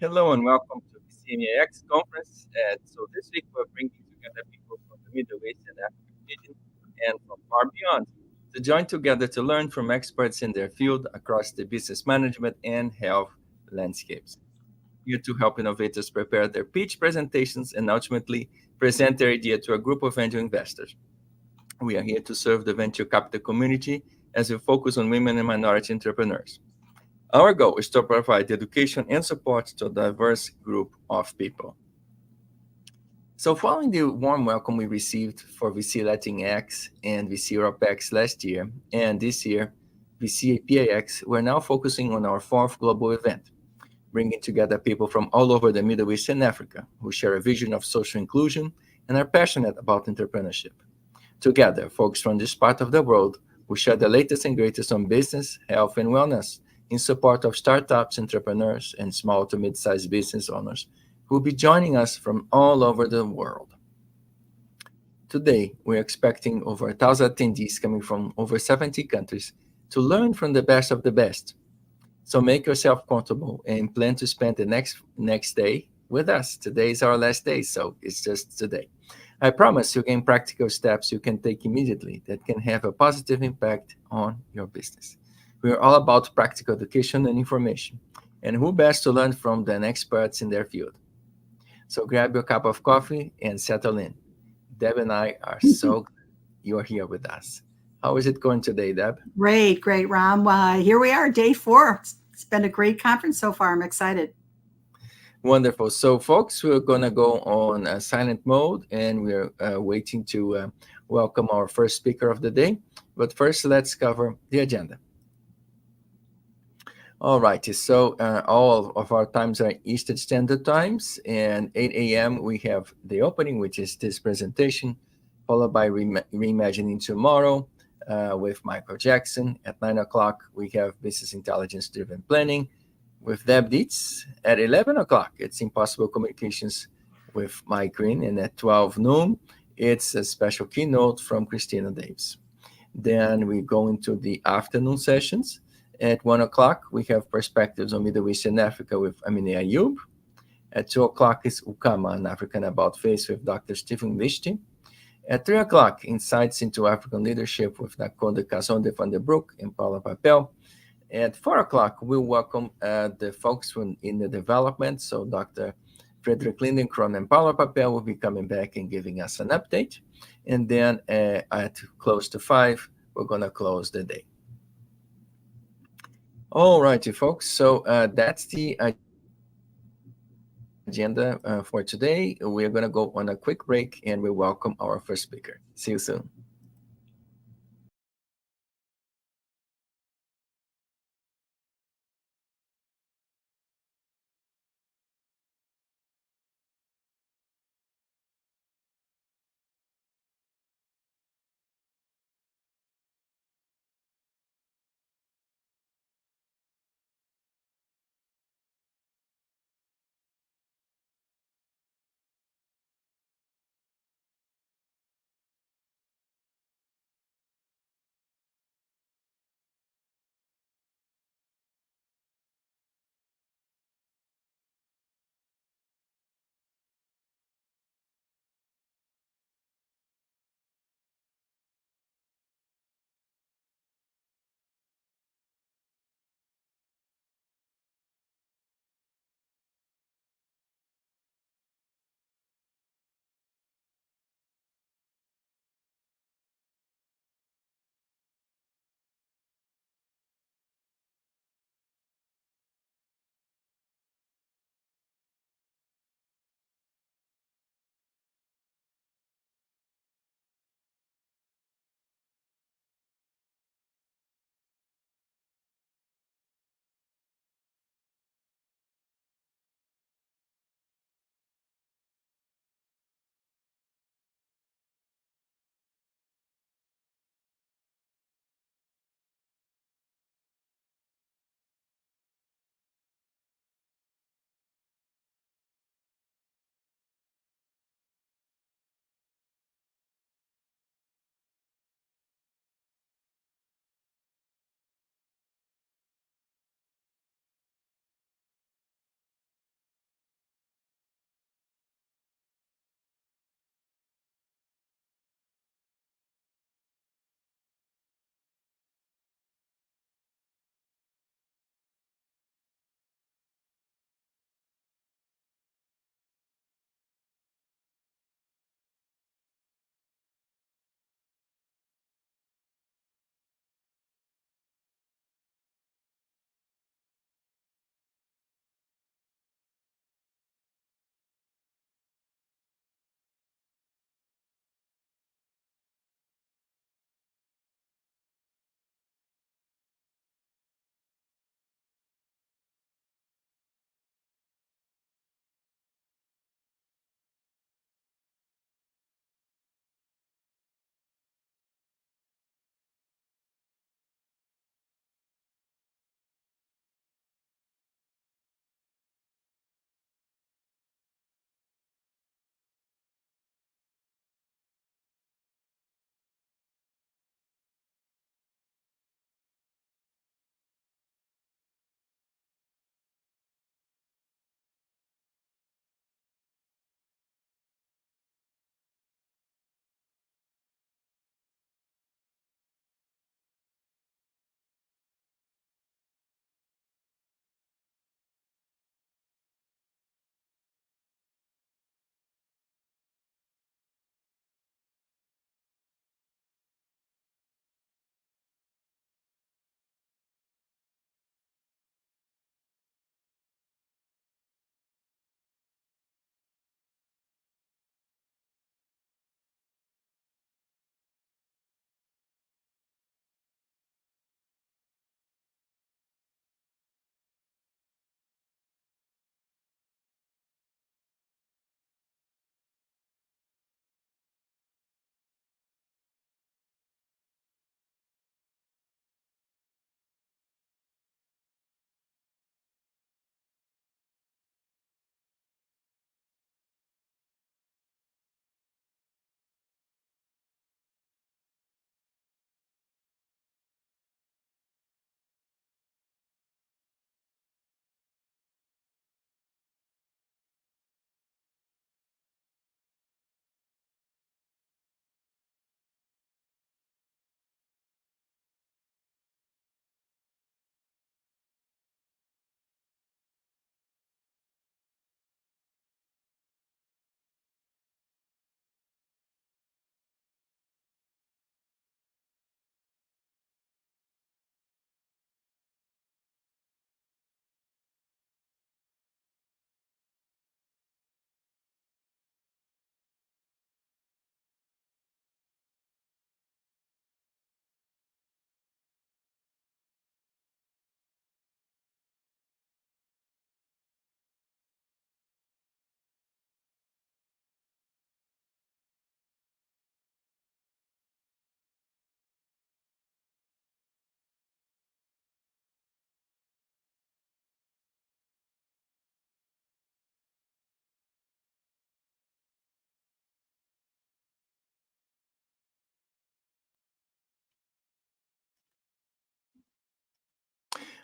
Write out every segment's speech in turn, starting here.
Hello and welcome to VCMEAX Conference. So this week we're bringing together people from the Middle East and African region and from far beyond to join together to learn from experts in their field across the business management and health landscapes. Here to help innovators prepare their pitch presentations and ultimately present their idea to a group of angel investors. We are here to serve the venture capital community as we focus on women and minority entrepreneurs. Our goal is to provide education and support to a diverse group of people. So, following the warm welcome we received for VC Latinx and VC EuropeX last year, and this year, VC PAX, we're now focusing on our fourth global event, bringing together people from all over the Middle East and Africa who share a vision of social inclusion and are passionate about entrepreneurship. Together, folks from this part of the world will share the latest and greatest on business, health, and wellness in support of startups, entrepreneurs, and small to mid-sized business owners who will be joining us from all over the world. Today, we're expecting over 1,000 attendees coming from over 70 countries to learn from the best of the best. So make yourself comfortable and plan to spend the next day with us. Today is our last day, so it's just today. I promise you'll gain practical steps you can take immediately that can have a positive impact on your business. We are all about practical education and information, and who best to learn from than experts in their field. So grab your cup of coffee and settle in. Deb and I are so glad you're here with us. How is it going today, Deb? Great, Ram. Here we are, day 4. It's been a great conference so far. I'm excited. Wonderful. So, folks, we're going to go on silent mode and we're waiting to welcome our first speaker of the day. But first, let's cover the agenda. All righty. So, all of our times are Eastern Standard Times, and 8 a.m. we have the opening, which is this presentation, followed by Reimagining Tomorrow with Michael Jackson. At 9 o'clock, we have Business Intelligence Driven Planning with Deb Dietz. At 11 o'clock, it's Impossible Communications with Mike Green. And at 12 noon, it's a special keynote from Christina Davis. Then we go into the afternoon sessions. At 1 o'clock, we have Perspectives on Middle East and Africa with Ayoub. At 2 o'clock is Ukama, an African About Face with Dr. Stephen Lichty. At 3 o'clock, Insights into African Leadership with Nakonde Kazonde van der Broeke and Paula Papel. At 4 o'clock, we'll welcome the folks from in the development. So Dr. Frederick Lindenkron and Paula Papel will be coming back and giving us an update. And then at close to 5, we're going to close the day. All righty, folks. So that's the agenda for today. We're going to go on a quick break and we welcome our first speaker. See you soon.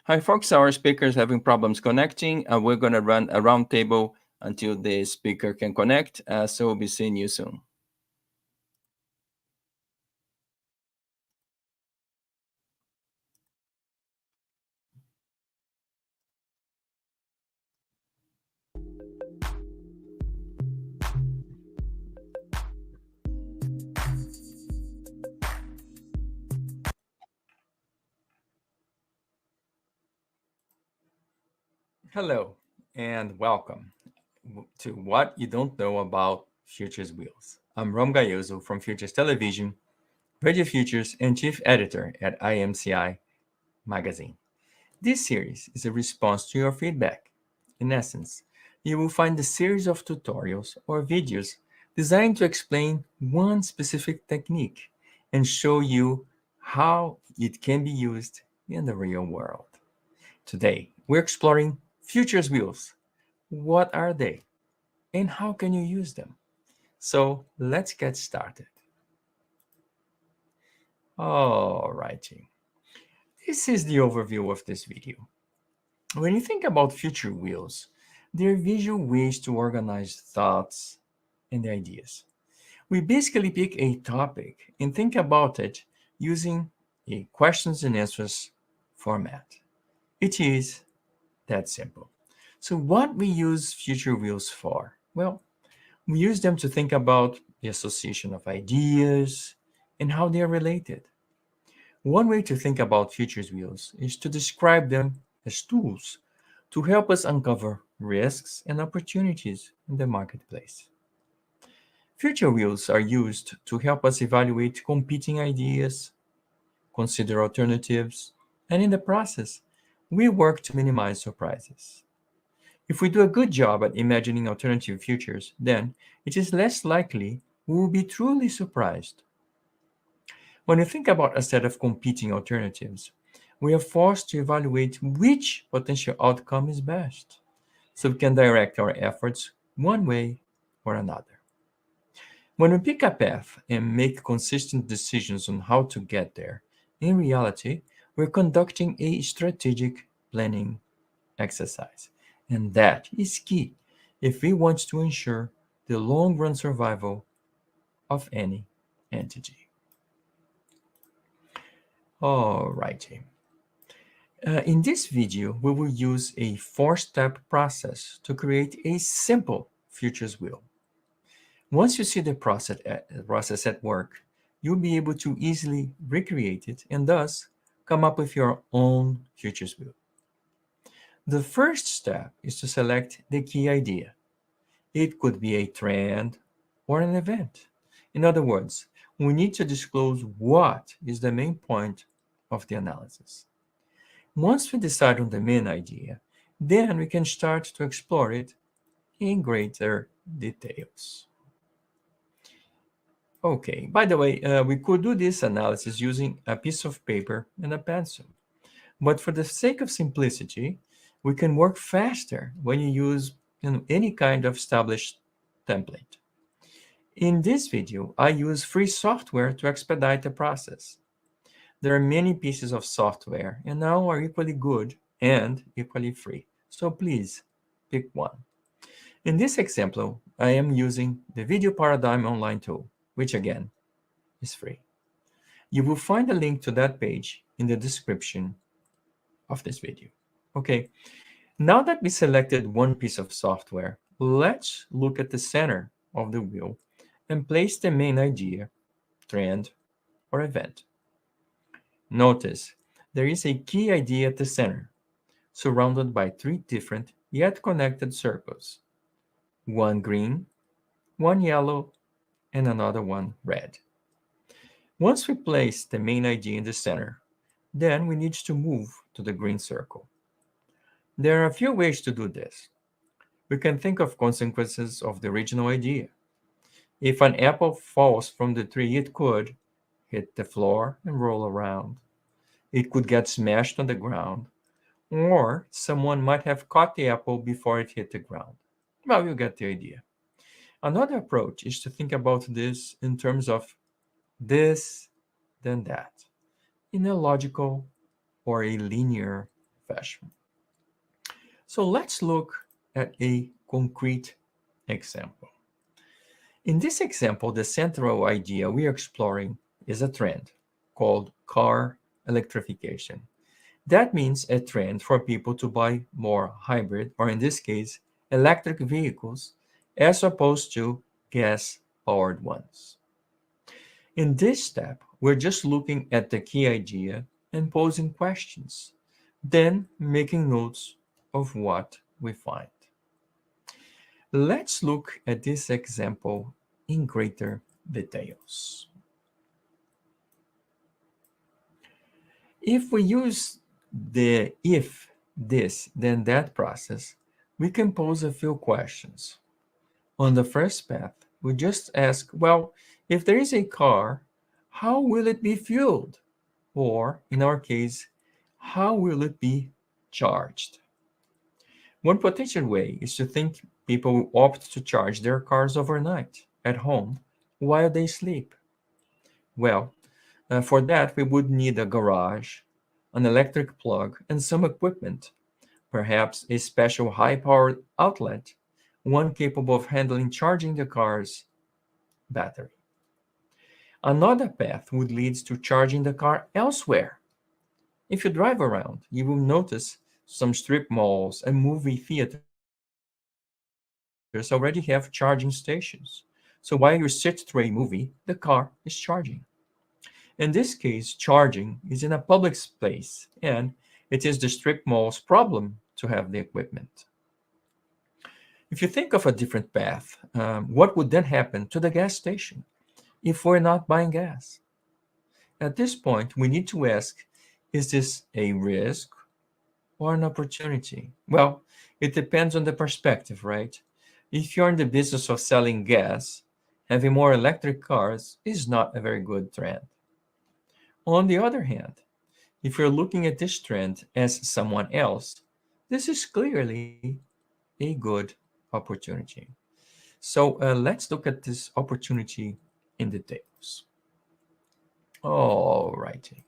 Hi, folks. Our speaker is having problems connecting. We're going to run a roundtable until the speaker can connect. So we'll be seeing you soon. Hello and welcome to What You Don't Know About Futures Wheels. I'm Gayoso from Futures Television, Radio Futures, and Chief Editor at IMCI Magazine. This series is a response to your feedback. In essence, you will find a series of tutorials or videos designed to explain one specific technique and show you how it can be used in the real world. Today, we're exploring futures wheels. What are they and how can you use them? So let's get started. Alrighty. This is the overview of this video. When you think about future wheels, they're visual ways to organize thoughts and ideas. We basically pick a topic and think about it using a questions and answers format. It is that simple. So what we use future wheels for? Well, we use them to think about the association of ideas and how they are related. One way to think about futures wheels is to describe them as tools to help us uncover risks and opportunities in the marketplace. Future wheels are used to help us evaluate competing ideas, consider alternatives, and in the process, we work to minimize surprises. If we do a good job at imagining alternative futures, then it is less likely we will be truly surprised. When you think about a set of competing alternatives, we are forced to evaluate which potential outcome is best, so we can direct our efforts one way or another. When we pick a path and make consistent decisions on how to get there, in reality, we're conducting a strategic planning exercise. And that is key if we want to ensure the long run survival of any entity. Alrighty. In this video, we will use a four-step process to create a simple futures wheel. Once you see the process at work, you'll be able to easily recreate it and thus come up with your own futures wheel. The first step is to select the key idea. It could be a trend or an event. In other words, we need to disclose what is the main point of the analysis. Once we decide on the main idea, then we can start to explore it in greater details. Okay, by the way, we could do this analysis using a piece of paper and a pencil. But for the sake of simplicity, we can work faster when you use any kind of established template. In this video, I use free software to expedite the process. There are many pieces of software and now are equally good and equally free. So please pick one. In this example, I am using the Video Paradigm online tool, which again is free. You will find a link to that page in the description of this video. Okay, now that we selected one piece of software, let's look at the center of the wheel and place the main idea, trend, or event. Notice there is a key idea at the center, surrounded by three different yet connected circles. One green, one yellow, and another one red. Once we place the main idea in the center, then we need to move to the green circle. There are a few ways to do this. We can think of consequences of the original idea. If an apple falls from the tree, it could hit the floor and roll around. It could get smashed on the ground, or someone might have caught the apple before it hit the ground. Well, you get the idea. Another approach is to think about this in terms of this, then that, in a logical or a linear fashion. So let's look at a concrete example. In this example, the central idea we are exploring is a trend called car electrification. That means a trend for people to buy more hybrid, or in this case, electric vehicles, as opposed to gas-powered ones. In this step, we're just looking at the key idea and posing questions, then making notes of what we find. Let's look at this example in greater details. If we use the if this, then that process, we can pose a few questions. On the first path, we just ask, well, if there is a car, how will it be fueled? Or, in our case, how will it be charged? One potential way is to think people will opt to charge their cars overnight at home while they sleep. Well, for that, we would need a garage, an electric plug, and some equipment, perhaps a special high-powered outlet, one capable of handling charging the car's battery. Another path would lead to charging the car elsewhere. If you drive around, you will notice some strip malls and movie theaters already have charging stations. So while you sit through a movie, the car is charging. In this case, charging is in a public space, and it is the strip mall's problem to have the equipment. If you think of a different path, what would then happen to the gas station if we're not buying gas? At this point, we need to ask, is this a risk or an opportunity? Well, it depends on the perspective, right? If you're in the business of selling gas, having more electric cars is not a very good trend. On the other hand, if you're looking at this trend as someone else, this is clearly a good opportunity. So let's look at this opportunity in details. All righty.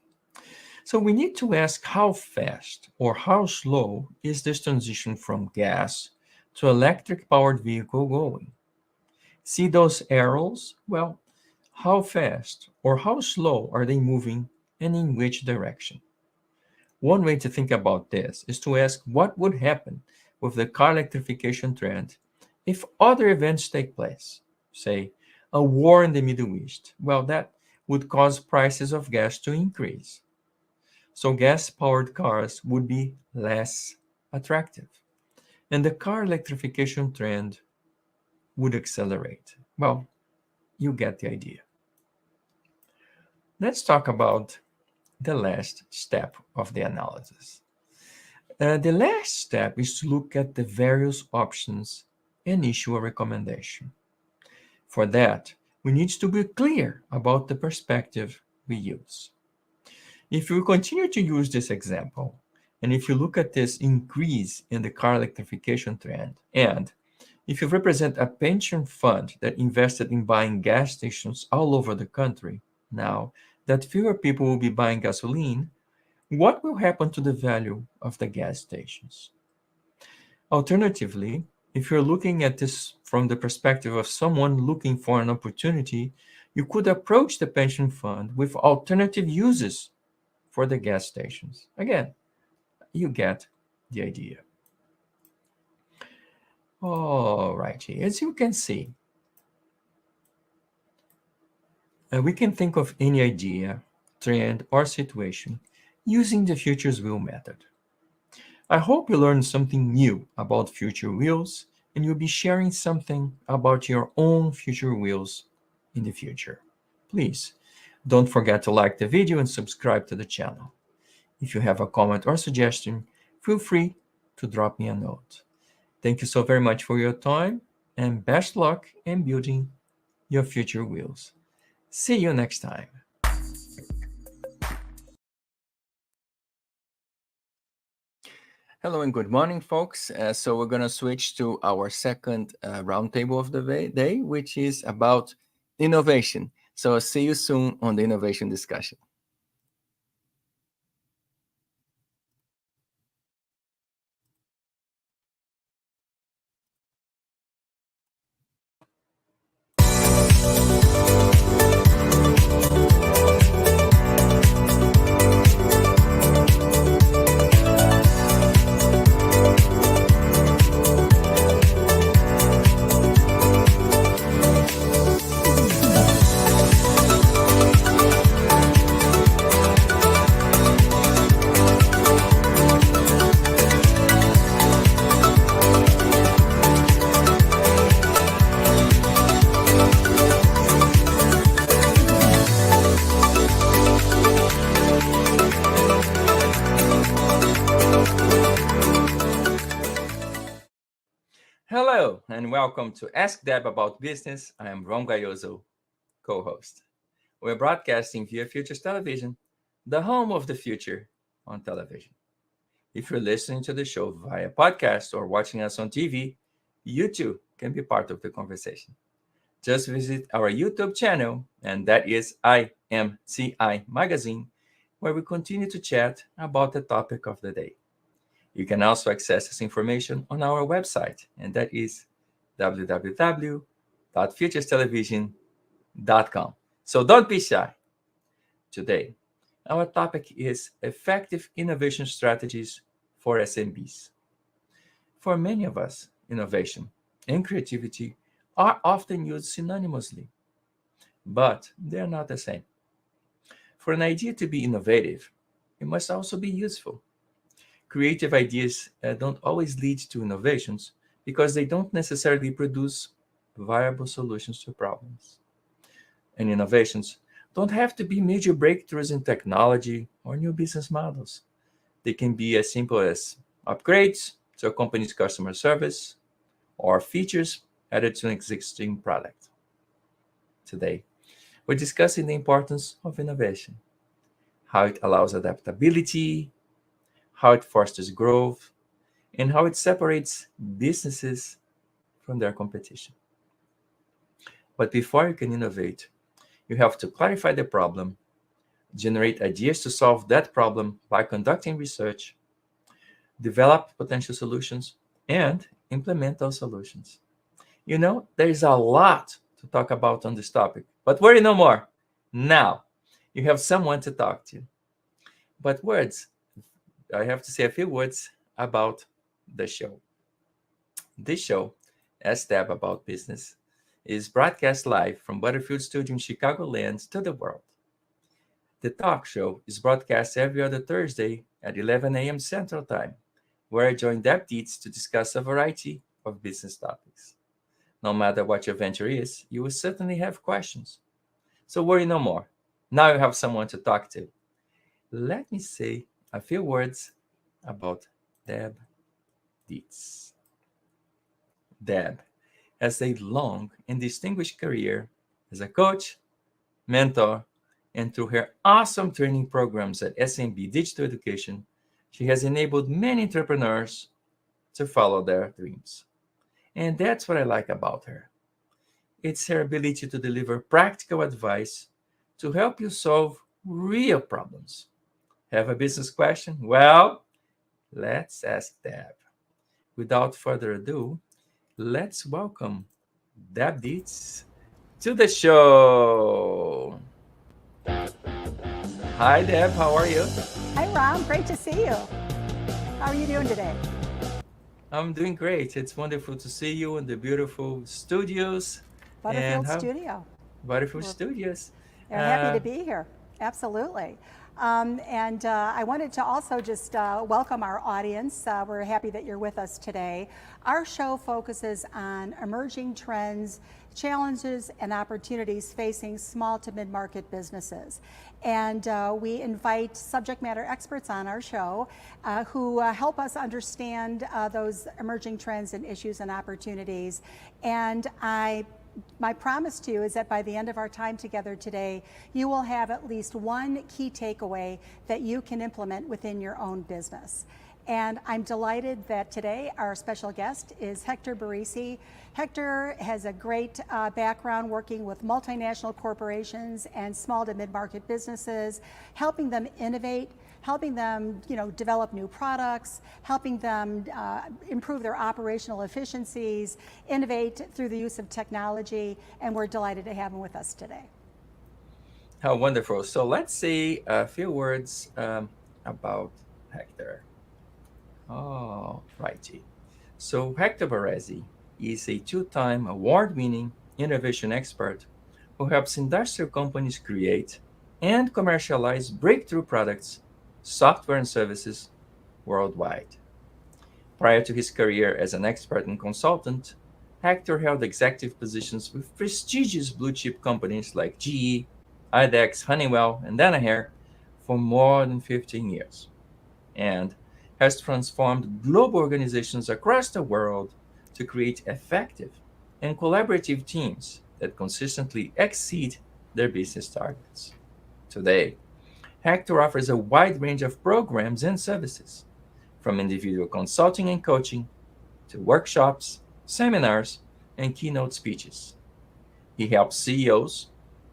So we need to ask how fast or how slow is this transition from gas to electric powered vehicle going? See those arrows? Well, how fast or how slow are they moving and in which direction? One way to think about this is to ask what would happen with the car electrification trend if other events take place, say a war in the Middle East. Well, that would cause prices of gas to increase. So gas-powered cars would be less attractive, and the car electrification trend would accelerate. Well, you get the idea. Let's talk about the last step of the analysis. The last step is to look at the various options and issue a recommendation. For that, we need to be clear about the perspective we use. If you continue to use this example, and if you look at this increase in the car electrification trend, and if you represent a pension fund that invested in buying gas stations all over the country, now that fewer people will be buying gasoline, what will happen to the value of the gas stations? Alternatively, if you're looking at this from the perspective of someone looking for an opportunity, you could approach the pension fund with alternative uses for the gas stations. Again, you get the idea. All righty, as you can see, we can think of any idea, trend, or situation using the Futures Wheel method. I hope you learned something new about future wheels, and you'll be sharing something about your own future wheels in the future. Please don't forget to like the video and subscribe to the channel. If you have a comment or suggestion, feel free to drop me a note. Thank you so very much for your time, and best luck in building your future wheels. See you next time. Hello and good morning, folks. So we're going to switch to our second roundtable of the day, which is about innovation. So see you soon on the innovation discussion. Hello, and welcome to Ask Deb About Business. I am Gayoso, co-host. We're broadcasting via Futures Television, the home of the future on television. If you're listening to the show via podcast or watching us on TV, you too can be part of the conversation. Just visit our YouTube channel, and that is IMCI Magazine, where we continue to chat about the topic of the day. You can also access this information on our website, and that is www.futurestelevision.com. So don't be shy. Today, our topic is effective innovation strategies for SMBs. For many of us, innovation and creativity are often used synonymously, but they're not the same. For an idea to be innovative, it must also be useful. Creative ideas don't always lead to innovations because they don't necessarily produce viable solutions to problems. And innovations don't have to be major breakthroughs in technology or new business models. They can be as simple as upgrades to a company's customer service or features added to an existing product. Today, we're discussing the importance of innovation, how it allows adaptability, how it fosters growth, and how it separates businesses from their competition. But before you can innovate, you have to clarify the problem, generate ideas to solve that problem by conducting research, develop potential solutions, and implement those solutions. There is a lot to talk about on this topic, but worry no more. Now, you have someone to talk to. But I have to say a few words about the show. This show, Ask Deb About Business, is broadcast live from Butterfield Studio in Chicagoland to the world. The talk show is broadcast every other Thursday at 11 a.m. Central Time, where I join Dietz to discuss a variety of business topics. No matter what your venture is, you will certainly have questions. So worry no more. Now you have someone to talk to. Let me say a few words about Deb Dietz. Deb has a long and distinguished career as a coach, mentor, and through her awesome training programs at SMB Digital Education, she has enabled many entrepreneurs to follow their dreams. And that's what I like about her. It's her ability to deliver practical advice to help you solve real problems. Have a business question? Well, let's ask Deb. Without further ado, let's welcome Deb Dietz to the show. Hi, Deb. How are you? Hi, Ron. Great to see you. How are you doing today? I'm doing great. It's wonderful to see you in the beautiful studios. Butterfield Studio. Butterfield Studios. They're happy to be here. Absolutely. And I wanted to also just welcome our audience. We're happy that you're with us today. Our show focuses on emerging trends, challenges, and opportunities facing small to mid-market businesses. And we invite subject matter experts on our show who help us understand those emerging trends and issues and opportunities. And my promise to you is that by the end of our time together today, you will have at least one key takeaway that you can implement within your own business. And I'm delighted that today our special guest is Hector Barisi. Hector has a great background working with multinational corporations and small to mid-market businesses, helping them innovate, helping them develop new products, helping them improve their operational efficiencies, innovate through the use of technology, and we're delighted to have him with us today. How wonderful. So let's say a few words about Hector. Oh, righty. So Hector Barisi is a two-time award-winning innovation expert who helps industrial companies create and commercialize breakthrough products, software, and services worldwide. Prior to his career as an expert and consultant, Hector held executive positions with prestigious blue-chip companies like GE, IDEX, Honeywell, and Danaher for more than 15 years, and has transformed global organizations across the world to create effective and collaborative teams that consistently exceed their business targets. Today, Hector offers a wide range of programs and services, from individual consulting and coaching to workshops, seminars, and keynote speeches. He helps CEOs,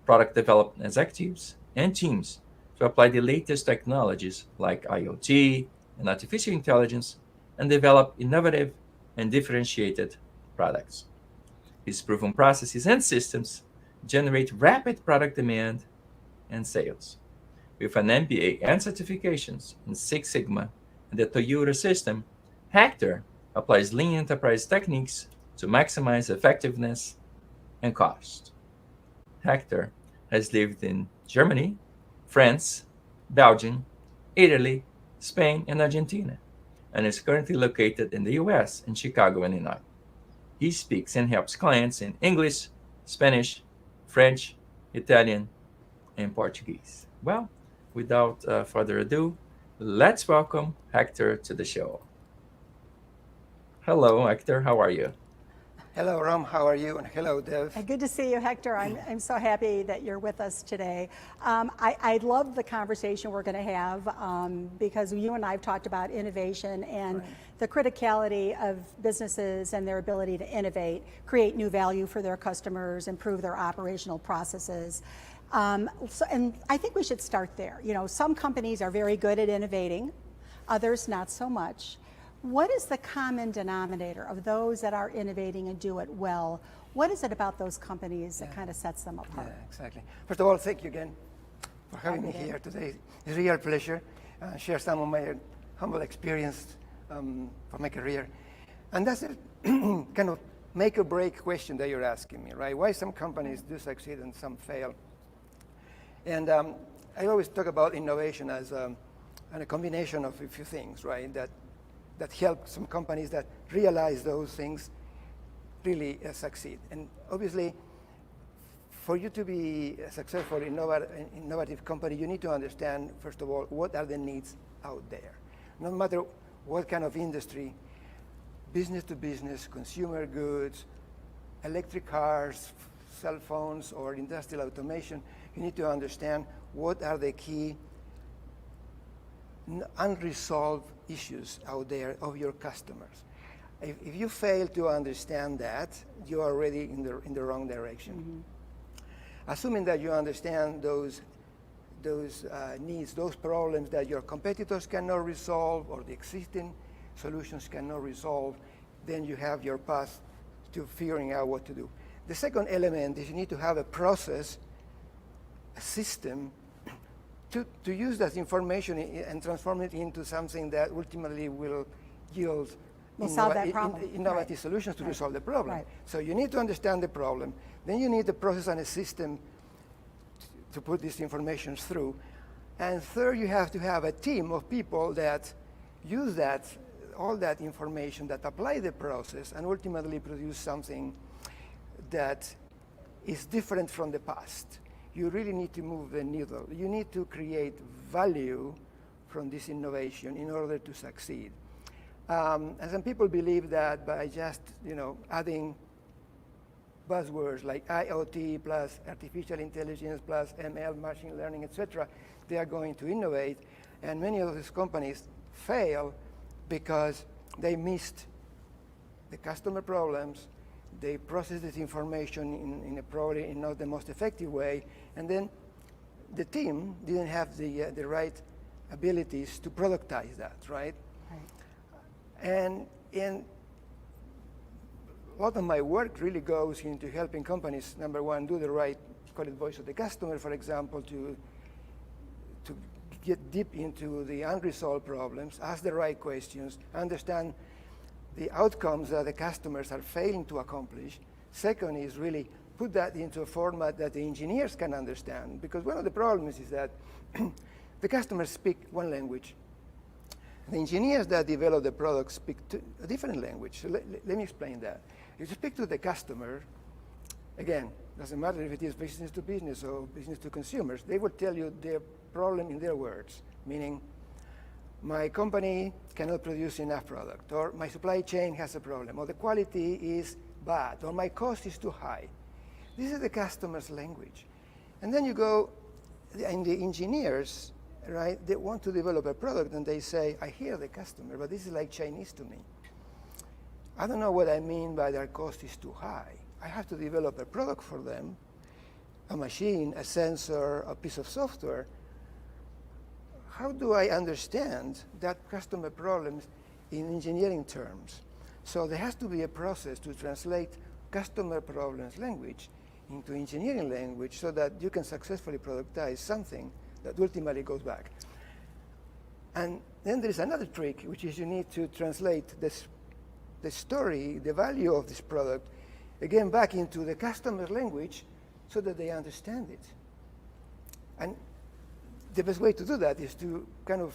product development executives, and teams to apply the latest technologies like IoT and artificial intelligence and develop innovative and differentiated products. His proven processes and systems generate rapid product demand and sales. With an MBA and certifications in Six Sigma and the Toyota system, Hector applies lean enterprise techniques to maximize effectiveness and cost. Hector has lived in Germany, France, Belgium, Italy, Spain, and Argentina, and is currently located in the US in Chicago, Illinois. He speaks and helps clients in English, Spanish, French, Italian, and Portuguese. Well, without further ado, let's welcome Hector to the show. Hello, Hector. How are you? Hello, Ram. How are you? And hello, Dev. Good to see you, Hector. I'm so happy that you're with us today. I love the conversation we're going to have because you and I have talked about innovation and the criticality of businesses and their ability to innovate, create new value for their customers, improve their operational processes. And I think we should start there. You know, some companies are very good at innovating, others not so much. What is the common denominator of those that are innovating and do it well? What is it about those companies that kind of sets them apart? Yeah, exactly. First of all, thank you again for having me here today. It's a real pleasure. Share some of my humble experience for my career. And that's a kind of make or break question that you're asking me, right? Why some companies do succeed and some fail. And I always talk about innovation as a combination of a few things, right? That help some companies that realize those things really succeed. And obviously, for you to be a successful, innovative company, you need to understand, first of all, what are the needs out there. No matter what kind of industry, business to business, consumer goods, electric cars, cell phones, or industrial automation, you need to understand what are the key unresolved issues out there of your customers. If you fail to understand that, you are already in the wrong direction. Mm-hmm. Assuming that you understand those needs, those problems that your competitors cannot resolve or the existing solutions cannot resolve, then you have your path to figuring out what to do. The second element is you need to have a process, a system, to use that information and transform it into something that ultimately will yield solve that problem. Innovative solutions to resolve the problem. Right. So you need to understand the problem. Then you need a process and a system to put this information through. And third, you have to have a team of people that use all that information, that apply the process, and ultimately produce something that is different from the past. You really need to move the needle. You need to create value from this innovation in order to succeed. And some people believe that by just adding buzzwords like IoT plus artificial intelligence plus ML, machine learning, etc., they are going to innovate. And many of these companies fail because they missed the customer problems. They process this information in probably not the most effective way, and then the team didn't have the right abilities to productize that, right? And a lot of my work really goes into helping companies, number one, do the right, call it voice of the customer, for example, to get deep into the unresolved problems, ask the right questions, understand the outcomes that the customers are failing to accomplish. Second is really put that into a format that the engineers can understand, because one of the problems is that the customers speak one language. The engineers that develop the product speak a different language. So let me explain that. If you speak to the customer, again, doesn't matter if it is business to business or business to consumers, they will tell you their problem in their words, meaning my company cannot produce enough product, or my supply chain has a problem, or the quality is bad, or my cost is too high. This is the customer's language. And then you go, and the engineers, right, they want to develop a product, and they say, I hear the customer, but this is like Chinese to me. I don't know what I mean by their cost is too high. I have to develop a product for them, a machine, a sensor, a piece of software. How do I understand that customer problems in engineering terms? So there has to be a process to translate customer problems language into engineering language so that you can successfully productize something that ultimately goes back. And then there is another trick, which is you need to translate the story, the value of this product, again back into the customer's language so that they understand it. And the best way to do that is to kind of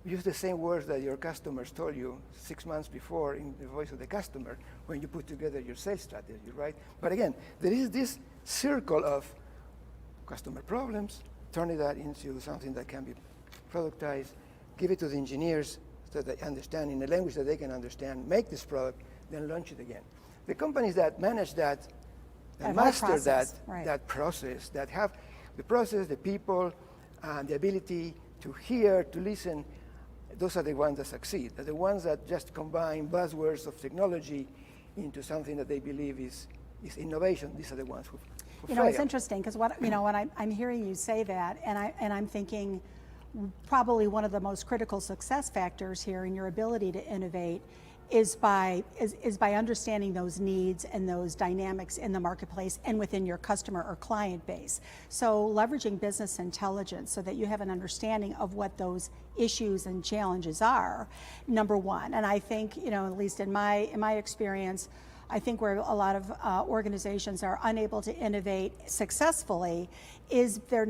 use the same words that your customers told you 6 months before in the voice of the customer when you put together your sales strategy, right? But again, there is this circle of customer problems, turning that into something that can be productized, give it to the engineers so they understand in a language that they can understand, make this product, then launch it again. The companies that manage that, that master that process, that have the process, the people, the ability to hear, to listen, those are the ones that succeed. They're the ones that just combine buzzwords of technology into something that they believe is innovation. These are the ones who fail. It's interesting because when I'm hearing you say that, and I'm thinking probably one of the most critical success factors here in your ability to innovate is by understanding those needs and those dynamics in the marketplace and within your customer or client base. So leveraging business intelligence so that you have an understanding of what those issues and challenges are, number one. And I think, at least in my experience, I think where a lot of organizations are unable to innovate successfully is they're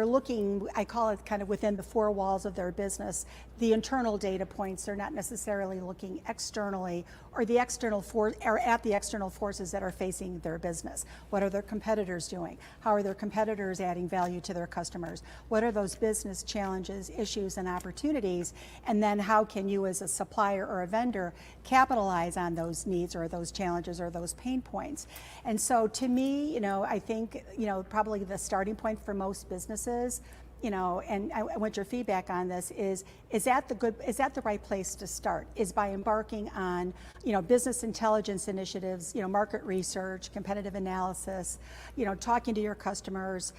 looking, I call it kind of within the four walls of their business. The internal data points, they're not necessarily looking externally or at the external forces that are facing their business. What are their competitors doing? How are their competitors adding value to their customers? What are those business challenges, issues, and opportunities? And then how can you as a supplier or a vendor capitalize on those needs or those challenges or those pain points? And so to me, I think, probably the starting point for most businesses, and I want your feedback on this, is that the right place to start? Is by embarking on, business intelligence initiatives, market research, competitive analysis, talking to your customers,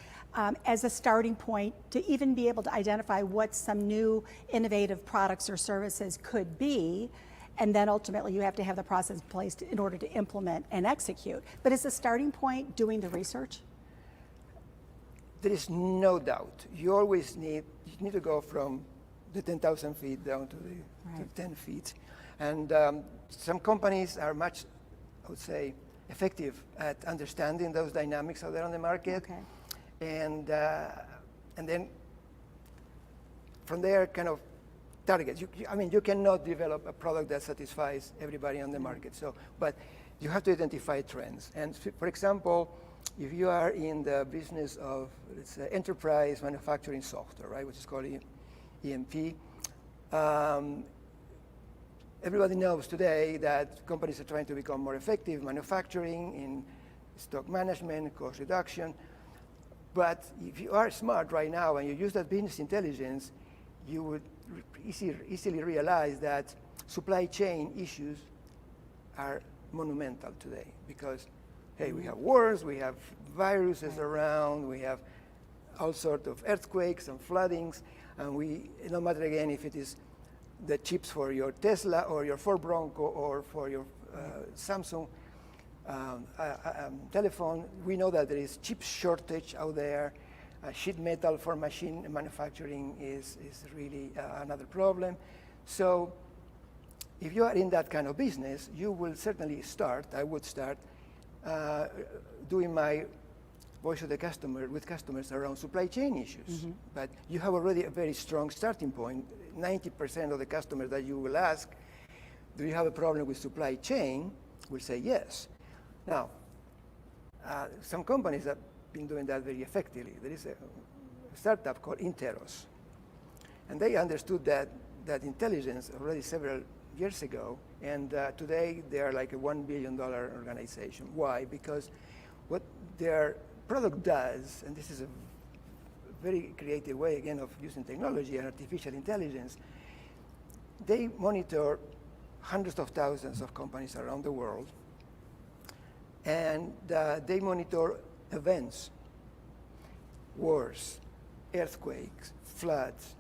as a starting point to even be able to identify what some new innovative products or services could be. And then ultimately you have to have the process in place in order to implement and execute. But is the starting point doing the research? There is no doubt. You always need to go from the 10,000 feet down to the 10 feet. And some companies are much, I would say, effective at understanding those dynamics out there on the market. Okay. And then from there, kind of targets. You cannot develop a product that satisfies everybody on the market. But you have to identify trends. And for example, if you are in the business of, let's say, enterprise manufacturing software, right, which is called EMP, everybody knows today that companies are trying to become more effective manufacturing, in stock management, cost reduction. But if you are smart right now and you use that business intelligence, you would easily realize that supply chain issues are monumental today because, hey, we have wars, we have viruses around, we have all sorts of earthquakes and floodings, and no matter again if it is the chips for your Tesla or your Ford Bronco or for your Samsung telephone, we know that there is chip shortage out there. Sheet metal for machine manufacturing is really another problem. So if you are in that kind of business, you will certainly I would start doing my voice of the customer with customers around supply chain issues. Mm-hmm. But you have already a very strong starting point. 90% of the customers that you will ask, do you have a problem with supply chain, will say yes. Now, some companies have been doing that very effectively. There is a startup called Interos. And they understood that intelligence already several years ago, and today they are like a $1 billion organization. Why? Because what their product does, and this is a very creative way, again, of using technology and artificial intelligence, they monitor hundreds of thousands of companies around the world, and they monitor events, wars, earthquakes, floods,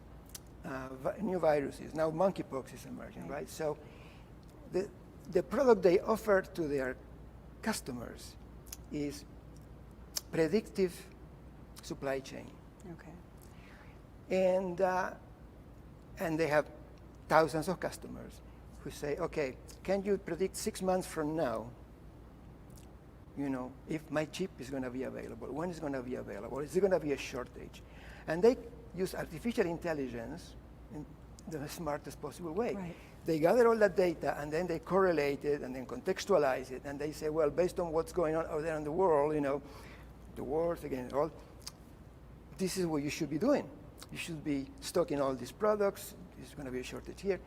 new viruses. Now monkeypox is emerging, right? So the product they offer to their customers is predictive supply chain. Okay. And they have thousands of customers who say, okay, can you predict 6 months from now, if my chip is going to be available, when it's going to be available, is there going to be a shortage? And they use artificial intelligence in the smartest possible way. Right. They gather all that data, and then they correlate it, and then contextualize it, and they say, well, based on what's going on out there in the world, the wars, again, all, this is what you should be doing. You should be stocking all these products. There's going to be a shortage here.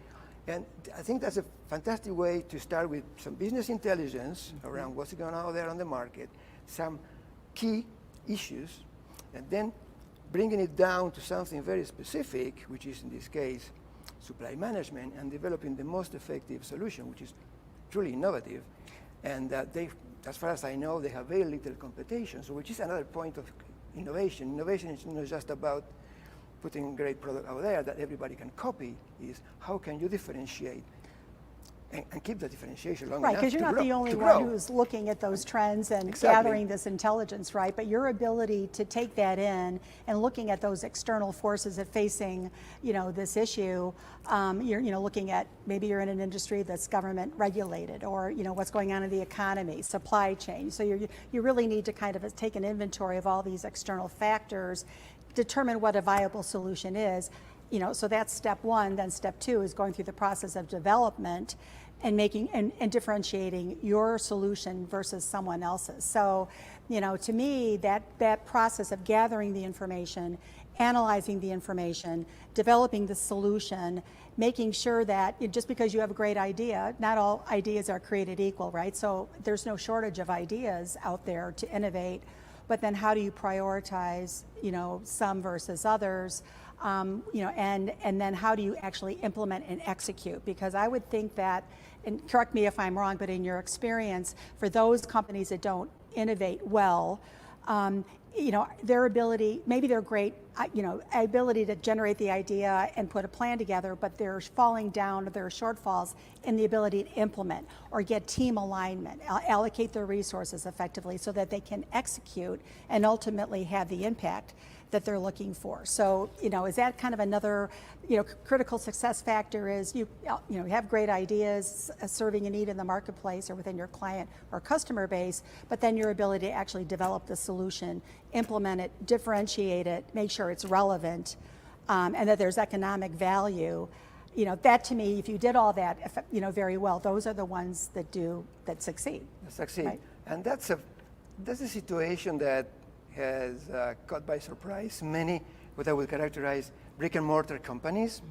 And I think that's a fantastic way to start with some business intelligence around what's going on out there on the market, some key issues, and then bringing it down to something very specific, which is in this case supply management, and developing the most effective solution, which is truly innovative. And they, as far as I know, they have very little competition, so which is another point of innovation. Innovation is not just about putting great product out there that everybody can copy, is how can you differentiate and keep the differentiation long Right, enough because you're to not grow, the only to one grow. who's looking at those trends and Exactly. gathering this intelligence, right? But your ability to take that in and looking at those external forces that facing, this issue, you're looking at, maybe you're in an industry that's government regulated, or what's going on in the economy, supply chain. So you really need to kind of take an inventory of all these external factors, determine what a viable solution is. So that's step one. Then step two is going through the process of development and making and differentiating your solution versus someone else's. So, to me, that process of gathering the information, analyzing the information, developing the solution, making sure that just because you have a great idea, not all ideas are created equal, right? So there's no shortage of ideas out there to innovate, but then how do you prioritize, some versus others? And then how do you actually implement and execute? Because I would think that, and correct me if I'm wrong, but in your experience, for those companies that don't innovate well, their ability, maybe they're great, ability to generate the idea and put a plan together, but they're falling down, there are shortfalls in the ability to implement or get team alignment, allocate their resources effectively so that they can execute and ultimately have the impact that they're looking for. So, is that kind of another, critical success factor is you have great ideas serving a need in the marketplace or within your client or customer base, but then your ability to actually develop the solution, implement it, differentiate it, make sure it's relevant, and that there's economic value. That to me, if you did all that, very well, those are the ones that succeed. Succeed. Right. And that's a situation that has caught by surprise many what I would characterize brick and mortar companies,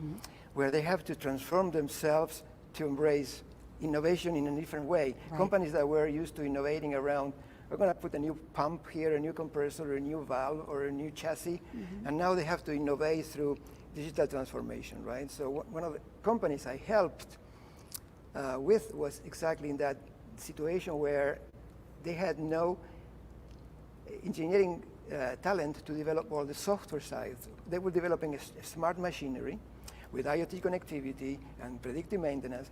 where they have to transform themselves to embrace innovation in a different way. Right. Companies that were used to innovating around, we're going to put a new pump here, a new compressor, a new valve, or a new chassis, and now they have to innovate through digital transformation, right? So one of the companies I helped with was exactly in that situation where they had no engineering talent to develop all the software side. They were developing a smart machinery with IoT connectivity and predictive maintenance,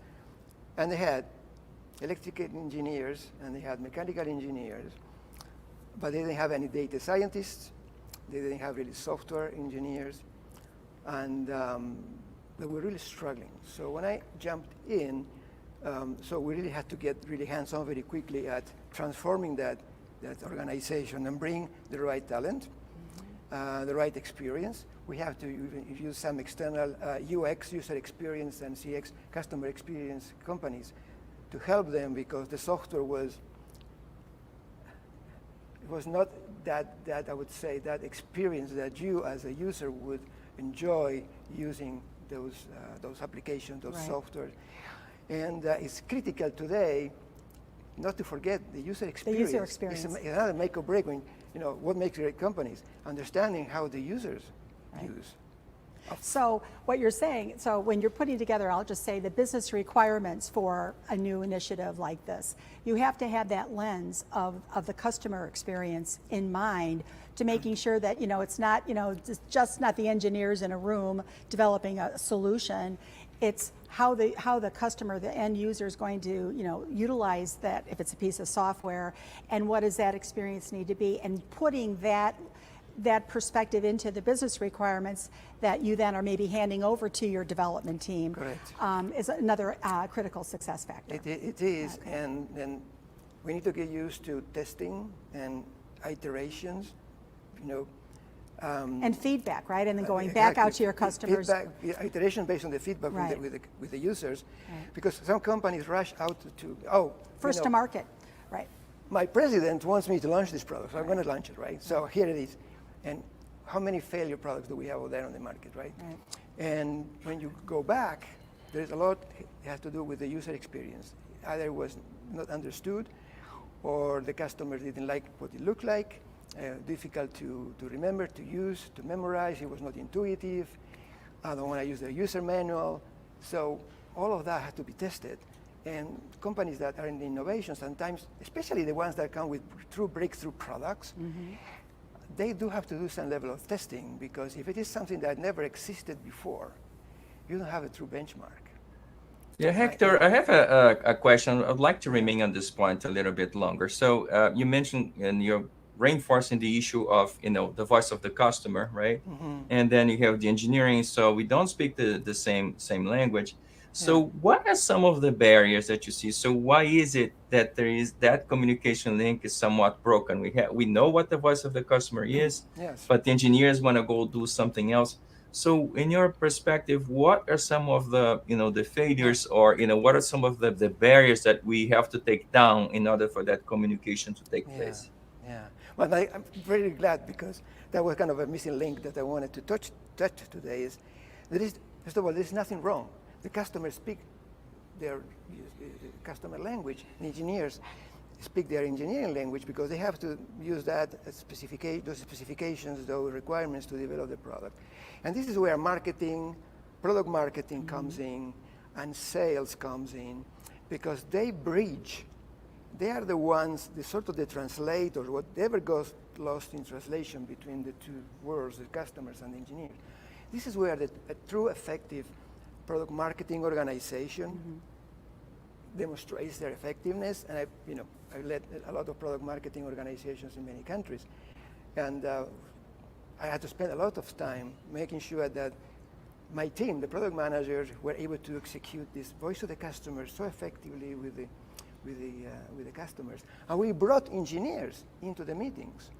and they had electrical engineers and they had mechanical engineers, but they didn't have any data scientists, they didn't have really software engineers, and they were really struggling. So when I jumped in, so we really had to get really hands-on very quickly at transforming that organization and bring the right talent, the right experience. We have to use some external UX, user experience, and CX, customer experience companies to help them, because the software was not that I would say that experience that you as a user would enjoy using those applications, those software. And it's critical today not to forget the user experience. The user experience. It's another make or break when, what makes great companies, understanding how the users use. So what you're saying, so when you're putting together, I'll just say the business requirements for a new initiative like this, you have to have that lens of the customer experience in mind to making sure that, it's not, just not the engineers in a room developing a solution. It's how the customer, the end user is going to, utilize that if it's a piece of software, and what does that experience need to be, and putting that perspective into the business requirements that you then are maybe handing over to your development team. Correct. Is another critical success factor. It is, okay. And we need to get used to testing and iterations, and feedback, right? And then going back out to your customers. Feedback, iteration based on the feedback with the users, because some companies rush out to first to market, right? My president wants me to launch this product, so I'm going to launch it, right? So here it is. And how many failure products do we have out there on the market, right? And when you go back, there's a lot it has to do with the user experience. Either it was not understood, or the customer didn't like what it looked like, difficult to remember, to use, to memorize. It was not intuitive. I don't want to use the user manual. So all of that has to be tested. And companies that are in the innovation, sometimes, especially the ones that come with true breakthrough products, they do have to do some level of testing, because if it is something that never existed before, you don't have a true benchmark. Yeah, Hector, I have a question. I'd like to remain on this point a little bit longer. So you mentioned, and you're reinforcing the issue of, the voice of the customer, right? And then you have the engineering, so we don't speak the same language. So what are some of the barriers that you see? So why is it that there is that communication link is somewhat broken? We know what the voice of the customer is, but the engineers want to go do something else. So in your perspective, what are some of the, the failures, or, what are some of the barriers that we have to take down in order for that communication to take place? Well, I'm very glad, because that was kind of a missing link that I wanted to touch today. Is first of all, there's nothing wrong. The customers speak their customer language, and engineers speak their engineering language, because they have to use that those specifications, those requirements to develop the product. And this is where marketing, product marketing comes in, and sales comes in, because they bridge. They are the ones, the translators, whatever goes lost in translation between the two worlds, the customers and the engineers. This is where a true effective product marketing organization demonstrates their effectiveness. And I led a lot of product marketing organizations in many countries. And I had to spend a lot of time making sure that my team, the product managers, were able to execute this voice of the customer so effectively with the customers. And we brought engineers into the meetings.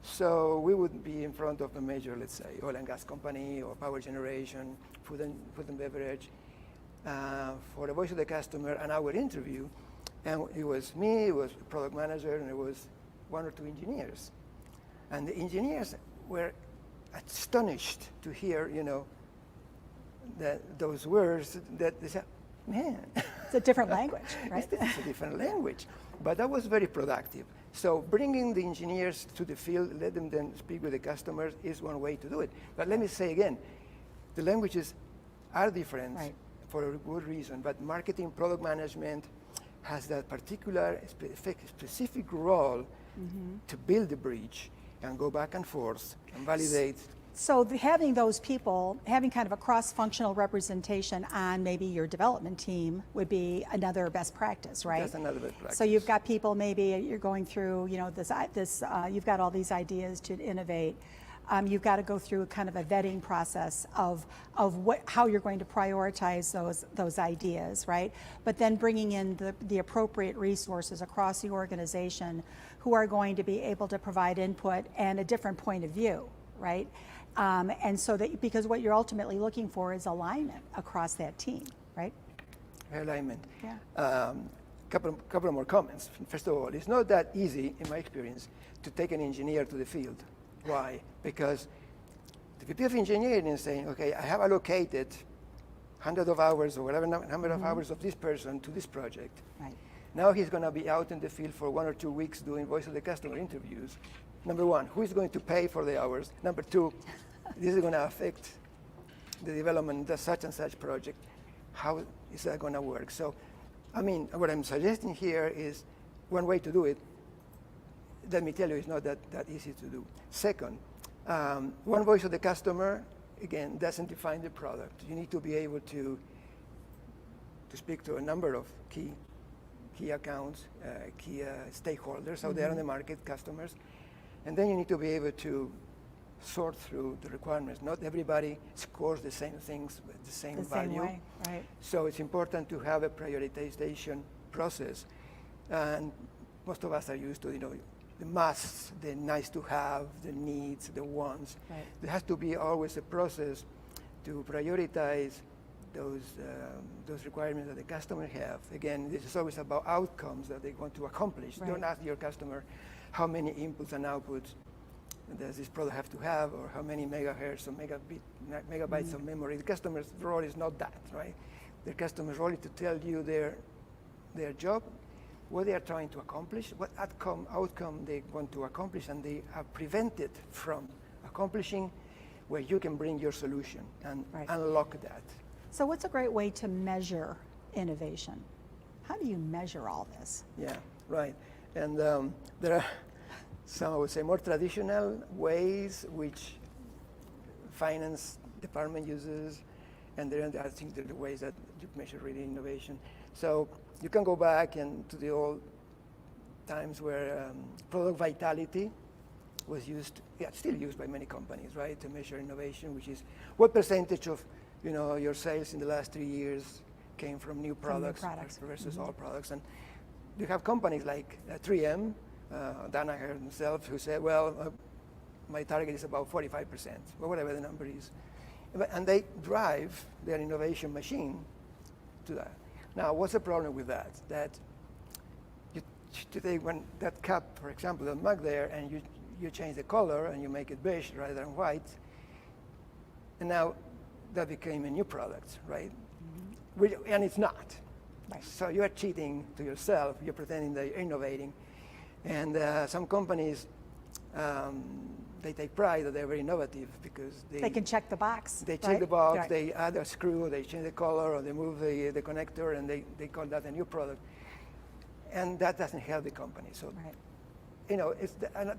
So we would be in front of a major, let's say, oil and gas company or power generation, food and beverage, for the voice of the customer and our interview. And it was me, it was the product manager, and it was one or two engineers. And the engineers were astonished to hear, that those words that they said, man. It's a different language, right? It's a different language. But that was very productive. So bringing the engineers to the field, let them then speak with the customers, is one way to do it. But let me say again, the languages are different for a good reason, but marketing, product management has that particular specific role to build the bridge and go back and forth and validate. So having those people, having kind of a cross-functional representation on maybe your development team would be another best practice, right? That's another best practice. So you've got people, maybe you're going through, you've got all these ideas to innovate. You've got to go through kind of a vetting process of how you're going to prioritize those ideas, right? But then bringing in the appropriate resources across the organization who are going to be able to provide input and a different point of view, right? And so that, because what you're ultimately looking for is alignment across that team, right? Alignment. Yeah. Couple of more comments. First of all, it's not that easy, in my experience, to take an engineer to the field. Why? Because The VP of engineering is saying, okay, I have allocated hundreds of hours or whatever number of hours of this person to this project. Right. Now he's going to be out in the field for 1 or 2 weeks doing voice of the customer interviews. Number one, who is going to pay for the hours? Number two, this is going to affect the development of such and such project. How is that going to work? So, I mean, what I'm suggesting here is one way to do it. Let me tell you, it's not that easy to do. Second, one voice of the customer, again, doesn't define the product. You need to be able to speak to a number of key accounts, key stakeholders out there in the market, customers. And then you need to be able to sort through the requirements. Not everybody scores the same things with the same value. Same way, right. So it's important to have a prioritization process. And most of us are used to, the musts, the nice to have, the needs, the wants. Right. There has to be always a process to prioritize those requirements that the customer have. Again, this is always about outcomes that they want to accomplish. Right. Don't ask your customer how many inputs and outputs does this product have to have, or how many megahertz or megabytes of memory. The customer's role is not that, right? The customer's role is to tell you their job, what they are trying to accomplish, what outcome they want to accomplish, and they are prevented from accomplishing, where you can bring your solution and unlock that. So what's a great way to measure innovation? How do you measure all this? Yeah, right. And there are some, I would say, more traditional ways which finance department uses, and there are, I think, the ways that you measure really innovation. So you can go back to the old times where product vitality was used, still used by many companies, right, to measure innovation, which is what percentage of your sales in the last 3 years came from new products, versus all products. And you have companies like 3M, Danaher himself, who said, well, my target is about 45%, or whatever the number is. And they drive their innovation machine to that. Now, what's the problem with that? That you take that cup, for example, the mug there, and you change the color and you make it beige rather than white, and now that became a new product, right? And it's not. Right. So you are cheating to yourself. You're pretending that you're innovating. And some companies, they take pride that they're very innovative because they can check the box. They check the box, they add a screw, they change the color, or they move the connector, and they call that a new product. And that doesn't help the company. So, it's a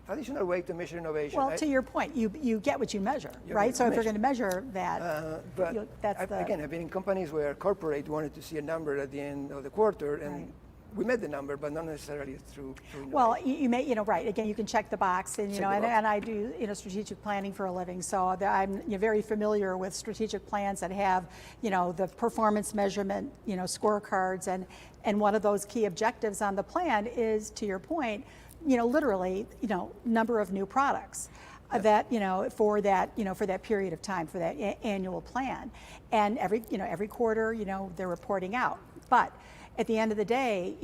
traditional way to measure innovation. Well, to your point, you get what you measure, right? So if you're going to measure that, again, I've been in companies where corporate wanted to see a number at the end of the quarter, and we met the number, but not necessarily through well, you may, right. Again, you can check the box, and and I do strategic planning for a living, so I'm very familiar with strategic plans that have the performance measurement scorecards, and one of those key objectives on the plan is, to your point, literally number of new products. That for that period of time, for that annual plan, and every quarter they're reporting out, but at the end of the day,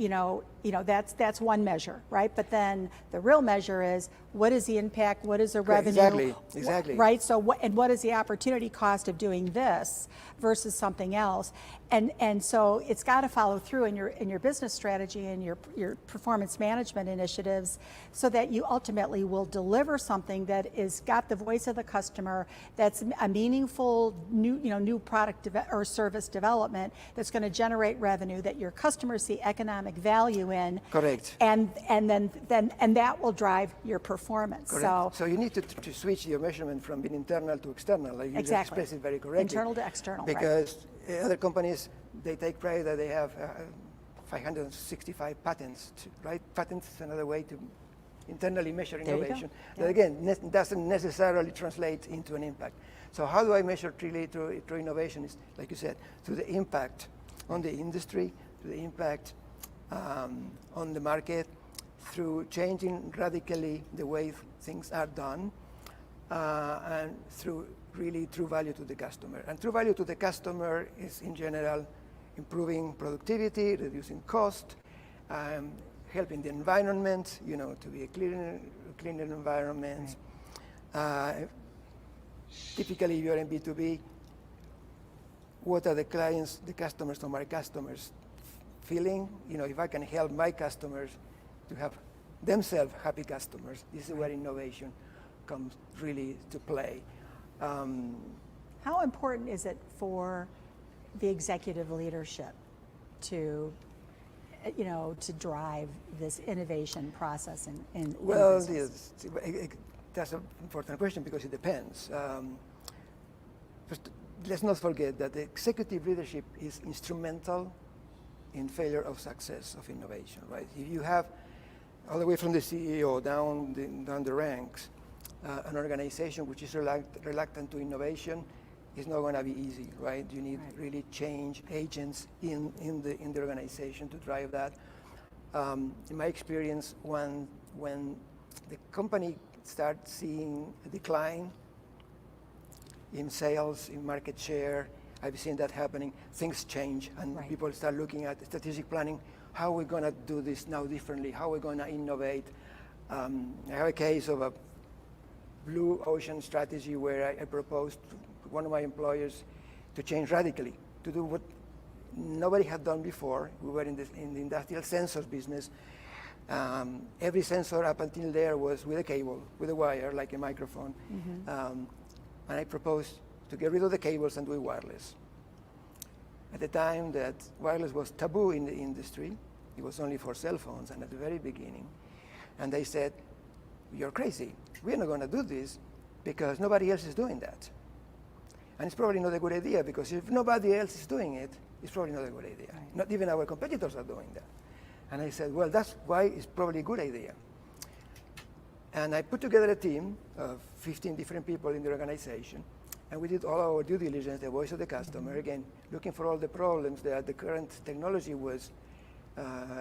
that's one measure, right? But then the real measure is, what is the impact? What is the revenue? Exactly. Right. So what is the opportunity cost of doing this versus something else? And so it's got to follow through in your business strategy and your performance management initiatives, so that you ultimately will deliver something that is got the voice of the customer, that's a meaningful new product or service development that's going to generate revenue, that your customers see economic value in. Correct. And that will drive your performance. Correct. So you need to switch your measurement from being internal to external, like you just expressed it very correctly. Internal to external. Because other companies, they take pride that they have 565 patents, right? Patents is another way to internally measure innovation. That again doesn't necessarily translate into an impact. So how do I measure really through innovation? Is, like you said, through the impact on the industry, to the impact on the market, through changing radically the way things are done, and through true value to the customer. And true value to the customer is, in general, improving productivity, reducing cost, helping the environment, to be a cleaner environment, Typically, you're in B2B. What are the clients, the customers of my customers feeling? You know, if I can help my customers to have themselves happy customers, this is where innovation comes really to play. How important is it for the executive leadership to, you know, to drive this innovation process in Well, business? that's an important question because it depends. First, let's not forget that the executive leadership is instrumental in failure of success of innovation, right? If you have, all the way from the CEO down the ranks, an organization which is reluctant to innovation, is not going to be easy, right? You need really change agents in the organization to drive that. In my experience, when the company starts seeing a decline in sales, in market share, I've seen that happening, things change and people start looking at strategic planning. How are we going to do this now differently? How are we going to innovate? I have a case of a blue ocean strategy where I proposed to one of my employers to change radically, to do what nobody had done before. We were in the industrial sensors business. Every sensor up until there was with a cable, with a wire, like a microphone. And I proposed to get rid of the cables and do it wireless. At the time that wireless was taboo in the industry, it was only for cell phones and at the very beginning. And they said, you're crazy. We're not going to do this because nobody else is doing that. And it's probably not a good idea because if nobody else is doing it, it's probably not a good idea. Not even our competitors are doing that. And I said, well, that's why it's probably a good idea. And I put together a team of 15 different people in the organization, and we did all our due diligence, the voice of the customer, again, looking for all the problems that the current technology was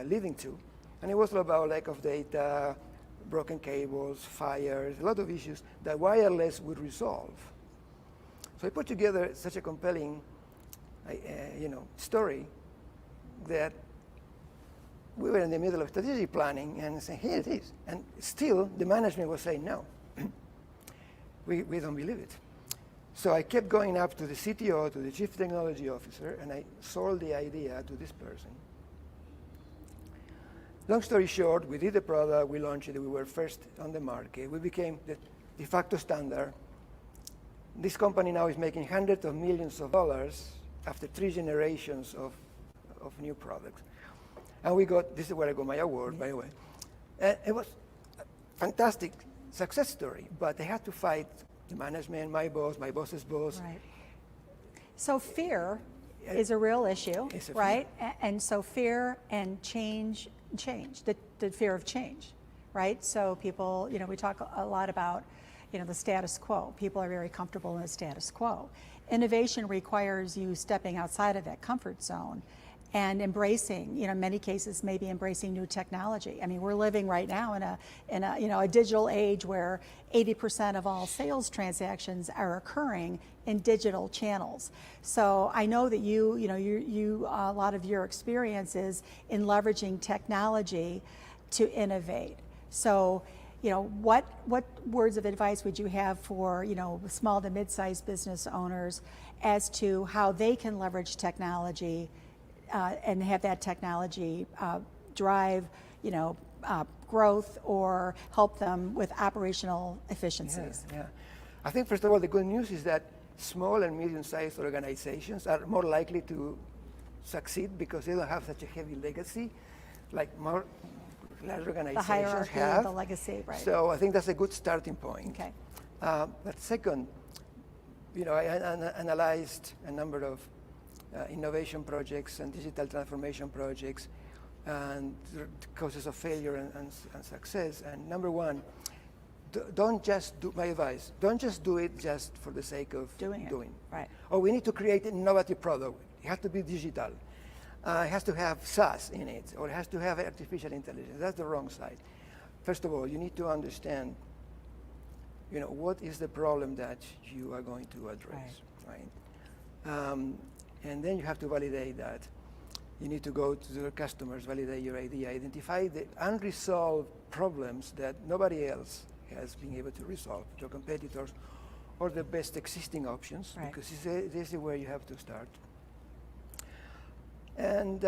leading to. And it was all about lack of data, broken cables, fires, a lot of issues that wireless would resolve. So I put together such a compelling story that we were in the middle of strategic planning and saying, here it is. And still, the management was saying, no, we don't believe it. So I kept going up to the CTO, to the Chief Technology Officer, and I sold the idea to this person. Long story short, we did the product, we launched it, we were first on the market. We became the de facto standard. This company now is making hundreds of millions of dollars after 3 generations of new products. And we got, this is where I got my award, by the way. It was a fantastic success story, but they had to fight the management, my boss's boss. Right. So fear is a real issue, right? And so fear and change, the fear of change, right? So people, you know, we talk a lot about, you know, the status quo. People are very comfortable in the status quo. Innovation requires you stepping outside of that comfort zone and embracing, you know, in many cases, maybe embracing new technology. I mean, we're living right now in a digital age where 80% of all sales transactions are occurring in digital channels. So I know that you a lot of your experience is in leveraging technology to innovate. So, you know, what words of advice would you have for, you know, small to mid-sized business owners as to how they can leverage technology and have that technology drive, you know, growth or help them with operational efficiencies? Yeah. I think, first of all, the good news is that small and medium-sized organizations are more likely to succeed because they don't have such a heavy legacy like more large organizations have. The hierarchy, the legacy, right. So I think that's a good starting point. Okay. But second, you know, I analyzed a number of innovation projects and digital transformation projects and the causes of failure and success. And number one, don't just do, my advice, don't just do it just for the sake of doing. Right. Or we need to create an innovative product. It has to be digital. It has to have SaaS in it, or it has to have artificial intelligence. That's the wrong side. First of all, you need to understand, you know, what is the problem that you are going to address, right? And then you have to validate that. You need to go to your customers, validate your idea, identify the unresolved problems that nobody else has been able to resolve, your competitors, or the best existing options, Right. because this is where you have to start. And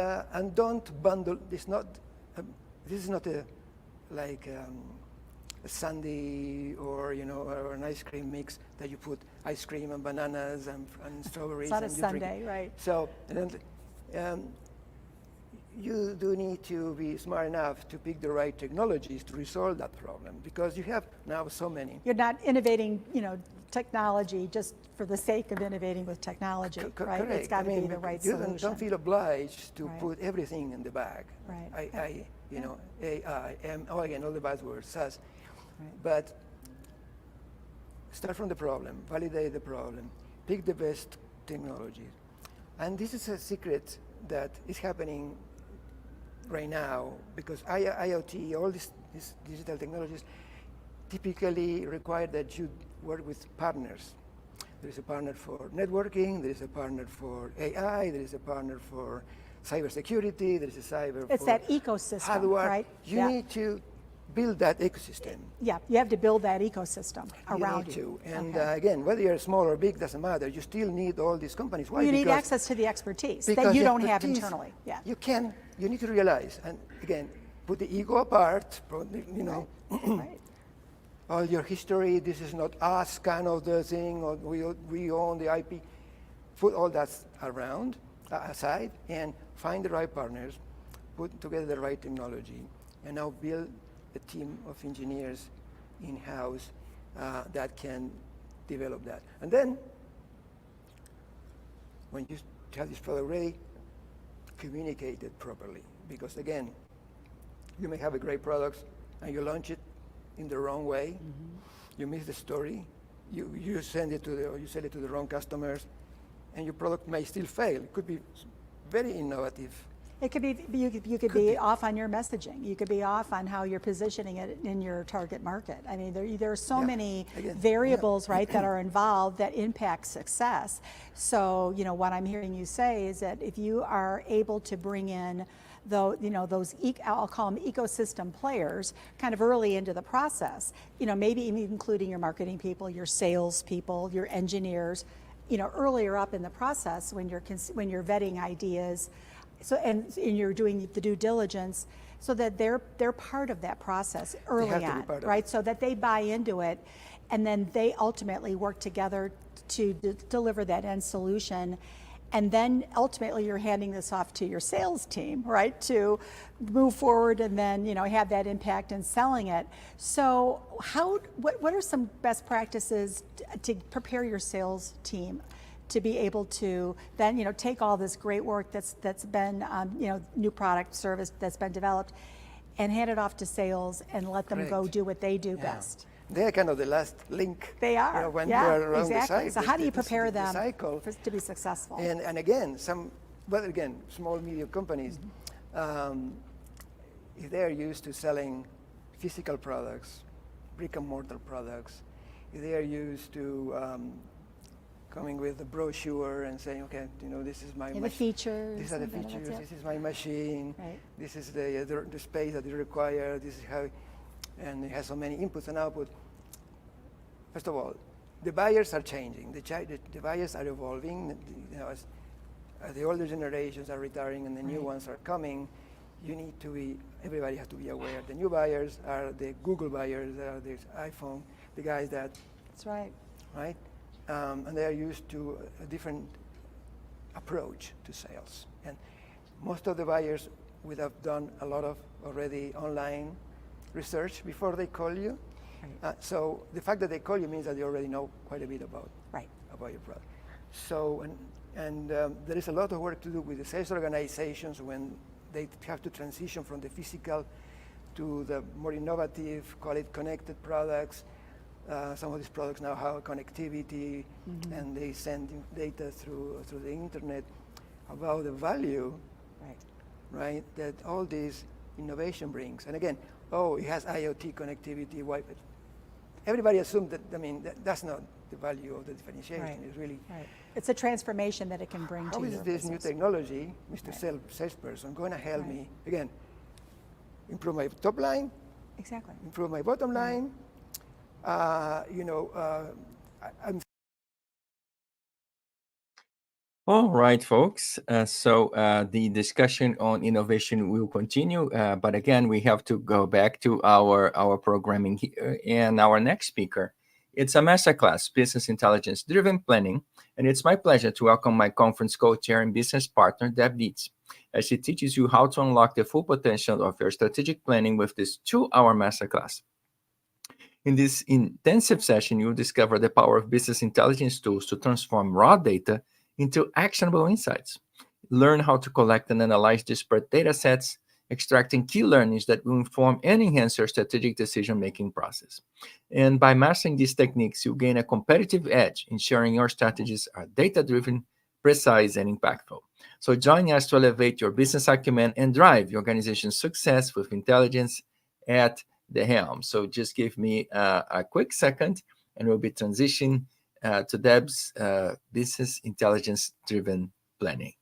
don't bundle. This is not a sundae or or an ice cream mix that you put ice cream and bananas and strawberries. It's not a and you drink sundae, it. right? So you do need to be smart enough to pick the right technologies to resolve that problem, because you have now so many. You're not innovating, technology just for the sake of innovating with technology, right? Correct. It's got to be the right you solution. don't feel obliged to Right. put everything in the bag. Right. AI, again, all the buzzwords, SaaS. Right. But start from the problem, validate the problem, pick the best technology. And this is a secret that is happening right now, because IoT, all these digital technologies typically require that you work with partners. There is a partner for networking, there is a partner for AI, there is a partner for cybersecurity, there is a It's that ecosystem, hardware. right? You need to build that ecosystem. Yeah, you have to build that ecosystem around you. you. And Okay. again, whether you're small or big, doesn't matter. You still need all these companies. Why? You need Because- access to the expertise because that you the don't have expertise, internally. Yeah. You need to realize, and again, put the ego apart, Right. all your history, this is not us kind of the thing, or we own the IP. Put all that around, aside, and find the right partners, put together the right technology, and now build a team of engineers in-house that can develop that. And then, when you have this product ready, communicate it properly. Because again, you may have a great product and you launch it in the wrong way. Mm-hmm. You miss the story. You send it you sell it to the wrong customers, and your product may still fail. It could be very innovative. It could be, you could be off on your messaging. You could be off on how you're positioning it in your target market. I mean, there are so many variables, right, that are involved that impact success. So, what I'm hearing you say is that if you are able to bring in those, I'll call them ecosystem players, kind of early into the process, maybe even including your marketing people, your sales people, your engineers, earlier up in the process when you're vetting ideas. So and you're doing the due diligence, so that they're part of that process early on, right? So that they buy into it, and then they ultimately work together to deliver that end solution. And then ultimately you're handing this off to your sales team, right, to move forward and then have that impact in selling it. So what are some best practices to prepare your sales team to be able to then take all this great work that's been new product service that's been developed and hand it off to sales and let them go do what they do best? They're kind of the last link. They are. When you're around exactly. the So how do you prepare them cycle. to be successful? And again, small, medium companies, if they're used to selling physical products, brick and mortar products, if they are used to coming with a brochure and saying, okay, this is my the features. These are the features. This is my machine. Right. This is the space that you require. This is how, and it has so many inputs and outputs. First of all, the buyers are changing. The buyers are evolving. As the older generations are retiring and the new ones are coming, everybody has to be aware. The new buyers are the Google buyers, are the iPhone, the guys that. That's right. Right? And they are used to a different approach to sales. And most of the buyers would have done a lot of already online research before they call you. Right. So the fact that they call you means that they already know quite a bit about your product. So, and there is a lot of work to do with the sales organizations when they have to transition from the physical to the more innovative, call it connected products. Some of these products now have connectivity, and they send data through the internet about the value, right? That all this innovation brings. And again, it has IoT connectivity. Everybody assumed that. I mean, that's not the value of the differentiation. Right. It's really. Right. It's a transformation that it can bring to how your is this business. new technology, Mr. Salesperson, going to help me again improve my top line? Exactly. Improve my bottom line. I'm All right, folks. So the discussion on innovation will continue, but again, we have to go back to our programming here and our next speaker. It's a masterclass, Business Intelligence Driven Planning, and it's my pleasure to welcome my conference co-chair and business partner, Dietz, as she teaches you how to unlock the full potential of your strategic planning with this 2-hour masterclass. In this intensive session, you'll discover the power of business intelligence tools to transform raw data into actionable insights. Learn how to collect and analyze disparate data sets, extracting key learnings that will inform and enhance your strategic decision-making process. And by mastering these techniques, you'll gain a competitive edge, ensuring your strategies are data-driven, precise, and impactful. So join us to elevate your business acumen and drive your organization's success with intelligence at the helm. So just give me a quick second, and we'll be transitioning to Deb's business intelligence driven planning.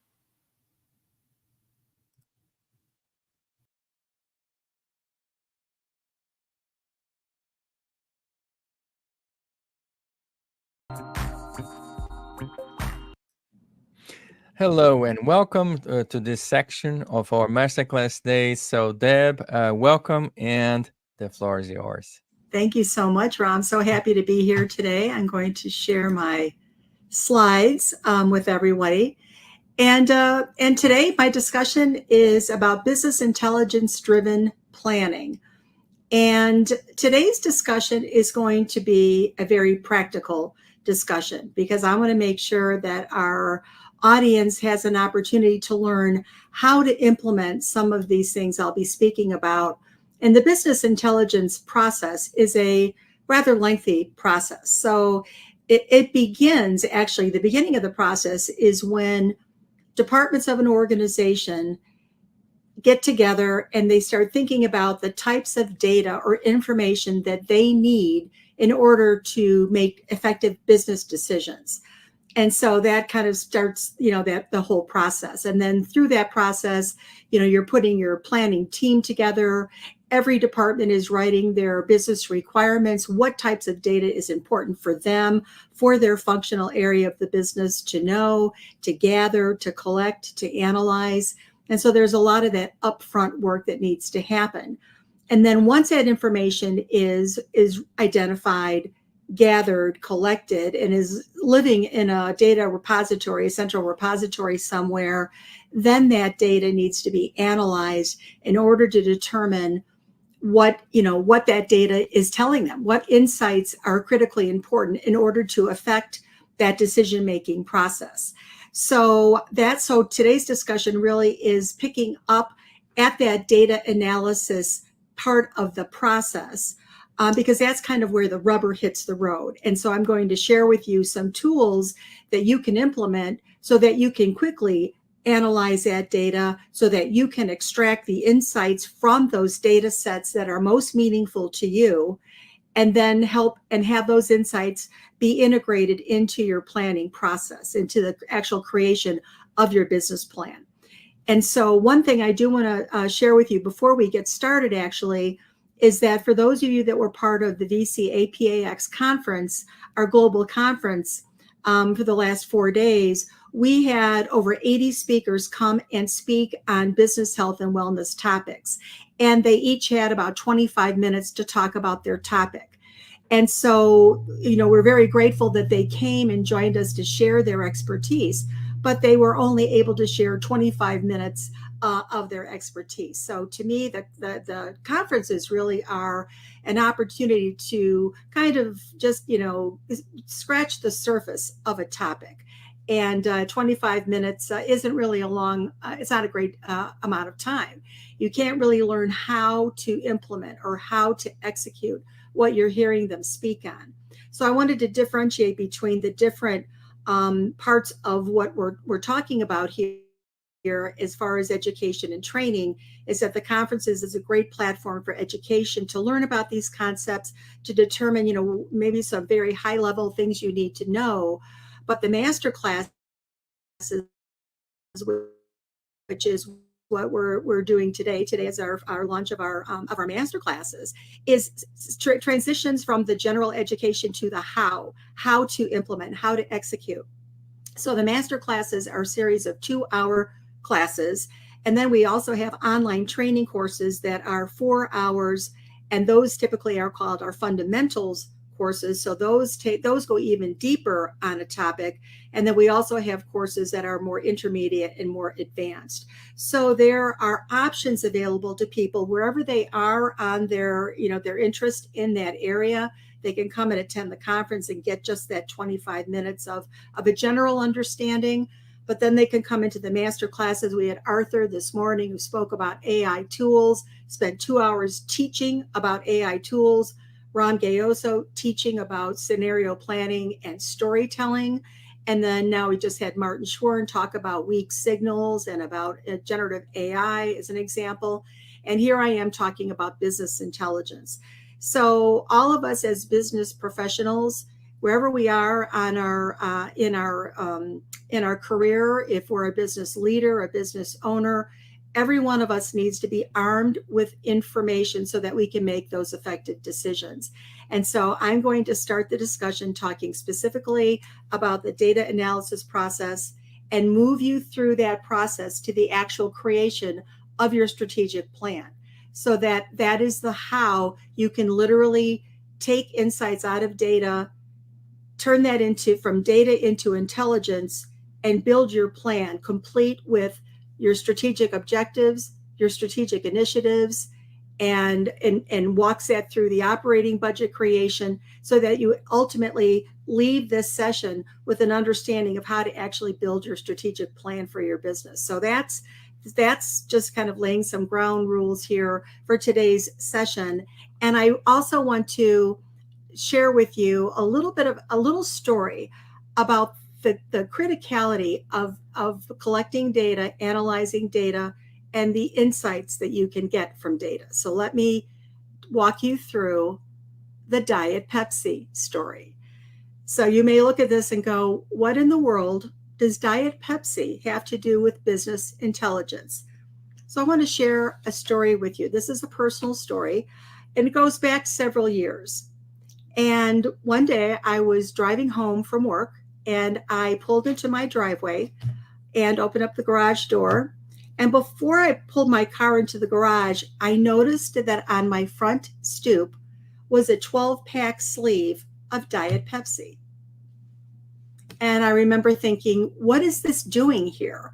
Hello and welcome to this section of our masterclass day. So Deb, welcome, and the floor is yours. Thank you so much, Ron. I'm so happy to be here today. I'm going to share my slides with everybody. And today my discussion is about business intelligence driven planning. And today's discussion is going to be a very practical discussion because I want to make sure that our audience has an opportunity to learn how to implement some of these things I'll be speaking about. And the business intelligence process is a rather lengthy process. So it begins, actually, the beginning of the process is when departments of an organization get together and they start thinking about the types of data or information that they need in order to make effective business decisions. And so that kind of starts, that the whole process. And then through that process, you're putting your planning team together. Every department is writing their business requirements, what types of data is important for them, for their functional area of the business to know, to gather, to collect, to analyze. And so there's a lot of that upfront work that needs to happen. And then once that information is identified, gathered, collected, and is living in a data repository, a central repository somewhere, then that data needs to be analyzed in order to determine what that data is telling them, what insights are critically important in order to affect that decision-making process. So today's discussion really is picking up at that data analysis part of the process, because that's kind of where the rubber hits the road. And so I'm going to share with you some tools that you can implement so that you can quickly analyze that data, so that you can extract the insights from those data sets that are most meaningful to you, and then help and have those insights be integrated into your planning process, into the actual creation of your business plan. And so one thing I do want to share with you before we get started, actually, is that for those of you that were part of the VCMEAX Conference, our global conference for the last 4 days, we had over 80 speakers come and speak on business health and wellness topics. And they each had about 25 minutes to talk about their topic. And so, we're very grateful that they came and joined us to share their expertise, but they were only able to share 25 minutes of their expertise. So to me, the conferences really are an opportunity to kind of just, scratch the surface of a topic. And 25 minutes isn't really it's not a great amount of time. You can't really learn how to implement or how to execute what you're hearing them speak on. So I wanted to differentiate between the different parts of what we're talking about here as far as education and training, is that the conferences is a great platform for education to learn about these concepts, to determine, maybe some very high level things you need to know. But the master classes, which is what we're doing today. Today is our launch of our master classes, is transitions from the general education to the how to implement, how to execute. So the master classes are a series of 2-hour classes. And then we also have online training courses that are 4 hours. And those typically are called our fundamentals courses. So those go even deeper on a topic. And then we also have courses that are more intermediate and more advanced. So there are options available to people wherever they are on their interest in that area. They can come and attend the conference and get just that 25 minutes of a general understanding. But then they can come into the master classes. We had Arthur this morning who spoke about AI tools, spent 2 hours teaching about AI tools. Ron Gayoso teaching about scenario planning and storytelling. And then now we just had Martin Schworn talk about weak signals and about generative AI as an example. And here I am talking about business intelligence. So all of us as business professionals, wherever we are on in our career, if we're a business leader, a business owner, every one of us needs to be armed with information so that we can make those effective decisions. And so I'm going to start the discussion talking specifically about the data analysis process and move you through that process to the actual creation of your strategic plan. So that is the how you can literally take insights out of data, turn that from data into intelligence, and build your plan complete with your strategic objectives, your strategic initiatives, and walks that through the operating budget creation so that you ultimately leave this session with an understanding of how to actually build your strategic plan for your business. So that's just kind of laying some ground rules here for today's session. And I also want to share with you a little story about the criticality of collecting data, analyzing data, and the insights that you can get from data. So let me walk you through the Diet Pepsi story. So you may look at this and go, what in the world does Diet Pepsi have to do with business intelligence? So I want to share a story with you. This is a personal story, and it goes back several years. And one day I was driving home from work, and I pulled into my driveway and opened up the garage door. And before I pulled my car into the garage, I noticed that on my front stoop was a 12-pack sleeve of Diet Pepsi. And I remember thinking, what is this doing here?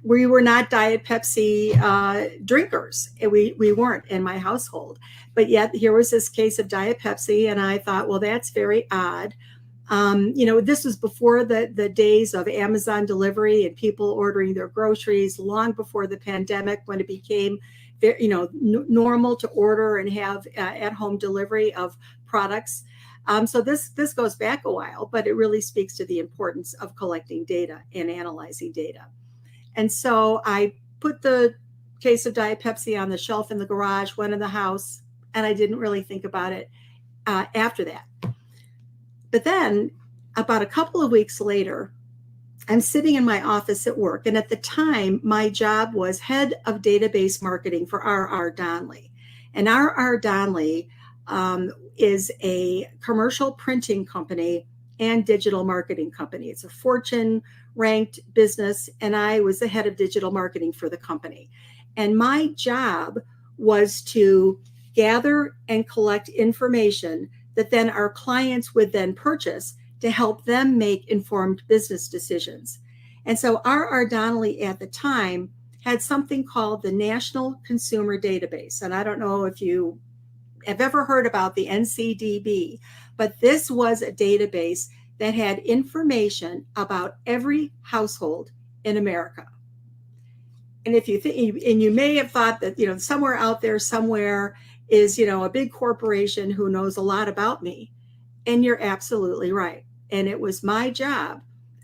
We were not Diet Pepsi drinkers. We weren't in my household. But yet here was this case of Diet Pepsi, and I thought, well, that's very odd. This was before the days of Amazon delivery and people ordering their groceries, long before the pandemic, when it became normal to order and have at-home delivery of products. So this goes back a while, but it really speaks to the importance of collecting data and analyzing data. And so I put the case of Diet Pepsi on the shelf in the garage, went in the house, and I didn't really think about it after that. But then about a couple of weeks later, I'm sitting in my office at work. And at the time, my job was head of database marketing for R.R. Donnelley. And R.R. Donnelley is a commercial printing company and digital marketing company. It's a Fortune-ranked business, and I was the head of digital marketing for the company. And my job was to gather and collect information that then our clients would then purchase to help them make informed business decisions. And so R.R. Donnelley at the time had something called the National Consumer Database. And I don't know if you have ever heard about the NCDB, but this was a database that had information about every household in America. And if you think, and you may have thought that, somewhere out there, somewhere is, a big corporation who knows a lot about me. And you're absolutely right. And it was my job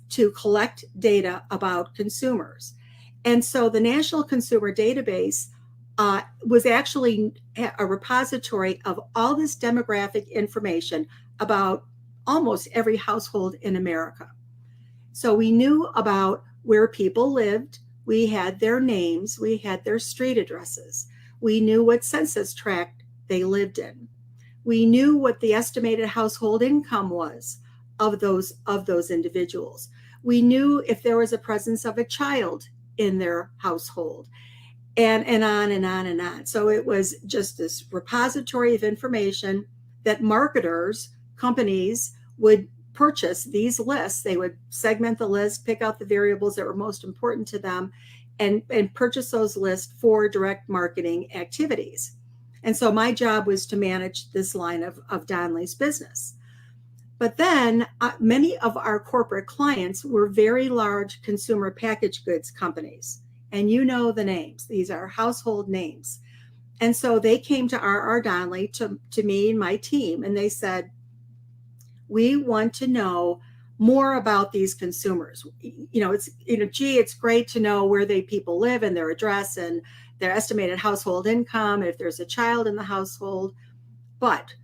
to collect data about consumers. And so the National Consumer Database was actually a repository of all this demographic information about almost every household in America. So we knew about where people lived, We had their names, we had their street addresses. We knew what census tract they lived in. We knew what the estimated household income was of those individuals. We knew if there was a presence of a child in their household, and on and on and on. So it was just this repository of information that marketers, companies would purchase these lists. They would segment the list, pick out the variables that were most important to them, and purchase those lists for direct marketing activities. And so my job was to manage this line of Donnelly's business. But then many of our corporate clients were very large consumer packaged goods companies. And you know the names. These are household names. And so they came to R.R. Donnelly, to me and my team, and they said, we want to know more about these consumers. It's great to know where people live and their address and their estimated household income, and if there's a child in the household. But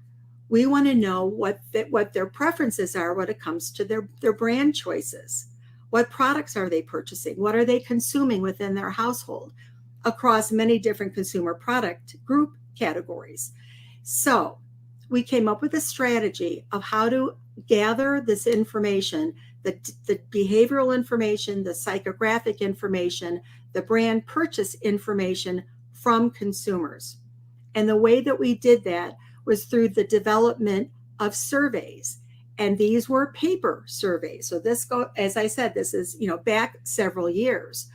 we want to know what their preferences are when it comes to their brand choices. What products are they purchasing? What are they consuming within their household across many different consumer product group categories? So we came up with a strategy of how to gather this information, the behavioral information, the psychographic information, the brand purchase information from consumers. And the way that we did that was through the development of surveys. And these were paper surveys. So as I said, this is, back several years.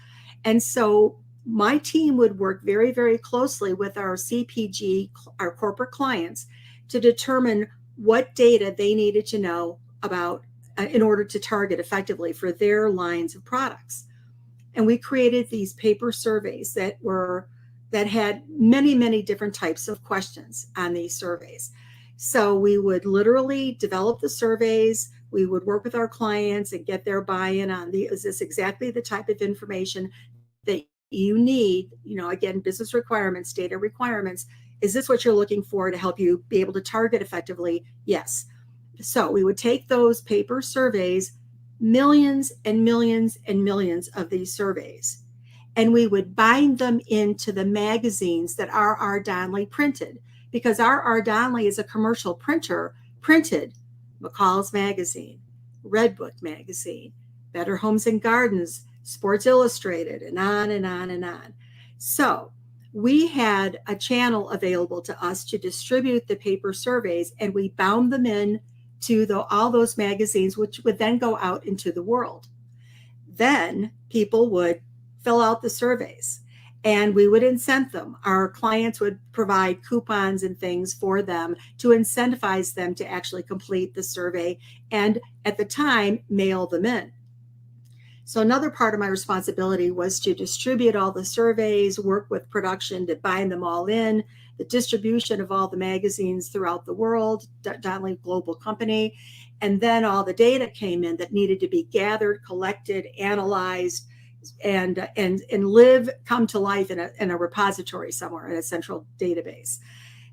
And so my team would work very, very closely with our CPG, our corporate clients, to determine what data they needed to know about in order to target effectively for their lines of products. And we created these paper surveys that had many, many different types of questions on these surveys. So we would literally develop the surveys. We would work with our clients and get their buy-in on is this exactly the type of information that you need? Again, business requirements, data requirements. Is this what you're looking for to help you be able to target effectively? Yes. So we would take those paper surveys, millions and millions and millions of these surveys, and we would bind them into the magazines that R.R. Donnelly printed, because R.R. Donnelly is a commercial printer, printed McCall's Magazine, Redbook Magazine, Better Homes and Gardens, Sports Illustrated, and on and on and on. So we had a channel available to us to distribute the paper surveys, and we bound them in to all those magazines, which would then go out into the world. Then people would fill out the surveys, and we would incent them. Our clients would provide coupons and things for them to incentivize them to actually complete the survey, and at the time, mail them in. So another part of my responsibility was to distribute all the surveys, work with production to bind them all in, the distribution of all the magazines throughout the world, Donnelly Global Company, and then all the data came in that needed to be gathered, collected, analyzed, and come to life in a repository somewhere, in a central database.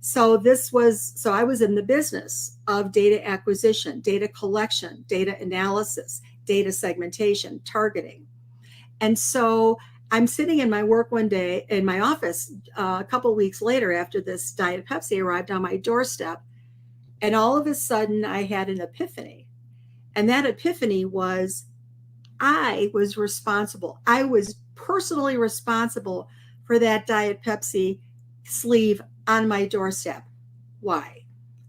So I was in the business of data acquisition, data collection, data analysis, data segmentation, targeting. And so I'm sitting in my work one day in my office a couple of weeks later after this Diet Pepsi arrived on my doorstep. And all of a sudden I had an epiphany. And that epiphany was I was responsible. I was personally responsible for that Diet Pepsi sleeve on my doorstep. Why?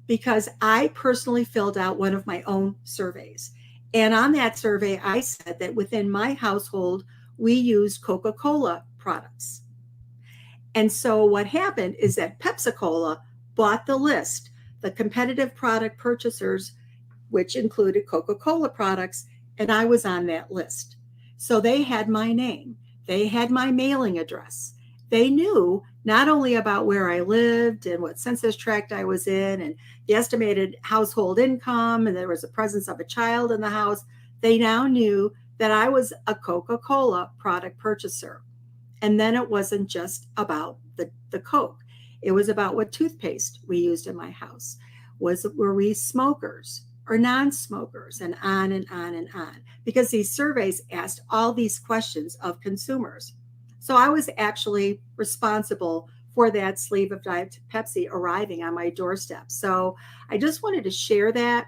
Because I personally filled out one of my own surveys. And on that survey, I said that within my household, we used Coca-Cola products. And so what happened is that Pepsi-Cola bought the list, the competitive product purchasers, which included Coca-Cola products, and I was on that list. So they had my name. They had my mailing address. They knew not only about where I lived and what census tract I was in and the estimated household income, and there was a presence of a child in the house. They now knew that I was a Coca-Cola product purchaser. And then it wasn't just about the Coke. It was about what toothpaste we used in my house. Were we smokers? or non-smokers, and on and on and on, because these surveys asked all these questions of consumers. So I was actually responsible for that sleeve of Diet Pepsi arriving on my doorstep. So I just wanted to share that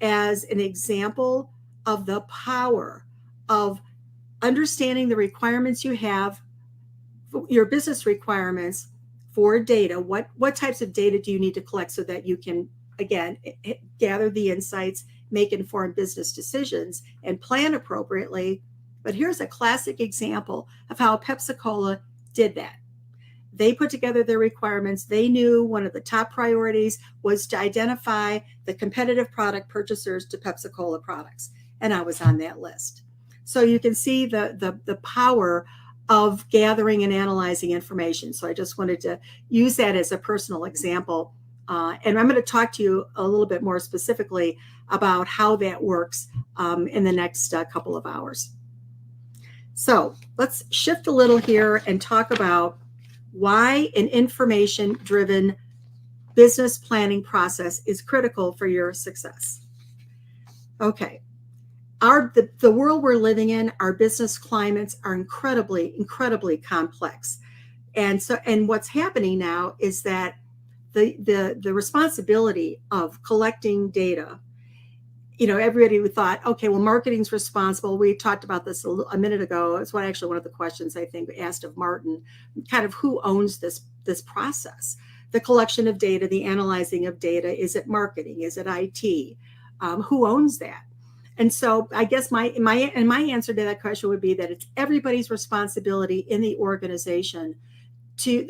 as an example of the power of understanding the requirements you have, your business requirements for data. What types of data do you need to collect so that you can, again, gather the insights, make informed business decisions, and plan appropriately. But here's a classic example of how Pepsi-Cola did that. They put together their requirements. They knew one of the top priorities was to identify the competitive product purchasers to Pepsi-Cola products. And I was on that list. So you can see the power of gathering and analyzing information. So I just wanted to use that as a personal example. And I'm going to talk to you a little bit more specifically about how that works in the next couple of hours. So let's shift a little here and talk about why an information-driven business planning process is critical for your success. Okay. The world we're living in, our business climates are incredibly complex. And what's happening now is that the responsibility of collecting data, everybody thought, okay, well, marketing's responsible. We talked about this a minute ago. It's one of the questions I think asked of Martin, kind of who owns this process, the collection of data, the analyzing of data. Is it marketing? Is it IT? Who owns that? And so I guess my answer to that question would be that it's everybody's responsibility in the organization.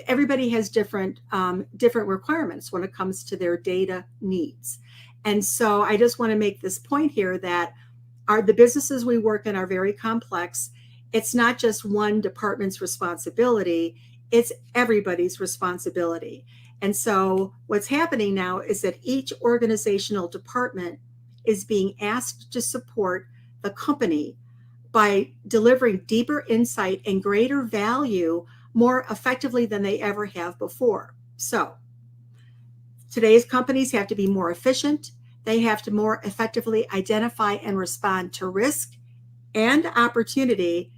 Everybody has different requirements when it comes to their data needs. And so I just want to make this point here that the businesses we work in are very complex. It's not just one department's responsibility, it's everybody's responsibility. And so what's happening now is that each organizational department is being asked to support the company by delivering deeper insight and greater value more effectively than they ever have before. So today's companies have to be more efficient. They have to more effectively identify and respond to risk and opportunity.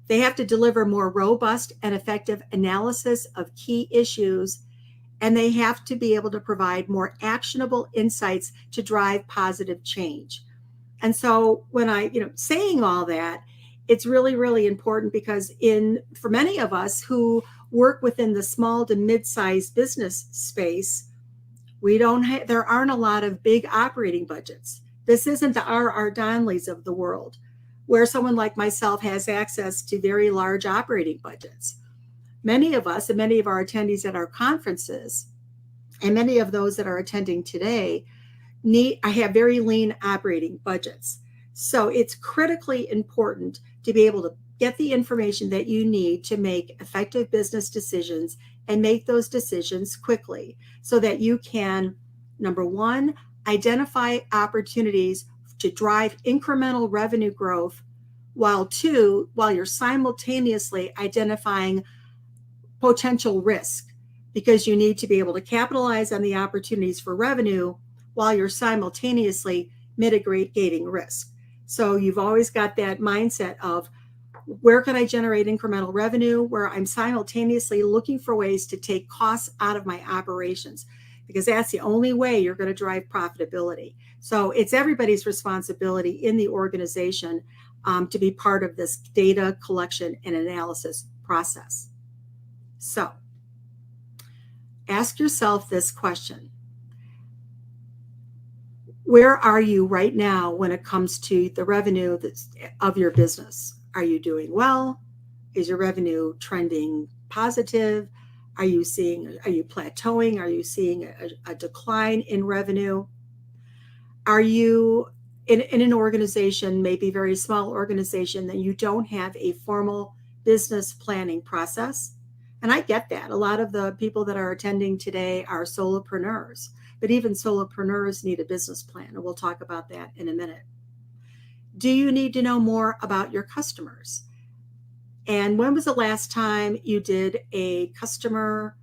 They have to deliver more robust and effective analysis of key issues. And they have to be able to provide more actionable insights to drive positive change. And so when saying all that, it's really, really important because for many of us who work within the small to mid-sized business space, there aren't a lot of big operating budgets. This isn't the R.R. Donnellys of the world, where someone like myself has access to very large operating budgets. Many of us and many of our attendees at our conferences, and many of those that are attending today, I have very lean operating budgets. So it's critically important to be able to get the information that you need to make effective business decisions and make those decisions quickly so that you can, number one, identify opportunities to drive incremental revenue growth, while you're simultaneously identifying potential risk, because you need to be able to capitalize on the opportunities for revenue while you're simultaneously mitigating risk. So you've always got that mindset of where can I generate incremental revenue, where I'm simultaneously looking for ways to take costs out of my operations, because that's the only way you're going to drive profitability. So it's everybody's responsibility in the organization to be part of this data collection and analysis process. So ask yourself this question. Where are you right now when it comes to the revenue of your business? Are you doing well? Is your revenue trending positive? Are you plateauing? Are you seeing a decline in revenue? Are you in an organization, maybe very small organization, that you don't have a formal business planning process? And I get that. A lot of the people that are attending today are solopreneurs, but even solopreneurs need a business plan, and we'll talk about that in a minute. Do you need to know more about your customers? And when was the last time you did a customer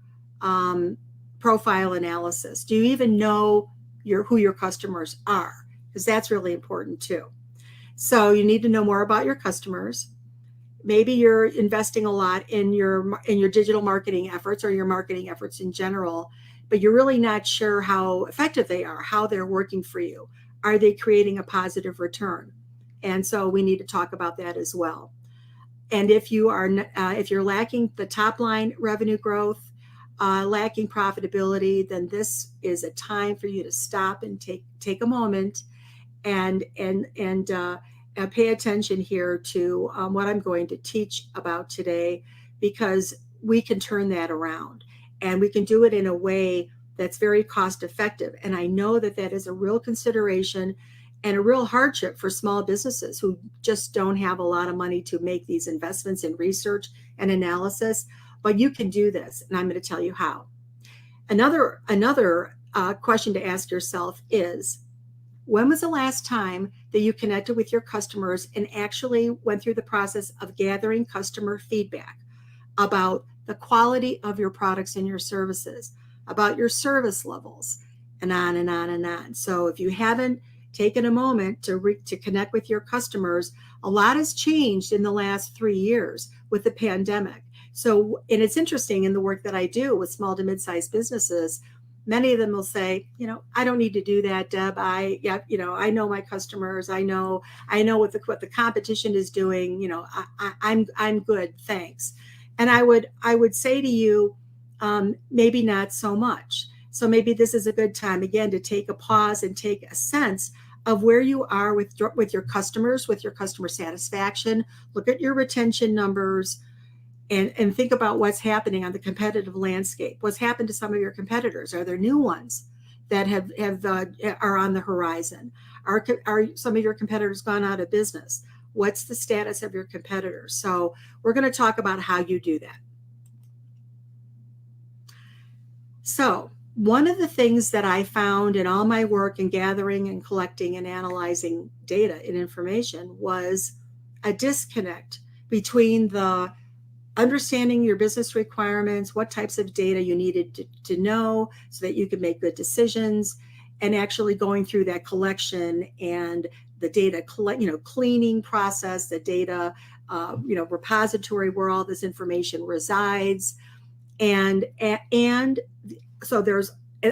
profile analysis? Do you even know who your customers are? because that's really important too. So you need to know more about your customers. Maybe you're investing a lot in your digital marketing efforts or your marketing efforts in general, but you're really not sure how effective they are, how they're working for you. Are they creating a positive return? And so we need to talk about that as well. And if you're lacking the top line revenue growth, lacking profitability, then this is a time for you to stop and take a moment and pay attention here to what I'm going to teach about today, because we can turn that around and we can do it in a way that's very cost effective. And I know that that is a real consideration and a real hardship for small businesses who just don't have a lot of money to make these investments in research and analysis. But you can do this, and I'm going to tell you how. Another question to ask yourself is, when was the last time that you connected with your customers and actually went through the process of gathering customer feedback about the quality of your products and your services, about your service levels, and on and on and on? So if you haven't taken a moment to connect with your customers, a lot has changed in the last 3 years with the pandemic. So, and it's interesting in the work that I do with small to mid-sized businesses, many of them will say, I don't need to do that, Deb. I know my customers. I know what the competition is doing. I'm good, thanks. And I would say to you, maybe not so much. So maybe this is a good time again to take a pause and take a sense of where you are with your customers, with your customer satisfaction. Look at your retention numbers. And think about what's happening on the competitive landscape. What's happened to some of your competitors? Are there new ones that are on the horizon? Are some of your competitors gone out of business? What's the status of your competitors? So we're going to talk about how you do that. So one of the things that I found in all my work in gathering and collecting and analyzing data and information was a disconnect between the understanding your business requirements, what types of data you needed to know so that you could make good decisions, and actually going through that collection and the data cleaning process, the data repository where all this information resides, and so there's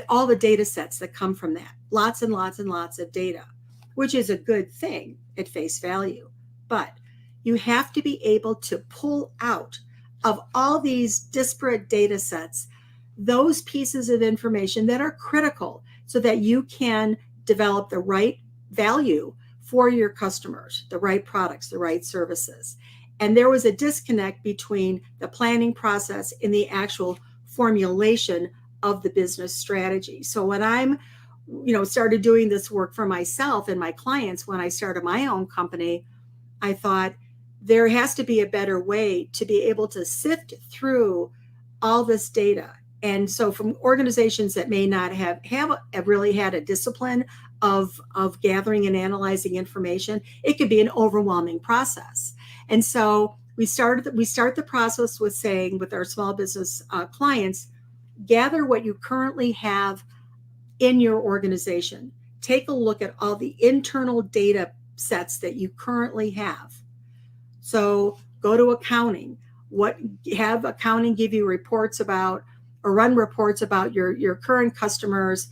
all the data sets that come from that, lots and lots and lots of data, which is a good thing at face value. But you have to be able to pull out of all these disparate data sets those pieces of information that are critical so that you can develop the right value for your customers, the right products, the right services. And there was a disconnect between the planning process and the actual formulation of the business strategy. So when I'm started doing this work for myself and my clients, when I started my own company, I thought, there has to be a better way to be able to sift through all this data. And so from organizations that may not have really had a discipline of gathering and analyzing information, it could be an overwhelming process. And so we start the process with saying, with our small business clients, gather what you currently have in your organization. Take a look at all the internal data sets that you currently have. So go to accounting. Have accounting give you reports about, or run reports about your current customers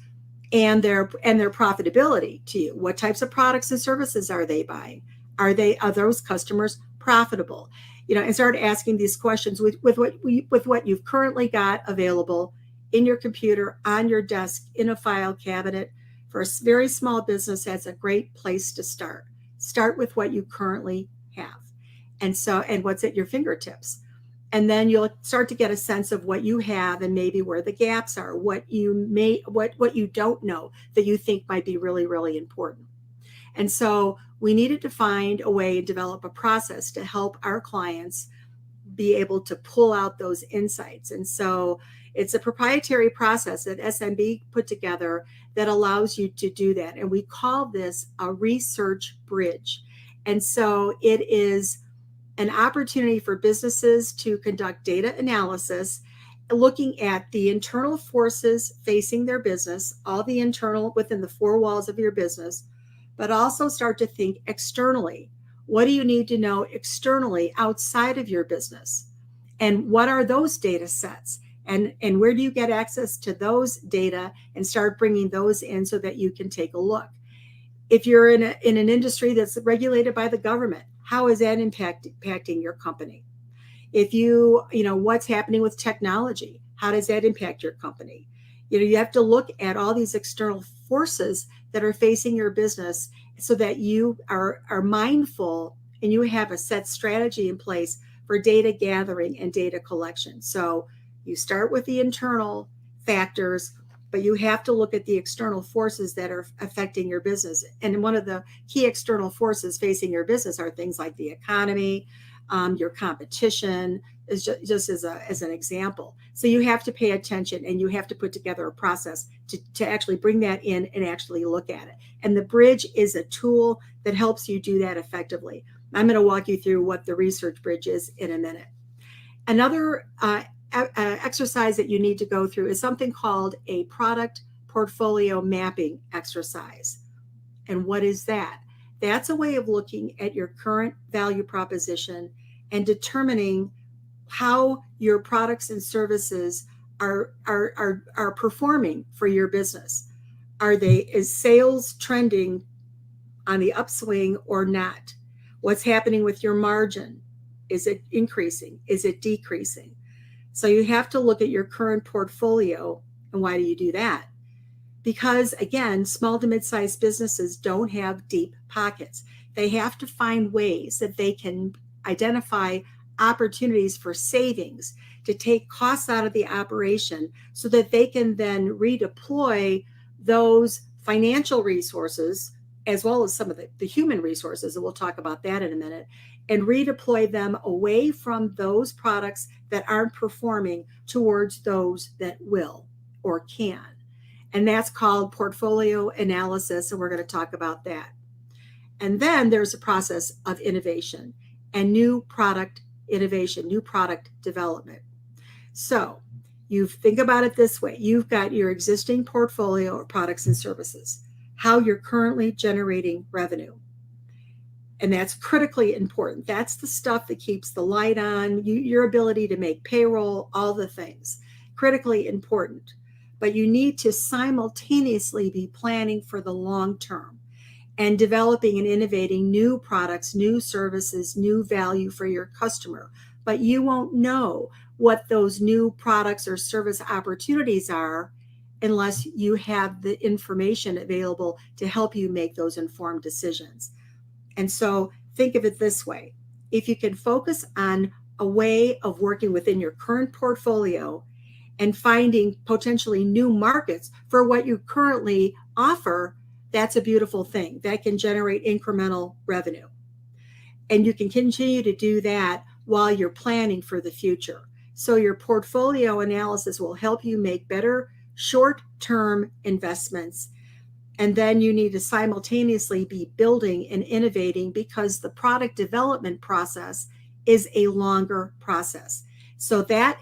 and their profitability to you. What types of products and services are they buying? Are those customers profitable? And start asking these questions with what you've currently got available in your computer, on your desk, in a file cabinet. For a very small business, that's a great place to start. Start with what you currently have. And what's at your fingertips. And then you'll start to get a sense of what you have and maybe where the gaps are, what you don't know that you think might be really, really important. And so we needed to find a way and develop a process to help our clients be able to pull out those insights. And so it's a proprietary process that SMB put together that allows you to do that. And we call this a research bridge. And so it is an opportunity for businesses to conduct data analysis, looking at the internal forces facing their business, all the internal within the four walls of your business, but also start to think externally. What do you need to know externally outside of your business? And what are those data sets? And where do you get access to those data and start bringing those in so that you can take a look? If you're in an industry that's regulated by the government, how is that impacting your company? If what's happening with technology, how does that impact your company? You have to look at all these external forces that are facing your business so that you are mindful and you have a set strategy in place for data gathering and data collection. So you start with the internal factors, but you have to look at the external forces that are affecting your business. And one of the key external forces facing your business are things like the economy, your competition, is just as an example. So you have to pay attention and you have to put together a process to actually bring that in and actually look at it. And the bridge is a tool that helps you do that effectively. I'm going to walk you through what the research bridge is in a minute. Another exercise that you need to go through is something called a product portfolio mapping exercise. And what is that? That's a way of looking at your current value proposition and determining how your products and services are performing for your business. Is sales trending on the upswing or not? What's happening with your margin? Is it increasing? Is it decreasing? So you have to look at your current portfolio. And why do you do that? Because again, small to mid-sized businesses don't have deep pockets. They have to find ways that they can identify opportunities for savings to take costs out of the operation so that they can then redeploy those financial resources as well as some of the human resources, and we'll talk about that in a minute, and redeploy them away from those products that aren't performing towards those that will or can. And that's called portfolio analysis, and we're going to talk about that. And then there's a process of innovation and new product innovation, new product development. So you think about it this way. You've got your existing portfolio of products and services, how you're currently generating revenue. And that's critically important. That's the stuff that keeps the light on, your ability to make payroll, all the things, critically important. But you need to simultaneously be planning for the long term and developing and innovating new products, new services, new value for your customer. But you won't know what those new products or service opportunities are unless you have the information available to help you make those informed decisions. And so think of it this way. If you can focus on a way of working within your current portfolio and finding potentially new markets for what you currently offer, that's a beautiful thing. That can generate incremental revenue. And you can continue to do that while you're planning for the future. So your portfolio analysis will help you make better short-term investments. And then you need to simultaneously be building and innovating because the product development process is a longer process. So that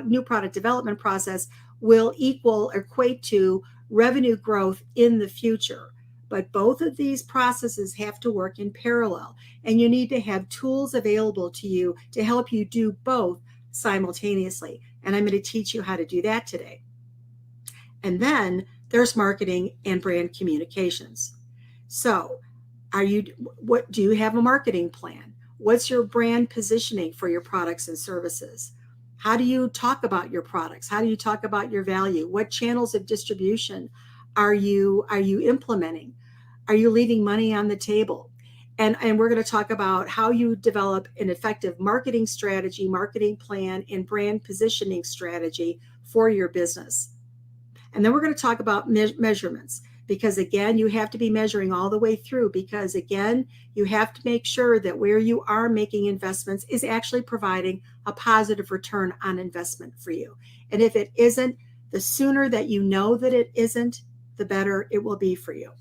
new product development process will equate to revenue growth in the future. But both of these processes have to work in parallel. And you need to have tools available to you to help you do both simultaneously. And I'm going to teach you how to do that today. And then there's marketing and brand communications. So do you have a marketing plan? What's your brand positioning for your products and services? How do you talk about your products? How do you talk about your value? What channels of distribution are you implementing? Are you leaving money on the table? And we're going to talk about how you develop an effective marketing strategy, marketing plan, and brand positioning strategy for your business. And then we're going to talk about measurements, because again, you have to be measuring all the way through, because again, you have to make sure that where you are making investments is actually providing a positive return on investment for you. And if it isn't, the sooner that you know that it isn't, the better it will be for you.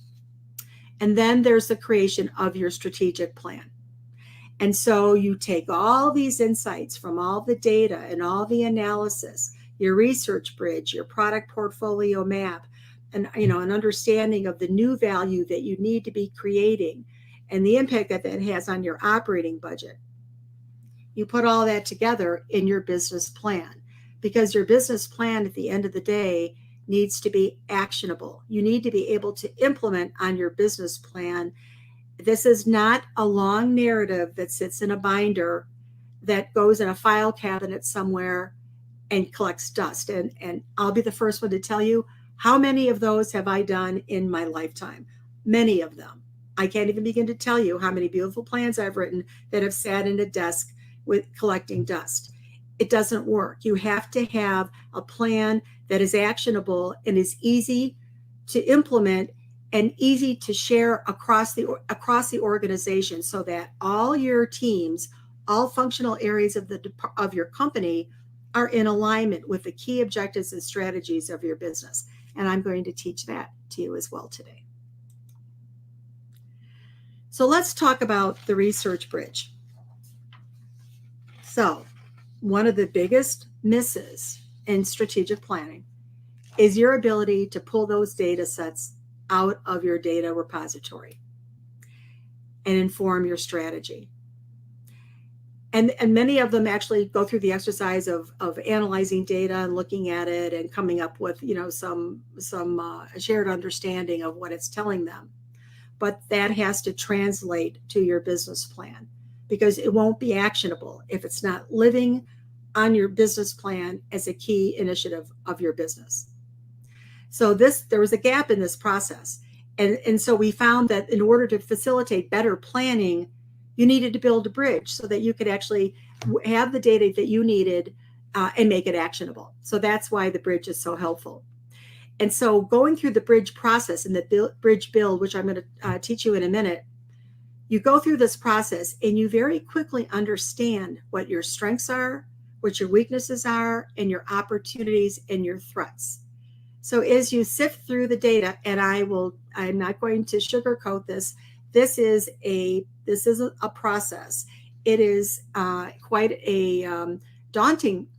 And then there's the creation of your strategic plan. And so you take all these insights from all the data and all the analysis, your research bridge, your product portfolio map, an understanding of the new value that you need to be creating and the impact that that has on your operating budget. You put all that together in your business plan, because your business plan at the end of the day needs to be actionable. You need to be able to implement on your business plan. This is not a long narrative that sits in a binder that goes in a file cabinet somewhere and collects dust. And I'll be the first one to tell you, how many of those have I done in my lifetime? Many of them. I can't even begin to tell you how many beautiful plans I've written that have sat in a desk with collecting dust. It doesn't work. You have to have a plan that is actionable and is easy to implement and easy to share across the organization, so that all your teams, all functional areas of your company are in alignment with the key objectives and strategies of your business. And I'm going to teach that to you as well today. So let's talk about the research bridge. So one of the biggest misses in strategic planning is your ability to pull those data sets out of your data repository and inform your strategy. And many of them actually go through the exercise of analyzing data and looking at it and coming up with, some shared understanding of what it's telling them. But that has to translate to your business plan, because it won't be actionable if it's not living on your business plan as a key initiative of your business. So there was a gap in this process. And so we found that in order to facilitate better planning, you needed to build a bridge so that you could actually have the data that you needed and make it actionable. So that's why the bridge is so helpful. And so going through the bridge process and the bridge build, which I'm going to teach you in a minute, you go through this process and you very quickly understand what your strengths are, what your weaknesses are, and your opportunities and your threats. So as you sift through the data, and I'm not going to sugarcoat this. This is a process. It is quite a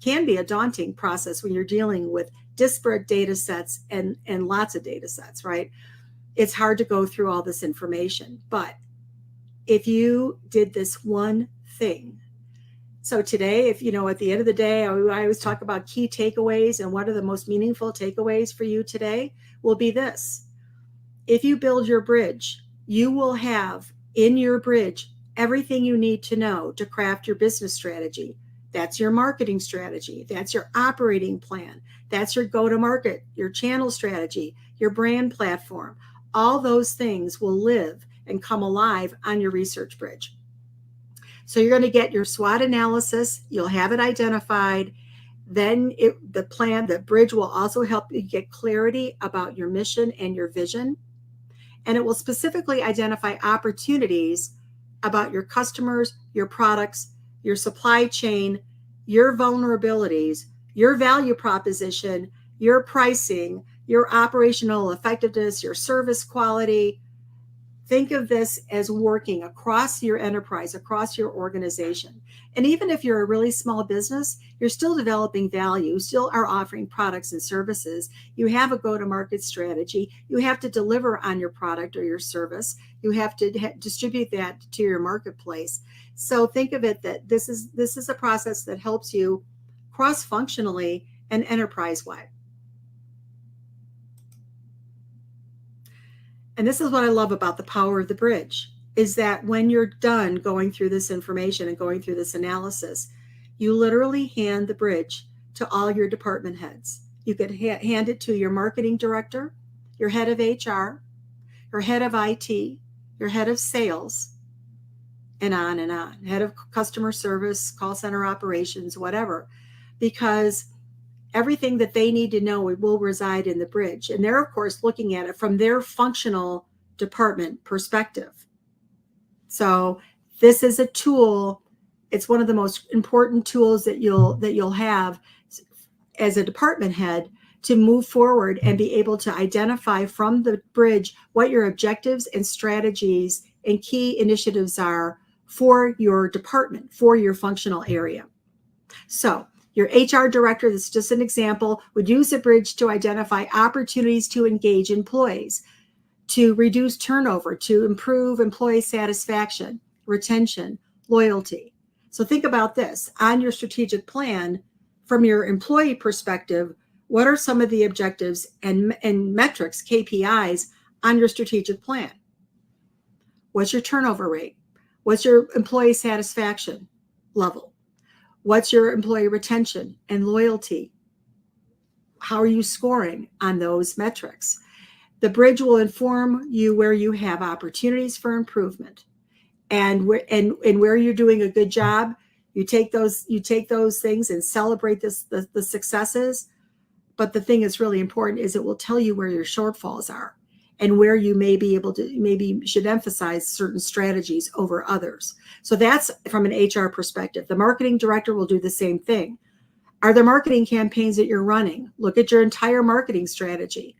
can be a daunting process when you're dealing with disparate data sets and lots of data sets, right? It's hard to go through all this information, but if you did this one thing. So today, if at the end of the day, I always talk about key takeaways, and what are the most meaningful takeaways for you today will be this. If you build your bridge, you will have in your bridge everything you need to know to craft your business strategy. That's your marketing strategy. That's your operating plan. That's your go-to-market, your channel strategy, your brand platform. All those things will live and come alive on your research bridge. So you're going to get your SWOT analysis. You'll have it identified. Then the bridge will also help you get clarity about your mission and your vision. And it will specifically identify opportunities about your customers, your products, your supply chain, your vulnerabilities, your value proposition, your pricing, your operational effectiveness, your service quality. Think of this as working across your enterprise, across your organization. And even if you're a really small business, you're still developing value, you still are offering products and services. You have a go-to-market strategy. You have to deliver on your product or your service. You have to distribute that to your marketplace. So think of it that this is a process that helps you cross-functionally and enterprise-wide. And this is what I love about the power of the bridge, is that when you're done going through this information and going through this analysis, you literally hand the bridge to all your department heads. You could hand it to your marketing director, your head of HR, your head of IT, your head of sales, and on, head of customer service, call center operations, whatever, because everything that they need to know will reside in the bridge. And they're, of course, looking at it from their functional department perspective. So this is a tool. It's one of the most important tools that you'll have as a department head to move forward and be able to identify from the bridge what your objectives and strategies and key initiatives are for your department, for your functional area. So Your HR director, that's just an example, would use the bridge to identify opportunities to engage employees, to reduce turnover, to improve employee satisfaction, retention, loyalty. So think about this. On your strategic plan, from your employee perspective, what are some of the objectives and metrics, KPIs, on your strategic plan? What's your turnover rate? What's your employee satisfaction level? What's your employee retention and loyalty? How are you scoring on those metrics? The bridge will inform you where you have opportunities for improvement, and where you're doing a good job. You take those things and celebrate the successes. But the thing that's really important is it will tell you where your shortfalls are and where you maybe should emphasize certain strategies over others. So that's from an HR perspective. The marketing director will do the same thing. Are there marketing campaigns that you're running? Look at your entire marketing strategy.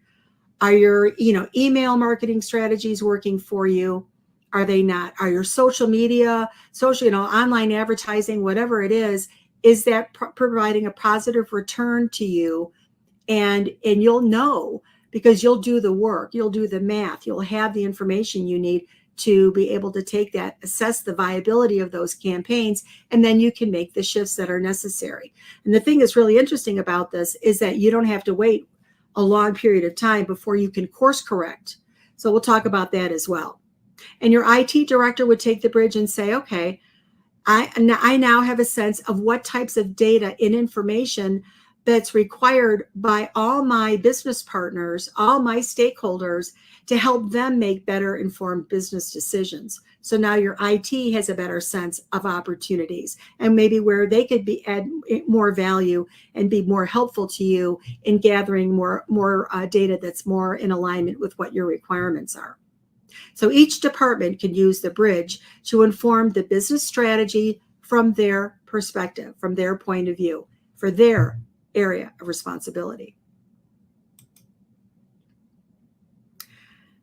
Are your email marketing strategies working for you? Are they not? Are your social media, online advertising, whatever it is that providing a positive return to you? And you'll know, because you'll do the work, you'll do the math, you'll have the information you need to be able to take that, assess the viability of those campaigns, and then you can make the shifts that are necessary. And the thing that's really interesting about this is that you don't have to wait a long period of time before you can course correct. So we'll talk about that as well. And your IT director would take the bridge and say, okay, I now have a sense of what types of data and information that's required by all my business partners, all my stakeholders, to help them make better informed business decisions. So now your IT has a better sense of opportunities and maybe where they could add more value and be more helpful to you in gathering more data that's more in alignment with what your requirements are. So each department can use the bridge to inform the business strategy from their perspective, from their point of view, for their area of responsibility.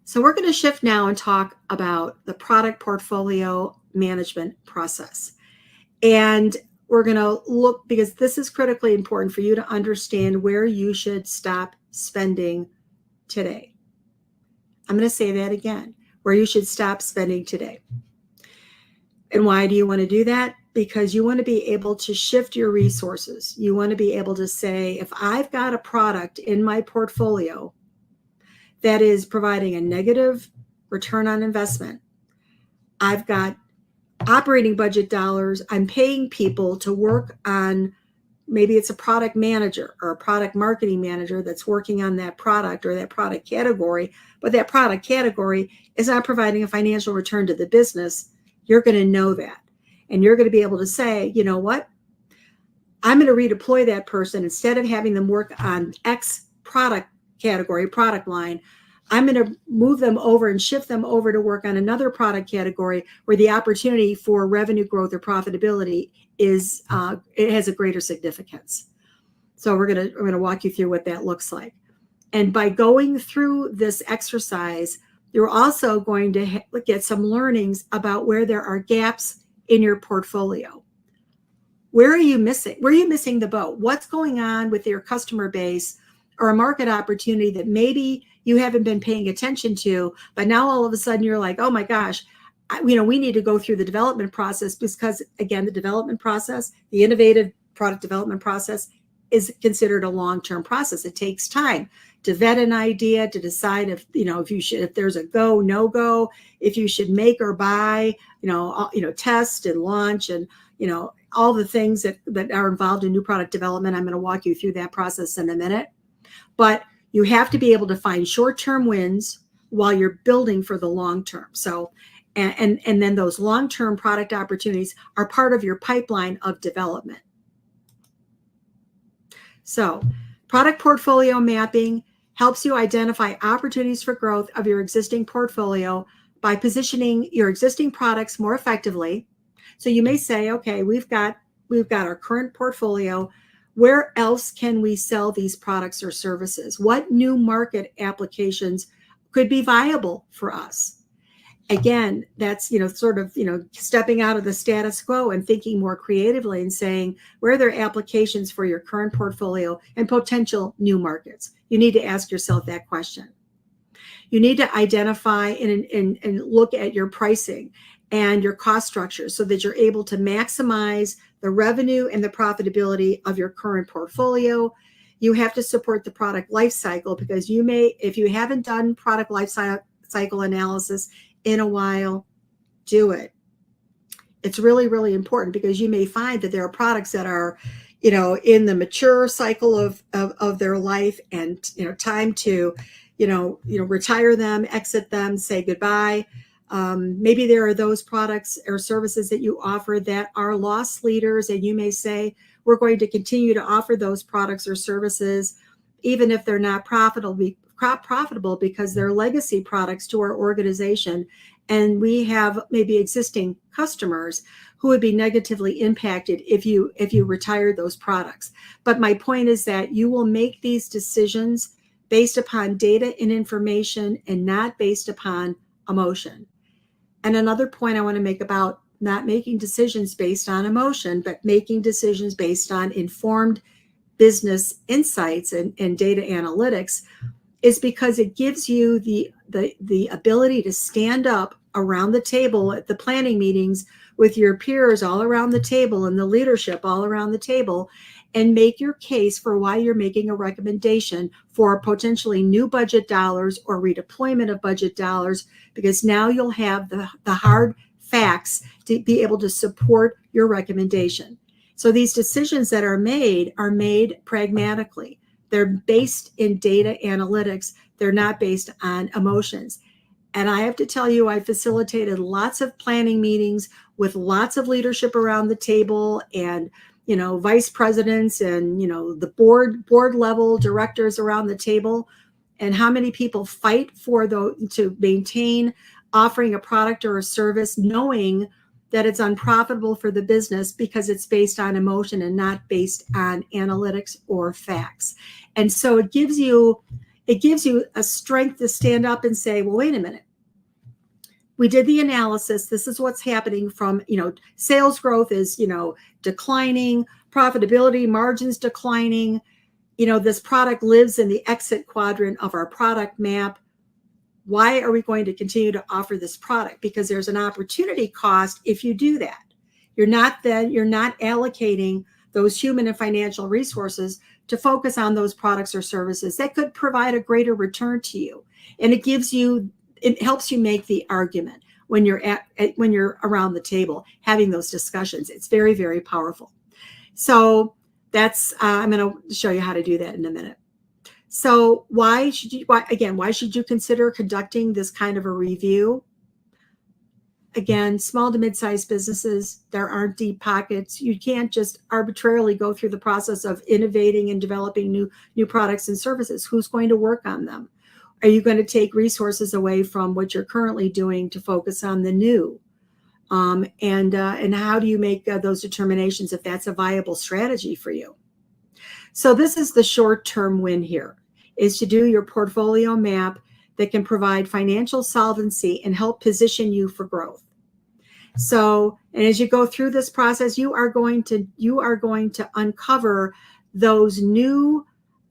So we're going to shift now and talk about the product portfolio management process. And we're going to look, because this is critically important for you to understand where you should stop spending today. I'm going to say that again, where you should stop spending today. And why do you want to do that? Because you want to be able to shift your resources. You want to be able to say, if I've got a product in my portfolio that is providing a negative return on investment, I've got operating budget dollars, I'm paying people to work on, maybe it's a product manager or a product marketing manager that's working on that product or that product category, but that product category is not providing a financial return to the business. You're going to know that. And you're going to be able to say, you know what? I'm going to redeploy that person. Instead of having them work on X product category, product line, I'm going to move them over and shift them over to work on another product category where the opportunity for revenue growth or profitability is it has a greater significance. So we're going to walk you through what that looks like. And by going through this exercise, you're also going to get some learnings about where there are gaps in your portfolio. Where are you missing? Where are you missing the boat? What's going on with your customer base or a market opportunity that maybe you haven't been paying attention to, but now all of a sudden you're like, oh my gosh, we need to go through the development process, because again, the development process, the innovative product development process is considered a long-term process. It takes time to vet an idea, to decide if there's a go, no go, if you should make or buy, test and launch, and all the things that are involved in new product development. I'm going to walk you through that process in a minute. But you have to be able to find short-term wins while you're building for the long term. So, and then those long-term product opportunities are part of your pipeline of development. So, product portfolio mapping helps you identify opportunities for growth of your existing portfolio by positioning your existing products more effectively. So you may say, okay, we've got our current portfolio. Where else can we sell these products or services? What new market applications could be viable for us? Again, that's, sort of, stepping out of the status quo and thinking more creatively and saying, where are there applications for your current portfolio and potential new markets? You need to ask yourself that question. You need to identify and look at your pricing and your cost structure so that you're able to maximize the revenue and the profitability of your current portfolio. You have to support the product life cycle, because you may, if you haven't done product life cycle analysis in a while, do it. It's really, really important, because you may find that there are products that are, in the mature cycle of their life, and, time to, retire them, exit them, say goodbye. Maybe there are those products or services that you offer that are loss leaders, and you may say, we're going to continue to offer those products or services, even if they're not profitable, because they're legacy products to our organization. And we have maybe existing customers who would be negatively impacted if you retired those products. But my point is that you will make these decisions based upon data and information, and not based upon emotion. And another point I want to make about not making decisions based on emotion, but making decisions based on informed business insights and data analytics, is because it gives you the ability to stand up around the table at the planning meetings with your peers all around the table and the leadership all around the table, and make your case for why you're making a recommendation for potentially new budget dollars or redeployment of budget dollars, because now you'll have the hard facts to be able to support your recommendation. So these decisions that are made pragmatically. They're based in data analytics. They're not based on emotions. And I have to tell you, I facilitated lots of planning meetings with lots of leadership around the table, and vice presidents, and the board level directors around the table. And how many people fight to maintain offering a product or a service, knowing that it's unprofitable for the business because it's based on emotion and not based on analytics or facts. And so it gives you a strength to stand up and say, well, wait a minute. We did the analysis. This is what's happening from, sales growth is, declining, profitability, margins declining. This product lives in the exit quadrant of our product map. Why are we going to continue to offer this product? Because there's an opportunity cost if you do that. You're not allocating those human and financial resources to focus on those products or services that could provide a greater return to you. And it helps you make the argument when you're around the table having those discussions. It's very, very powerful. So that's I'm going to show you how to do that in a minute. So why should you consider conducting this kind of a review? Again, small to mid-sized businesses, there aren't deep pockets. You can't just arbitrarily go through the process of innovating and developing new products and services. Who's going to work on them? Are you going to take resources away from what you're currently doing to focus on the new? And how do you make those determinations if that's a viable strategy for you? So this is the short-term win here, is to do your portfolio map that can provide financial solvency and help position you for growth. So, and as you go through this process, you are going to uncover those new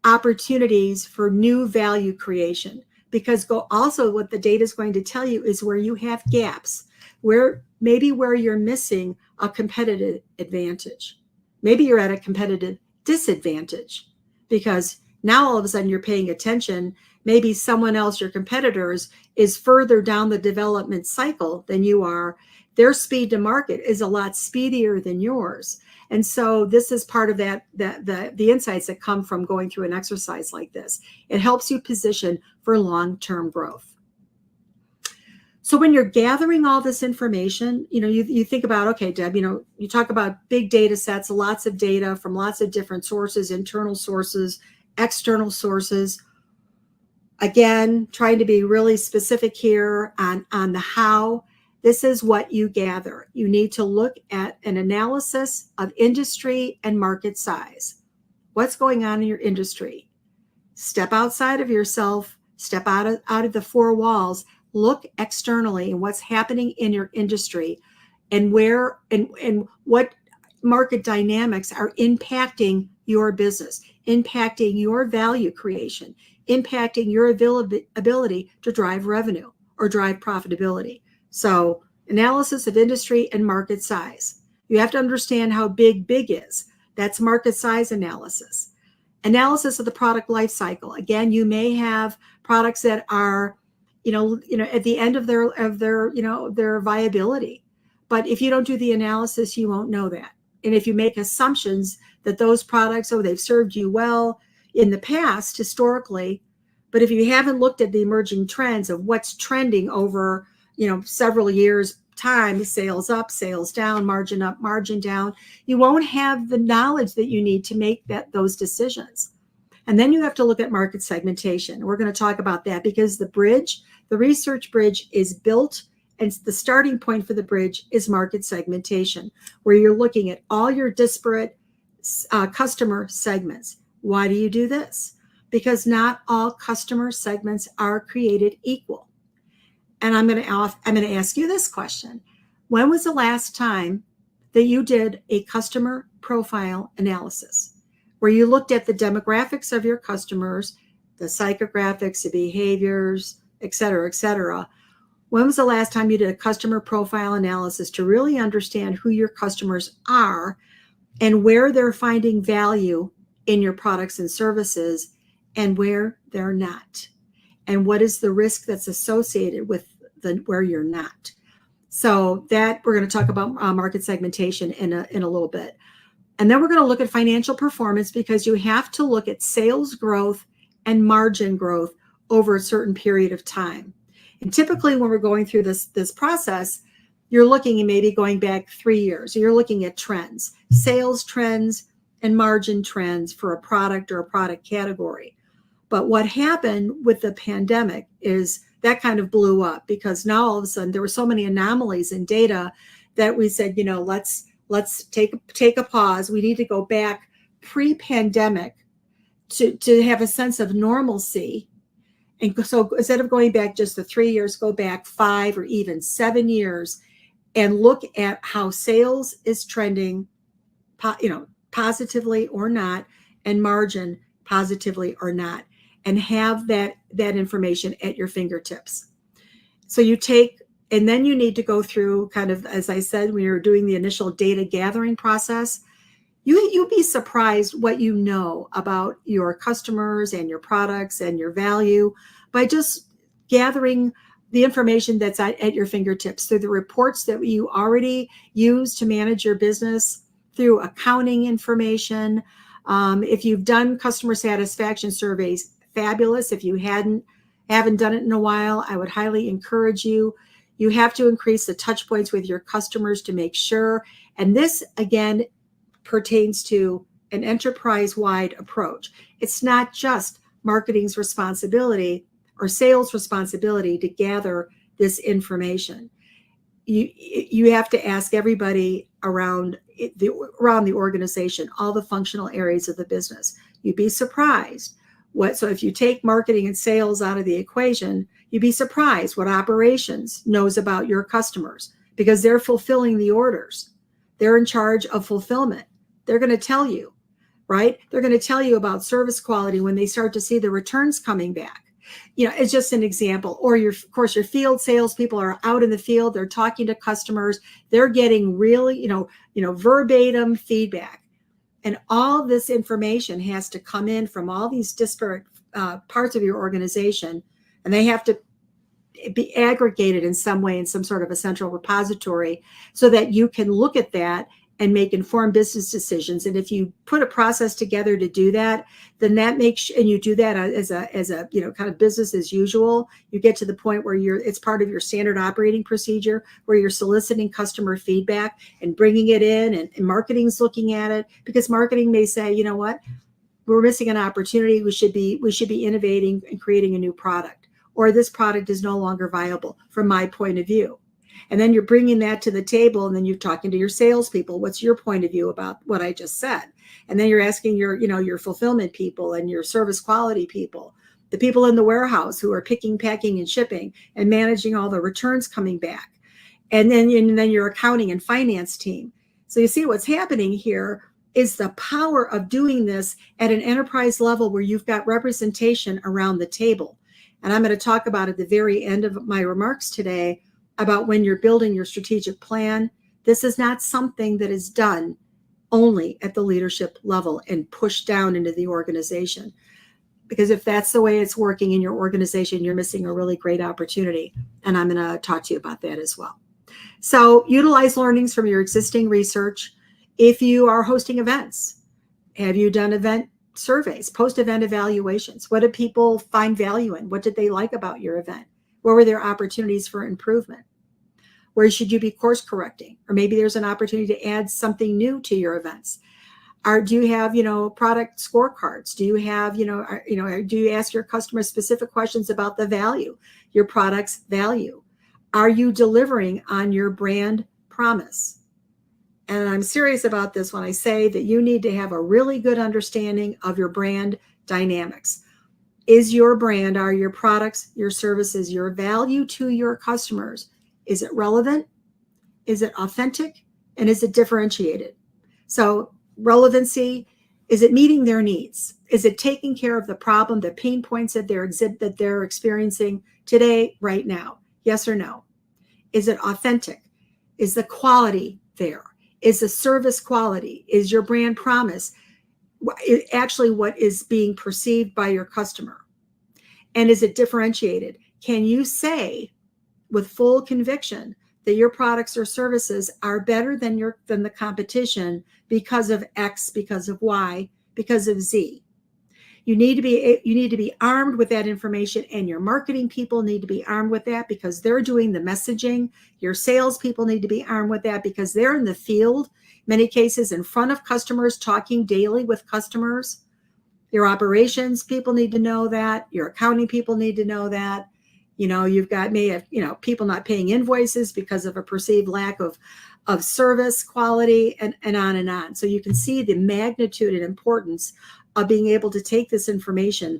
opportunities for new value creation, because also what the data is going to tell you is where you have gaps, where you're missing a competitive advantage. Maybe you're at a competitive disadvantage, because now all of a sudden you're paying attention. Maybe someone else, your competitors, is further down the development cycle than you are. Their speed to market is a lot speedier than yours. And so this is part of the insights that come from going through an exercise like this. It helps you position for long-term growth. So when you're gathering all this information, you think about, okay, Deb, you talk about big data sets, lots of data from lots of different sources, internal sources, external sources. Again, trying to be really specific here on the how. This is what you gather. You need to look at an analysis of industry and market size. What's going on in your industry? Step outside of yourself, step out of the four walls. look externally and what's happening in your industry and where and what market dynamics are impacting your business, impacting your value creation, impacting your ability to drive revenue or drive profitability. So analysis of industry and market size. You have to understand how big is. That's market size analysis. Analysis of the product life cycle. Again, you may have products that are, at the end of their viability. But if you don't do the analysis, you won't know that. And if you make assumptions that those products, they've served you well in the past, historically, but if you haven't looked at the emerging trends of what's trending over, several years time, sales up, sales down, margin up, margin down, you won't have the knowledge that you need to make those decisions. And then you have to look at market segmentation. We're going to talk about that because the research bridge is built, and the starting point for the bridge is market segmentation, where you're looking at all your disparate customer segments. Why do you do this? Because not all customer segments are created equal. And I'm going to ask you this question. When was the last time that you did a customer profile analysis where you looked at the demographics of your customers, the psychographics, the behaviors, et cetera, et cetera? When was the last time you did a customer profile analysis to really understand who your customers are and where they're finding value in your products and services and where they're not? And what is the risk that's associated with where you're not? So that we're going to talk about market segmentation in a little bit. And then we're going to look at financial performance, because you have to look at sales growth and margin growth over a certain period of time. And typically when we're going through this process, you're looking at maybe going back 3 years. So you're looking at trends, sales trends and margin trends for a product or a product category. But what happened with the pandemic is that kind of blew up, because now all of a sudden there were so many anomalies in data that we said, let's take a pause. We need to go back pre-pandemic to have a sense of normalcy. And so instead of going back just the 3 years, go back 5 or even 7 years and look at how sales is trending, positively or not, and margin positively or not, and have that information at your fingertips. So and then you need to go through, kind of, as I said, when you're doing the initial data gathering process, you'd be surprised what you know about your customers and your products and your value by just gathering the information that's at your fingertips through the reports that you already use to manage your business, through accounting information. If you've done customer satisfaction surveys, fabulous. If you haven't done it in a while, I would highly encourage you. You have to increase the touch points with your customers to make sure. And this, again, pertains to an enterprise-wide approach. It's not just marketing's responsibility or sales responsibility to gather this information. You have to ask everybody around the organization, all the functional areas of the business. You'd be surprised so if you take marketing and sales out of the equation, you'd be surprised what operations knows about your customers, because they're fulfilling the orders. They're in charge of fulfillment. They're going to tell you, right? They're going to tell you about service quality when they start to see the returns coming back. It's just an example. Or of course, your field salespeople are out in the field. They're talking to customers. They're getting really, verbatim feedback. And all this information has to come in from all these disparate parts of your organization, and they have to be aggregated in some way in some sort of a central repository so that you can look at that and make informed business decisions. And if you put a process together to do that, then that makes, and you do that as a kind of business as usual, you get to the point where it's part of your standard operating procedure, where you're soliciting customer feedback and bringing it in, and marketing's looking at it, because marketing may say, you know what, we're missing an opportunity. We should be innovating and creating a new product, or this product is no longer viable from my point of view. And then you're bringing that to the table, and then you're talking to your salespeople. What's your point of view about what I just said? And then you're asking your fulfillment people and your service quality people, the people in the warehouse who are picking, packing, and shipping and managing all the returns coming back, and then your accounting and finance team. So you see what's happening here is the power of doing this at an enterprise level where you've got representation around the table. And I'm going to talk about at the very end of my remarks today about when you're building your strategic plan. This is not something that is done only at the leadership level and pushed down into the organization. Because if that's the way it's working in your organization, you're missing a really great opportunity. And I'm going to talk to you about that as well. So utilize learnings from your existing research. If you are hosting events, have you done event surveys, post-event evaluations? What did people find value in? What did they like about your event? Where were there opportunities for improvement? Where should you be course correcting? Or maybe there's an opportunity to add something new to your events. Do you have, product scorecards? Do you have, do you ask your customers specific questions about the value, your product's value? Are you delivering on your brand promise? And I'm serious about this when I say that you need to have a really good understanding of your brand dynamics. Is your brand, are your products, your services, your value to your customers, is it relevant? Is it authentic? And is it differentiated? So relevancy, is it meeting their needs? Is it taking care of the problem, the pain points that they're experiencing today, right now? Yes or no? Is it authentic? Is the quality there? Is the service quality? Is your brand promise actually what is being perceived by your customer? And is it differentiated? Can you say with full conviction that your products or services are better than the competition because of X, because of Y, because of Z? You need to be armed with that information, and your marketing people need to be armed with that because they're doing the messaging. Your sales people need to be armed with that because they're in the field, many cases in front of customers, talking daily with customers. Your operations people need to know that. Your accounting people need to know that. You've got people not paying invoices because of a perceived lack of service quality, and on and on. So you can see the magnitude and importance of being able to take this information,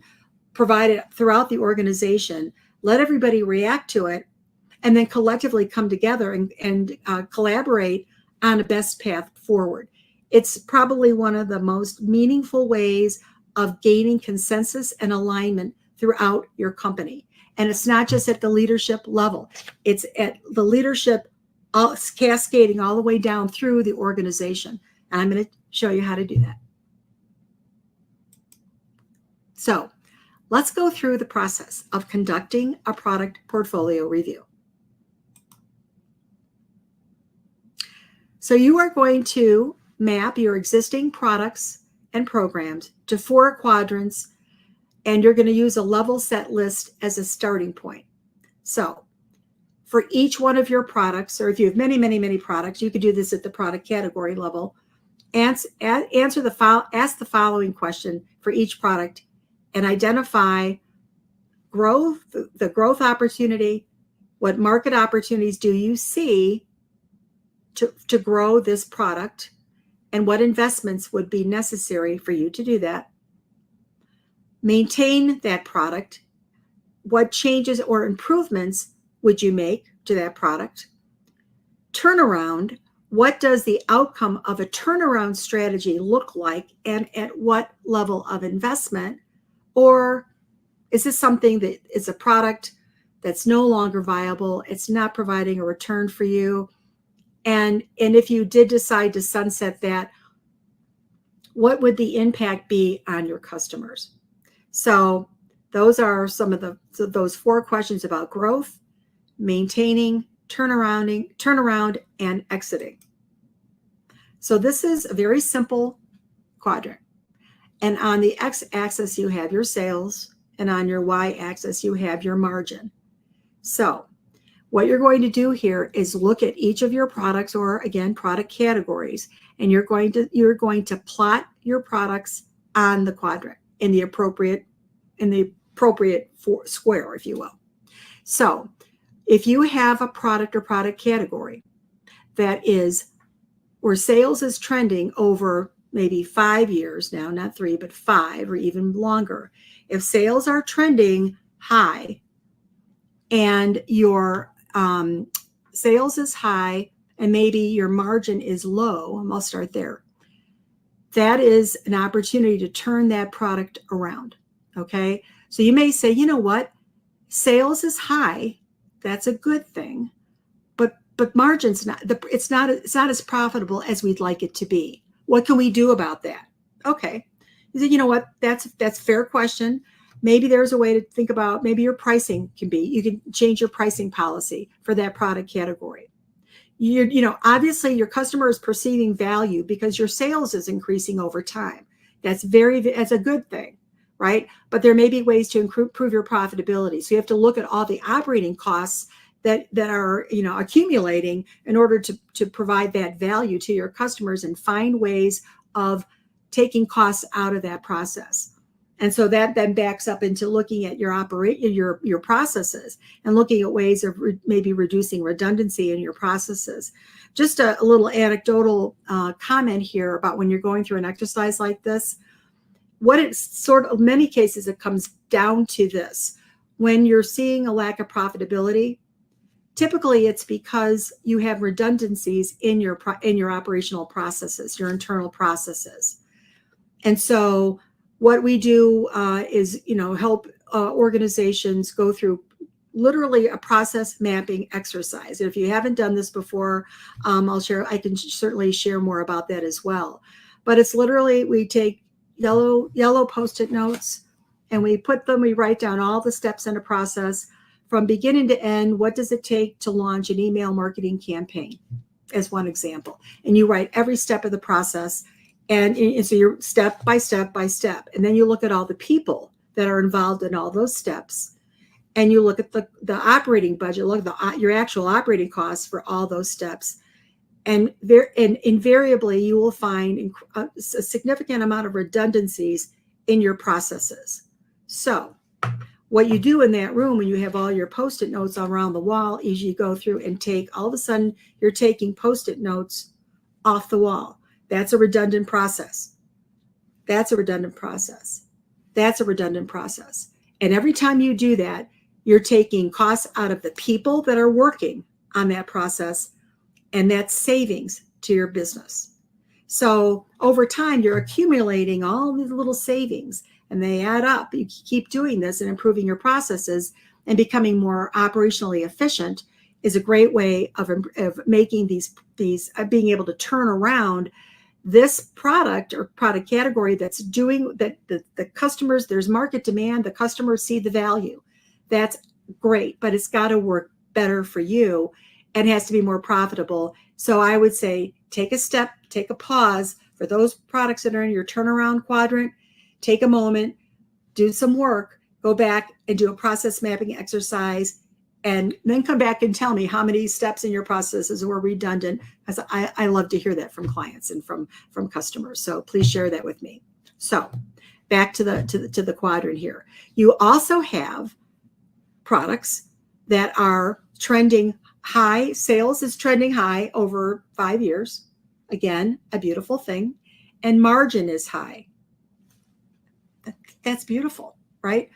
provide it throughout the organization, let everybody react to it, and then collectively come together and collaborate on a best path forward. It's probably one of the most meaningful ways of gaining consensus and alignment throughout your company. And it's not just at the leadership level. It's at the leadership cascading all the way down through the organization. And I'm going to show you how to do that. So let's go through the process of conducting a product portfolio review. So you are going to map your existing products and programs to 4 quadrants, and you're going to use a level set list as a starting point. So for each one of your products, or if you have many, many, many products, you could do this at the product category level. Ask the following question for each product and identify the growth opportunity. What market opportunities do you see to grow this product, and what investments would be necessary for you to do that? Maintain that product. What changes or improvements would you make to that product? Turnaround. What does the outcome of a turnaround strategy look like, and at what level of investment? Or is this something that is a product that's no longer viable? It's not providing a return for you. And if you did decide to sunset that, what would the impact be on your customers? So those are some of those 4 questions about growth, maintaining, turnaround, and exiting. So this is a very simple quadrant. And on the x-axis, you have your sales, and on your y-axis, you have your margin. So what you're going to do here is look at each of your products, or again, product categories, and you're going to plot your products on the quadrant in the appropriate square, if you will. So if you have a product or product category that is where sales is trending over maybe 5 years now, not 3, but 5 or even longer, If sales are trending high and your sales is high and maybe your margin is low, and I'll start there, that is an opportunity to turn that product around. Okay. So you may say, you know what? Sales is high. That's a good thing. But margin's not, it's not as profitable as we'd like it to be. What can we do about that? Okay. You say, you know what? That's a fair question. Maybe there's a way to think about, maybe your pricing you can change your pricing policy for that product category. Obviously your customer is perceiving value because your sales is increasing over time. That's a good thing, right? But there may be ways to improve your profitability. So you have to look at all the operating costs that are, accumulating in order to provide that value to your customers and find ways of taking costs out of that process. And so that then backs up into looking at your processes and looking at ways of maybe reducing redundancy in your processes. Just a little anecdotal comment here about when you're going through an exercise like this. What it's many cases, it comes down to this. When you're seeing a lack of profitability, typically it's because you have redundancies in your operational processes, your internal processes. And so what we do is, help organizations go through literally a process mapping exercise. And if you haven't done this before, I can certainly share more about that as well. But it's literally, we take yellow Post-it notes and we write down all the steps in a process from beginning to end. What does it take to launch an email marketing campaign, as one example? And you write every step of the process. And so you're step by step by step. And then you look at all the people that are involved in all those steps. And you look at the operating budget, look at your actual operating costs for all those steps. And invariably, you will find a significant amount of redundancies in your processes. So what you do in that room when you have all your Post-it notes around the wall is you go through and all of a sudden, you're taking Post-it notes off the wall. That's a redundant process. That's a redundant process. That's a redundant process. And every time you do that, you're taking costs out of the people that are working on that process, and that's savings to your business. So over time, you're accumulating all these little savings, and they add up. You keep doing this and improving your processes and becoming more operationally efficient is a great way of making these being able to turn around this product or product category that's doing that. The customers, there's market demand, the customers see the value. That's great, but it's got to work better for you and has to be more profitable. So I would say take a step, take a pause for those products that are in your turnaround quadrant. Take a moment, do some work, go back and do a process mapping exercise, and then come back and tell me how many steps in your processes were redundant, because I love to hear that from clients and from customers. So please share that with me. So back to the quadrant here. You also have products that are trending high. Sales is trending high over 5 years. Again, a beautiful thing. And margin is high. That's beautiful, right?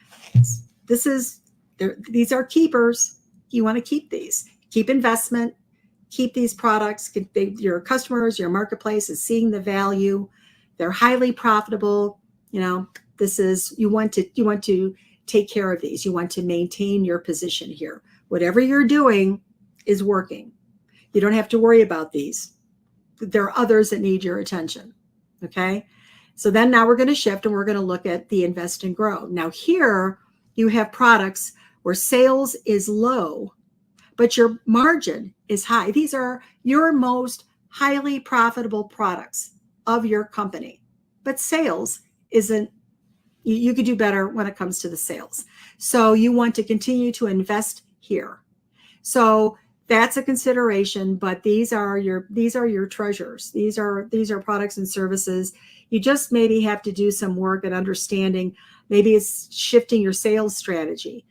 These are keepers. You want to keep these. Keep investment. Keep these products. Your customers, your marketplace is seeing the value. They're highly profitable. You want to take care of these. You want to maintain your position here. Whatever you're doing is working. You don't have to worry about these. There are others that need your attention. Okay. So then now we're going to shift and we're going to look at the invest and grow. Now here you have products where sales is low, but your margin is high. These are your most highly profitable products of your company, but sales isn't, you could do better when it comes to the sales. So you want to continue to invest here. So that's a consideration, but these are your treasures. These are products and services. You just maybe have to do some work at understanding. Maybe it's shifting your sales strategy,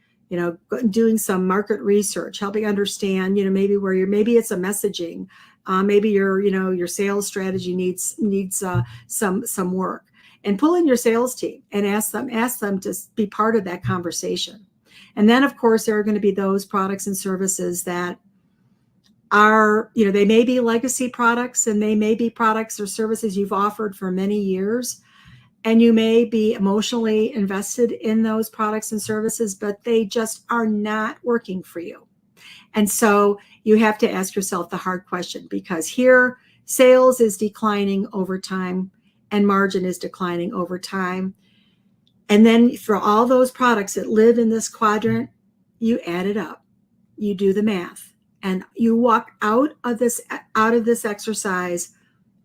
doing some market research, helping understand, maybe it's a messaging, maybe your sales strategy needs some work. and pull in your sales team and ask them to be part of that conversation. And then, of course, there are going to be those products and services that are, they may be legacy products, and they may be products or services you've offered for many years. And you may be emotionally invested in those products and services, but they just are not working for you. And so you have to ask yourself the hard question, because here sales is declining over time and margin is declining over time. And then for all those products that live in this quadrant, you add it up, you do the math, and you walk out of this exercise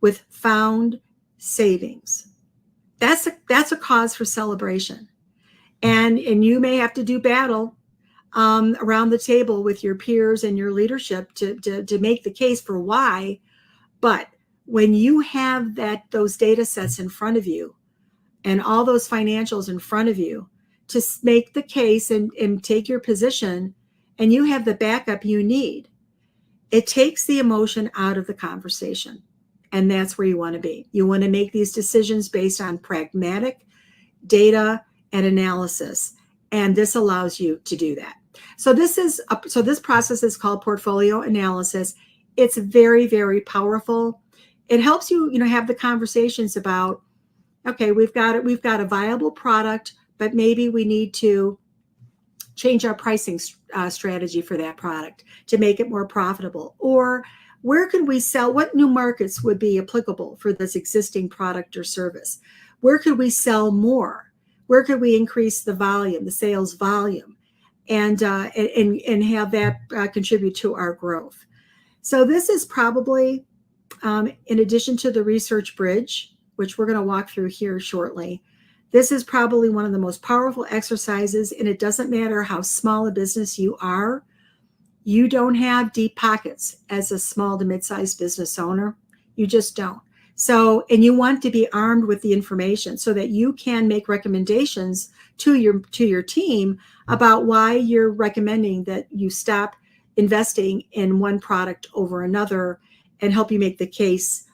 with found savings. That's a cause for celebration. And you may have to do battle around the table with your peers and your leadership to make the case for why. But when you have those data sets in front of you and all those financials in front of you to make the case and take your position, and you have the backup you need, it takes the emotion out of the conversation. And that's where you want to be. You want to make these decisions based on pragmatic data and analysis. And this allows you to do that. So this process is called portfolio analysis. It's very, very powerful. It helps you, have the conversations about, okay, we've got a viable product, but maybe we need to change our pricing strategy for that product to make it more profitable. Or where can we sell? What new markets would be applicable for this existing product or service? Where could we sell more? Where could we increase the volume, the sales volume, and have that contribute to our growth? So this is probably, in addition to the research bridge, which we're going to walk through here shortly, this is probably one of the most powerful exercises, and it doesn't matter how small a business you are. You don't have deep pockets as a small to mid-sized business owner. You just don't. So, and you want to be armed with the information so that you can make recommendations to your team about why you're recommending that you stop investing in one product over another, and help you make the case.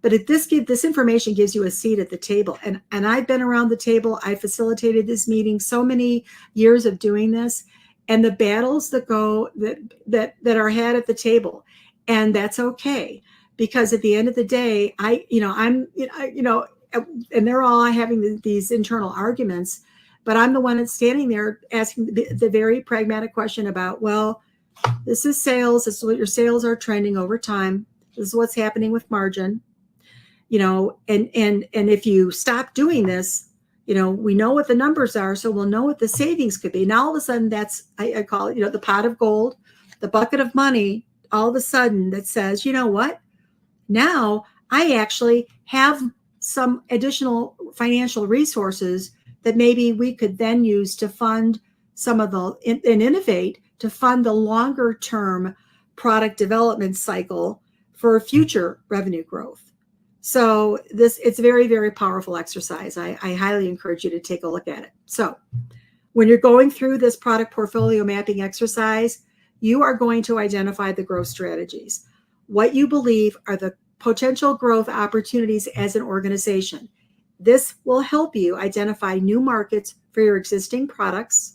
But this information gives you a seat at the table. And I've been around the table. I facilitated this meeting, so many years of doing this, and the battles that are had at the table. And that's okay, because at the end of the day, and they're all having these internal arguments, but I'm the one that's standing there asking the very pragmatic question about, well, this is sales. This is what your sales are trending over time. This is what's happening with margin. And if you stop doing this, we know what the numbers are, so we'll know what the savings could be. Now all of a sudden, that's, I call it, the pot of gold, the bucket of money, all of a sudden that says, you know what? Now I actually have some additional financial resources that maybe we could then use to fund some of and innovate to fund the longer term product development cycle for future revenue growth. So it's a very, very powerful exercise. I highly encourage you to take a look at it. So when you're going through this product portfolio mapping exercise, you are going to identify the growth strategies, what you believe are the potential growth opportunities as an organization. This will help you identify new markets for your existing products.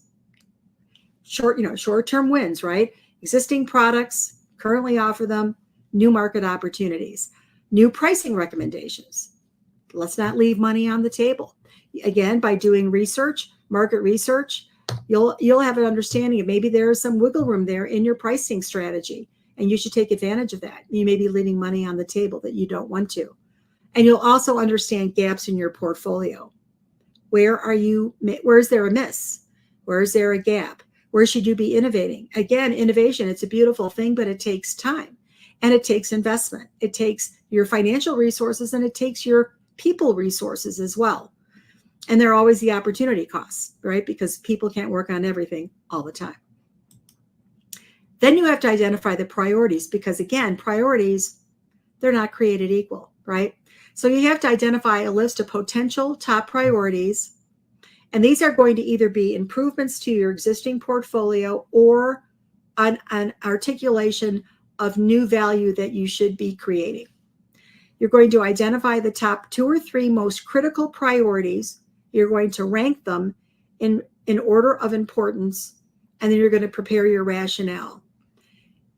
Short-term wins, right? Existing products, currently offer them, new market opportunities. New pricing recommendations. Let's not leave money on the table. Again, by doing research, market research, you'll have an understanding of maybe there is some wiggle room there in your pricing strategy, and you should take advantage of that. You may be leaving money on the table that you don't want to. And you'll also understand gaps in your portfolio. Where is there a miss? Where is there a gap? Where should you be innovating? Again, innovation, it's a beautiful thing, but it takes time. And it takes investment. It takes your financial resources, and it takes your people resources as well. And there are always the opportunity costs, right? Because people can't work on everything all the time. Then you have to identify the priorities, because again, priorities, they're not created equal, right? So you have to identify a list of potential top priorities. And these are going to either be improvements to your existing portfolio or an articulation of new value that you should be creating. You're going to identify the top 2 or 3 most critical priorities. You're going to rank them in order of importance, and then you're going to prepare your rationale.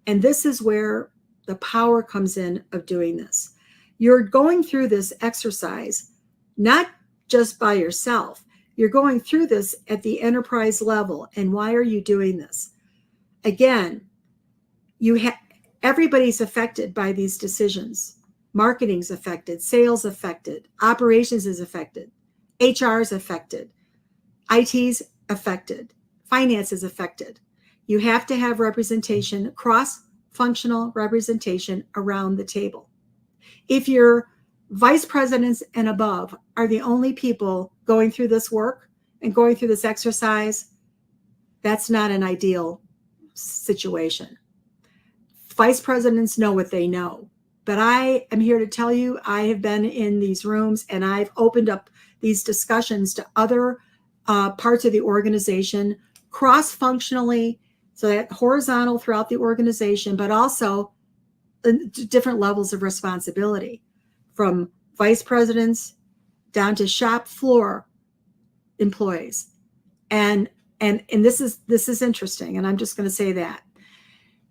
And this is where the power comes in of doing this. You're going through this exercise not just by yourself. You're going through this at the enterprise level. And why are you doing this? Again, everybody's affected by these decisions. Marketing's affected, sales affected, operations is affected, HR is affected, IT's affected, finance is affected. You have to have representation, cross-functional representation around the table. If your vice presidents and above are the only people going through this work and going through this exercise, that's not an ideal situation. Vice presidents know what they know. But I am here to tell you, I have been in these rooms and I've opened up these discussions to other parts of the organization, cross-functionally, so that horizontal throughout the organization, but also different levels of responsibility, from vice presidents down to shop floor employees. And this is interesting, and I'm just going to say that.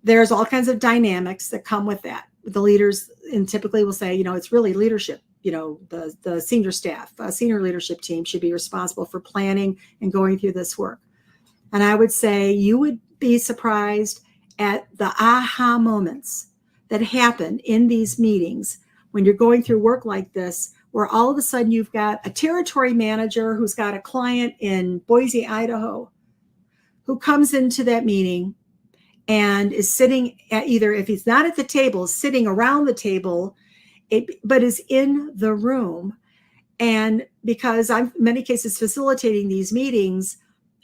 There's all kinds of dynamics that come with that. The leaders, and typically will say, it's really leadership. The senior staff, senior leadership team should be responsible for planning and going through this work. And I would say you would be surprised at the aha moments that happen in these meetings when you're going through work like this, where all of a sudden you've got a territory manager who's got a client in Boise, Idaho, who comes into that meeting and is sitting at, either if he's not at the table, sitting around the table, but is in the room. And because I'm in many cases facilitating these meetings,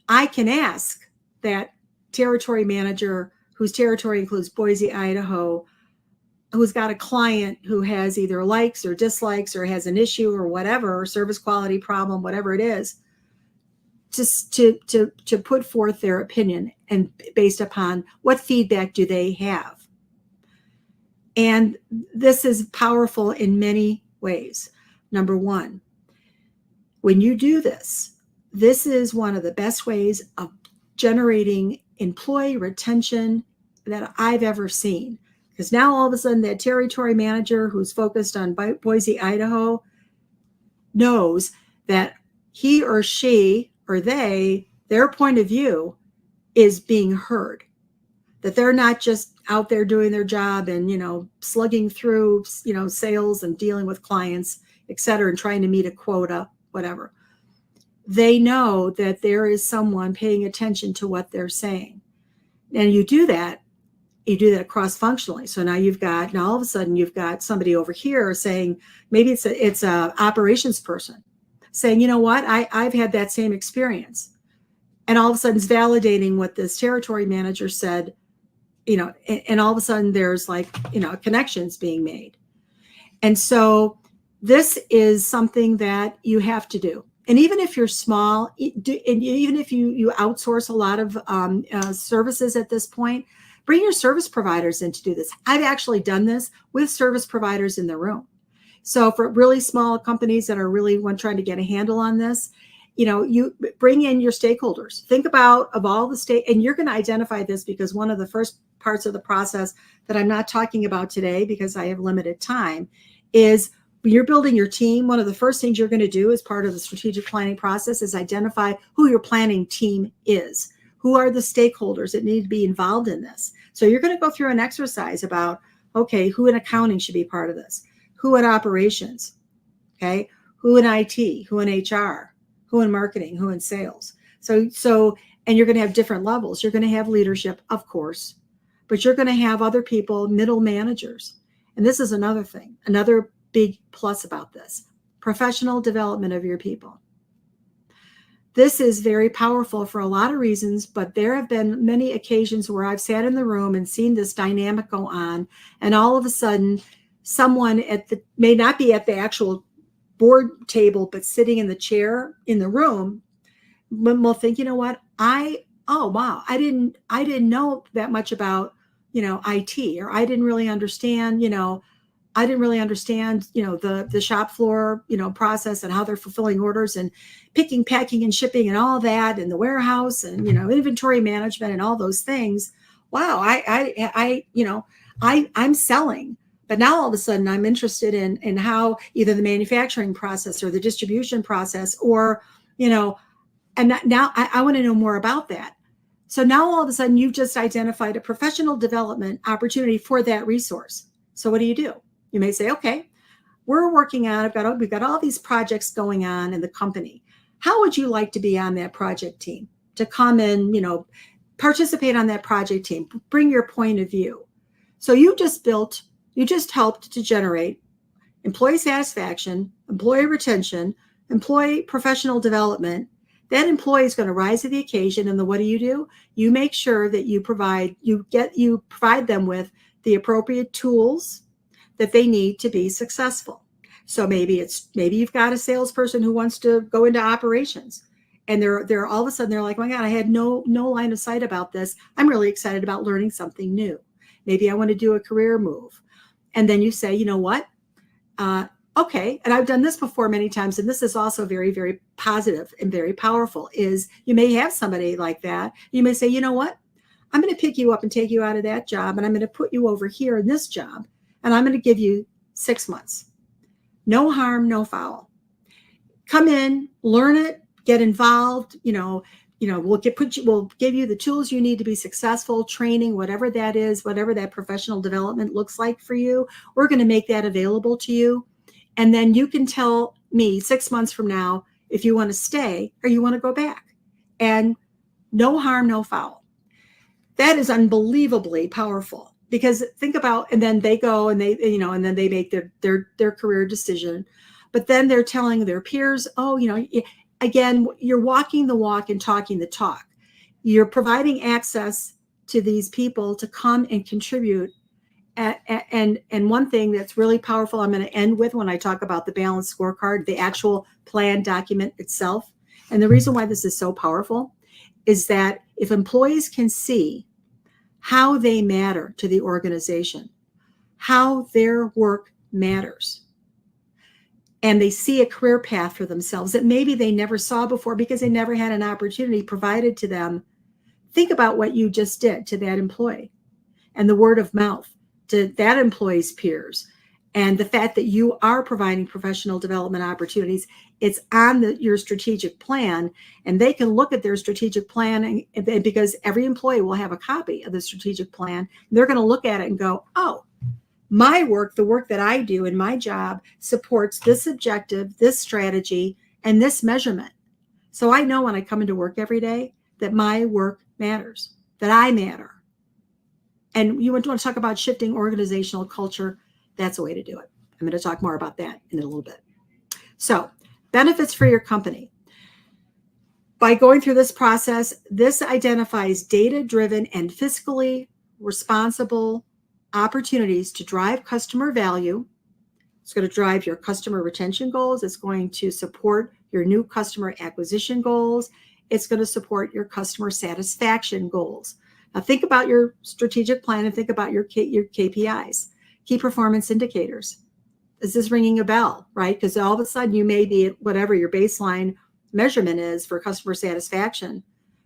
I can ask that territory manager whose territory includes Boise, Idaho, who's got a client who has either likes or dislikes or has an issue or whatever, or service quality problem, whatever it is, just to put forth their opinion and based upon what feedback do they have. And this is powerful in many ways. Number one, when you do this, this is one of the best ways of generating employee retention that I've ever seen. Because now all of a sudden that territory manager who's focused on Boise, Idaho knows that he or she or they, their point of view is being heard, that they're not just out there doing their job and, slugging through, sales and dealing with clients, et cetera, and trying to meet a quota, whatever. They know that there is someone paying attention to what they're saying. And you do that cross-functionally. So now all of a sudden you've got somebody over here saying, maybe it's a operations person saying, you know what, I've had that same experience. And all of a sudden it's validating what this territory manager said, and all of a sudden there's connections being made. And so this is something that you have to do. And even if you're small, and even if you outsource a lot of services at this point, bring your service providers in to do this. I've actually done this with service providers in the room. So for really small companies that are really trying to get a handle on this, you bring in your stakeholders. Think about of all the and you're going to identify this because one of the first parts of the process that I'm not talking about today because I have limited time is when you're building your team, one of the first things you're going to do as part of the strategic planning process is identify who your planning team is. Who are the stakeholders that need to be involved in this? So you're going to go through an exercise about, okay, who in accounting should be part of this? Who in operations? Okay, who in IT? Who in HR? Who in marketing? Who in sales? So, and you're going to have different levels. You're going to have leadership, of course, but you're going to have other people, middle managers. And this is another thing, another big plus about this, professional development of your people. This is very powerful for a lot of reasons, but there have been many occasions where I've sat in the room and seen this dynamic go on, and all of a sudden, someone may not be at the actual board table, but sitting in the chair in the room, will think, you know what, I didn't know that much about, IT, or I didn't really understand, I didn't really understand, the shop floor, process and how they're fulfilling orders and picking, packing, and shipping and all that, and the warehouse and, inventory management and all those things. Wow. I'm selling, but now all of a sudden I'm interested in how either the manufacturing process or the distribution process, or, and now I want to know more about that. So now all of a sudden you've just identified a professional development opportunity for that resource. So what do? You may say, okay, we're working on, we've got all these projects going on in the company. How would you like to be on that project team, to come in, participate on that project team, bring your point of view? So you just helped to generate employee satisfaction, employee retention, employee professional development. That employee is going to rise to the occasion. And what do? You make sure that you provide them with the appropriate tools that they need to be successful. So maybe you've got a salesperson who wants to go into operations, and they're all of a sudden they're like, oh my God, I had no line of sight about this. I'm really excited about learning something new. Maybe I want to do a career move. And then you say, you know what? Okay. And I've done this before many times. And this is also very, very positive and very powerful, is you may have somebody like that. You may say, you know what? I'm going to pick you up and take you out of that job, and I'm going to put you over here in this job, and I'm going to give you 6 months. No harm, no foul. Come in, learn it, get involved. We'll give you the tools you need to be successful, training, whatever that is, whatever that professional development looks like for you. We're going to make that available to you. And then you can tell me 6 months from now if you want to stay or you want to go back. And no harm, no foul. That is unbelievably powerful, because think about, and then they go and and then they make their career decision. But then they're telling their peers, again, you're walking the walk and talking the talk. You're providing access to these people to come and contribute. And one thing that's really powerful, I'm going to end with when I talk about the balanced scorecard, the actual plan document itself. And the reason why this is so powerful is that if employees can see how they matter to the organization, how their work matters, and they see a career path for themselves that maybe they never saw before because they never had an opportunity provided to them, think about what you just did to that employee, and the word of mouth to that employee's peers, and the fact that you are providing professional development opportunities. It's on your strategic plan, and they can look at their strategic plan, and because every employee will have a copy of the strategic plan, they're going to look at it and go, oh, my work, the work that I do in my job, supports this objective, this strategy, and this measurement. So I know when I come into work every day that my work matters, that I matter. And you want to talk about shifting organizational culture, that's a way to do it. I'm going to talk more about that in a little bit. So, benefits for your company. By going through this process, this identifies data-driven and fiscally responsible opportunities to drive customer value. It's going to drive your customer retention goals. It's going to support your new customer acquisition goals. It's going to support your customer satisfaction goals. Now think about your strategic plan and think about your KPIs, key performance indicators. Is this ringing a bell, right? Because all of a sudden you may be at whatever your baseline measurement is for customer satisfaction,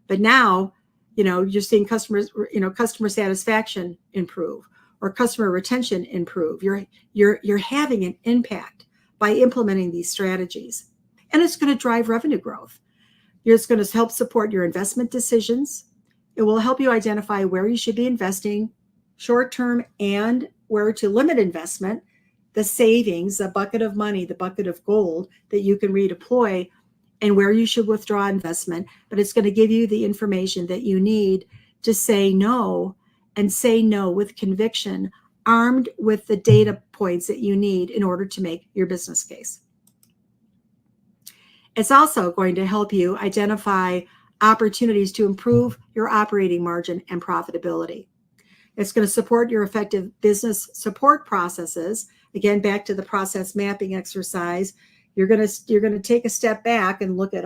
but now, you're seeing customer satisfaction improve or customer retention improve. You're having an impact by implementing these strategies, and it's going to drive revenue growth. It's going to help support your investment decisions. It will help you identify where you should be investing short-term and where to limit investment, the savings, the bucket of money, the bucket of gold that you can redeploy, and where you should withdraw investment. But it's going to give you the information that you need to say no, and say no with conviction, armed with the data points that you need in order to make your business case. It's also going to help you identify opportunities to improve your operating margin and profitability. It's going to support your effective business support processes. Again, back to the process mapping exercise. You're going to take a step back and look at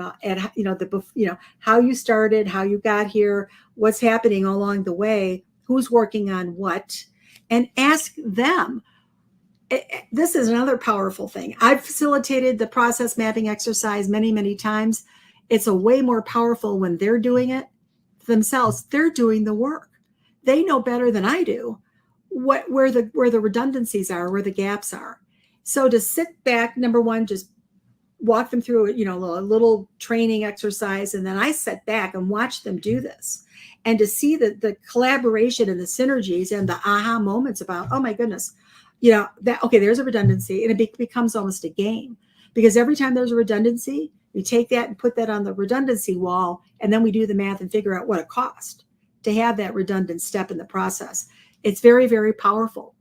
how you started, how you got here, what's happening along the way, who's working on what, and ask them, this is another powerful thing. I've facilitated the process mapping exercise many, many times. It's a way more powerful when they're doing it themselves. They're doing the work. They know better than I do where the redundancies are, where the gaps are. So to sit back, number one, just walk them through, a little training exercise, and then I sit back and watch them do this, and to see the collaboration and the synergies and the aha moments about, oh my goodness, there's a redundancy, and it becomes almost a game, because every time there's a redundancy, we take that and put that on the redundancy wall, and then we do the math and figure out what it cost to have that redundant step in the process. It's very, very powerful.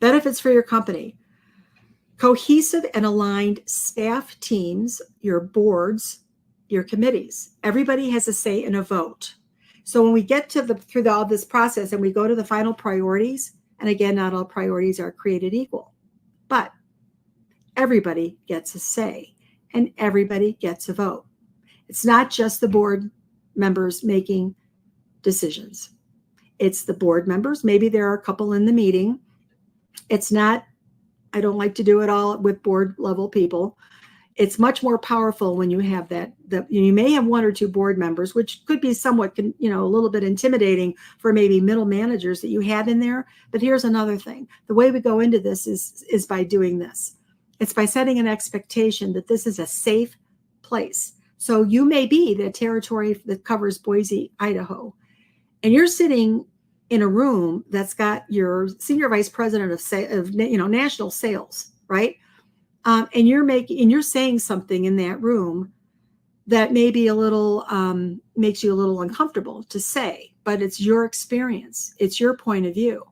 Benefits for your company: cohesive and aligned staff teams, your boards, your committees. Everybody has a say in a vote. So when we get to through all this process and we go to the final priorities, and again, not all priorities are created equal, but everybody gets a say and everybody gets a vote. It's not just the board members making decisions. It's the board members. Maybe there are a couple in the meeting. It's not, I don't like to do it all with board level people. It's much more powerful when you have that. You may have one or two board members, which could be somewhat, a little bit intimidating for maybe middle managers that you have in there. But here's another thing. The way we go into this is by doing this. It's by setting an expectation that this is a safe place. So you may be the territory that covers Boise, Idaho, and you're sitting in a room that's got your senior vice president of national sales, right? And you're saying something in that room that may be a little makes you a little uncomfortable to say, but it's your experience, it's your point of view.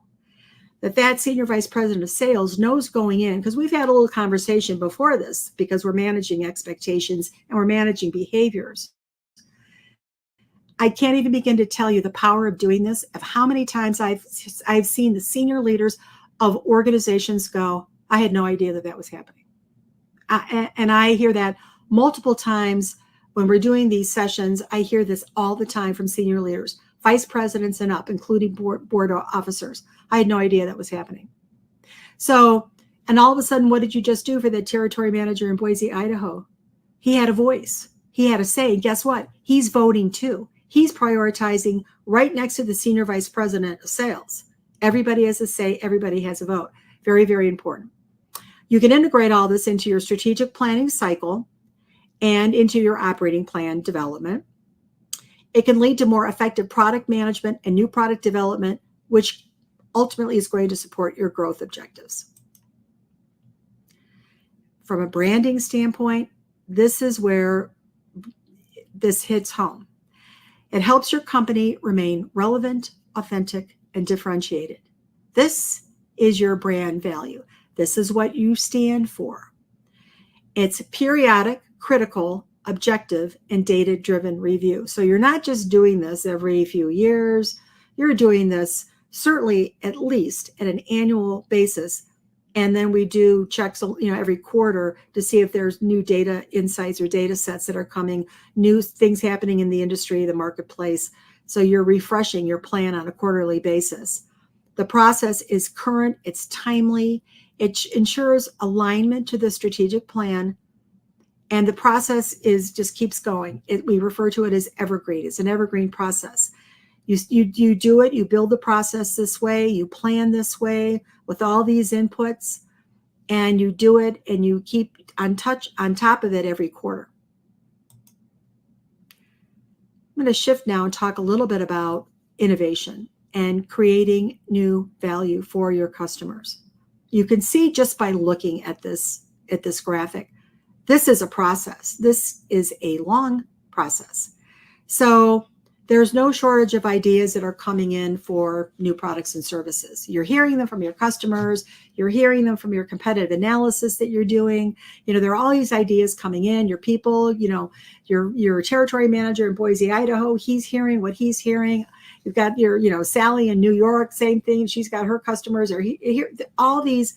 That senior vice president of sales knows going in, because we've had a little conversation before this, because we're managing expectations and we're managing behaviors. I can't even begin to tell you the power of doing this, of how many times I've seen the senior leaders of organizations go, I had no idea that was happening. And I hear that multiple times when we're doing these sessions. I hear this all the time from senior leaders, vice presidents and up, including board officers. I had no idea that was happening. So, and all of a sudden, what did you just do for the territory manager in Boise, Idaho? He had a voice. He had a say. And guess what? He's voting too. He's prioritizing right next to the senior vice president of sales. Everybody has a say. Everybody has a vote. Very, very important. You can integrate all this into your strategic planning cycle and into your operating plan development. It can lead to more effective product management and new product development, which ultimately is going to support your growth objectives. From a branding standpoint, this is where this hits home. It helps your company remain relevant, authentic, and differentiated. This is your brand value. This is what you stand for. It's periodic, critical, objective, and data-driven review. So you're not just doing this every few years. You're doing this certainly at least at an annual basis. And then we do checks, every quarter to see if there's new data insights or data sets that are coming, new things happening in the industry, the marketplace. So you're refreshing your plan on a quarterly basis. The process is current, it's timely, it ensures alignment to the strategic plan, and the process just keeps going. We refer to it as evergreen. It's an evergreen process. You do it, you build the process this way, you plan this way with all these inputs, and you do it and you keep on top of it every quarter. I'm going to shift now and talk a little bit about innovation and creating new value for your customers. You can see just by looking at this graphic, this is a process. This is a long process. So there's no shortage of ideas that are coming in for new products and services. You're hearing them from your customers. You're hearing them from your competitive analysis that you're doing. There are all these ideas coming in. Your people, your territory manager in Boise, Idaho, he's hearing what he's hearing. You've got your, Sally in New York, same thing. She's got her customers. Or all these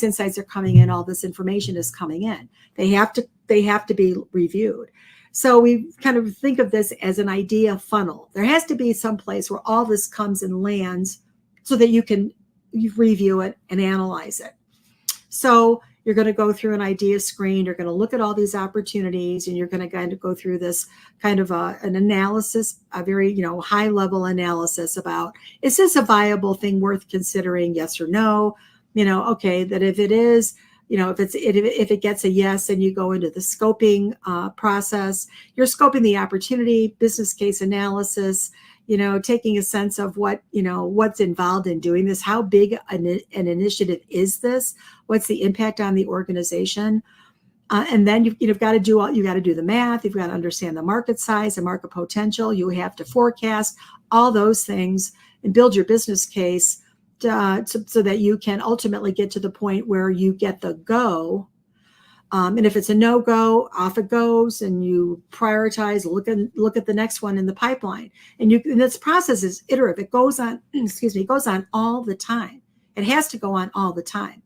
insights are coming in. All this information is coming in. They have to be reviewed. So we kind of think of this as an idea funnel. There has to be some place where all this comes and lands so that you can review it and analyze it. So you're going to go through an idea screen. You're going to look at all these opportunities, and you're going to kind of go through this kind of an analysis, a very, high level analysis about, is this a viable thing worth considering? Yes or no? Okay, that if it is, if it gets a yes, then you go into the scoping process. You're scoping the opportunity, business case analysis, taking a sense of what's involved in doing this. How big an initiative is this? What's the impact on the organization? And then you've got to do the math. You've got to understand the market size, the market potential. You have to forecast all those things and build your business case so that you can ultimately get to the point where you get the go. And if it's a no-go, off it goes, and you prioritize, look at the next one in the pipeline. And this process is iterative. It goes on, it goes on all the time. It has to go on all the time,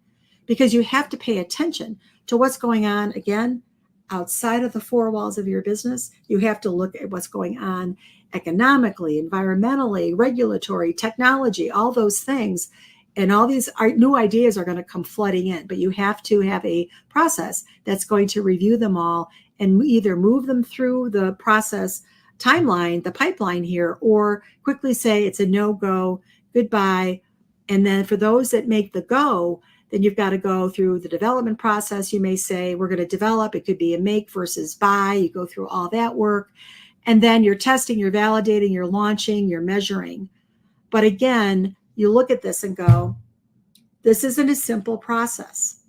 because you have to pay attention to what's going on, again, outside of the four walls of your business. You have to look at what's going on economically, environmentally, regulatory, technology, all those things. And all these new ideas are going to come flooding in, but you have to have a process that's going to review them all and either move them through the process timeline, the pipeline here, or quickly say it's a no-go, goodbye. And then for those that make the go, then you've got to go through the development process. You may say, we're going to develop. It could be a make versus buy. You go through all that work. And then you're testing, you're validating, you're launching, you're measuring. But again, you look at this and go, this isn't a simple process.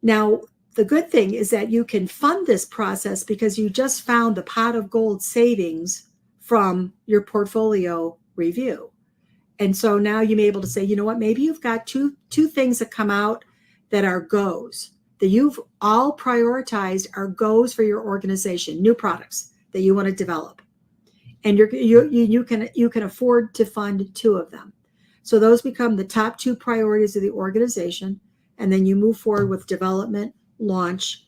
Now, the good thing is that you can fund this process because you just found the pot of gold savings from your portfolio review. And so now you may be able to say, you know what, maybe you've got two things that come out that are goes, that you've all prioritized are goes for your organization, new products that you want to develop. And you can afford to fund two of them. So those become the top two priorities of the organization. And then you move forward with development, launch,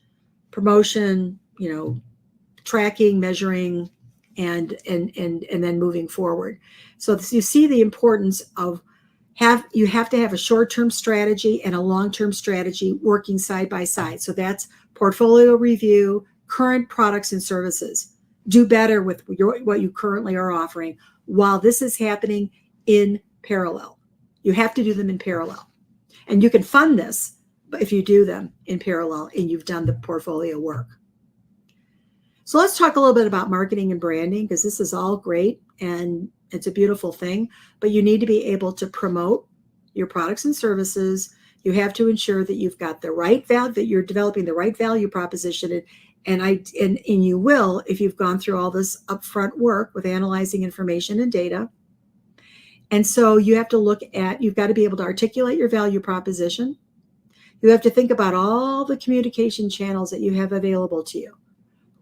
promotion, tracking, measuring, and then moving forward. So you see the importance of you have to have a short-term strategy and a long-term strategy working side by side. So that's portfolio review, current products and services. Do better with what you currently are offering while this is happening in parallel. You have to do them in parallel. And you can fund this if you do them in parallel and you've done the portfolio work. So let's talk a little bit about marketing and branding, because this is all great and it's a beautiful thing, but you need to be able to promote your products and services. You have to ensure that you've got the right value, that you're developing the right value proposition. And you will, if you've gone through all this upfront work with analyzing information and data. And so you have to you've got to be able to articulate your value proposition. You have to think about all the communication channels that you have available to you.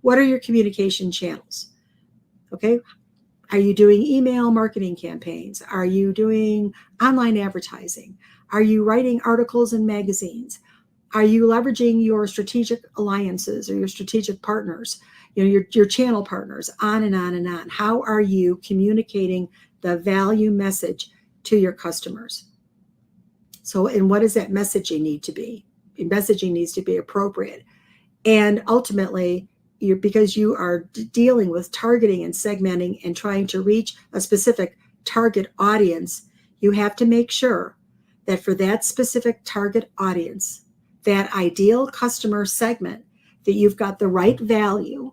What are your communication channels? Okay. Are you doing email marketing campaigns? Are you doing online advertising? Are you writing articles in magazines? Are you leveraging your strategic alliances or your strategic partners, your channel partners, on and on and on? How are you communicating the value message to your customers? So, and what does that messaging need to be? Messaging needs to be appropriate. And ultimately, because you are dealing with targeting and segmenting and trying to reach a specific target audience, you have to make sure that for that specific target audience, that ideal customer segment, that you've got the right value,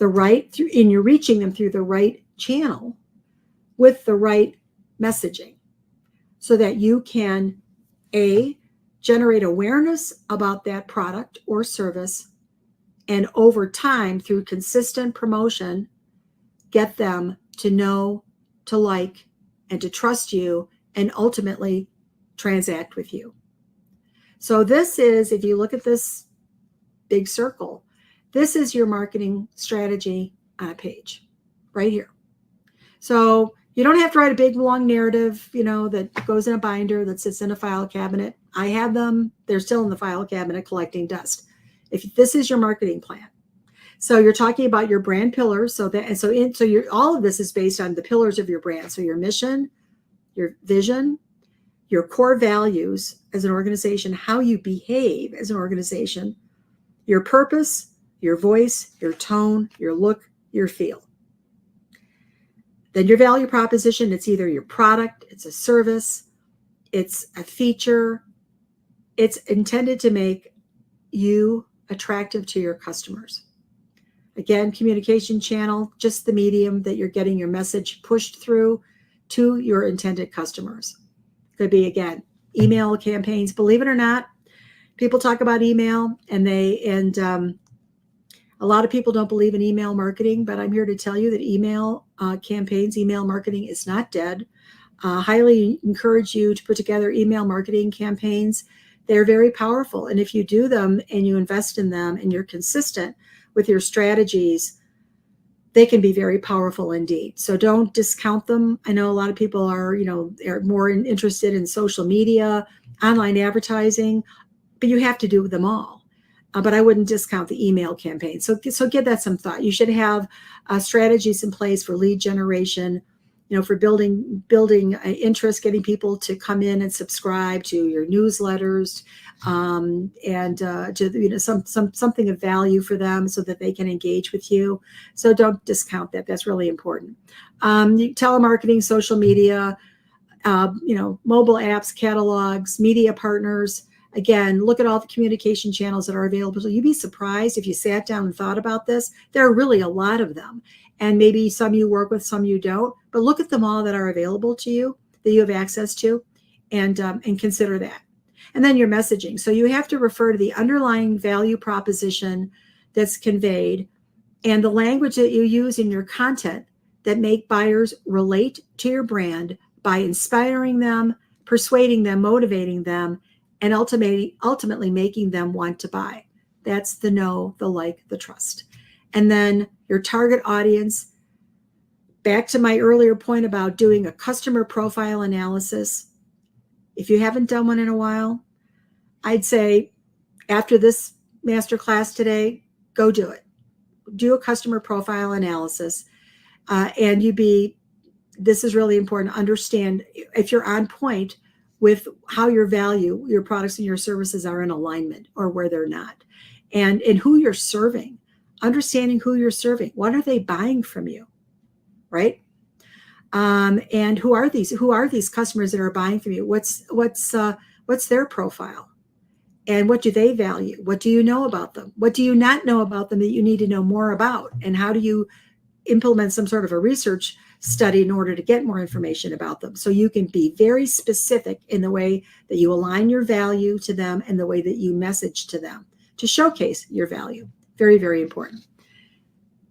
and you're reaching them through the right channel with the right messaging, so that you can generate awareness about that product or service, and over time, through consistent promotion, get them to know, to like, and to trust you, and ultimately transact with you. So this is, if you look at this big circle, this is your marketing strategy on a page right here. So you don't have to write a big long narrative, that goes in a binder that sits in a file cabinet. I have them. They're still in the file cabinet collecting dust. If this is your marketing plan. So you're talking about your brand pillars. All of this is based on the pillars of your brand. So your mission, your vision, your core values as an organization, how you behave as an organization, your purpose, your voice, your tone, your look, your feel. Then your value proposition, it's either your product, it's a service, it's a feature. It's intended to make you attractive to your customers. Again, communication channel, just the medium that you're getting your message pushed through to your intended customers. Could be, again, email campaigns. Believe it or not, people talk about email, and a lot of people don't believe in email marketing, but I'm here to tell you that email campaigns, email marketing is not dead. Highly encourage you to put together email marketing campaigns. They're very powerful. And if you do them and you invest in them and you're consistent with your strategies, they can be very powerful indeed. So don't discount them. I know a lot of people are more interested in social media, online advertising, but you have to do them all. But I wouldn't discount the email campaign. So give that some thought. You should have strategies in place for lead generation, for building interest, getting people to come in and subscribe to your newsletters, and to something of value for them so that they can engage with you. So don't discount that. That's really important. Telemarketing, social media, mobile apps, catalogs, media partners. Again, look at all the communication channels that are available. You'd be surprised if you sat down and thought about this. There are really a lot of them. And maybe some you work with, some you don't. But look at them all that are available to you, that you have access to, and consider that. And then your messaging. So you have to refer to the underlying value proposition that's conveyed and the language that you use in your content that make buyers relate to your brand by inspiring them, persuading them, motivating them, and ultimately making them want to buy. That's the know, the like, the trust. And then your target audience, back to my earlier point about doing a customer profile analysis. If you haven't done one in a while, I'd say after this masterclass today, go do it. Do a customer profile analysis. And this is really important to understand if you're on point with how your products and your services are in alignment or where they're not. And who you're serving. Understanding who you're serving. What are they buying from you, right? And who are these customers that are buying from you? What's their profile? And what do they value? What do you know about them? What do you not know about them that you need to know more about? And how do you implement some sort of a research study in order to get more information about them? So you can be very specific in the way that you align your value to them and the way that you message to them to showcase your value. Very, very important.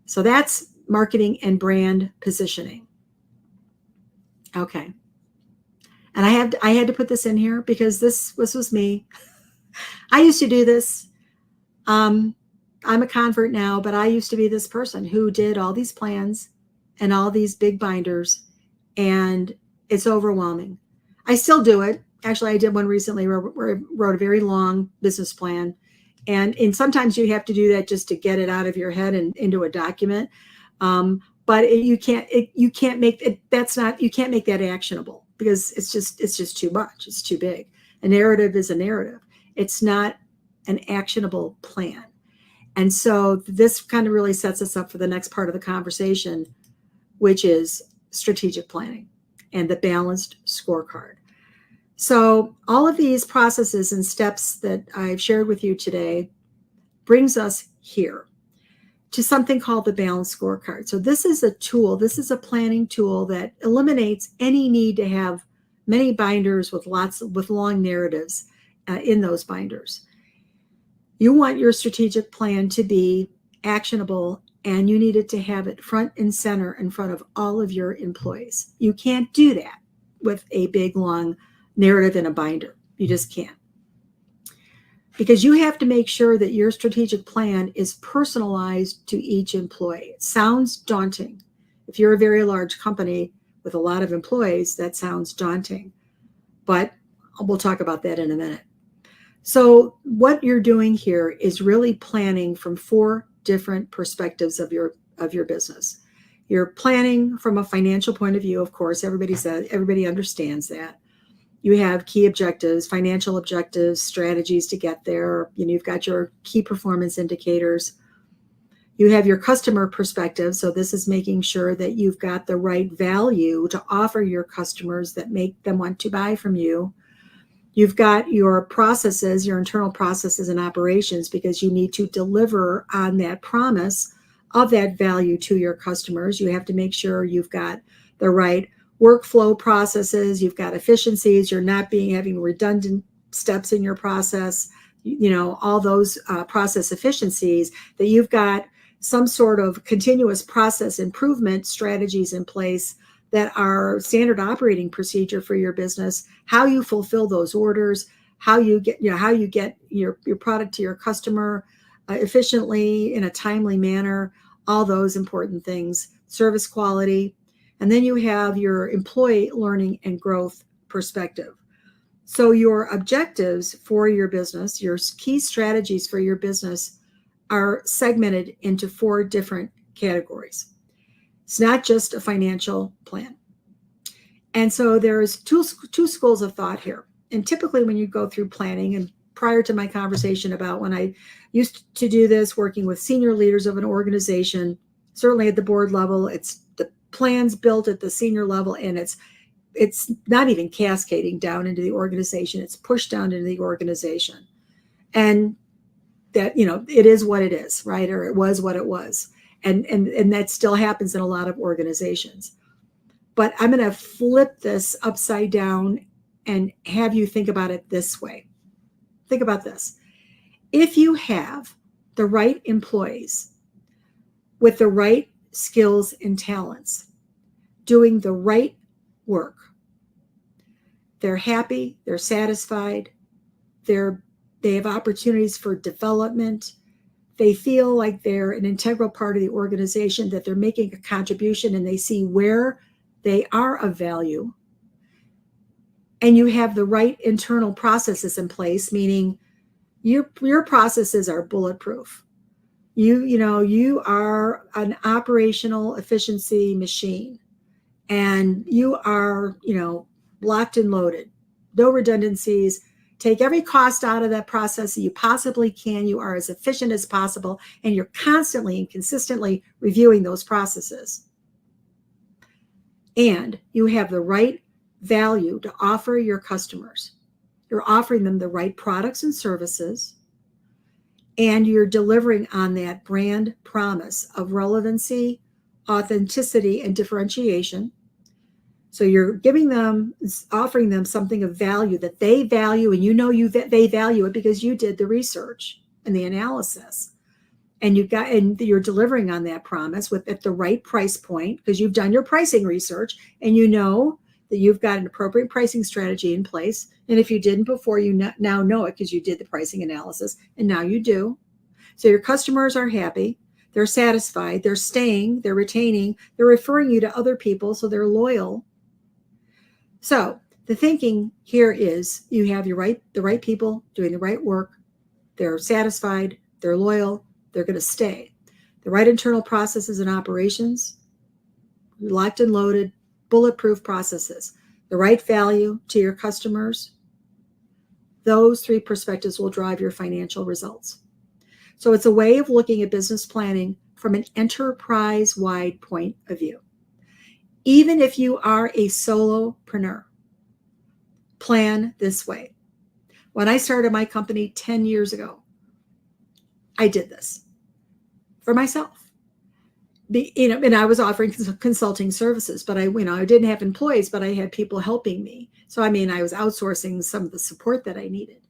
So that's marketing and brand positioning. Okay. And I had to put this in here because this was me. I used to do this. I'm a convert now, but I used to be this person who did all these plans and all these big binders, and it's overwhelming. I still do it. Actually, I did one recently where I wrote a very long business plan. And sometimes you have to do that just to get it out of your head and into a document. But you can't make that actionable because it's just too much. It's too big. A narrative is a narrative. It's not an actionable plan. And so this kind of really sets us up for the next part of the conversation, which is strategic planning and the balanced scorecard. So all of these processes and steps that I've shared with you today brings us here to something called the balanced scorecard. So this is a tool, this is a planning tool that eliminates any need to have many binders with long narratives in those binders. You want your strategic plan to be actionable, and you needed to have it front and center in front of all of your employees. You can't do that with a big, long narrative in a binder. You just can't. Because you have to make sure that your strategic plan is personalized to each employee. It sounds daunting. If you're a very large company with a lot of employees, that sounds daunting. But we'll talk about that in a minute. So what you're doing here is really planning from 4 different perspectives of your business. You're planning from a financial point of view, of course. Everybody understands that. You have key objectives, financial objectives, strategies to get there. You've got your key performance indicators. You have your customer perspective. So this is making sure that you've got the right value to offer your customers that make them want to buy from you. You've got your processes, your internal processes and operations, because you need to deliver on that promise of that value to your customers. You have to make sure you've got the right workflow processes, you've got efficiencies, you're not having redundant steps in your process, all those process efficiencies, that you've got some sort of continuous process improvement strategies in place that are standard operating procedure for your business, how you fulfill those orders, how you get your product to your customer efficiently in a timely manner, all those important things, service quality. And then you have your employee learning and growth perspective. So your objectives for your business, your key strategies for your business are segmented into 4 different categories. It's not just a financial plan. And so there's two schools of thought here. And typically when you go through planning, and prior to my conversation about when I used to do this, working with senior leaders of an organization, certainly at the board level, it's the plans built at the senior level, and it's not even cascading down into the organization. It's pushed down into the organization. And that, it is what it is, right? Or it was what it was. And that still happens in a lot of organizations. But I'm going to flip this upside down and have you think about it this way. Think about this. If you have the right employees with the right skills and talents, doing the right work, they're happy, they're satisfied, they have opportunities for development, they feel like they're an integral part of the organization, that they're making a contribution, and they see where they are of value, and you have the right internal processes in place, meaning your processes are bulletproof. You are an operational efficiency machine, and you are, locked and loaded, no redundancies. Take every cost out of that process that you possibly can. You are as efficient as possible, and you're constantly and consistently reviewing those processes. And you have the right value to offer your customers. You're offering them the right products and services, and you're delivering on that brand promise of relevancy, authenticity, and differentiation. So you're offering them something of value that they value, and they value it because you did the research and the analysis, and you're delivering on that promise at the right price point, because you've done your pricing research and you know that you've got an appropriate pricing strategy in place. And if you didn't before, you now know it because you did the pricing analysis, and now you do. So your customers are happy, they're satisfied, they're staying, they're retaining, they're referring you to other people, so they're loyal. So the thinking here is you have the right people doing the right work. They're satisfied, they're loyal, they're going to stay. The right internal processes and operations, locked and loaded, bulletproof processes, the right value to your customers. Those 3 perspectives will drive your financial results. So it's a way of looking at business planning from an enterprise-wide point of view. Even if you are a solopreneur, plan this way. When I started my company 10 years ago, I did this for myself. And I was offering consulting services, but I didn't have employees, but I had people helping me. So, I was outsourcing some of the support that I needed.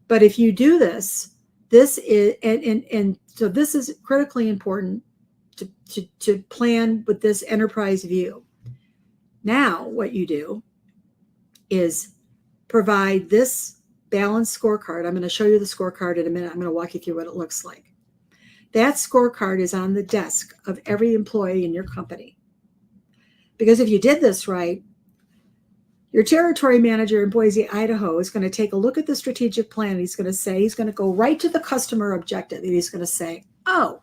But if you do this is, and so this is critically important to plan with this enterprise view. Now, what you do is provide this balanced scorecard. I'm going to show you the scorecard in a minute. I'm going to walk you through what it looks like. That scorecard is on the desk of every employee in your company. Because if you did this right, your territory manager in Boise, Idaho is going to take a look at the strategic plan. He's going to go right to the customer objective. And he's going to say, oh,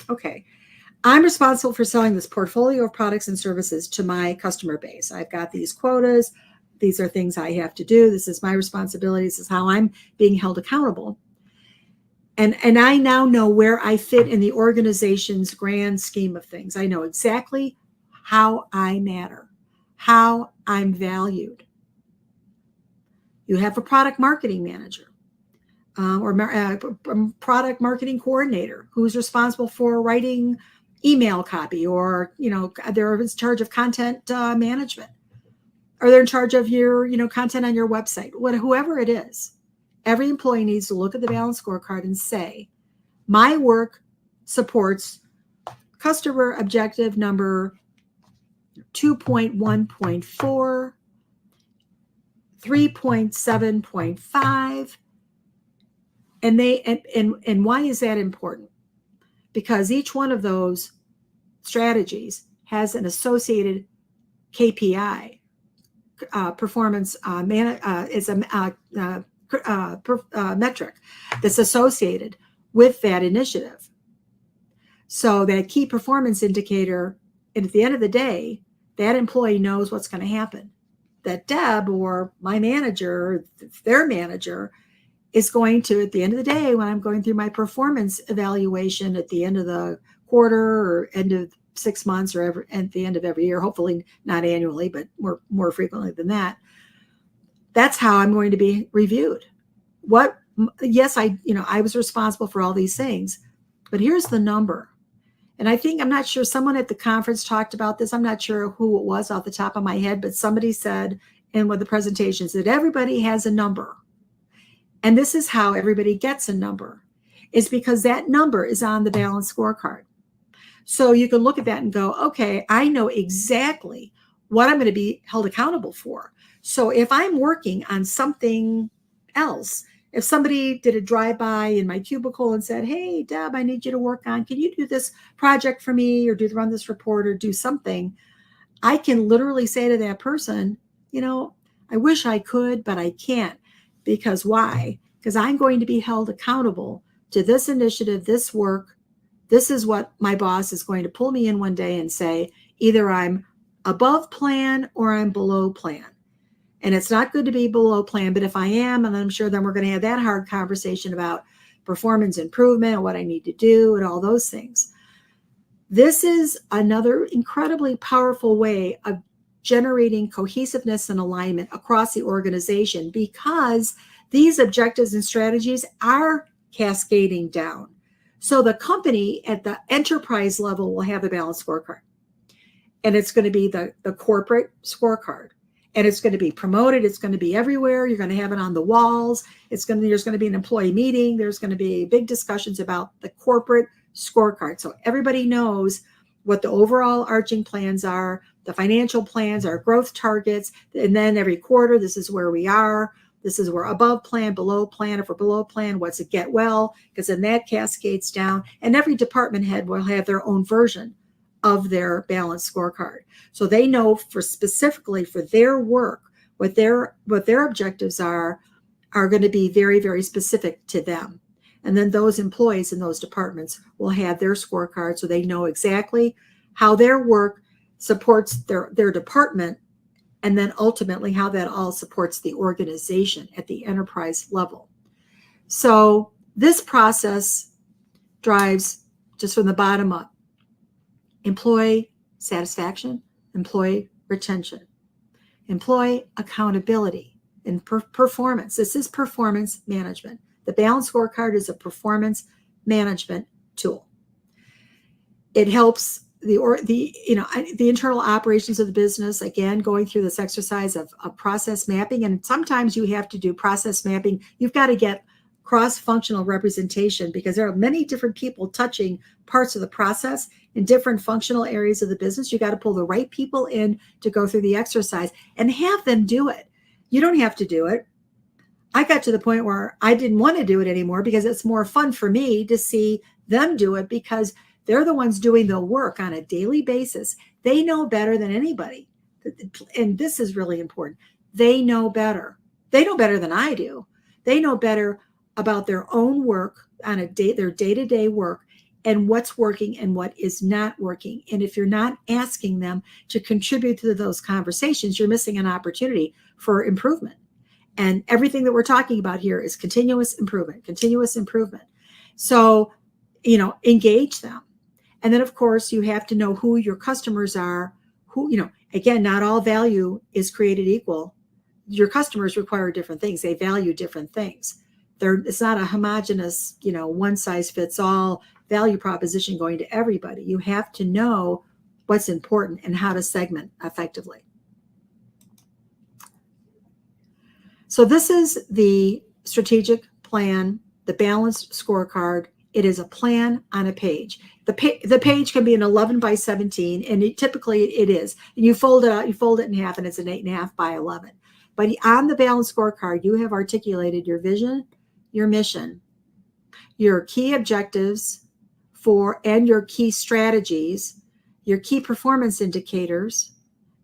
okay, I'm responsible for selling this portfolio of products and services to my customer base. I've got these quotas. These are things I have to do. This is my responsibility. This is how I'm being held accountable. And I now know where I fit in the organization's grand scheme of things. I know exactly how I matter, how I'm valued. You have a product marketing manager or product marketing coordinator who's responsible for writing email copy, or, they're in charge of content management, or they're in charge of your, content on your website, whoever it is. Every employee needs to look at the balanced scorecard and say, my work supports customer objective number 2.1.4, 3.7.5. And why is that important? Because each one of those strategies has an associated KPI, performance is a metric that's associated with that initiative. So that key performance indicator, and at the end of the day, that employee knows what's going to happen. That Deb or my manager, their manager, is going to, at the end of the day, when I'm going through my performance evaluation at the end of the quarter or end of 6 months or at the end of every year, hopefully not annually, but more frequently than that, that's how I'm going to be reviewed. Yes, I was responsible for all these things, but here's the number. And I'm not sure, someone at the conference talked about this. I'm not sure who it was off the top of my head, but somebody said in one of the presentations that everybody has a number. And this is how everybody gets a number, is because that number is on the balanced scorecard. So you can look at that and go, okay, I know exactly what I'm going to be held accountable for. So if I'm working on something else, if somebody did a drive-by in my cubicle and said, hey, Deb, I need you to work on, can you do this project for me, or run this report, or do something? I can literally say to that person, I wish I could, but I can't. Because why? Because I'm going to be held accountable to this initiative, this work. This is what my boss is going to pull me in one day and say, either I'm above plan or I'm below plan. And it's not good to be below plan, but if I am, and I'm sure then we're going to have that hard conversation about performance improvement and what I need to do and all those things. This is another incredibly powerful way of generating cohesiveness and alignment across the organization, because these objectives and strategies are cascading down. So the company at the enterprise level will have the balanced scorecard, and it's going to be the corporate scorecard, and it's going to be promoted. It's going to be everywhere. You're going to have it on the walls. There's going to be an employee meeting. There's going to be big discussions about the corporate scorecard. So everybody knows what the overall arching plans are, the financial plans, our growth targets, and then every quarter, this is where we are. This is where above plan, below plan. If we're below plan, what's it get well? Because then that cascades down, and every department head will have their own version of their balanced scorecard. So they know specifically for their work, what their objectives are going to be very, very specific to them. And then those employees in those departments will have their scorecard, so they know exactly how their work supports their department, and then ultimately how that all supports the organization at the enterprise level. So this process drives, just from the bottom up, employee satisfaction, employee retention, employee accountability, and performance. This is performance management. The balanced scorecard is a performance management tool. It helps the internal operations of the business, again, going through this exercise of process mapping. And sometimes you have to do process mapping. You've got to get cross-functional representation, because there are many different people touching parts of the process in different functional areas of the business. You got to pull the right people in to go through the exercise and have them do it. You don't have to do it. I got to the point where I didn't want to do it anymore, because it's more fun for me to see them do it, because they're the ones doing the work on a daily basis. They know better than anybody. And this is really important. They know better. They know better than I do. They know better about their own work on their day-to-day work, and what's working and what is not working. And if you're not asking them to contribute to those conversations, you're missing an opportunity for improvement. And everything that we're talking about here is continuous improvement, continuous improvement. So, engage them. And then, of course, you have to know who your customers are, again, not all value is created equal. Your customers require different things. They value different things. It's not a homogenous, one size fits all value proposition going to everybody. You have to know what's important and how to segment effectively. So this is the strategic plan, the balanced scorecard. It is a plan on a page. The page can be an 11 by 17, and typically it is. And you fold it out, you fold it in half, and it's an 8.5 by 11. But on the balanced scorecard, you have articulated your vision, your mission, your key objectives and your key strategies, your key performance indicators,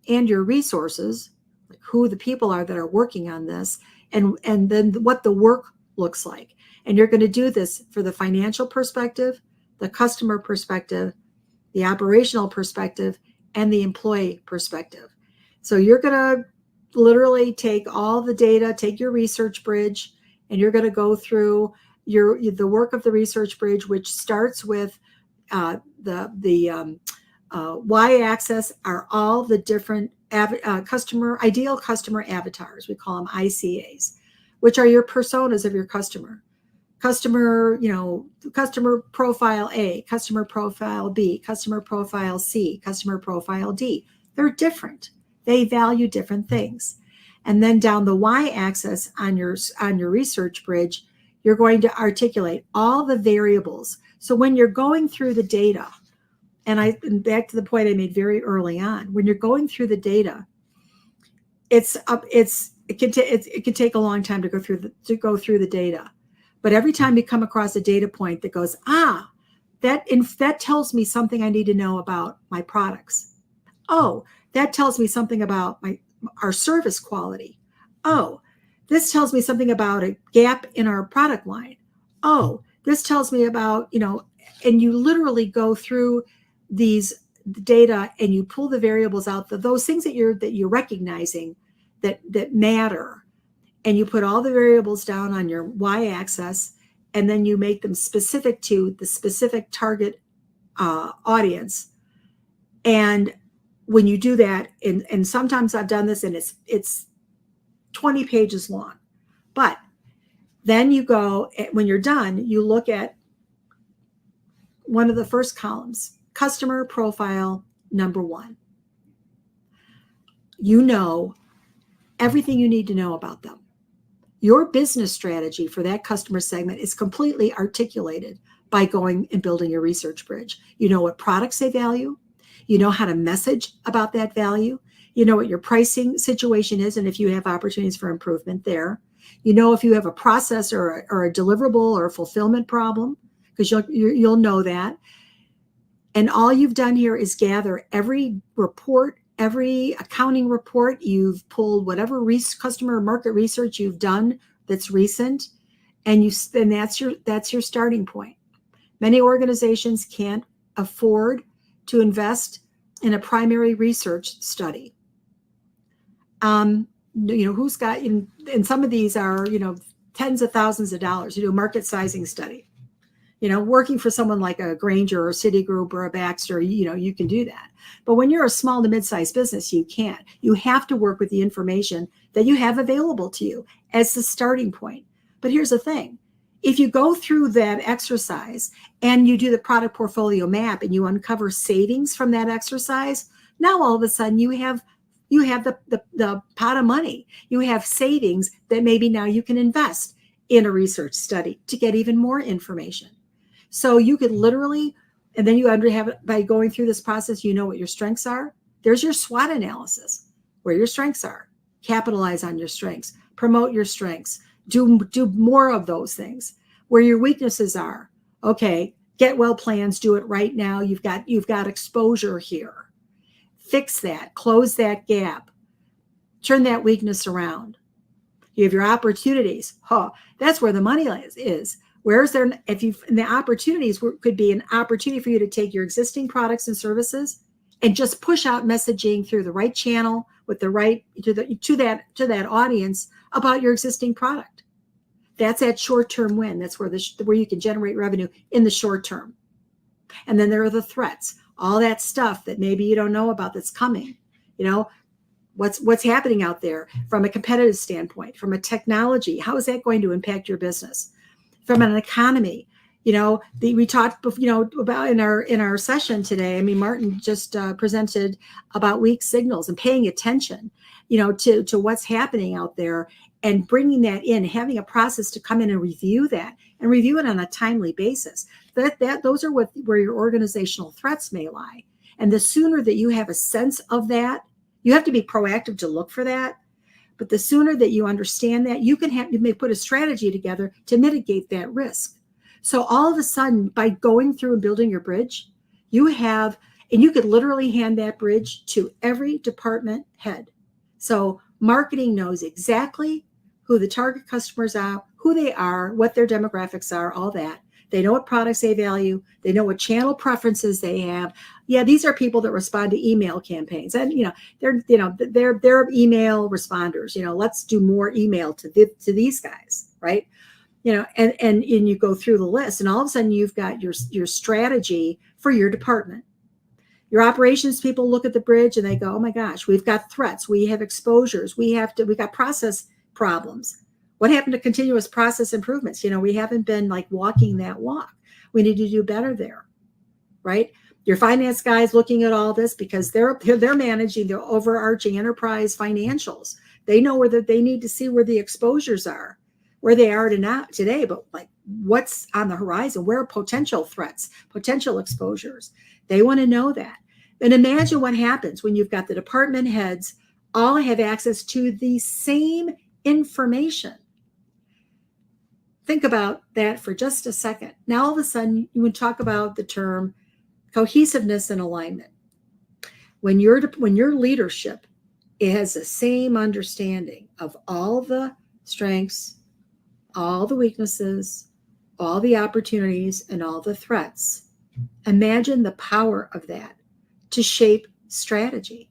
and your resources, like who the people are that are working on this, and then what the work looks like. And you're going to do this for the financial perspective, the customer perspective, the operational perspective, and the employee perspective. So you're going to literally take all the data, take your research bridge, and you're going to go through the work of the research bridge, which starts with the y-axis are all the different ideal customer avatars. We call them ICAs, which are your personas of your customer. Customer profile A, customer profile B, customer profile C, customer profile D. They're different. They value different things. And then down the y-axis on your research bridge, you're going to articulate all the variables. So when you're going through the data, and back to the point I made very early on, when you're going through the data, it can take a long time to go through the data. But every time you come across a data point that goes, that tells me something I need to know about my products. Oh, that tells me something about our service quality. Oh, this tells me something about a gap in our product line. Oh, this tells me about, and you literally go through these data and you pull the variables out, those things that you're recognizing that matter. And you put all the variables down on your y-axis, and then you make them specific to the specific target audience. And when you do that, and sometimes I've done this, and it's 20 pages long. But then you go, when you're done, you look at one of the first columns, customer profile number 1. You know everything you need to know about them. Your business strategy for that customer segment is completely articulated by going and building your research bridge. You know what products they value. You know how to message about that value. You know what your pricing situation is, and if you have opportunities for improvement there. You know if you have a process or a deliverable or a fulfillment problem, because you'll know that. And all you've done here is gather every report, every accounting report. You've pulled whatever customer market research you've done that's recent, and that's your starting point. Many organizations can't afford to invest in a primary research study. Who's got, and some of these are, tens of thousands of dollars. You do a market sizing study. Working for someone like a Grainger or Citigroup or a Baxter, you can do that. But when you're a small to mid-sized business, you can't. You have to work with the information that you have available to you as the starting point. But here's the thing. If you go through that exercise and you do the product portfolio map and you uncover savings from that exercise, now all of a sudden you have the pot of money. You have savings that maybe now you can invest in a research study to get even more information. So you could literally, and then you have it by going through this process, you know what your strengths are. There's your SWOT analysis, where your strengths are. Capitalize on your strengths, promote your strengths, do more of those things. Where your weaknesses are. Okay, get well plans, do it right now. You've got exposure here. Fix that, close that gap, turn that weakness around. You have your opportunities. That's where the money is. Where's there, if you, and the opportunities could be an opportunity for you to take your existing products and services and just push out messaging through the right channel with the right, to that audience about your existing product. That's that short-term win. That's where where you can generate revenue in the short term. And then there are the threats, all that stuff that maybe you don't know about that's coming. You know, what's happening out there from a competitive standpoint, from a technology, how is that going to impact your business? From an economy, you know, we talked, you know, about in our session today. I mean, Martin just presented about weak signals and paying attention, you know, to what's happening out there and bringing that in, having a process to come in and review that and review it on a timely basis. Those are where your organizational threats may lie. And the sooner that you have a sense of that, you have to be proactive to look for that. But the sooner that you understand that, you may put a strategy together to mitigate that risk. So all of a sudden, by going through and building your bridge, you could literally hand that bridge to every department head. So marketing knows exactly who the target customers are, who they are, what their demographics are, all that. They know what products they value. They know what channel preferences they have. Yeah, these are people that respond to email campaigns, and they're email responders. You know, let's do more email to these guys, right? You know, and you go through the list, and all of a sudden you've got your strategy for your department. Your operations people look at the bridge and they go, oh my gosh, we've got threats, we have exposures, we got process problems. What happened to continuous process improvements? You know, we haven't been like walking that walk. We need to do better there, right? Your finance guys looking at all this because they're managing the overarching enterprise financials. They know they need to see where the exposures are, where they are today, but like what's on the horizon, where are potential threats, potential exposures. They want to know that. And imagine what happens when you've got the department heads all have access to the same information. Think about that for just a second. Now, all of a sudden, you would talk about the term cohesiveness and alignment. When your leadership has the same understanding of all the strengths, all the weaknesses, all the opportunities, and all the threats, imagine the power of that to shape strategy.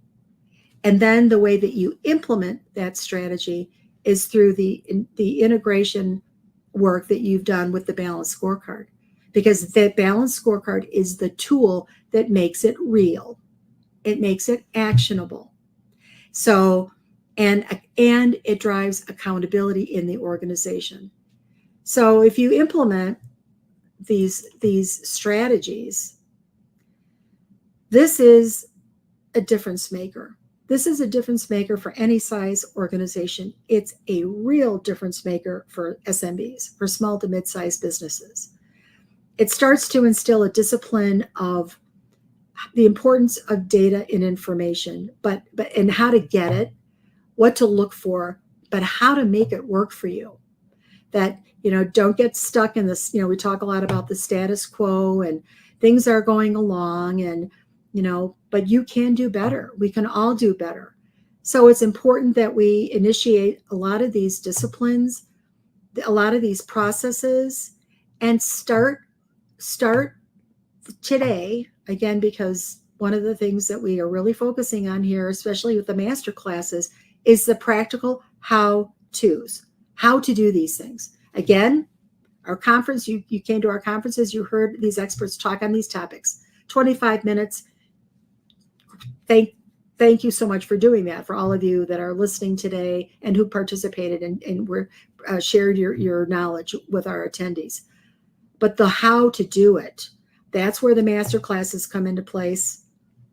And then the way that you implement that strategy is through the integration work that you've done with the balanced scorecard, because that balanced scorecard is the tool that makes it real. It makes it actionable. So, and it drives accountability in the organization. So if you implement these strategies, this is a difference maker. This is a difference maker for any size organization. It's a real difference maker for SMBs, for small to mid-sized businesses. It starts to instill a discipline of the importance of data and information, but and how to get it, what to look for, but how to make it work for you. That, don't get stuck in this, we talk a lot about the status quo and things are going along and, but you can do better. We can all do better. So it's important that we initiate a lot of these disciplines, a lot of these processes, and start today, again, because one of the things that we are really focusing on here, especially with the master classes, is the practical how-tos, how to do these things. Again, our conference, you came to our conferences, you heard these experts talk on these topics, 25 minutes. Thank you so much for doing that, for all of you that are listening today and who participated and were shared your knowledge with our attendees. But the how to do it, that's where the master classes come into place.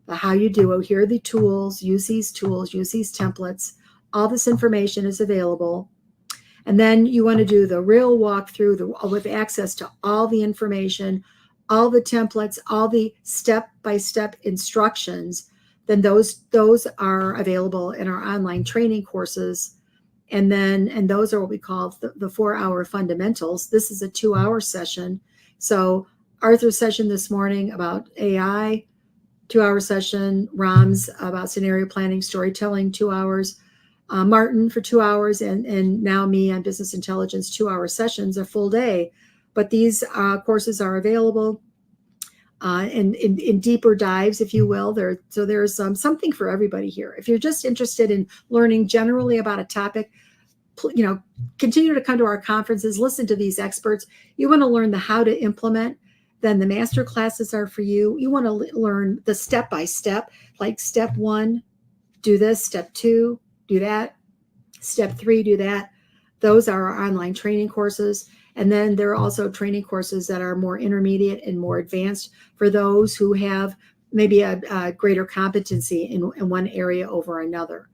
The how you do it, here are the tools, use these templates. All this information is available. And then you want to do the real walkthrough with access to all the information, all the templates, all the step-by-step instructions. Then those are available in our online training courses. And those are what we call the 4-hour fundamentals. This is a 2-hour session. So Arthur's session this morning about AI, 2-hour session, Ram's about scenario planning, storytelling, 2 hours, Martin for 2 hours, and now me on business intelligence, 2-hour sessions, a full day. but these courses are available in deeper dives, if you will. So there's something for everybody here. If you're just interested in learning generally about a topic, continue to come to our conferences, listen to these experts. You want to learn the how to implement, then the master classes are for you. You want to learn the step-by-step, like step 1, do this, step 2, do that, step 3, do that. Those are our online training courses. And then there are also training courses that are more intermediate and more advanced for those who have maybe a greater competency in one area over another.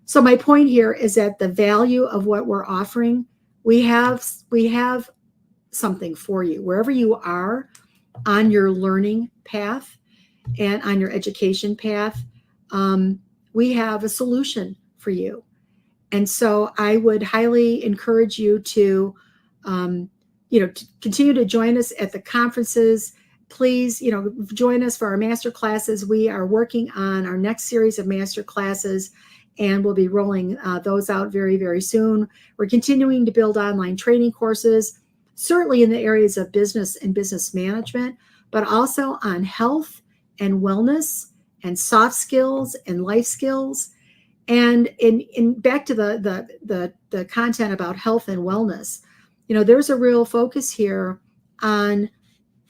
So my point here is that the value of what we're offering, we have something for you. Wherever you are on your learning path and on your education path, we have a solution for you. And so I would highly encourage you to to continue to join us at the conferences. Please, join us for our master classes. We are working on our next series of master classes, and we'll be rolling those out very, very soon. We're continuing to build online training courses, certainly in the areas of business and business management, but also on health and wellness and soft skills and life skills. And in back to the content about health and wellness, there's a real focus here on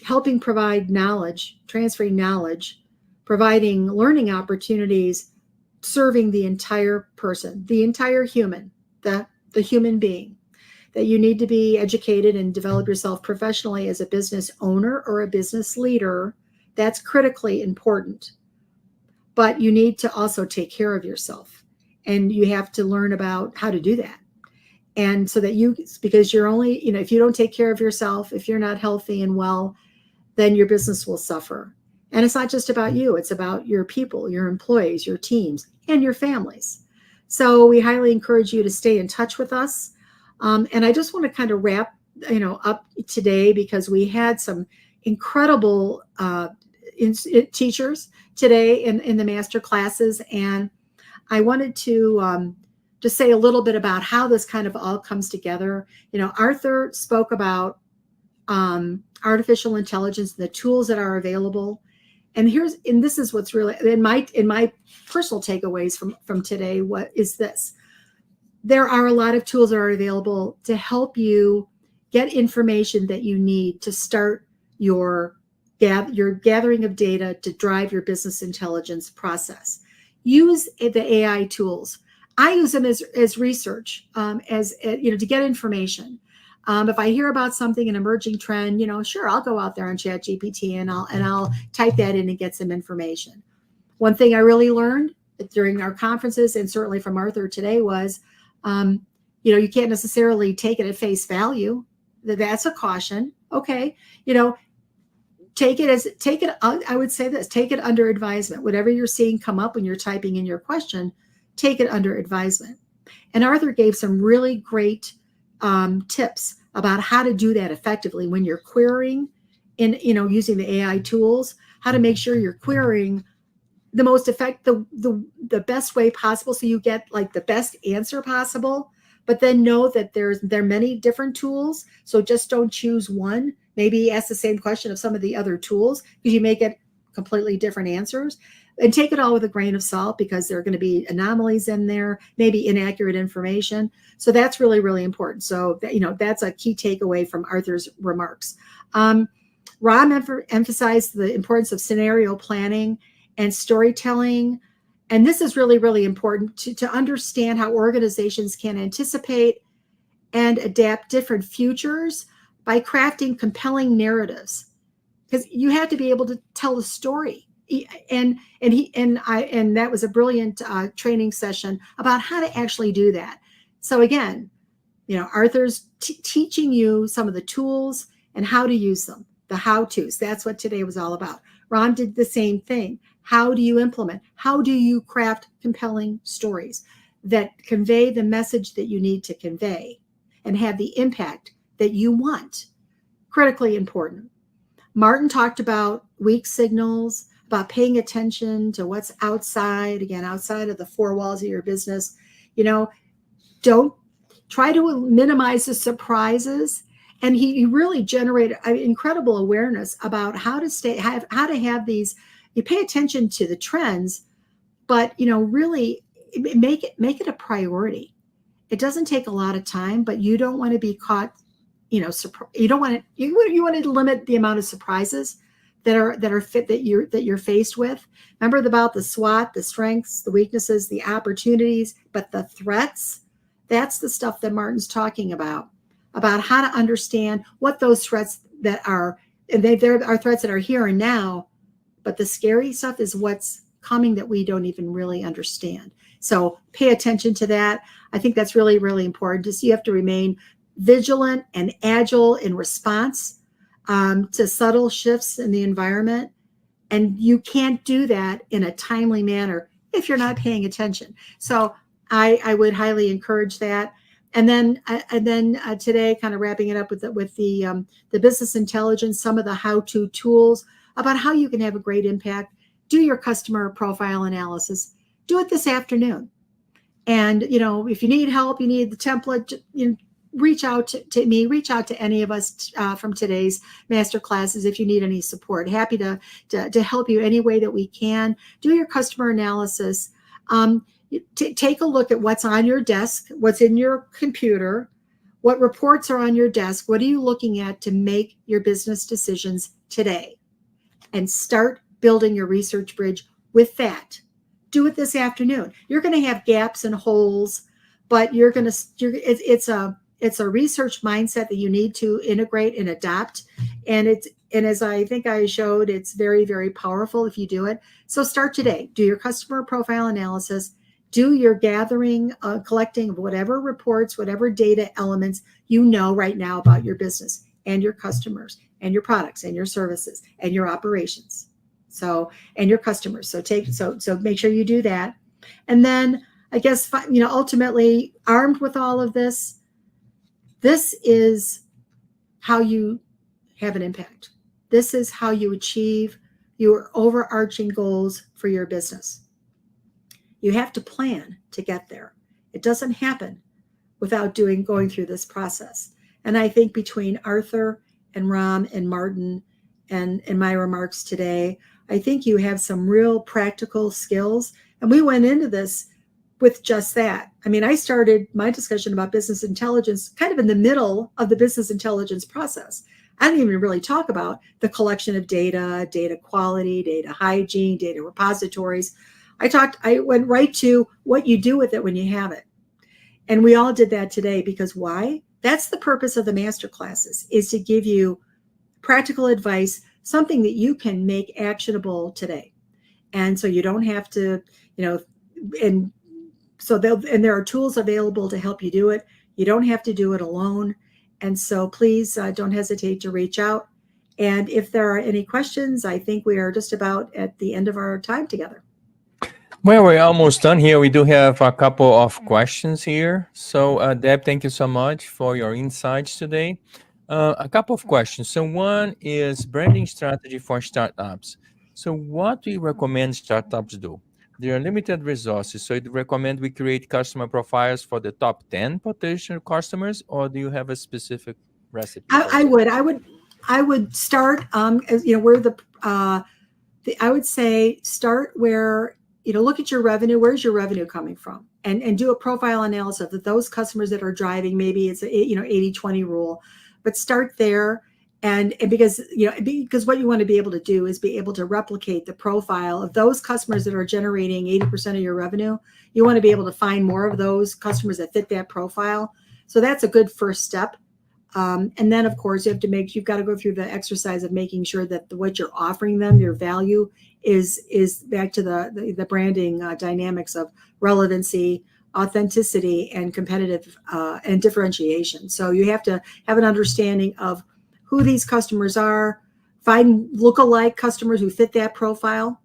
helping provide knowledge, transferring knowledge, providing learning opportunities, serving the entire person, the entire human, the human being. That you need to be educated and develop yourself professionally as a business owner or a business leader. That's critically important. But you need to also take care of yourself. And you have to learn about how to do that. And so that because you're only, if you don't take care of yourself, if you're not healthy and well, then your business will suffer. And it's not just about you, it's about your people, your employees, your teams, and your families. So we highly encourage you to stay in touch with us. And I just want to kind of wrap, up today, because we had some incredible teachers today in the master classes. And I wanted to just say a little bit about how this kind of all comes together. Arthur spoke about artificial intelligence, the tools that are available. And this is what's really in my personal takeaways from today. What is this? There are a lot of tools that are available to help you get information that you need to start your gathering of data to drive your business intelligence process. Use the AI tools. I use them as research, to get information. If I hear about something, an emerging trend, sure, I'll go out there on ChatGPT and I'll type that in and get some information. One thing I really learned during our conferences, and certainly from Arthur today, was, you can't necessarily take it at face value. That's a caution. Okay, I would say this, take it under advisement. Whatever you're seeing come up when you're typing in your question, take it under advisement. And Arthur gave some really great tips about how to do that effectively when you're querying using the AI tools, how to make sure you're querying the most the best way possible, so you get like the best answer possible. But then know that there are many different tools, so just don't choose one. Maybe ask the same question of some of the other tools, because you may get completely different answers. And take it all with a grain of salt, because there are going to be anomalies in there, maybe inaccurate information. So that's really, really important. So that's a key takeaway from Arthur's remarks. Ron emphasized the importance of scenario planning and storytelling. And this is really, really important to understand how organizations can anticipate and adapt different futures by crafting compelling narratives, because you have to be able to tell a story. And that was a brilliant training session about how to actually do that. So again, Arthur's teaching you some of the tools and how to use them, the how-tos. That's what today was all about. Ron did the same thing. How do you implement? How do you craft compelling stories that convey the message that you need to convey and have the impact that you want? Critically important. Martin talked about weak signals, about paying attention to what's outside of the four walls of your business. Don't try to minimize the surprises And he really generated incredible awareness about how to have these. You pay attention to the trends, but really make it a priority. It doesn't take a lot of time, but you don't want to be caught. You don't want to. You want to limit the amount of surprises that are fit that you're faced with. Remember about the SWOT, the strengths, the weaknesses, the opportunities, but the threats. That's the stuff that Martin's talking about how to understand what those threats that are. And there are threats that are here and now, but the scary stuff is what's coming that we don't even really understand. So pay attention to that. I think that's really, really important. Just you have to remain vigilant and agile in response to subtle shifts in the environment. And you can't do that in a timely manner if you're not paying attention. So I would highly encourage that. And then today, kind of wrapping it up with the business intelligence, some of the how-to tools about how you can have a great impact. Do your customer profile analysis. Do it this afternoon. And if you need help, you need the template. Reach out to me. Reach out to any of us from today's master classes if you need any support. Happy to help you any way that we can. Do your customer analysis. Take a look at what's on your desk, what's in your computer, what reports are on your desk. What are you looking at to make your business decisions today? And start building your research bridge with that. Do it this afternoon. You're going to have gaps and holes, but it's a research mindset that you need to integrate and adopt. And as I think I showed, it's very, very powerful if you do it. So start today. Do your customer profile analysis. Do your gathering, collecting of whatever reports, whatever data elements right now about your business and your customers and your products and your services and your operations. And your customers. So make sure you do that. And then I guess, ultimately armed with all of this, this is how you have an impact. This is how you achieve your overarching goals for your business. You have to plan to get there. It doesn't happen without going through this process. And I think between Arthur and Ram and Martin and my remarks today, I think you have some real practical skills. And we went into this with just that. I mean, I started my discussion about business intelligence kind of in the middle of the business intelligence process. I didn't even really talk about the collection of data, data quality, data hygiene, data repositories. I went right to what you do with it when you have it. And we all did that today because why? That's the purpose of the master classes, is to give you practical advice, something that you can make actionable today. And so you don't have to, and there are tools available to help you do it. You don't have to do it alone. And so please don't hesitate to reach out. And if there are any questions, I think we are just about at the end of our time together. Well, we're almost done here. We do have a couple of questions here. So, Deb, thank you so much for your insights today. A couple of questions. So one is branding strategy for startups. So what do you recommend startups do? There are limited resources. So you'd recommend we create customer profiles for the top 10 potential customers, or do you have a specific recipe? I would start, I would say start where, look at your revenue. Where's your revenue coming from? And do a profile analysis of those customers that are driving. Maybe it's a 80-20 rule, but start there. And because what you want to be able to do is be able to replicate the profile of those customers that are generating 80% of your revenue. You want to be able to find more of those customers that fit that profile. So that's a good first step. And then, of course, you've got to go through the exercise of making sure that what you're offering them, your value, is back to the branding dynamics of relevancy, authenticity, and competitive and differentiation. So you have to have an understanding of who these customers are, find lookalike customers who fit that profile,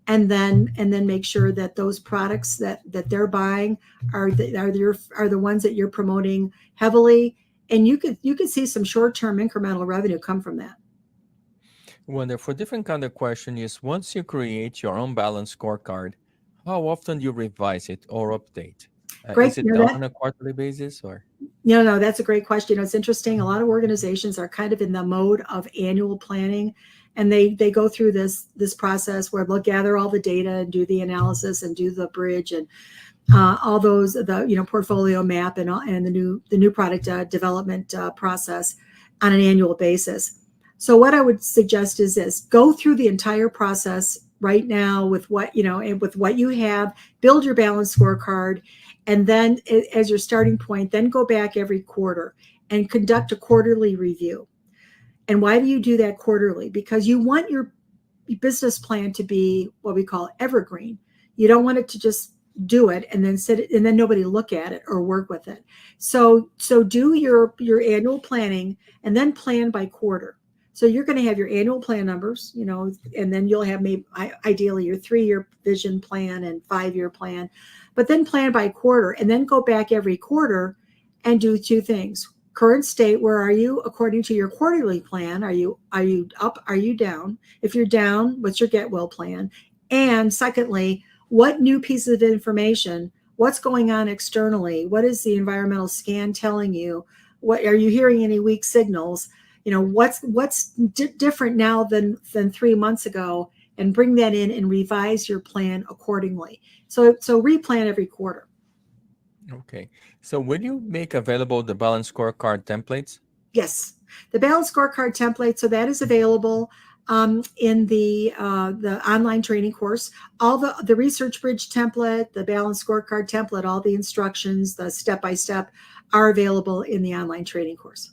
and then make sure that those products that they're buying are the ones that you're promoting heavily. And you could see some short-term incremental revenue come from that. Wonderful. Different kind of question is, once you create your own balanced scorecard, how often do you revise it or update? Great. Is it done on a quarterly basis or? No, that's a great question. It's interesting. A lot of organizations are kind of in the mode of annual planning, and they go through this process where they'll gather all the data and do the analysis and do the bridge and all those, the portfolio map and the new product development process on an annual basis. So what I would suggest is this: go through the entire process right now with what and with what you have. Build your balanced scorecard, and then as your starting point, then go back every quarter and conduct a quarterly review. And why do you do that quarterly? Because you want your business plan to be what we call evergreen. You don't want it to just do it and then sit it and then nobody look at it or work with it. So do your annual planning and then plan by quarter. So you're going to have your annual plan numbers, and then you'll have maybe ideally your 3-year vision plan and 5-year plan, but then plan by quarter and then go back every quarter and do 2 things. Current state, where are you according to your quarterly plan? Are you up? Are you down? If you're down, what's your get well plan? And secondly, what new pieces of information, what's going on externally? What is the environmental scan telling you? What are you hearing any weak signals? What's different now than 3 months ago, and bring that in and revise your plan accordingly. So replan every quarter. Okay. So will you make available the balanced scorecard templates? Yes, the balanced scorecard template. So that is available in the online training course. All the research bridge template, the balanced scorecard template, all the instructions, the step-by-step are available in the online training course.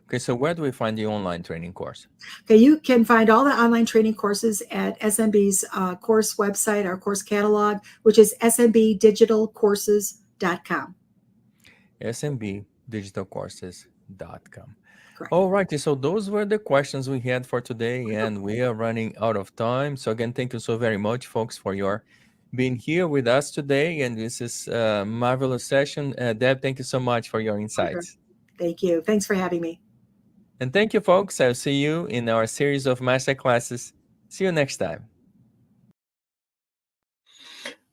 Okay, so where do we find the online training course? Okay, you can find all the online training courses at SMB's course website, our course catalog, which is smbdigitalcourses.com. smbdigitalcourses.com. Correct. All right, so those were the questions we had for today, and we are running out of time. So again, thank you so very much, folks, for your being here with us today. And this is a marvelous session. Deb, thank you so much for your insights. Thank you. Thanks for having me. And thank you, folks. I'll see you in our series of master classes. See you next time.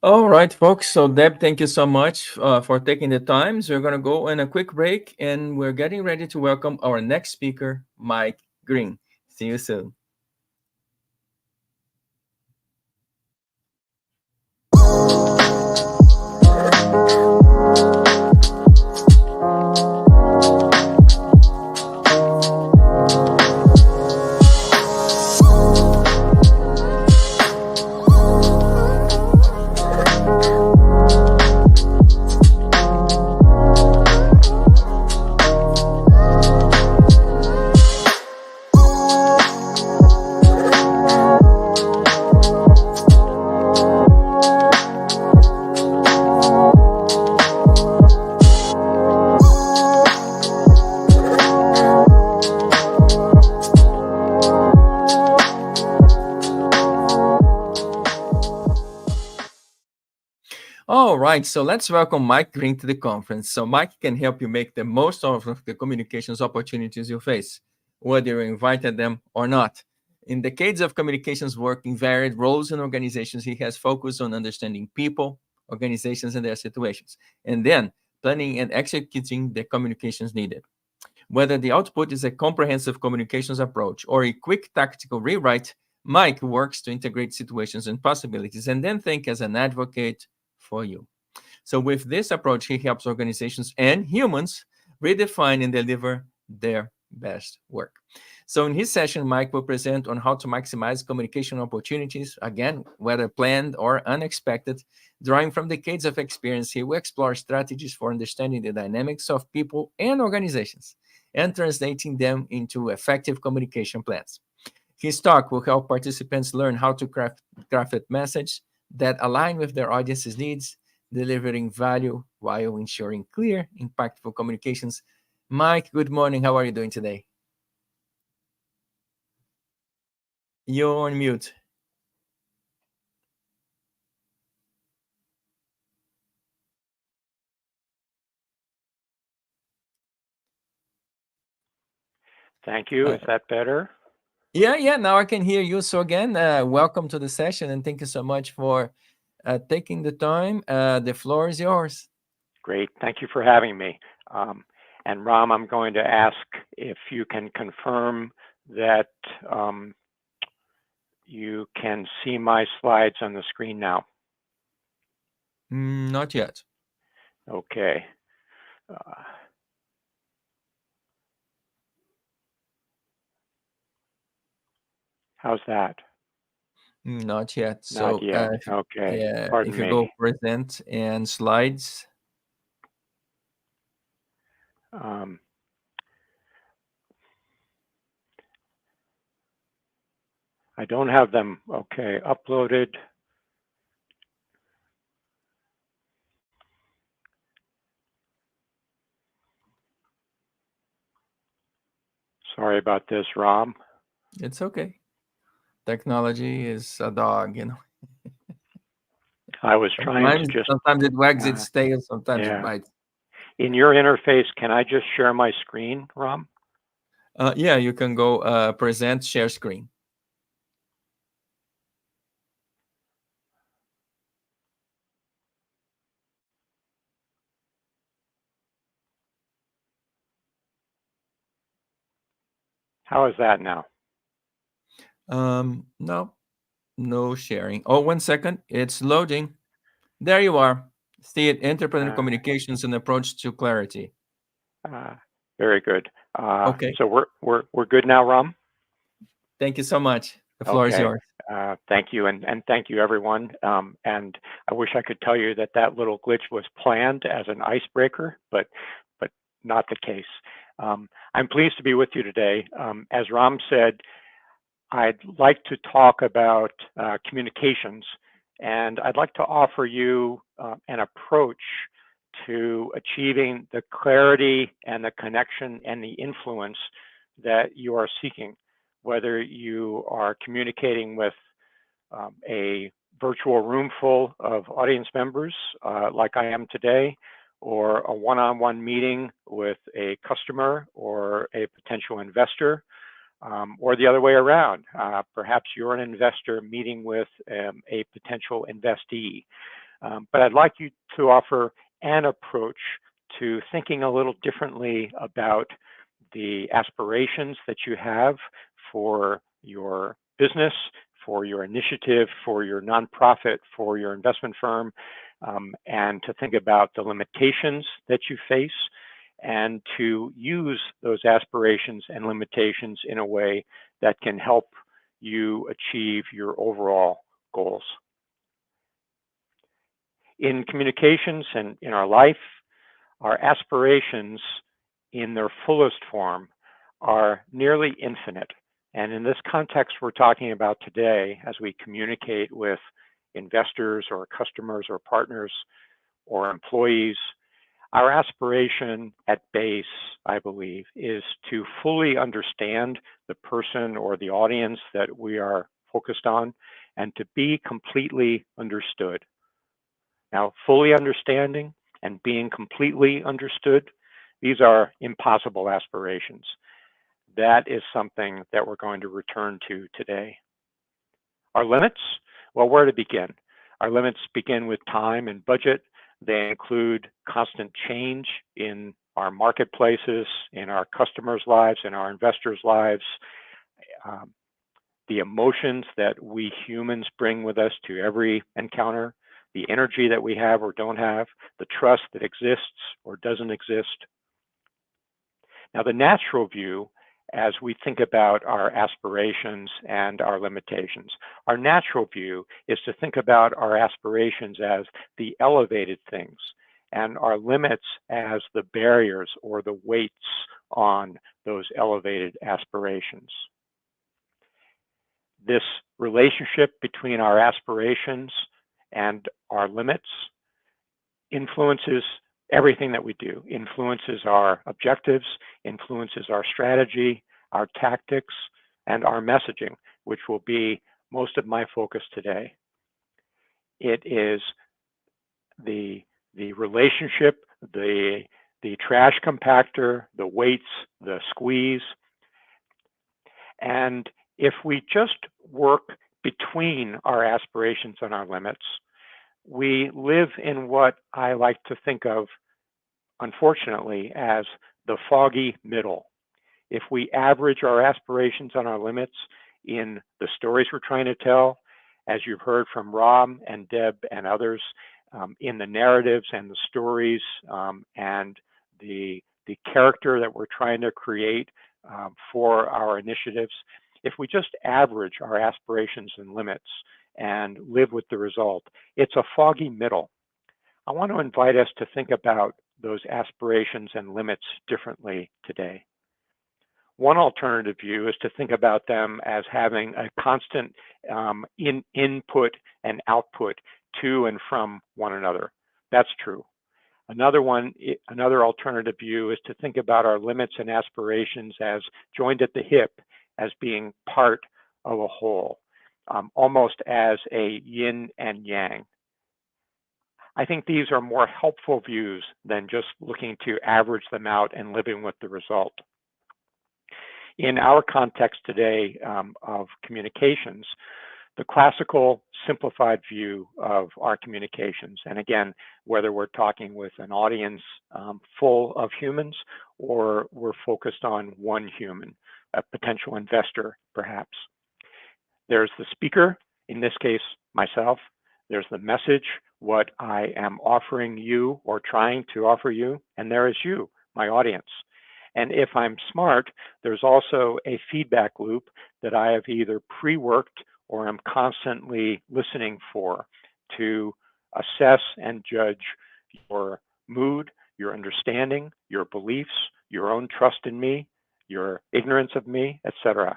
All right, folks. So Deb, thank you so much for taking the time. So we're going to go on a quick break, and we're getting ready to welcome our next speaker, Mike Green. See you soon. All right, so let's welcome Mike Green to the conference. So Mike can help you make the most of the communications opportunities you face, whether you invited them or not. In decades of communications work in varied roles and organizations, he has focused on understanding people, organizations, and their situations, and then planning and executing the communications needed. Whether the output is a comprehensive communications approach or a quick tactical rewrite, Mike works to integrate situations and possibilities and then think as an advocate for you. So with this approach, he helps organizations and humans redefine and deliver their best work. So in his session, Mike will present on how to maximize communication opportunities, again, whether planned or unexpected. Drawing from decades of experience, he will explore strategies for understanding the dynamics of people and organizations and translating them into effective communication plans. His talk will help participants learn how to craft a message that align with their audience's needs, delivering value while ensuring clear, impactful communications. Mike, good morning. How are you doing today? You're on mute. Thank you. Is that better? Yeah. Now I can hear you. So again, welcome to the session, and thank you so much for taking the time. The floor is yours. Great. Thank you for having me. And Ram, I'm going to ask if you can confirm that you can see my slides on the screen now. Not yet. Okay. How's that? Not yet. Not So yet. Okay. yeah, Pardon if you me. go present and slides. I don't have them, okay, uploaded. Sorry about this, Ram. It's okay. Technology is a dog, you know. I was trying to just, Sometimes it wags its tail, sometimes it yeah. bites. In your interface, can I just share my screen, Ram? Yeah, you can go present, share screen. How is that now? No sharing. Oh, 1 second. It's loading. There you are. See it, entrepreneur communications and approach to clarity. Very good. Okay. So we're good now, Ram? Thank you so much. The floor is yours. Thank you, and thank you, everyone. And I wish I could tell you that that little glitch was planned as an icebreaker, but not the case. I'm pleased to be with you today. As Ram said, I'd like to talk about communications, and I'd like to offer you an approach to achieving the clarity and the connection and the influence that you are seeking, whether you are communicating with a virtual room full of audience members like I am today, or a one-on-one meeting with a customer or a potential investor, or the other way around. Perhaps you're an investor meeting with a potential investee. But I'd like you to offer an approach to thinking a little differently about the aspirations that you have for your business, for your initiative, for your nonprofit, for your investment firm, and to think about the limitations that you face, and to use those aspirations and limitations in a way that can help you achieve your overall goals. In communications and in our life, our aspirations in their fullest form are nearly infinite. And in this context we're talking about today, as we communicate with investors or customers or partners or employees, our aspiration at base, I believe, is to fully understand the person or the audience that we are focused on and to be completely understood. Now, fully understanding and being completely understood, these are impossible aspirations. That is something that we're going to return to today. Our limits? Well, where to begin? Our limits begin with time and budget. They include constant change in our marketplaces, in our customers' lives, in our investors' lives, the emotions that we humans bring with us to every encounter, the energy that we have or don't have, the trust that exists or doesn't exist. Now, the natural view, as we think about our aspirations and our limitations, our natural view is to think about our aspirations as the elevated things and our limits as the barriers or the weights on those elevated aspirations. This relationship between our aspirations and our limits influences everything that we do, influences our objectives, influences our strategy, our tactics, and our messaging, which will be most of my focus today. It is the relationship, the trash compactor, the weights, the squeeze. And if we just work between our aspirations and our limits, we live in what I like to think of unfortunately, as the foggy middle. If we average our aspirations and our limits in the stories we're trying to tell, as you've heard from Rob and Deb and others, in the narratives and the stories and the character that we're trying to create for our initiatives, if we just average our aspirations and limits and live with the result, it's a foggy middle. I want to invite us to think about those aspirations and limits differently today. One alternative view is to think about them as having a constant input and output to and from one another. That's true. Another alternative view is to think about our limits and aspirations as joined at the hip, as being part of a whole, almost as a yin and yang. I think these are more helpful views than just looking to average them out and living with the result. In our context today of communications, the classical simplified view of our communications, and again, whether we're talking with an audience full of humans or we're focused on one human, a potential investor perhaps. There's the speaker, in this case, myself. There's the message, what I am offering you or trying to offer you, and there is you, my audience. And if I'm smart, there's also a feedback loop that I have either pre-worked or I'm constantly listening for to assess and judge your mood, your understanding, your beliefs, your own trust in me, your ignorance of me, etc.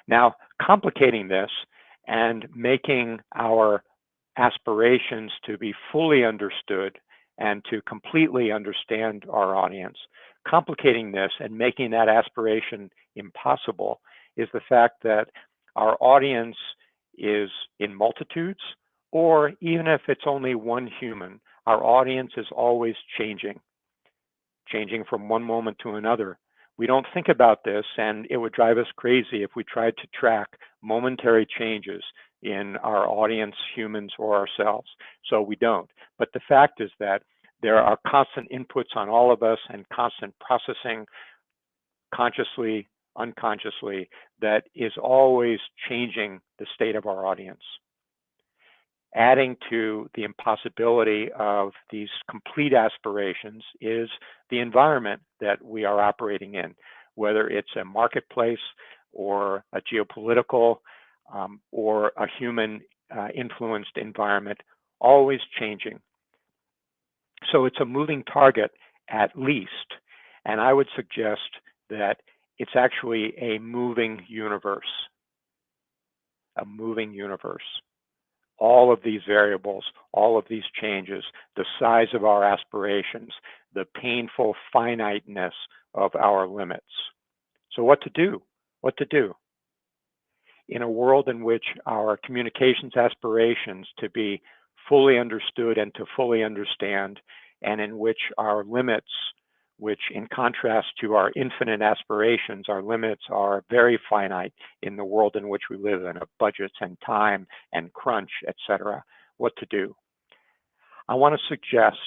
Now, complicating this and making our aspirations to be fully understood and to completely understand our audience, complicating this and making that aspiration impossible is the fact that our audience is in multitudes, or even if it's only one human, our audience is always changing from one moment to another. We don't think about this, and it would drive us crazy if we tried to track momentary changes in our audience, humans, or ourselves. So we don't. But the fact is that there are constant inputs on all of us and constant processing, consciously, unconsciously, that is always changing the state of our audience. Adding to the impossibility of these complete aspirations is the environment that we are operating in, whether it's a marketplace or a geopolitical or a human influenced environment, always changing. So it's a moving target at least, and I would suggest that it's actually a moving universe, All of these variables, all of these changes, the size of our aspirations, the painful finiteness of our limits. So what to do? What to do? In a world in which our communications aspirations to be fully understood and to fully understand, and in which our limits, which in contrast to our infinite aspirations, our limits are very finite in the world in which we live in, of budgets and time and crunch, etc. What to do? I want to suggest,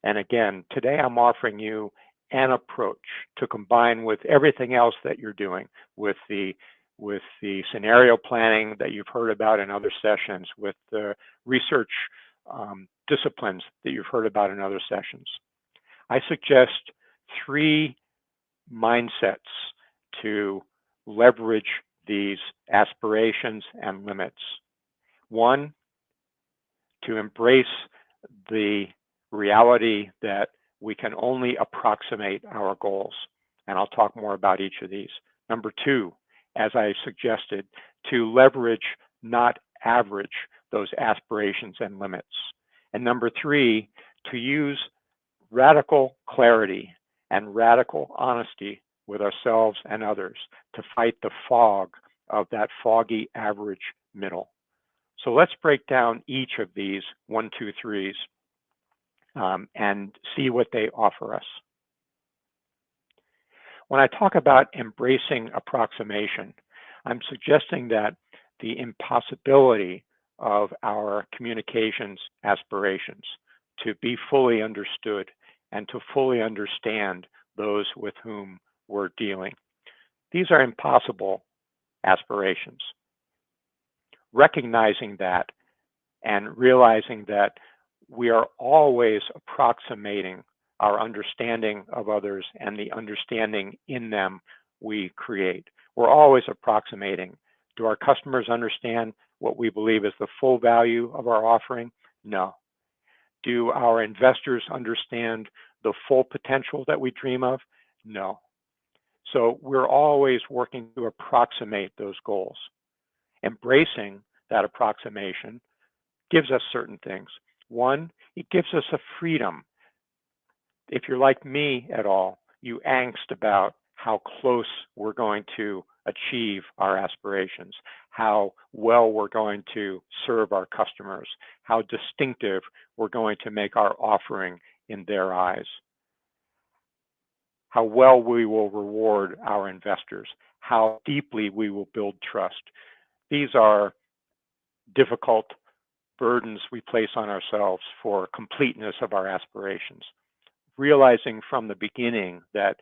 and again, today I'm offering you an approach to combine with everything else that you're doing, with the scenario planning that you've heard about in other sessions, with the research disciplines that you've heard about in other sessions. I suggest 3 mindsets to leverage these aspirations and limits. 1, to embrace the reality that we can only approximate our goals, and I'll talk more about each of these. Number 2, as I suggested, to leverage, not average, those aspirations and limits. And number 3, to use radical clarity and radical honesty with ourselves and others to fight the fog of that foggy average middle. So let's break down each of these 1, 2, 3s and see what they offer us. When I talk about embracing approximation, I'm suggesting that the impossibility of our communications aspirations, to be fully understood and to fully understand those with whom we're dealing. These are impossible aspirations. Recognizing that and realizing that we are always approximating our understanding of others and the understanding in them we create. We're always approximating. Do our customers understand what we believe is the full value of our offering? No. Do our investors understand the full potential that we dream of? No. So we're always working to approximate those goals. Embracing that approximation gives us certain things. One, it gives us a freedom. If you're like me at all, you angst about how close we're going to achieve our aspirations, how well we're going to serve our customers, how distinctive we're going to make our offering in their eyes, how well we will reward our investors, how deeply we will build trust. These are difficult burdens we place on ourselves for completeness of our aspirations. Realizing from the beginning that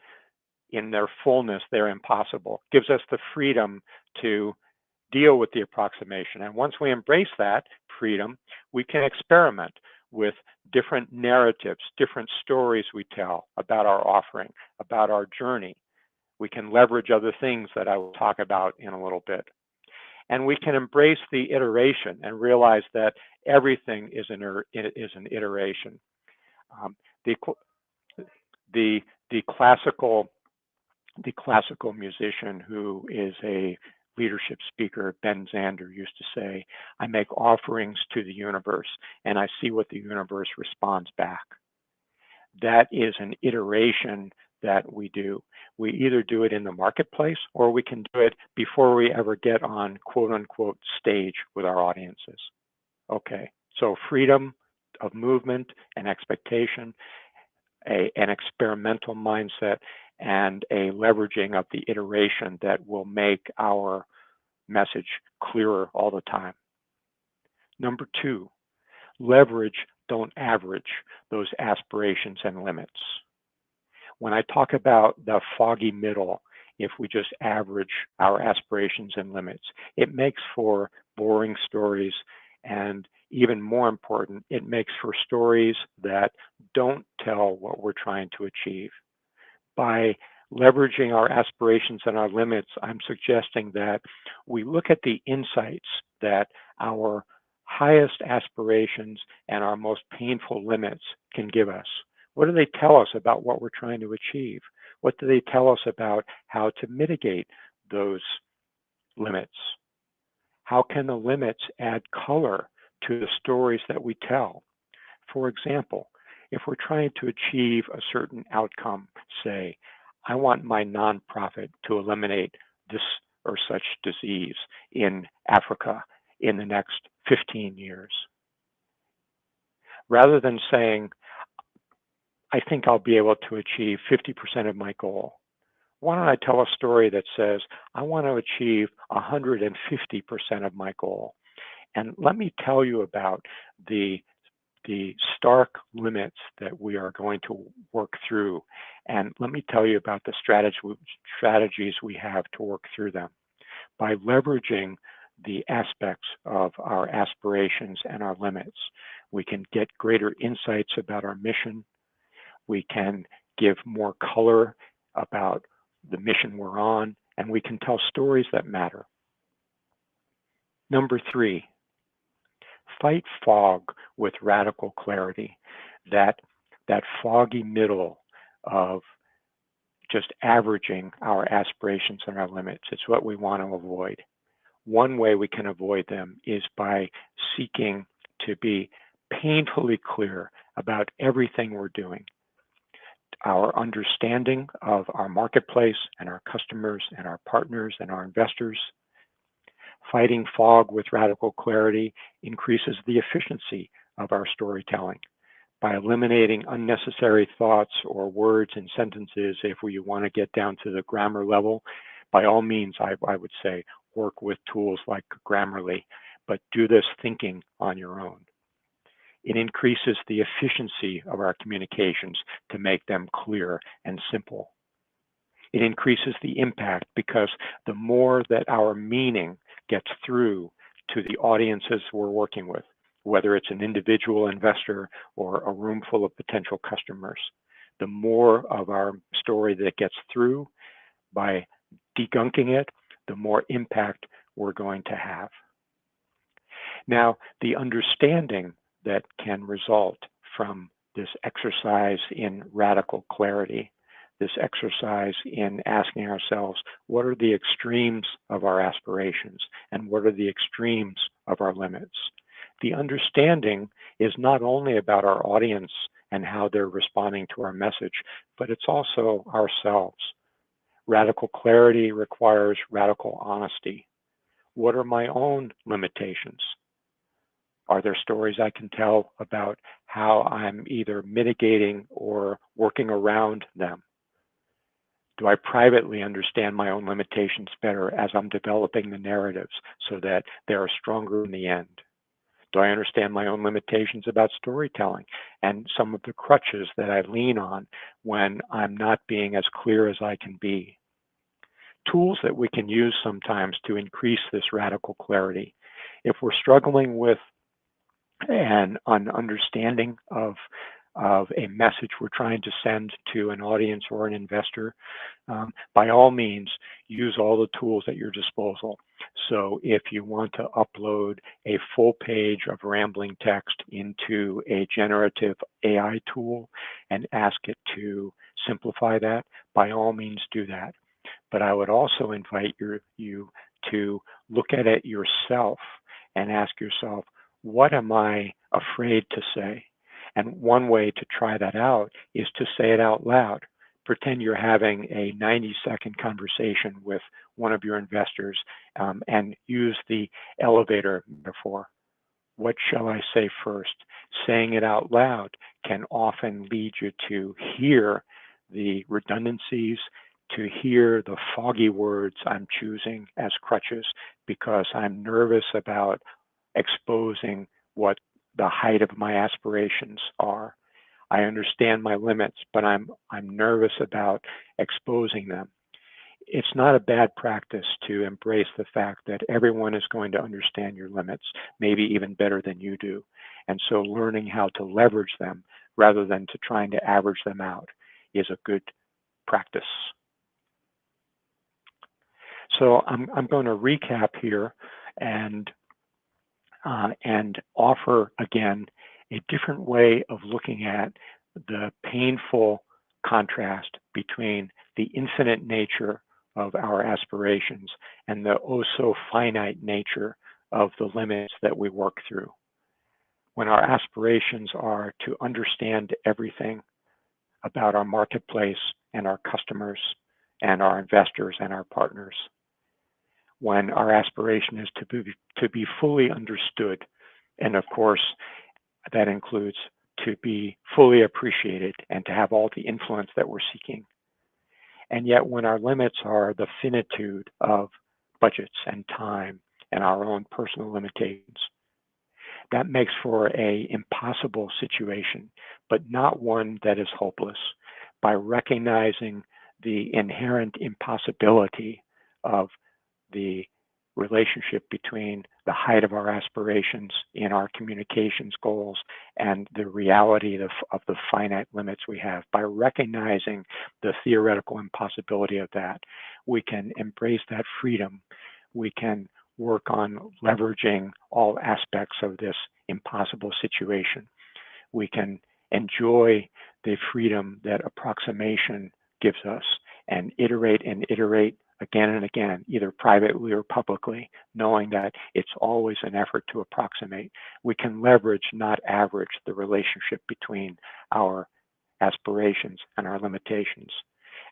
in their fullness, they're impossible, gives us the freedom to deal with the approximation. And once we embrace that freedom, we can experiment with different narratives, different stories we tell about our offering, about our journey. We can leverage other things that I will talk about in a little bit. And we can embrace the iteration and realize that everything is an iteration. The classical musician who is a leadership speaker, Ben Zander, used to say, I make offerings to the universe and I see what the universe responds back. That is an iteration that we do. We either do it in the marketplace or we can do it before we ever get on quote unquote stage with our audiences. Okay, so freedom of movement and expectation, an experimental mindset, and a leveraging of the iteration that will make our message clearer all the time. Number two, leverage, don't average those aspirations and limits. When I talk about the foggy middle, if we just average our aspirations and limits, it makes for boring stories, and even more important, it makes for stories that don't tell what we're trying to achieve. By leveraging our aspirations and our limits, I'm suggesting that we look at the insights that our highest aspirations and our most painful limits can give us. What do they tell us about what we're trying to achieve? What do they tell us about how to mitigate those limits? How can the limits add color to the stories that we tell? For example, if we're trying to achieve a certain outcome, say, I want my nonprofit to eliminate this or such disease in Africa in the next 15 years. Rather than saying, I think I'll be able to achieve 50% of my goal, why don't I tell a story that says, I want to achieve 150% of my goal? And let me tell you about the stark limits that we are going to work through. And let me tell you about the strategies we have to work through them. By leveraging the aspects of our aspirations and our limits, we can get greater insights about our mission. We can give more color about the mission we're on, and we can tell stories that matter. Number three, fight fog with radical clarity. That foggy middle of just averaging our aspirations and our limits. It's what we want to avoid. One way we can avoid them is by seeking to be painfully clear about everything we're doing. Our understanding of our marketplace and our customers and our partners and our investors. Fighting fog with radical clarity increases the efficiency of our storytelling. By eliminating unnecessary thoughts or words and sentences, if we want to get down to the grammar level, by all means, I would say work with tools like Grammarly, but do this thinking on your own. It increases the efficiency of our communications to make them clear and simple. It increases the impact because the more that our meaning gets through to the audiences we're working with, whether it's an individual investor or a room full of potential customers, the more of our story that gets through by degunking it, the more impact we're going to have. Now, the understanding that can result from this exercise in radical clarity, this exercise in asking ourselves, what are the extremes of our aspirations and what are the extremes of our limits? The understanding is not only about our audience and how they're responding to our message, but it's also ourselves. Radical clarity requires radical honesty. What are my own limitations? Are there stories I can tell about how I'm either mitigating or working around them? Do I privately understand my own limitations better as I'm developing the narratives so that they are stronger in the end? Do I understand my own limitations about storytelling and some of the crutches that I lean on when I'm not being as clear as I can be? Tools that we can use sometimes to increase this radical clarity. If we're struggling with an understanding of a message we're trying to send to an audience or an investor, by all means, use all the tools at your disposal. So if you want to upload a full page of rambling text into a generative AI tool and ask it to simplify that, by all means do that. But I would also invite you to look at it yourself and ask yourself, what am I afraid to say? And one way to try that out is to say it out loud. Pretend you're having a 90-second conversation with one of your investors and use the elevator metaphor. What shall I say first? Saying it out loud can often lead you to hear the redundancies, to hear the foggy words I'm choosing as crutches because I'm nervous about exposing what the height of my aspirations are. I understand my limits, but I'm nervous about exposing them. It's not a bad practice to embrace the fact that everyone is going to understand your limits, maybe even better than you do. And so learning how to leverage them rather than to trying to average them out is a good practice. So I'm going to recap here and offer again a different way of looking at the painful contrast between the infinite nature of our aspirations and the oh so finite nature of the limits that we work through. When our aspirations are to understand everything about our marketplace and our customers and our investors and our partners. When our aspiration is to be fully understood, and of course, that includes to be fully appreciated and to have all the influence that we're seeking. And yet when our limits are the finitude of budgets and time and our own personal limitations, that makes for an impossible situation, but not one that is hopeless. By recognizing the inherent impossibility of the relationship between the height of our aspirations in our communications goals and the reality of the finite limits we have. By recognizing the theoretical impossibility of that, we can embrace that freedom. We can work on leveraging all aspects of this impossible situation. We can enjoy the freedom that approximation gives us and iterate again and again, either privately or publicly, knowing that it's always an effort to approximate. We can leverage, not average, the relationship between our aspirations and our limitations.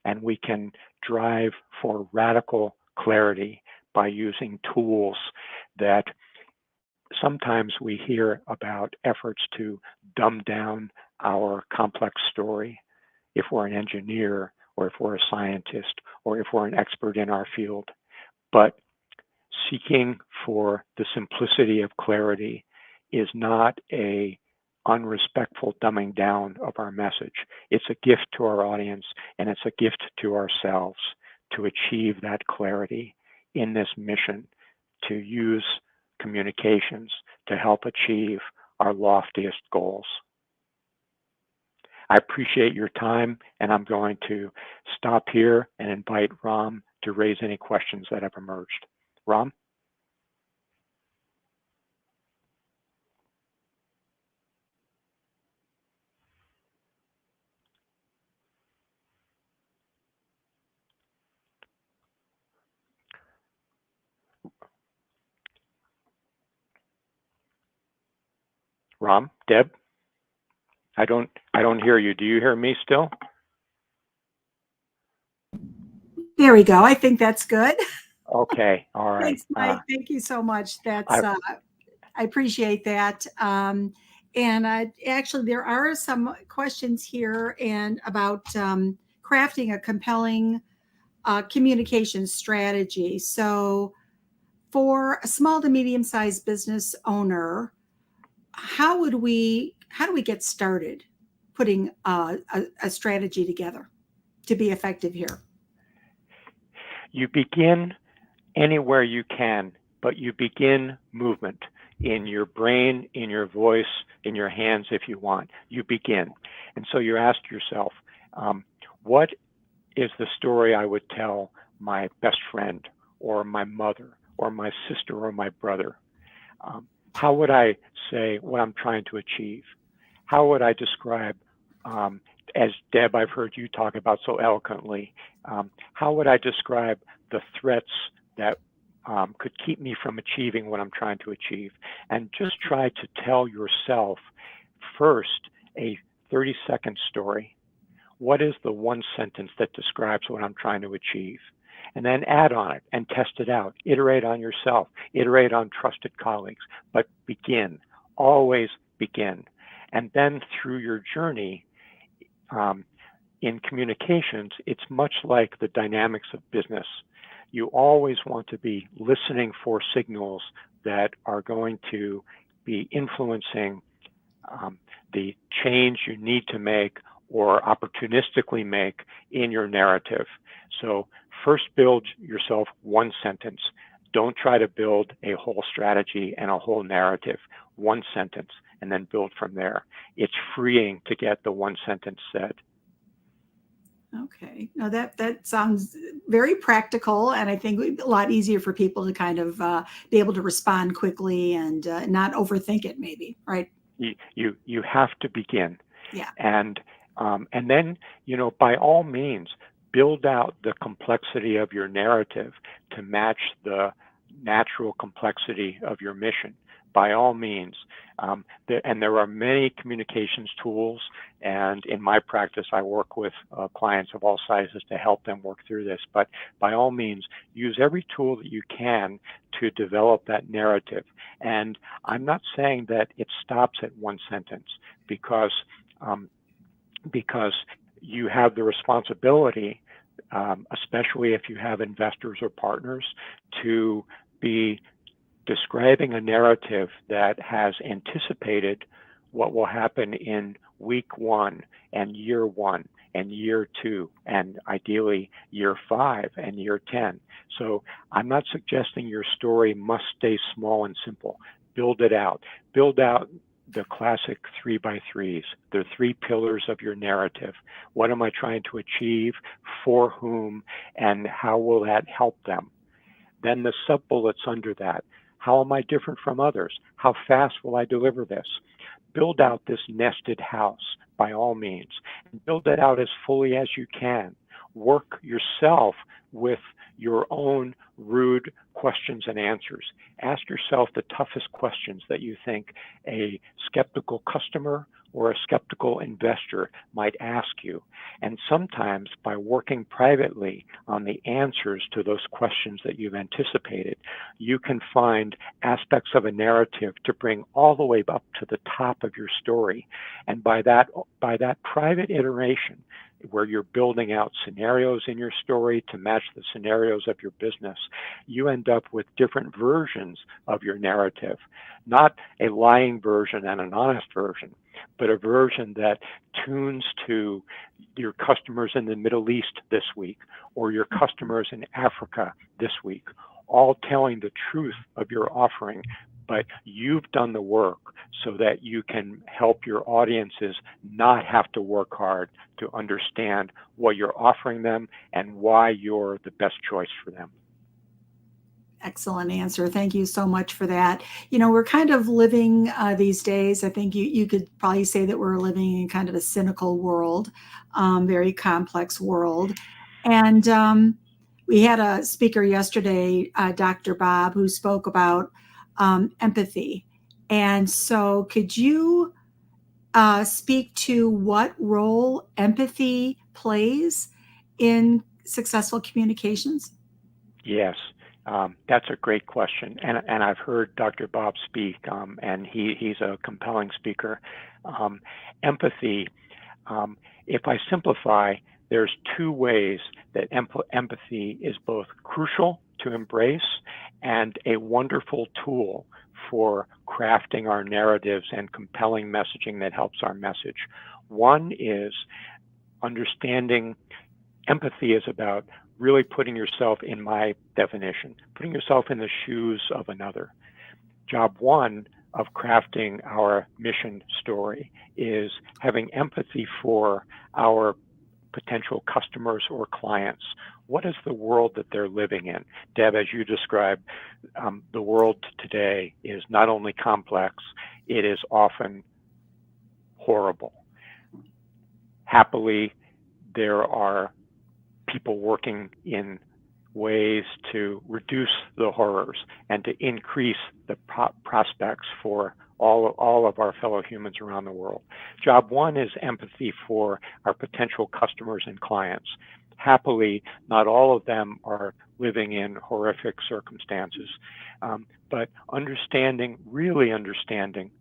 And we can drive for radical clarity by using tools that sometimes we hear about efforts to dumb down our complex story. If we're an engineer, or if we're a scientist, or if we're an expert in our field. But seeking for the simplicity of clarity is not a unrespectful dumbing down of our message. It's a gift to our audience, and it's a gift to ourselves to achieve that clarity in this mission to use communications to help achieve our loftiest goals. I appreciate your time, and I'm going to stop here and invite Ram to raise any questions that have emerged. Ram? Ram? Deb? I don't hear you. Do you hear me still? There we go. I think that's good. Okay. All right. Thanks, Mike. Thank you so much. That's I appreciate that. And actually, there are some questions here and about crafting a compelling communication strategy. So, for a small to medium-sized business owner, how do we get started putting a strategy together to be effective here? You begin anywhere you can, but you begin movement in your brain, in your voice, in your hands if you want. You begin. And so you ask yourself, what is the story I would tell my best friend or my mother or my sister or my brother? How would I say what I'm trying to achieve? How would I describe, as Deb, I've heard you talk about so eloquently, how would I describe the threats that could keep me from achieving what I'm trying to achieve? And just try to tell yourself first a 30-second story. What is the one sentence that describes what I'm trying to achieve? And then add on it and test it out. Iterate on yourself, iterate on trusted colleagues, but begin, always begin. And then through your journey in communications, it's much like the dynamics of business. You always want to be listening for signals that are going to be influencing the change you need to make or opportunistically make in your narrative. So first build yourself one sentence. Don't try to build a whole strategy and a whole narrative. One sentence, and then build from there. It's freeing to get the one sentence said. Okay, now that sounds very practical, and I think a lot easier for people to kind of be able to respond quickly and not overthink it, maybe, right? You have to begin. Yeah. And then, by all means, build out the complexity of your narrative to match the natural complexity of your mission. By all means. And there are many communications tools, and in my practice, I work with clients of all sizes to help them work through this. But by all means, use every tool that you can to develop that narrative. And I'm not saying that it stops at one sentence, because you have the responsibility, especially if you have investors or partners, to be describing a narrative that has anticipated what will happen in week 1 and year 1 and year 2 and ideally year 5 and year 10. So I'm not suggesting your story must stay small and simple. Build it out. Build out the classic 3x3s, the 3 pillars of your narrative. What am I trying to achieve, for whom, and how will that help them? Then the sub-bullets under that. How am I different from others? How fast will I deliver this? Build out this nested house by all means, and build it out as fully as you can. Work yourself with your own rude questions and answers. Ask yourself the toughest questions that you think a skeptical customer or a skeptical investor might ask you. And sometimes by working privately on the answers to those questions that you've anticipated, you can find aspects of a narrative to bring all the way up to the top of your story. And by that private iteration, where you're building out scenarios in your story to match the scenarios of your business, you end up with different versions of your narrative, not a lying version and an honest version, but a version that tunes to your customers in the Middle East this week, or your customers in Africa this week, all telling the truth of your offering, but you've done the work so that you can help your audiences not have to work hard to understand what you're offering them and why you're the best choice for them. Excellent answer. Thank you so much for that. You know, we're kind of living these days, I think you could probably say that we're living in kind of a cynical world, very complex world. And we had a speaker yesterday, Dr. Bob, who spoke about empathy. And so could you speak to what role empathy plays in successful communications? Yes. That's a great question, and I've heard Dr. Bob speak, and he's a compelling speaker. Empathy, if I simplify, there's two ways that empathy is both crucial to embrace and a wonderful tool for crafting our narratives and compelling messaging that helps our message. One is understanding empathy is about really putting yourself, in my definition, putting yourself in the shoes of another. Job one of crafting our mission story is having empathy for our potential customers or clients. What is the world that they're living in? Deb, as you described, the world today is not only complex, it is often horrible. Happily, there are people working in ways to reduce the horrors and to increase the prospects for all of our fellow humans around the world. Job one is empathy for our potential customers and clients. Happily, not all of them are living in horrific circumstances, but understanding, really understanding,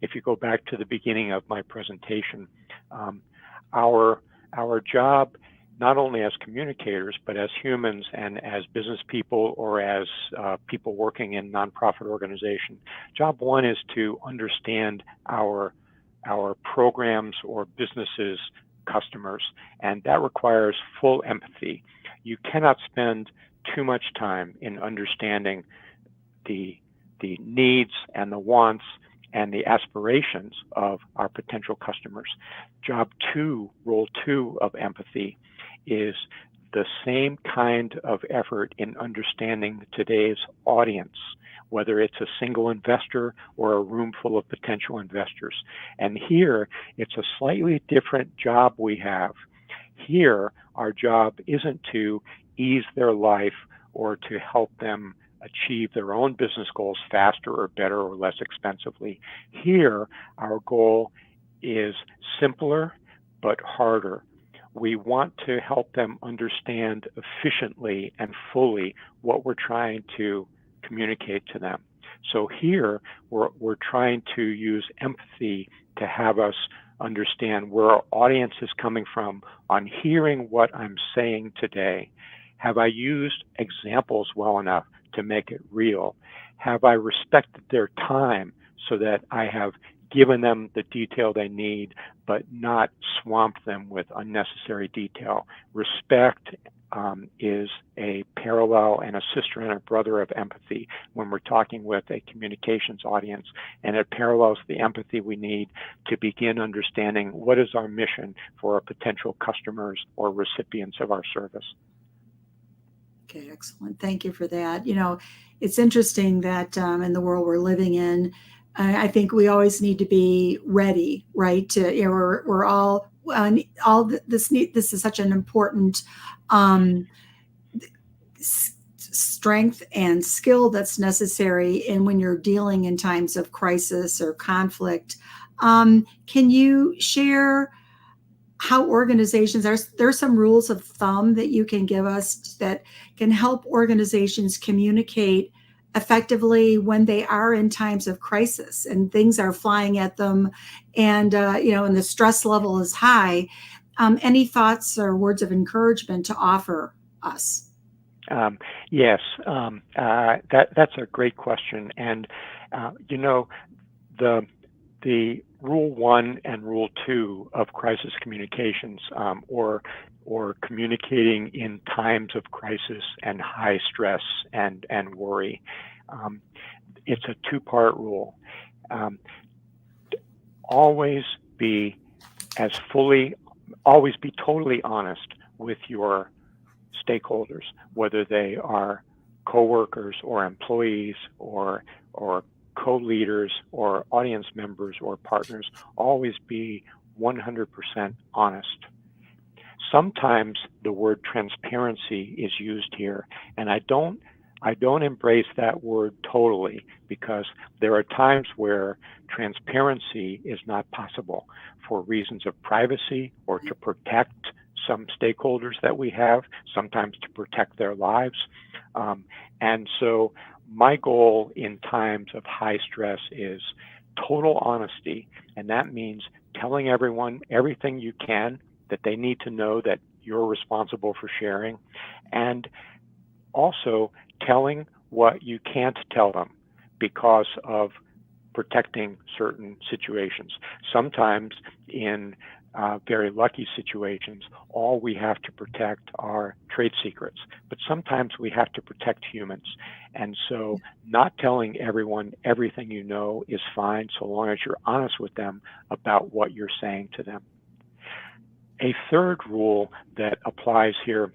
if you go back to the beginning of my presentation, our job, not only as communicators, but as humans and as business people or as people working in nonprofit organizations. Job one is to understand our programs or businesses' customers, and that requires full empathy. You cannot spend too much time in understanding the needs and the wants and the aspirations of our potential customers. Job two, role two of empathy, is the same kind of effort in understanding today's audience, whether it's a single investor or a room full of potential investors. And here, it's a slightly different job we have. Here, our job isn't to ease their life or to help them achieve their own business goals faster or better or less expensively. Here, our goal is simpler but harder. We want to help them understand efficiently and fully what we're trying to communicate to them. So here, we're trying to use empathy to have us understand where our audience is coming from on hearing what I'm saying today. Have I used examples well enough to make it real? Have I respected their time so that I have given them the detail they need, but not swamped them with unnecessary detail? Respect is a parallel and a sister and a brother of empathy when we're talking with a communications audience, and it parallels the empathy we need to begin understanding what is our mission for our potential customers or recipients of our service. Okay, excellent. Thank you for that. You know, it's interesting that in the world we're living in, I think we always need to be ready, right? We're all this is such an important strength and skill that's necessary, and when you're dealing in times of crisis or conflict. Can you share how organizations, there's some rules of thumb that you can give us that can help organizations communicate effectively when they are in times of crisis and things are flying at them and and the stress level is high? any thoughts or words of encouragement to offer us? Yes, that's a great question. And, the Rule 1 and Rule 2 of crisis communications, or communicating in times of crisis and high stress and worry, it's a two-part rule. Always be totally honest with your stakeholders, whether they are coworkers or employees or co-leaders or audience members or partners. Always be 100% honest. Sometimes the word transparency is used here, and I don't embrace that word totally, because there are times where transparency is not possible for reasons of privacy or to protect some stakeholders that we have, sometimes to protect their lives. And so my goal in times of high stress is total honesty, and that means telling everyone everything you can that they need to know that you're responsible for sharing, and also telling what you can't tell them because of protecting certain situations. Sometimes in very lucky situations, all we have to protect are trade secrets, but sometimes we have to protect humans. And so not telling everyone everything you know is fine, so long as you're honest with them about what you're saying to them. A third rule that applies here,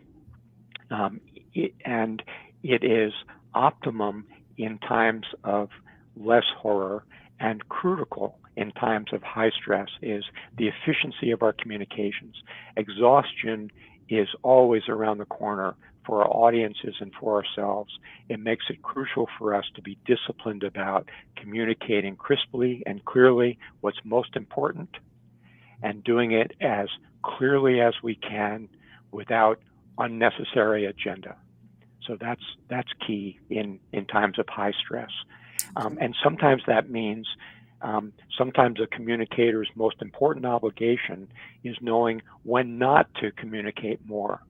and it is optimum in times of less horror and critical in times of high stress, is the efficiency of our communications. Exhaustion is always around the corner for our audiences and for ourselves. It makes it crucial for us to be disciplined about communicating crisply and clearly what's most important, and doing it as clearly as we can without unnecessary agenda. So that's key in times of high stress. And sometimes that means sometimes a communicator's most important obligation is knowing when not to communicate more.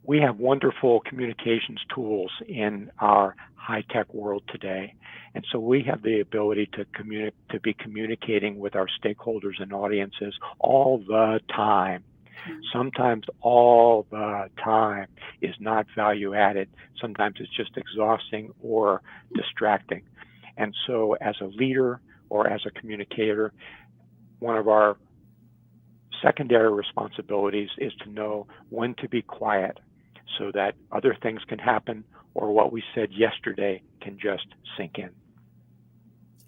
We have wonderful communications tools in our high-tech world today. And so we have the ability to be communicating with our stakeholders and audiences all the time. Sometimes all the time is not value added. Sometimes it's just exhausting or distracting. And so as a leader or as a communicator, one of our secondary responsibilities is to know when to be quiet so that other things can happen, or what we said yesterday can just sink in.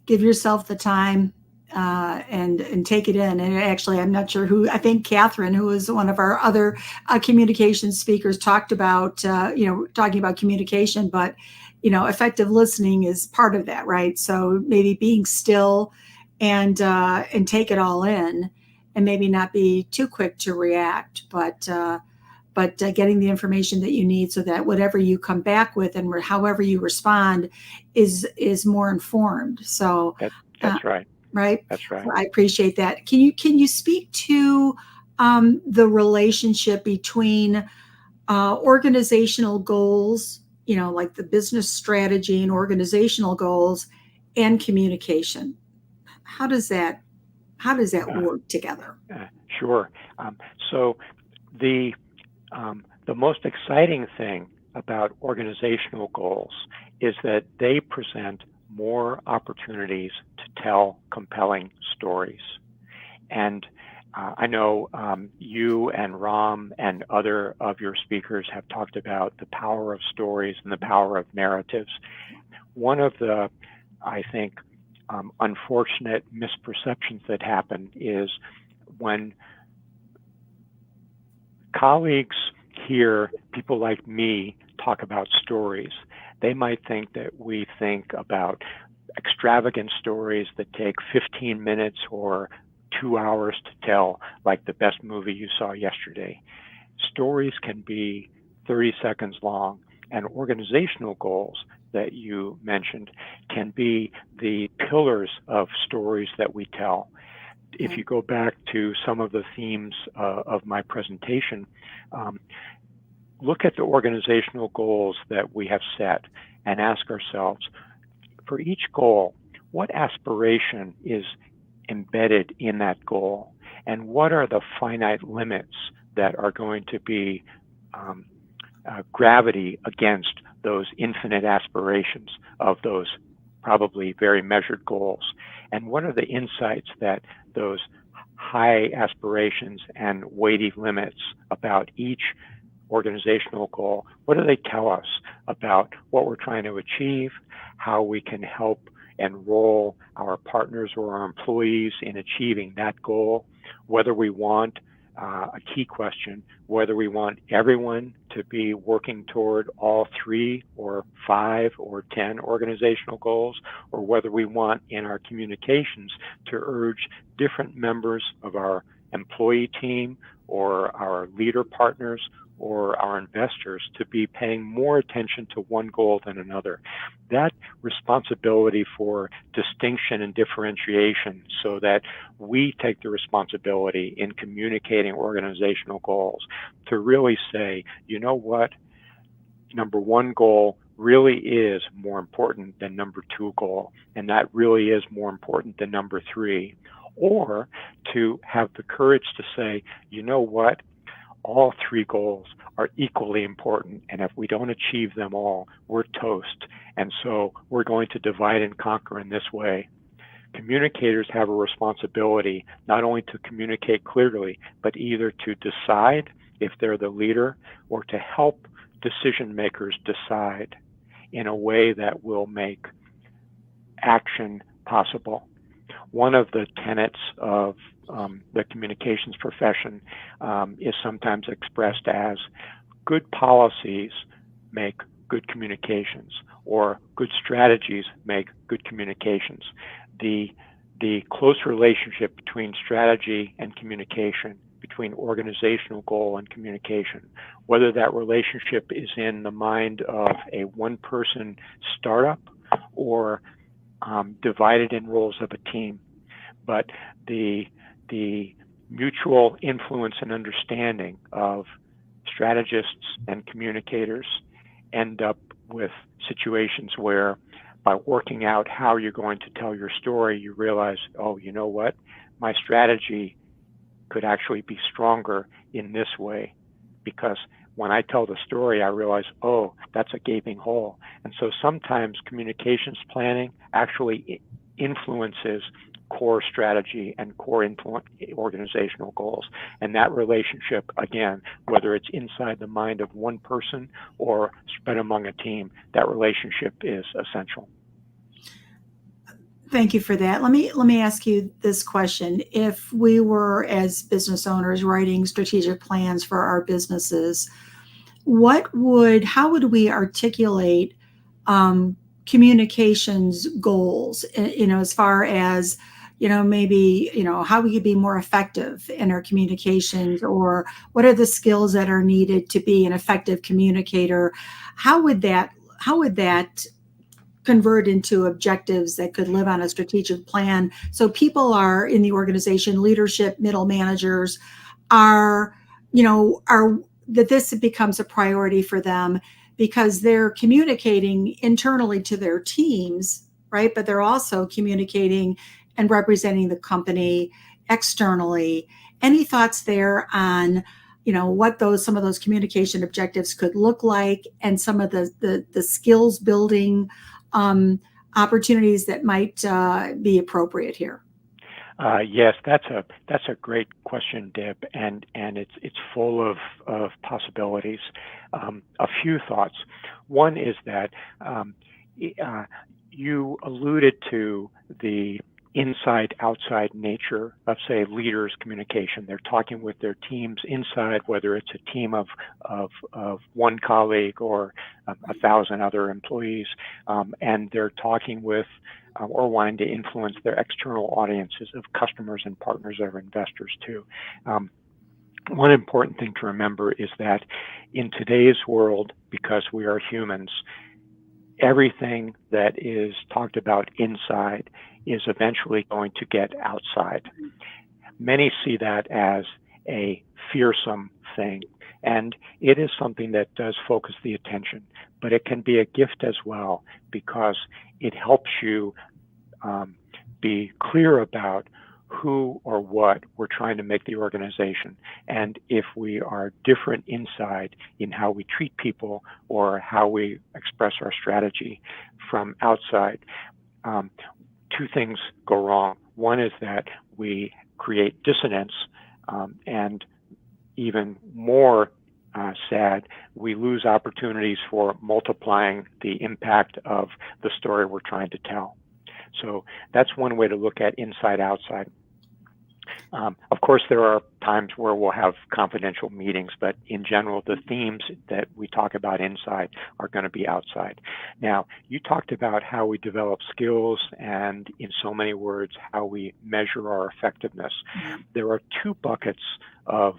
Give yourself the time and take it in. And actually, I'm not sure who, I think Catherine, who is one of our other communication speakers, talked about, talking about communication, but, effective listening is part of that, right? So maybe being still and take it all in, and maybe not be too quick to react, but getting the information that you need so that whatever you come back with and however you respond is more informed. So that's right. Right. That's right. I appreciate that. Can you speak to the relationship between organizational goals, like the business strategy and organizational goals, and communication? How does that work together? Sure. So the most exciting thing about organizational goals is that they present more opportunities to tell compelling stories. And I know you and Ram and other of your speakers have talked about the power of stories and the power of narratives. One of the, I think, unfortunate misperceptions that happen is when colleagues hear people like me talk about stories, they might think that we think about extravagant stories that take 15 minutes or 2 hours to tell, like the best movie you saw yesterday. Stories can be 30 seconds long, and organizational goals that you mentioned can be the pillars of stories that we tell. if you go back to some of the themes of my presentation, look at the organizational goals that we have set and ask ourselves, for each goal, what aspiration is embedded in that goal? And what are the finite limits that are going to be gravity against those infinite aspirations of those probably very measured goals? And what are the insights that those high aspirations and weighty limits about each organizational goal, what do they tell us about what we're trying to achieve, how we can help enroll our partners or our employees in achieving that goal, whether we want a key question, whether we want everyone to be working toward all 3 or 5 or 10 organizational goals, or whether we want in our communications to urge different members of our employee team or our leader partners or our investors to be paying more attention to one goal than another. That responsibility for distinction and differentiation, so that we take the responsibility in communicating organizational goals to really say, you know what, number 1 goal really is more important than number 2 goal, and that really is more important than number 3. Or to have the courage to say, you know what, all 3 goals are equally important, and if we don't achieve them all, we're toast. And so we're going to divide and conquer in this way. Communicators have a responsibility not only to communicate clearly, but either to decide if they're the leader or to help decision makers decide in a way that will make action possible. One of the tenets of the communications profession is sometimes expressed as good policies make good communications, or good strategies make good communications. The close relationship between strategy and communication, between organizational goal and communication, whether that relationship is in the mind of a one-person startup or divided in roles of a team, but the mutual influence and understanding of strategists and communicators end up with situations where, by working out how you're going to tell your story, you realize, oh, you know what, my strategy could actually be stronger in this way, because when I tell the story, I realize, oh, that's a gaping hole. And so sometimes communications planning actually influences core strategy and core organizational goals. And that relationship, again, whether it's inside the mind of one person or spread among a team, that relationship is essential. Thank you for that. Let me ask you this question. If we were, as business owners, writing strategic plans for our businesses, how would we articulate communications goals, as far as, maybe, how we could be more effective in our communications, or what are the skills that are needed to be an effective communicator? How would that convert into objectives that could live on a strategic plan, so people are in the organization, leadership, middle managers are that this becomes a priority for them, because they're communicating internally to their teams, right? But they're also communicating and representing the company externally. Any thoughts there on, what some of those communication objectives could look like, and some of the skills building opportunities that might be appropriate here? Yes, that's a great question, Deb, and it's full of possibilities. A few thoughts. One is that you alluded to the inside-outside nature of, say, leaders' communication. They're talking with their teams inside, whether it's a team of one colleague or 1,000 other employees, and they're talking with or wanting to influence their external audiences of customers and partners or investors too. One important thing to remember is that in today's world, because we are humans, everything that is talked about inside is eventually going to get outside. Many see that as a fearsome thing, and it is something that does focus the attention, but it can be a gift as well, because it helps you be clear about who or what we're trying to make the organization, and if we are different inside in how we treat people or how we express our strategy from outside. Two things go wrong. One is that we create dissonance, and even more sad, we lose opportunities for multiplying the impact of the story we're trying to tell. So that's one way to look at inside outside. Of course, there are times where we'll have confidential meetings, but in general, the themes that we talk about inside are going to be outside. Now, you talked about how we develop skills and, in so many words, how we measure our effectiveness. There are two buckets of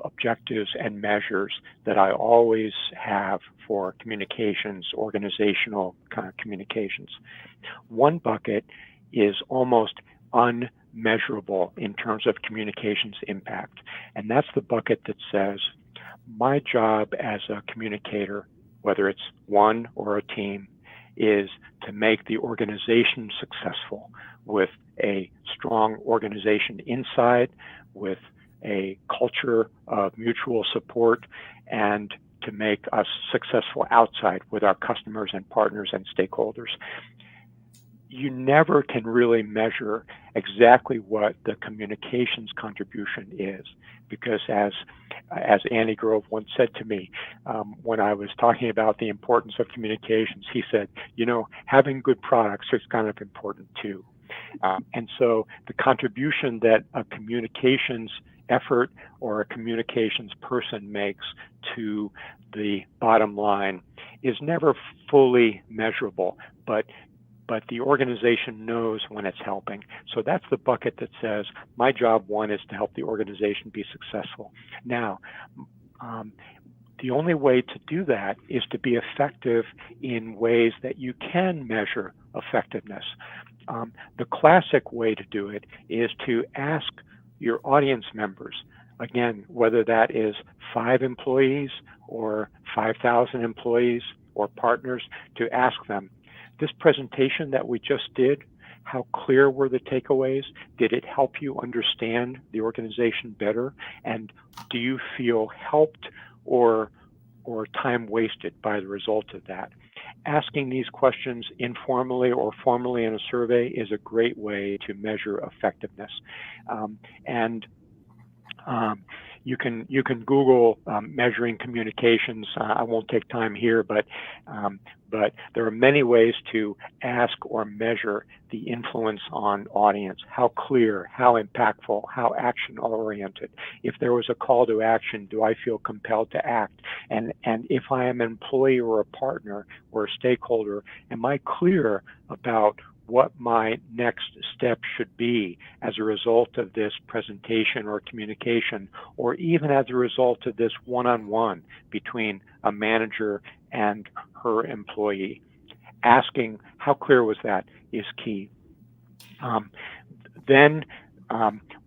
objectives and measures that I always have for communications, organizational kind of communications. One bucket is almost unmeasurable in terms of communications impact, and that's the bucket that says, my job as a communicator, whether it's one or a team, is to make the organization successful with a strong organization inside, with a culture of mutual support, and to make us successful outside with our customers and partners and stakeholders. You never can really measure exactly what the communications contribution is, because as Andy Grove once said to me, when I was talking about the importance of communications, he said, you know, having good products is kind of important too. And so the contribution that a communications effort or a communications person makes to the bottom line is never fully measurable, but the organization knows when it's helping. So that's the bucket that says, my job one is to help the organization be successful. Now, the only way to do that is to be effective in ways that you can measure effectiveness. The classic way to do it is to ask your audience members, again, whether that is 5 employees or 5,000 employees or partners, to ask them, this presentation that we just did, how clear were the takeaways? Did it help you understand the organization better? And do you feel helped or time wasted by the result of that? Asking these questions informally or formally in a survey is a great way to measure effectiveness. You can Google measuring communications. I won't take time here, but there are many ways to ask or measure the influence on audience. How clear, how impactful, how action-oriented. If there was a call to action, do I feel compelled to act? And if I am an employee or a partner or a stakeholder, am I clear about what my next step should be as a result of this presentation or communication, or even as a result of this one-on-one between a manager and her employee? Asking how clear was that is key. Then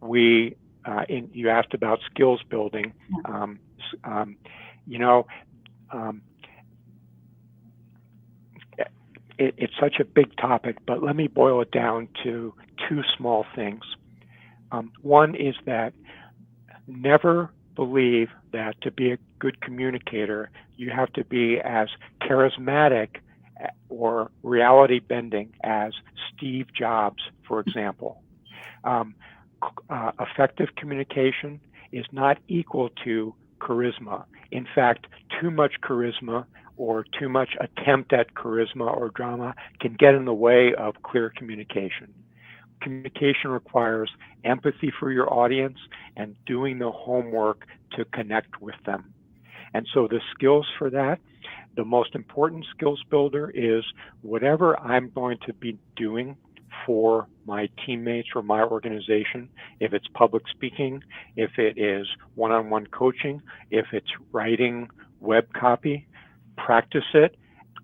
you asked about skills building. It's such a big topic, but let me boil it down to 2 small things. One is that never believe that to be a good communicator, you have to be as charismatic or reality bending as Steve Jobs, for example. Effective communication is not equal to charisma. In fact, too much charisma or too much attempt at charisma or drama can get in the way of clear communication. Communication requires empathy for your audience and doing the homework to connect with them. And so the skills for that, the most important skills builder is whatever I'm going to be doing for my teammates or my organization, if it's public speaking, if it is one-on-one coaching, if it's writing web copy, practice it,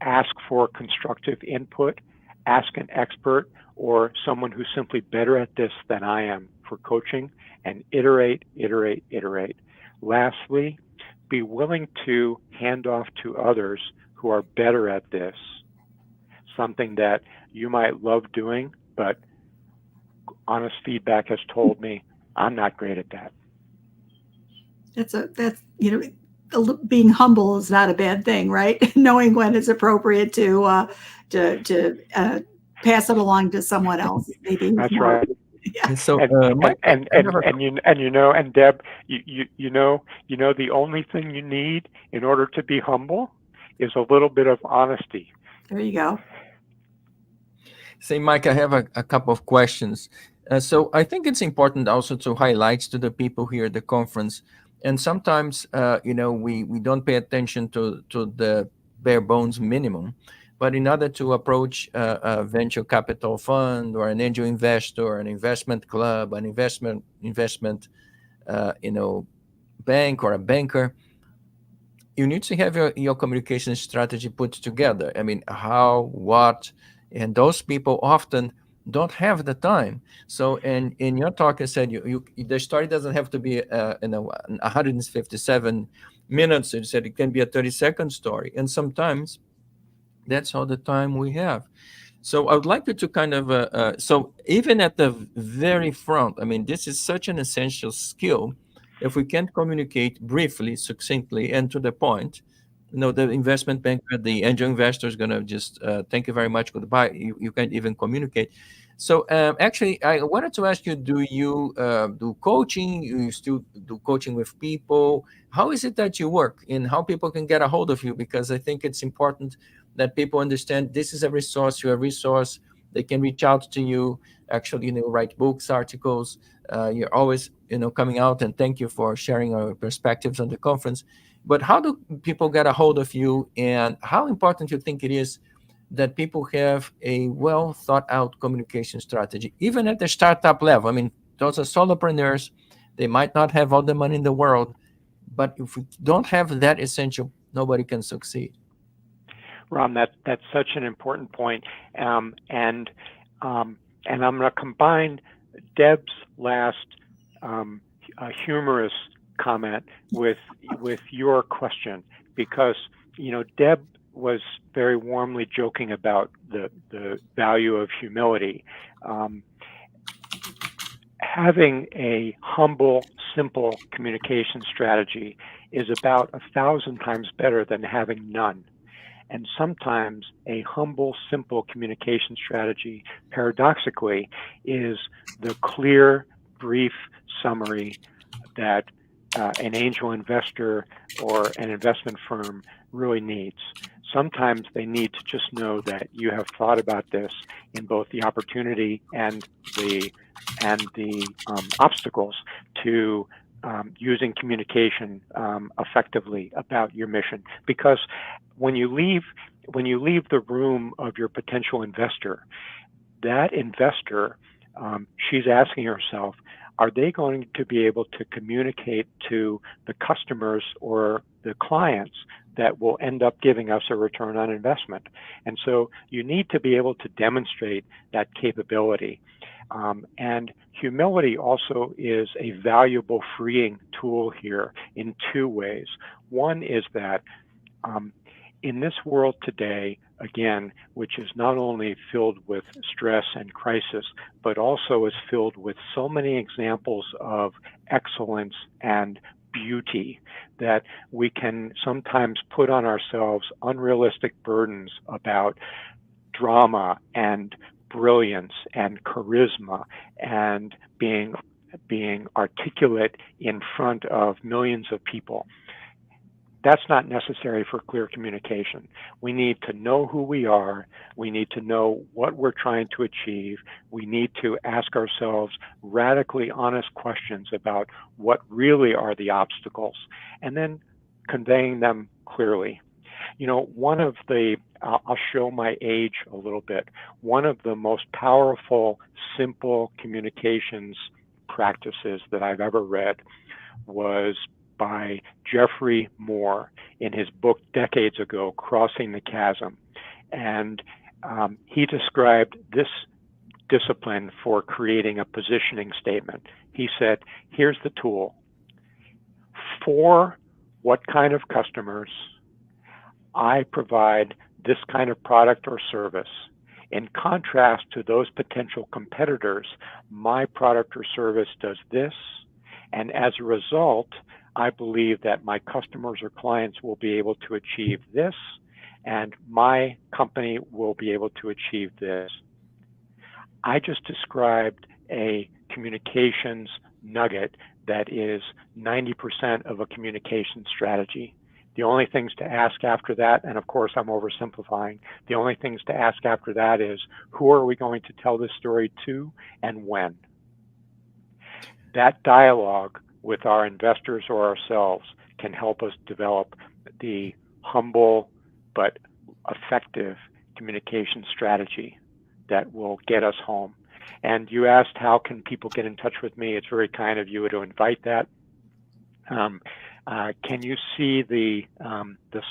ask for constructive input, ask an expert or someone who's simply better at this than I am for coaching, and iterate, iterate, iterate. Lastly, be willing to hand off to others who are better at this, something that you might love doing, but honest feedback has told me I'm not great at that. That's being humble is not a bad thing, right? Knowing when it's appropriate to pass it along to someone else. Maybe that's right. Yeah. And so, and Deb, you know the only thing you need in order to be humble is a little bit of honesty. There you go. Say, Mike, I have a couple of questions. So I think it's important also to highlight to the people here at the conference, and sometimes we don't pay attention to the bare bones minimum. But in order to approach a venture capital fund or an angel investor, an investment club, an investment bank or a banker, you need to have your communication strategy put together. I mean, how, what, and those people often don't have the time. So, and in your talk, I said the story doesn't have to be 157 minutes. You said it can be a 30-second story, and sometimes that's all the time we have. So I would like you to kind of, so even at the very front, I mean, this is such an essential skill. If we can't communicate briefly, succinctly, and to the point, the investment banker, the angel investor is going to just, thank you very much, goodbye. You can't even communicate. So actually, I wanted to ask you, do you do coaching? You still do coaching with people? How is it that you work, and how people can get a hold of you? Because I think it's important that people understand this is a resource. You're a resource. They can reach out to you. Actually, write books, articles. You're always, coming out, and thank you for sharing our perspectives on the conference. But how do people get a hold of you, and how important you think it is that people have a well thought out communication strategy, even at the startup level? I mean, those are solopreneurs. They might not have all the money in the world, but if we don't have that essential, nobody can succeed. Ron, that's such an important point. And I'm going to combine Deb's last humorous comment with your question, because Deb was very warmly joking about the value of humility. Having a humble, simple communication strategy is about 1,000 times better than having none. And sometimes a humble, simple communication strategy, paradoxically, is the clear, brief summary that an angel investor or an investment firm really needs. Sometimes they need to just know that you have thought about this in both the opportunity and the obstacles to using communication effectively about your mission. Because when you leave the room of your potential investor, that investor, she's asking herself, are they going to be able to communicate to the customers or the clients that will end up giving us a return on investment? And so you need to be able to demonstrate that capability. And humility also is a valuable freeing tool here in two ways. One is that in this world today, again, which is not only filled with stress and crisis, but also is filled with so many examples of excellence and beauty, that we can sometimes put on ourselves unrealistic burdens about drama and brilliance and charisma and being articulate in front of millions of people. That's not necessary for clear communication. We need to know who we are. We need to know what we're trying to achieve. We need to ask ourselves radically honest questions about what really are the obstacles, and then conveying them clearly. I'll show my age a little bit. One of the most powerful, simple communications practices that I've ever read was by Jeffrey Moore in his book decades ago, Crossing the Chasm. And he described this discipline for creating a positioning statement. He said, here's the tool. For what kind of customers I provide this kind of product or service. In contrast to those potential competitors, my product or service does this, and as a result, I believe that my customers or clients will be able to achieve this, and my company will be able to achieve this. I just described a communications nugget that is 90% of a communication strategy. The only things to ask after that, and of course I'm oversimplifying, the only things to ask after that is, who are we going to tell this story to and when? That dialogue with our investors or ourselves can help us develop the humble but effective communication strategy that will get us home. And you asked, how can people get in touch with me? It's very kind of you to invite that. Can you see the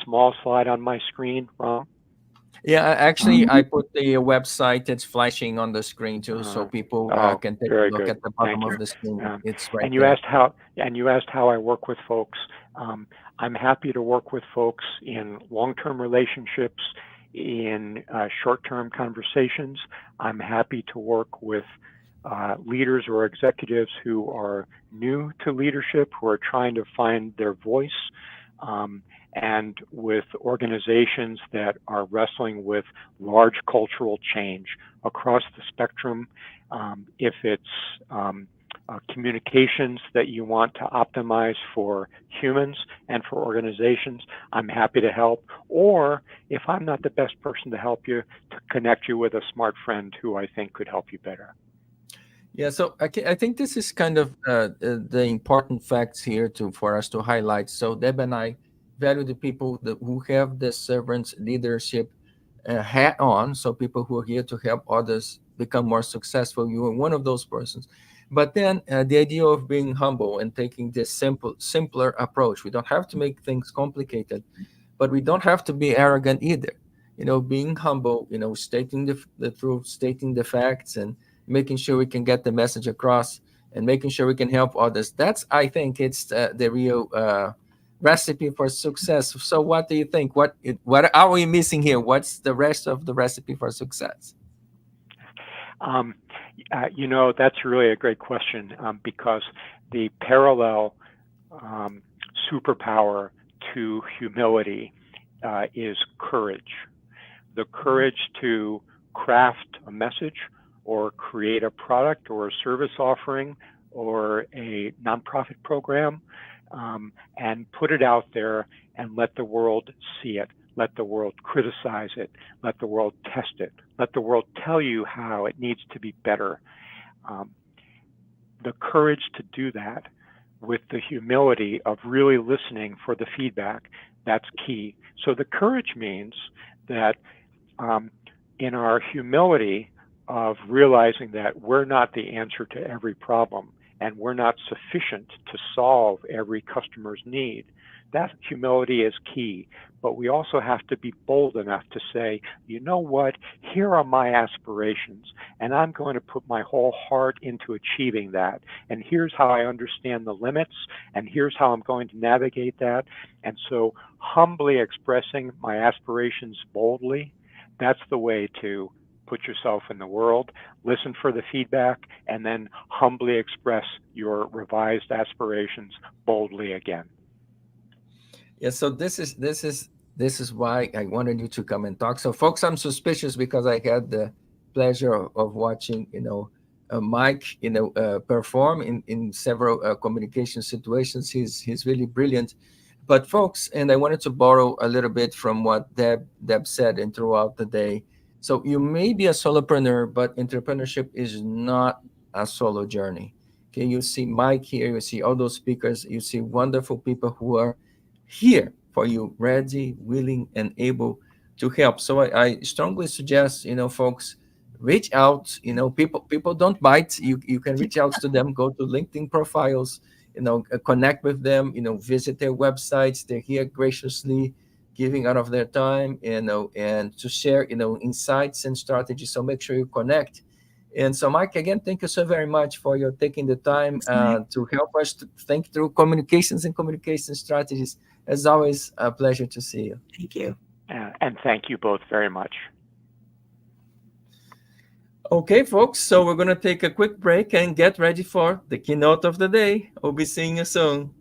small slide on my screen, Ron? Yeah, actually, I put the website. It's flashing on the screen too, so people can take a look at the bottom of the screen. It's right and you there. asked how I work with folks. I'm happy to work with folks in long-term relationships, in short-term conversations. I'm happy to work with leaders or executives who are new to leadership, who are trying to find their voice, and with organizations that are wrestling with large cultural change across the spectrum. If it's communications that you want to optimize for humans and for organizations, I'm happy to help. Or if I'm not the best person to help you, to connect you with a smart friend who I think could help you better. Yeah, so I think this is kind of the important facts here for us to highlight. So Deb and I value the people who have the servants leadership hat on. So people who are here to help others become more successful. You are one of those persons. But then the idea of being humble and taking this simpler approach. We don't have to make things complicated, but we don't have to be arrogant either. Being humble, stating the truth, stating the facts, and making sure we can get the message across, and making sure we can help others. I think it's the real recipe for success. So what do you think? What are we missing here? What's the rest of the recipe for success? That's really a great question, because the parallel superpower to humility is courage. The courage to craft a message or create a product or a service offering or a nonprofit program, and put it out there and let the world see it. Let the world criticize it. Let the world test it. Let the world tell you how it needs to be better. The courage to do that with the humility of really listening for the feedback, that's key. So the courage means that in our humility of realizing that we're not the answer to every problem and we're not sufficient to solve every customer's need, that humility is key. But we also have to be bold enough to say, you know what, here are my aspirations, and I'm going to put my whole heart into achieving that. And here's how I understand the limits, and here's how I'm going to navigate that. And so humbly expressing my aspirations boldly, that's the way to put yourself in the world, listen for the feedback, and then humbly express your revised aspirations boldly again. Yeah, so this is why I wanted you to come and talk. So, folks, I'm suspicious because I had the pleasure of watching, Mike, perform in several communication situations. He's really brilliant. But, folks, and I wanted to borrow a little bit from what Deb said and throughout the day. So you may be a solopreneur, but entrepreneurship is not a solo journey. Okay, you see Mike here, you see all those speakers, you see wonderful people who are here for you, ready, willing, and able to help. So I strongly suggest, folks, reach out. People don't bite. You can reach out to them. Go to LinkedIn profiles. Connect with them. Visit their websites. They're here graciously giving out of their time, and to share, insights and strategies. So make sure you connect. And so, Mike, again, thank you so very much for your taking the time to help us to think through communications and communication strategies. As always, a pleasure to see you. Thank you. And thank you both very much. Okay, folks, so we're going to take a quick break and get ready for the keynote of the day. We'll be seeing you soon.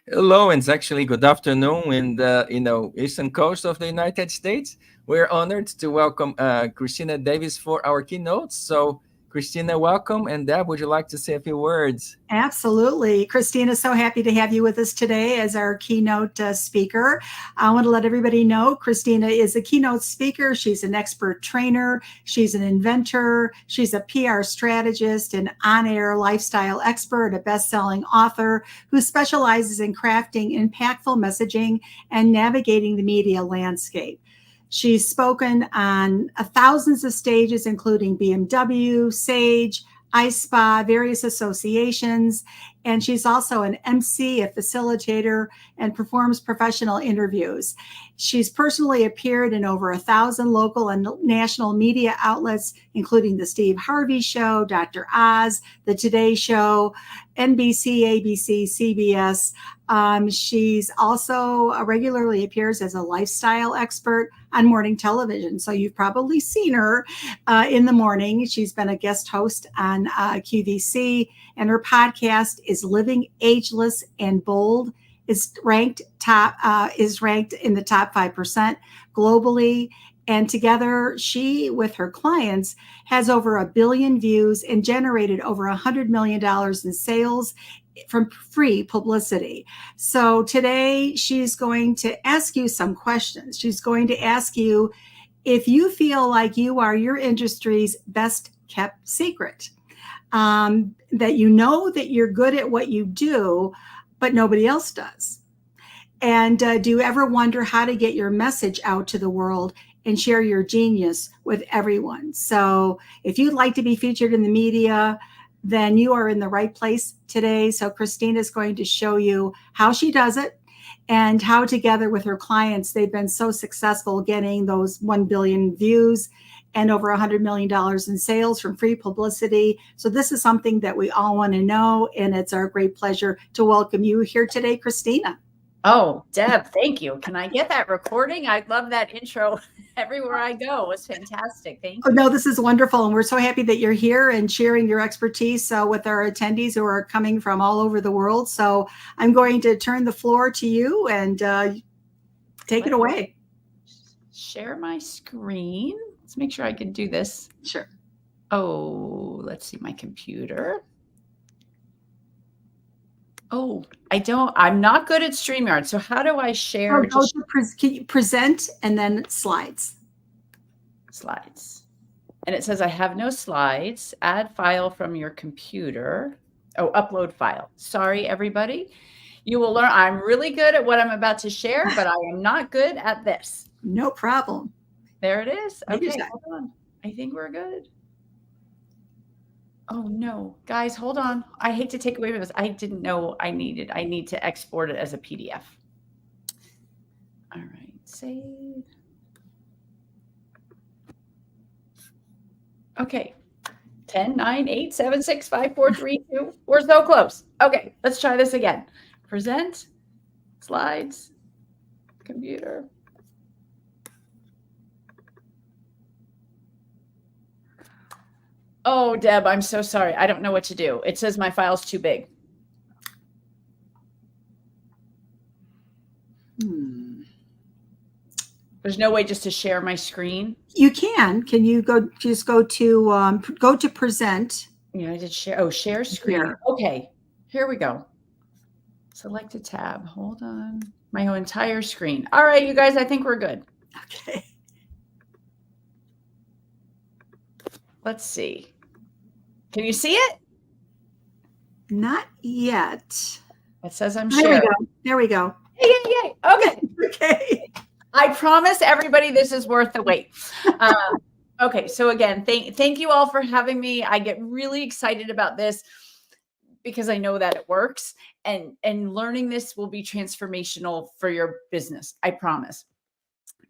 Hello, and it's actually good afternoon in the eastern coast of the United States. We're honored to welcome Christina Davis for our keynote. So, Christina, welcome. And Deb, would you like to say a few words? Absolutely. Christina, so happy to have you with us today as our keynote speaker. I want to let everybody know Christina is a keynote speaker. She's an expert trainer. She's an inventor. She's a PR strategist, an on-air lifestyle expert, a best-selling author who specializes in crafting impactful messaging and navigating the media landscape. She's spoken on thousands of stages, including BMW, Sage, iSpa, various associations, and she's also an MC, a facilitator, and performs professional interviews. She's personally appeared in over 1,000 local and national media outlets, including The Steve Harvey Show, Dr. Oz, The Today Show, NBC, ABC, CBS. She's also regularly appears as a lifestyle expert on morning television. So you've probably seen her in the morning. She's been a guest host on QVC, and her podcast is Living Ageless and Bold. Is ranked in the top 5% globally. And together, she, with her clients, has over 1 billion views and generated over $100 million in sales from free publicity. So today, she's going to ask you some questions. She's going to ask you if you feel like you are your industry's best kept secret, that you know that you're good at what you do, but nobody else does. And do you ever wonder how to get your message out to the world and share your genius with everyone? So if you'd like to be featured in the media, then you are in the right place today. So Christina is going to show you how she does it and how together with her clients, they've been so successful getting those 1 billion views and over $100 million in sales from free publicity. So this is something that we all want to know, and it's our great pleasure to welcome you here today, Christina. Oh, Deb, thank you. Can I get that recording? I love that intro everywhere I go. It was fantastic. Thank you. Oh, no, this is wonderful. And we're so happy that you're here and sharing your expertise with our attendees who are coming from all over the world. So I'm going to turn the floor to you and take it away. Share my screen. Let's make sure I can do this. Sure. Oh, let's see my computer. Oh, I'm not good at StreamYard. So how do I share? Can you present and then slides? Slides. And it says I have no slides. Add file from your computer. Oh, upload file. Sorry, everybody. You will learn. I'm really good at what I'm about to share, but I am not good at this. No problem. There it is. Okay, hold on. I think we're good. Oh no, guys, hold on. I hate to take away from this. I didn't know I need to export it as a PDF. All right, save. Okay, 10, 9, 8, 7, 6, 5, 4, 3, 2. We're so close. Okay, let's try this again. Present, slides. computer. Oh, Deb, I'm so sorry. I don't know what to do. It says my file's too big. There's no way just to share my screen. You can. Can you go to present? Yeah, I did share. Oh, share screen. Here. Okay, here we go. Select a tab. Hold on. My whole entire screen. All right, you guys, I think we're good. Okay. Let's see. Can you see it? Not yet. It says I'm There sharing. we go. There we go. Yay, yay, yay. Okay. Okay. I promise everybody this is worth the wait. Okay, so again, thank you all for having me. I get really excited about this because I know that it works, and learning this will be transformational for your business. I promise.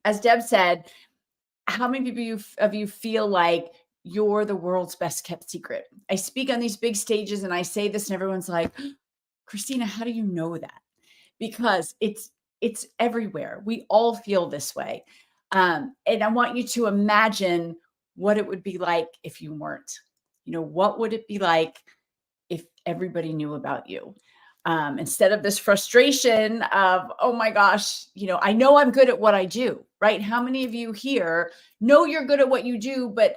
As Deb said, how many of you feel like you're the world's best kept secret? I speak on these big stages and I say this and everyone's like, Christina, how do you know that? Because it's everywhere. We all feel this way. And I want you to imagine what it would be like if you weren't. What would it be like if everybody knew about you? Instead of this frustration of, oh my gosh, I know I'm good at what I do, right? How many of you here know you're good at what you do, but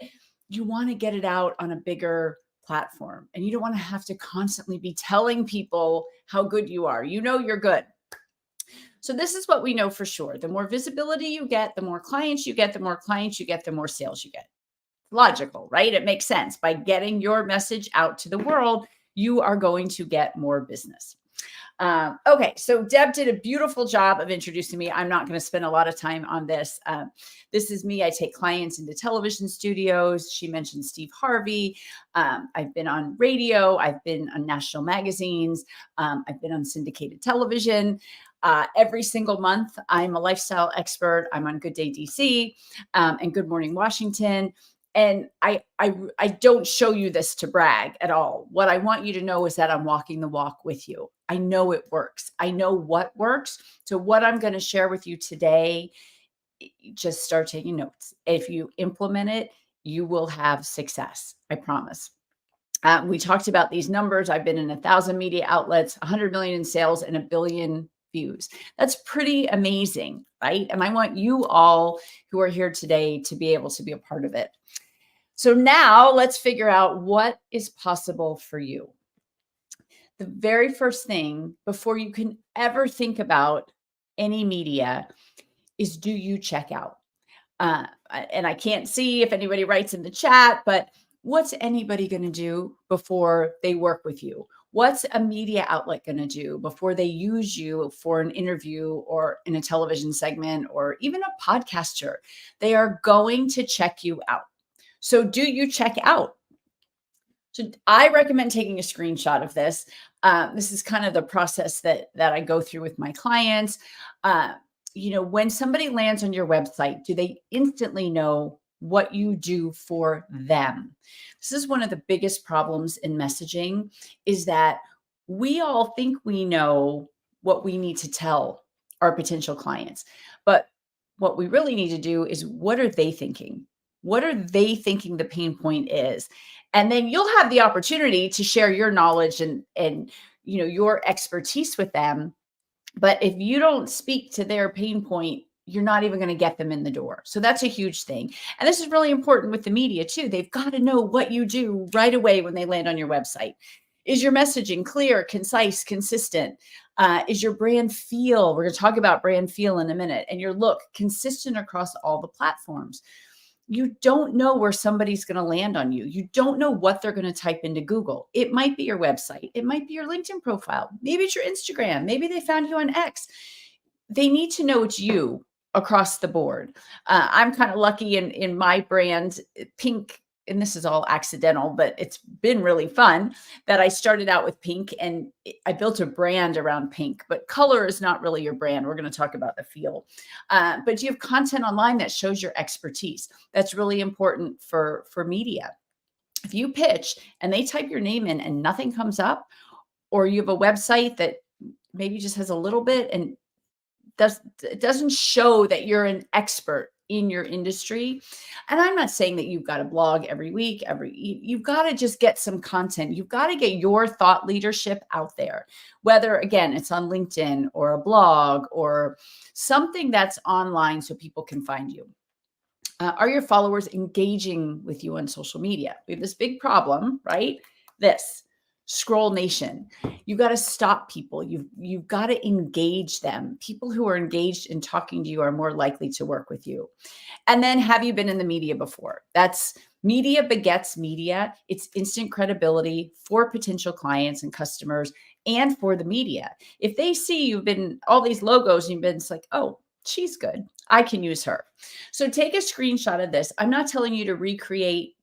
you want to get it out on a bigger platform, and you don't want to have to constantly be telling people how good you are. You're good. So this is what we know for sure. The more visibility you get, the more clients you get, the more clients you get, the more sales you get. Logical, right? It makes sense. By getting your message out to the world, you are going to get more business. Okay, so Deb did a beautiful job of introducing me. I'm not going to spend a lot of time on this. This is me. I take clients into television studios. She mentioned Steve Harvey. I've been on radio. I've been on national magazines. I've been on syndicated television. Every single month, I'm a lifestyle expert. I'm on Good Day DC and Good Morning Washington. And I don't show you this to brag at all. What I want you to know is that I'm walking the walk with you. I know it works. I know what works. So what I'm going to share with you today, just start taking notes. If you implement it, you will have success. I promise. We talked about these numbers. I've been in 1,000 media outlets, 100 million in sales, and 1 billion views. That's pretty amazing, right? And I want you all who are here today to be able to be a part of it. So now let's figure out what is possible for you. The very first thing before you can ever think about any media is, do you check out? And I can't see if anybody writes in the chat, but what's anybody going to do before they work with you? What's a media outlet going to do before they use you for an interview or in a television segment or even a podcaster? They are going to check you out. So do you check out? So I recommend taking a screenshot of this. This is kind of the process that I go through with my clients. When somebody lands on your website, do they instantly know what you do for them? This is one of the biggest problems in messaging, is that we all think we know what we need to tell our potential clients. But what we really need to do is, what are they thinking? What are they thinking the pain point is? And then you'll have the opportunity to share your knowledge and your expertise with them. But if you don't speak to their pain point, you're not even going to get them in the door. So that's a huge thing. And this is really important with the media too. They've got to know what you do right away when they land on your website. Is your messaging clear, concise, consistent? Is your brand feel, we're going to talk about brand feel in a minute, and your look consistent across all the platforms? You don't know where somebody's going to land on you. You don't know what they're going to type into Google. It might be your website. It might be your LinkedIn profile. Maybe it's your Instagram. Maybe they found you on X. They need to know it's you across the board. I'm kind of lucky in my brand, Pink, and this is all accidental, but it's been really fun that I started out with pink and I built a brand around pink. But color is not really your brand. We're going to talk about the feel. But you have content online that shows your expertise. That's really important for media. If you pitch and they type your name in and nothing comes up, or you have a website that maybe just has a little bit and doesn't show that you're an expert in your industry. And I'm not saying that you've got to blog every week, you've got to just get some content. You've got to get your thought leadership out there, whether again, it's on LinkedIn or a blog or something that's online so people can find you. Are your followers engaging with you on social media? We have this big problem, right? This scroll nation. You got to stop people. You've got to engage them. People who are engaged in talking to you are more likely to work with you. And then, have you been in the media before? That's media begets media. It's instant credibility for potential clients and customers and for the media. If they see you've been all these logos and you've been, it's like, oh, she's good, I can use her. So take a screenshot of this. I'm not telling you to recreate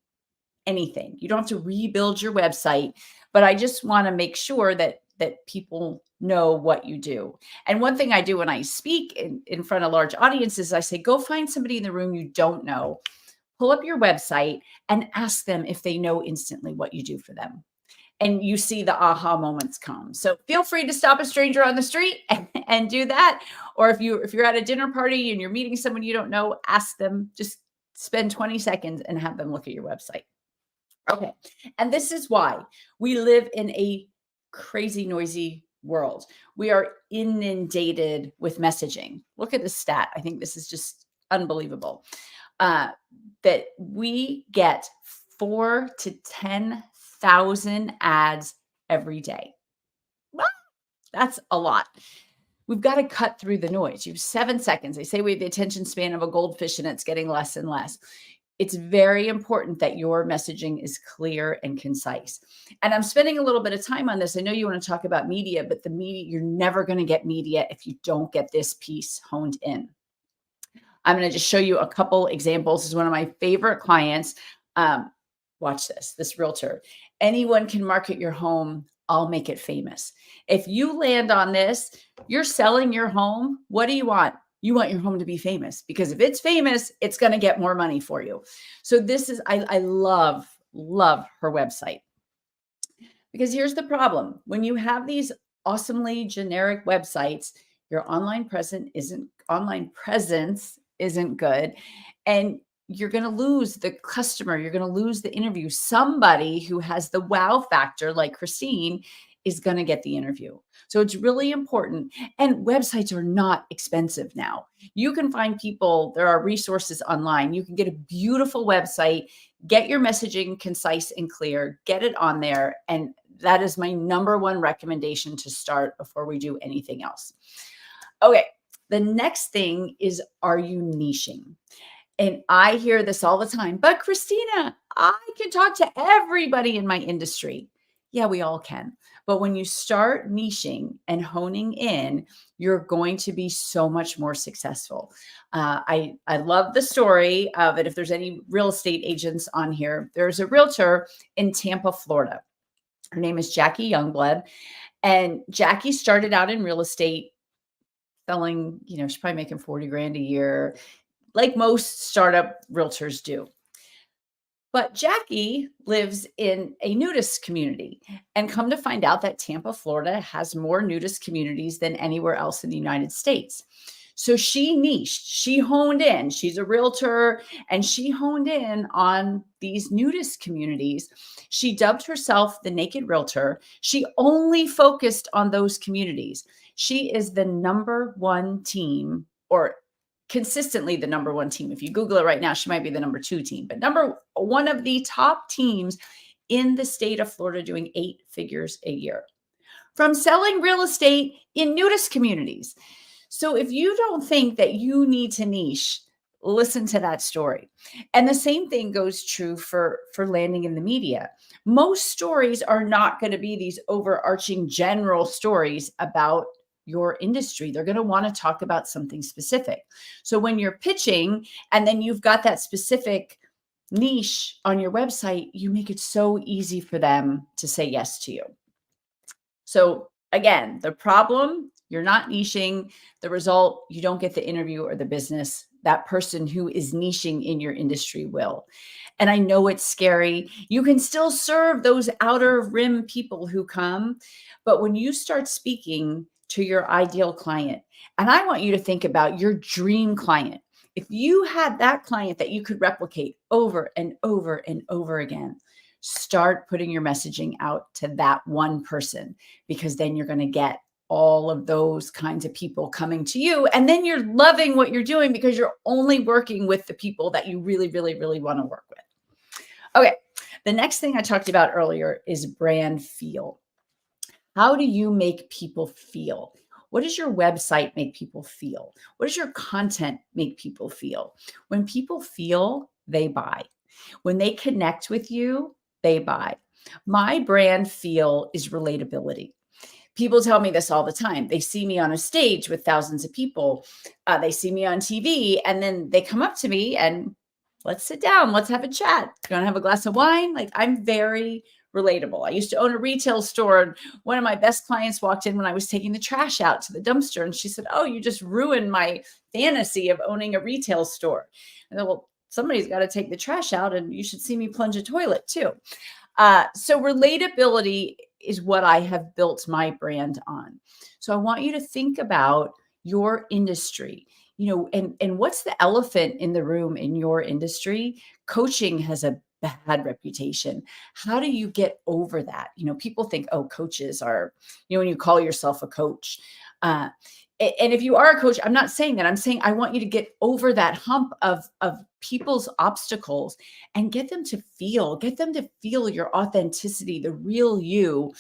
anything. You don't have to rebuild your website, but I just want to make sure that people know what you do. And one thing I do when I speak in front of large audiences, I say, go find somebody in the room you don't know, pull up your website and ask them if they know instantly what you do for them. And you see the aha moments come. So feel free to stop a stranger on the street and do that. Or if you're at a dinner party and you're meeting someone you don't know, ask them, just spend 20 seconds and have them look at your website. Okay. And this is why we live in a crazy, noisy world. We are inundated with messaging. Look at the stat. I think this is just unbelievable. That we get 4,000 to 10,000 ads every day. That's a lot. We've got to cut through the noise. You have 7 seconds. They say we have the attention span of a goldfish and it's getting less and less. It's very important that your messaging is clear and concise. And I'm spending a little bit of time on this. I know you want to talk about media, but the media, you're never going to get media if you don't get this piece honed in. I'm going to just show you a couple examples. This is one of my favorite clients. Watch this realtor. Anyone can market your home. I'll make it famous. If you land on this, you're selling your home. What do you want? You want your home to be famous, because if it's famous, it's going to get more money for you. So this is, I love her website, because here's the problem. When you have these awesomely generic websites, your online presence isn't good. And you're going to lose the customer. You're going to lose the interview. Somebody who has the wow factor, like Christine, is going to get the interview. So it's really important. And websites are not expensive now. You can find people, there are resources online. You can get a beautiful website, get your messaging concise and clear, get it on there. And that is my number one recommendation to start before we do anything else. Okay. The next thing is, are you niching? And I hear this all the time, but Christina, I can talk to everybody in my industry. Yeah, we all can. But when you start niching and honing in, you're going to be so much more successful. I love the story of it. If there's any real estate agents on here, there's a realtor in Tampa, Florida. Her name is Jackie Youngblood. And Jackie started out in real estate selling, she's probably making 40 grand a year, like most startup realtors do. But Jackie lives in a nudist community, and come to find out that Tampa, Florida has more nudist communities than anywhere else in the United States. So she niched, she honed in. She's a realtor, and she honed in on these nudist communities. She dubbed herself the Naked Realtor. She only focused on those communities. She is the number one team, or consistently the number one team. If you Google it right now, she might be the number 2 team, but number one of the top teams in the state of Florida, doing 8 figures a year from selling real estate in nudist communities. So if you don't think that you need to niche, listen to that story. And the same thing goes true for landing in the media. Most stories are not going to be these overarching general stories about your industry. They're going to want to talk about something specific. So when you're pitching and then you've got that specific niche on your website, you make it so easy for them to say yes to you. So again, the problem, you're not niching. The result, you don't get the interview or the business. That person who is niching in your industry will. And I know it's scary. You can still serve those outer rim people who come, but when you start speaking to your ideal client. And I want you to think about your dream client. If you had that client that you could replicate over and over and over again, start putting your messaging out to that one person, because then you're going to get all of those kinds of people coming to you. And then you're loving what you're doing because you're only working with the people that you really, really, really want to work with. Okay. The next thing I talked about earlier is brand feel. How do you make people feel? What does your website make people feel? What does your content make people feel? When people feel, they buy. When they connect with you, they buy. My brand feel is relatability. People tell me this all the time. They see me on a stage with thousands of people. They see me on TV, and then they come up to me and let's sit down. Let's have a chat. You want to have a glass of wine? Like, I'm very relatable. I used to own a retail store, and one of my best clients walked in when I was taking the trash out to the dumpster, and she said, "Oh, you just ruined my fantasy of owning a retail store." And I said, "Well, somebody's got to take the trash out, and you should see me plunge a toilet too." So relatability is what I have built my brand on. So I want you to think about your industry, and what's the elephant in the room in your industry? Coaching has a bad reputation. How do you get over that? People think, oh, coaches are, when you call yourself a coach. And if you are a coach, I'm not saying that. I'm saying I want you to get over that hump of people's obstacles and get them to feel your authenticity, the real you,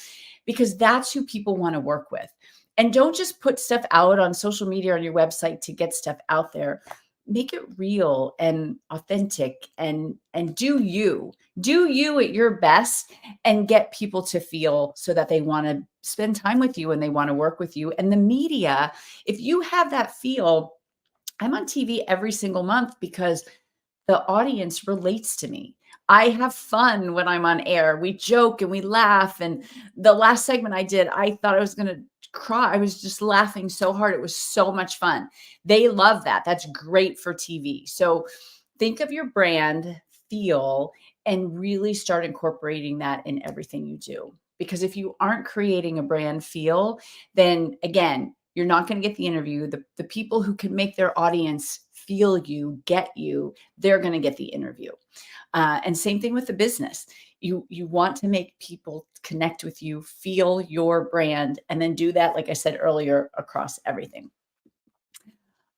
because that's who people want to work with. And don't just put stuff out on social media or on your website to get stuff out there. Make it real and authentic, and do you at your best, and get people to feel so that they want to spend time with you and they want to work with you. And the media, if you have that feel, I'm on TV every single month because the audience relates to me. I have fun when I'm on air. We joke and we laugh. And the last segment I did, I thought I was going to cry. I was just laughing so hard. It was so much fun. They love that. That's great for TV. So think of your brand feel and really start incorporating that in everything you do. Because if you aren't creating a brand feel, then again, you're not going to get the interview. The people who can make their audience feel you, get you, they're going to get the interview. And same thing with the business. You want to make people connect with you, feel your brand, and then do that, like I said earlier, across everything.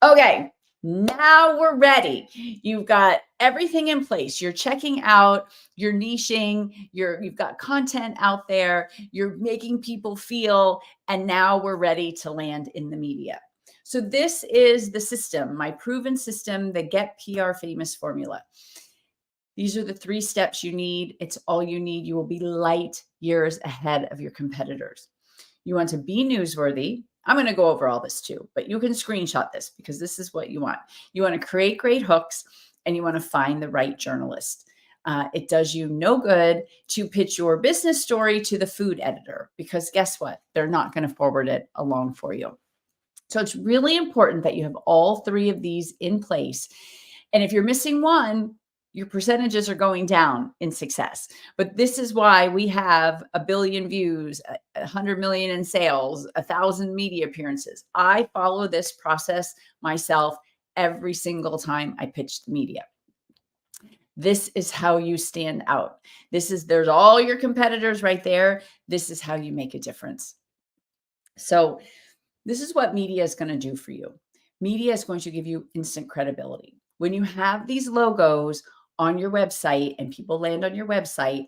Okay, now we're ready. You've got everything in place. You're checking out, you're niching, you've got content out there, you're making people feel, and now we're ready to land in the media. So this is the system, my proven system, the Get PR Famous formula. These are the 3 steps you need. It's all you need. You will be light years ahead of your competitors. You want to be newsworthy. I'm going to go over all this too, but you can screenshot this because this is what you want. You want to create great hooks, and you want to find the right journalist. It does you no good to pitch your business story to the food editor, because guess what? They're not going to forward it along for you. So it's really important that you have all 3 of these in place. And if you're missing one, your percentages are going down in success. But this is why we have 1 billion views, 100 million in sales, 1,000 media appearances. I follow this process myself every single time I pitch the media. This is how you stand out. There's all your competitors right there. This is how you make a difference. So this is what media is going to do for you. Media is going to give you instant credibility. When you have these logos on your website and people land on your website,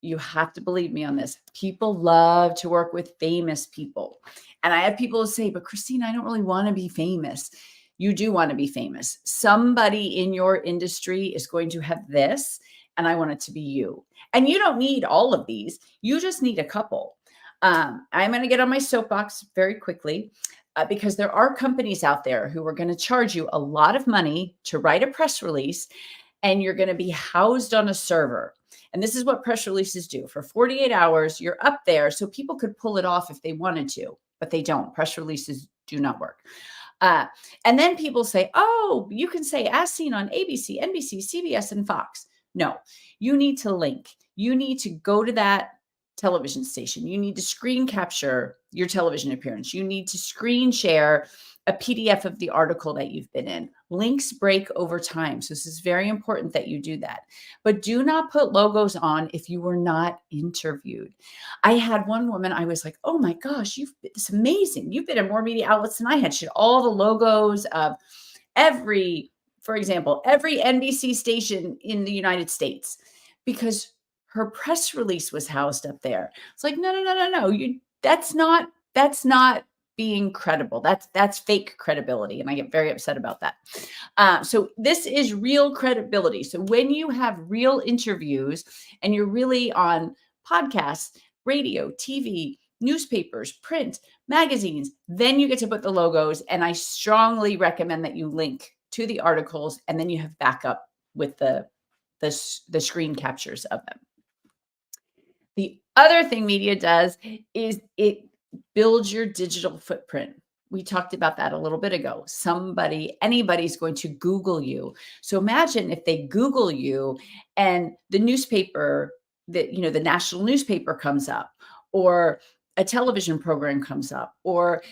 you have to believe me on this. People love to work with famous people. And I have people who say, but Christina, I don't really want to be famous. You do want to be famous. Somebody in your industry is going to have this, and I want it to be you. And you don't need all of these. You just need a couple. I'm going to get on my soapbox very quickly because there are companies out there who are going to charge you a lot of money to write a press release, and you're going to be housed on a server. And this is what press releases do. For 48 hours, you're up there so people could pull it off if they wanted to, but they don't. Press releases do not work. And then people say, oh, you can say as seen on ABC, NBC, CBS, and Fox. No, you need to link. You need to go to that television station. You need to screen capture your television appearance. You need to screen share a PDF of the article that you've been in. Links break over time. So this is very important that you do that. But do not put logos on if you were not interviewed. I had one woman, I was like, oh my gosh, it's amazing. You've been in more media outlets than I had. She had all the logos of for example, every NBC station in the United States, because her press release was housed up there. It's like, no. That's not being credible. That's fake credibility. And I get very upset about that. So this is real credibility. So when you have real interviews and you're really on podcasts, radio, TV, newspapers, print, magazines, then you get to put the logos. And I strongly recommend that you link to the articles, and then you have backup with the screen captures of them. The other thing media does is it builds your digital footprint. We talked about that a little bit ago. Anybody's going to Google you. So imagine if they Google you and the newspaper, the national newspaper comes up, or a television program comes up, or,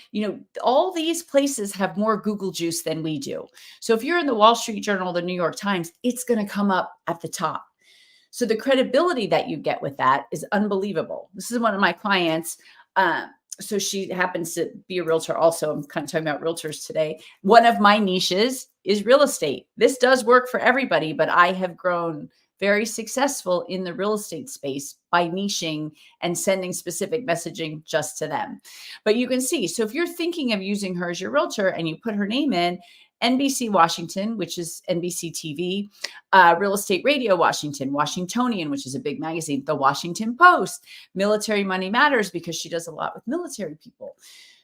all these places have more Google juice than we do. So if you're in the Wall Street Journal, the New York Times, it's going to come up at the top. So the credibility that you get with that is unbelievable. This is one of my clients. So she happens to be a realtor also. I'm kind of talking about realtors today. One of my niches is real estate. This does work for everybody, but I have grown very successful in the real estate space by niching and sending specific messaging just to them. But you can see, so if you're thinking of using her as your realtor and you put her name in, NBC Washington, which is NBC TV, Real Estate Radio Washington, Washingtonian, which is a big magazine, The Washington Post, Military Money Matters, because she does a lot with military people.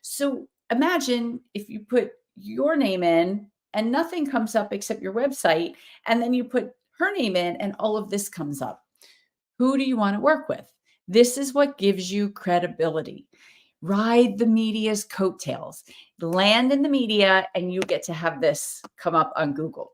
So imagine if you put your name in and nothing comes up except your website, and then you put her name in and all of this comes up. Who do you want to work with? This is what gives you credibility. Ride the media's coattails, land in the media, and you get to have this come up on Google.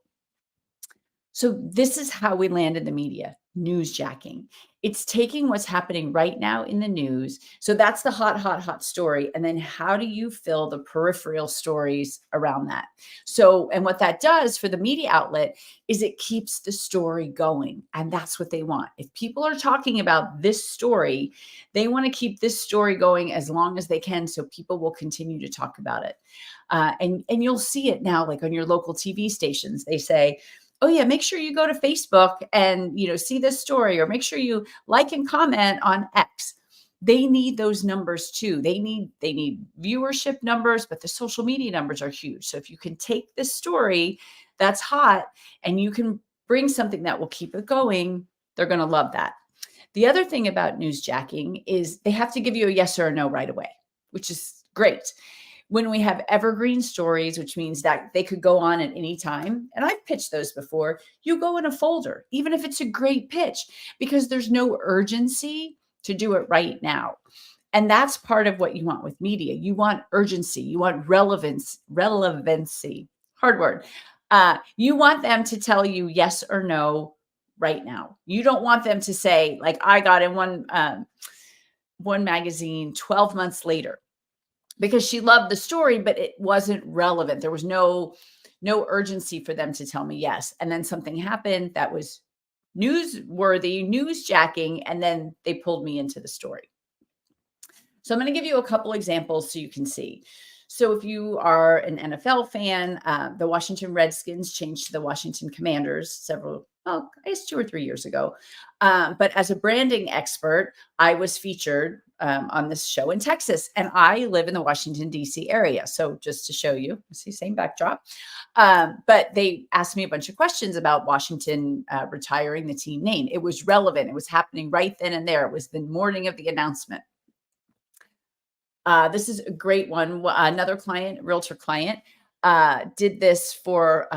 So this is how we land in the media, newsjacking. It's taking what's happening right now in the news. So that's the hot story. And then how do you fill the peripheral stories around that? So, and what that does for the media outlet is it keeps the story going. And that's what they want. If people are talking about this story, they want to keep this story going as long as they can, so people will continue to talk about it. And you'll see it now, like on your local TV stations, they say, oh yeah, make sure you go to Facebook and, see this story, or make sure you like and comment on X. They need those numbers too. They need viewership numbers, but the social media numbers are huge. So if you can take this story that's hot and you can bring something that will keep it going, they're going to love that. The other thing about newsjacking is they have to give you a yes or a no right away, which is great. When we have evergreen stories, which means that they could go on at any time, and I've pitched those before, you go in a folder, even if it's a great pitch, because there's no urgency to do it right now. And that's part of what you want with media. You want urgency. You want relevancy, hard word. You want them to tell you yes or no right now. You don't want them to say, like I got in one magazine 12 months later, because she loved the story, but it wasn't relevant. There was no urgency for them to tell me yes. And then something happened that was newsworthy, newsjacking, and then they pulled me into the story. So I'm going to give you a couple examples so you can see. So if you are an NFL fan, the Washington Redskins changed to the Washington Commanders I guess 2 or 3 years ago. But as a branding expert, I was featured on this show in Texas, and I live in the Washington, D.C. area. So just to show you, see, same backdrop. But they asked me a bunch of questions about Washington retiring the team name. It was relevant. It was happening right then and there. It was the morning of the announcement. This is a great one. Another client, realtor client, did this for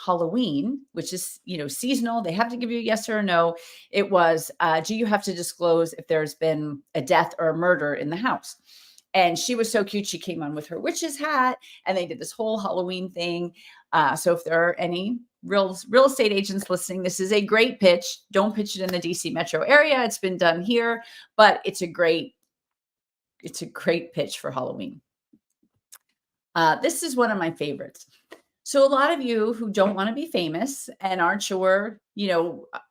Halloween, which is, seasonal. They have to give you a yes or a no. It was, do you have to disclose if there's been a death or a murder in the house? And she was so cute. She came on with her witch's hat, and they did this whole Halloween thing. So if there are any real estate agents listening, this is a great pitch. Don't pitch it in the DC metro area. It's been done here, but it's a great pitch for Halloween. This is one of my favorites. So a lot of you who don't want to be famous and aren't sure,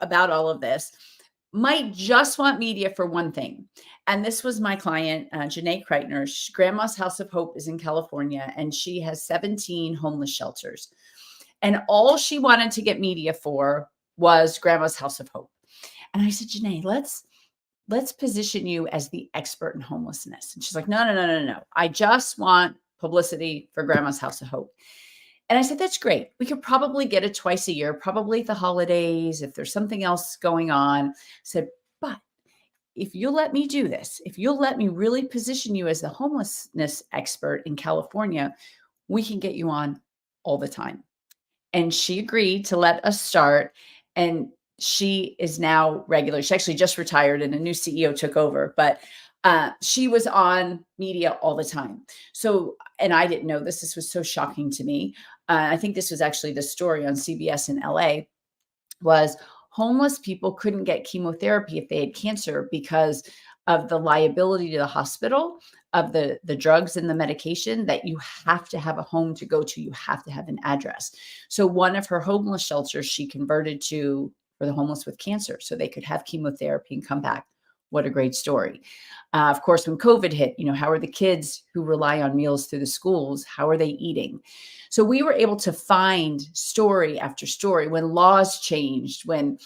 about all of this might just want media for one thing. And this was my client, Janae Kreitner. Grandma's House of Hope is in California, and she has 17 homeless shelters. And all she wanted to get media for was Grandma's House of Hope. And I said, Janae, let's position you as the expert in homelessness. And she's like, no. I just want publicity for Grandma's House of Hope. And I said, that's great. We could probably get it twice a year, probably at the holidays, if there's something else going on. I said, but if you'll let me do this, if you'll let me really position you as the homelessness expert in California, we can get you on all the time. And she agreed to let us start. And she is now regular. She actually just retired and a new CEO took over, but she was on media all the time. So, and I didn't know this. This was so shocking to me. I think this was actually the story on CBS in LA, was homeless people couldn't get chemotherapy if they had cancer because of the liability to the hospital of the drugs and the medication, that you have to have a home to go to. You have to have an address. So one of her homeless shelters she converted to for the homeless with cancer so they could have chemotherapy and come back. What a great story. Of course, when COVID hit, how are the kids who rely on meals through the schools, how are they eating? So we were able to find story after story when laws changed, when,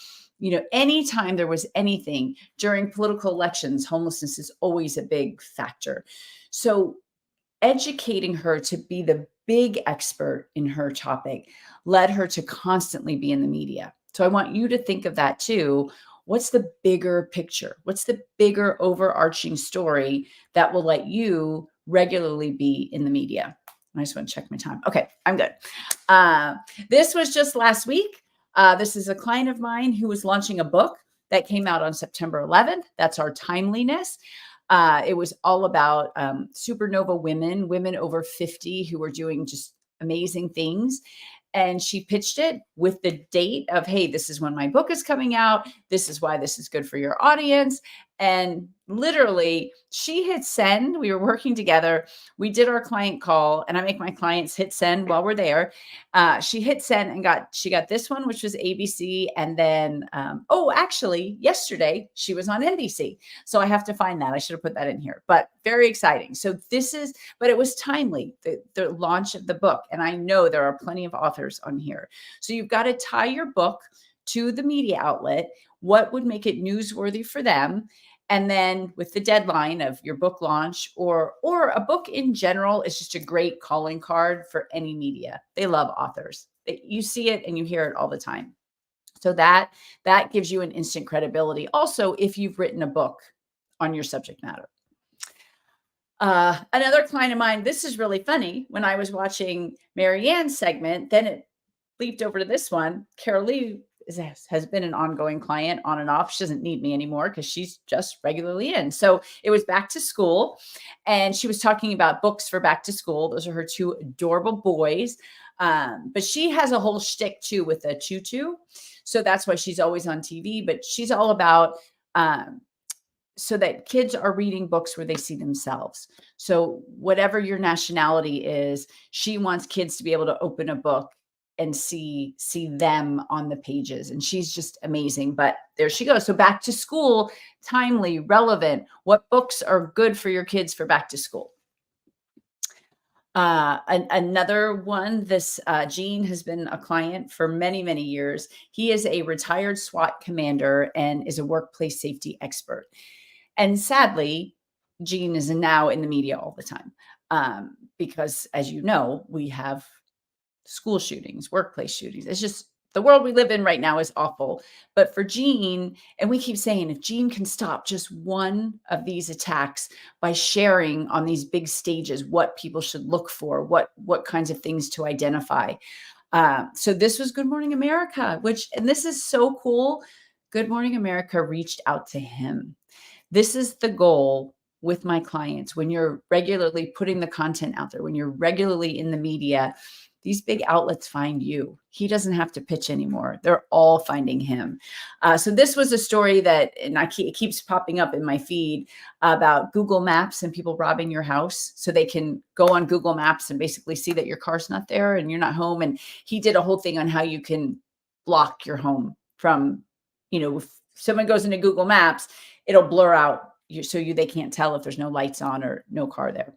anytime there was anything during political elections, homelessness is always a big factor. So educating her to be the big expert in her topic led her to constantly be in the media. So I want you to think of that too. What's the bigger picture? What's the bigger overarching story that will let you regularly be in the media? I just want to check my time. Okay, I'm good. This was just last week. This is a client of mine who was launching a book that came out on September 11th. That's our timeliness. It was all about supernova women over 50 who were doing just amazing things. And she pitched it with the date of, hey, this is when my book is coming out. This is why this is good for your audience. And literally, she hit send. We were working together. We did our client call, and I make my clients hit send while we're there. She hit send and she got this one, which was ABC. And then, actually, yesterday, she was on NBC. So I have to find that. I should have put that in here, but very exciting. So but it was timely, the launch of the book. And I know there are plenty of authors on here. So you've got to tie your book to the media outlet. What would make it newsworthy for them? And then with the deadline of your book launch or a book in general is just a great calling card for any media. They love authors. You see it and you hear it all the time. So that gives you an instant credibility. Also, if you've written a book on your subject matter. Another client of mine, this is really funny. When I was watching Marianne's segment, then it leaped over to this one. Carol Lee has been an ongoing client on and off. She doesn't need me anymore because she's just regularly in. So it was back to school, and she was talking about books for back to school. Those are her two adorable boys. But she has a whole shtick too with a tutu. So that's why she's always on TV, but she's all about, so that kids are reading books where they see themselves. So whatever your nationality is, she wants kids to be able to open a book and see them on the pages. And she's just amazing. But there she goes. So back to school, timely, relevant. What books are good for your kids for back to school? Another one, this Gene has been a client for many, many years. He is a retired SWAT commander and is a workplace safety expert. And sadly, Gene is now in the media all the time because, as you know, we have school shootings, workplace shootings. It's just the world we live in right now is awful. But for Gene, and we keep saying, if Gene can stop just one of these attacks by sharing on these big stages what people should look for, what kinds of things to identify. So this was Good Morning America, and this is so cool. Good Morning America reached out to him. This is the goal with my clients, when you're regularly putting the content out there, when you're regularly in the media, these big outlets find you. He doesn't have to pitch anymore. They're all finding him. So this was a story that, and it keeps popping up in my feed about Google Maps and people robbing your house so they can go on Google Maps and basically see that your car's not there and you're not home. And he did a whole thing on how you can block your home from, if someone goes into Google Maps, it'll blur out they can't tell if there's no lights on or no car there.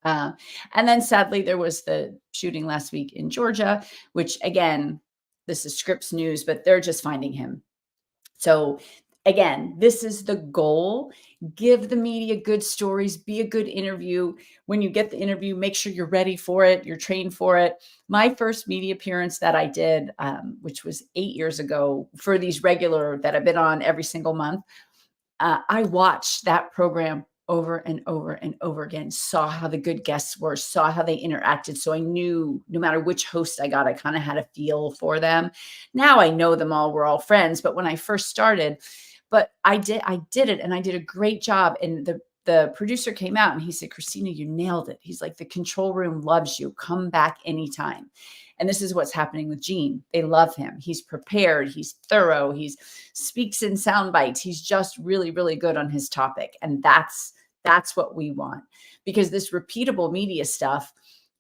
And then sadly, there was the shooting last week in Georgia, which again, this is Scripps News, but they're just finding him. So again, this is the goal. Give the media good stories, be a good interview. When you get the interview, make sure you're ready for it, you're trained for it. My first media appearance that I did, which was 8 years ago, for these regular that I've been on every single month, I watched that program over and over and over again, saw how the good guests were, saw how they interacted. So I knew no matter which host I got, I kind of had a feel for them. Now I know them all, we're all friends. But when I first started, I did it and I did a great job. And the producer came out and he said, Christina, you nailed it. He's like, the control room loves you. Come back anytime. And this is what's happening with Gene. They love him. He's prepared. He's thorough. He speaks in sound bites. He's just really, really good on his topic. And that's what we want, because this repeatable media stuff,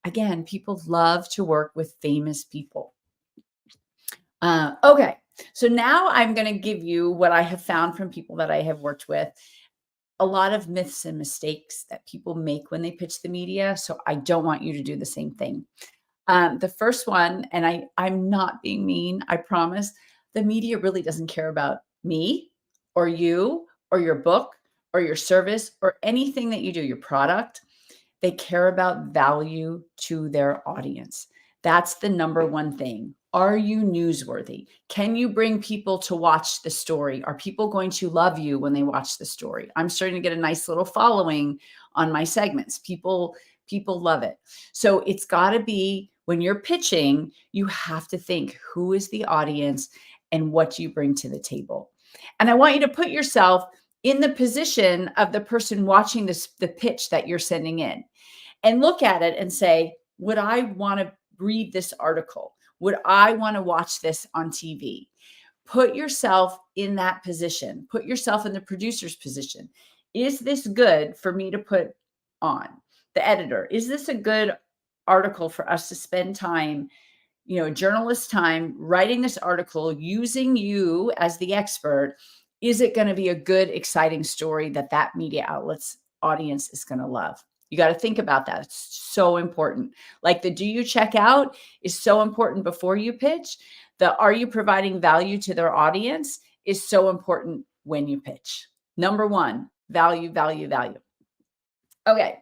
again, people love to work with famous people. Okay. So now I'm going to give you what I have found from people that I have worked with. A lot of myths and mistakes that people make when they pitch the media. So I don't want you to do the same thing. The first one, and I'm not being mean, I promise, the media really doesn't care about me or you or your book or your service or anything that you do, your product. They care about value to their audience. That's the number one thing. Are you newsworthy? Can you bring people to watch the story? Are people going to love you when they watch the story? I'm starting to get a nice little following on my segments. People love it. So it's got to be, when you're pitching, you have to think, who is the audience and what do you bring to the table? And I want you to put yourself in the position of the person watching the pitch that you're sending in, and look at it and say, would I want to read this article? Would I want to watch this on TV? Put yourself in that position. Put yourself in the producer's position. Is this good for me to put on? The editor, is this a good article for us to spend time, journalist time writing this article, using you as the expert? Is it going to be a good, exciting story that media outlet's audience is going to love? You got to think about that. It's so important. Like the do you check out is so important before you pitch. The are you providing value to their audience is so important when you pitch. Number one, value, value, value. Okay.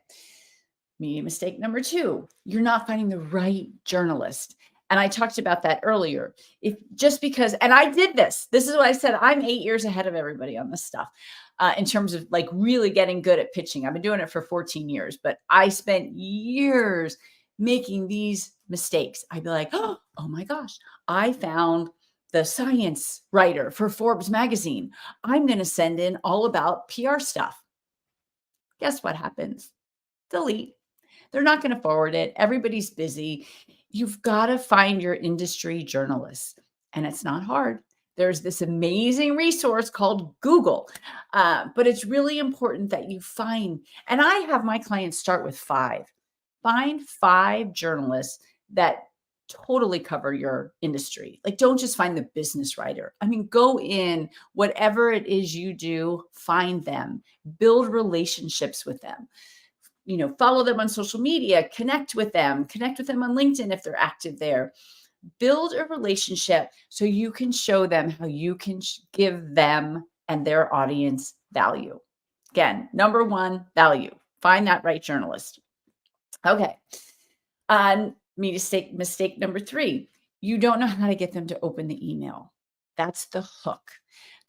Media mistake number 2, you're not finding the right journalist. And I talked about that earlier. And I did this is what I said, I'm 8 years ahead of everybody on this stuff in terms of like really getting good at pitching. I've been doing it for 14 years, but I spent years making these mistakes. I'd be like, oh my gosh, I found the science writer for Forbes magazine. I'm going to send in all about PR stuff. Guess what happens? Delete. They're not going to forward it. Everybody's busy. You've got to find your industry journalists. And it's not hard. There's this amazing resource called Google. But it's really important that you find, and I have my clients start with 5. Find 5 journalists that totally cover your industry. Like, don't just find the business writer. I mean, go in, whatever it is you do, find them, build relationships with them. Follow them on social media, connect with them on LinkedIn if they're active there. Build a relationship so you can show them how you can give them and their audience value. Again, number 1, value. Find that right journalist. Okay. Mistake number 3, you don't know how to get them to open the email. That's the hook.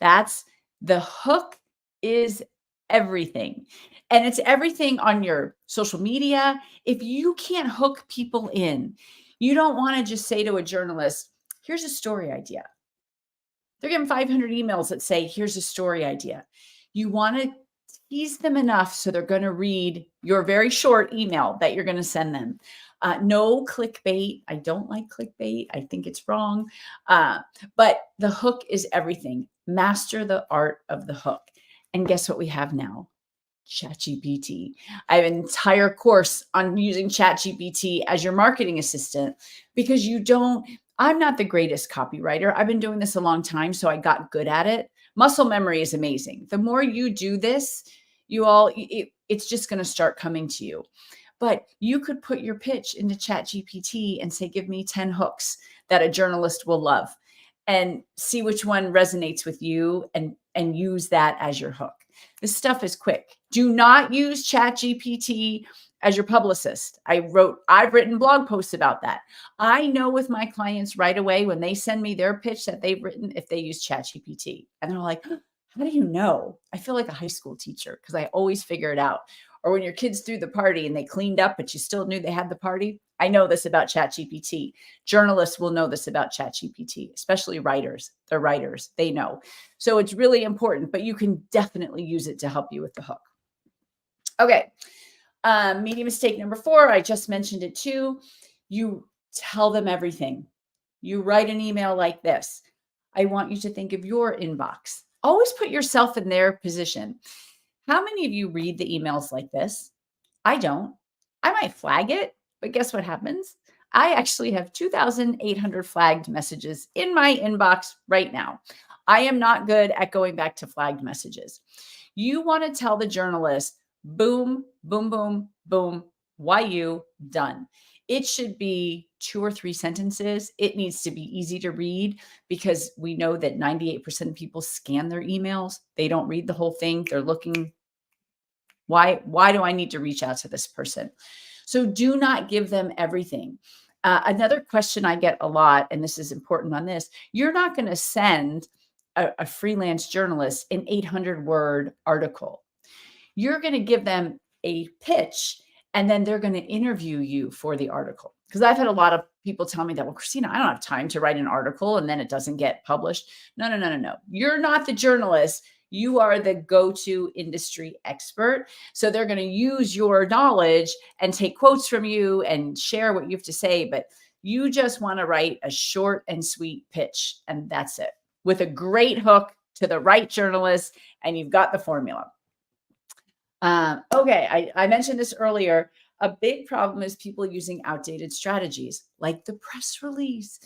The hook is everything. And it's everything on your social media. If you can't hook people in, you don't want to just say to a journalist, here's a story idea. They're getting 500 emails that say, here's a story idea. You want to tease them enough so they're going to read your very short email that you're going to send them. No clickbait. I don't like clickbait. I think it's wrong. But the hook is everything. Master the art of the hook. And guess what we have now? ChatGPT. I have an entire course on using ChatGPT as your marketing assistant because I'm not the greatest copywriter. I've been doing this a long time, so I got good at it. Muscle memory is amazing. The more you do this, it's just going to start coming to you. But you could put your pitch into ChatGPT and say, give me 10 hooks that a journalist will love, and see which one resonates with you and use that as your hook. This stuff is quick. Do not use ChatGPT as your publicist. I've written blog posts about that. I know with my clients right away when they send me their pitch that they've written, if they use ChatGPT. And they're like, how do you know? I feel like a high school teacher because I always figure it out. Or when your kids threw the party and they cleaned up, but you still knew they had the party. I know this about ChatGPT. Journalists will know this about ChatGPT, especially writers. They're writers. They know. So it's really important, but you can definitely use it to help you with the hook. Okay. Media mistake number 4. I just mentioned it too. You tell them everything. You write an email like this. I want you to think of your inbox. Always put yourself in their position. How many of you read the emails like this? I don't. I might flag it, but guess what happens? I actually have 2,800 flagged messages in my inbox right now. I am not good at going back to flagged messages. You want to tell the journalist, boom, boom, boom, boom, why you, done. It should be 2 or 3 sentences. It needs to be easy to read because we know that 98% of people scan their emails. They don't read the whole thing. They're looking, why do I need to reach out to this person? So do not give them everything. Another question I get a lot, and this is important on this, you're not going to send a freelance journalist an 800-word article. You're going to give them a pitch, and then they're going to interview you for the article. Because I've had a lot of people tell me that, well, Christina, I don't have time to write an article and then it doesn't get published. No. You're not the journalist. You are the go-to industry expert. So they're going to use your knowledge and take quotes from you and share what you have to say. But you just want to write a short and sweet pitch, and that's it, with a great hook to the right journalist, and you've got the formula. Okay, I mentioned this earlier. A big problem is people using outdated strategies, like the press release.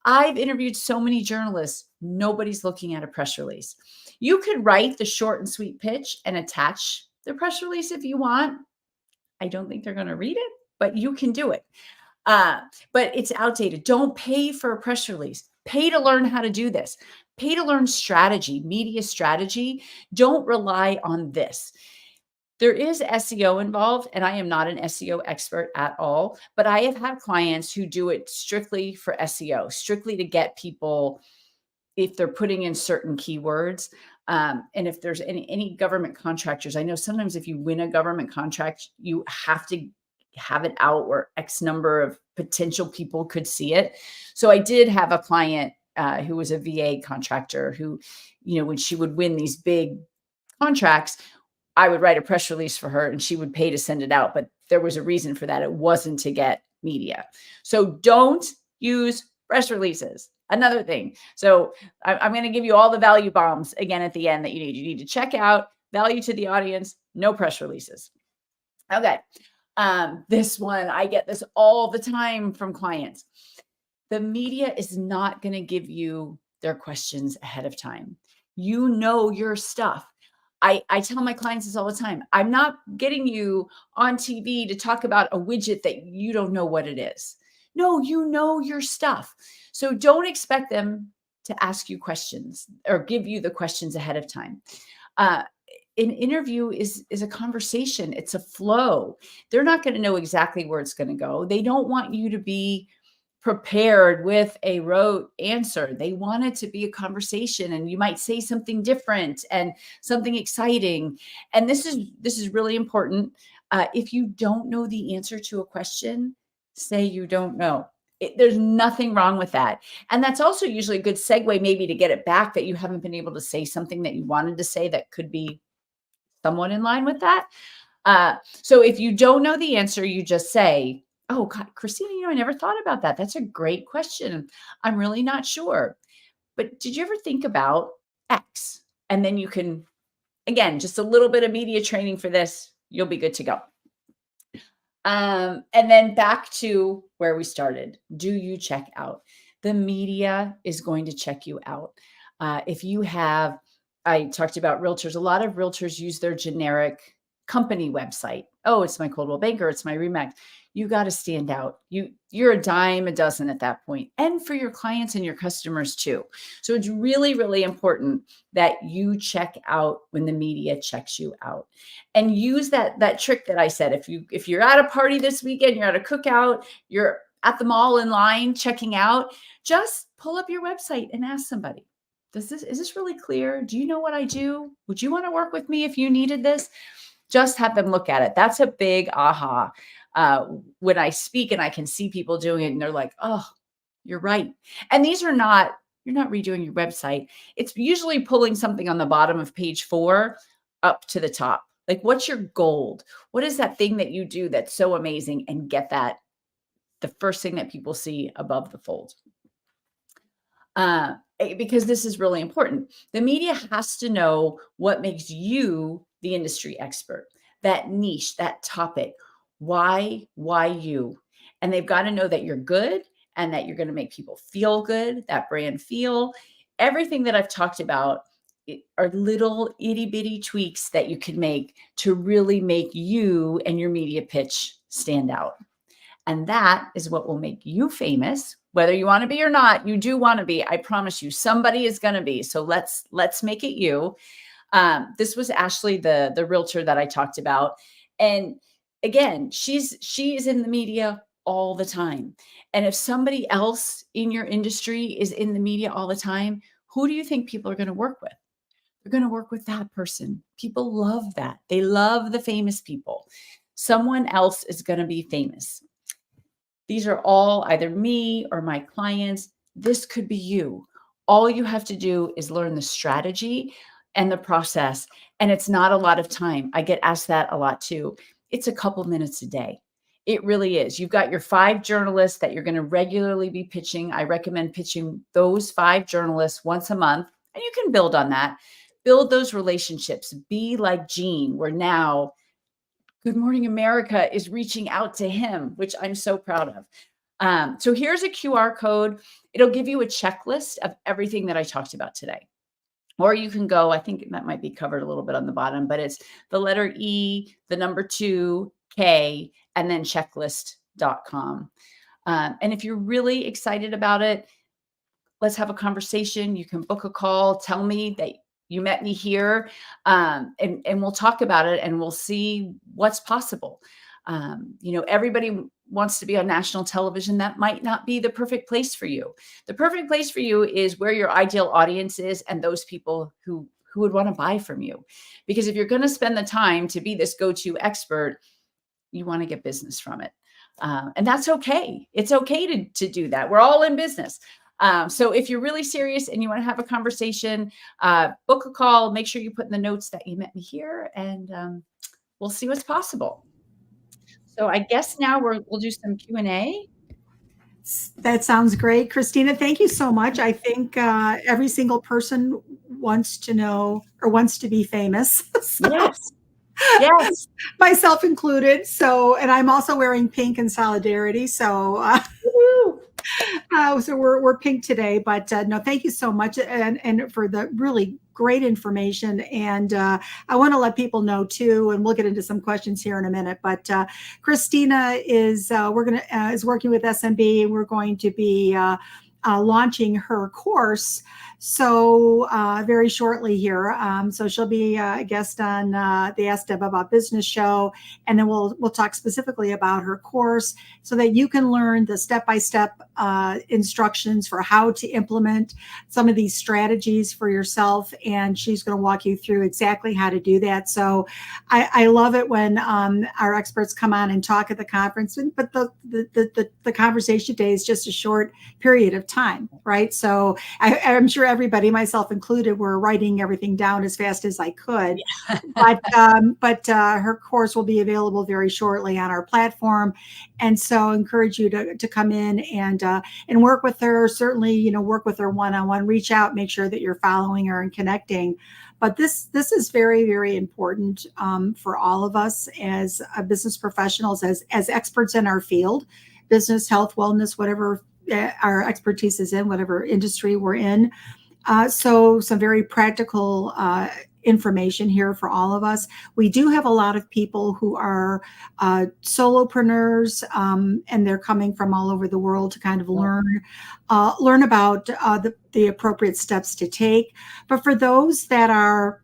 I've interviewed so many journalists. Nobody's looking at a press release. You could write the short and sweet pitch and attach the press release if you want. I don't think they're going to read it, but you can do it. But it's outdated. Don't pay for a press release. Pay to learn how to do this. Pay to learn strategy, media strategy. Don't rely on this. There is SEO involved, and I am not an SEO expert at all, but I have had clients who do it strictly for SEO, strictly to get people, if they're putting in certain keywords. And if there's any government contractors, I know sometimes if you win a government contract, you have to have it out where X number of potential people could see it. So I did have a client who was a VA contractor who, when she would win these big contracts, I would write a press release for her and she would pay to send it out. But there was a reason for that. It wasn't to get media. So don't use press releases. Another thing. So I'm going to give you all the value bombs again at the end that you need. You need to check out, value to the audience, no press releases. Okay. This one, I get this all the time from clients. The media is not going to give you their questions ahead of time. You know your stuff. I tell my clients this all the time. I'm not getting you on TV to talk about a widget that you don't know what it is. No, you know your stuff. So don't expect them to ask you questions or give you the questions ahead of time. An interview is a conversation. It's a flow. They're not going to know exactly where it's going to go. They don't want you to be prepared with a rote answer. They want it to be a conversation, and you might say something different and something exciting. And this is really important. If you don't know the answer to a question, say you don't know. There's nothing wrong with that. And that's also usually a good segue maybe to get it back that you haven't been able to say something that you wanted to say that could be somewhat in line with that. So if you don't know the answer, you just say, oh God, Christina, I never thought about that. That's a great question. I'm really not sure. But did you ever think about X? And then you can, again, just a little bit of media training for this, you'll be good to go. And then back to where we started. Do you check out? The media is going to check you out. If you have, I talked about realtors. A lot of realtors use their generic company website. Oh, it's my Coldwell Banker. It's my REMAX. You got to stand out. You're a dime a dozen at that point, and for your clients and your customers too. So it's really, really important that you check out when the media checks you out, and use that trick that I said. If you're at a party this weekend, you're at a cookout, you're at the mall in line checking out, just pull up your website and ask somebody, is this really clear? Do you know what I do? Would you want to work with me if you needed this? Just have them look at it. That's a big aha. When I speak and I can see people doing it and they're like, oh, you're right. And you're not redoing your website. It's usually pulling something on the bottom of page 4 up to the top. Like, what's your gold? What is that thing that you do that's so amazing? And get that the first thing that people see above the fold. Because this is really important. The media has to know what makes you the industry expert, that niche, that topic. Why you? And they've got to know that you're good and that you're going to make people feel good, that brand feel. Everything that I've talked about are little itty bitty tweaks that you can make to really make you and your media pitch stand out. And that is what will make you famous, whether you want to be or not. You do want to be. I promise you, somebody is going to be. So let's make it you. This was Ashley, the realtor that I talked about. And again, she's in the media all the time. And if somebody else in your industry is in the media all the time, who do you think people are going to work with? They're going to work with that person. People love that. They love the famous people. Someone else is going to be famous. These are all either me or my clients. This could be you. All you have to do is learn the strategy and the process. And it's not a lot of time. I get asked that a lot too. It's a couple minutes a day. It really is. You've got your 5 journalists that you're going to regularly be pitching. I recommend pitching those 5 journalists once a month, and you can build on that. Build those relationships. Be like Gene, where now Good Morning America is reaching out to him, which I'm so proud of. So here's a QR code. It'll give you a checklist of everything that I talked about today. Or you can go, I think that might be covered a little bit on the bottom, but it's the letter E, the number 2, K, and then checklist.com. And if you're really excited about it, let's have a conversation. You can book a call. Tell me that you met me here, and we'll talk about it and we'll see what's possible. Everybody wants to be on national television. That might not be the perfect place for you. The perfect place for you is where your ideal audience is and those people who would want to buy from you. Because if you're going to spend the time to be this go-to expert, you want to get business from it. And that's okay. It's okay to do that. We're all in business. So if you're really serious and you want to have a conversation, book a call, make sure you put in the notes that you met me here, and we'll see what's possible. So I guess now we'll do some Q&A. That sounds great. Christina, thank you so much. I think every single person wants to know or wants to be famous. So, yes. Myself included. So, and I'm also wearing pink in solidarity. So, so we're pink today, but no, thank you so much, and for the really great information. And I want to let people know too, and we'll get into some questions here in a minute. But Christina is is working with SMB, and we're going to be launching her course so very shortly here. So she'll be a guest on the Ask Deb About Business show, and then we'll talk specifically about her course so that you can learn the step-by-step instructions for how to implement some of these strategies for yourself. And she's going to walk you through exactly how to do that. So I love it when our experts come on and talk at the conference, but the conversation day is just a short period of time, right? So I'm sure everybody, myself included, were writing everything down as fast as I could. Yeah. But her course will be available very shortly on our platform, and so encourage you to come in and work with her. Certainly, work with her one-on-one. Reach out, make sure that you're following her and connecting. But this is very, very important for all of us as business professionals, as experts in our field, business, health, wellness, whatever our expertise is in, whatever industry we're in. So some very practical information here for all of us. We do have a lot of people who are solopreneurs, and they're coming from all over the world to kind of learn about the appropriate steps to take. But for those that are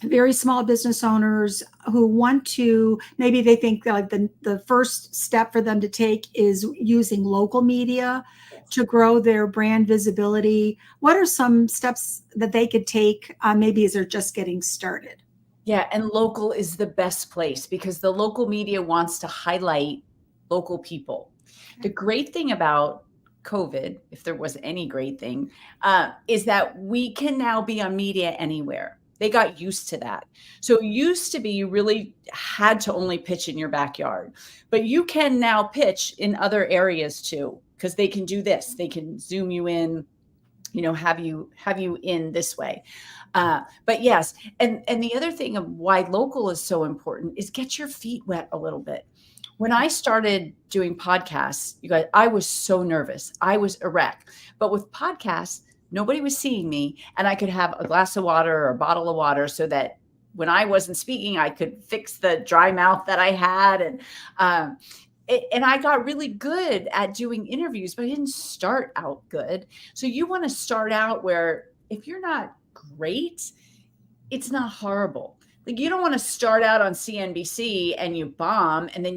very small business owners who want to, maybe they think like the first step for them to take is using local media to grow their brand visibility. What are some steps that they could take maybe as they're just getting started? Yeah, and local is the best place because the local media wants to highlight local people. The great thing about COVID, if there was any great thing, is that we can now be on media anywhere. They got used to that. So it used to be you really had to only pitch in your backyard, but you can now pitch in other areas too, because they can do this. They can zoom you in, have you in this way. But yes, and the other thing of why local is so important is get your feet wet a little bit. When I started doing podcasts, you guys, I was so nervous. I was a wreck. But with podcasts, nobody was seeing me, and I could have a glass of water or a bottle of water so that when I wasn't speaking, I could fix the dry mouth that I had. And I got really good at doing interviews, but I didn't start out good. So you want to start out where if you're not great, it's not horrible. Like you don't want to start out on CNBC and you bomb and then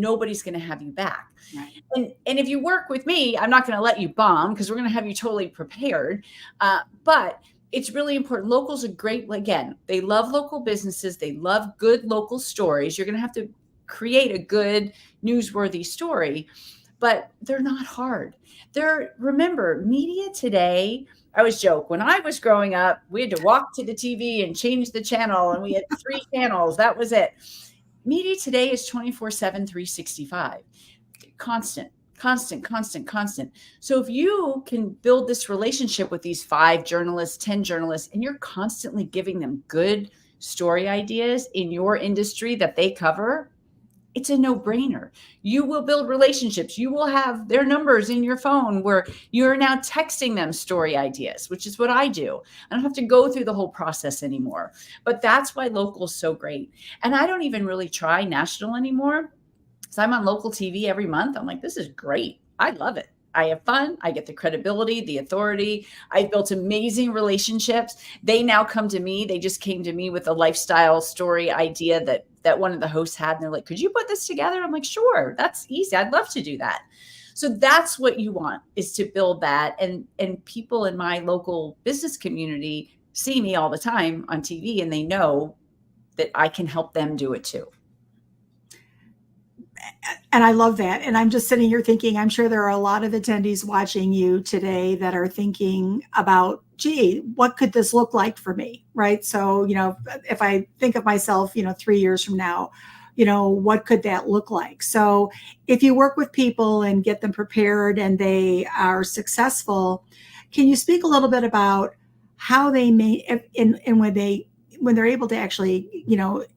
nobody's going to have you back. Right. And if you work with me, I'm not going to let you bomb because we're going to have you totally prepared. But it's really important. Locals are great. Again, they love local businesses. They love good local stories. You're going to have to create a good newsworthy story, but they're not hard. Remember, media today, I always joke, when I was growing up, we had to walk to the TV and change the channel, and we had 3 channels. That was it. Media today is 24/7, 365. Constant. So if you can build this relationship with these 5 journalists, 10 journalists, and you're constantly giving them good story ideas in your industry that they cover, it's a no-brainer. You will build relationships. You will have their numbers in your phone where you're now texting them story ideas, which is what I do. I don't have to go through the whole process anymore. But that's why local is so great. And I don't even really try national anymore. So I'm on local TV every month. I'm like, this is great. I love it. I have fun. I get the credibility, the authority. I've built amazing relationships. They now come to me. They just came to me with a lifestyle story idea that one of the hosts had. And they're like, could you put this together? I'm like, sure, that's easy. I'd love to do that. So that's what you want, is to build that. And people in my local business community see me all the time on TV, and they know that I can help them do it too. And I love that. And I'm just sitting here thinking, I'm sure there are a lot of attendees watching you today that are thinking about, gee, what could this look like for me? Right. So, if I think of myself, 3 years from now, what could that look like? So if you work with people and get them prepared and they are successful, can you speak a little bit about how they may, and when they're able to actually,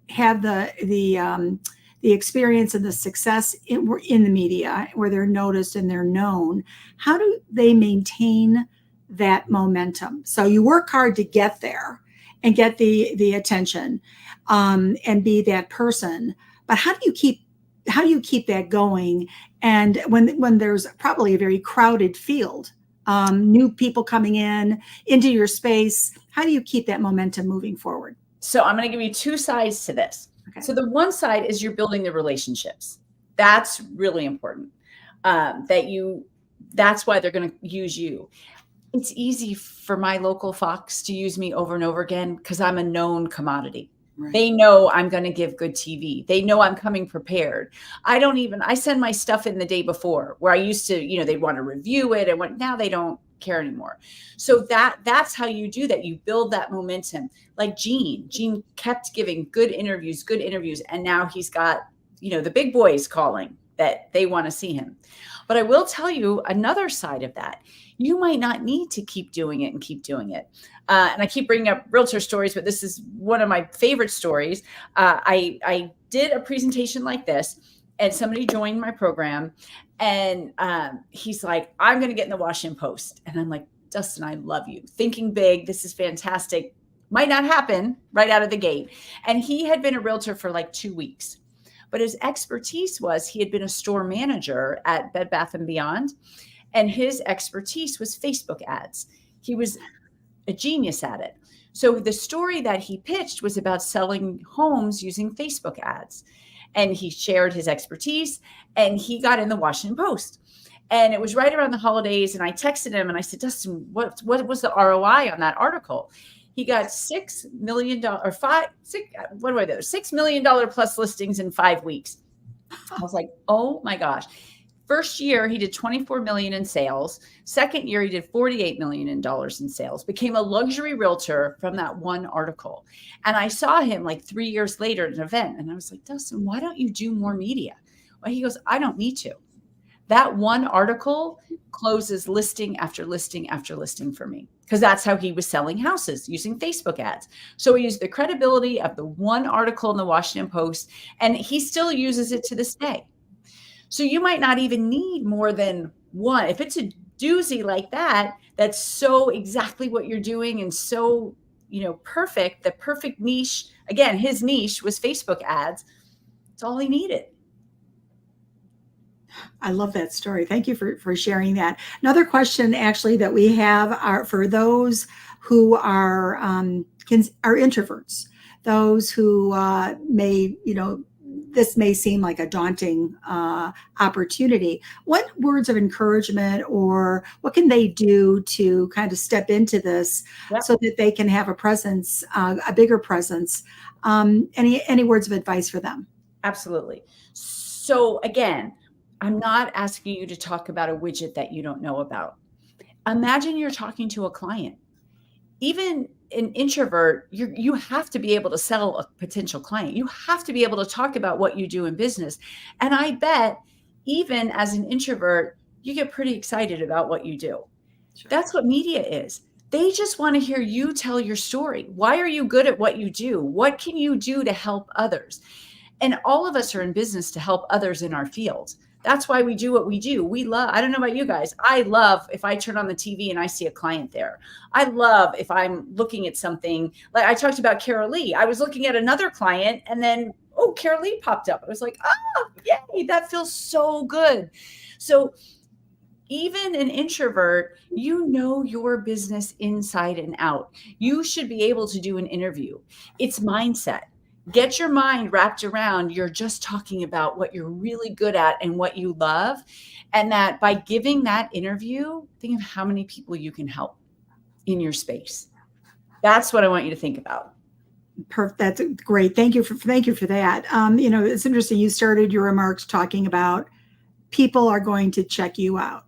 have the experience and the success in the media where they're noticed and they're known, how do they maintain that momentum? So you work hard to get there and get the attention and be that person. But how do you keep that going? And when there's probably a very crowded field, new people coming into your space, how do you keep that momentum moving forward? So I'm going to give you 2 sides to this. Okay. So the one side is you're building the relationships. That's really important. That's why they're going to use you. It's easy for my local Fox to use me over and over again because I'm a known commodity. Right. They know I'm going to give good TV. They know I'm coming prepared. I send my stuff in the day before, where I used to, they'd want to review it. And now they don't care anymore. So that's how you do that. You build that momentum. Like Gene kept giving good interviews. And now he's got, the big boys calling that they want to see him. But I will tell you another side of that. You might not need to keep doing it. And I keep bringing up realtor stories, but this is one of my favorite stories. I did a presentation like this, and somebody joined my program, and he's like, I'm going to get in the Washington Post. And I'm like, Dustin, I love you. Thinking big. This is fantastic. Might not happen right out of the gate. And he had been a realtor for like 2 weeks. But his expertise was he had been a store manager at Bed Bath & Beyond. And his expertise was Facebook ads. He was a genius at it. So the story that he pitched was about selling homes using Facebook ads. And he shared his expertise, and he got in the Washington Post. And it was right around the holidays. And I texted him and I said, Dustin, what was the ROI on that article? He got $6 million $6 million plus listings in 5 weeks. I was like, oh my gosh. First year, he did 24 million in sales. Second year, he did $48 million in sales, became a luxury realtor from that one article. And I saw him like 3 years later at an event. And I was like, Dustin, why don't you do more media? Well, he goes, I don't need to. That one article closes listing after listing after listing for me, because that's how he was selling houses, using Facebook ads. So he used the credibility of the one article in the Washington Post, and he still uses it to this day. So you might not even need more than one. If it's a doozy like that, that's so exactly what you're doing and so, perfect, the perfect niche. Again, his niche was Facebook ads. It's all he needed. I love that story. Thank you for sharing that. Another question actually that we have are for those who are introverts, those who may, this may seem like a daunting opportunity. What words of encouragement or what can they do to kind of step into this so that they can have a presence, a bigger presence? Any words of advice for them? Absolutely. So again, I'm not asking you to talk about a widget that you don't know about. Imagine you're talking to a client. Even an introvert, you have to be able to sell a potential client. You have to be able to talk about what you do in business. And I bet even as an introvert, you get pretty excited about what you do. Sure. That's what media is. They just want to hear you tell your story. Why are you good at what you do? What can you do to help others? And all of us are in business to help others in our field. That's why we do what we do. We love, I don't know about you guys. I love if I turn on the TV and I see a client there. I love if I'm looking at something like I talked about Carol Lee. I was looking at another client and then, Carol Lee popped up. I was like, yay, that feels so good. So even an introvert, you know your business inside and out. You should be able to do an interview. It's mindset. Get your mind wrapped around you're just talking about what you're really good at and what you love. And that by giving that interview, think of how many people you can help in your space. That's what I want you to think about. Perfect. That's great. Thank you for that. It's interesting. You started your remarks talking about people are going to check you out,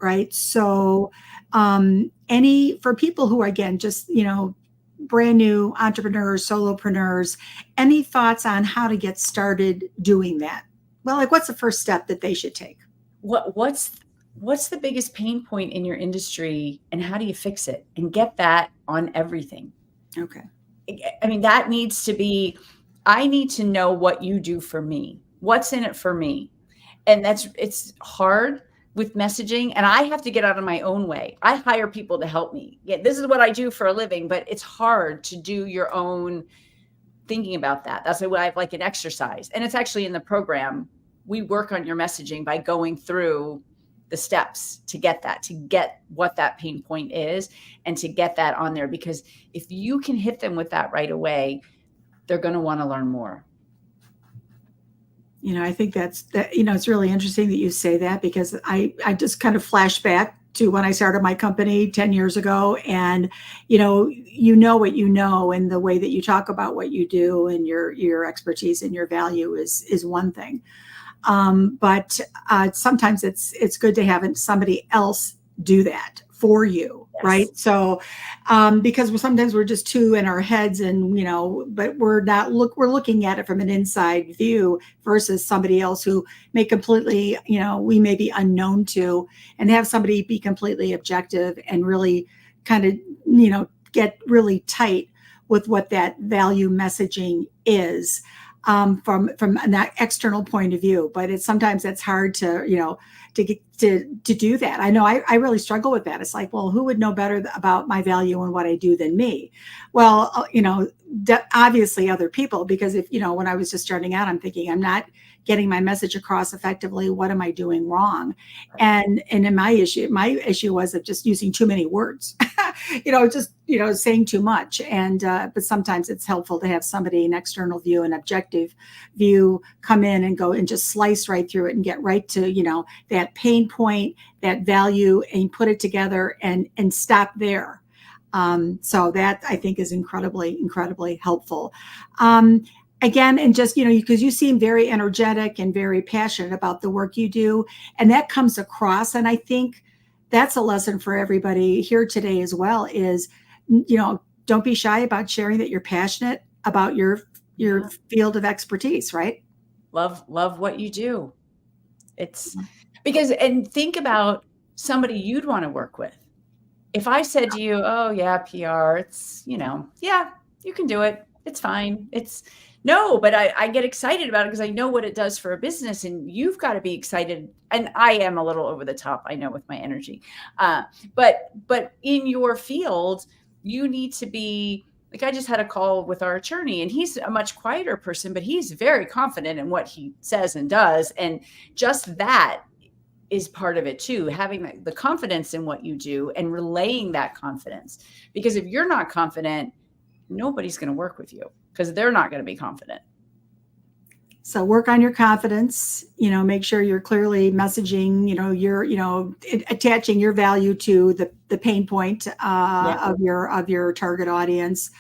right? So for people who are, again, just, brand new entrepreneurs, solopreneurs, any thoughts on how to get started doing that? Well, like what's the first step that they should take? What's the biggest pain point in your industry and how do you fix it and get that on everything? Okay. I mean, that needs to be, I need to know what you do for me. What's in it for me? And it's hard with messaging, and I have to get out of my own way. I hire people to help me. Yeah, this is what I do for a living, but it's hard to do your own thinking about that. That's why I have like an exercise. And it's actually in the program. We work on your messaging by going through the steps to get what that pain point is and to get that on there. Because if you can hit them with that right away, they're going to want to learn more. I think it's really interesting that you say that, because I just kind of flash back to when I started my company 10 years ago, and, what you know, and the way that you talk about what you do and your expertise and your value is one thing. But sometimes it's good to have somebody else do that for you, Yes. right? So, because sometimes we're just too in our heads, and but we're looking at it from an inside view versus somebody else who may completely, we may be unknown to, and have somebody be completely objective and really kind of, get really tight with what that value messaging is. From an external point of view, but sometimes it's hard to to do that. I know I really struggle with that. It's like, well, who would know better about my value and what I do than me? Well, obviously other people, because if when I was just starting out, I'm thinking I'm not getting my message across effectively. What am I doing wrong? And in my issue was of just using too many words. Saying too much. And but sometimes it's helpful to have somebody, an external view, an objective view, come in and go and just slice right through it and get right to that pain point, that value, and put it together and stop there. So that I think is incredibly helpful. Again, and just, because you seem very energetic and very passionate about the work you do, and that comes across. And I think that's a lesson for everybody here today as well, is, don't be shy about sharing that you're passionate about your field of expertise, right? Love what you do. It's because, and think about somebody you'd want to work with. If I said to you, oh yeah, PR, it's, yeah, you can do it. It's fine. No, but I get excited about it because I know what it does for a business, and you've got to be excited. And I am a little over the top, I know, with my energy. But in your field, you need to be, like, I just had a call with our attorney, and he's a much quieter person, but he's very confident in what he says and does. And just that is part of it too, having the confidence in what you do and relaying that confidence. Because if you're not confident, nobody's going to work with you, because they're not going to be confident. So work on your confidence, make sure you're clearly messaging, you're, attaching your value to the pain point of your target audience.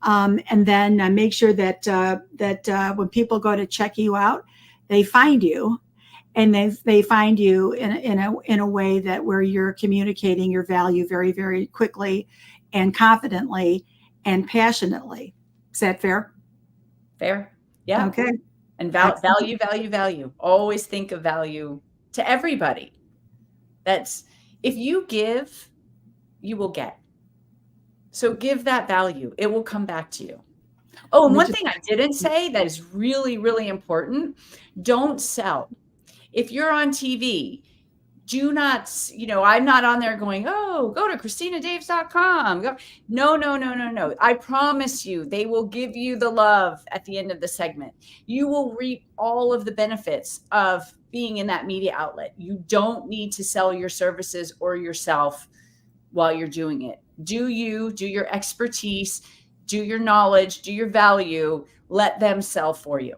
And then make sure that when people go to check you out, they find you, and they find you in a way that where you're communicating your value very, very quickly and confidently and passionately. Is that fair? Fair. Yeah. Okay. And value. Always think of value to everybody. That's, if you give, you will get. So give that value. It will come back to you. Oh, and one thing I didn't say that is really, really important: don't sell. If you're on TV, do not, I'm not on there going, oh, go to ChristinaDaves.com. No. I promise you, they will give you the love at the end of the segment. You will reap all of the benefits of being in that media outlet. You don't need to sell your services or yourself while you're doing it. Do your expertise, do your knowledge, do your value, let them sell for you.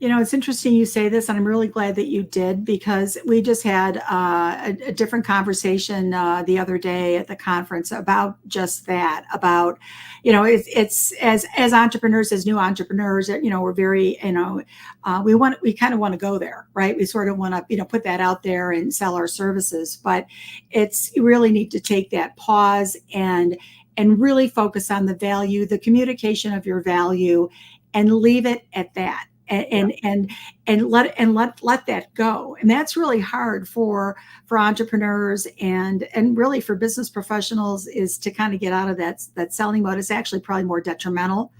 It's interesting you say this, and I'm really glad that you did, because we just had a different conversation the other day at the conference about just that, about, it's as entrepreneurs, as new entrepreneurs, we're very, we kind of want to go there, right? We sort of want to, put that out there and sell our services, but you really need to take that pause and really focus on the value, the communication of your value, and leave it at that. And let that go. And that's really hard for entrepreneurs and really for business professionals, is to kind of get out of that selling mode. It's actually probably more detrimental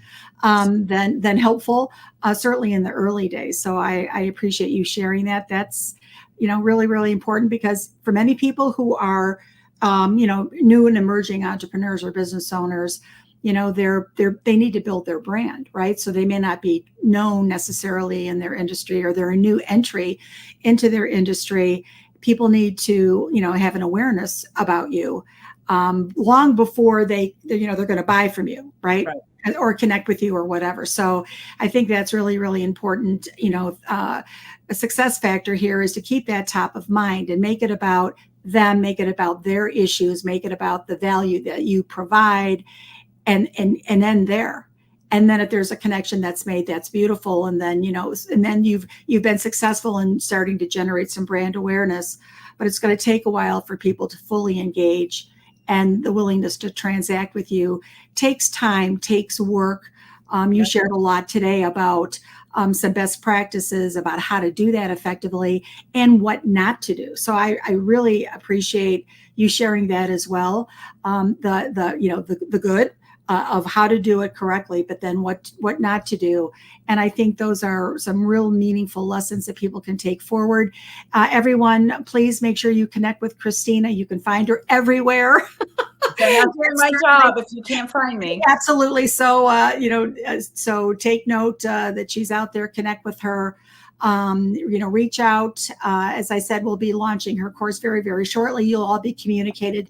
than helpful, certainly in the early days. So I appreciate you sharing that. That's really, really important, because for many people who are new and emerging entrepreneurs or business owners, they need to build their brand, right? So they may not be known necessarily in their industry, or they're a new entry into their industry. People need to, have an awareness about you long before they're going to buy from you, right? Or connect with you or whatever. So I think that's really, really important. A success factor here is to keep that top of mind and make it about them, make it about their issues, make it about the value that you provide. And end there. And then if there's a connection that's made, that's beautiful. And then, and then you've been successful in starting to generate some brand awareness. but it's going to take a while for people to fully engage, and the willingness to transact with you takes time, takes work. You shared a lot today about some best practices about how to do that effectively and what not to do. So I really appreciate you sharing that as well. The good of how to do it correctly, but then what not to do. And I think those are some real meaningful lessons that people can take forward. Everyone, please make sure you connect with Christina. You can find her everywhere. I'm not doing my job if you can't find me. Absolutely. So, so take note that she's out there. Connect with her. Reach out. As I said, we'll be launching her course very, very shortly. You'll all be communicated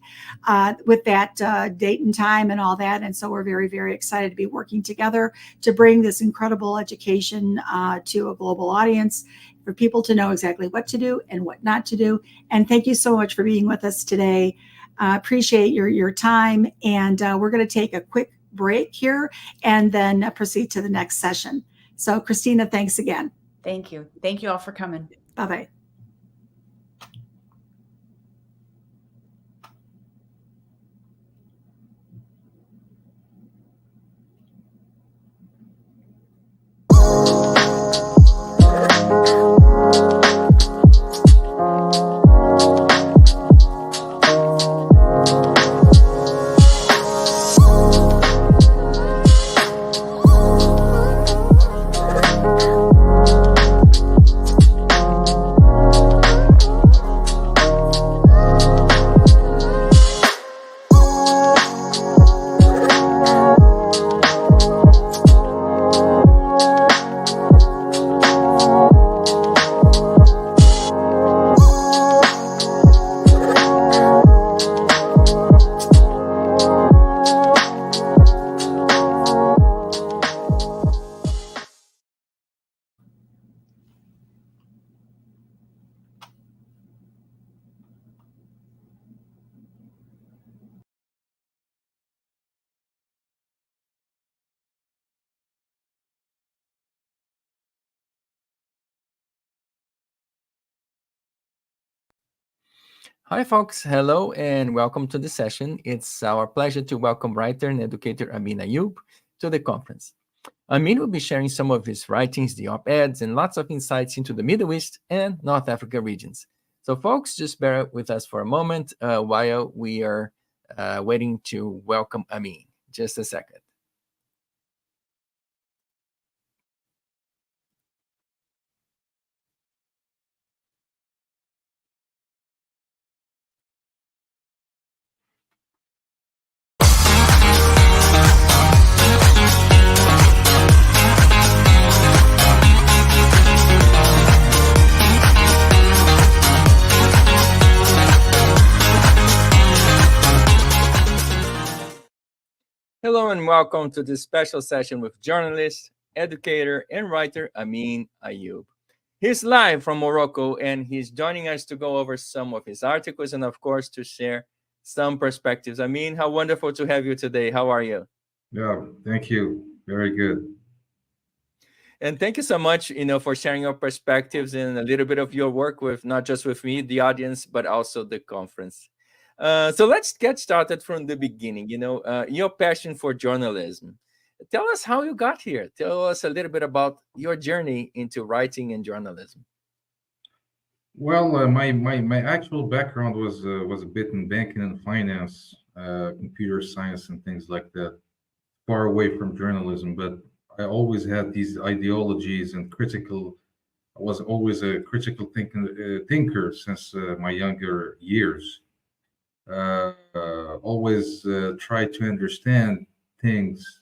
with that date and time and all that. And so we're very, very excited to be working together to bring this incredible education to a global audience, for people to know exactly what to do and what not to do. And thank you so much for being with us today. Appreciate your time. And we're going to take a quick break here and then proceed to the next session. So Christina, thanks again. Thank you. Thank you all for coming. Bye-bye. Hi, folks. Hello, and welcome to the session. It's our pleasure to welcome writer and educator Ayoub to the conference. Amin will be sharing some of his writings, the op-eds, and lots of insights into the Middle East and North Africa regions. So, folks, just bear with us for a moment while we are waiting to welcome Amin. Just a second. Hello and welcome to this special session with journalist, educator, and writer Amin Ayoub. He's live from Morocco and he's joining us to go over some of his articles and, of course, to share some perspectives. Amin, how wonderful to have you today. How are you? Yeah, thank you. Very good. And thank you so much, for sharing your perspectives and a little bit of your work with not just with me, the audience, but also the conference. So let's get started from the beginning. Your passion for journalism. Tell us how you got here. Tell us a little bit about your journey into writing and journalism. Well, my actual background was a bit in banking and finance, computer science, and things like that. Far away from journalism, but I always had these ideologies and I was always a critical thinker since my younger years. Always tried to understand things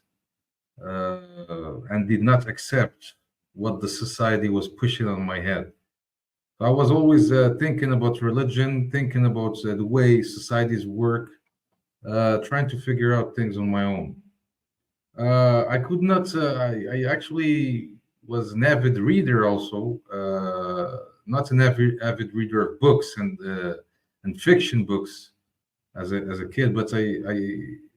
and did not accept what the society was pushing on my head. I was always thinking about religion, thinking about the way societies work, trying to figure out things on my own. I could not. I actually was an avid reader, also not an avid reader of books and fiction books as a kid. But I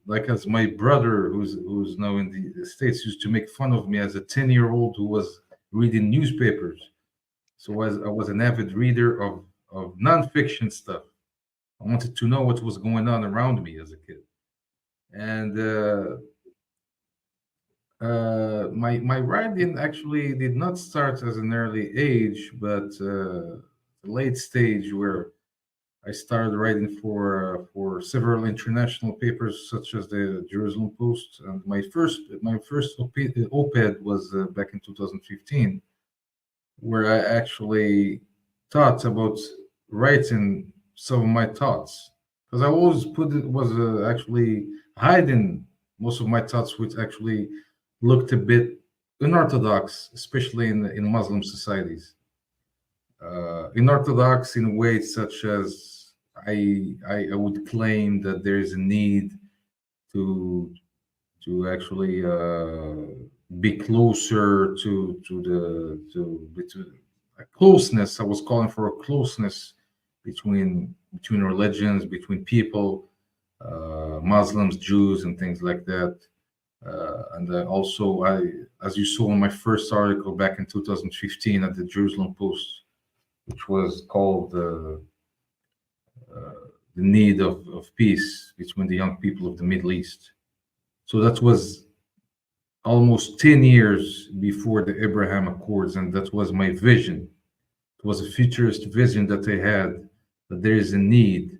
like, as my brother, who's now in the States, used to make fun of me as a 10-year-old who was reading newspapers. So I was an avid reader nonfiction stuff. I wanted to know what was going on around me as a kid. And my writing actually did not start as an early age, but the late stage where I started writing for several international papers, such as the Jerusalem Post. And my first op-ed was back in 2015, where I actually thought about writing some of my thoughts, because I always actually hiding most of my thoughts, which actually looked a bit unorthodox, especially in Muslim societies. Unorthodox in ways such as I would claim that there is a need to actually be closer to a closeness. I was calling for a closeness between religions, between people, Muslims, Jews, and things like that. And also, as you saw in my first article back in 2015 at the Jerusalem Post, which was called the need of peace between the young people of the Middle East. So that was almost 10 years before the Abraham Accords, and that was my vision. It was a futurist vision that I had, that there is a need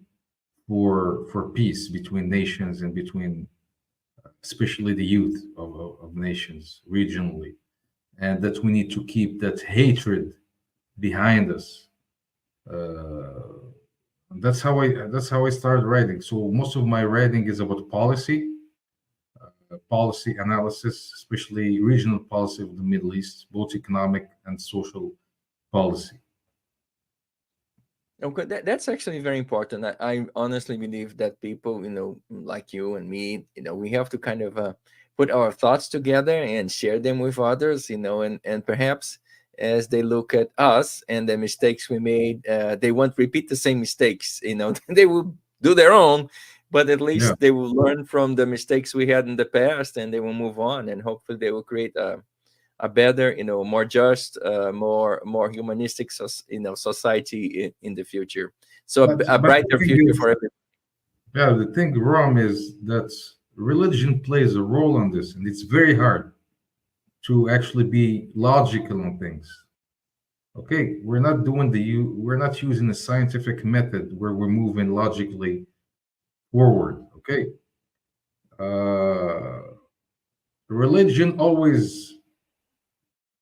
for peace between nations and between especially the youth of nations regionally, and that we need to keep that hatred behind us. That's how I started writing. So most of my writing is about policy analysis, especially regional policy of the Middle East, both economic and social policy. Okay, that's actually very important. I honestly believe that people, like you and me, we have to kind of put our thoughts together and share them with others, and perhaps as they look at us and the mistakes we made, they won't repeat the same mistakes. They will do their own, but at least they will learn from the mistakes we had in the past, and they will move on, and hopefully they will create a better, more just, more humanistic, society in the future. So a brighter future for everyone. Yeah, the thing, Ram, is that religion plays a role on this, and it's very hard to actually be logical on things. Okay, we're not using a scientific method where we're moving logically forward. Okay, religion always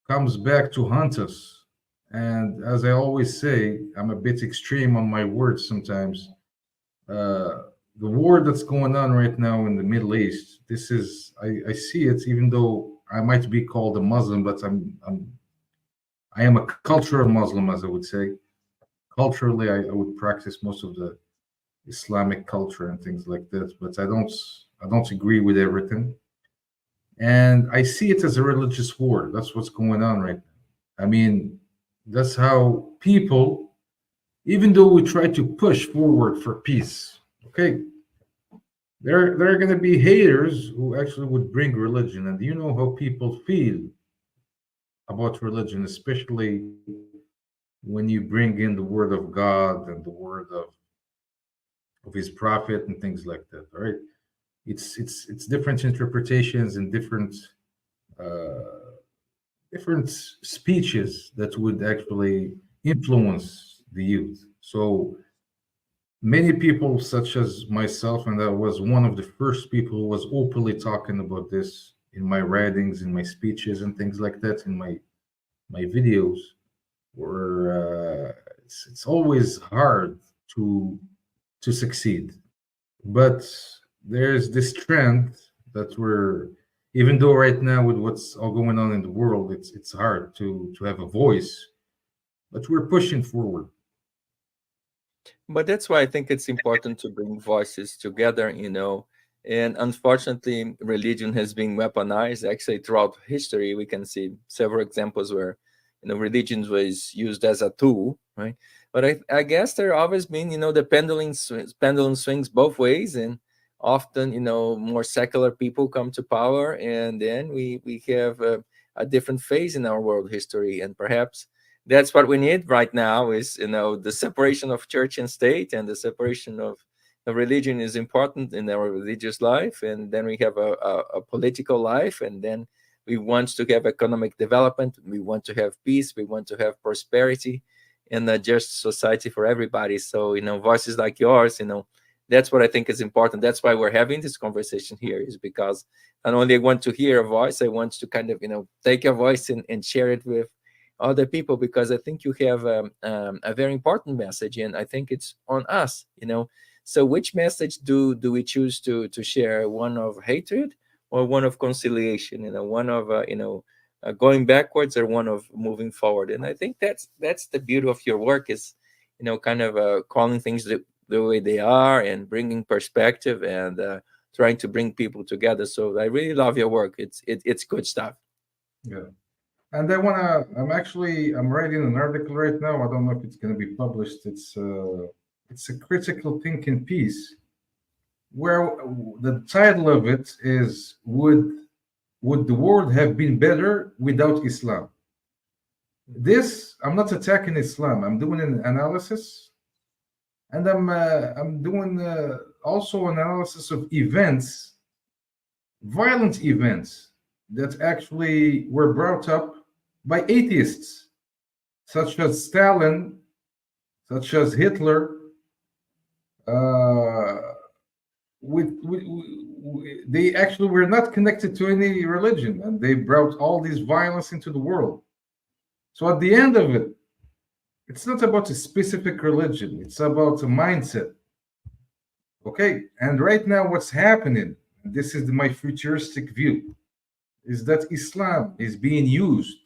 comes back to hunt us. And as I always say, I'm a bit extreme on my words sometimes. The war that's going on right now in the Middle East, this is, I see it, even though I might be called a Muslim, but I am a cultural Muslim, as I would say. Culturally, I would practice most of the Islamic culture and things like that, but I don't agree with everything. And I see it as a religious war. That's what's going on right now. I mean, that's how people, even though we try to push forward for peace, okay, there are going to be haters who actually would bring religion. And you know how people feel about religion, especially when you bring in the word of God and the word of his prophet and things like that, all right? It's different interpretations and different speeches that would actually influence the youth. So many people, such as myself, and I was one of the first people who was openly talking about this in my writings, in my speeches, and things like that, in my videos, where it's always hard to succeed, but there's this trend that even though right now with what's all going on in the world, it's hard to have a voice, but we're pushing forward. But that's why I think it's important to bring voices together, and unfortunately, religion has been weaponized. Actually, throughout history, we can see several examples where, religion was used as a tool, right? But I guess there always been, the pendulum swings both ways, and often, more secular people come to power, and then we have a different phase in our world history, and perhaps that's what we need right now is, the separation of church and state, and the separation of religion is important in our religious life. And then we have a political life, and then we want to have economic development. We want to have peace. We want to have prosperity and a just society for everybody. So, voices like yours, that's what I think is important. That's why we're having this conversation here, is because not only I want to hear a voice, I want to kind of, take a voice and share it with other people, because I think you have a very important message, and I think it's on us, So which message do we choose to share? One of hatred or one of conciliation? One of going backwards or one of moving forward? And I think that's the beauty of your work, is kind of calling things the way they are and bringing perspective and trying to bring people together. So I really love your work. It's good stuff. Yeah. And I'm writing an article right now. I don't know if it's going to be published. It's a critical thinking piece where the title of it is, would the world have been better without Islam? I'm not attacking Islam. I'm doing an analysis, and I'm doing also an analysis of events, violent events that actually were brought up by atheists, such as Stalin, such as Hitler. They actually were not connected to any religion, and they brought all this violence into the world. So at the end of it, it's not about a specific religion, it's about a mindset. Okay, and right now what's happening, and this is my futuristic view, is that Islam is being used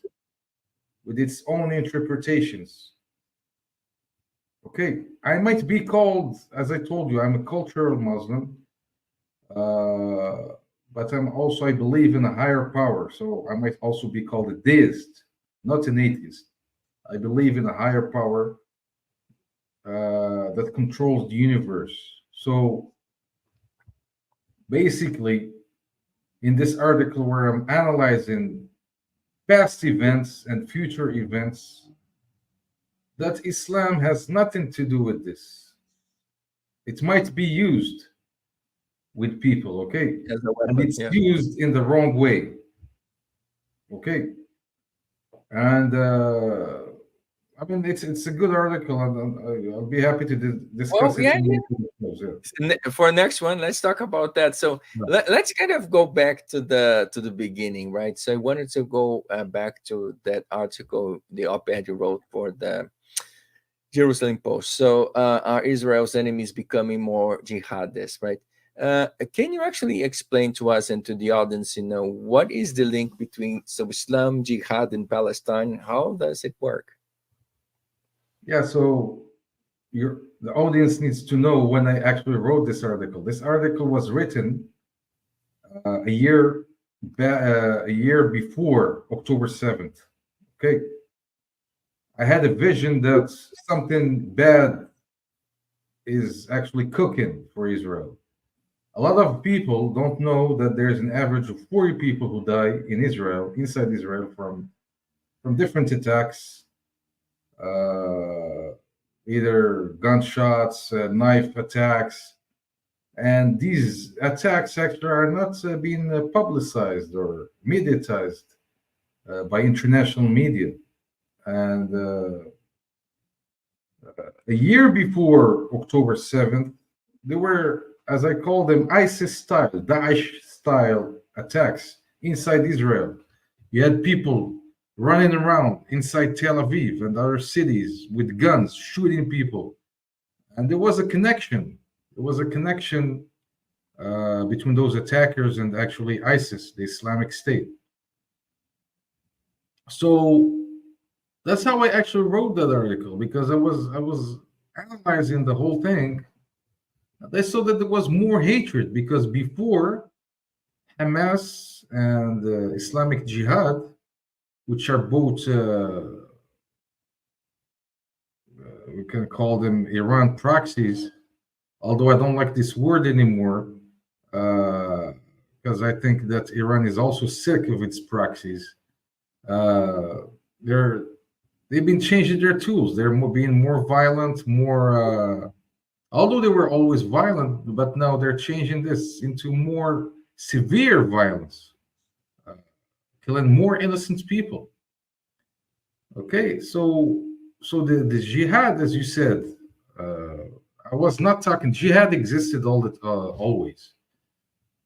with its own interpretations. Okay, I might be called, as I told you, I'm a cultural Muslim, but I believe in a higher power. So I might also be called a deist, not an atheist. I believe in a higher power that controls the universe. So basically, in this article where I'm analyzing past events and future events, that Islam has nothing to do with this. It might be used with people, okay? As a weapon, and it's used in the wrong way, okay? And I mean, it's a good article, and I'll be happy to discuss it. For next one, let's talk about that. So let's kind of go back to the beginning, right? So I wanted to go back to that article, the op-ed you wrote for the Jerusalem Post. So are Israel's enemies becoming more jihadists, right? Can you actually explain to us and to the audience, what is the link between Islam, jihad, and Palestine? How does it work? Yeah, so the audience needs to know when I actually wrote this article. This article was written a year before October 7th. Okay, I had a vision that something bad is actually cooking for Israel. A lot of people don't know that there's an average of 40 people who die in Israel, inside Israel, from different attacks, either gunshots, knife attacks, and these attacks actually are not being publicized or mediatized by international media. And a year before October 7th, there were, as I call them, ISIS-style, Daesh-style attacks inside Israel. You had people running around inside Tel Aviv and other cities with guns, shooting people. And there was a connection. There was a connection between those attackers and actually ISIS, the Islamic State. So that's how I actually wrote that article, because I was analyzing the whole thing. I saw that there was more hatred, because before, Hamas and Islamic Jihad, which are both, we can call them Iran proxies, although I don't like this word anymore, because I think that Iran is also sick of its proxies. They they've been changing their tools. They're being more violent, more. Although they were always violent, but now they're changing this into more severe violence, killing more innocent people. Okay, so the jihad, as you said, I was not talking. Jihad existed always.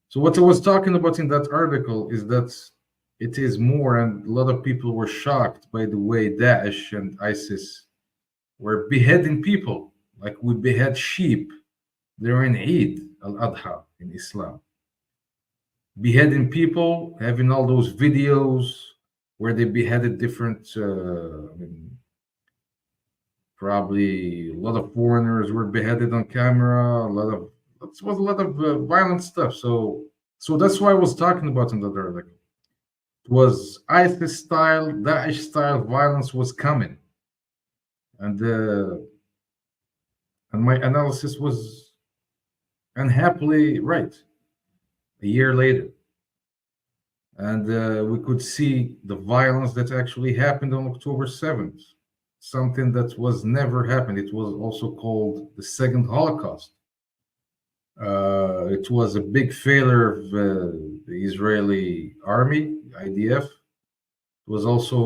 So what I was talking about in that article is that it is more, and a lot of people were shocked by the way Daesh and ISIS were beheading people, like we behead sheep during Eid al-Adha in Islam. Beheading people, having all those videos where they beheaded different, probably a lot of foreigners were beheaded on camera. It was a lot of violent stuff. So that's why I was talking about in that article. It was ISIS style, Daesh style violence was coming, and my analysis was unhappily right. A year later, and we could see the violence that actually happened on October 7th, something that was never happened. It was also called the Second Holocaust. It was a big failure of the Israeli army, IDF. It was also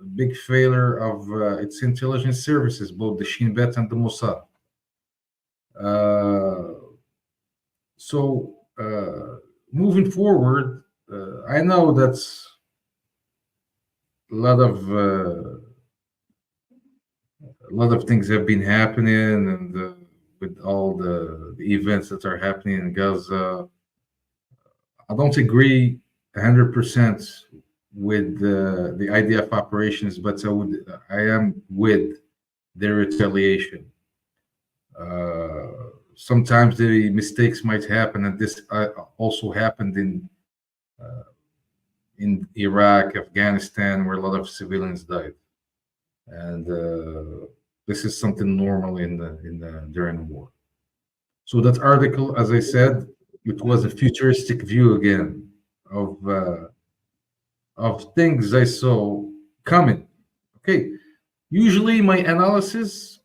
a big failure of its intelligence services, both the Shin Bet and the Mossad. Moving forward, I know that's a lot of things have been happening, and with all the events that are happening in Gaza, I don't agree 100% with the IDF operations, but I am with their retaliation. Sometimes the mistakes might happen, and this also happened in Iraq, Afghanistan, where a lot of civilians died, and this is something normal during the war. So that article, as I said, it was a futuristic view again of things I saw coming. Okay, usually my analysis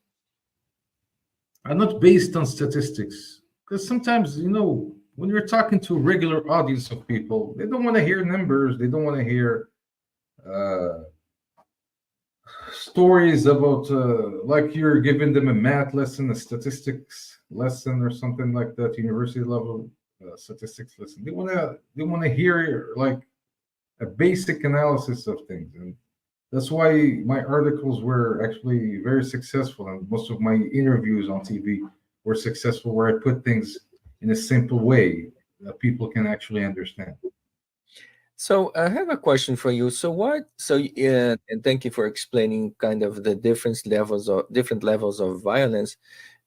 are not based on statistics, because sometimes, when you're talking to a regular audience of people, they don't want to hear numbers. They don't want to hear stories about like you're giving them a math lesson, a statistics lesson, or something like that, university level statistics lesson. They want to hear like a basic analysis of things, and that's why my articles were actually very successful, and most of my interviews on TV were successful, where I put things in a simple way that people can actually understand. So I have a question for you. And thank you for explaining kind of the different levels of violence.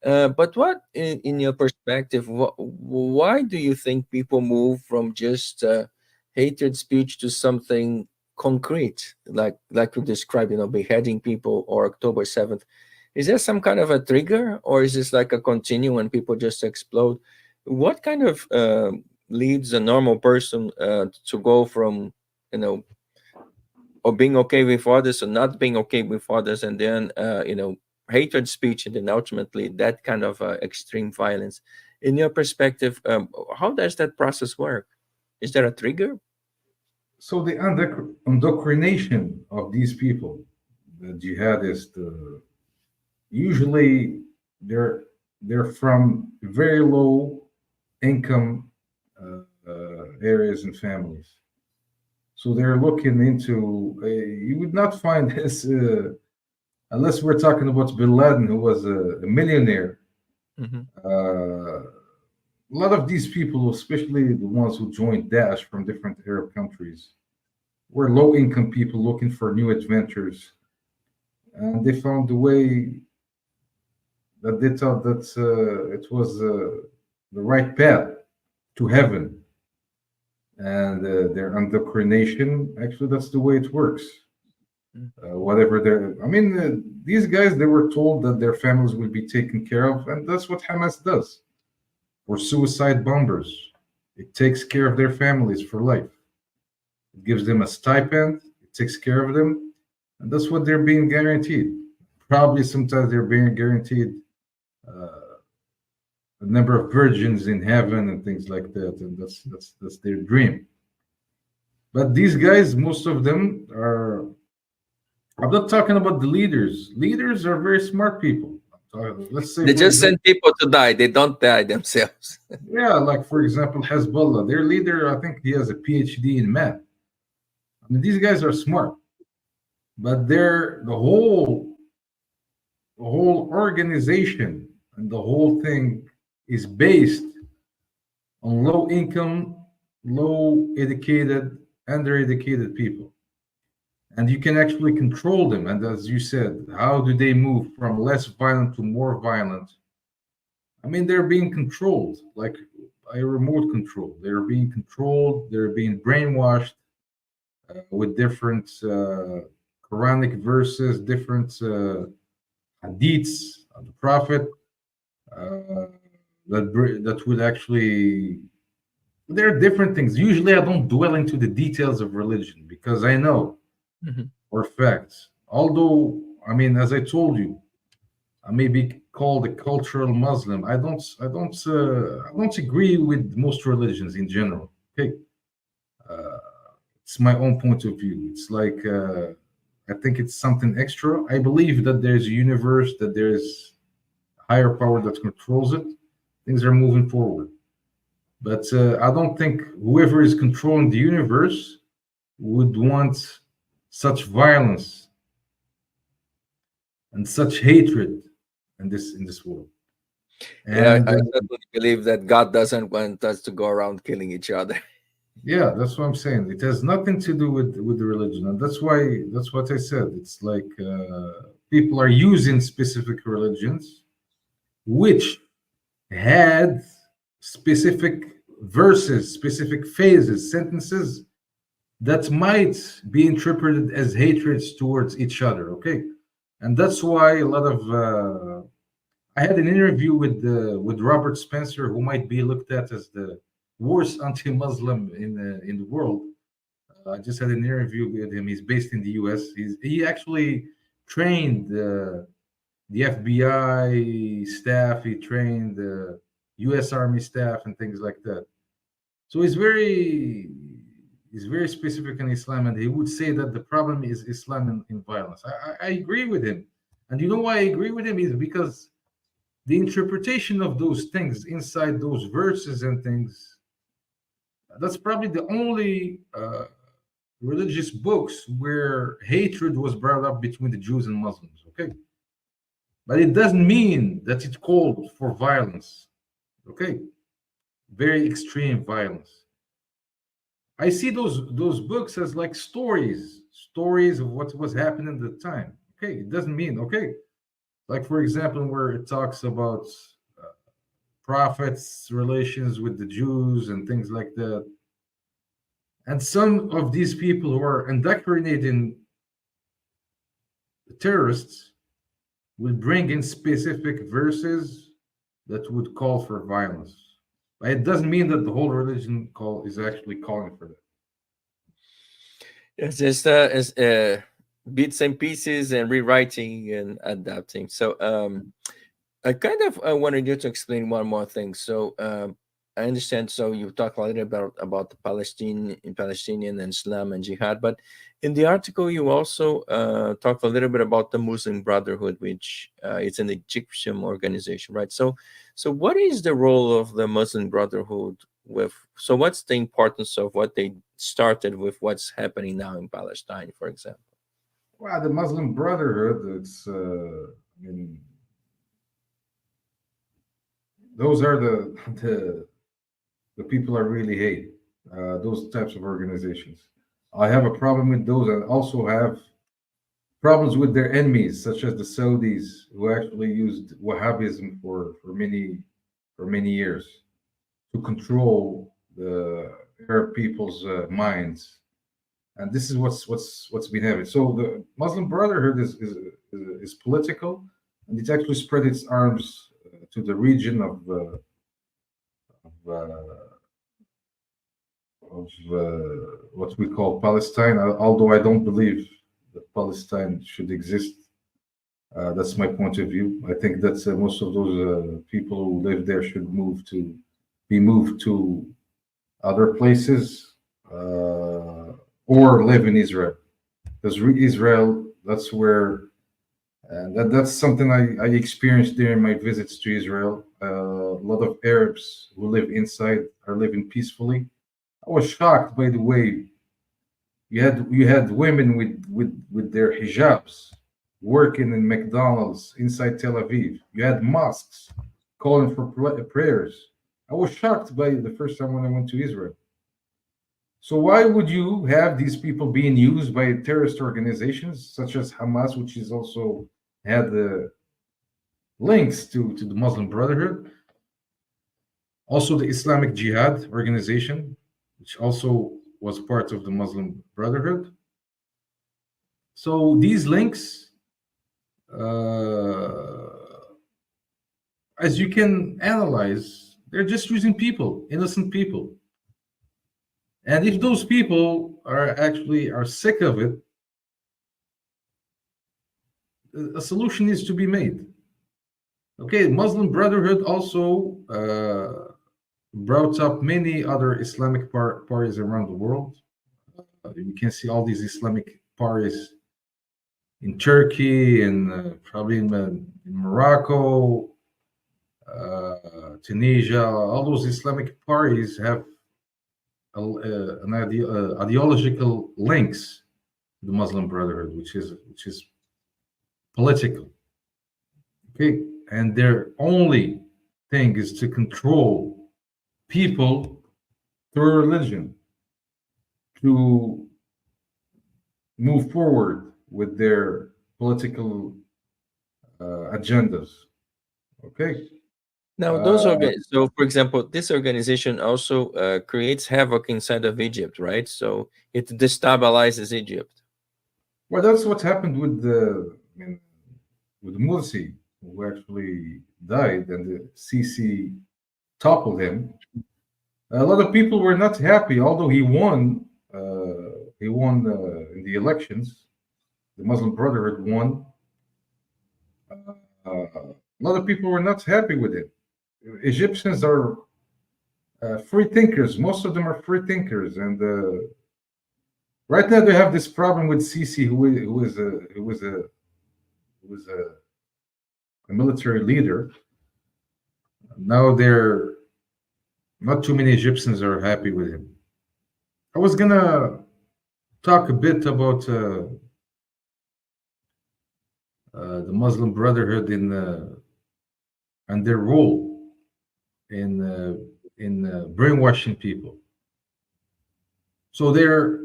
But what, in your perspective, why do you think people move from just hatred speech to something concrete, like you described, beheading people or October 7th? Is there some kind of a trigger, or is this like a continuum and people just explode? What kind of leads a normal person to go from, or being okay with others or not being okay with others, and then, hatred speech, and then ultimately that kind of extreme violence? In your perspective, how does that process work? Is there a trigger? So the indoctrination of these people, the jihadists, usually they're from very low income areas and families. So they're looking into, you would not find this, unless we're talking about Bin Laden, who was a millionaire. Mm-hmm. A lot of these people, especially the ones who joined Daesh from different Arab countries, were low-income people looking for new adventures, and they found a way that they thought that it was the right path to heaven. And their indoctrination, actually, that's the way it works. These guys, they were told that their families will be taken care of, and that's what Hamas does. For suicide bombers, it takes care of their families for life. It gives them a stipend, it takes care of them, And that's what they're being guaranteed. Probably sometimes they're being guaranteed a number of virgins in heaven and things like that, and that's their dream. But these guys, most of them are. I'm not talking about the leaders. Leaders are very smart people. Let's say They for just example, send people to die. They don't die themselves. yeah, like for example, Hezbollah. Their leader, I think he has a PhD in math. I mean, these guys are smart, but they're the whole organization and the whole thing is based on low income, low educated, undereducated people. And you can actually control them. And as you said, how do they move from less violent to more violent? I mean, they're being controlled like a remote control. They're being controlled, they're being brainwashed with different Quranic verses, different hadiths of the Prophet that would actually. There are different things. Usually, I don't dwell into the details of religion because I know for facts. Although, I mean, as I told you, I may be called a cultural Muslim. I don't agree with most religions in general. Okay, it's my own point of view. It's like I think it's something extra. I believe that there's a universe, that there's a higher power that controls it. Things are moving forward. But I don't think whoever is controlling the universe would want such violence and such hatred in this world. Yeah, And I certainly believe that God doesn't want us to go around killing each other. yeah, that's what I'm saying. It has nothing to do with the religion, and that's what I said. It's like people are using specific religions, which had specific verses, specific phases, sentences that might be interpreted as hatreds towards each other. Okay, and that's why a lot of I had an interview with Robert Spencer, who might be looked at as the worst anti-Muslim in the world. I just had an interview with him. He's based in the U.S. He actually trained the FBI staff. He trained the U.S. Army staff and things like that. So he's very specific in Islam, and he would say that the problem is Islam in violence. I agree with him, and you know why I agree with him is because the interpretation of those things inside those verses and things, that's probably the only religious books where hatred was brought up between the Jews and Muslims. Okay, but it doesn't mean that it called for violence. Okay, very extreme violence. I see those books as like stories of what was happening at the time. Okay, it doesn't mean okay. Like for example, where it talks about prophets' relations with the Jews and things like that. And some of these people who are indoctrinating the terrorists will bring in specific verses that would call for violence. But it doesn't mean that the whole religion is actually calling for that. It's just bits and pieces and rewriting and adapting. So I kind of wanted you to explain one more thing. So I understand. So you talk a little about the Palestinian and Islam and jihad, but in the article you also talk a little bit about the Muslim Brotherhood, which it's an Egyptian organization, right? So what is the role of the Muslim Brotherhood so what's the importance of what they started with what's happening now in Palestine, for example? Well, the Muslim Brotherhood, it's I mean, those are the people I really hate. Those types of organizations. I have a problem with those. I also have problems with their enemies, such as the Saudis, who actually used Wahhabism for many years to control the Arab people's minds. And this is what's been happening. So the Muslim Brotherhood is political, and it actually spread its arms to the region of what we call Palestine. Although I don't believe that Palestine should exist. That's my point of view. I think that most of those people who live there should be moved to other places or live in Israel. Because Israel, that's where, and that's something I experienced during my visits to Israel. A lot of Arabs who live inside are living peacefully. I was shocked by the way you had women with their hijabs working in McDonald's inside Tel Aviv. You had mosques calling for prayers. I was shocked by the first time when I went to Israel. So why would you have these people being used by terrorist organizations such as Hamas, which is also had the links to the Muslim Brotherhood, also the Islamic Jihad organization, which also was part of the Muslim Brotherhood. So these links, as you can analyze, they're just using people, innocent people. And if those people are sick of it, a solution needs to be made. Okay, Muslim Brotherhood also brought up many other Islamic parties around the world. You can see all these Islamic parties in Turkey and probably in Morocco, Tunisia. All those Islamic parties have ideological links to the Muslim Brotherhood, which is political. Okay, and their only thing is to control people through religion to move forward with their political agendas. Okay. Now, so for example, this organization also creates havoc inside of Egypt, right? So it destabilizes Egypt. Well, that's what happened with Morsi, who actually died, and the Sisi toppled him. A lot of people were not happy, although he won. He won in the elections. The Muslim Brotherhood won. A lot of people were not happy with it. Egyptians are free thinkers. Most of them are free thinkers, and right now they have this problem with Sisi, who was a military leader. Now not too many Egyptians are happy with him. I was gonna talk a bit about the Muslim Brotherhood and their role in brainwashing people. So their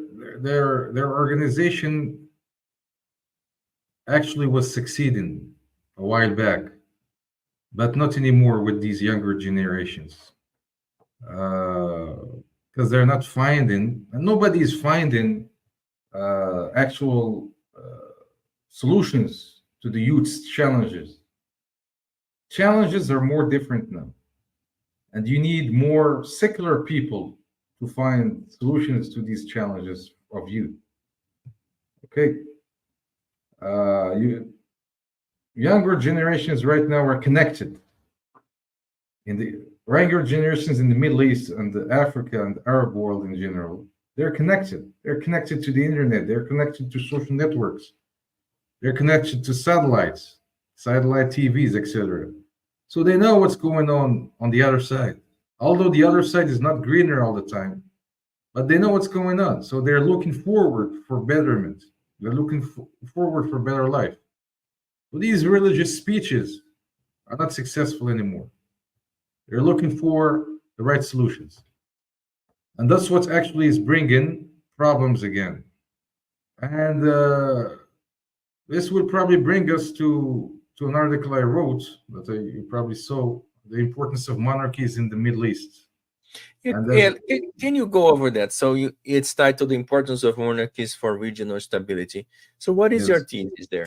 organization actually was succeeding a while back, but not anymore with these younger generations, because they're not finding, and nobody is finding actual solutions to the youth's challenges. Challenges are more different now, and you need more secular people to find solutions to these challenges of youth. Okay, younger generations right now are connected. In the younger generations in the Middle East and the Africa and the Arab world in general, they're connected. They're connected to the internet. They're connected to social networks. They're connected to satellite TVs, etc. So they know what's going on the other side. Although the other side is not greener all the time, but they know what's going on. So they're looking forward for betterment. They're looking forward for better life. But these religious speeches are not successful anymore. They're looking for the right solutions. And that's what actually is bringing problems again. And this will probably bring us to an article I wrote that you probably saw, the importance of monarchies in the Middle East. Can you go over that? So it's titled "The Importance of Monarchies for Regional Stability." So what is your thesis there?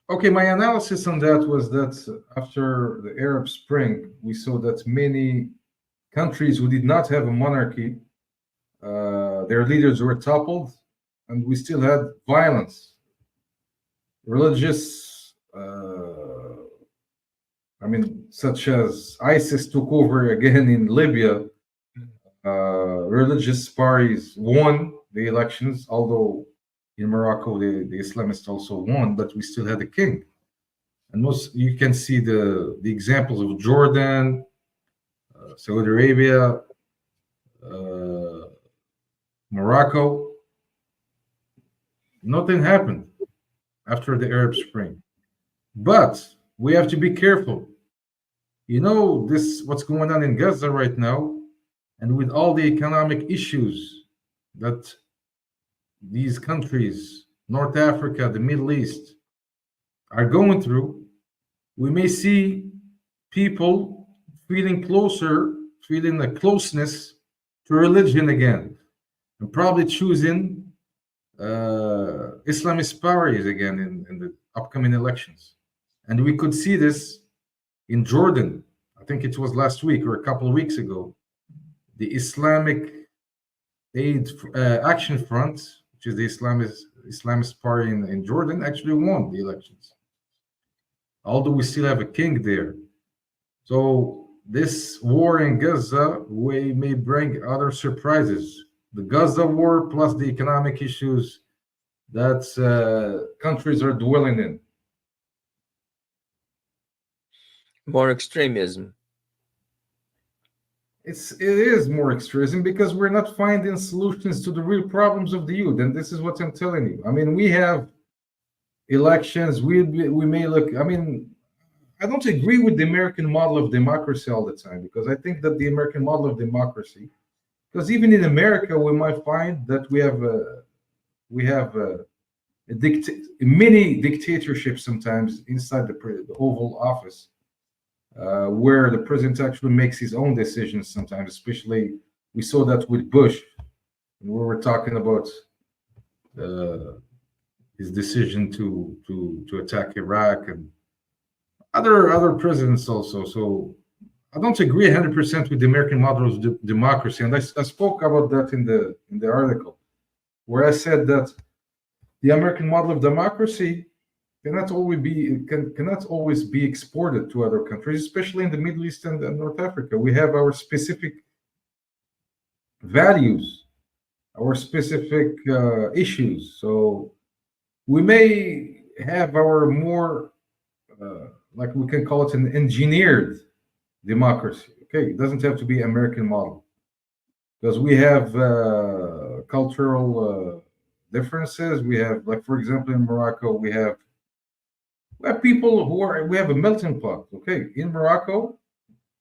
Okay, my analysis on that was that after the Arab Spring, we saw that many countries who did not have a monarchy, their leaders were toppled, and we still had violence, religious, such as ISIS took over again in Libya. Religious parties won the elections, although in Morocco the Islamists also won, but we still had a king. And you can see the examples of Jordan, Saudi Arabia, Morocco. Nothing happened after the Arab Spring. But we have to be careful. You know, what's going on in Gaza right now, and with all the economic issues that these countries, North Africa, the Middle East, are going through, we may see people feeling a closeness to religion again, and probably choosing Islamist parties again in the upcoming elections. And we could see this in Jordan. I think it was last week or a couple of weeks ago. The Islamic Aid Action Front, which is the Islamist party in Jordan, actually won the elections. Although we still have a king there. So this war in Gaza may bring other surprises. The Gaza war plus the economic issues that countries are dwelling in. More extremism. It is more extremism because we're not finding solutions to the real problems of the youth, and this is what I'm telling you. I mean, we have elections. We may look. I mean, I don't agree with the American model of democracy all the time, because I think that the American model of democracy, because even in America we might find that we have a mini dictatorship sometimes inside the Oval Office. Where the president actually makes his own decisions sometimes, especially we saw that with Bush, when we were talking about his decision to attack Iraq and other presidents also. So I don't agree 100% with the American model of democracy, and I spoke about that in the article, where I said that the American model of democracy cannot always be exported to other countries, especially in the Middle East and North Africa. We have our specific values, our specific issues. So we may have our more, like we can call it, an engineered democracy. Okay, it doesn't have to be American model, because we have cultural differences. We have, like, for example, in Morocco, we have people we have a melting pot. Okay, in Morocco,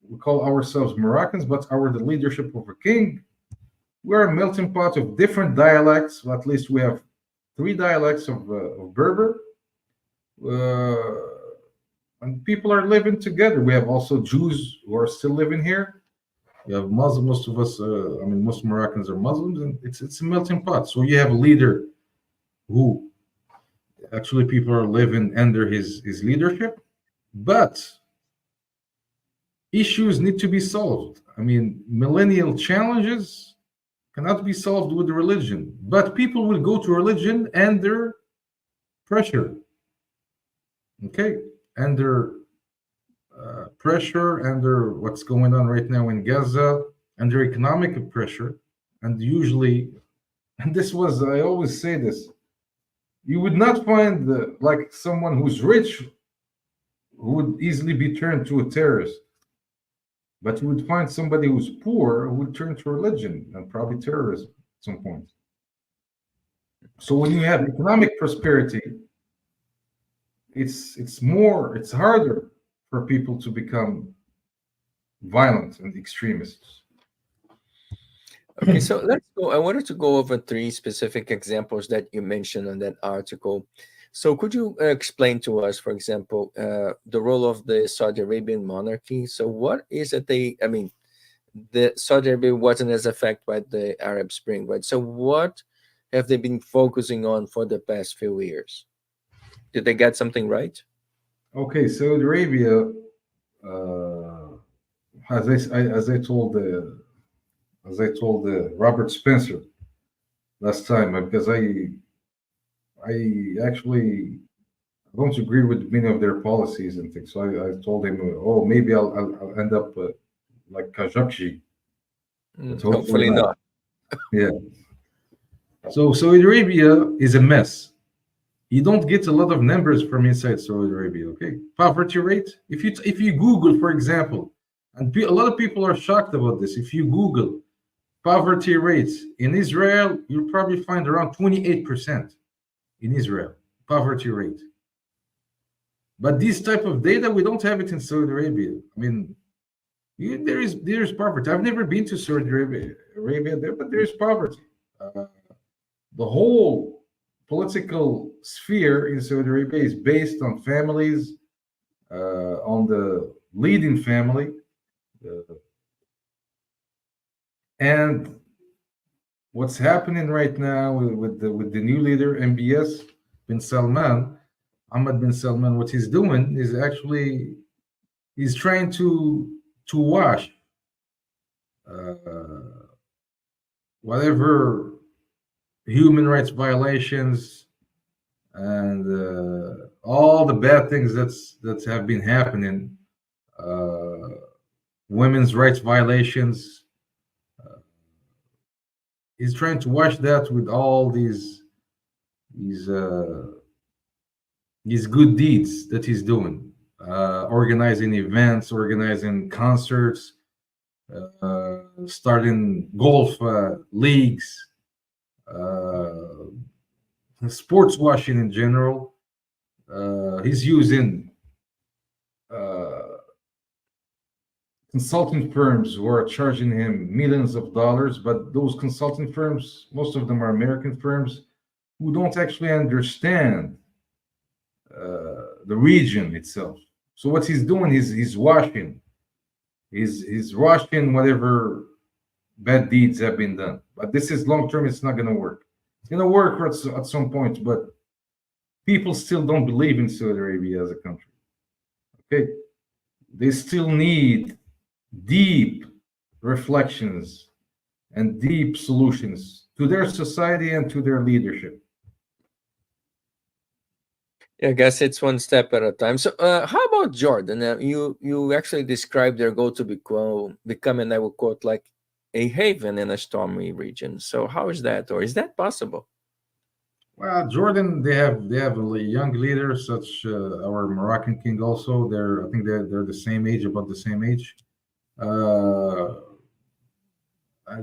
we call ourselves Moroccans, but the leadership of a king, we're a melting pot of different dialects. Well, at least we have 3 dialects of Berber, and people are living together. We have also Jews who are still living here. We have Muslims. Most of us, most Moroccans are Muslims, and it's a melting pot. So you have a leader who actually people are living under his leadership, but issues need to be solved. I mean, millennial challenges cannot be solved with religion, but people will go to religion under pressure. Okay, under pressure, under what's going on right now in Gaza, under economic pressure, and usually, and I always say this, you would not find like someone who's rich who would easily be turned to a terrorist, but you would find somebody who's poor who would turn to religion and probably terrorism at some point. So when you have economic prosperity, it's harder for people to become violent and extremists. Okay, so let's go. I wanted to go over 3 specific examples that you mentioned on that article. So could you explain to us, for example, the role of the Saudi Arabian monarchy? So what is it the Saudi Arabia wasn't as affected by the Arab Spring, right? So what have they been focusing on for the past few years? Did they get something right? Okay, Saudi Arabia, as I told Robert Spencer, last time because I actually don't agree with many of their policies and things. So I told him, oh, maybe I'll end up like Khashoggi, but hopefully Hopefully not. not. Yeah. So Saudi Arabia is a mess. You don't get a lot of numbers from inside Saudi Arabia. Okay, poverty rate. If you Google, for example, and a lot of people are shocked about this. If you Google poverty rates in Israel, you'll probably find around 28% in Israel poverty rate. But this type of data, we don't have it in Saudi Arabia. I mean, there is poverty. I've never been to Saudi Arabia there, but there is poverty. The whole political sphere in Saudi Arabia is based on families, on the leading family, and what's happening right now with the new leader, MBS bin Salman, Ahmad bin Salman. What he's doing is actually he's trying to wash whatever human rights violations and all the bad things that have been happening, women's rights violations. He's trying to wash that with all these good deeds that he's doing, organizing events, organizing concerts, starting golf leagues, sports washing in general. He's using consulting firms who are charging him millions of dollars, but those consulting firms, most of them are American firms who don't actually understand the region itself. So what he's doing is he's washing whatever bad deeds have been done. But this is long term. It's not going to work. It's going to work at some point, but people still don't believe in Saudi Arabia as a country. Okay, they still need deep reflections and deep solutions to their society and to their leadership. I guess it's one step at a time. So, how about Jordan? You actually described their goal to become, and I will quote, like a haven in a stormy region. So, how is that, or is that possible? Well, Jordan, they have a young leader, such our Moroccan king. Also, I think they're the same age, about the same age. I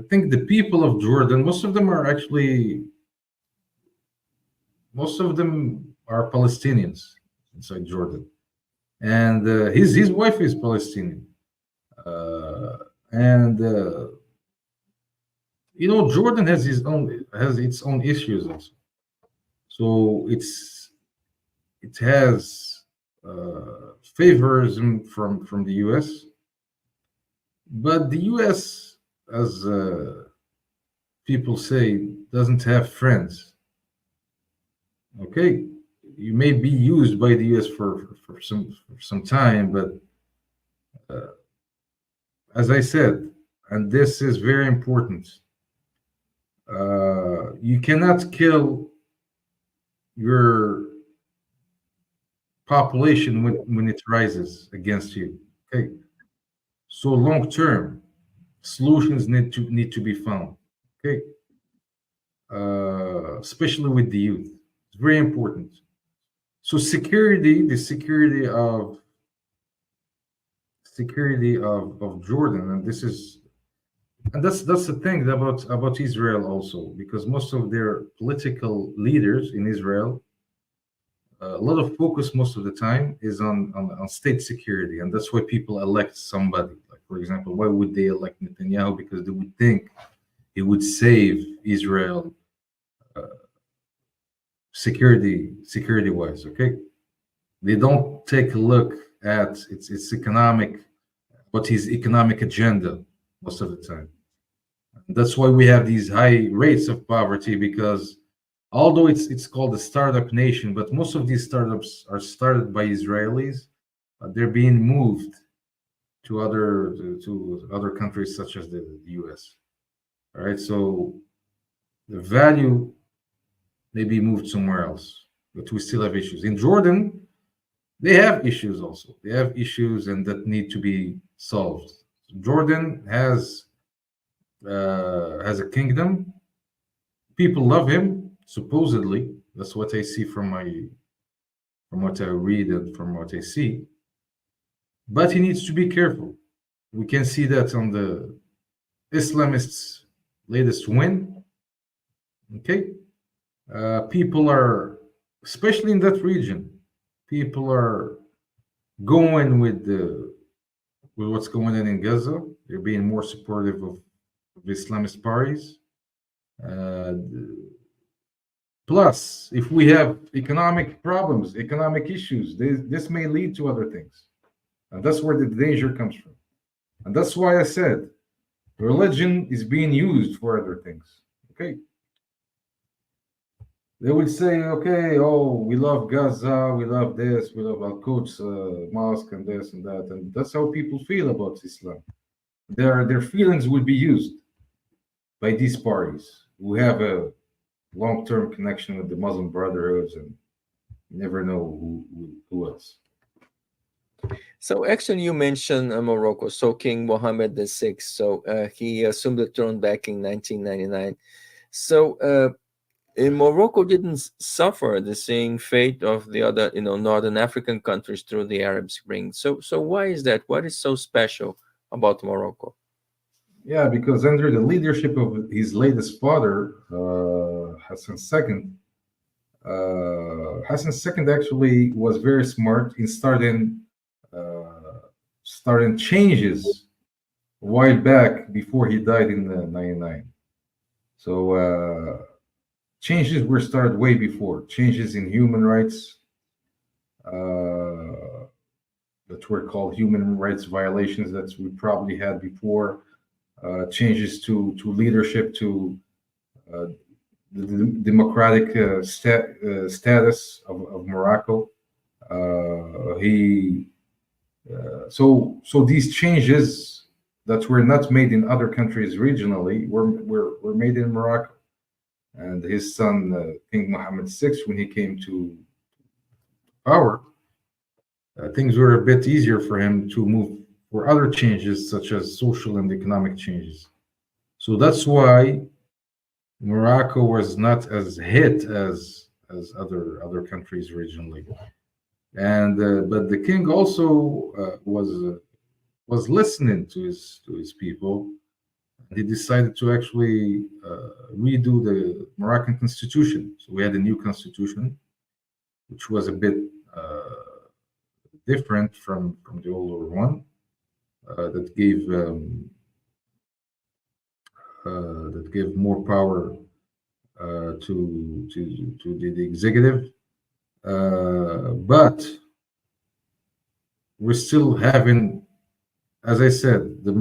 think the people of Jordan, most of them are Palestinians inside Jordan, and his wife is Palestinian, and Jordan has its own issues also. So it has favorism from the U.S., but the U.S., as people say, doesn't have friends. Okay, you may be used by the U.S. for some time, but as I said, and this is very important, you cannot kill your population when it rises against you. Okay, so long term solutions need to be found. Okay, especially with the youth. It's very important. So the security of Jordan, and that's the thing about Israel also, because most of their political leaders in Israel, a lot of focus most of the time is on state security, and that's why people elect somebody. Like, for example, why would they elect Netanyahu? Because they would think he would save Israel security wise. Okay, they don't take a look at its his economic agenda most of the time. That's why we have these high rates of poverty, because although it's called a startup nation, but most of these startups are started by Israelis. They're being moved to other countries such as the US. All right, so the value maybe moved somewhere else, but we still have issues. In Jordan, they have issues also. They have issues and that need to be solved. Jordan has a kingdom. People love him, supposedly. That's what I see from what I read and from what I see. But he needs to be careful. We can see that on the Islamists' latest win. Okay, people are, especially in that region, people are going with what's going on in Gaza. They're being more supportive of Islamist parties. Plus, if we have economic problems, economic issues, this may lead to other things. And that's where the danger comes from. And that's why I said religion is being used for other things. Okay. They would say, okay, oh, we love Gaza, we love this, we love Al-Quds mosque and this and that. And that's how people feel about Islam. Their feelings would be used by these parties who have a long-term connection with the Muslim Brotherhoods, and you never know who else. So actually, you mentioned Morocco. So King Mohammed VI. So he assumed the throne back in 1999. So in Morocco didn't suffer the same fate of the other, Northern African countries through the Arab Spring. So why is that? What is so special about Morocco? Yeah, because under the leadership of his latest father, Hassan II, Hassan II actually was very smart in starting changes a while back before he died in 99. So changes were started way before. Changes in human rights that were called human rights violations that we probably had before. Changes to leadership, to the democratic status of Morocco. So these changes that were not made in other countries regionally were made in Morocco. And his son, King Mohammed VI, when he came to power, things were a bit easier for him to move for other changes, such as social and economic changes. So that's why Morocco was not as hit as other countries regionally. And but the king also was listening to his people. He decided to actually redo the Moroccan constitution. So we had a new constitution, which was a bit different from the older one. That gave more power to the executive, but we're still having, as I said, the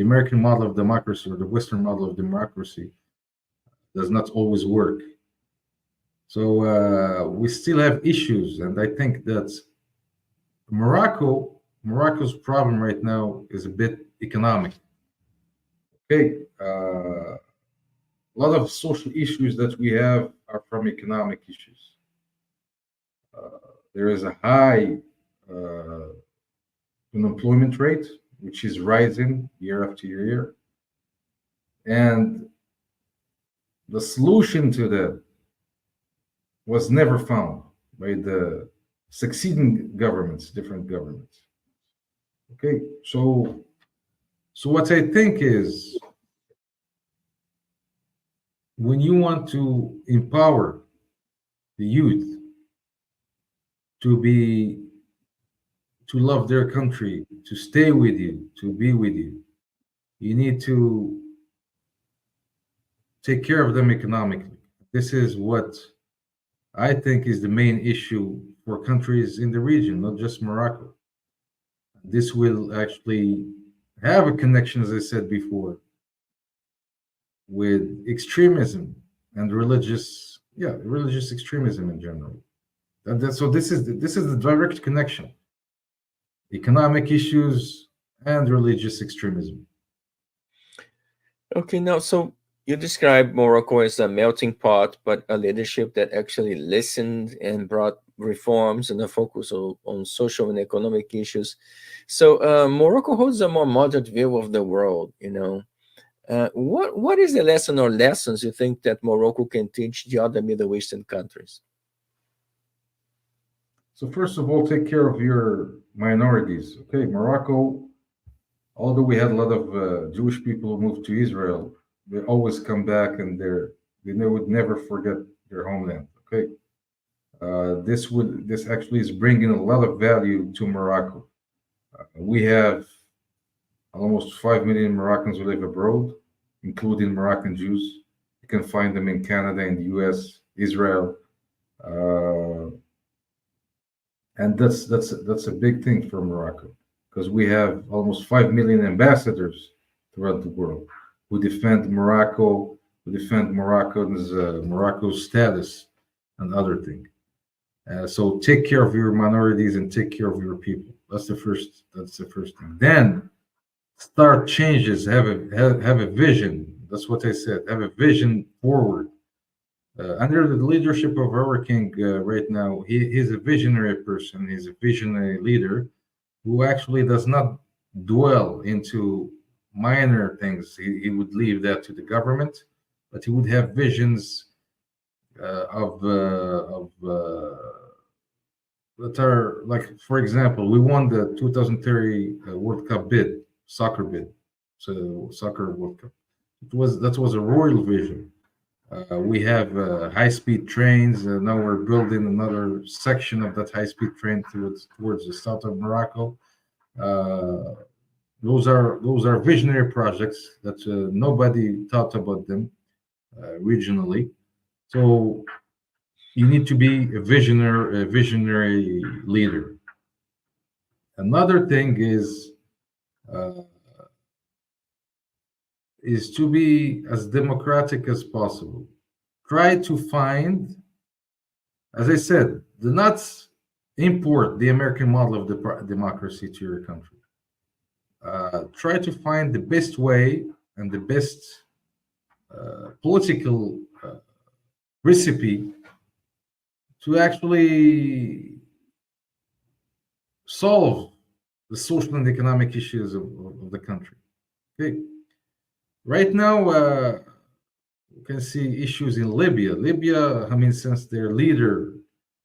American model of democracy, or the Western model of democracy, does not always work. So we still have issues, and I think that Morocco's problem right now is a bit economic. Okay, a lot of social issues that we have are from economic issues. There is a high unemployment rate, which is rising year after year. And the solution to that was never found by the succeeding governments, different governments. Okay, so what I think is, when you want to empower the youth to love their country, to stay with you, to be with you, you need to take care of them economically. This is what I think is the main issue for countries in the region, not just Morocco. This will actually have a connection, as I said before, with extremism and religious extremism in general. So this is the direct connection: economic issues and religious extremism. Okay, now, so You described Morocco as a melting pot, but a leadership that actually listened and brought reforms and a focus on social and economic issues. So Morocco holds a more moderate view of the world. What is the lesson or lessons you think that Morocco can teach the other Middle Eastern countries? So first of all, take care of your minorities. Okay, Morocco, although we had a lot of Jewish people who moved to Israel, they always come back and they would never forget their homeland. Okay, this actually is bringing a lot of value to Morocco. We have almost 5 million Moroccans who live abroad, including Moroccan Jews. You can find them in Canada, in the U.S., Israel, and that's a big thing for Morocco, because we have almost 5 million ambassadors throughout the world who defend Morocco, who defend Morocco's status and other things. So take care of your minorities and take care of your people. That's the first thing. Then start changes. Have a vision. That's what I said. Have a vision forward. Under the leadership of our king right now, he's a visionary person. He's a visionary leader who actually does not dwell into minor things. He would leave that to the government, but he would have visions that are like, for example, we won the 2030 World Cup bid, soccer bid, so soccer World Cup. That was a royal vision. We have high-speed trains. Now we're building another section of that high-speed train towards the south of Morocco. Those are visionary projects that nobody thought about them regionally. So you need to be a visionary leader. Another thing is to be as democratic as possible. Try to find, as I said, do not import the American model of democracy to your country. Try to find the best way and the best political recipe to actually solve the social and economic issues of the country. Okay. Right now, you can see issues in Libya. Libya, since their leader,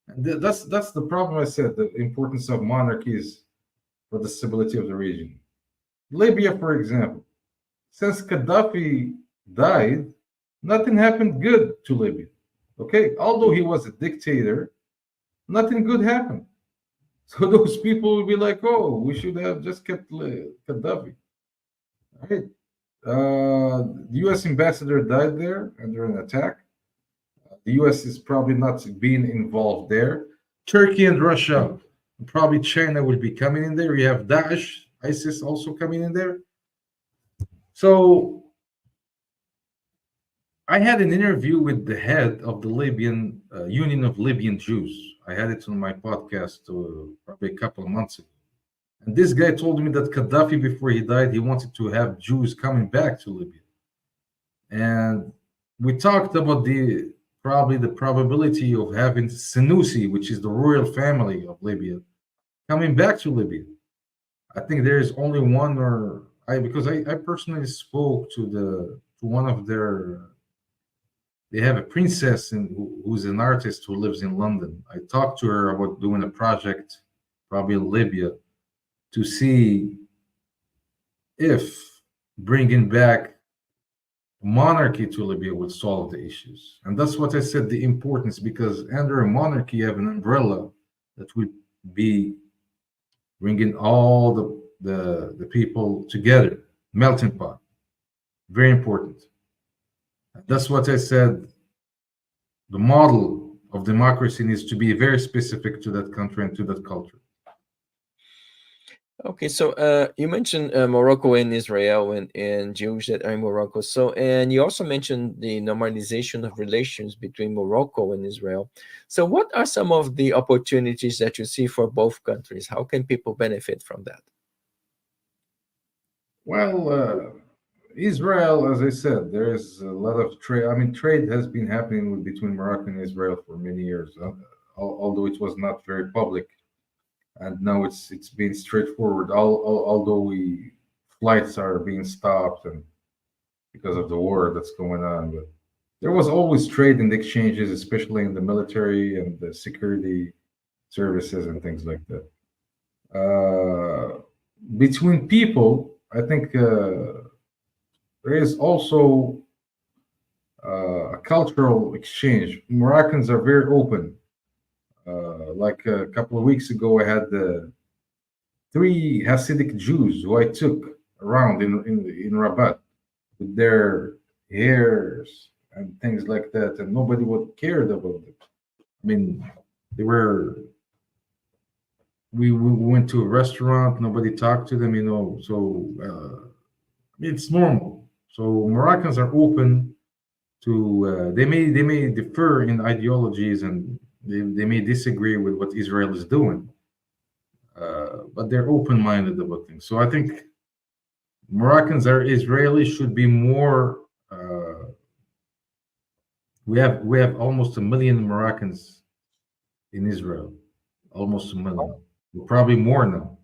and that's the problem. I said the importance of monarchies for the stability of the region. Libya, for example, since Gaddafi died, nothing happened good to Libya. Okay, although he was a dictator, nothing good happened. So those people will be like, "Oh, we should have just kept Gaddafi." Right? The U.S. ambassador died there under an attack. The U.S. is probably not being involved there. Turkey and Russia, probably China will be coming in there. You have Daesh, ISIS also coming in there. So I had an interview with the head of the Libyan Union of Libyan Jews. I had it on my podcast probably a couple of months ago. And this guy told me that Gaddafi, before he died, he wanted to have Jews coming back to Libya. And we talked about the probability of having Senussi, which is the royal family of Libya, coming back to Libya. I think there is only one, because I personally spoke to one of their. They have a princess who's an artist who lives in London. I talked to her about doing a project, probably in Libya, to see if bringing back monarchy to Libya would solve the issues. And that's what I said, the importance, because under a monarchy, you have an umbrella that would be bringing all the people together, melting pot. Very important. That's what I said. The model of democracy needs to be very specific to that country and to that culture. Okay, so you mentioned Morocco and Israel and Jews that are in Morocco. So, and you also mentioned the normalization of relations between Morocco and Israel. So, what are some of the opportunities that you see for both countries? How can people benefit from that? Well, Israel, as I said, there is a lot of trade. I mean, trade has been happening between Morocco and Israel for many years, although it was not very public. And now it's been straightforward. Although flights are being stopped and because of the war that's going on, but there was always trade and exchanges, especially in the military and the security services and things like that. Between people, I think there is also a cultural exchange. Moroccans are very open. Like a couple of weeks ago, I had 3 Hasidic Jews who I took around in Rabat with their hairs and things like that, and nobody would cared about it. I mean, they were. We went to a restaurant. Nobody talked to them, So it's normal. So Moroccans are open to. They may differ in ideologies and they may disagree with what Israel is doing, but they're open-minded about things. So I think Moroccans are Israelis should be more. We have almost 1 million Moroccans in Israel, almost 1 million. Probably more now,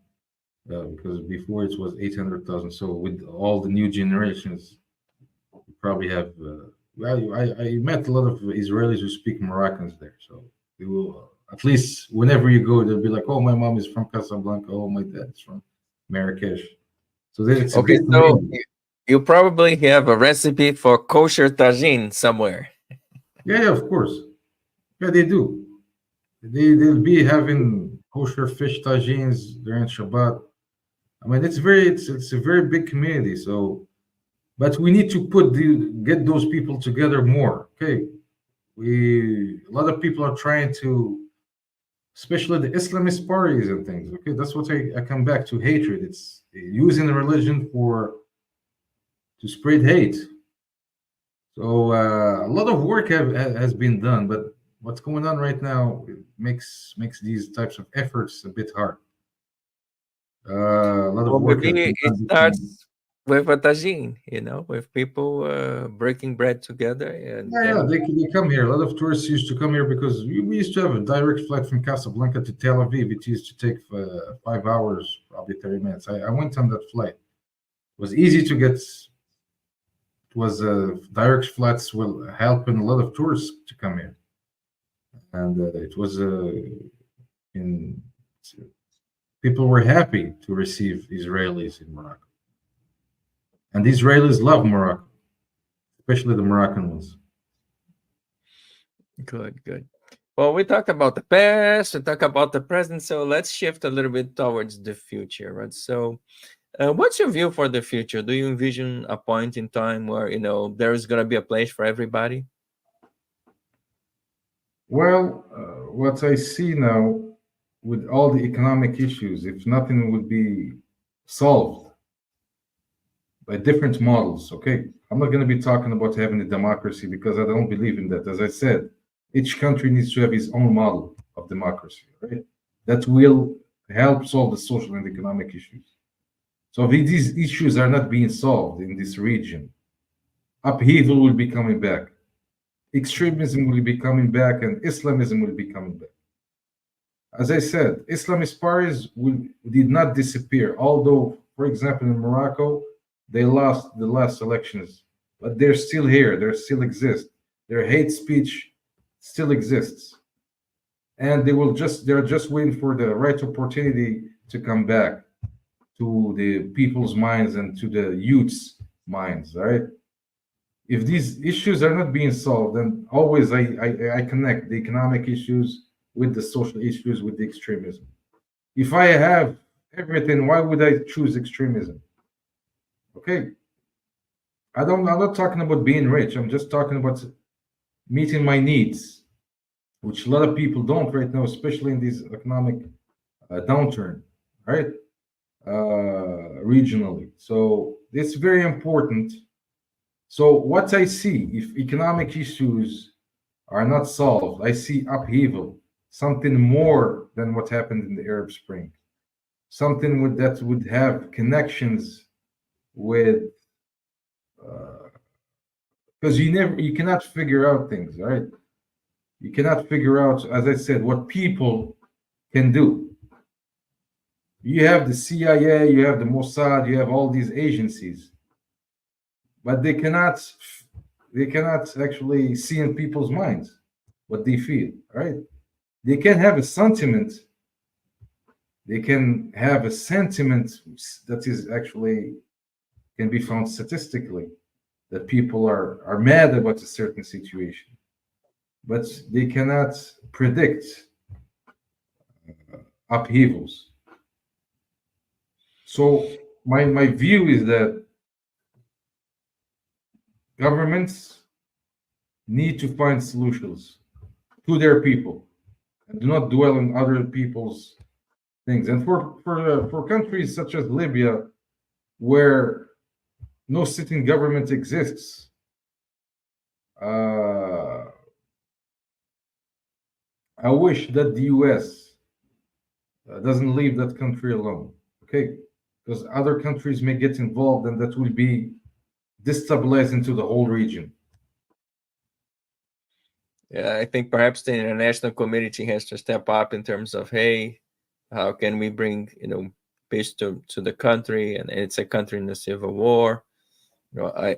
because before it was 800,000. So with all the new generations, we probably have. I met a lot of Israelis who speak Moroccans there, so they will at least whenever you go, they'll be like, "Oh, my mom is from Casablanca. Oh, my dad's from Marrakesh." So it's a big so community. you probably have a recipe for kosher tagine somewhere. Yeah, of course. Yeah, they do. They'll be having kosher fish tagines during Shabbat. I mean, it's a very big community. So, but we need to get those people together more. Okay, a lot of people are trying to, especially the Islamist parties and things. Okay, that's what I come back to hatred. It's using the religion to spread hate. So a lot of work has been done, but what's going on right now makes these types of efforts a bit hard. A lot of work has Maybe been it done. starts with a tagine, with people breaking bread together. And Yeah, they come here. A lot of tourists used to come here because we used to have a direct flight from Casablanca to Tel Aviv. It used to take 5 hours, probably 30 minutes. I went on that flight. It was easy to get. It was direct flights will helping a lot of tourists to come here. And it was people were happy to receive Israelis in Morocco, and the Israelis love Morocco, especially the Moroccan ones. Good. Well, we talked about the past, we talked about the present, so let's shift a little bit towards the future, right? So, what's your view for the future? Do you envision a point in time where there is going to be a place for everybody? Well, what I see now with all the economic issues, if nothing would be solved by different models, okay? I'm not going to be talking about having a democracy because I don't believe in that. As I said, each country needs to have its own model of democracy, right? That will help solve the social and economic issues. So if these issues are not being solved in this region, upheaval will be coming back. Extremism will be coming back and Islamism will be coming back. As I said, Islamist parties did not disappear, although, for example, in Morocco, they lost the last elections, but they're still here, they still exist. Their hate speech still exists. And they're just waiting for the right opportunity to come back to the people's minds and to the youth's minds, right? If these issues are not being solved, then always I connect the economic issues with the social issues, with the extremism. If I have everything, why would I choose extremism? Okay. I'm not talking about being rich. I'm just talking about meeting my needs, which a lot of people don't right now, especially in this economic downturn, right? Regionally. So it's very important. So what I see, if economic issues are not solved, I see upheaval, something more than what happened in the Arab Spring, something that would have connections with because you cannot figure out things, right? You cannot figure out, as I said, what people can do. You have the CIA, you have the Mossad, you have all these agencies, but they cannot actually see in people's minds what they feel, right? They can have a sentiment. They can have a sentiment that is actually can be found statistically, that people are mad about a certain situation, but they cannot predict upheavals. So my view is that governments need to find solutions to their people and do not dwell on other people's things. And for countries such as Libya, where no sitting government exists, I wish that the US doesn't leave that country alone, okay? Because other countries may get involved, and that will be destabilizing to the whole region. Yeah, I think perhaps the international community has to step up in terms of, hey, how can we bring peace to the country? And it's a country in a civil war.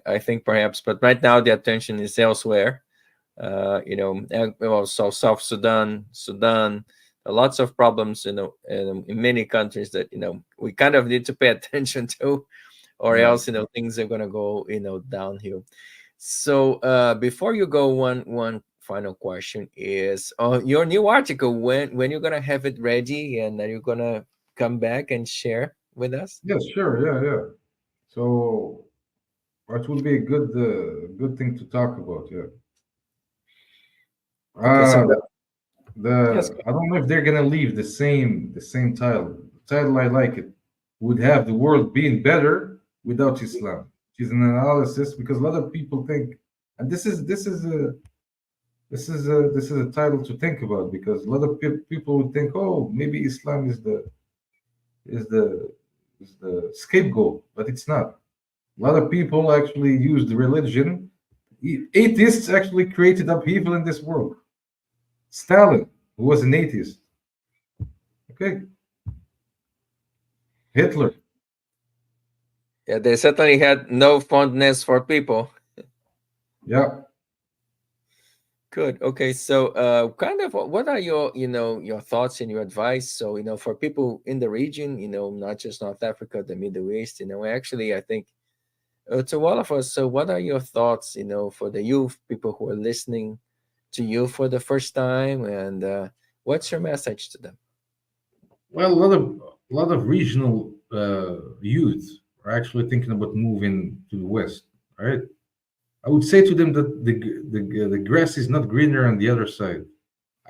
I think perhaps, but right now the attention is elsewhere. Also South Sudan, lots of problems, in many countries that we kind of need to pay attention to, or else things are gonna go downhill. So before you go, one final question is your new article. When you're gonna have it ready, and are you gonna come back and share with us? Yes, sure, yeah. So that would be a good thing to talk about. Yeah. Okay, so yes. I don't know if they're gonna leave the same title. The title, I like it. Would have the world been better without Islam? Which is an analysis, because a lot of people think, and this is a title to think about, because a lot of people would think, oh, maybe Islam is the scapegoat, but it's not. A lot of people actually use the religion. Atheists actually created upheaval in this world. Stalin, who was an atheist. Okay. Hitler. Yeah, they certainly had no fondness for people. Yeah. Good. Okay. So, kind of, what are your, your thoughts and your advice? So, for people in the region, not just North Africa, the Middle East, actually, I think to all of us. So, what are your thoughts, for the youth, people who are listening to you for the first time, and what's your message to them? Well, a lot of regional youth are actually thinking about moving to the West. Right. I would say to them that the grass is not greener on the other side.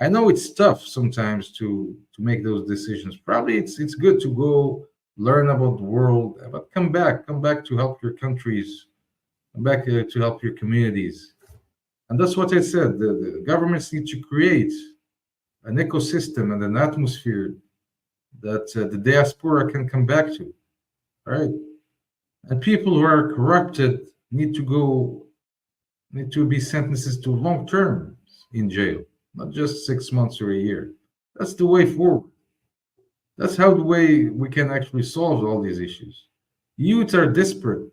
I know it's tough sometimes to make those decisions. Probably it's good to go learn about the world, but come back to help your countries, come back to help your communities. And that's what I said. The governments need to create an ecosystem and an atmosphere that the diaspora can come back to. All right. And people who are corrupted need to be sentenced to long term in jail, not just 6 months or a year. That's the way forward. That's how the way we can actually solve all these issues. Youths are desperate.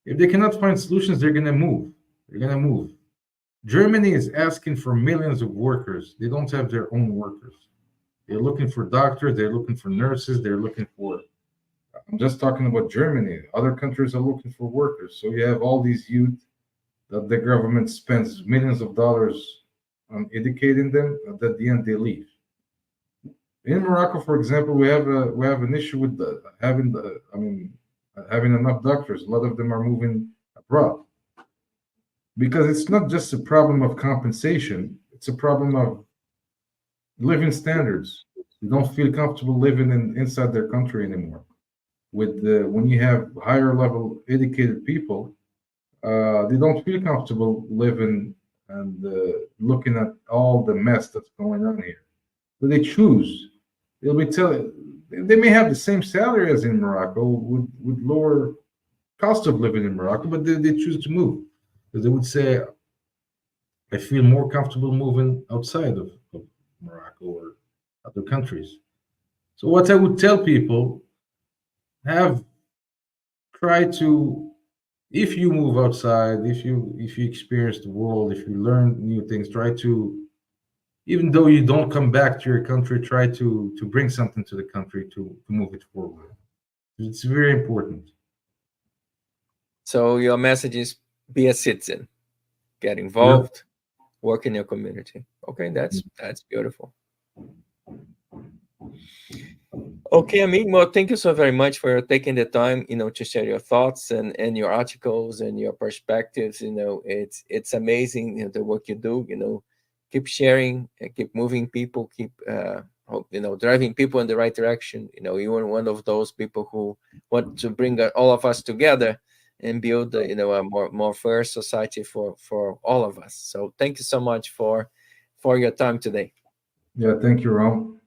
If they cannot find solutions, they're going to move. Germany is asking for millions of workers. They don't have their own workers. They're looking for doctors. They're looking for nurses. I'm just talking about Germany. Other countries are looking for workers. So you have all these youth that the government spends millions of dollars on educating them, and at the end they leave. In Morocco, for example, we have an issue with having enough doctors. A lot of them are moving abroad because it's not just a problem of compensation; it's a problem of living standards. They don't feel comfortable living inside their country anymore. When you have higher level educated people, they don't feel comfortable living and looking at all the mess that's going on here. So they choose. They may have the same salary as in Morocco with lower cost of living in Morocco, but they choose to move because they would say, I feel more comfortable moving outside of Morocco or other countries. So what I would tell people, try to, if you move outside, if you experience the world, if you learn new things, try to, even though you don't come back to your country, try to bring something to the country to move it forward. It's very important. So your message is be a citizen, get involved, work in your community. Okay, that's beautiful. Okay, Ayoub, well, thank you so very much for taking the time, to share your thoughts and your articles and your perspectives. It's amazing, the work you do. Keep sharing and keep moving people, keep driving people in the right direction. You are one of those people who want to bring all of us together and build a more fair society for all of us. So thank you so much for your time today. Yeah, thank you, Ron.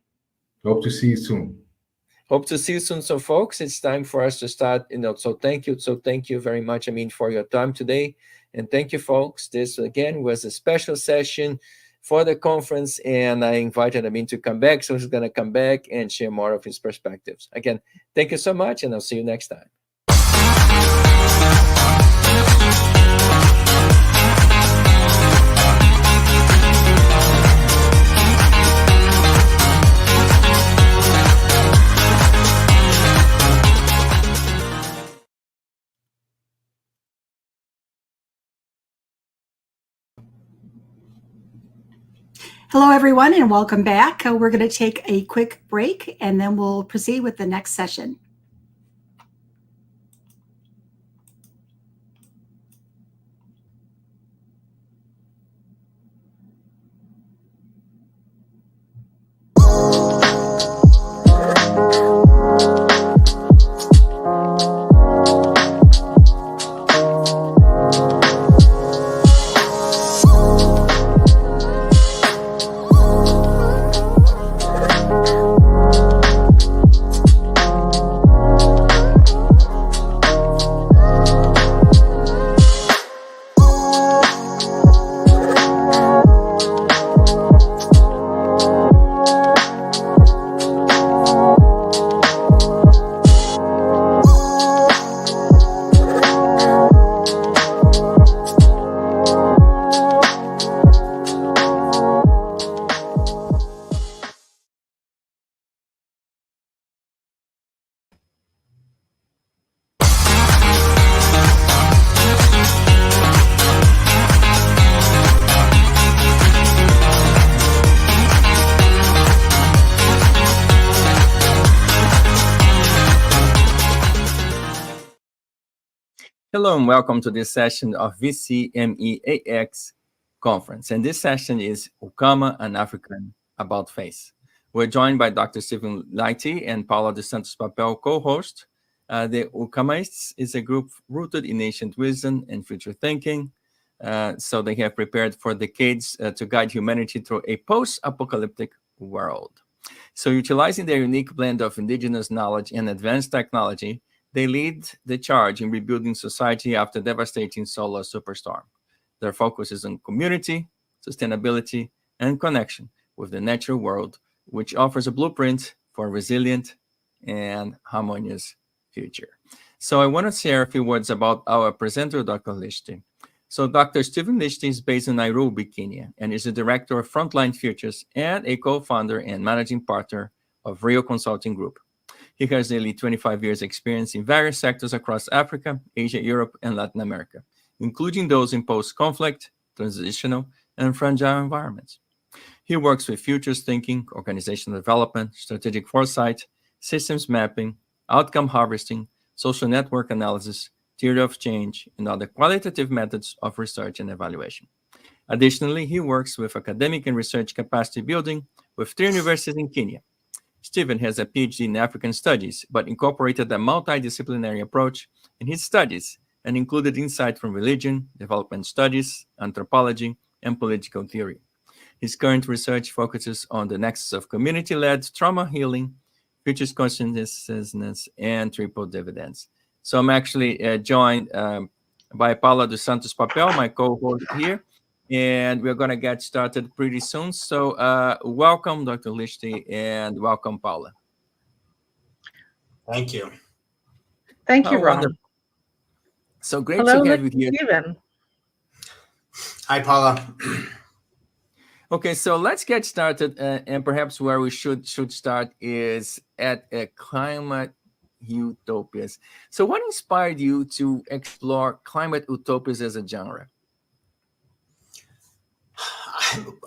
Hope to see you soon. Hope to see you soon. So folks, it's time for us to start, so thank you very much, for your time today. And thank you, folks. This again was a special session for the conference, and I invited to come back. So he's going to come back and share more of his perspectives. Again, thank you so much, and I'll see you next time. Hello, everyone, and welcome back. We're going to take a quick break, and then we'll proceed with the next session. Hello and welcome to this session of VCMEAX Conference. And this session is Ukama, an African About Face. We're joined by Dr. Stephen Lichty and Paula dos Santos Papel, co-host. The Ukamists is a group rooted in ancient wisdom and future thinking. So they have prepared for decades to guide humanity through a post-apocalyptic world. So utilizing their unique blend of indigenous knowledge and advanced technology, they lead the charge in rebuilding society after devastating solar superstorm. Their focus is on community, sustainability, and connection with the natural world, which offers a blueprint for a resilient and harmonious future. So I want to share a few words about our presenter, Dr. Lichty. So Dr. Stephen Lichty is based in Nairobi, Kenya, and is the director of Frontline Futures and a co-founder and managing partner of Rio Consulting Group. He has nearly 25 years experience in various sectors across Africa, Asia, Europe, and Latin America, including those in post-conflict, transitional, and fragile environments. He works with futures thinking, organizational development, strategic foresight, systems mapping, outcome harvesting, social network analysis, theory of change, and other qualitative methods of research and evaluation. Additionally, he works with academic and research capacity building with 3 universities in Kenya. Stephen has a PhD in African Studies, but incorporated a multidisciplinary approach in his studies and included insight from religion, development studies, anthropology, and political theory. His current research focuses on the nexus of community-led trauma healing, futures consciousness, and triple dividends. So I'm actually joined by Paula dos Santos Papel, my co-host here, and we're going to get started pretty soon. So welcome, Dr. Lichty, and welcome, Paula. Thank you. Thank you, Ron. Wonderful. So great Hello, to have you here. Steven. Hi, Paula. Okay, so let's get started, and perhaps where we should start is at climate utopias. So what inspired you to explore climate utopias as a genre?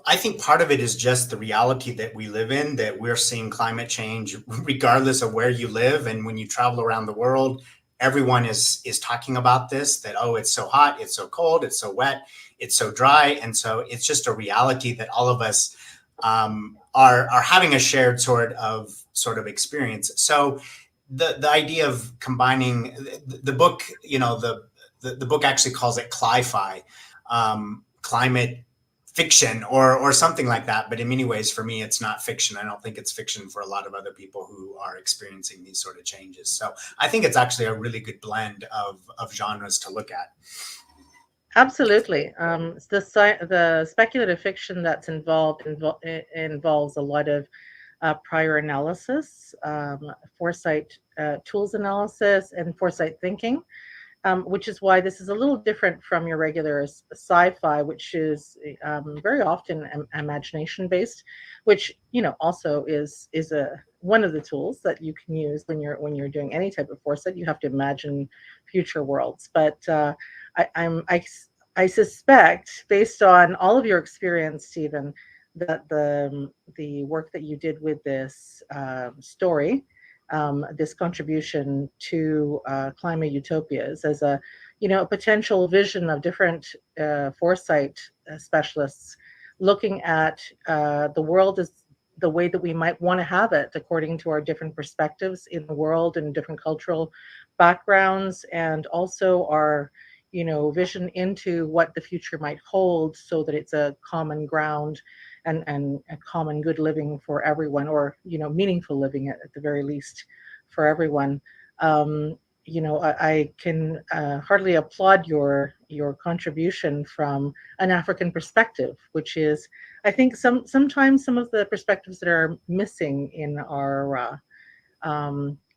I think part of it is just the reality that we live in, that we're seeing climate change regardless of where you live. And when you travel around the world, everyone is talking about this, that, oh, it's so hot, it's so cold, it's so wet, it's so dry. And so it's just a reality that all of us are having a shared sort of experience. So the idea of combining the book, the book actually calls it cli-fi, climate fiction or something like that. But in many ways, for me, it's not fiction. I don't think it's fiction for a lot of other people who are experiencing these sort of changes. So I think it's actually a really good blend of genres to look at. Absolutely. The speculative fiction that's involves a lot of prior analysis, foresight tools analysis, and foresight thinking. Which is why this is a little different from your regular sci-fi, which is very often imagination based, which also is one of the tools that you can use when you're doing any type of foresight. You have to imagine future worlds, but I suspect, based on all of your experience, Stephen, that the work that you did with this story. This contribution to climate utopias as a potential vision of different foresight specialists looking at the world as the way that we might want to have it according to our different perspectives in the world and different cultural backgrounds, and also our vision into what the future might hold, so that it's a common ground and a common good living for everyone, or meaningful living at the very least for everyone. I can hardly applaud your contribution from an African perspective, which is, I think, sometimes some of the perspectives that are missing in our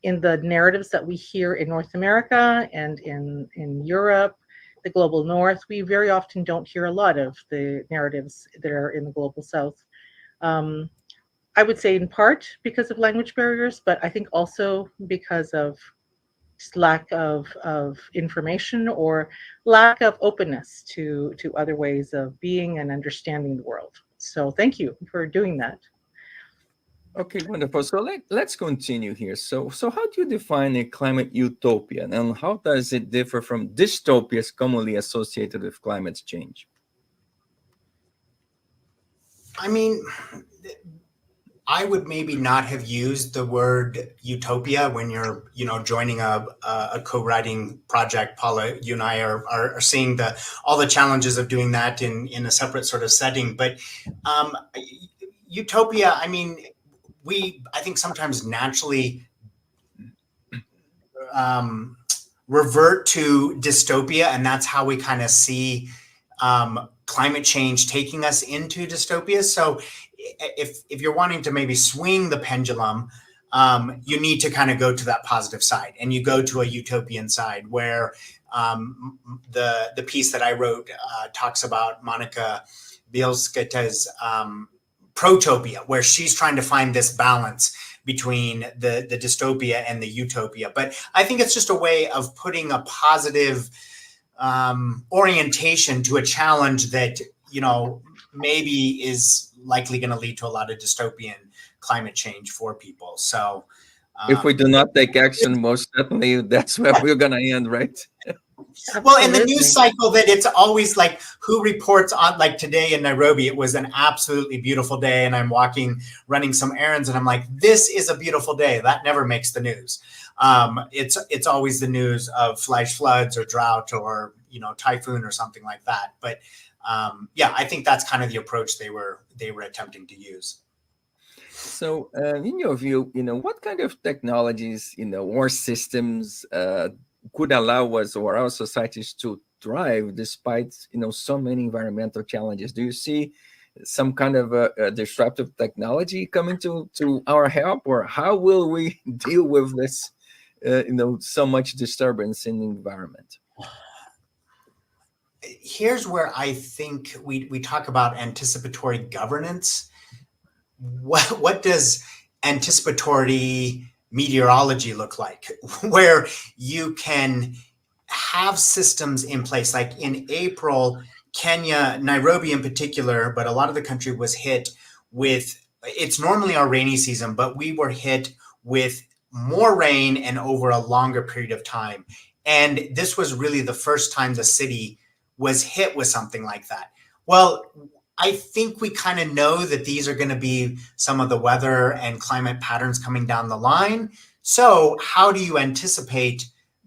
in the narratives that we hear in North America and in Europe, the global North. We very often don't hear a lot of the narratives that are in the global South. I would say in part because of language barriers, but I think also because of just lack of information or lack of openness to other ways of being and understanding the world. So thank you for doing that. Okay, wonderful. So let's continue here. So how do you define a climate utopia, and how does it differ from dystopias commonly associated with climate change? I mean, I would maybe not have used the word utopia when you're, joining a co-writing project. Paula, you and I are seeing all the challenges of doing that in a separate sort of setting. But utopia, I mean, I think sometimes naturally revert to dystopia, and that's how we kind of see climate change taking us into dystopia. So if you're wanting to maybe swing the pendulum, you need to kind of go to that positive side, and you go to a utopian side where the piece that I wrote talks about Monica Bielskita's protopia, where she's trying to find this balance between the dystopia and the utopia. But I think it's just a way of putting a positive orientation to a challenge that, maybe is likely going to lead to a lot of dystopian climate change for people. So if we do not take action, most certainly that's where we're going to end, right? Well, in the news cycle, that it's always like who reports on, like today in Nairobi, it was an absolutely beautiful day, and I'm running some errands, and I'm like, this is a beautiful day. That never makes the news. It's always the news of flash floods or drought or typhoon or something like that. But I think that's kind of the approach they were attempting to use. So, in your view, what kind of technologies, or systems could allow us or our societies to thrive despite, so many environmental challenges. Do you see some kind of a disruptive technology coming to our help, or how will we deal with this, so much disturbance in the environment? Here's where I think we talk about anticipatory governance. What does anticipatory meteorology look like? Where you can have systems in place. Like in April, Kenya, Nairobi in particular, but a lot of the country was hit with, it's normally our rainy season, but we were hit with more rain and over a longer period of time. And this was really the first time the city was hit with something like that. Well, I think we kind of know that these are going to be some of the weather and climate patterns coming down the line. So how do you anticipate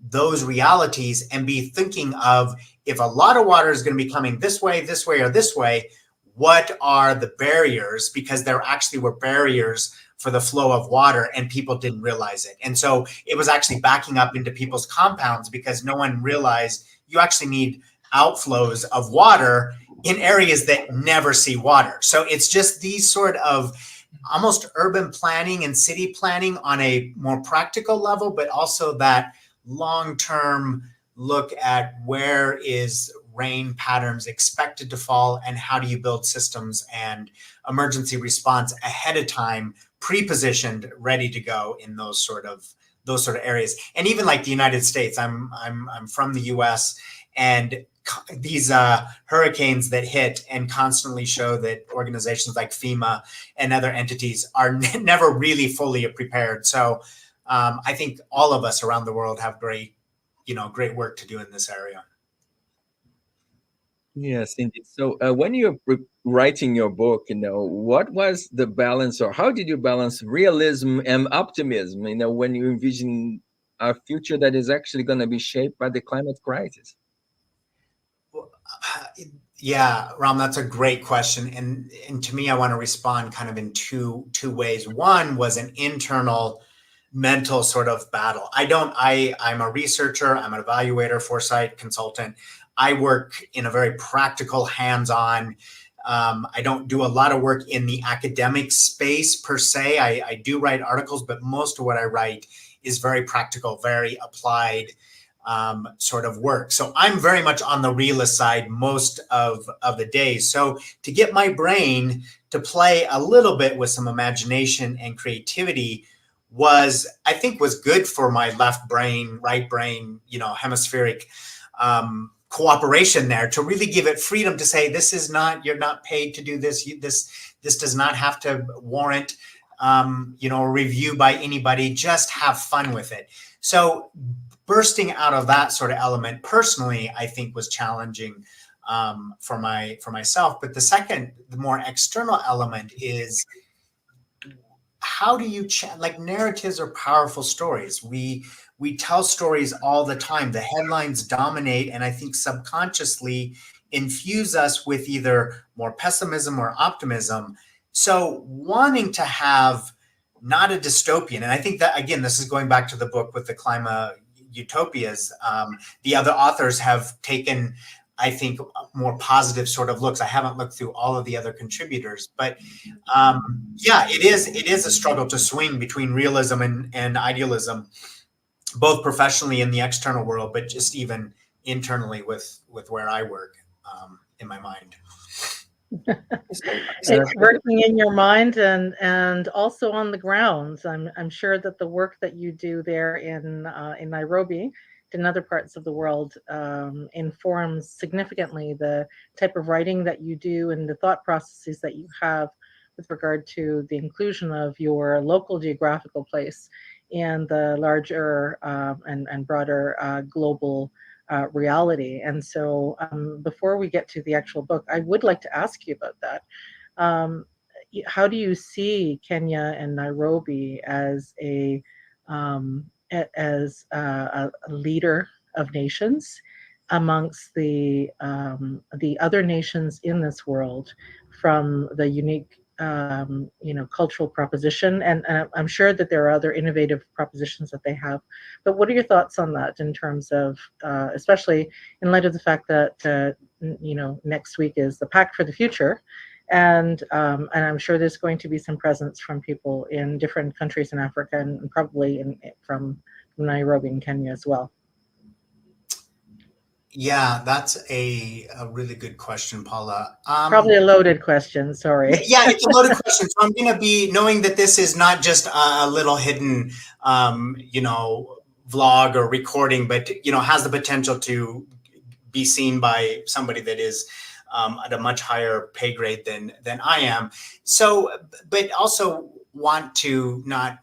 those realities and be thinking of, if a lot of water is going to be coming this way, or this way, what are the barriers? Because there actually were barriers for the flow of water and people didn't realize it. And so it was actually backing up into people's compounds because no one realized you actually need outflows of water in areas that never see water. So it's just these sort of almost urban planning and city planning on a more practical level, but also that long-term look at where is rain patterns expected to fall and how do you build systems and emergency response ahead of time, pre-positioned, ready to go in those sort of areas. And even like the United States, I'm from the US, and these hurricanes that hit and constantly show that organizations like FEMA and other entities are never really fully prepared. So I think all of us around the world have great work to do in this area. Yes, indeed. So when you're writing your book, what was the balance, or how did you balance realism and optimism, when you envision a future that is actually going to be shaped by the climate crisis? Yeah, Ram, that's a great question. And to me, I want to respond kind of in two ways. One was an internal mental sort of battle. I'm a researcher, I'm an evaluator, foresight consultant. I work in a very practical, hands-on. I don't do a lot of work in the academic space per se. I do write articles, but most of what I write is very practical, very applied sort of work. So I'm very much on the realist side most of the days. So to get my brain to play a little bit with some imagination and creativity was good for my left brain, right brain, hemispheric cooperation there, to really give it freedom to say, you're not paid to do this. This does not have to warrant, a review by anybody. Just have fun with it. So bursting out of that sort of element personally, I think was challenging for myself. But the more external element is, how do you narratives are powerful stories. We tell stories all the time. The headlines dominate, and I think subconsciously infuse us with either more pessimism or optimism. So wanting to have not a dystopian, and I think that, again, this is going back to the book with the climate utopias. The other authors have taken, I think, more positive sort of looks. I haven't looked through all of the other contributors, but it is a struggle to swing between realism and idealism, both professionally in the external world, but just even internally with where I work in my mind. It's working in your mind and also on the ground. I'm sure that the work that you do there in Nairobi and other parts of the world informs significantly the type of writing that you do and the thought processes that you have with regard to the inclusion of your local geographical place and the larger and broader global reality. And so before we get to the actual book, I would like to ask you about that. How do you see Kenya and Nairobi as a leader of nations amongst the other nations in this world, from the unique cultural proposition, and I'm sure that there are other innovative propositions that they have. But what are your thoughts on that in terms of, especially in light of the fact that next week is the Pact for the Future, and I'm sure there's going to be some presence from people in different countries in Africa, and probably from Nairobi in Kenya as well. Yeah, that's a really good question, Paula. Probably a loaded question, sorry. Yeah, it's a loaded question. So I'm going to be knowing that this is not just a little hidden, vlog or recording, but, has the potential to be seen by somebody that is at a much higher pay grade than I am. So, but also want to not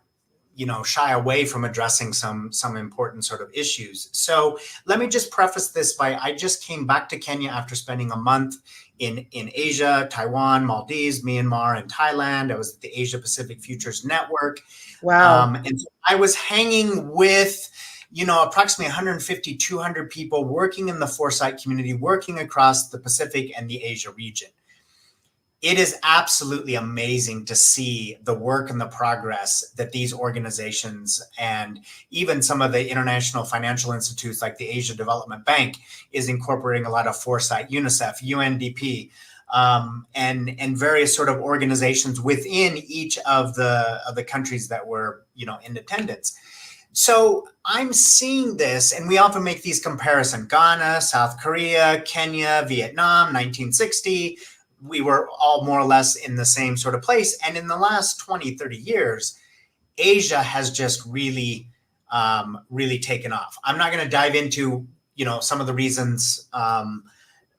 shy away from addressing some important sort of issues. So let me just preface this by, I just came back to Kenya after spending a month in Asia, Taiwan, Maldives, Myanmar, and Thailand. I was at the Asia Pacific Futures Network. Wow. And so I was hanging with, approximately 150, 200 people working in the foresight community, working across the Pacific and the Asia region. It is absolutely amazing to see the work and the progress that these organizations and even some of the international financial institutes like the Asia Development Bank is incorporating a lot of foresight, UNICEF, UNDP, and various sort of organizations within each of the countries that were, in attendance. So I'm seeing this, and we often make these comparisons: Ghana, South Korea, Kenya, Vietnam, 1960. We were all more or less in the same sort of place. And in the last 20, 30 years, Asia has just really, really taken off. I'm not going to dive into, some of the reasons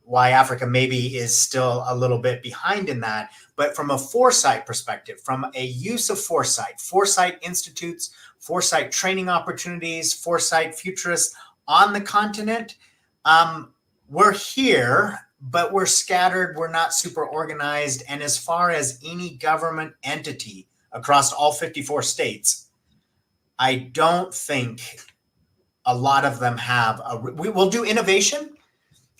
why Africa maybe is still a little bit behind in that. But from a foresight perspective, from a use of foresight institutes, foresight training opportunities, foresight futurists on the continent, we're here, but we're scattered, we're not super organized. And as far as any government entity across all 54 states, I don't think a lot of them have we will do innovation,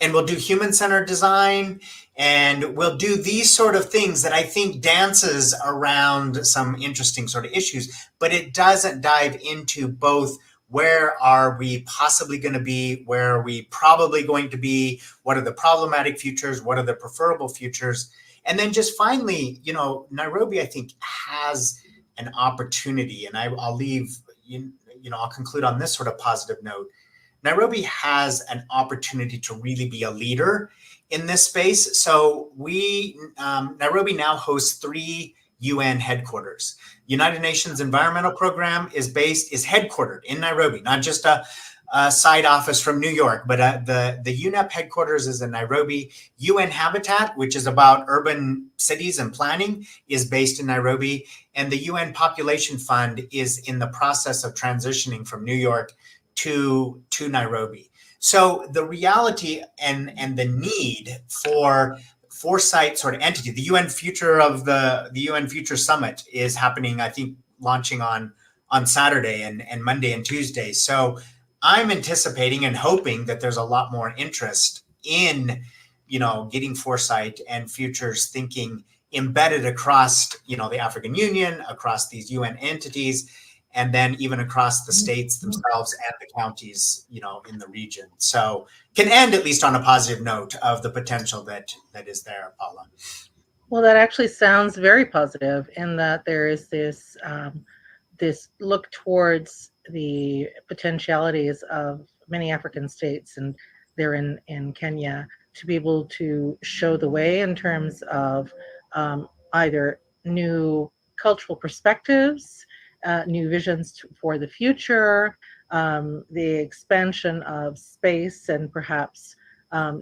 and we'll do human-centered design, and we'll do these sort of things that I think dances around some interesting sort of issues, but it doesn't dive into both. Where are we possibly going to be? Where are we probably going to be? What are the problematic futures? What are the preferable futures? And then just finally, Nairobi, I think, has an opportunity, and I'll leave, I'll conclude on this sort of positive note. Nairobi has an opportunity to really be a leader in this space. So Nairobi now hosts 3 UN headquarters. United Nations Environmental Program is headquartered in Nairobi, not just a side office from New York, but the UNEP headquarters is in Nairobi. UN Habitat, which is about urban cities and planning, is based in Nairobi. And the UN Population Fund is in the process of transitioning from New York to Nairobi. So the reality and the need for foresight sort of entity, the UN Future of the UN Future Summit is happening, I think, launching on Saturday and Monday and Tuesday. So I'm anticipating and hoping that there's a lot more interest in, getting foresight and futures thinking embedded across, the African Union, across these UN entities, and then even across the states themselves and the counties, in the region. So can end at least on a positive note of the potential that is there, Paula. Well, that actually sounds very positive in that there is this this look towards the potentialities of many African states, and they're in Kenya, to be able to show the way in terms of either new cultural perspectives, new visions for the future, the expansion of space, and perhaps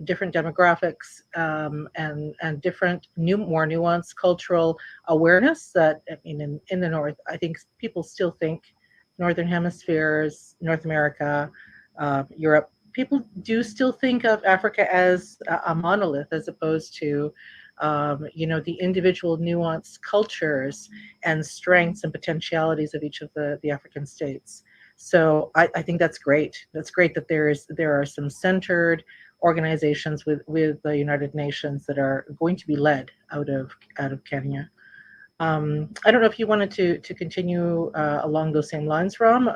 different demographics and different more nuanced cultural awareness. That in the North, I think people still think Northern Hemispheres, North America, Europe, people do still think of Africa as a monolith, as opposed to the individual nuanced cultures and strengths and potentialities of each of the African states. So I think that's great. That's great that there are some centered organizations with the United Nations that are going to be led out of Kenya. I don't know if you wanted to continue along those same lines, Ram.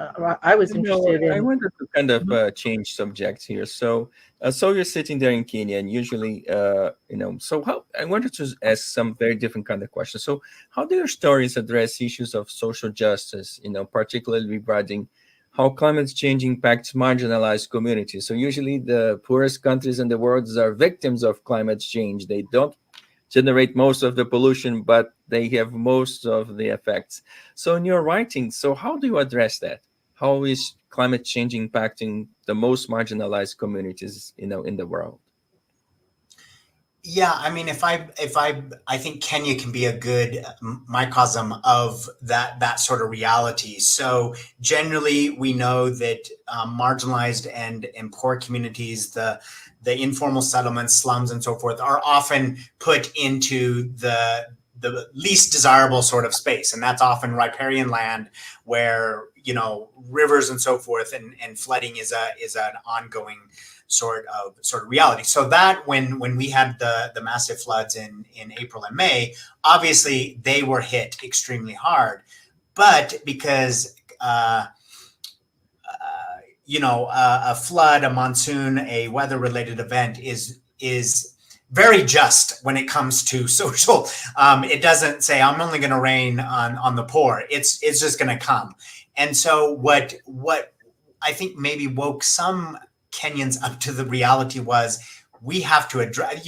I was interested I in. wanted to kind of change subjects here. So, so you're sitting there in Kenya, and usually, so how I wanted to ask some very different kind of questions. So, how do your stories address issues of social justice? Particularly regarding how climate change impacts marginalized communities. So, usually, the poorest countries in the world are victims of climate change. They don't generate most of the pollution, but they have most of the effects. So in your writing, so how do you address that? How is climate change impacting the most marginalized communities, in the world? Yeah, I mean, I think Kenya can be a good microcosm of that sort of reality. So generally, we know that marginalized and poor communities, the informal settlements, slums, and so forth, are often put into the least desirable sort of space, and that's often riparian land where rivers and so forth, and flooding is an ongoing sort of reality. So that when we had the massive floods in April and May, obviously they were hit extremely hard. But because a flood, a monsoon, a weather related event is very just when it comes to social. It doesn't say I'm only going to rain on the poor. It's just going to come. And so what I think maybe woke some Kenyans up to the reality was we have to address,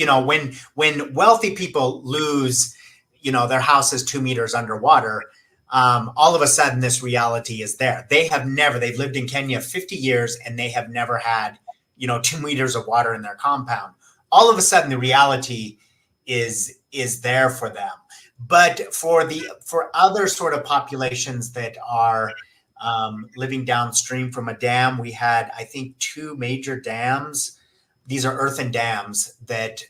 when wealthy people lose, their house is 2 meters underwater, all of a sudden this reality is there. They've lived in Kenya 50 years and they have never had, 2 meters of water in their compound. All of a sudden the reality is there for them. But for other sort of populations that are living downstream from a dam, we had, I think, 2 major dams. These are earthen dams that,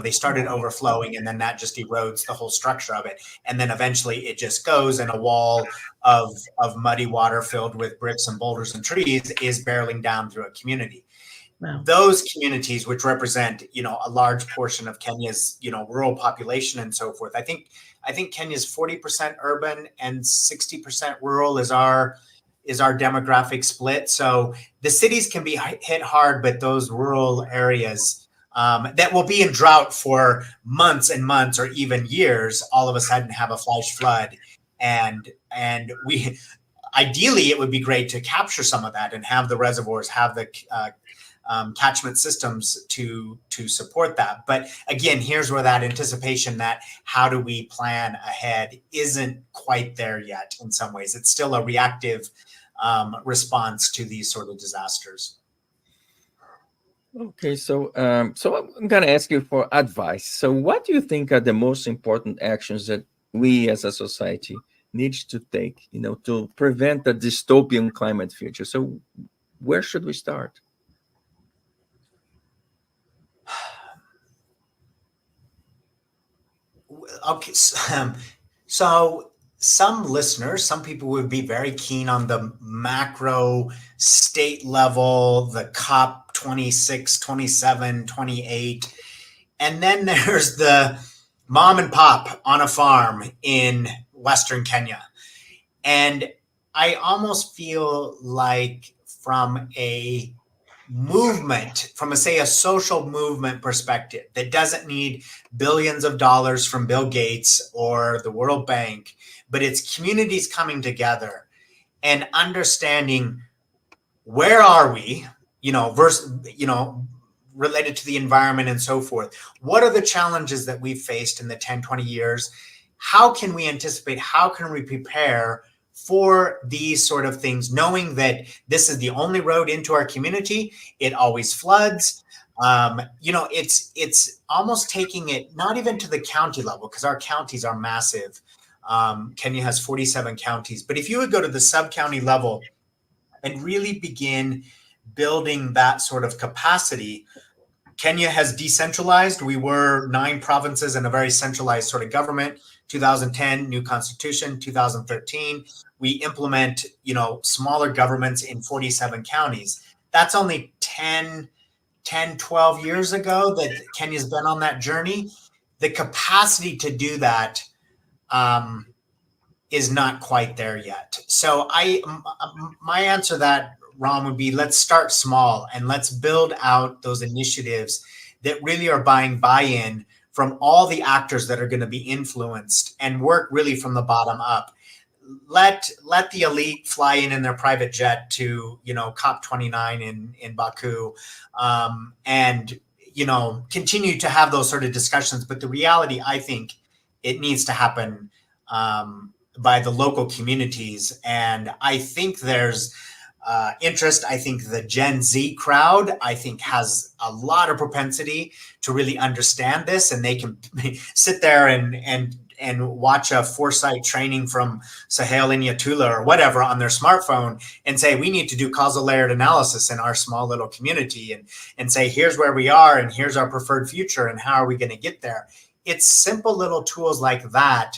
they started overflowing and then that just erodes the whole structure of it. And then eventually it just goes and a wall of muddy water filled with bricks and boulders and trees is barreling down through a community. Wow. Those communities, which represent, a large portion of Kenya's, rural population and so forth. I think Kenya's 40% urban and 60% rural is our demographic split. So the cities can be hit hard, but those rural areas that will be in drought for months and months or even years, all of a sudden have a flash flood. And we ideally it would be great to capture some of that and have the reservoirs, have the catchment systems to support that. But again, here's where that anticipation, that how do we plan ahead, isn't quite there yet. In some ways, it's still a reactive response to these sort of disasters. Okay, so so I'm going to ask you for advice. So what do you think are the most important actions that we as a society need to take, to prevent a dystopian climate future? So where should we start? Okay, so some listeners, some people would be very keen on the macro state level, the COP 26, 27, 28. And then there's the mom and pop on a farm in Western Kenya. And I almost feel like from a movement, from a social movement perspective that doesn't need billions of dollars from Bill Gates or the World Bank, but it's communities coming together and understanding where are we, versus, related to the environment and so forth. What are the challenges that we've faced in the 10, 20 years? How can we anticipate? How can we prepare for these sort of things, knowing that this is the only road into our community? It always floods. It's almost taking it not even to the county level, because our counties are massive. Kenya has 47 counties. But if you would go to the sub-county level and really begin building that sort of capacity, Kenya has decentralized. We were 9 provinces and a very centralized sort of government. 2010, new constitution. 2013, we implement, smaller governments in 47 counties. That's only 10, 12 years ago that Kenya's been on that journey. The capacity to do that is not quite there yet. So my answer to that, Ram, would be let's start small and let's build out those initiatives that really are buying buy-in from all the actors that are going to be influenced and work really from the bottom up. Let the elite fly in their private jet to, COP29 in Baku, and continue to have those sort of discussions. But the reality, I think, it needs to happen by the local communities, and I think there's interest. I think the Gen Z crowd, I think, has a lot of propensity to really understand this, and they can sit there and watch a foresight training from Sahel Inyatula or whatever on their smartphone and say, we need to do causal layered analysis in our small little community and say, here's where we are and here's our preferred future and how are we going to get there? It's simple little tools like that.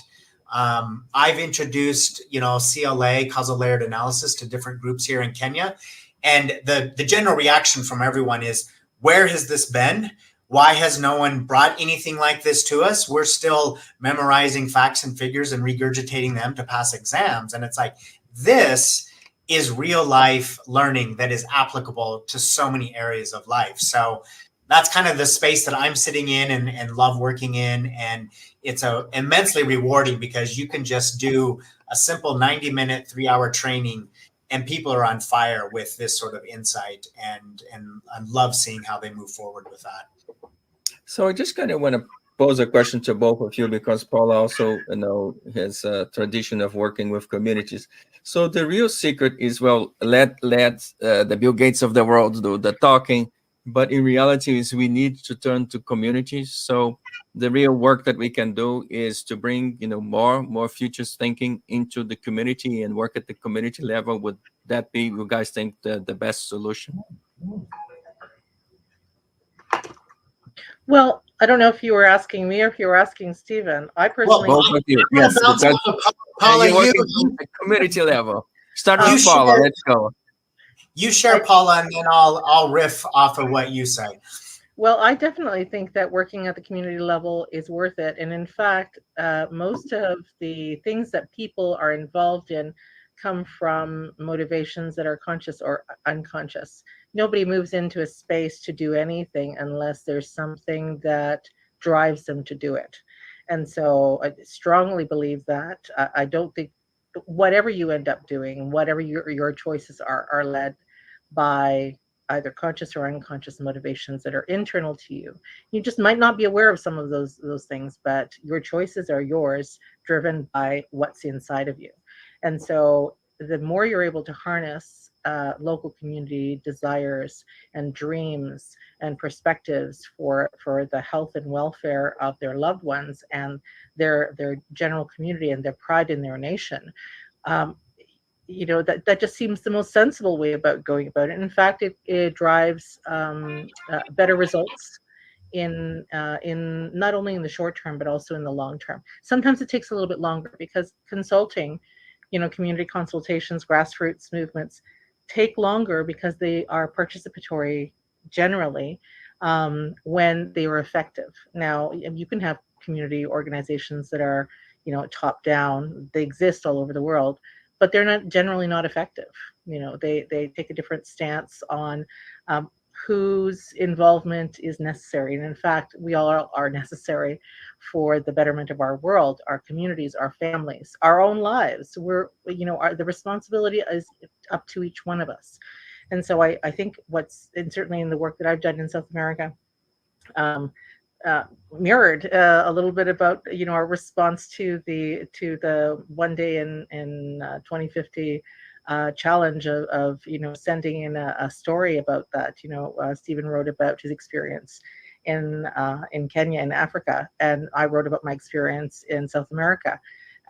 I've introduced, CLA, causal layered analysis, to different groups here in Kenya. And the general reaction from everyone is, where has this been? Why has no one brought anything like this to us? We're still memorizing facts and figures and regurgitating them to pass exams. And it's like, this is real life learning that is applicable to so many areas of life. So that's kind of the space that I'm sitting in and love working in. And it's immensely rewarding because you can just do a simple 90-minute, 3-hour training and people are on fire with this sort of insight. And I love seeing how they move forward with that. So I just kind of want to pose a question to both of you because Paul also, has a tradition of working with communities. So the real secret is, let the Bill Gates of the world do the talking, but in reality is we need to turn to communities. So the real work that we can do is to bring, more futures thinking into the community and work at the community level. Would that be, you guys think, the best solution? Well, I don't know if you were asking me or if you were asking Stephen. I personally... Both of you, yes. Paula, you're working from the community level. Start with Paula, let's go. You share, Paula, and then I'll riff off of what you say. Well, I definitely think that working at the community level is worth it. And in fact, most of the things that people are involved in come from motivations that are conscious or unconscious. Nobody moves into a space to do anything unless there's something that drives them to do it. And so I strongly believe that. I don't think whatever you end up doing, whatever your choices are led by either conscious or unconscious motivations that are internal to you. You just might not be aware of some of those things, but your choices are yours, driven by what's inside of you. And so the more you're able to harness local community desires and dreams and perspectives for the health and welfare of their loved ones and their general community and their pride in their nation, that just seems the most sensible way about going about it. In fact, it drives better results in not only in the short term, but also in the long term. Sometimes it takes a little bit longer because consulting, community consultations, grassroots movements take longer because they are participatory generally when they are effective. Now, you can have community organizations that are, top down. They exist all over the world, but they're generally not effective. They take a different stance on whose involvement is necessary. And in fact, we all are necessary for the betterment of our world, our communities, our families, our own lives. The responsibility is up to each one of us. And so I think and certainly in the work that I've done in South America, mirrored a little bit about our response to the one day in 2050 challenge of sending in a story about that. Stephen wrote about his experience in Kenya and Africa, and I wrote about my experience in South America.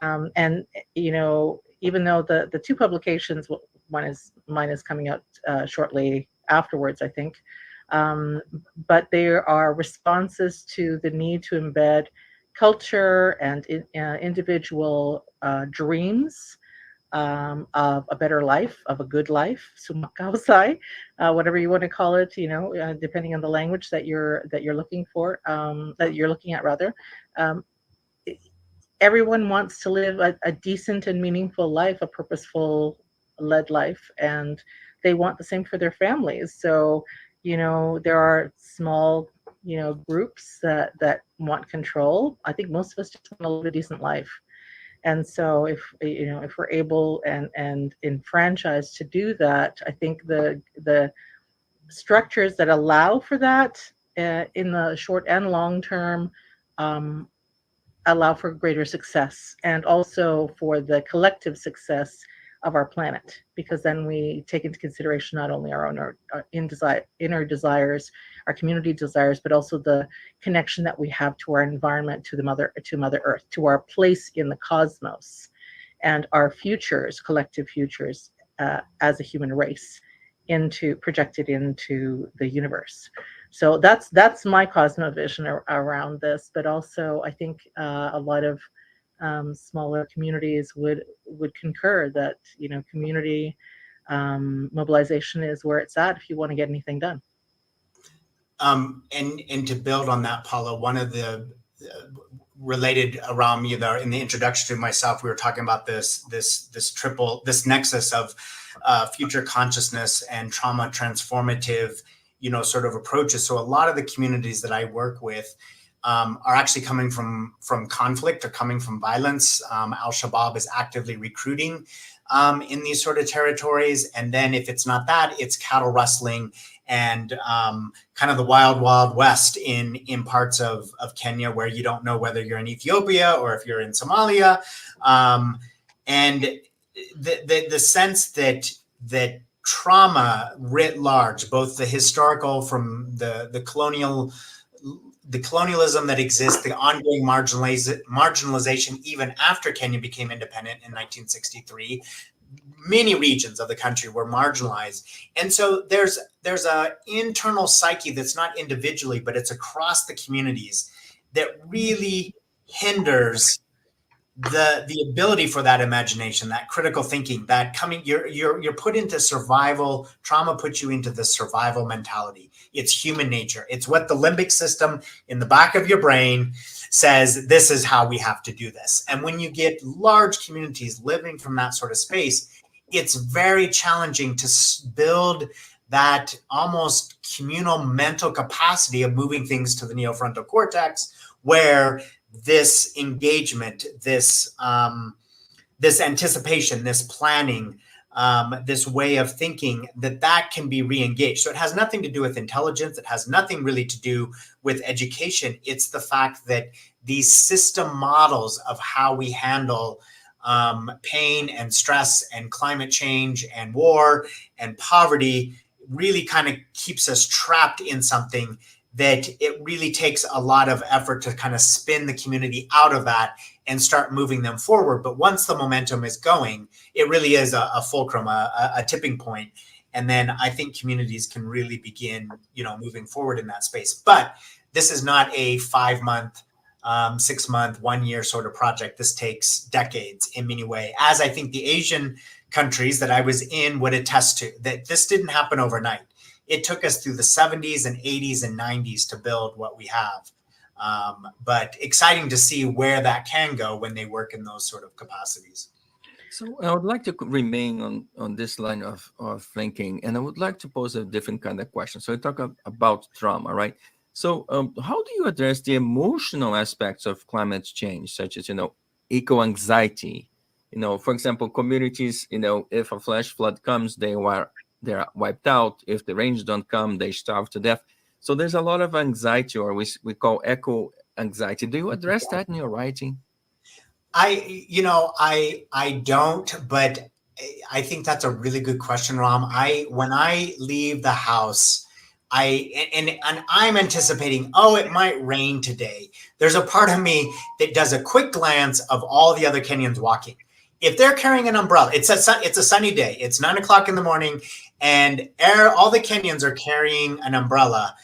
And even though the two publications, mine is coming out shortly afterwards, I think. But there are responses to the need to embed culture and individual dreams of a better life, of a good life, sumakausai, whatever you want to call it, depending on the language that you're looking for, that you're looking at rather. everyone wants to live a decent and meaningful life, a purposeful led life, and they want the same for their families. So, there are small, groups that want control. I think most of us just want to live a decent life. And so if we're able and enfranchised to do that, I think the structures that allow for that in the short and long term allow for greater success, and also for the collective success of our planet, because then we take into consideration not only our own inner desires, our community desires, but also the connection that we have to our environment, to Mother Earth, to our place in the cosmos, and our futures, collective futures, as a human race, projected into the universe. So that's my cosmovision around this. But also, I think a lot of smaller communities would concur that community mobilization is where it's at if you want to get anything done. And to build on that, Paula, one of the related around me there in the introduction to myself, we were talking about this nexus of future consciousness and trauma transformative, sort of approaches. So a lot of the communities that I work with are actually coming from conflict or coming from violence. Al-Shabaab is actively recruiting in these sort of territories. And then if it's not that, it's cattle rustling and kind of the wild, wild west in parts of Kenya, where you don't know whether you're in Ethiopia or if you're in Somalia. And the sense that trauma writ large, both the historical from the colonialism that exists, the ongoing marginalization even after Kenya became independent in 1963, many regions of the country were marginalized. And so there's a internal psyche that's not individually, but it's across the communities that really hinders the ability for that imagination, that critical thinking, that you're put into survival. Trauma puts you into the survival mentality. It's human nature. It's what the limbic system in the back of your brain says, this is how we have to do this. And when you get large communities living from that sort of space, it's very challenging to build that almost communal mental capacity of moving things to the neofrontal cortex, where this engagement, this anticipation, this planning, this way of thinking, that can be re-engaged. So it has nothing to do with intelligence. It has nothing really to do with education. It's the fact that these system models of how we handle pain and stress and climate change and war and poverty really kind of keeps us trapped in something that it really takes a lot of effort to kind of spin the community out of that and start moving them forward. But once the momentum is going, it really is a fulcrum, a tipping point. And then I think communities can really begin, moving forward in that space. But this is not a 5-month, 6-month, 1-year sort of project. This takes decades in many ways, as I think the Asian countries that I was in would attest to, that this didn't happen overnight. It took us through the 70s and 80s and 90s to build what we have. But exciting to see where that can go when they work in those sort of capacities. So I would like to remain on this line of thinking, and I would like to pose a different kind of question. So we talk about trauma, right? So how do you address the emotional aspects of climate change, such as, eco-anxiety? For example, communities, if a flash flood comes, they're wiped out. If the rains don't come, they starve to death. So there's a lot of anxiety, or we call eco-anxiety. Do you address that in your writing? I don't, but I think that's a really good question, Ram. When I leave the house, and I'm anticipating, it might rain today. There's a part of me that does a quick glance of all the other Kenyans walking. If they're carrying an umbrella, it's a sunny day. It's 9 o'clock in the morning, and all the Kenyans are carrying an umbrella.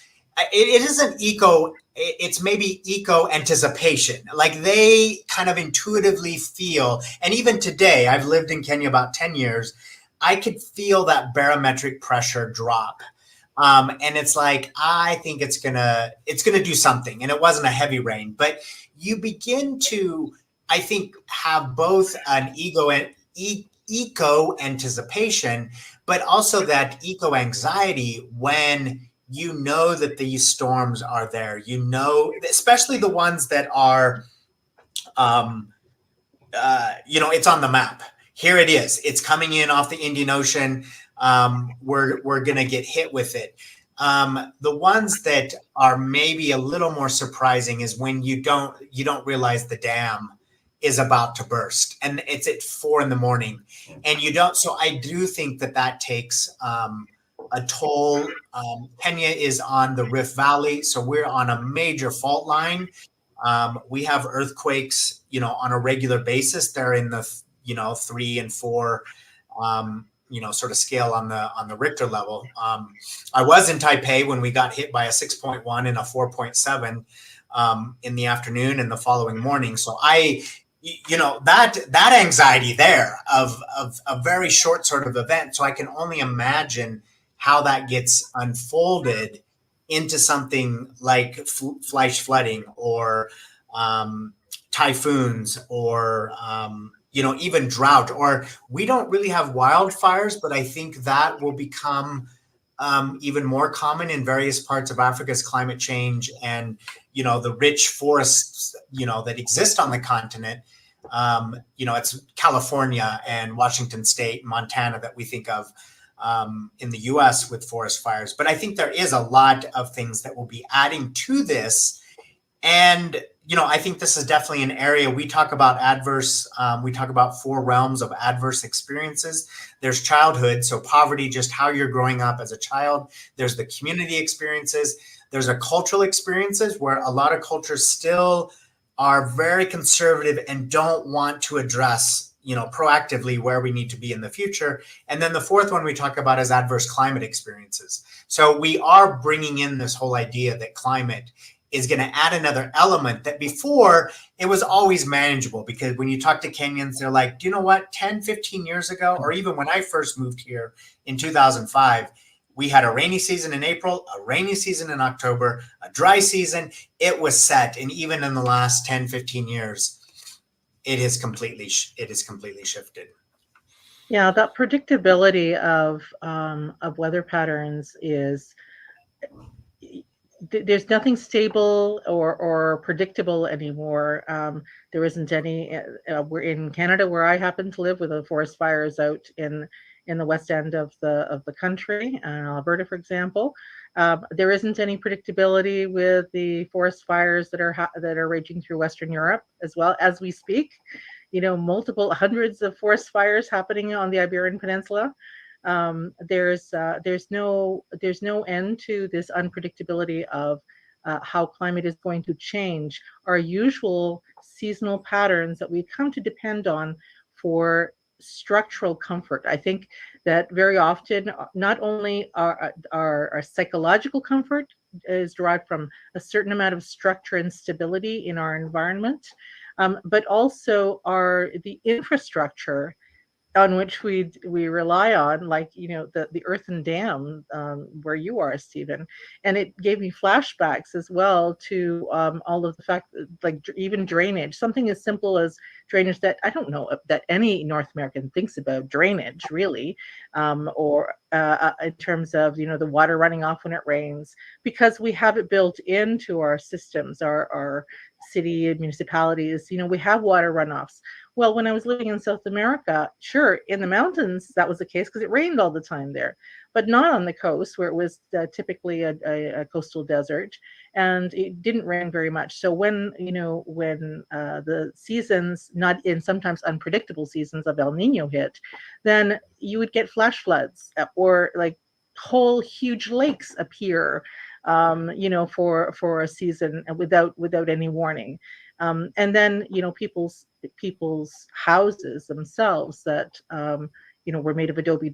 It isn't eco. It's maybe eco anticipation. Like they kind of intuitively feel. And even today, I've lived in Kenya about 10 years. I could feel that barometric pressure drop. And it's like, I think it's gonna do something. And it wasn't a heavy rain, but you begin to I think, have both an eco anticipation, but also that eco anxiety when you know that these storms are there. You know, especially the ones that are, it's on the map. Here it is. It's coming in off the Indian Ocean. We're gonna get hit with it. The ones that are maybe a little more surprising is when you don't realize the dam is about to burst, and it's at 4 a.m, and you don't. So I do think that takes a toll. Kenya is on the Rift Valley, so we're on a major fault line. We have earthquakes, on a regular basis. They're in the 3 and 4 sort of scale on the Richter level. I was in Taipei when we got hit by a 6.1 and a 4.7 in the afternoon and the following morning. So that anxiety there of a very short sort of event. So I can only imagine how that gets unfolded into something like flash flooding or typhoons or even drought. Or we don't really have wildfires, but I think that will become even more common in various parts of Africa's climate change and the rich forests that exist on the continent. It's California and Washington State, Montana that we think of in the US with forest fires. But I think there is a lot of things that will be adding to this. And, I think this is definitely an area we talk about we talk about 4 realms of adverse experiences. There's childhood, so poverty, just how you're growing up as a child. There's the community experiences. There's a cultural experiences where a lot of cultures still are very conservative and don't want to address proactively where we need to be in the future. And then the 4th one we talk about is adverse climate experiences. So we are bringing in this whole idea that climate is going to add another element that before it was always manageable, because when you talk to Kenyans, they're like, do you know what, 10, 15 years ago, or even when I first moved here in 2005, we had a rainy season in April, a rainy season in October, a dry season. It was set. And even in the last 10, 15 years, it is completely shifted. Yeah, that predictability of weather patterns is, there's nothing stable or predictable anymore. There isn't any. We're in Canada, where I happen to live, with the forest fires out in the west end of the country, Alberta, for example. There isn't any predictability with the forest fires that are raging through Western Europe as well as we speak. Multiple hundreds of forest fires happening on the Iberian Peninsula. There's no end to this unpredictability of how climate is going to change our usual seasonal patterns that we've come to depend on for structural comfort. I think that very often, not only our psychological comfort is derived from a certain amount of structure and stability in our environment, but also the infrastructure on which we rely on, like the earthen dam where you are, Stephen. And it gave me flashbacks as well to all of the fact that, like, even drainage, something as simple as drainage, that I don't know that any North American thinks about drainage really, or in terms of the water running off when it rains, because we have it built into our systems, our city municipalities. We have water runoffs. Well, when I was living in South America, sure, in the mountains, that was the case because it rained all the time there, but not on the coast, where it was typically a coastal desert, and it didn't rain very much. So when the seasons, not in sometimes unpredictable seasons of El Nino hit, then you would get flash floods, or like whole huge lakes appear, for a season without any warning. And then people's houses themselves that were made of adobe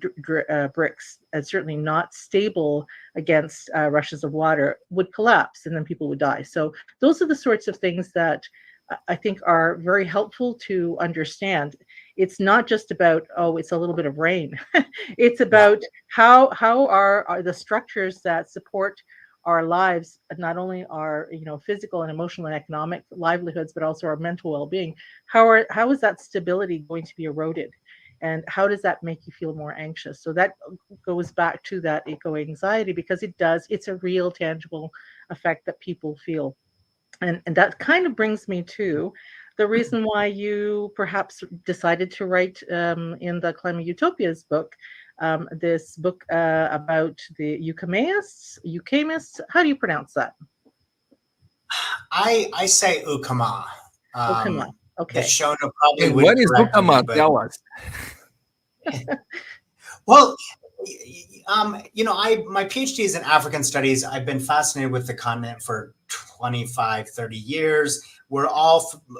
bricks, and certainly not stable against rushes of water, would collapse, and then people would die. So those are the sorts of things that I think are very helpful to understand. It's not just about, it's a little bit of rain. It's about how are the structures that support our lives, not only our physical and emotional and economic livelihoods, but also our mental well-being, how is that stability going to be eroded? And how does that make you feel more anxious? So that goes back to that eco-anxiety, because it's a real tangible effect that people feel. And that kind of brings me to the reason why you perhaps decided to write in the Climate Utopias book, this book about the Ukamists. How do you pronounce that? I say Ukama. Ukama. Okay. The Shona probably And would what is correct Ukama? me, but Tell us. well, my PhD is in African studies. I've been fascinated with the continent for 25, 30 years.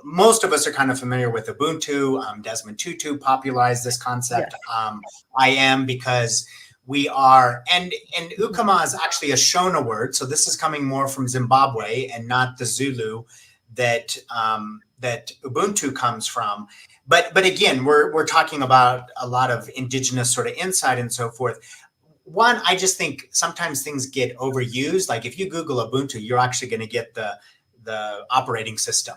Most of us are kind of familiar with Ubuntu. Desmond Tutu popularized this concept. Yes. I am, because we are, and Ukama is actually a Shona word. So this is coming more from Zimbabwe and not the Zulu that Ubuntu comes from. But again, we're talking about a lot of indigenous sort of insight and so forth. One, I just think sometimes things get overused. Like if you Google Ubuntu, you're actually going to get the operating system.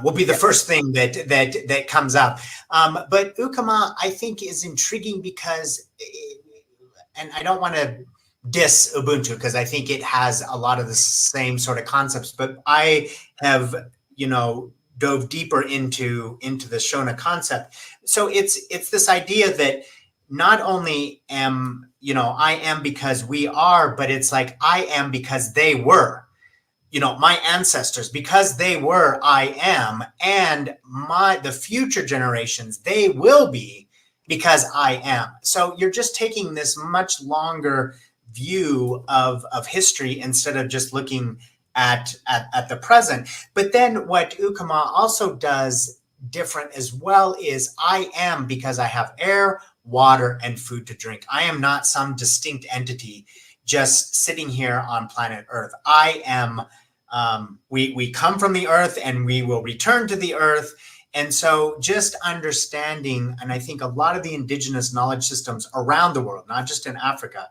Will be the first thing that comes up. But Ukama, I think, is intriguing because, and I don't want to diss Ubuntu because I think it has a lot of the same sort of concepts. But I have, dove deeper into the Shona concept. So it's this idea that not only I am because we are, but it's like I am because they were. My ancestors, because they were, I am, and the future generations, they will be because I am. So you're just taking this much longer view of history instead of just looking at the present. But then what Ukama also does different as well is I am because I have air, water, and food to drink. I am not some distinct entity just sitting here on planet Earth. I am, we come from the earth and we will return to the earth. And so just understanding, and I think a lot of the indigenous knowledge systems around the world, not just in Africa,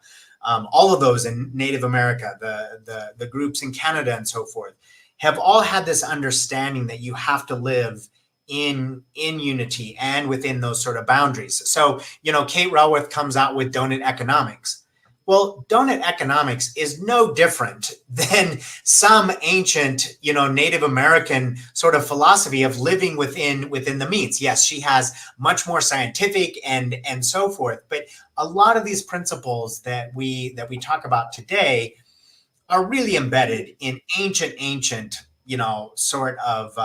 all of those in Native America, the groups in Canada and so forth, have all had this understanding that you have to live in unity and within those sort of boundaries. So, Kate Raworth comes out with donut economics. Well, donut economics is no different than some ancient, Native American sort of philosophy of living within the means. Yes, she has much more scientific and so forth, but a lot of these principles that we talk about today are really embedded in ancient, sort of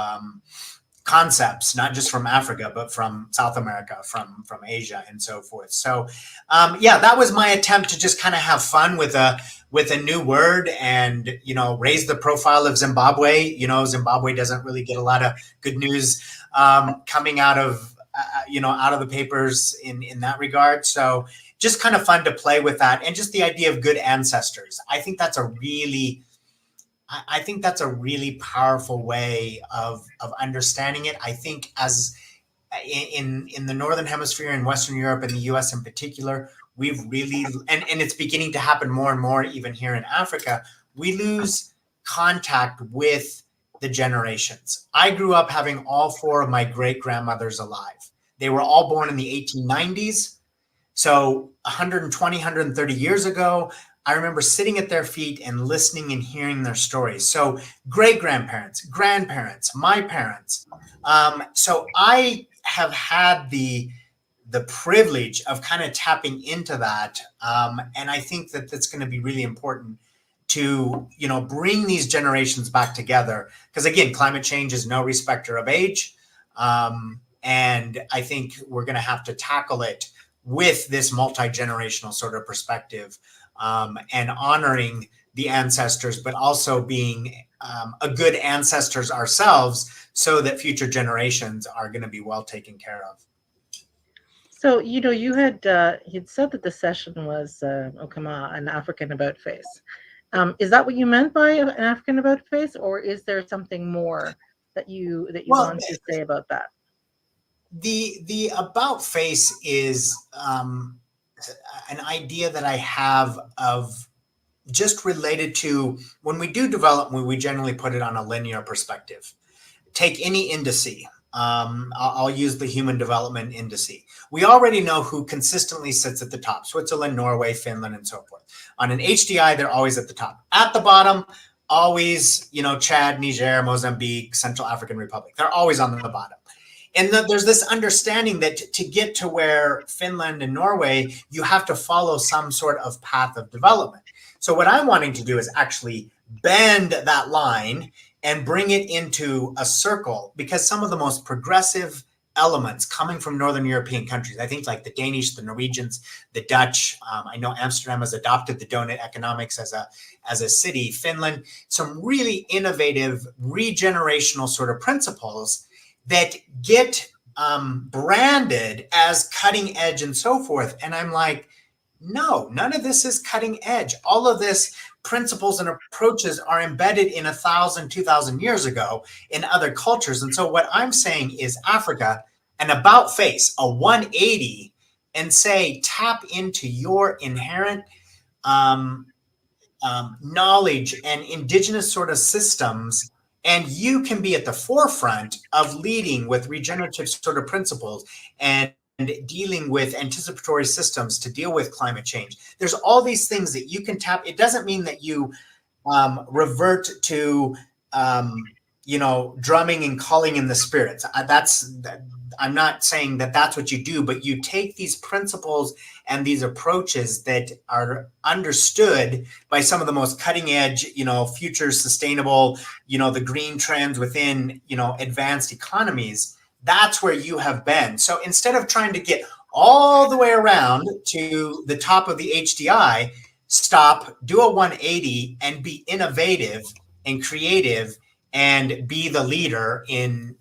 concepts, not just from Africa, but from South America, from Asia, and so forth. So, that was my attempt to just kind of have fun with a new word and raise the profile of Zimbabwe. Zimbabwe doesn't really get a lot of good news coming out of out of the papers in that regard. So, just kind of fun to play with that, and just the idea of good ancestors. I think that's a really powerful way of understanding it. I think as in the Northern Hemisphere, in Western Europe, and the US in particular, we've really, and it's beginning to happen more and more even here in Africa, we lose contact with the generations. I grew up having all four of my great-grandmothers alive. They were all born in the 1890s. So 120, 130 years ago, I remember sitting at their feet and listening and hearing their stories. So great-grandparents, grandparents, my parents. So I have had the privilege of kind of tapping into that. And I think that that's going to be really important to, bring these generations back together. Because again, climate change is no respecter of age. And I think we're going to have to tackle it with this multi-generational sort of perspective. And honoring the ancestors, but also being a good ancestors ourselves so that future generations are going to be well taken care of. So, you had you'd said that the session was Ukama, an African about face. Is that what you meant by an African about face, or is there something more that you want to say about that? The about face is an idea that I have of just related to when we do development, we generally put it on a linear perspective. Take any indice. I'll use the Human Development Indice. We already know who consistently sits at the top: Switzerland, Norway, Finland, and so forth. On an HDI, they're always at the top. At the bottom, always, Chad, Niger, Mozambique, Central African Republic. They're always on the bottom. And there's this understanding that to get to where Finland and Norway, you have to follow some sort of path of development. So what I'm wanting to do is actually bend that line and bring it into a circle, because some of the most progressive elements coming from Northern European countries, I think like the Danish, the Norwegians, the Dutch, I know Amsterdam has adopted the donut economics as a city, Finland, some really innovative regenerational sort of principles that get branded as cutting edge and so forth. And I'm like, no, none of this is cutting edge. All of this principles and approaches are embedded in 1,000, 2,000 years ago in other cultures. And so what I'm saying is Africa, an about face, a 180, and say, tap into your inherent knowledge and indigenous sort of systems, and you can be at the forefront of leading with regenerative sort of principles and dealing with anticipatory systems to deal with climate change. There's all these things that you can tap. It doesn't mean that you revert to, drumming and calling in the spirits. I'm not saying that that's what you do, but you take these principles and these approaches that are understood by some of the most cutting edge, future sustainable, the green trends within, advanced economies. That's where you have been. So instead of trying to get all the way around to the top of the HDI, stop, do a 180 and be innovative and creative and be the leader in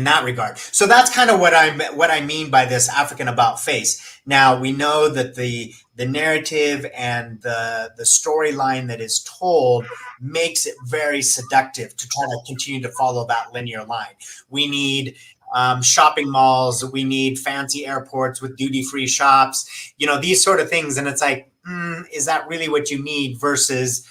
that regard. So that's kind of what I mean by this African about face. Now we know that the narrative and the storyline that is told makes it very seductive to try to continue to follow that linear line. We need shopping malls. We need fancy airports with duty-free shops. These sort of things, and it's like, is that really what you need versus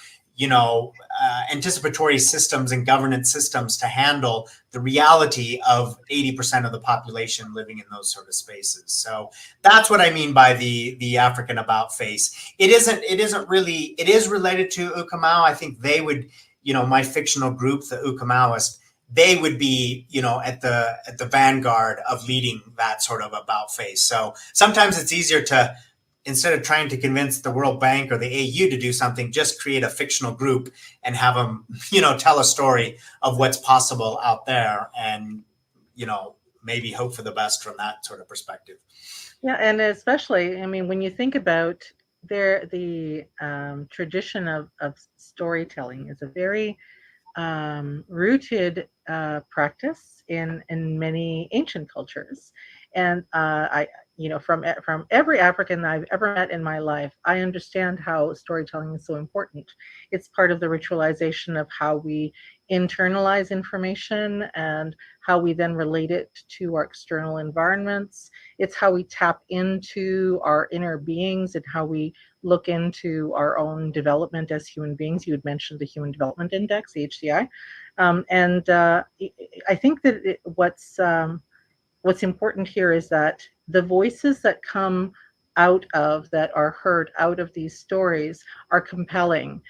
anticipatory systems and governance systems to handle the reality of 80% of the population living in those sort of spaces. So that's what I mean by the African about face. It is related to Ukama. I think they would, my fictional group, the Ukamaist, they would be, at the vanguard of leading that sort of about face. So sometimes it's easier to, instead of trying to convince the World Bank or the AU to do something, just create a fictional group and have them, tell a story of what's possible out there and, maybe hope for the best from that sort of perspective. Yeah, and especially, when you think about the tradition of storytelling is a very rooted practice in many ancient cultures. And from every African I've ever met in my life, I understand how storytelling is so important. It's part of the ritualization of how we internalize information and how we then relate it to our external environments. It's how we tap into our inner beings and how we look into our own development as human beings. You had mentioned the Human Development Index, the HDI. I think that what's important here is that the voices that come out of, that are heard out of these stories are compelling.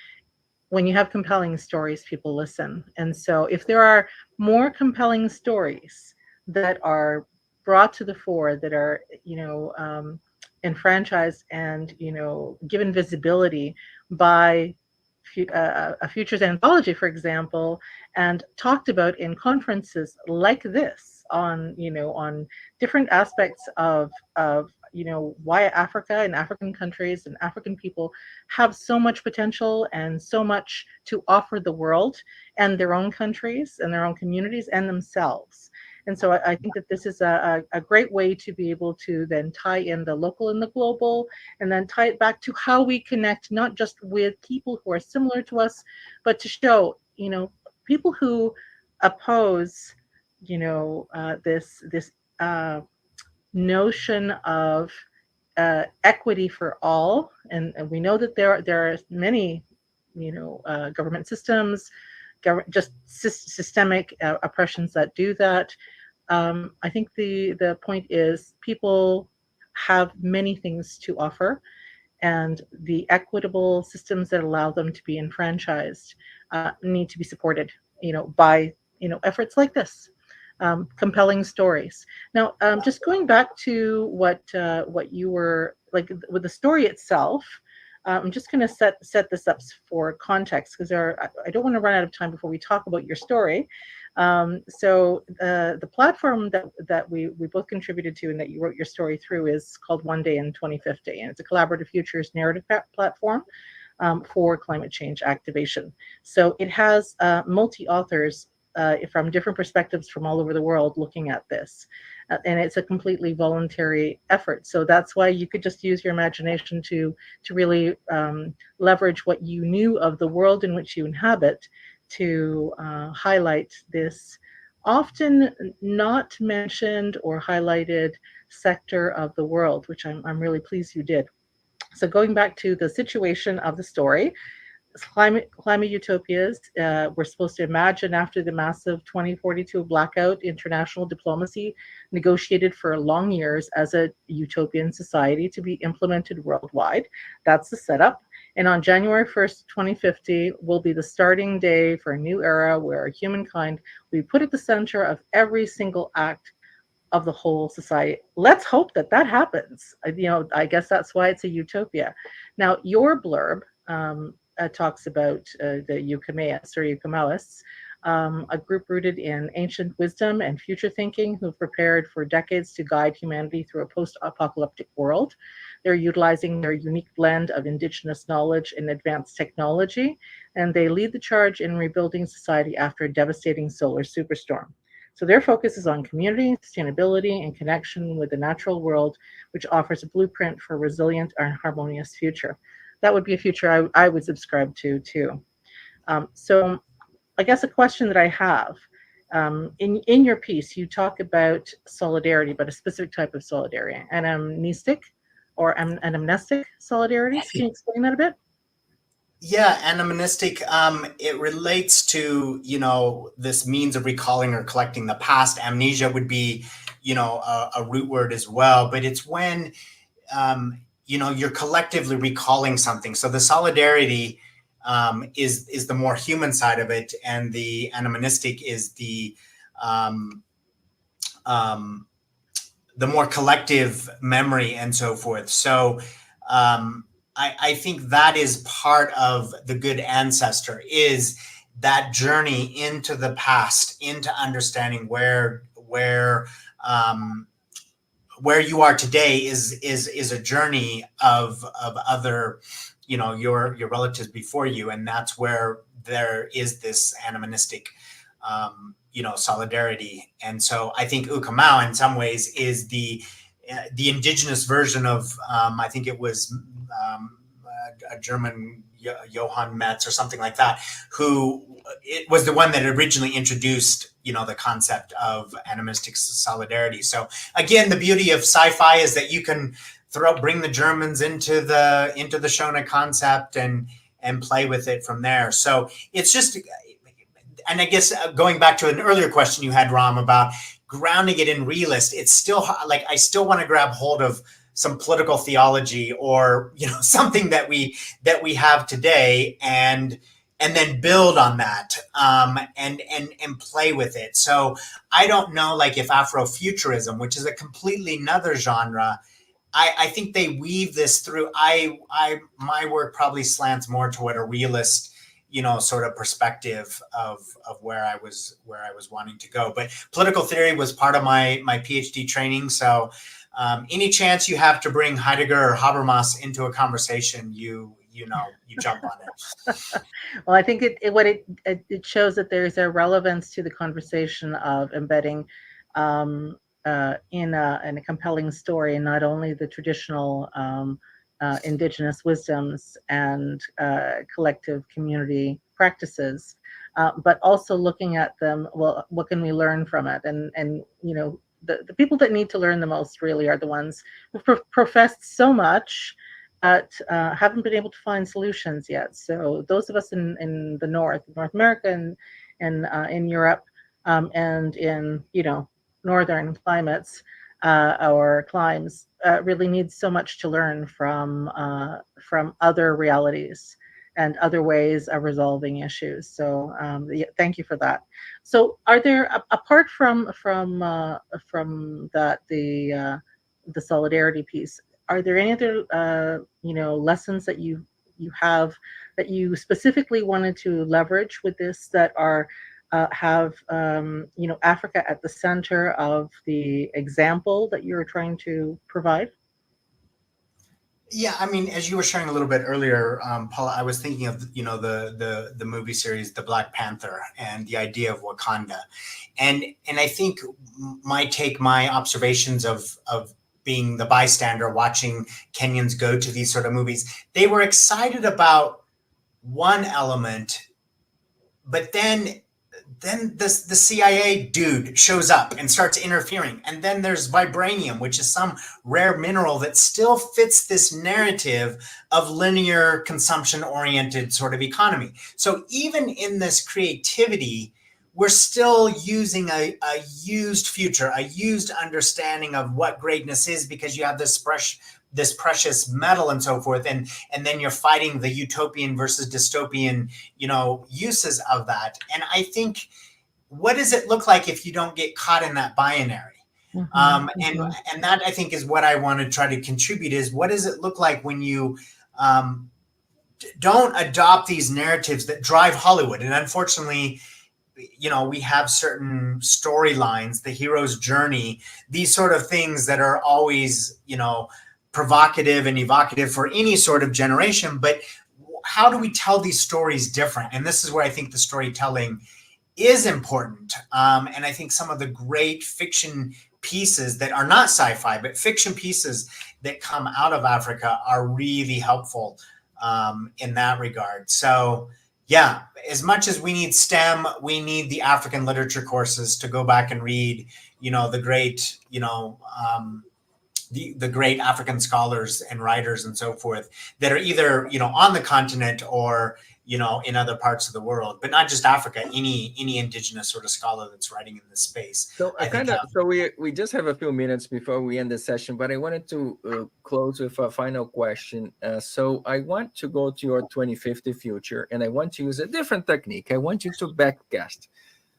When you have compelling stories, people listen. And so if there are more compelling stories that are brought to the fore, that are, enfranchised and, given visibility by a futures anthology, for example, and talked about in conferences like this on different aspects of why Africa and African countries and African people have so much potential and so much to offer the world and their own countries and their own communities and themselves. And so I think that this is a great way to be able to then tie in the local and the global, and then tie it back to how we connect, not just with people who are similar to us, but to show, people who oppose, this notion of equity for all, and we know that there are many, government systems, just systemic oppressions that do that. I think the point is people have many things to offer, and the equitable systems that allow them to be enfranchised need to be supported, by efforts like this, compelling stories. Now, just going back to what you were like with the story itself. I'm just going to set this up for context, because I don't want to run out of time before we talk about your story. So the platform that we both contributed to and that you wrote your story through is called One Day in 2050, and it's a collaborative futures narrative platform for climate change activation. So it has multi-authors from different perspectives from all over the world looking at this. And it's a completely voluntary effort. So that's why you could just use your imagination to really leverage what you knew of the world in which you inhabit to highlight this often not mentioned or highlighted sector of the world, which I'm really pleased you did. So going back to the situation of the story, climate utopias we're supposed to imagine after the massive 2042 blackout, international diplomacy negotiated for long years as a utopian society to be implemented worldwide. That's the setup. And on January 1st, 2050 will be the starting day for a new era where humankind will be put at the center of every single act of the whole society. Let's hope that happens. I guess that's why it's a utopia. Now, your blurb talks about the Ukamists or Ukamists, a group rooted in ancient wisdom and future thinking who've prepared for decades to guide humanity through a post-apocalyptic world. They're utilizing their unique blend of indigenous knowledge and advanced technology, and they lead the charge in rebuilding society after a devastating solar superstorm. So their focus is on community, sustainability, and connection with the natural world, which offers a blueprint for a resilient and harmonious future. That would be a future I would subscribe to too. So I guess a question that I have, in your piece, you talk about solidarity, but a specific type of solidarity, anamnestic or anamnestic solidarities. Can you explain that a bit? Yeah, anamnestic, it relates to, this means of recalling or collecting the past. Amnesia would be, a root word as well, but it's when, you're collectively recalling something. So the solidarity is the more human side of it, and the anamnestic is the more collective memory and so forth. So I think that is part of the good ancestor, is that journey into the past, into understanding where you are today is a journey of other, your relatives before you, and that's where there is this anamnestic solidarity. And so I think Ukama in some ways is the indigenous version of I think it was a German Johann Metz or something like that, who it was the one that originally introduced the concept of animistic solidarity. So again, the beauty of sci-fi is that you can bring the Germans into the Shona concept and play with it from there. So it's just, and I guess going back to an earlier question you had, Ram, about grounding it in realist, it's still like I still want to grab hold of some political theology or something that we have today, and then build on that and play with it. So I don't know, like if Afrofuturism, which is a completely another genre, I think they weave this through. My work probably slants more toward a realist, sort of perspective of where I was wanting to go. But political theory was part of my PhD training. So any chance you have to bring Heidegger or Habermas into a conversation, you jump on it. Well, I think it shows that there's a relevance to the conversation of embedding in a compelling story, not only the traditional indigenous wisdoms and collective community practices, but also looking at them. Well, what can we learn from it? And the people that need to learn the most really are the ones who professed so much but haven't been able to find solutions yet. So those of us in the North America and in Europe and in northern climates or climes really need so much to learn from other realities and other ways of resolving issues. So thank you for that. So are there, apart from that, the solidarity piece, are there any other lessons that you have that you specifically wanted to leverage with this that are have Africa at the center of the example that you're trying to provide? Yeah, I mean, as you were sharing a little bit earlier, Paula, I was thinking of the movie series, The Black Panther, and the idea of Wakanda, and I think my observations of being the bystander watching Kenyans go to these sort of movies, they were excited about one element, but then the CIA dude shows up and starts interfering. And then there's vibranium, which is some rare mineral that still fits this narrative of linear consumption oriented sort of economy. So even in this creativity, we're still using a used future, a used understanding of what greatness is, because you have this precious metal and so forth, and then you're fighting the utopian versus dystopian uses of that. And I think, what does it look like if you don't get caught in that binary? And that, I think, is what I want to try to contribute, is what does it look like when you don't adopt these narratives that drive Hollywood? And unfortunately, we have certain storylines, the hero's journey, these sort of things that are always provocative and evocative for any sort of generation. But how do we tell these stories different? And this is where I think the storytelling is important. And I think some of the great fiction pieces that are not sci-fi, but fiction pieces that come out of Africa are really helpful in that regard. So yeah, as much as we need STEM, we need the African literature courses to go back and read, the great, the great African scholars and writers and so forth that are either, on the continent or, in other parts of the world, but not just Africa, any indigenous sort of scholar that's writing in this space. So we just have a few minutes before we end the session, but I wanted to close with a final question. So I want to go to your 2050 future, and I want to use a different technique. I want you to backcast.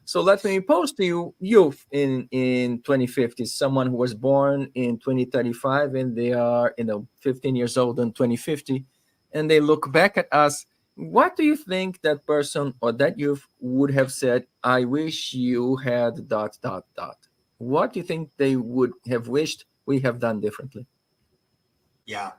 So let me pose to you youth in 2050, someone who was born in 2035, and they are 15 years old in 2050, and they look back at us. What do you think that person or that youth would have said? I wish you had ... What do you think they would have wished we have done differently? Yeah.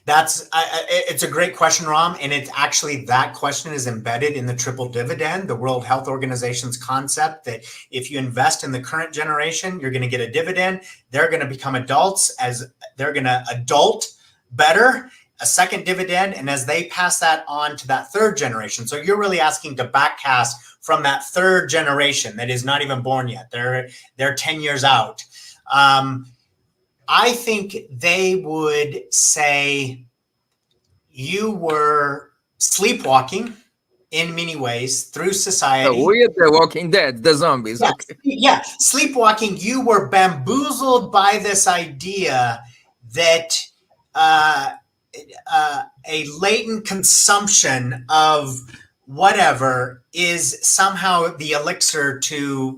It's a great question, Ram. And it's actually, that question is embedded in the triple dividend, the World Health Organization's concept that if you invest in the current generation, you're going to get a dividend. They're going to become adults, as they're going to adult better, a second dividend. And as they pass that on to that third generation. So you're really asking to backcast from that third generation that is not even born yet. They're 10 years out. I think they would say you were sleepwalking in many ways through society. Oh, we're the Walking Dead, the zombies. Yeah, okay. Yeah, sleepwalking. You were bamboozled by this idea that a latent consumption of whatever is somehow the elixir to,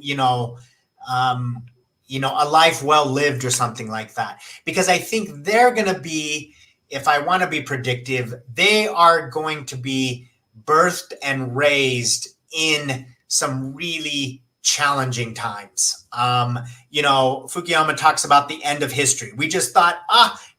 a life well lived or something like that. Because I think they're going to be, if I want to be predictive, they are going to be birthed and raised in some really challenging times. Fukuyama talks about the end of history. We just thought,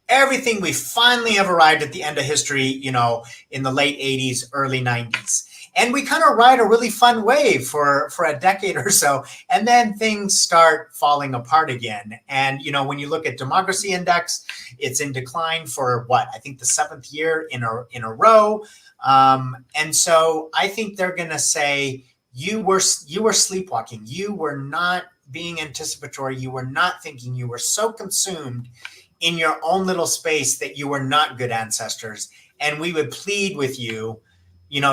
everything, we finally have arrived at the end of history, in the late 80s, early 90s. And we kind of ride a really fun wave for a decade or so. And then things start falling apart again. And, when you look at Democracy Index, it's in decline for I think the 7th year in a row. And so I think they're going to say, you were sleepwalking. You were not being anticipatory. You were not thinking. You were so consumed in your own little space that you were not good ancestors. And we would plead with you,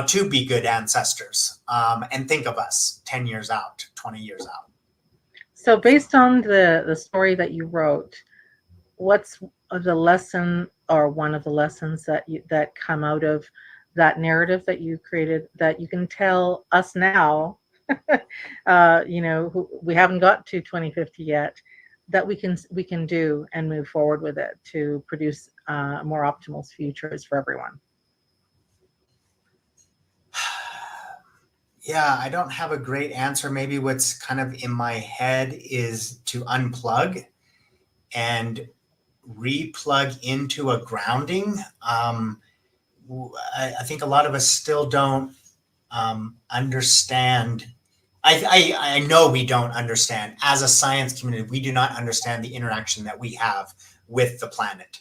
to be good ancestors, and think of us 10 years out, 20 years out. So based on the story that you wrote, what's the lesson or one of the lessons that come out of that narrative that you created that you can tell us now, we haven't got to 2050 yet, that we can do and move forward with it to produce more optimal futures for everyone? Yeah, I don't have a great answer. Maybe what's kind of in my head is to unplug and replug into a grounding. I think a lot of us still don't understand. I know we don't understand. As a science community, we do not understand the interaction that we have with the planet.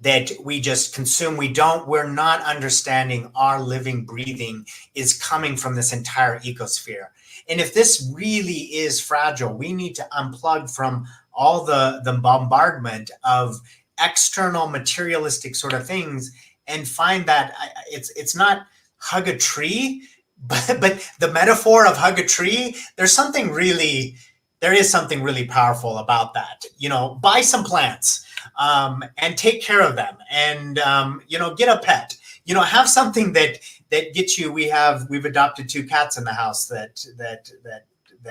That we just consume. We're not understanding our living, breathing is coming from this entire ecosphere. And if this really is fragile, we need to unplug from all the bombardment of external materialistic sort of things and find that it's not hug a tree, but the metaphor of hug a tree, there is something really powerful about that. Buy some plants. And take care of them, and get a pet. Have something that gets you. We've adopted 2 cats in the house that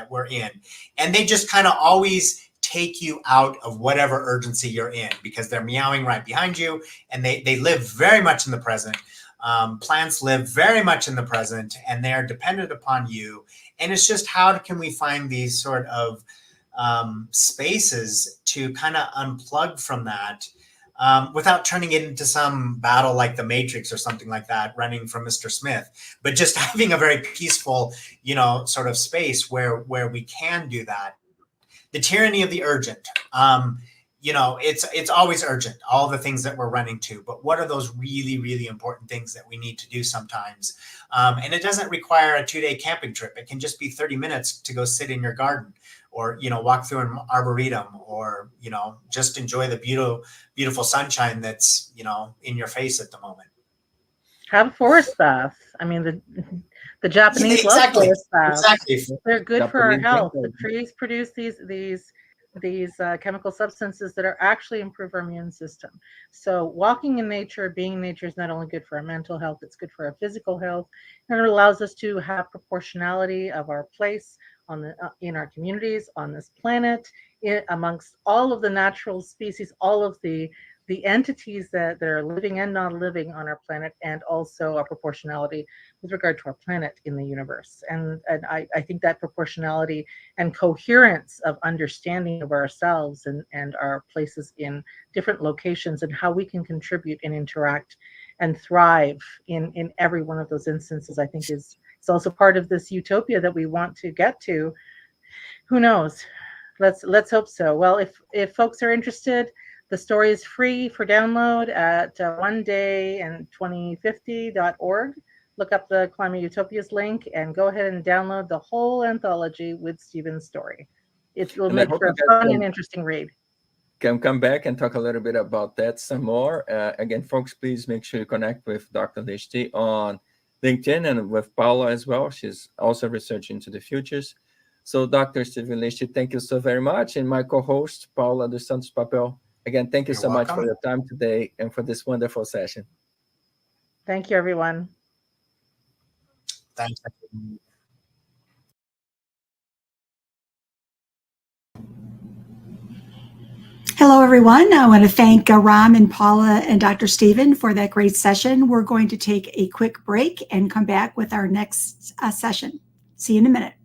we're in, and they just kind of always take you out of whatever urgency you're in because they're meowing right behind you, and they live very much in the present. Plants live very much in the present, and they're dependent upon you. And it's just, how can we find these sort of spaces to kind of unplug from that without turning it into some battle like the Matrix or something like that, running from Mr. Smith, but just having a very peaceful, sort of space where we can do that. The tyranny of the urgent. It's always urgent, all the things that we're running to, but what are those really, really important things that we need to do sometimes? And it doesn't require a 2-day camping trip. It can just be 30 minutes to go sit in your garden, or, walk through an arboretum, or, just enjoy the beautiful sunshine that's, in your face at the moment. Have forest baths. I mean, the Japanese love forest baths. Exactly. They're good for our health. The trees produce these chemical substances that are actually improve our immune system. So walking in nature, being in nature is not only good for our mental health, it's good for our physical health, and it allows us to have proportionality of our place in our communities, on this planet, amongst all of the natural species, all of the entities that are living and not living on our planet, and also our proportionality with regard to our planet in the universe. And I think that proportionality and coherence of understanding of ourselves and our places in different locations, and how we can contribute and interact and thrive in every one of those instances, I think is also part of this utopia that we want to get to. Who knows? Let's hope so. Well, if folks are interested, the story is free for download at onedayand2050.org. Look up the Climate Utopias link and go ahead and download the whole anthology with Stephen's story. It will make for a fun and interesting read. Can come back and talk a little bit about that some more. Again, folks, please make sure you connect with Dr. Lichty on LinkedIn and with Paula as well. She's also researching into the futures. So Dr. Stephen Lichty, thank you so very much. And my co-host, Paula dos Santos Papel, again, thank you so much for your time today and for this wonderful session. Thank you, everyone. Thanks. Hello, everyone. I want to thank Ram and Paula and Dr. Stephen for that great session. We're going to take a quick break and come back with our next session. See you in a minute.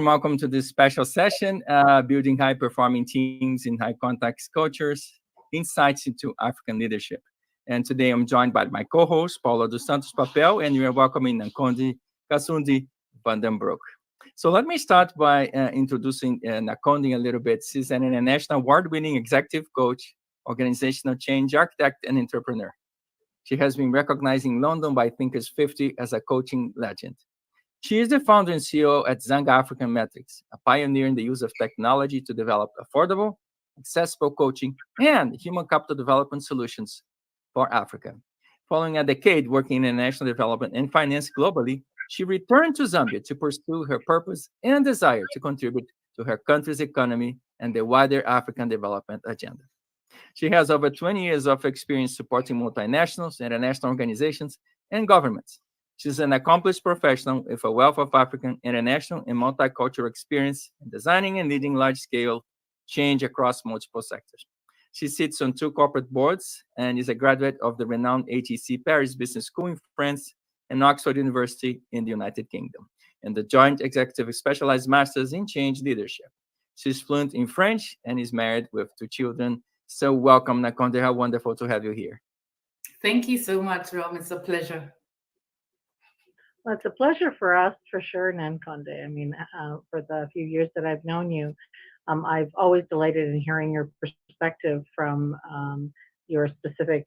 warm welcome to this special session, Building High-Performing Teams in High-Context Cultures, Insights into African Leadership. And today I'm joined by my co-host, Paula dos Santos Papel, and we are welcoming Nakondi Kasundi van den Broeke. So let me start by introducing Nakondi a little bit. She's an international award-winning executive coach, organizational change architect, and entrepreneur. She has been recognized in London by Thinkers 50 as a coaching legend. She is the founder and CEO at Zanga African Metrics, a pioneer in the use of technology to develop affordable, accessible coaching and human capital development solutions for Africa. Following a decade working in international development and finance globally, she returned to Zambia to pursue her purpose and desire to contribute to her country's economy and the wider African development agenda. She has over 20 years of experience supporting multinationals, international organizations, and governments. She's an accomplished professional with a wealth of African, international, and multicultural experience in designing and leading large-scale change across multiple sectors. She sits on 2 corporate boards and is a graduate of the renowned HEC Paris Business School in France and Oxford University in the United Kingdom, and the Joint Executive Specialized Masters in Change Leadership. She's fluent in French and is married with 2 children. So welcome, Nakondi. How wonderful to have you here. Thank you so much, Rom. It's a pleasure. Well, it's a pleasure for us, for sure, Nakondi. I mean, for the few years that I've known you, I've always delighted in hearing your perspective from your specific,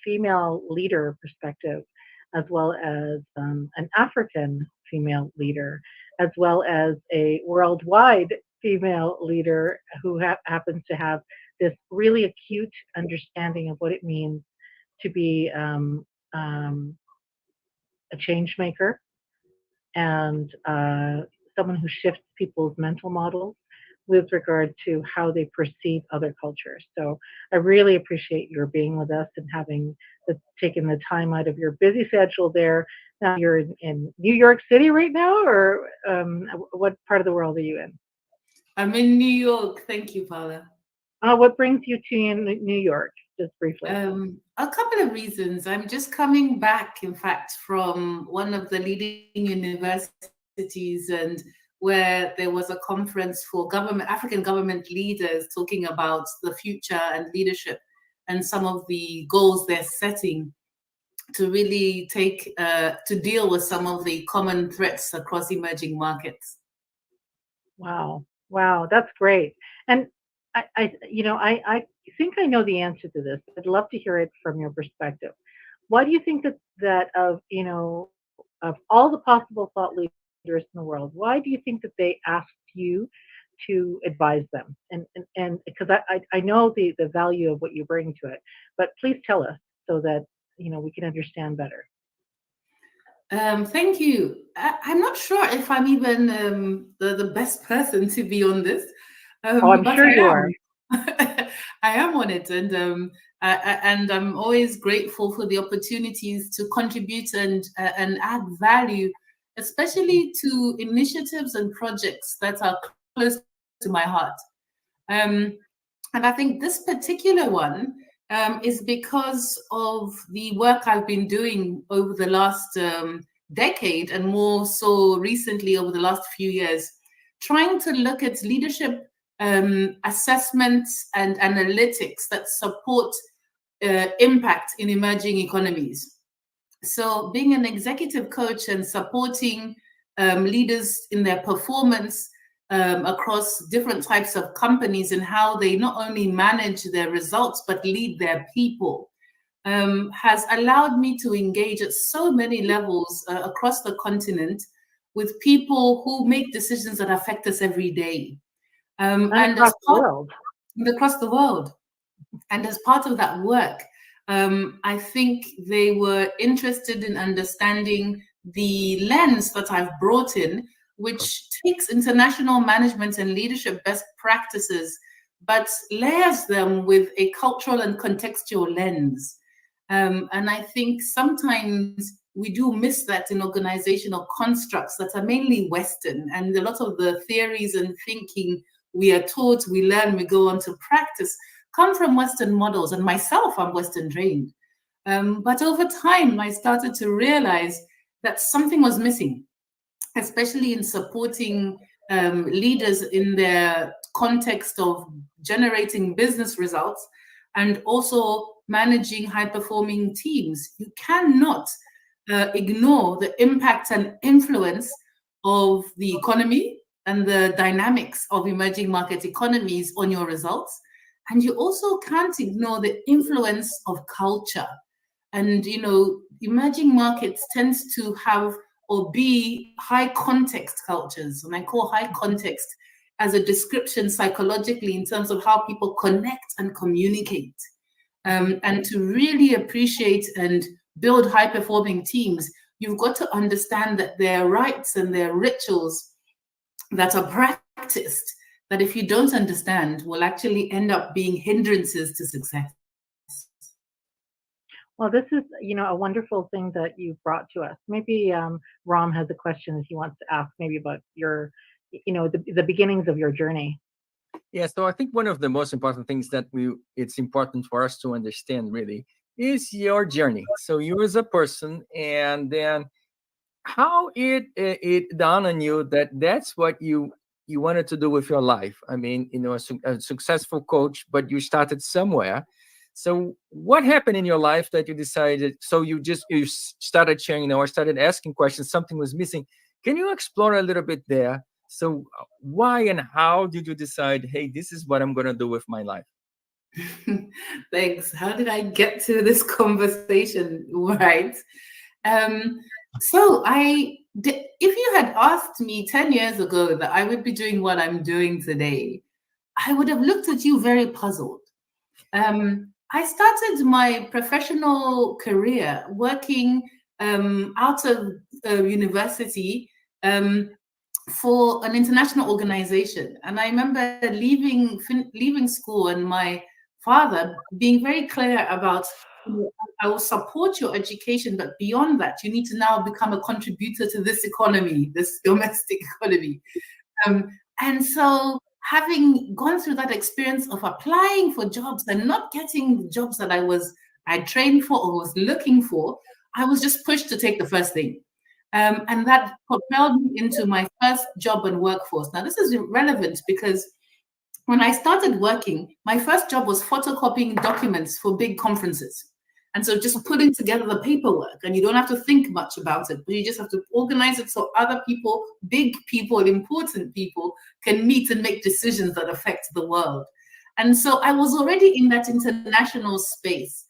female leader perspective, as well as an African female leader, as well as a worldwide female leader who happens to have this really acute understanding of what it means to be a change maker and someone who shifts people's mental models with regard to how they perceive other cultures. So I really appreciate your being with us and having taken the time out of your busy schedule there. Now you're in New York City right now, or what part of the world are you in? I'm in New York. Thank you, Paula. What brings you to New York, just briefly? A couple of reasons. I'm just coming back, in fact, from one of the leading universities, and where there was a conference for African government leaders talking about the future and leadership and some of the goals they're setting to really to deal with some of the common threats across emerging markets. Wow, that's great. And I think I know the answer to this. I'd love to hear it from your perspective. Why do you think that of all the possible thought leaders in the world, why do you think that they asked you to advise them? And because I know the value of what you bring to it, but please tell us so that we can understand better. Thank you. I'm not sure if I'm even the best person to be on this. I'm sure you are. I am on it, and I'm always grateful for the opportunities to contribute and add value, especially to initiatives and projects that are close to my heart. And I think this particular one is because of the work I've been doing over the last decade, and more so recently over the last few years, trying to look at leadership assessments and analytics that support impact in emerging economies. So being an executive coach and supporting leaders in their performance across different types of companies and how they not only manage their results but lead their people has allowed me to engage at so many levels across the continent with people who make decisions that affect us every day. And across the world. And as part of that work, I think they were interested in understanding the lens that I've brought in, which takes international management and leadership best practices, but layers them with a cultural and contextual lens. And I think sometimes we do miss that in organizational constructs that are mainly Western, and a lot of the theories and thinking we are taught, we learn, we go on to practice come from Western models, and myself, I'm Western trained. But over time, I started to realize that something was missing. especially in supporting leaders in their context of generating business results and also managing high-performing teams. You cannot ignore the impact and influence of the economy and the dynamics of emerging market economies on your results. And you also can't ignore the influence of culture. And, you know, emerging markets tends to have or be high context cultures. And I call high context as a description psychologically in terms of how people connect and communicate. And to really appreciate and build high performing teams, you've got to understand that there are rites and there are rituals that are practiced that if you don't understand will actually end up being hindrances to success. Well, this is, you know, a wonderful thing that you brought to us. Maybe Ram has a question that he wants to ask, maybe about your, you know, the beginnings of your journey. Yeah, so I think one of the most important things that it's important for us to understand really is your journey. So you as a person, and then how it dawned on you that that's what you wanted to do with your life. I mean, you know, a successful coach, but you started somewhere. So what happened in your life that you decided, so you started sharing, you know, or started asking questions, something was missing. Can you explore a little bit there? So why and how did you decide, hey, this is what I'm going to do with my life? Thanks. How did I get to this conversation? Right. So if you had asked me 10 years ago that I would be doing what I'm doing today, I would have looked at you very puzzled. I started my professional career working out of university for an international organization. And I remember leaving school and my father being very clear about, I will support your education, but beyond that, you need to now become a contributor to this economy, this domestic economy. And so having gone through that experience of applying for jobs and not getting jobs that I trained for or was looking for, I was just pushed to take the first thing. And that propelled me into my first job and workforce. Now, this is relevant because when I started working, my first job was photocopying documents for big conferences. And so just putting together the paperwork, and you don't have to think much about it, but you just have to organize it so other people, big people, important people can meet and make decisions that affect the world. And so I was already in that international space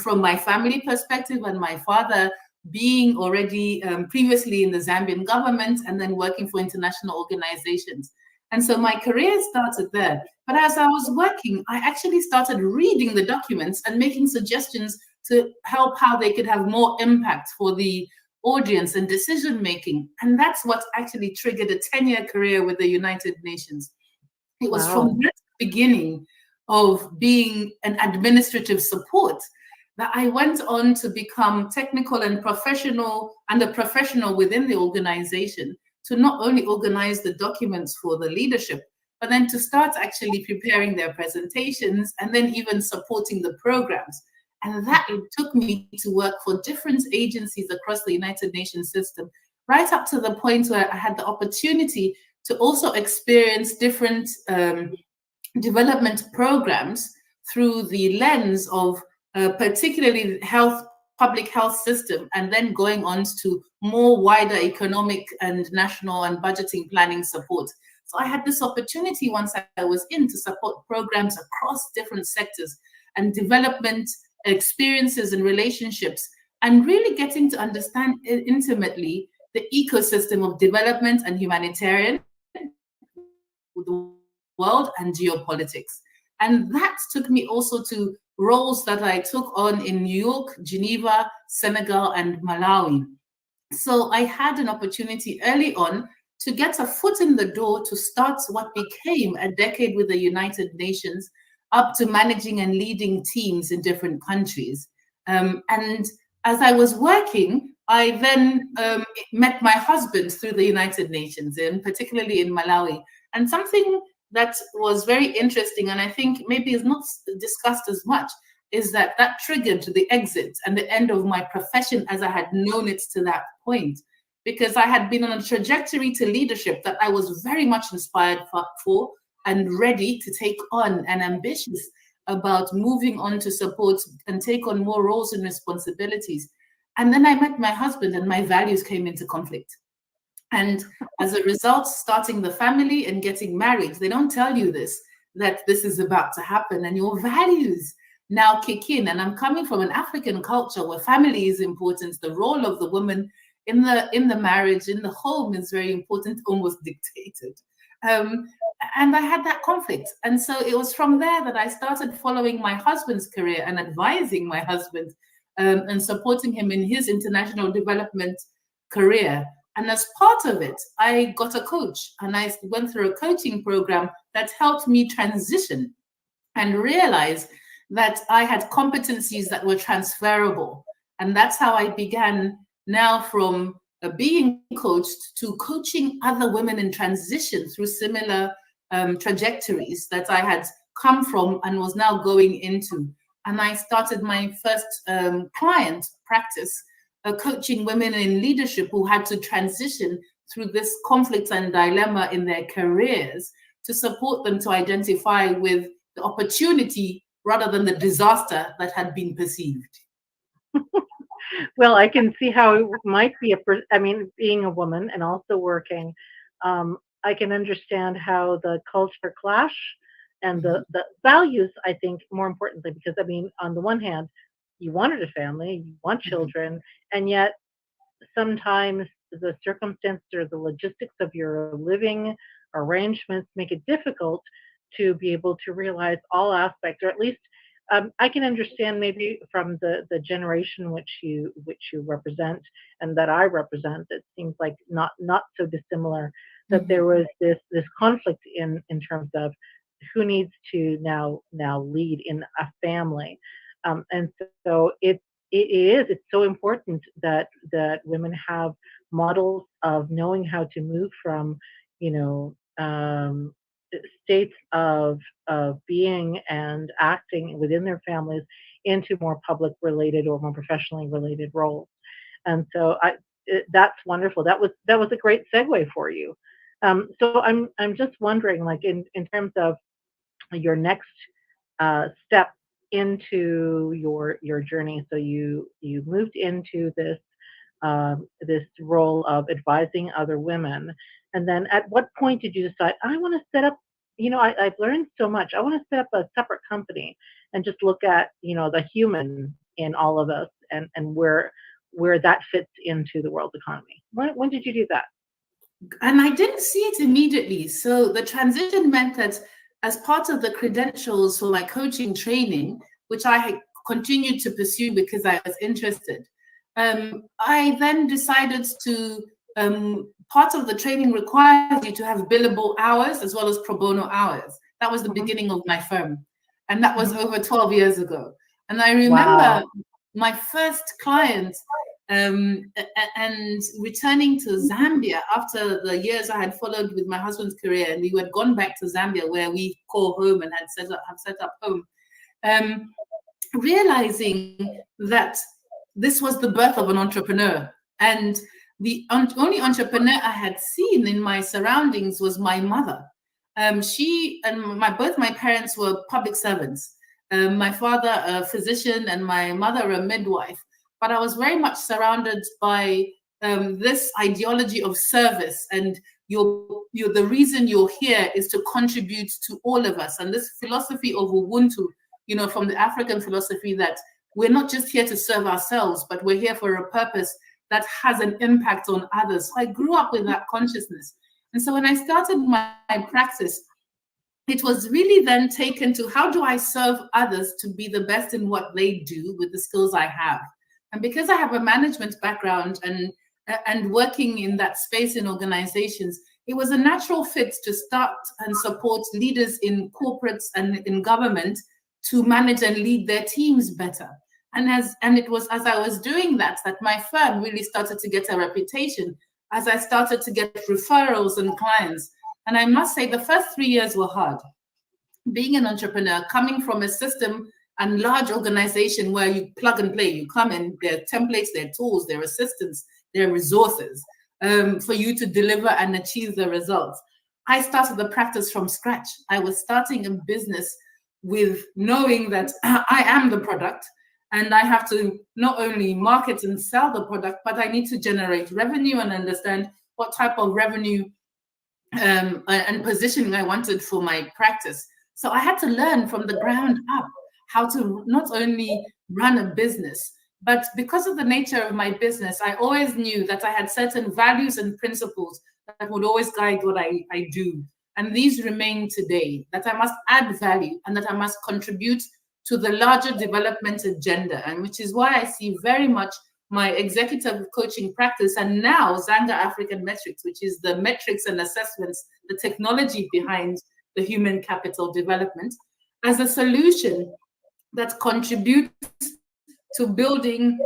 from my family perspective, and my father being already previously in the Zambian government and then working for international organizations. And so my career started there. But as I was working, I actually started reading the documents and making suggestions to help how they could have more impact for the audience and decision making. And that's what actually triggered a 10-year career with the United Nations. It was from that beginning of being an administrative support that I went on to become technical and professional, and a professional within the organization, to not only organize the documents for the leadership, but then to start actually preparing their presentations and then even supporting the programs. And that took me to work for different agencies across the United Nations system, right up to the point where I had the opportunity to also experience different development programs through the lens of particularly public health system, and then going on to more wider economic and national and budgeting planning support. So I had this opportunity once I was in to support programs across different sectors and development experiences and relationships, and really getting to understand intimately the ecosystem of development and humanitarian, the world, and geopolitics. And that took me also to roles that I took on in New York, Geneva, Senegal, and Malawi. So I had an opportunity early on to get a foot in the door to start what became a decade with the United Nations, up to managing and leading teams in different countries. And as I was working, I then met my husband through the United Nations, and particularly in Malawi. And something that was very interesting, and I think maybe is not discussed as much, is that triggered the exit and the end of my profession as I had known it to that point. because I had been on a trajectory to leadership that I was very much inspired for and ready to take on, and ambitious about moving on to support and take on more roles and responsibilities. And then I met my husband and my values came into conflict. And as a result, starting the family and getting married, they don't tell you this, that this is about to happen, and your values now kick in. And I'm coming from an African culture where family is important. The role of the woman in the marriage, in the home is very important, almost dictated. And I had that conflict. And so it was from there that I started following my husband's career and advising my husband and supporting him in his international development career. And as part of it, I got a coach, and I went through a coaching program that helped me transition and realize that I had competencies that were transferable. And that's how I began now from being coached to coaching other women in transition through similar trajectories that I had come from and was now going into. And I started my first client practice, coaching women in leadership who had to transition through this conflict and dilemma in their careers, to support them to identify with the opportunity rather than the disaster that had been perceived. Well, I can see how it might be being a woman and also working, I can understand how the culture clash and the values, I think, more importantly, because on the one hand, you wanted a family, you want children, and yet sometimes the circumstances or the logistics of your living arrangements make it difficult to be able to realize all aspects, or at least I can understand maybe from the generation which you represent and that I represent. It seems like not so dissimilar, that there was this conflict in terms of who needs to now lead in a family, and so it's so important that women have models of knowing how to move from states of being and acting within their families into more public related or more professionally related roles. And so that's wonderful. That was a great segue for you. So I'm just wondering, like in terms of your next step into your journey. So you moved into this role of advising other women, and then at what point did you decide, I want to set up, I've learned so much, I want to set up a separate company and just look at the human in all of us and where that fits into the world economy? When did you do that? And I didn't see it immediately. So the transition meant that as part of the credentials for my coaching training, which I had continued to pursue because I was interested, I then decided to, part of the training requires you to have billable hours as well as pro bono hours. That was the beginning of my firm. And that was over 12 years ago. And I remember my first client and returning to Zambia after the years I had followed with my husband's career, and we had gone back to Zambia where we call home and have set up home, realizing that this was the birth of an entrepreneur. And the only entrepreneur I had seen in my surroundings was my mother. She and both my parents were public servants. My father a physician and my mother a midwife. But I was very much surrounded by this ideology of service, and the reason you're here is to contribute to all of us. And this philosophy of Ubuntu, from the African philosophy, that we're not just here to serve ourselves, but we're here for a purpose that has an impact on others. So I grew up with that consciousness. And so when I started my practice, it was really then taken to how do I serve others to be the best in what they do with the skills I have. And because I have a management background and working in that space in organizations, it was a natural fit to start and support leaders in corporates and in government to manage and lead their teams better. And it was as I was doing that my firm really started to get a reputation, as I started to get referrals and clients. And I must say the first 3 years were hard. Being an entrepreneur, coming from a system and large organization where you plug and play, you come in, there are templates, there are tools, there are assistants, there are resources. for you to deliver and achieve the results. I started the practice from scratch. I was starting a business with knowing that I am the product, and I have to not only market and sell the product, but I need to generate revenue and understand what type of revenue and positioning I wanted for my practice. So I had to learn from the ground up how to not only run a business, but because of the nature of my business, I always knew that I had certain values and principles that would always guide what I do. And these remain today, that I must add value and that I must contribute to the larger development agenda, and which is why I see very much my executive coaching practice and now Zanga African Metrics, which is the metrics and assessments, the technology behind the human capital development, as a solution that contributes to building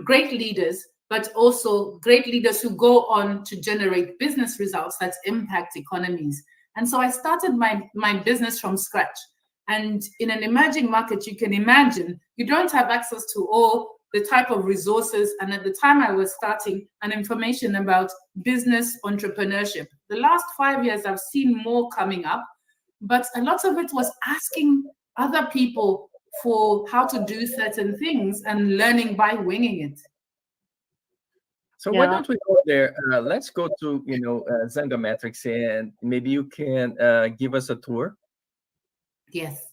great leaders, but also great leaders who go on to generate business results that impact economies. And so I started my business from scratch. And in an emerging market, you can imagine you don't have access to all the type of resources. And at the time I was starting an information about business entrepreneurship. The last 5 years, I've seen more coming up, but a lot of it was asking other people for how to do certain things and learning by winging it. So why don't we go there? Let's go to Zanga Metrics, and maybe you can give us a tour. Yes.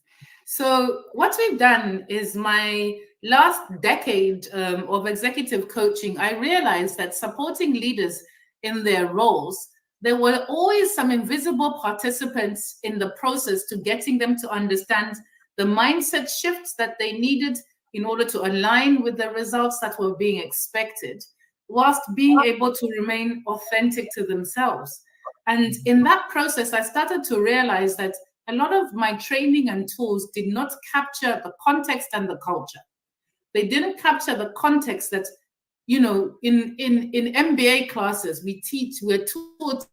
So what we've done is my last decade of executive coaching, I realized that supporting leaders in their roles, there were always some invisible participants in the process to getting them to understand the mindset shifts that they needed in order to align with the results that were being expected, whilst being able to remain authentic to themselves. And in that process, I started to realize that a lot of my training and tools did not capture the context and the culture. They didn't capture the context that, in MBA classes, we're taught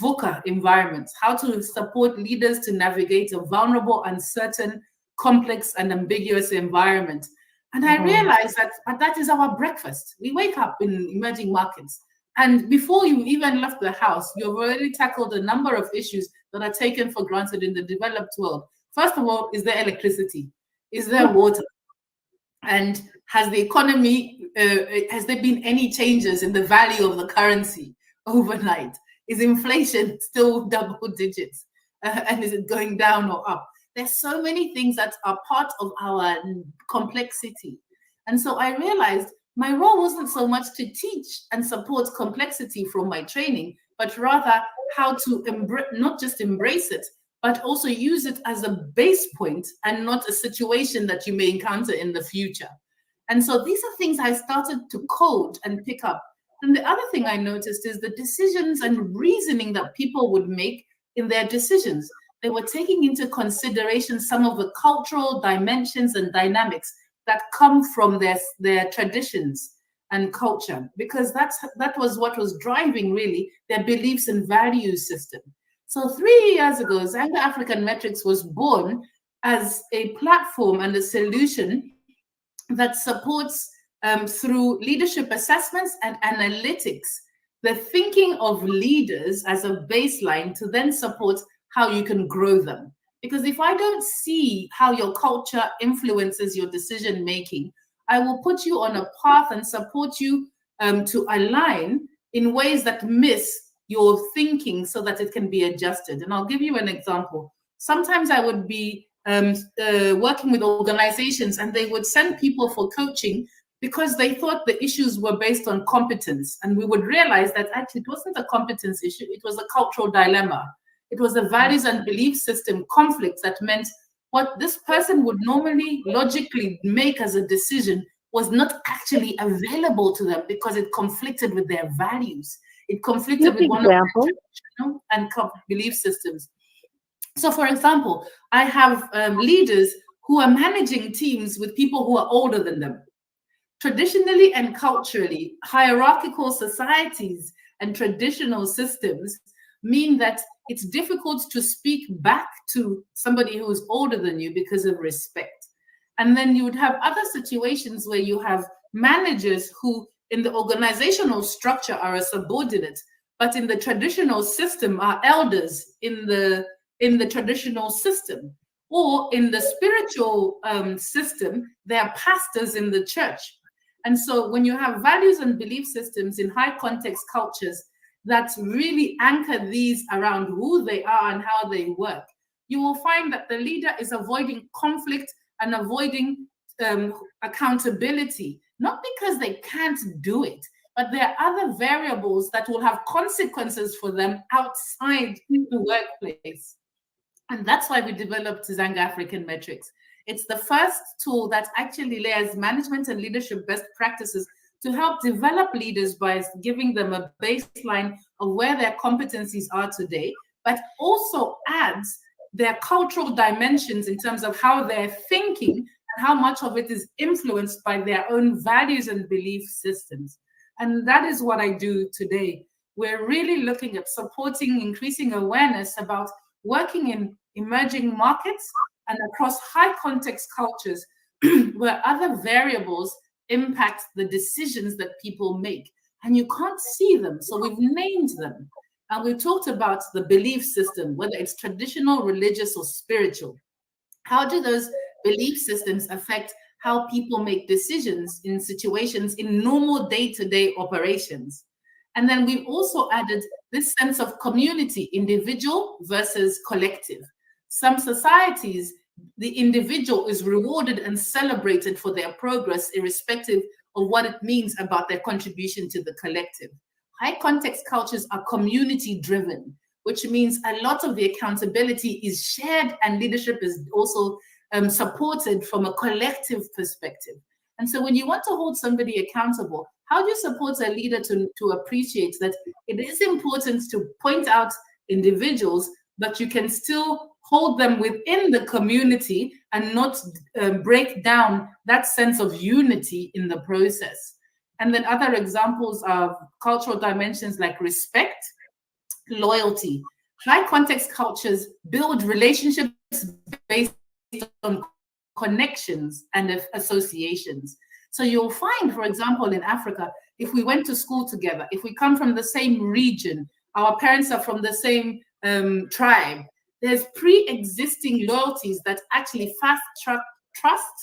VUCA environments, how to support leaders to navigate a vulnerable, uncertain, complex, and ambiguous environment. And I realized that is our breakfast. We wake up in emerging markets, and before you even left the house, you've already tackled a number of issues that are taken for granted in the developed world. First of all, is there electricity? Is there water? And has the economy, has there been any changes in the value of the currency overnight? Is inflation still double digits? And is it going down or up? There's so many things that are part of our complexity. And so I realized my role wasn't so much to teach and support complexity from my training, but rather how to not just embrace it, but also use it as a base point and not a situation that you may encounter in the future. And so these are things I started to code and pick up. And the other thing I noticed is the decisions and reasoning that people would make in their decisions. They were taking into consideration some of the cultural dimensions and dynamics that come from their traditions and culture, because that was what was driving really their beliefs and values system. So 3 years ago, Zanga African Metrics was born as a platform and a solution that supports through leadership assessments and analytics, the thinking of leaders as a baseline to then support how you can grow them. Because if I don't see how your culture influences your decision making, I will put you on a path and support you to align in ways that miss your thinking so that it can be adjusted. And I'll give you an example. Sometimes I would be working with organizations and they would send people for coaching because they thought the issues were based on competence. And we would realize that actually it wasn't a competence issue, it was a cultural dilemma. It was a values and belief system conflict that meant what this person would normally logically make as a decision was not actually available to them because it conflicted with their values. It conflicted with one of their traditional and belief systems. So for example, I have leaders who are managing teams with people who are older than them. Traditionally and culturally, hierarchical societies and traditional systems mean that it's difficult to speak back to somebody who is older than you because of respect. And then you would have other situations where you have managers who in the organizational structure are a subordinate, but in the traditional system are elders in the traditional system, or in the spiritual system, there are pastors in the church. And so when you have values and belief systems in high context cultures that really anchor these around who they are and how they work, you will find that the leader is avoiding conflict and avoiding accountability, not because they can't do it, but there are other variables that will have consequences for them outside the workplace. And that's why we developed Zanga African Metrics. It's the first tool that actually layers management and leadership best practices to help develop leaders by giving them a baseline of where their competencies are today, but also adds their cultural dimensions in terms of how they're thinking and how much of it is influenced by their own values and belief systems. And that is what I do today. We're really looking at supporting increasing awareness about working in emerging markets and across high context cultures where other variables impact the decisions that people make. And you can't see them, so we've named them. And we talked about the belief system, whether it's traditional, religious, or spiritual. How do those belief systems affect how people make decisions in situations in normal day-to-day operations? And then we've also added this sense of community, individual versus collective. Some societies, the individual is rewarded and celebrated for their progress, irrespective of what it means about their contribution to the collective. High context cultures are community driven, which means a lot of the accountability is shared and leadership is also supported from a collective perspective. And so when you want to hold somebody accountable, how do you support a leader to appreciate that it is important to point out individuals, but you can still hold them within the community and not break down that sense of unity in the process? And then other examples of cultural dimensions like respect, loyalty. High context cultures build relationships based on connections and associations. So you'll find, for example, in Africa, if we went to school together, if we come from the same region, our parents are from the same tribe, there's pre-existing loyalties that actually fast-track trust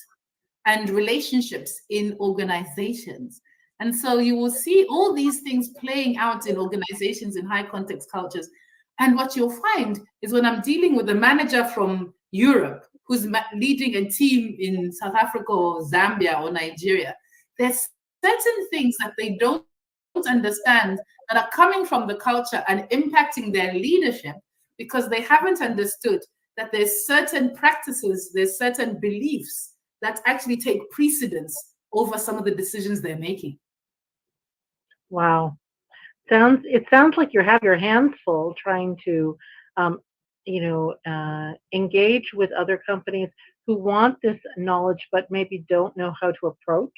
and relationships in organizations. And so you will see all these things playing out in organizations in high context cultures. And what you'll find is when I'm dealing with a manager from Europe who's leading a team in South Africa or Zambia or Nigeria, there's certain things that they don't understand that are coming from the culture and impacting their leadership because they haven't understood that there's certain practices, there's certain beliefs that actually take precedence over some of the decisions they're making. Wow. It sounds like you have your hands full trying to engage with other companies who want this knowledge but maybe don't know how to approach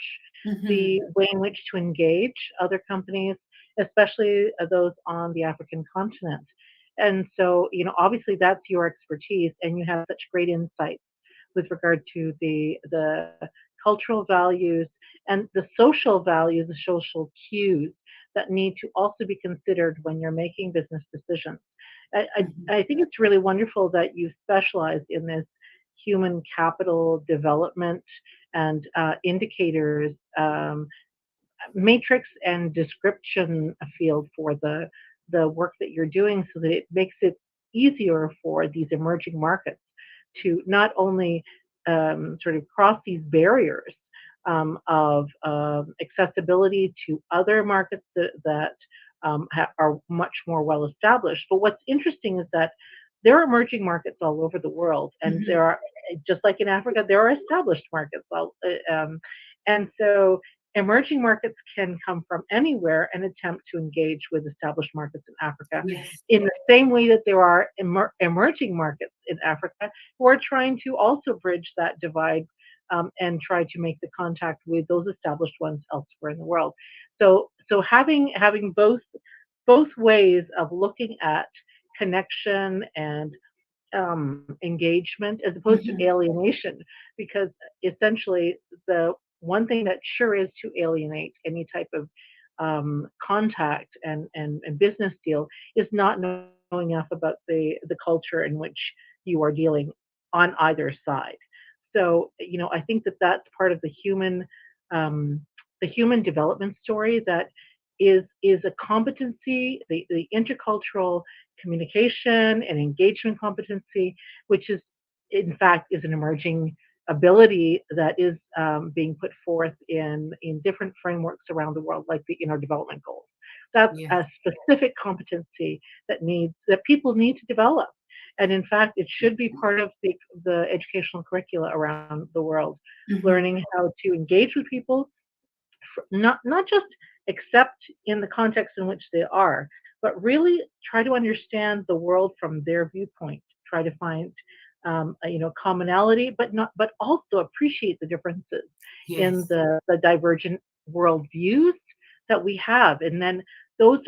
the way in which to engage other companies, especially those on the African continent. And so, obviously that's your expertise, and you have such great insights with regard to the cultural values and the social values, the social cues that need to also be considered when you're making business decisions. I think it's really wonderful that you specialize in this human capital development and indicators, matrix and description field for the work that you're doing, so that it makes it easier for these emerging markets to not only sort of cross these barriers of accessibility to other markets that are much more well established. But what's interesting is that there are emerging markets all over the world, and there are, just like in Africa, there are established markets. And so emerging markets can come from anywhere and attempt to engage with established markets in Africa, in the same way that there are emerging markets in Africa who are trying to also bridge that divide and try to make the contact with those established ones elsewhere in the world. So having both ways of looking at connection and engagement as opposed to alienation, because essentially the one thing that sure is to alienate any type of contact and business deal is not knowing enough about the culture in which you are dealing on either side. So, I think that that's part of the human development story that is a competency, the intercultural communication and engagement competency, which is in fact is an emerging ability that is being put forth in different frameworks around the world, like the Inner Development Goals. That's a specific competency that people need to develop. And in fact, it should be part of the educational curricula around the world, learning how to engage with people, not just accept in the context in which they are, but really try to understand the world from their viewpoint, try to find commonality, but also appreciate the differences in the divergent worldviews that we have. And then those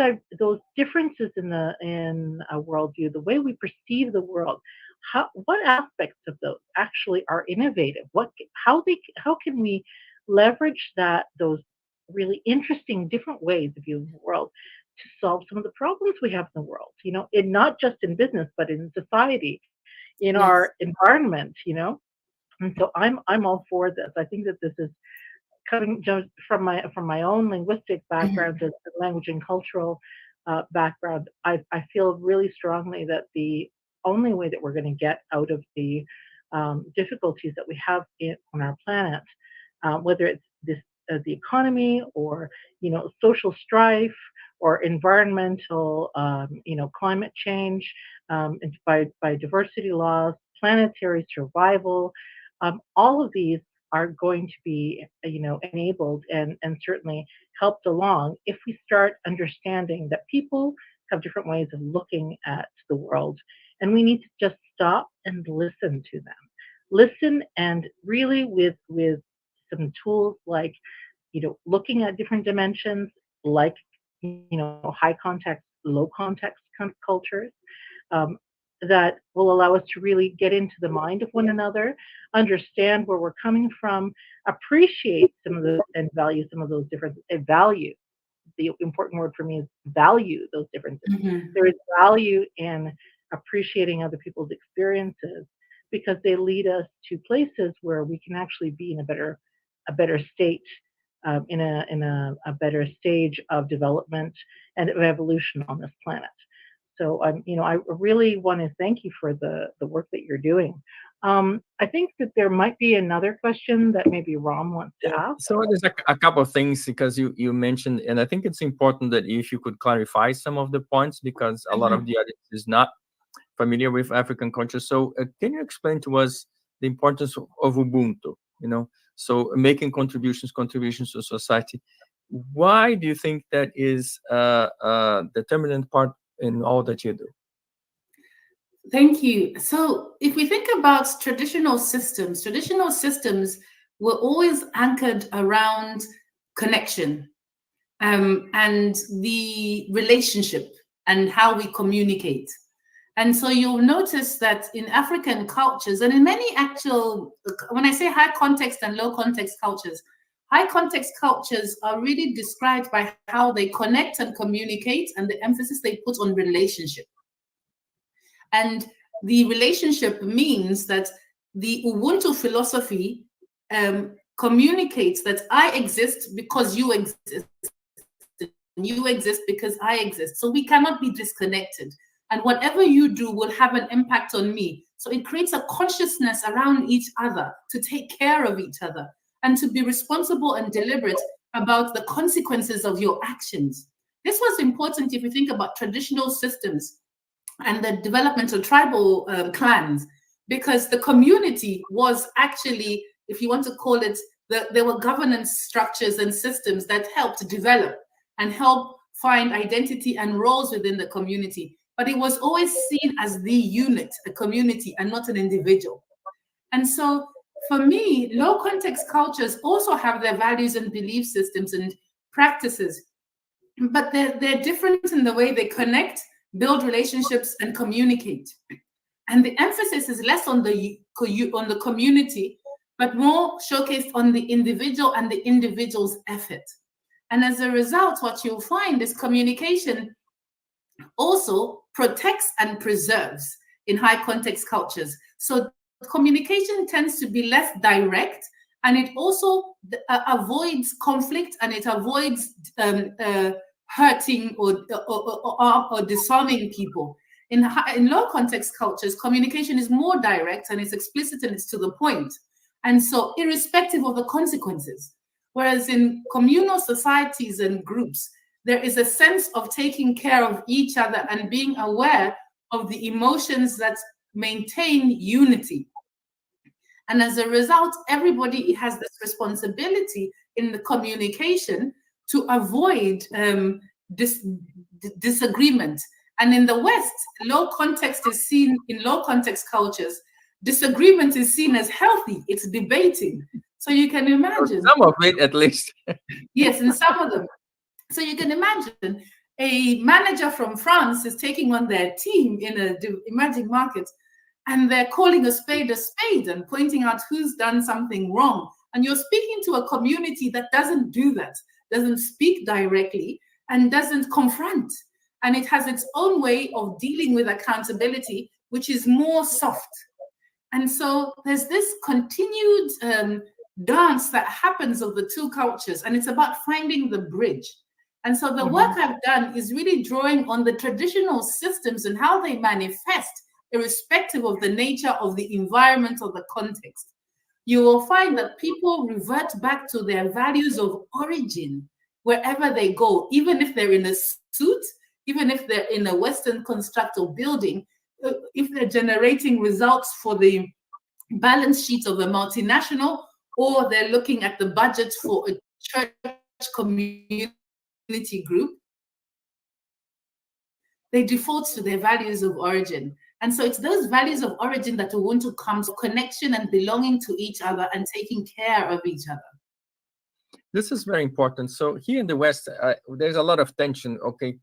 differences in a worldview, the way we perceive the world, what aspects of those actually are innovative? How can we leverage those really interesting different ways of viewing the world to solve some of the problems we have in the world? Not just in business, but in society, in our environment. And so I'm all for this. I think that this is coming just from my own linguistic background, as a language and cultural background. I feel really strongly that the only way that we're going to get out of the difficulties that we have on our planet, whether it's the economy or social strife or environmental climate change, by diversity laws, planetary survival, all of these are going to be enabled and certainly helped along if we start understanding that people have different ways of looking at the world, and we need to just stop and listen to them. Listen, and really with some tools like looking at different dimensions, like high context, low context cultures, that will allow us to really get into the mind of one another, understand where we're coming from, appreciate some of the and value some of those differences. Value, the important word for me is value those differences. There is value in appreciating other people's experiences, because they lead us to places where we can actually be in a better state, in a better stage of development and of evolution on this planet. So I really want to thank you for the work that you're doing. I think that there might be another question that maybe Ram wants to ask. So there's a couple of things, because you mentioned, and I think it's important that if you could clarify some of the points, because a lot of the audience is not familiar with African culture. So can you explain to us the importance of Ubuntu? So making contributions to society. Why do you think that is a determinant part in all that you do? Thank you. So if we think about traditional systems were always anchored around connection, and the relationship and how we communicate. And so you'll notice that in African cultures, and in many when I say high context and low context cultures, high context cultures are really described by how they connect and communicate, and the emphasis they put on relationship. And the relationship means that the Ubuntu philosophy communicates that I exist because you exist. You exist because I exist. So we cannot be disconnected. And whatever you do will have an impact on me. So it creates a consciousness around each other to take care of each other and to be responsible and deliberate about the consequences of your actions. This was important if you think about traditional systems and the development of tribal clans, because the community was actually, if you want to call it, there were governance structures and systems that helped develop and help find identity and roles within the community. But it was always seen as the unit, a community, and not an individual. And so for me, low context cultures also have their values and belief systems and practices, but they're different in the way they connect, build relationships, and communicate. And the emphasis is less on the community but more showcased on the individual and the individual's effort. And as a result, what you'll find is communication also protects and preserves in high context cultures. So communication tends to be less direct, and it also avoids conflict, and it avoids hurting or disarming people. In low context cultures, communication is more direct and it's explicit and it's to the point. And so irrespective of the consequences, whereas in communal societies and groups, there is a sense of taking care of each other and being aware of the emotions that maintain unity. And as a result, everybody has this responsibility in the communication to avoid disagreement. And in the West, low context is seen, in low context cultures, disagreement is seen as healthy, it's debating. So you can imagine. Some of it, at least. Yes, in some of them. So you can imagine a manager from France is taking on their team in an emerging market, and they're calling a spade and pointing out who's done something wrong. And you're speaking to a community that doesn't do that, doesn't speak directly, and doesn't confront. And it has its own way of dealing with accountability, which is more soft. And so there's this continued dance that happens of the two cultures, and it's about finding the bridge. And so the work I've done is really drawing on the traditional systems and how they manifest, irrespective of the nature of the environment or the context. You will find that people revert back to their values of origin wherever they go, even if they're in a suit, even if they're in a Western construct or building, if they're generating results for the balance sheet of a multinational, or they're looking at the budget for a church community group, they default to their values of origin. And so it's those values of origin that we want to come to connection and belonging to each other and taking care of each other. This is very important. So here in the West, there's a lot of tension. Okay,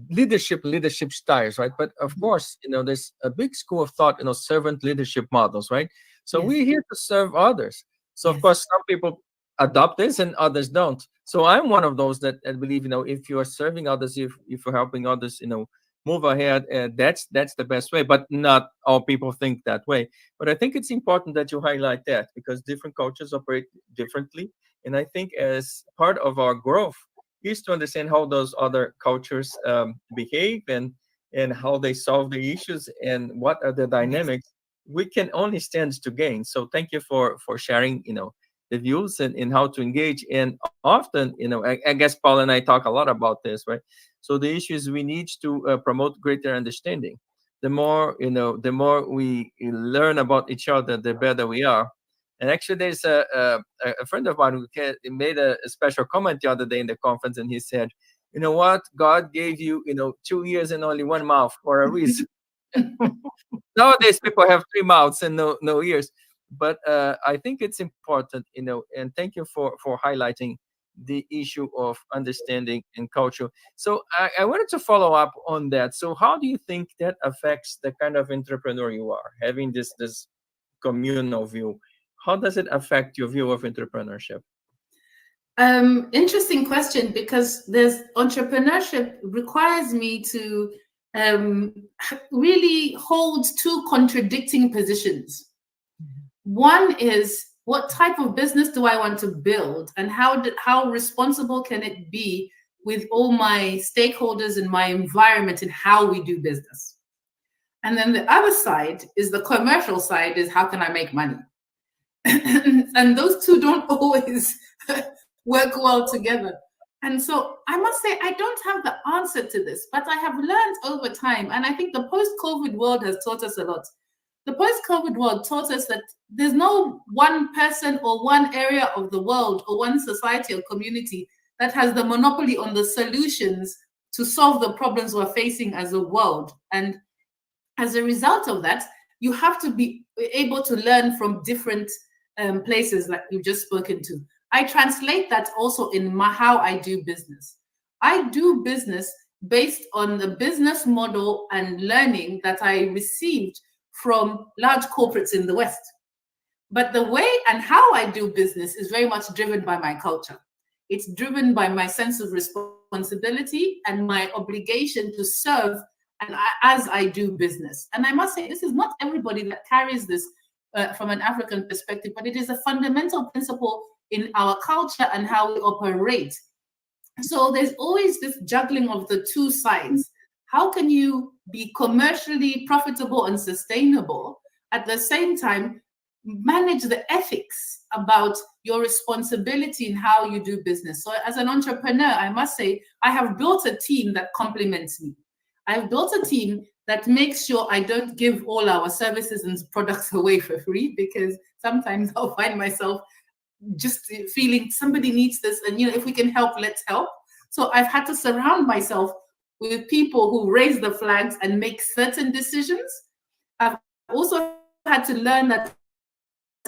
leadership styles, right? But of course, there's a big school of thought, servant leadership models, right? So we're here to serve others. So of course, some people adopt this and others don't. So I'm one of those that believe, if you are serving others, if you're helping others, move ahead, that's the best way. But not all people think that way. But I think it's important that you highlight that, because different cultures operate differently. And I think as part of our growth is to understand how those other cultures behave and how they solve the issues and what are the dynamics. We can only stand to gain. So thank you for sharing, the views and how to engage. And often, I guess Paul and I talk a lot about this, right? So the issue is we need to promote greater understanding. The more we learn about each other, the better we are. And actually, there's a friend of mine who made a special comment the other day in the conference, and he said, "You know what? God gave you, 2 ears and only one mouth for a reason." Nowadays, people have 3 mouths and no ears. But I think it's important, and thank you for highlighting the issue of understanding and culture. So I wanted to follow up on that. So how do you think that affects the kind of entrepreneur you are, having this communal view? How does it affect your view of entrepreneurship? Interesting question, because entrepreneurship requires me to really hold 2 contradicting positions. One is, what type of business do I want to build, and how responsible can it be with all my stakeholders in my environment and how we do business? And then the other side is the commercial side, is how can I make money? And those two don't always work well together. And so I must say, I don't have the answer to this, but I have learned over time, and I think the post-COVID world has taught us a lot. The post-COVID world taught us that there's no one person or one area of the world or one society or community that has the monopoly on the solutions to solve the problems we're facing as a world. And as a result of that, you have to be able to learn from different places, like you've just spoken to. I translate that also in how I do business. I do business based on the business model and learning that I received from large corporates in the West. But the way and how I do business is very much driven by my culture. It's driven by my sense of responsibility and my obligation to serve as I do business. And I must say, this is not everybody that carries this from an African perspective, but it is a fundamental principle in our culture and how we operate. So there's always this juggling of the two sides. How can you be commercially profitable and sustainable at the same time manage the ethics about your responsibility in how you do business? So as an entrepreneur, I must say, I have built a team that complements me. I've built a team that makes sure I don't give all our services and products away for free, because sometimes I'll find myself just feeling somebody needs this, and if we can help, let's help. So I've had to surround myself with people who raise the flags and make certain decisions. I've also had to learn that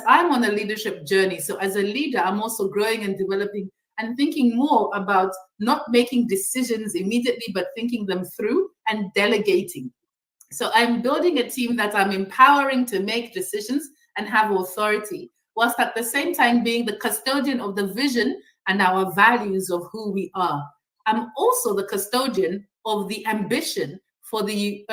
I'm on a leadership journey. So as a leader, I'm also growing and developing and thinking more about not making decisions immediately, but thinking them through and delegating. So I'm building a team that I'm empowering to make decisions and have authority, whilst at the same time being the custodian of the vision and our values of who we are. I'm also the custodian of the ambition for the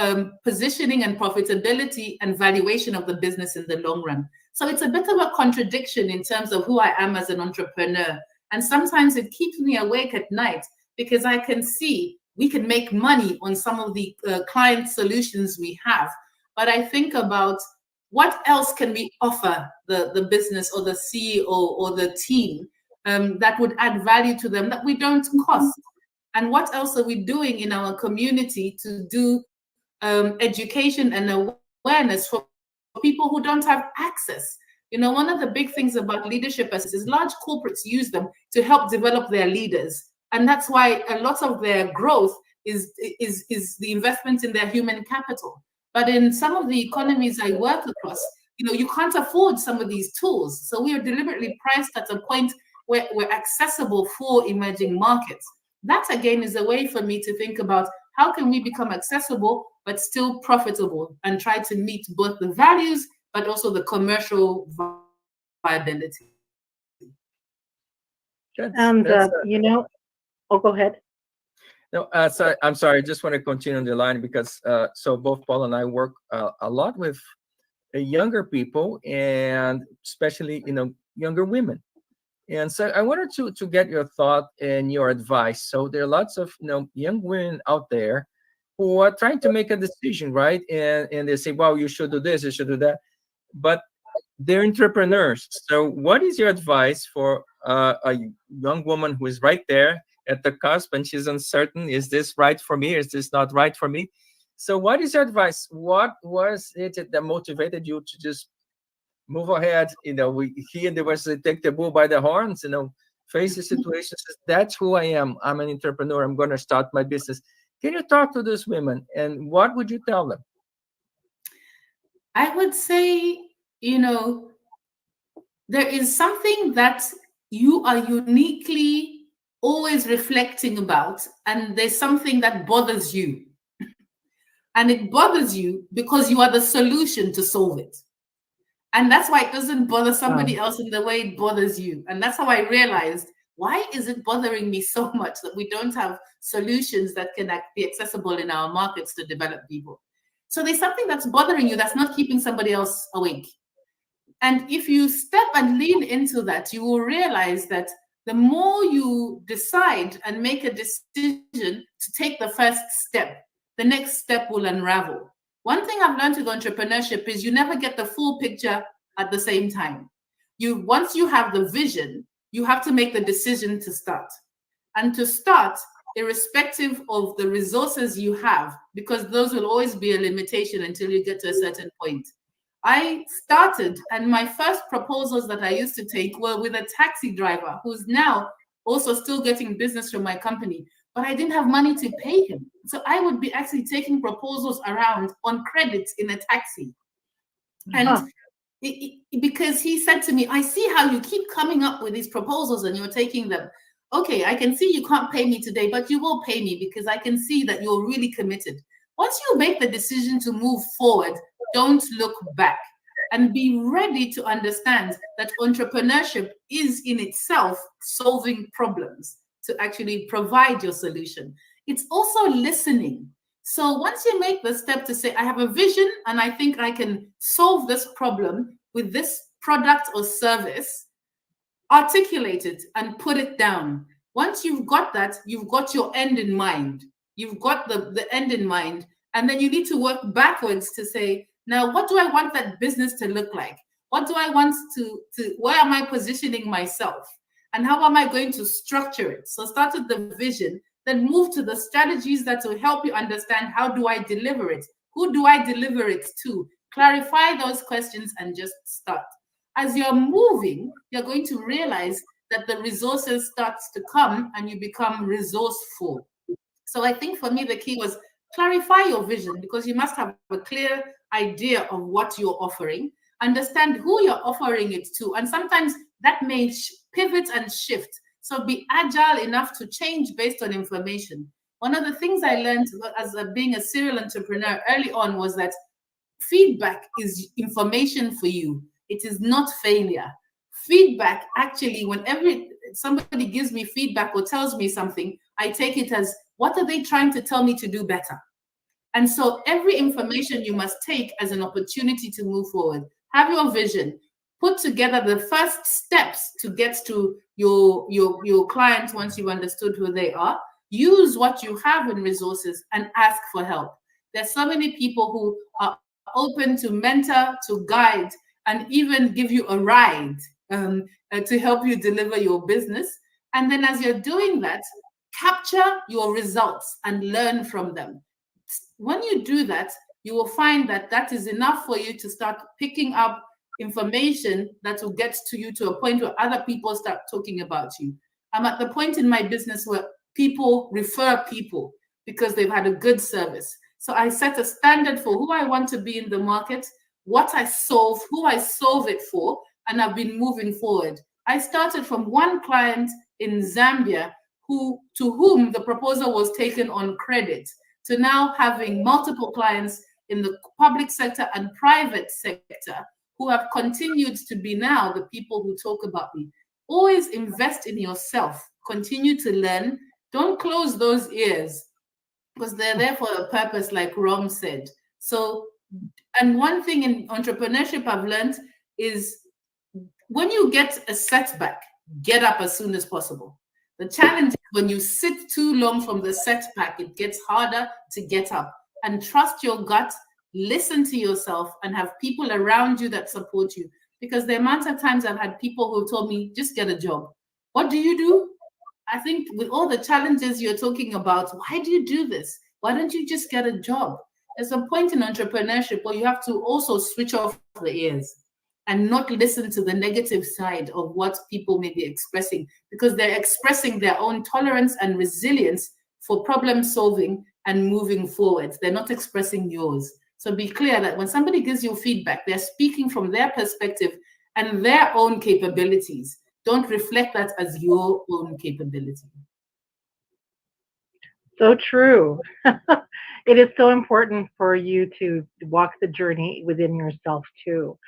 positioning and profitability and valuation of the business in the long run. So it's a bit of a contradiction in terms of who I am as an entrepreneur. And sometimes it keeps me awake at night, because I can see we can make money on some of the client solutions we have. But I think about what else can we offer the business or the CEO or the team that would add value to them that we don't cost? And what else are we doing in our community to do education and awareness for people who don't have access? One of the big things about leadership is large corporates use them to help develop their leaders. And that's why a lot of their growth is the investment in their human capital. But in some of the economies I work across, you can't afford some of these tools. So we are deliberately priced at a point where we're accessible for emerging markets. That, again, is a way for me to think about how can we become accessible but still profitable, and try to meet both the values but also the commercial viability. Good. And, go ahead. No, I'm sorry. I just want to continue on the line, because so both Paul and I work a lot with younger people, and especially, younger women. And so I wanted to get your thought and your advice. So there are lots of young women out there who are trying to make a decision, right? And they say, well, you should do this, you should do that. But they're entrepreneurs. So what is your advice for a young woman who is right there at the cusp and she's uncertain? Is this right for me? Is this not right for me? So what is your advice? What was it that motivated you to just move ahead? There was take the bull by the horns, face the situation. That's who I am. I'm an entrepreneur. I'm going to start my business. Can you talk to those women, and what would you tell them? I would say, there is something that you are uniquely always reflecting about, and there's something that bothers you. And it bothers you because you are the solution to solve it. And that's why it doesn't bother somebody else in the way it bothers you. And that's how I realized, why is it bothering me so much that we don't have solutions that can be accessible in our markets to develop people? So there's something that's bothering you that's not keeping somebody else awake. And if you step and lean into that, you will realize that the more you decide and make a decision to take the first step, the next step will unravel. One thing I've learned with entrepreneurship is you never get the full picture at the same time. Once you have the vision, you have to make the decision to start. And to start, irrespective of the resources you have, because those will always be a limitation until you get to a certain point. I started, and my first proposals that I used to take were with a taxi driver who's now also still getting business from my company, but I didn't have money to pay him. So I would be actually taking proposals around on credit in a taxi. And because he said to me, I see how you keep coming up with these proposals and you're taking them. Okay, I can see you can't pay me today, but you will pay me because I can see that you're really committed. Once you make the decision to move forward, don't look back. and be ready to understand that entrepreneurship is in itself solving problems to actually provide your solution. It's also listening. So once you make the step to say, I have a vision and I think I can solve this problem with this product or service, articulate it and put it down. Once you've got that, you've got your end in mind. You've got the end in mind. And then you need to work backwards to say, now, what do I want that business to look like? What do I want where am I positioning myself? And how am I going to structure it? So start with the vision, then move to the strategies that will help you understand how do I deliver it? Who do I deliver it to? Clarify those questions and just start. As you're moving, you're going to realize that the resources starts to come and you become resourceful. So I think for me, the key was clarify your vision, because you must have a clear idea of what you're offering, understand who you're offering it to. And sometimes that may pivot and shift. So be agile enough to change based on information. One of the things I learned as being a serial entrepreneur early on was that feedback is information for you. It is not failure. Feedback, actually, whenever somebody gives me feedback or tells me something, I take it as, what are they trying to tell me to do better? And so every information you must take as an opportunity to move forward. Have your vision. Put together the first steps to get to your client once you've understood who they are. Use what you have in resources and ask for help. There's so many people who are open to mentor, to guide, and even give you a ride to help you deliver your business. And then as you're doing that, capture your results and learn from them. When you do that, you will find that that is enough for you to start picking up information that will get to you to a point where other people start talking about you. I'm at the point in my business where people refer people because they've had a good service. So I set a standard for who I want to be in the market, what I solve, who I solve it for, and I've been moving forward. I started from one client in Zambia to whom the proposal was taken on credit, to now having multiple clients in the public sector and private sector who have continued to be now the people who talk about me. Always invest in yourself. Continue to learn. Don't close those ears, because they're there for a purpose, like Rom said. So, and one thing in entrepreneurship I've learned is when you get a setback, get up as soon as possible. The challenge is when you sit too long from the setback, it gets harder to get up. And trust your gut, listen to yourself, and have people around you that support you. Because the amount of times I've had people who told me, just get a job. What do you do? I think with all the challenges you're talking about, why do you do this? Why don't you just get a job? There's a point in entrepreneurship where you have to also switch off the ears and not listen to the negative side of what people may be expressing, because they're expressing their own tolerance and resilience for problem solving and moving forward. They're not expressing yours. So be clear that when somebody gives you feedback, they're speaking from their perspective and their own capabilities. Don't reflect that as your own capability. So true. It is so important for you to walk the journey within yourself too.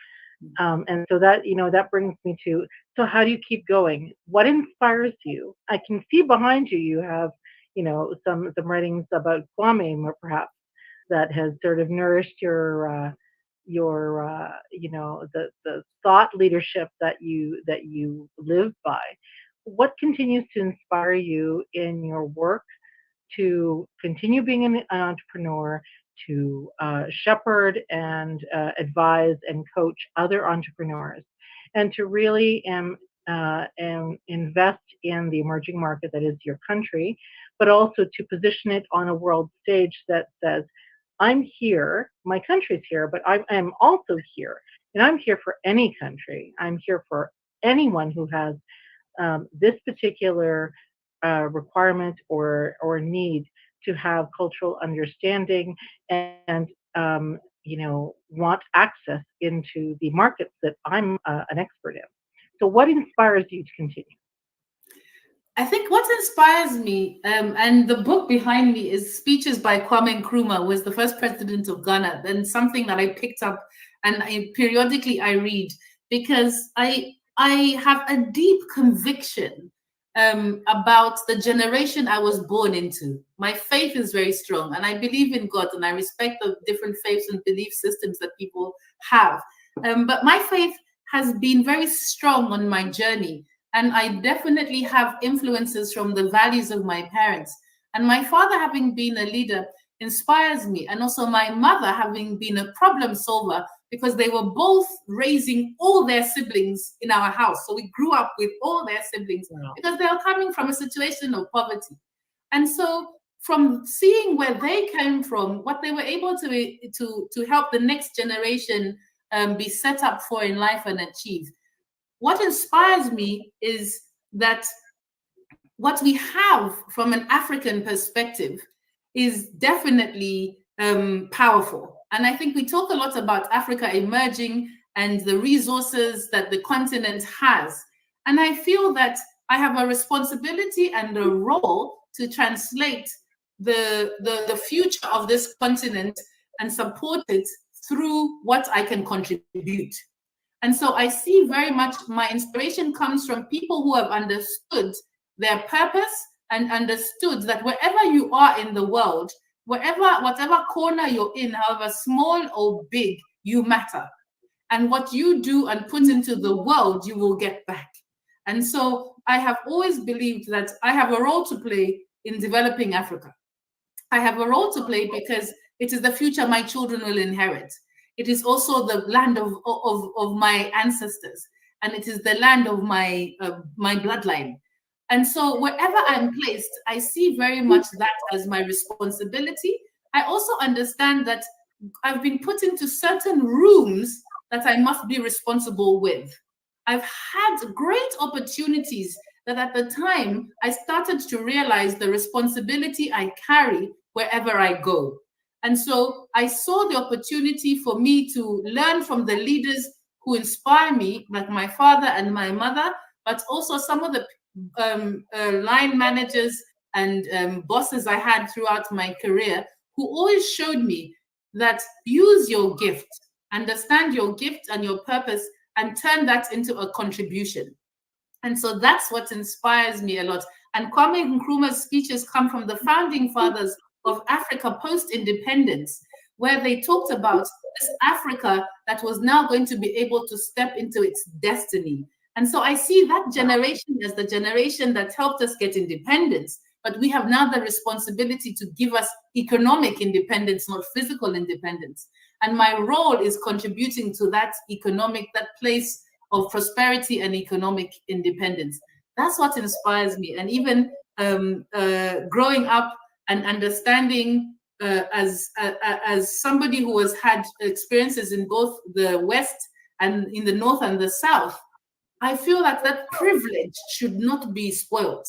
And so that, that brings me to, so how do you keep going? What inspires you? I can see behind you, you have, some writings about Kwame, perhaps, that has sort of nourished the thought leadership that you live by. What continues to inspire you in your work to continue being an entrepreneur, to shepherd and advise and coach other entrepreneurs, and to really invest in the emerging market that is your country, but also to position it on a world stage that says, I'm here, my country's here, but I am also here, and I'm here for any country. I'm here for anyone who has this particular requirement or need to have cultural understanding and want access into the markets that I'm an expert in. So what inspires you to continue? I think what inspires me, and the book behind me is Speeches by Kwame Nkrumah, who was the first president of Ghana, then something that I picked up and periodically I read, because I have a deep conviction about the generation I was born into. My faith is very strong, and I believe in God, and I respect the different faiths and belief systems that people have. But my faith has been very strong on my journey, and I definitely have influences from the values of my parents. And my father, having been a leader, inspires me, and also my mother, having been a problem solver, because they were both raising all their siblings in our house. So we grew up with all their siblings because they were coming from a situation of poverty. And so from seeing where they came from, what they were able to help the next generation be set up for in life and achieve, what inspires me is that what we have from an African perspective is definitely powerful. And I think we talk a lot about Africa emerging and the resources that the continent has. And I feel that I have a responsibility and a role to translate the future of this continent and support it through what I can contribute. And so I see very much my inspiration comes from people who have understood their purpose and understood that wherever you are in the world, whatever corner you're in, however small or big, you matter. And what you do and put into the world, you will get back. And so I have always believed that I have a role to play in developing Africa. I have a role to play because it is the future my children will inherit. It is also the land of my ancestors, and it is the land of my bloodline. And so wherever I'm placed, I see very much that as my responsibility. I also understand that I've been put into certain rooms that I must be responsible with. I've had great opportunities that at the time I started to realize the responsibility I carry wherever I go. And so I saw the opportunity for me to learn from the leaders who inspire me, like my father and my mother, but also some of the line managers and bosses I had throughout my career, who always showed me that use your gift, understand your gift and your purpose, and turn that into a contribution. And so that's what inspires me a lot. And Kwame Nkrumah's speeches come from the founding fathers of Africa post-independence, where they talked about this Africa that was now going to be able to step into its destiny. And so I see that generation as the generation that helped us get independence, but we have now the responsibility to give us economic independence, not physical independence. And my role is contributing to that place of prosperity and economic independence. That's what inspires me. And even growing up and understanding as somebody who has had experiences in both the West and in the North and the South, I feel like that privilege should not be spoiled.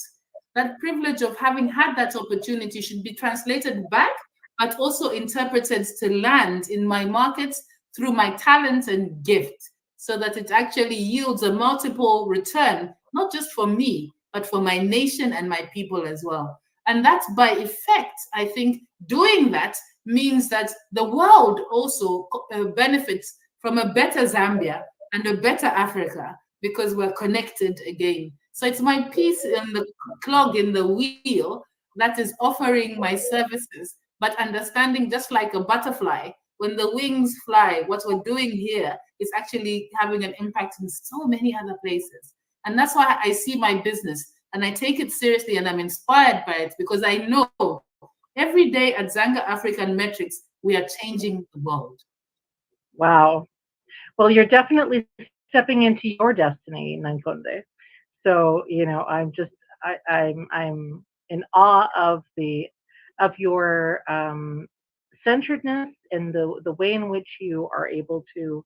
That privilege of having had that opportunity should be translated back, but also interpreted to land in my markets through my talent and gift, so that it actually yields a multiple return, not just for me, but for my nation and my people as well. And that's by effect, I think doing that means that the world also benefits from a better Zambia and a better Africa, because we're connected again. So it's my piece in the clog in the wheel that is offering my services, but understanding, just like a butterfly, when the wings fly, what we're doing here is actually having an impact in so many other places. And that's why I see my business and I take it seriously, and I'm inspired by it, because I know every day at Zanga African Metrics, we are changing the world. Wow. Well, you're definitely stepping into your destiny, Nankonde. So, you know, I'm in awe of your centeredness and the way in which you are able to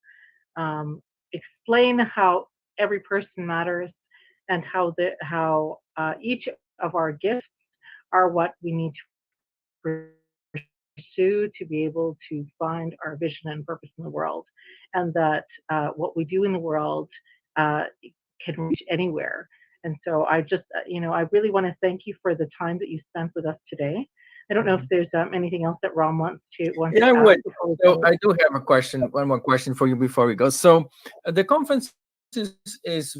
explain how every person matters, and how each of our gifts are what we need to pursue to be able to find our vision and purpose in the world, and that what we do in the world can reach anywhere. And so I just, I really want to thank you for the time that you spent with us today. I don't know if there's anything else that Ram wants to Yeah, I ask would. before we So go. I do have a question, one more question for you before we go. So the conference is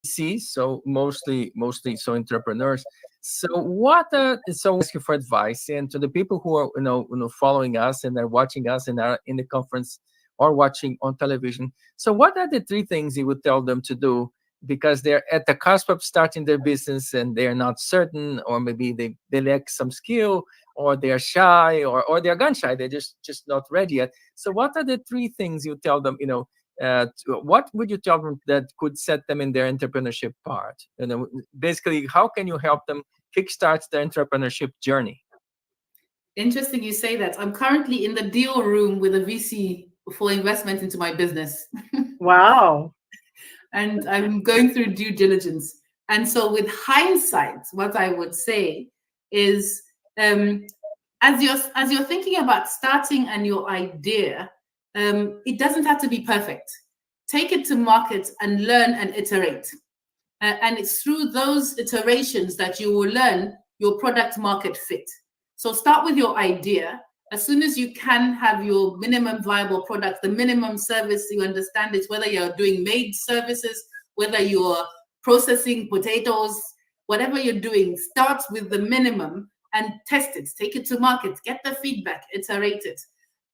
VC, so mostly so entrepreneurs. So what? So ask you for advice, and to the people who are following us and are watching us and are in the conference or watching on television. So what are the 3 things you would tell them to do? Because they're at the cusp of starting their business and they're not certain, or maybe they lack some skill, or they're shy, or they're gun shy. They're just not ready yet. So what are the 3 things you tell them? What would you tell them that could set them in their entrepreneurship part? Basically, how can you help them kickstart their entrepreneurship journey? Interesting you say that. I'm currently in the deal room with a VC for investment into my business. Wow. And I'm going through due diligence. And so with hindsight, what I would say is, as you're thinking about starting and your idea, it doesn't have to be perfect. Take it to market and learn and iterate. And it's through those iterations that you will learn your product market fit. So start with your idea. As soon as you can have your minimum viable product, the minimum service you understand is whether you're doing maid services, whether you're processing potatoes, whatever you're doing, start with the minimum and test it, take it to market, get the feedback, iterate it.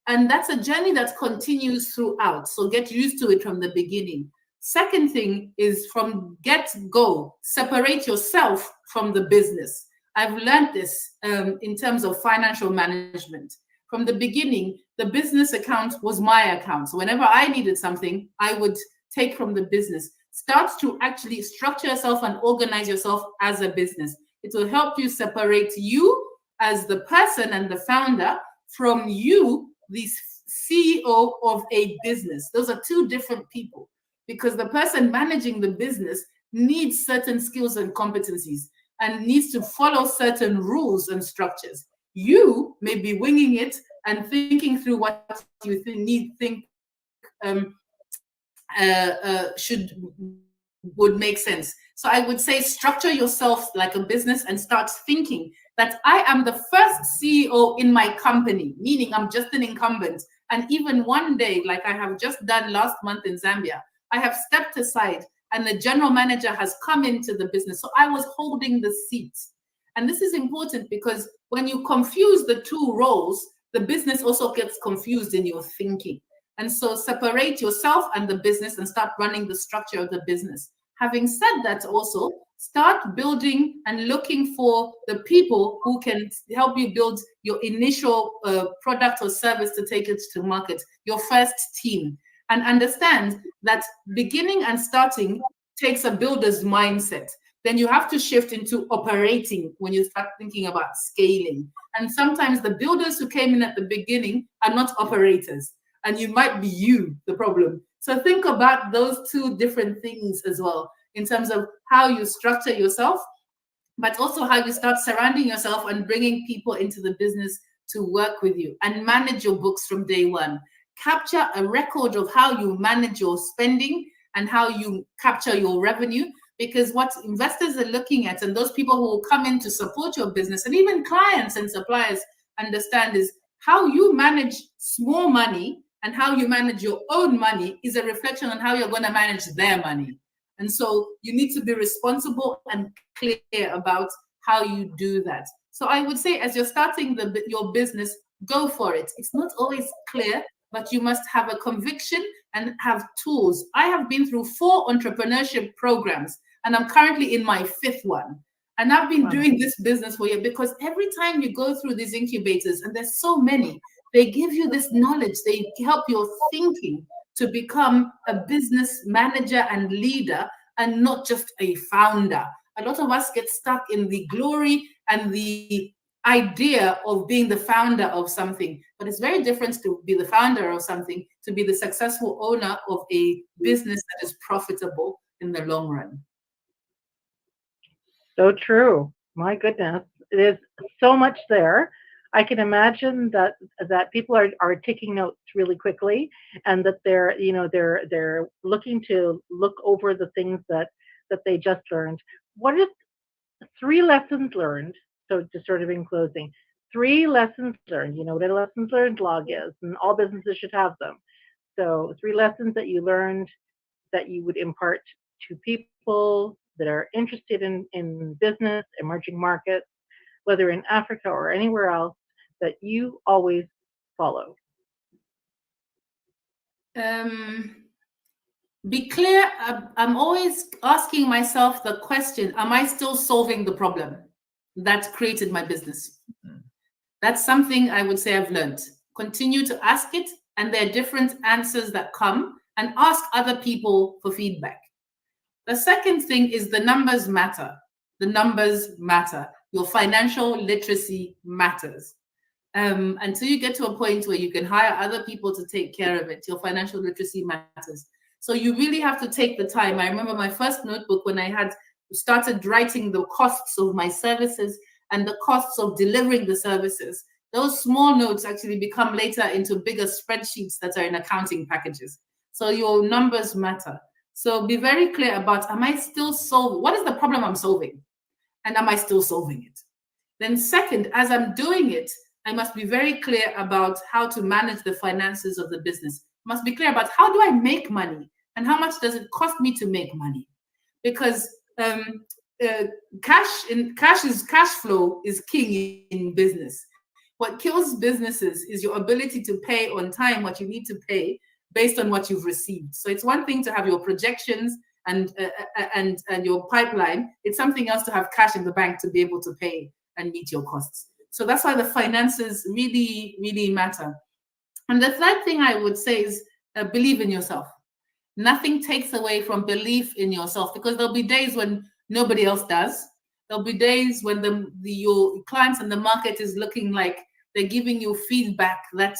And that's a journey that continues throughout. So get used to it from the beginning. Second thing is from get-go, separate yourself from the business. I've learned this in terms of financial management. From the beginning, the business account was my account. So whenever I needed something, I would take from the business. Start to actually structure yourself and organize yourself as a business. It will help you separate you as the person and the founder from you, the CEO of a business. Those are 2 different people, because the person managing the business needs certain skills and competencies and needs to follow certain rules and structures. You may be winging it and thinking through what you would make sense. So I would say structure yourself like a business and start thinking that I am the first CEO in my company, meaning I'm just an incumbent. And even one day, like I have just done last month in Zambia, I have stepped aside and the general manager has come into the business. So I was holding the seat. And this is important because when you confuse the 2 roles, the business also gets confused in your thinking. And so separate yourself and the business and start running the structure of the business. Having said that, also start building and looking for the people who can help you build your initial product or service to take it to market, your first team. And understand that beginning and starting takes a builder's mindset. Then you have to shift into operating when you start thinking about scaling. And sometimes the builders who came in at the beginning are not operators. And you might be the problem. So think about those 2 different things as well, in terms of how you structure yourself, but also how you start surrounding yourself and bringing people into the business to work with you, and manage your books from day one. Capture a record of how you manage your spending and how you capture your revenue, because what investors are looking at, and those people who will come in to support your business, and even clients and suppliers understand, is how you manage small money and how you manage your own money is a reflection on how you're going to manage their money. And so you need to be responsible and clear about how you do that. So I would say, as you're starting your business, go for it. It's not always clear, but you must have a conviction and have tools. I have been through 4 entrepreneurship programs, and I'm currently in my 5th one. And I've been doing this business for years, because every time you go through these incubators, and there's so many, they give you this knowledge. They help your thinking to become a business manager and leader, and not just a founder. A lot of us get stuck in the glory and the idea of being the founder of something, but it's very different to be the founder of something, to be the successful owner of a business that is profitable in the long run. So true. My goodness, there's so much there. I can imagine that people are taking notes really quickly, and that they're looking to look over the things that they just learned. What is 3 lessons learned So just sort of in closing, 3 lessons learned. You know what a lessons learned log is, and all businesses should have them. So 3 lessons that you learned that you would impart to people that are interested in business, emerging markets, whether in Africa or anywhere else, that you always follow. Be clear. I'm always asking myself the question, am I still solving the problem that created my business? That's something I would say I've learned. Continue to ask it, and there are different answers that come, and ask other people for feedback. The second thing is the numbers matter. The numbers matter. Your financial literacy matters. Until you get to a point where you can hire other people to take care of it, your financial literacy matters. So you really have to take the time. I remember my first notebook when I had started writing the costs of my services and the costs of delivering the services. Those small notes actually become later into bigger spreadsheets that are in accounting packages. So your numbers matter. So be very clear about, am I still solving? What is the problem I'm solving? And am I still solving it? Then second, as I'm doing it, I must be very clear about how to manage the finances of the business. I must be clear about how do I make money and how much does it cost me to make money? Because cash flow is king in business. What kills businesses is your ability to pay on time what you need to pay based on what you've received. So it's one thing to have your projections and your pipeline. It's something else to have cash in the bank to be able to pay and meet your costs. So that's why the finances really, really matter. And the third thing I would say is believe in yourself. Nothing takes away from belief in yourself, because there'll be days when nobody else does. There'll be days when your clients and the market is looking like they're giving you feedback that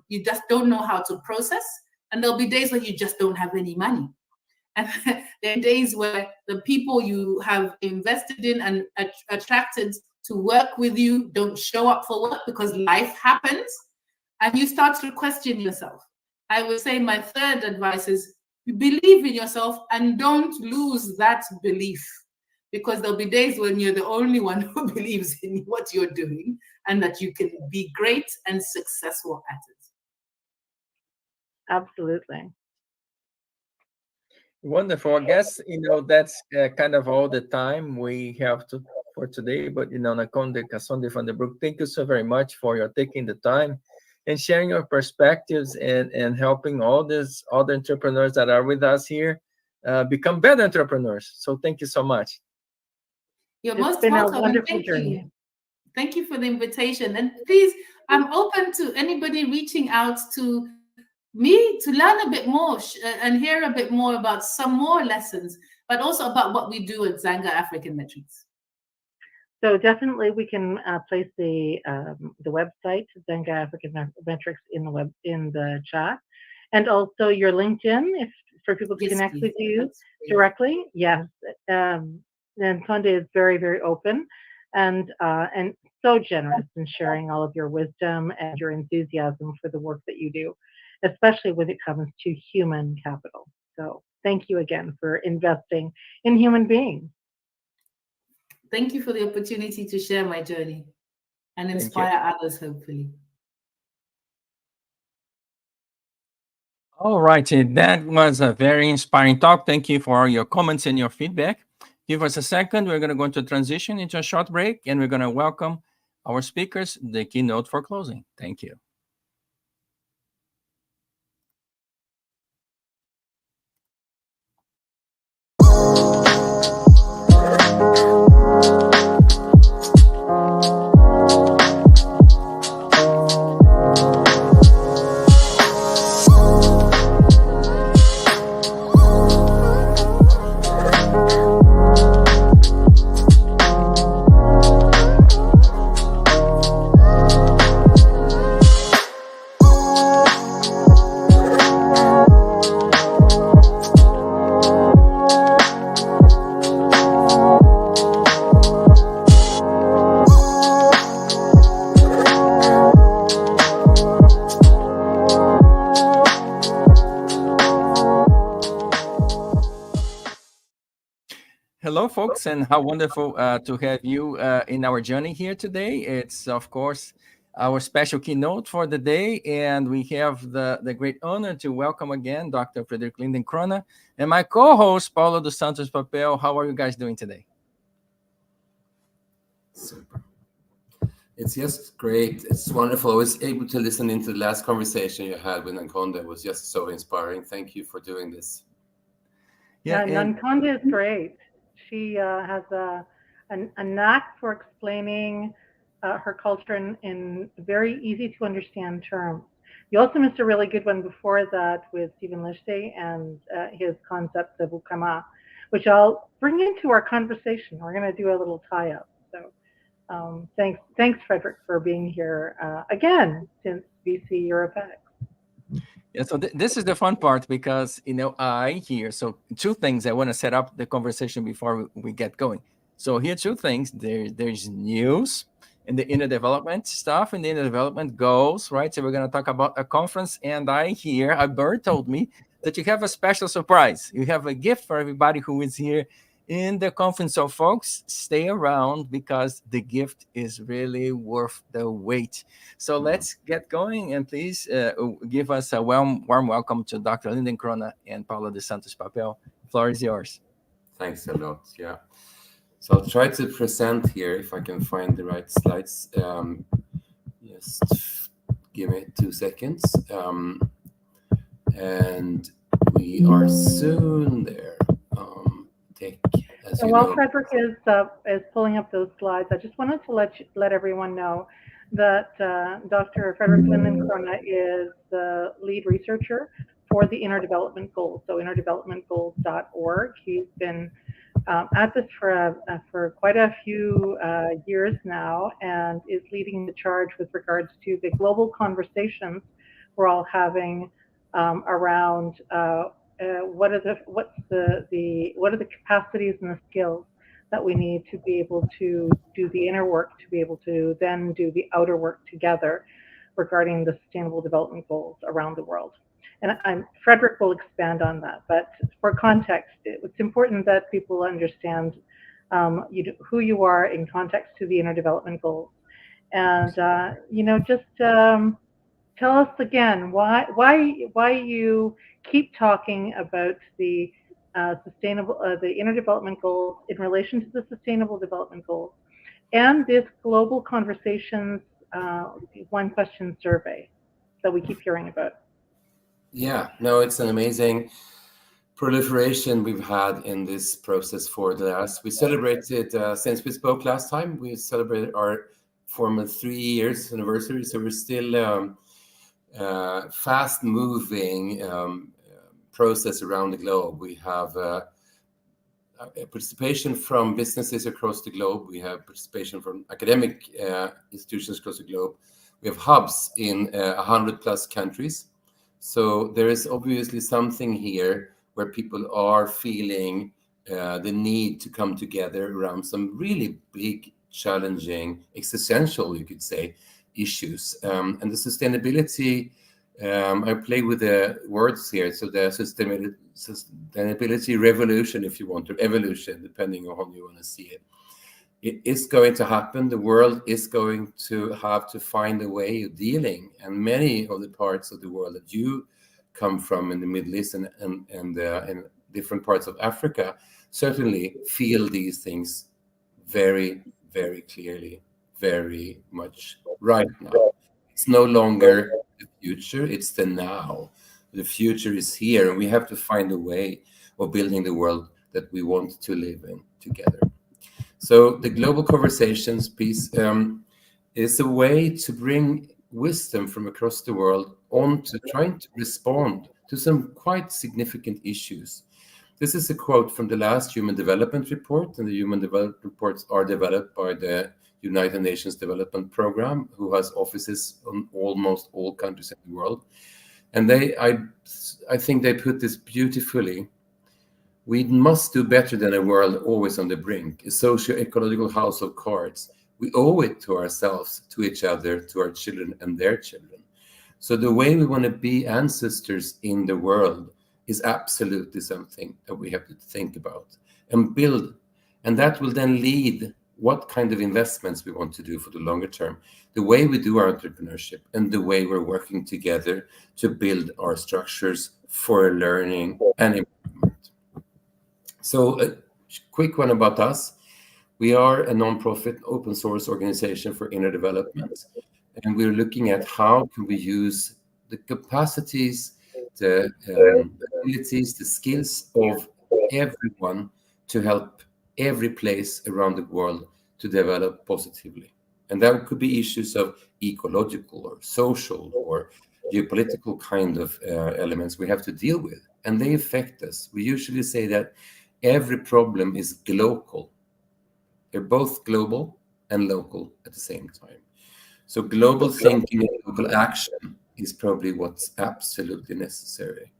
you just don't know how to process. And there'll be days when you just don't have any money. And there are days where the people you have invested in and attracted to work with you don't show up for work because life happens, and you start to question yourself. I would say my third advice is believe in yourself and don't lose that belief, because there'll be days when you're the only one who believes in what you're doing and that you can be great and successful at it. Absolutely. Wonderful. I guess, that's kind of all the time we have for today. But, Nakonde Kasonde van der Broeke, thank you so very much for your taking the time and sharing your perspectives and helping all the entrepreneurs that are with us here become better entrepreneurs. So thank you so much. You're most welcome. Thank you. Thank you for the invitation. And please, I'm open to anybody reaching out to me to learn a bit more and hear a bit more about some more lessons, but also about what we do at Zanga African Metrics. So definitely we can place the website Zanga African Metrics in the chat, and also your LinkedIn for people to connect with you directly. Yes, and Conde is very, very open and so generous in sharing all of your wisdom and your enthusiasm for the work that you do, especially when it comes to human capital. So thank you again for investing in human beings. Thank you for the opportunity to share my journey and inspire others, hopefully. All right. That was a very inspiring talk. Thank you for your comments and your feedback. Give us a second. We're going to go into transition into a short break, and we're going to welcome our speakers, the keynote for closing. Thank you. Hello, folks, and how wonderful to have you in our journey here today. It's, of course, our special keynote for the day, and we have the great honor to welcome again Dr. Frederick Linden-Krona and my co-host, Paulo dos Santos Papel. How are you guys doing today? Super. It's just great. It's wonderful. I was able to listen into the last conversation you had with Nkonde. It was just so inspiring. Thank you for doing this. Yeah, Nkonde is great. She has a knack for explaining her culture in very easy to understand terms. You also missed a really good one before that with Stephen Lichty and his concepts of Ukama, which I'll bring into our conversation. We're going to do a little tie-up. So thanks, Frederick, for being here again since VC EuropeX. Yeah, so this is the fun part because, so two things I want to set up the conversation before we get going. So here, two things. There's news and the inner development stuff and the inner development goals, right? So we're going to talk about a conference, and a bird told me that you have a special surprise. You have a gift for everybody who is here in the conference. So folks, stay around because the gift is really worth the wait. So let's get going, and please give us a warm welcome to Dr. Linden-Krona and Paulo dos Santos Papel. The floor is yours. Thanks a lot. Yeah. So I'll try to present here if I can find the right slides. Just give me 2 seconds. And we are soon there. So while Frederick is pulling up those slides, I just wanted to let everyone know that Dr. Frederick Linden-Krona is the lead researcher for the Inner Development Goals, so innerdevelopmentgoals.org. He's been at this for quite a few years now and is leading the charge with regards to the global conversations we're all having around what are the capacities and the skills that we need to be able to do the inner work, to be able to then do the outer work together regarding the Sustainable Development Goals around the world. And Frederick will expand on that, but for context, it's important that people understand who you are in context to the Inner Development Goals. And just tell us again why you keep talking about the the Inner Development Goals in relation to the Sustainable Development Goals and this Global Conversations one question survey that we keep hearing about. Yeah, no, it's an amazing proliferation we've had in this process for the last. We celebrated since we spoke last time. We celebrated our formal 3 years anniversary, so we're still fast-moving process around the globe. We have participation from businesses across the globe. We have participation from academic institutions across the globe. We have hubs in 100+ countries. So there is obviously something here where people are feeling the need to come together around some really big, challenging, existential, you could say, issues. And the sustainability, I play with the words here. So the sustainability revolution, if you want, or evolution, depending on how you want to see it. It is going to happen. The world is going to have to find a way of dealing. And many of the parts of the world that you come from in the Middle East and different parts of Africa certainly feel these things very, very clearly, very much right now. It's no longer the future, it's the now. The future is here, and we have to find a way of building the world that we want to live in together. So the Global Conversations piece is a way to bring wisdom from across the world on to trying to respond to some quite significant issues. This is a quote from the last Human Development Report, and the Human Development Reports are developed by the United Nations Development Program, who has offices in almost all countries in the world. And I think they put this beautifully. We must do better than a world always on the brink, a socio-ecological house of cards. We owe it to ourselves, to each other, to our children and their children. So the way we want to be ancestors in the world is absolutely something that we have to think about and build And that will then lead what kind of investments we want to do for the longer term, the way we do our entrepreneurship, and the way we're working together to build our structures for learning and improvement. So a quick one about us. We are a non-profit open source organization for inner development, and we're looking at how can we use the capacities, the abilities, the skills of everyone to help every place around the world to develop positively. And that could be issues of ecological or social or geopolitical kind of elements we have to deal with, and they affect us. We usually say that every problem is global. They're both global and local at the same time. So global thinking and local action is probably what's absolutely necessary.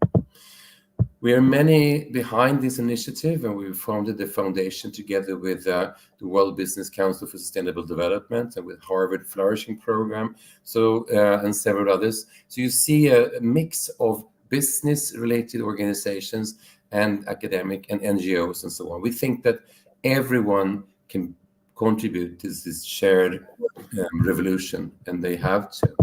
We are many behind this initiative, and we founded the foundation together with the World Business Council for Sustainable Development and with Harvard Flourishing Program, and several others. So you see a mix of business-related organizations and academic and NGOs and so on. We think that everyone can contribute to this shared revolution, and they have to.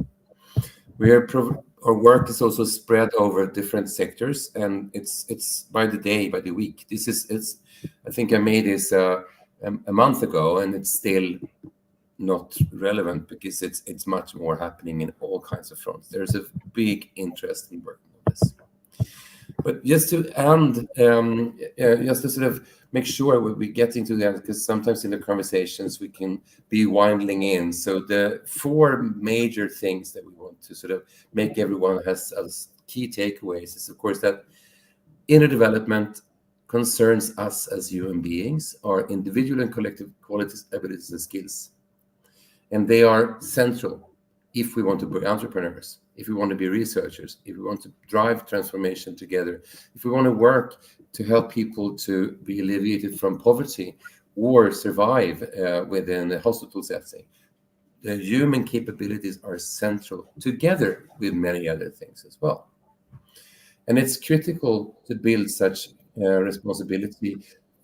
Our work is also spread over different sectors, and it's by the day, by the week. I think I made this a month ago, and it's still not relevant because it's much more happening in all kinds of fronts. There's a big interest in working on this. But just to end, just to sort of make sure we get into that, because sometimes in the conversations we can be winding in. So the 4 major things that we want to sort of make everyone has as key takeaways is, of course, that inner development concerns us as human beings, our individual and collective qualities, abilities, and skills. And they are central if we want to be entrepreneurs, if we want to be researchers, if we want to drive transformation together, if we want to work to help people to be alleviated from poverty or survive within a hospital setting. The human capabilities are central, together with many other things as well. And it's critical to build such responsibility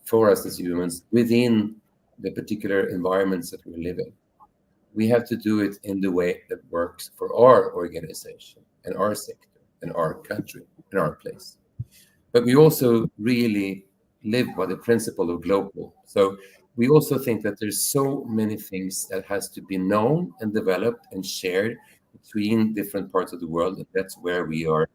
for us as humans within the particular environments that we live in. We have to do it in the way that works for our organization and our sector and our country and our place. But we also really live by the principle of global. So we also think that there's so many things that has to be known and developed and shared between different parts of the world. And that's where we are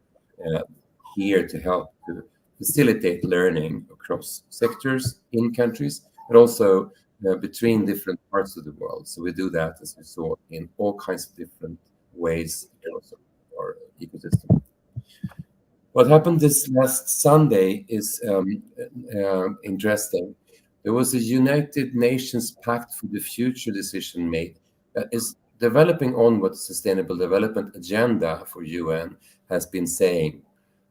here to help to facilitate learning across sectors in countries, but also between different parts of the world. So we do that, as we saw, in all kinds of different ways across our ecosystem. What happened this last Sunday is interesting. There was a United Nations Pact for the Future decision made that is developing on what the Sustainable Development Agenda for UN has been saying.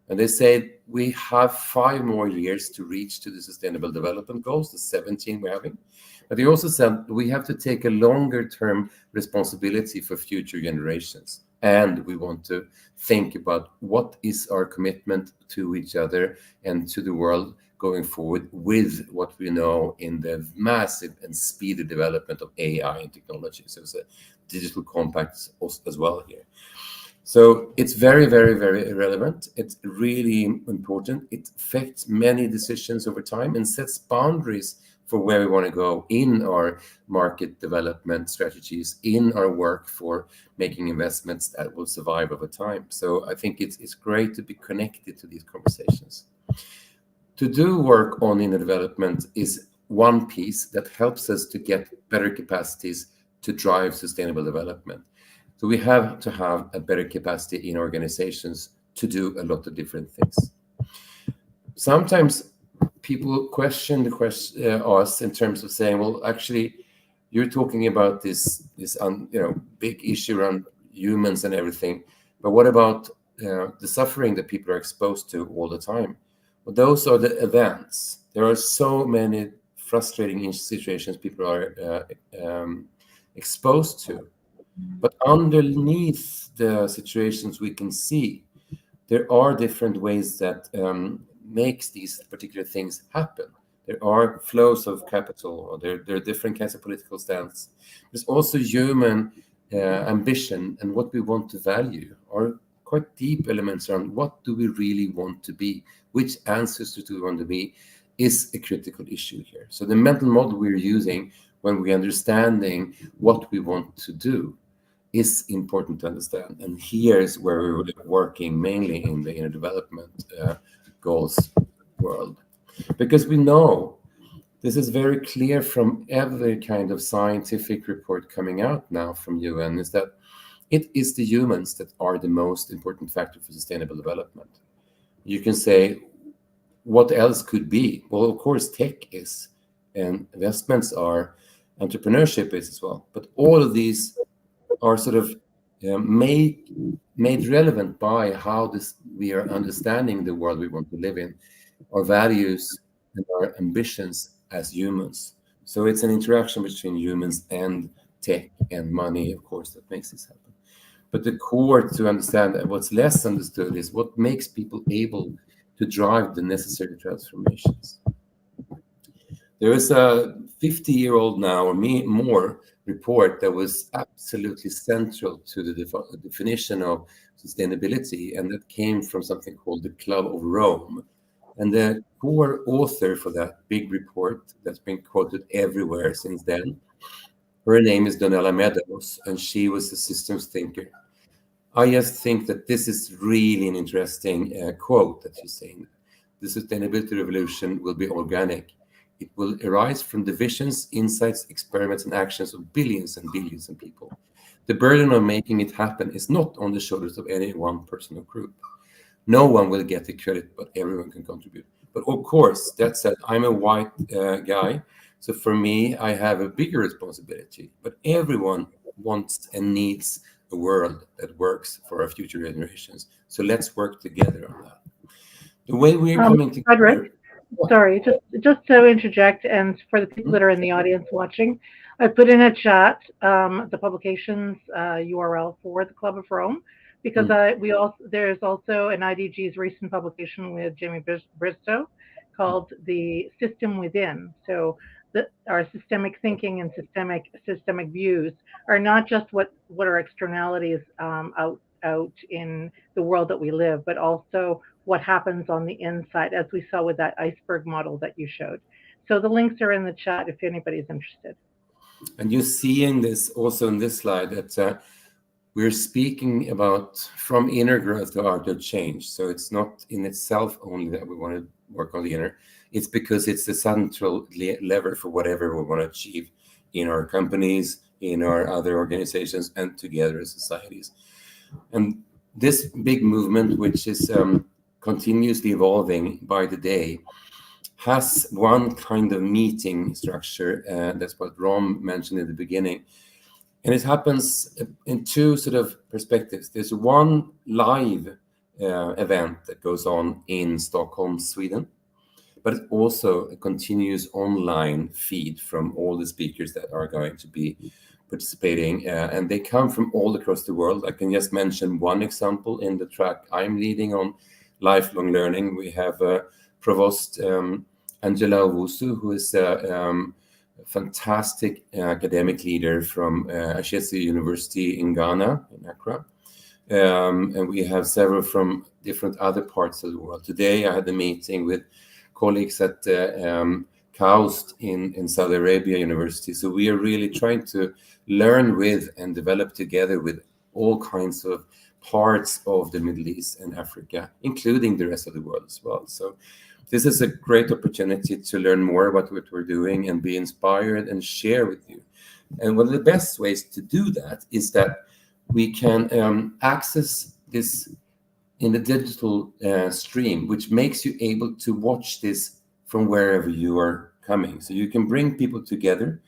And they said we have 5 more years to reach to the Sustainable Development Goals, the 17 we're having. But they also said we have to take a longer-term responsibility for future generations. And we want to think about what is our commitment to each other and to the world going forward with what we know in the massive and speedy development of AI and technology. So it's a digital compact as well here. So it's very, very, very relevant. It's really important. It affects many decisions over time and sets boundaries for where we want to go in our market development strategies, in our work for making investments that will survive over time. So I think it's great to be connected to these conversations. To do work on inner development is one piece that helps us to get better capacities to drive sustainable development. So we have to have a better capacity in organizations to do a lot of different things. Sometimes people question us in terms of saying, well, actually, you're talking about this big issue around humans and everything, but what about the suffering that people are exposed to all the time? Well, those are the events. There are so many frustrating situations people are exposed to. But underneath the situations we can see, there are different ways that makes these particular things happen. There are flows of capital, or there are different kinds of political stance. There's also human ambition and what we want to value, or quite deep elements around what do we really want to be, which ancestors do we want to be, is a critical issue here. So the mental model we're using when we're understanding what we want to do is important to understand. And here's where we're working mainly in the inner development goals world. Because we know, this is very clear from every kind of scientific report coming out now from UN, is that it is the humans that are the most important factor for sustainable development. You can say, what else could be? Well, of course, tech is, and investments are, entrepreneurship is as well. But all of these are sort of made relevant by how we are understanding the world we want to live in, our values and our ambitions as humans. So it's an interaction between humans and tech and money, of course, that makes this happen. But the core to understand what's less understood is what makes people able to drive the necessary transformations. There is a 50-year-old now, or more, report that was absolutely central to the definition of sustainability, and that came from something called the Club of Rome. And the core author for that big report that's been quoted everywhere since then, her name is Donella Meadows, and she was a systems thinker. I just think that this is really an interesting quote that she's saying. The sustainability revolution will be organic. It will arise from the visions, insights, experiments, and actions of billions and billions of people. The burden of making it happen is not on the shoulders of any one person or group. No one will get the credit, but everyone can contribute. But of course, that said, I'm a white guy, so for me, I have a bigger responsibility. But everyone wants and needs a world that works for our future generations. So let's work together on that. The way we're coming together. Frederick, sorry, just to interject, and for the people that are in the audience watching, I put in a chat the publications URL for the Club of Rome, because there's also an IDG's recent publication with Jamie Bristow called The System Within. So our systemic thinking and systemic views are not just what are externalities out in the world that we live, but also what happens on the inside, as we saw with that iceberg model that you showed. So the links are in the chat if anybody's interested. And you're seeing this also in this slide, that we're speaking about from inner growth to outer change. So it's not in itself only that we want to work on the inner. It's because it's the central lever for whatever we want to achieve in our companies, in our other organizations, and together as societies. And this big movement, which is continuously evolving by the day, has one kind of meeting structure. That's what Rom mentioned in the beginning. And it happens in two sort of perspectives. There's one live event that goes on in Stockholm, Sweden, but it's also a continuous online feed from all the speakers that are going to be participating, and they come from all across the world. I can just mention one example in the track I'm leading on lifelong learning. We have Provost Angela Owusu, who is a fantastic academic leader from Ashesi University in Ghana, in Accra. And we have several from different other parts of the world. Today, I had a meeting with colleagues at KAUST in Saudi Arabia University. So we are really trying to learn with and develop together with all kinds of parts of the Middle East and Africa, including the rest of the world as well. So this is a great opportunity to learn more about what we're doing and be inspired and share with you. And one of the best ways to do that is that we can access this in the digital stream, which makes you able to watch this from wherever you are coming. So you can bring people together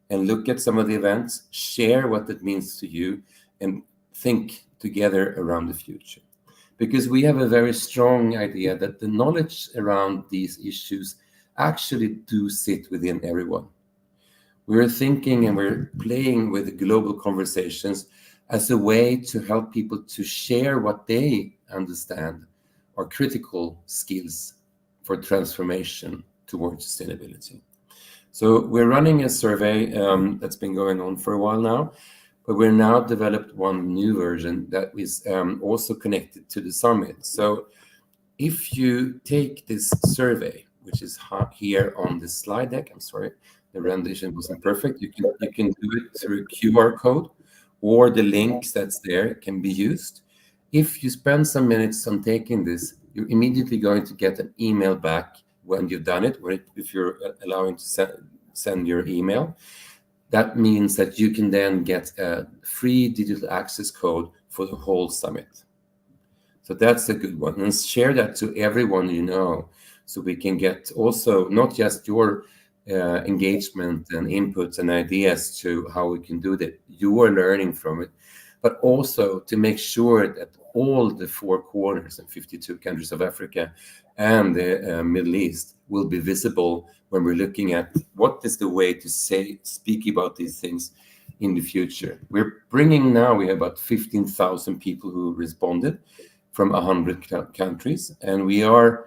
and look at some of the events, share what it means to you, and think together around the future. Because we have a very strong idea that the knowledge around these issues actually do sit within everyone. We're thinking and we're playing with global conversations as a way to help people to share what they understand are critical skills for transformation towards sustainability. So we're running a survey that's been going on for a while now, but we're now developed one new version that is also connected to the summit. So if you take this survey, which is here on this slide deck, I'm sorry, the rendition wasn't perfect. You can do it through a QR code, or the links that's there can be used. If you spend some minutes on taking this, you're immediately going to get an email back when you've done it, or if you're allowing to send your email. That means that you can then get a free digital access code for the whole summit. So that's a good one. And share that to everyone you know, so we can get also not just your engagement and inputs and ideas to how we can do that. You are learning from it, but also to make sure that all the 4 corners and 52 countries of Africa and the Middle East will be visible when we're looking at what is the way to speak about these things in the future. We're bringing now, we have about 15,000 people who responded from 100 countries, and we are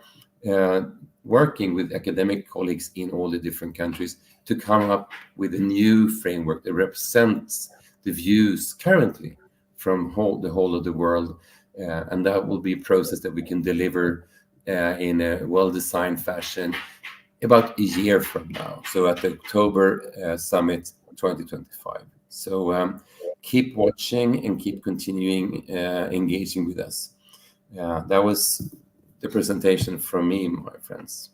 working with academic colleagues in all the different countries to come up with a new framework that represents the views currently from the whole of the world, and that will be a process that we can deliver in a well-designed fashion about a year from now, so at the October Summit 2025. So keep watching and keep continuing engaging with us. That was the presentation from me, my friends.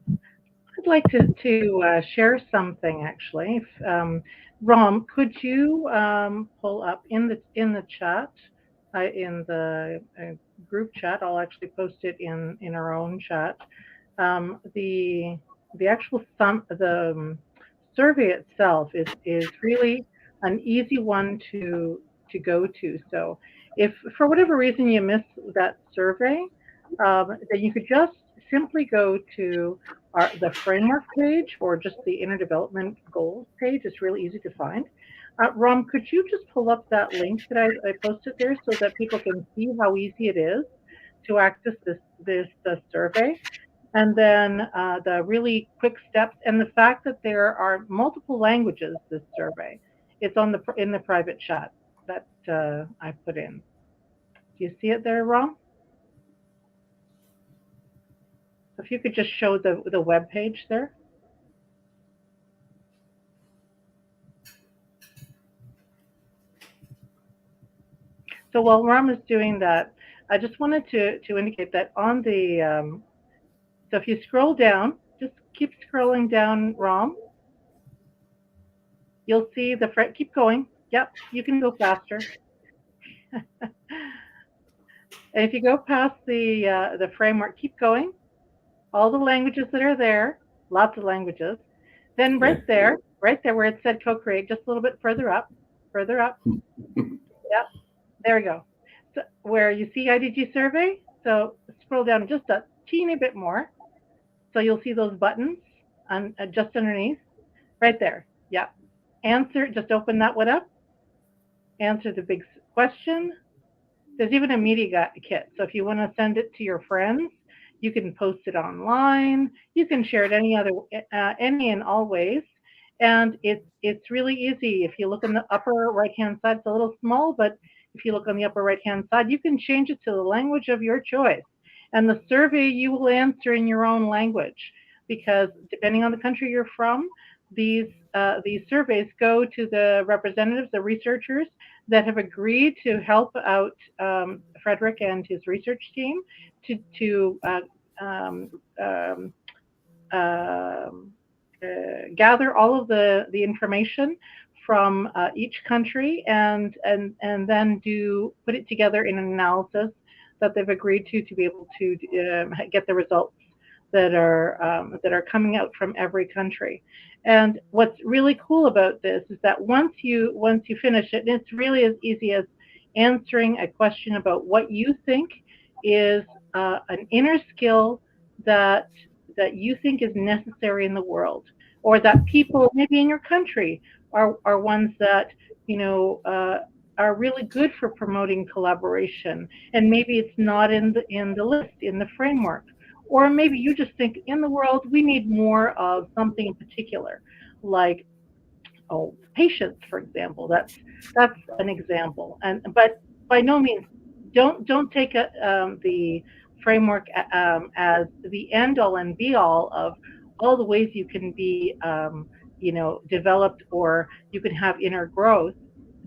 I'd like to share something, actually. Rom, could you pull up in the chat, in the group chat? I'll actually post it in our own chat. The actual the survey itself is really an easy one to go to. So if for whatever reason you missed that survey, then you could just simply go to the framework page, or just the Inner Development Goals page. It's really easy to find. Rom, could you just pull up that link that I posted there, so that people can see how easy it is to access this survey? And then the really quick steps, and the fact that there are multiple languages, this survey. It's in the private chat that I put in. Do you see it there, Rom? If you could just show the web page there. So while Rom is doing that, I just wanted to indicate that on the, so if you scroll down, just keep scrolling down, Rom. You'll see keep going. Yep, you can go faster. And if you go past the framework, keep going. All the languages that are there, lots of languages. Then right there where it said co-create, just a little bit further up. Yep, there we go. So where you see IDG survey, so scroll down just a teeny bit more. So you'll see those buttons just underneath, right there. Yeah, answer, just open that one up. Answer the big question. There's even a media kit. So if you want to send it to your friends, you can post it online. You can share it any and all ways. And it's really easy. If you look in the upper right-hand side, it's a little small, but if you look on the upper right-hand side, you can change it to the language of your choice. And the survey you will answer in your own language, because depending on the country you're from, these surveys go to the representatives, the researchers that have agreed to help out Frederick and his research team to gather all of the information from each country and then put it together in an analysis that they've agreed to be able to get the results that are coming out from every country. And what's really cool about this is that once you finish it, it's really as easy as answering a question about what you think is an inner skill that you think is necessary in the world, or that people maybe in your country are ones that are really good for promoting collaboration, and maybe it's not in the list, in the framework, Or maybe you just think in the world we need more of something in particular, like patience, for example. That's an example. But by no means don't take the framework as the end all and be all of all the ways you can be developed, or you can have inner growth.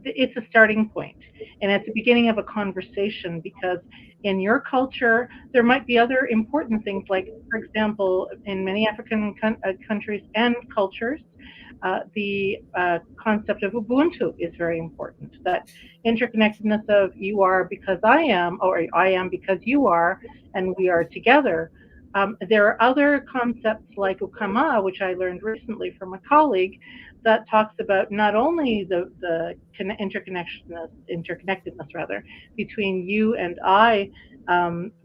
It's a starting point, and it's the beginning of a conversation, because in your culture there might be other important things, like, for example, in many African countries and cultures, the concept of Ubuntu is very important. That interconnectedness of you are because I am, or I am because you are, and we are together. There are other concepts like Ukama, which I learned recently from a colleague, that talks about not only the interconnectedness rather between you and I,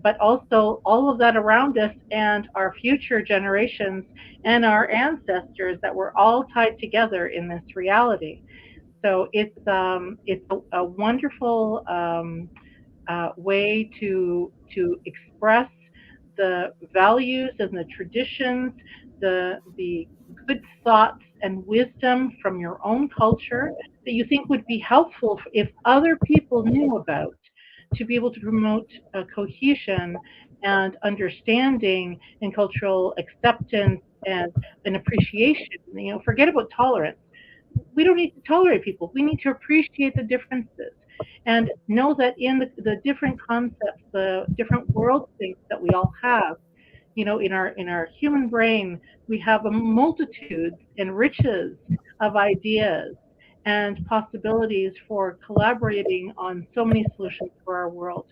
but also all of that around us and our future generations and our ancestors, that we're all tied together in this reality. So it's a wonderful way to express the values and the traditions, the good thoughts and wisdom from your own culture that you think would be helpful if other people knew about, to be able to promote cohesion and understanding and cultural acceptance and appreciation. Forget about tolerance. We don't need to tolerate people. We need to appreciate the differences and know that in the different concepts, the different world things that we all have, in our human brain, we have a multitude and riches of ideas and possibilities for collaborating on so many solutions for our world.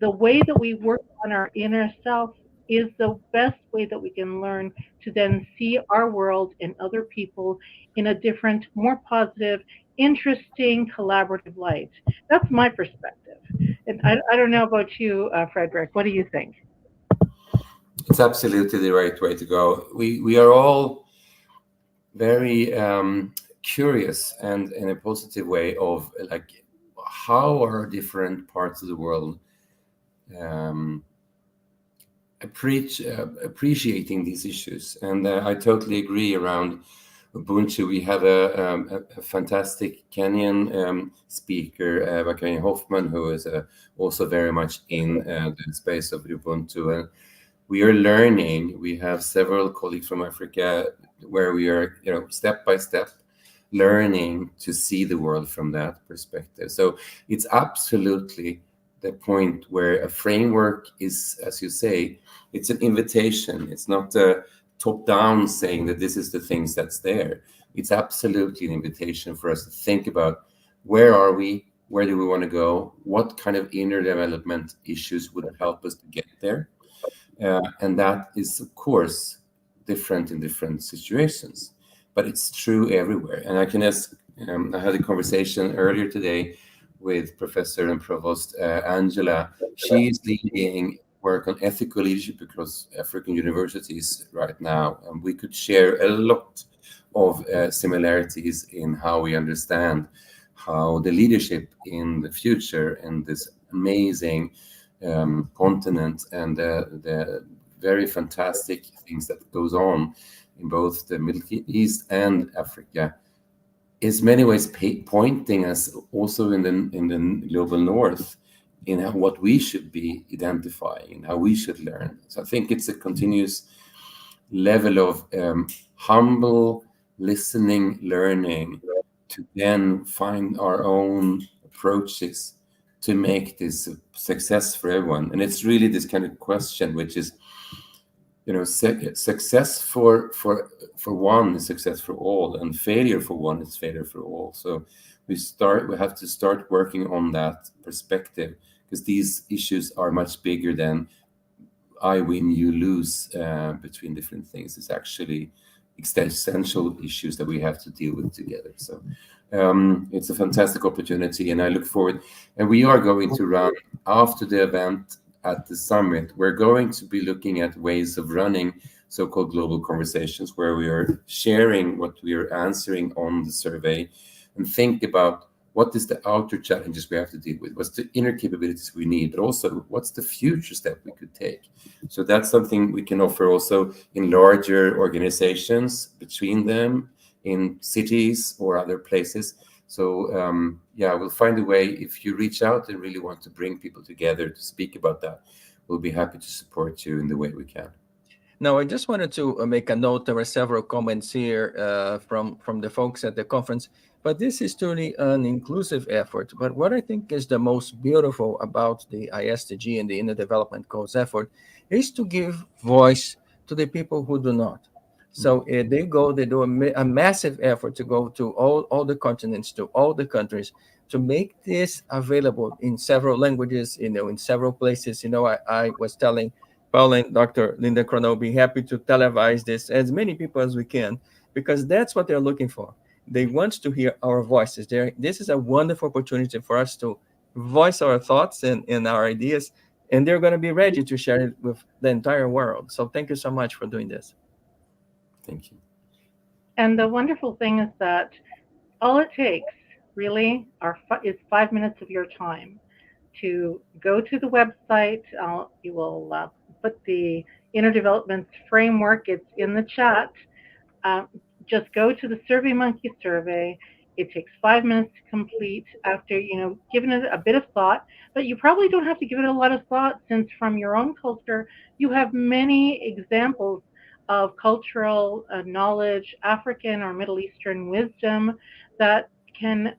The way that we work on our inner self is the best way that we can learn to then see our world and other people in a different, more positive, interesting, collaborative light. That's my perspective. And I don't know about you, Frederick. What do you think? It's absolutely the right way to go. We are all very curious, and in a positive way, of like how are different parts of the world appreciating these issues. And I totally agree around Ubuntu. We have a fantastic Kenyan speaker, Wakani Hoffman, who is also very much in the space of Ubuntu. And we are learning. We have several colleagues from Africa where we are, step by step learning to see the world from that perspective. So it's absolutely the point where a framework is, as you say, it's an invitation. It's not a top-down saying that this is the things that's there. It's absolutely an invitation for us to think about where are we, where do we want to go, what kind of inner development issues would help us to get there. And that is, of course, different in different situations, but it's true everywhere. And I can ask, I had a conversation earlier today with Professor and Provost Angela. She's leading work on ethical leadership across African universities right now. And we could share a lot of similarities in how we understand how the leadership in the future in this amazing continent and the very fantastic things that goes on in both the Middle East and Africa is many ways pointing us also in the global north in what we should be identifying, how we should learn. So I think it's a continuous level of humble listening, learning, to then find our own approaches to make this a success for everyone. And it's really this kind of question, which is, success for one is success for all, and failure for one is failure for all. So we have to start working on that perspective, because these issues are much bigger than I win, you lose between different things. It's actually existential issues that we have to deal with together. So it's a fantastic opportunity, and I look forward. And we are going to run after the event at the summit. We're going to be looking at ways of running so-called global conversations, where we are sharing what we are answering on the survey and think about what is the outer challenges we have to deal with, what's the inner capabilities we need, but also what's the future step we could take. So that's something we can offer also in larger organizations, between them, in cities or other places. So yeah, we'll find a way. If you reach out and really want to bring people together to speak about that, we'll be happy to support you in the way we can. Now, I just wanted to make a note. There were several comments here from the folks at the conference, but this is truly an inclusive effort. But what I think is the most beautiful about the ISTG and the Inner Development Goals effort is to give voice to the people who do not. So they do a massive effort to go to all the continents, to all the countries, to make this available in several languages, in several places. I was telling Paul and Dr. Linda Crono, be happy to televise this as many people as we can, because that's what they're looking for. They want to hear our voices. This is a wonderful opportunity for us to voice our thoughts and our ideas, and they're going to be ready to share it with the entire world. So thank you so much for doing this. Thank you. And the wonderful thing is that all it takes really is 5 minutes of your time to go to the website. You will put the Inner Development Framework. It's in the chat. Just go to the SurveyMonkey survey. It takes 5 minutes to complete after, giving it a bit of thought, but you probably don't have to give it a lot of thought, since from your own culture, you have many examples of cultural knowledge, African or Middle Eastern wisdom that can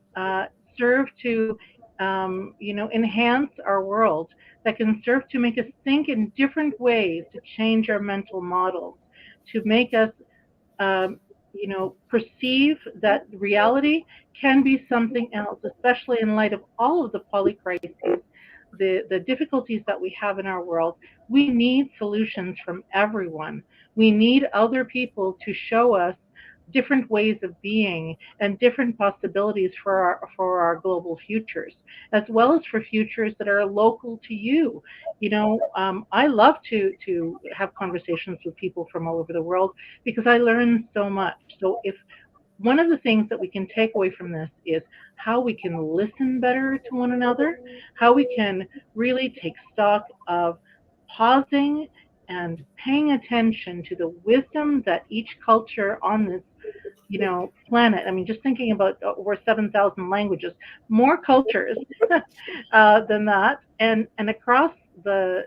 serve to enhance our world, that can serve to make us think in different ways, to change our mental models, to make us perceive that reality can be something else, especially in light of all of the polycrises, the difficulties that we have in our world. We need solutions from everyone. We need other people to show us different ways of being and different possibilities for our global futures, as well as for futures that are local to you. I love to have conversations with people from all over the world, because I learn so much. So if one of the things that we can take away from this is how we can listen better to one another, how we can really take stock of pausing and paying attention to the wisdom that each culture on this planet. I mean, just thinking about over 7,000 languages, more cultures than that, and across the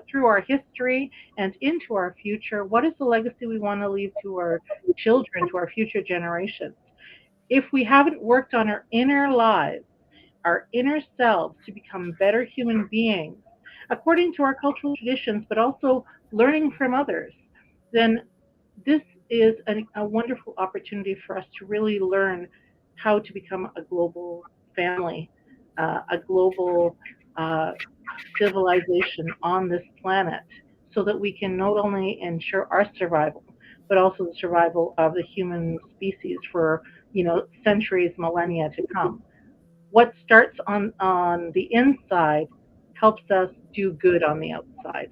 through our history and into our future, what is the legacy we want to leave to our children, to our future generations? If we haven't worked on our inner lives, our inner selves, to become better human beings according to our cultural traditions, but also learning from others, then this is a wonderful opportunity for us to really learn how to become a global family, a global civilization on this planet, so that we can not only ensure our survival, but also the survival of the human species for centuries, millennia to come. What starts on the inside helps us do good on the outside.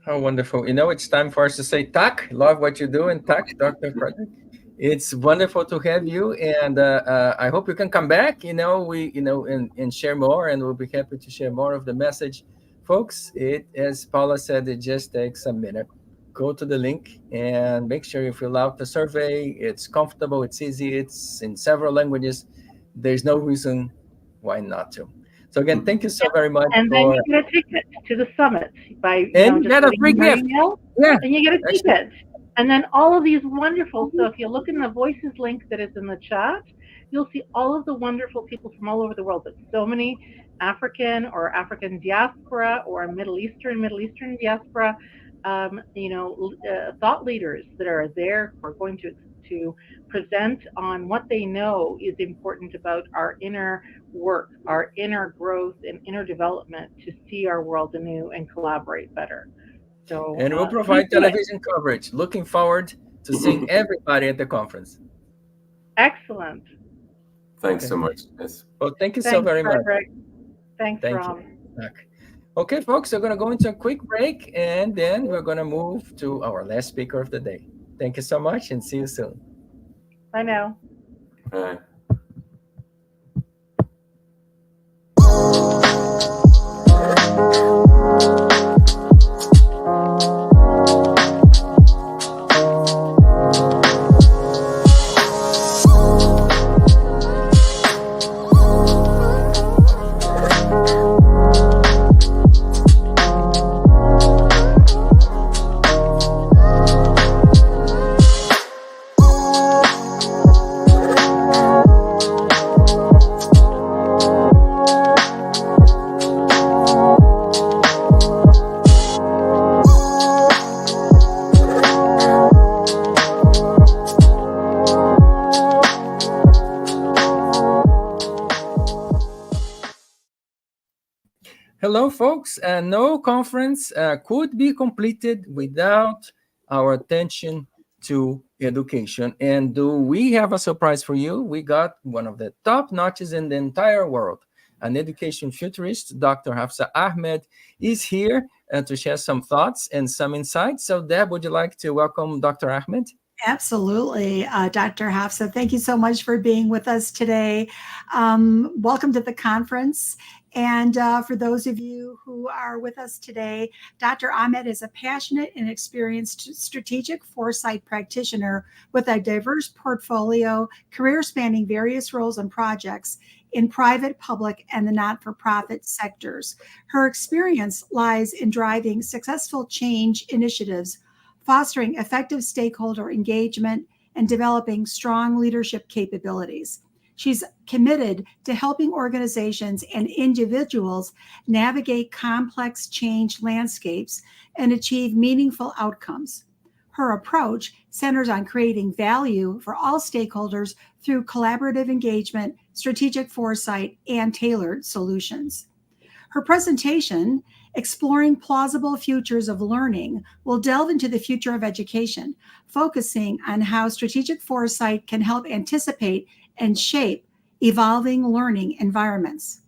How wonderful. It's time for us to say tak. Love what you do, and tak, Dr. Frederick. It's wonderful to have you, and I hope you can come back, and share more, and we'll be happy to share more of the message. Folks, as Paula said, it just takes a minute. Go to the link and make sure you fill out the survey. It's comfortable, it's easy, it's in several languages. There's no reason why not to. So again, thank you so very much. And then you get a ticket to the summit by just get a free gift. Yeah, and you get a ticket. And then all of these wonderful. So if you look in the Voices link that is in the chat, you'll see all of the wonderful people from all over the world. But so many African or African diaspora or Middle Eastern diaspora, thought leaders that are there, who are going to present on what they know is important about our inner work, our inner growth and inner development, to see our world anew and collaborate better. So, and we'll provide television coverage. Looking forward to seeing everybody at the conference. Excellent. Thanks so much. Yes. Well, thank you so very much. Thanks, Ron. Okay, folks, we're going to go into a quick break, and then we're going to move to our last speaker of the day. Thank you so much, and see you soon. Bye now. Bye. Hello, folks. No conference could be completed without our attention to education. And we have a surprise for you. We got one of the top notches in the entire world. An education futurist, Dr. Hafsa Ahmed, is here to share some thoughts and some insights. So, Deb, would you like to welcome Dr. Ahmed? Absolutely, Dr. Hafsa. Thank you so much for being with us today. Welcome to the conference. And for those of you who are with us today, Dr. Ahmed is a passionate and experienced strategic foresight practitioner with a diverse portfolio, career spanning various roles and projects in private, public, and the not-for-profit sectors. Her experience lies in driving successful change initiatives, fostering effective stakeholder engagement, and developing strong leadership capabilities. She's committed to helping organizations and individuals navigate complex change landscapes and achieve meaningful outcomes. Her approach centers on creating value for all stakeholders through collaborative engagement, strategic foresight, and tailored solutions. Her presentation, Exploring Plausible Futures of Learning, will delve into the future of education, focusing on how strategic foresight can help anticipate and shape evolving learning environments.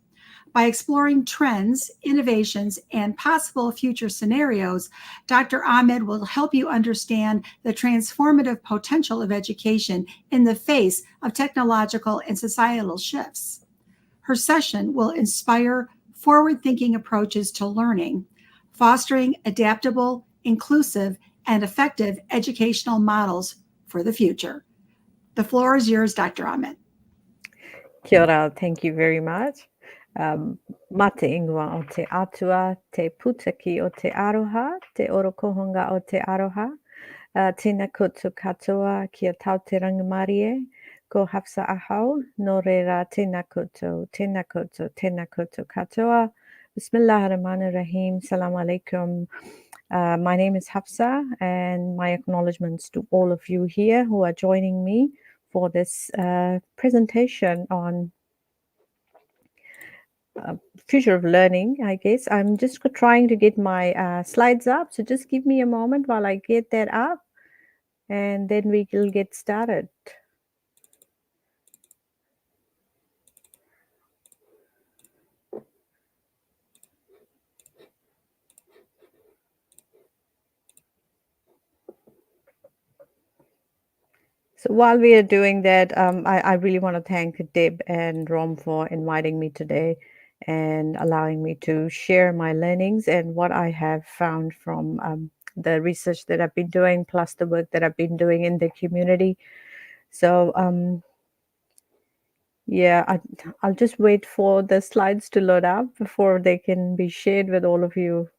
By exploring trends, innovations, and possible future scenarios, Dr. Ahmed will help you understand the transformative potential of education in the face of technological and societal shifts. Her session will inspire forward-thinking approaches to learning, fostering adaptable, inclusive, and effective educational models for the future. The floor is yours, Dr. Ahmed. Kia ora, thank you very much. Mate ingoa o te atua, te putaki o te aroha, te orokohonga o te aroha, tēnā koutou katoa kia tau te rangamarie, ko Hafsa ahau, no reira tēnā koutou, tēnā koutou, tēnā koutou katoa. Bismillahirrahmanirrahim, salam alaikum. My name is Hafsa, and my acknowledgements to all of you here who are joining me for this presentation on future of learning, I guess. I'm just trying to get my slides up, so just give me a moment while I get that up, and then we will get started. So while we are doing that, I really want to thank Deb and Rom for inviting me today and allowing me to share my learnings and what I have found from the research that I've been doing, plus the work that I've been doing in the community. So yeah, I'll just wait for the slides to load up before they can be shared with all of you.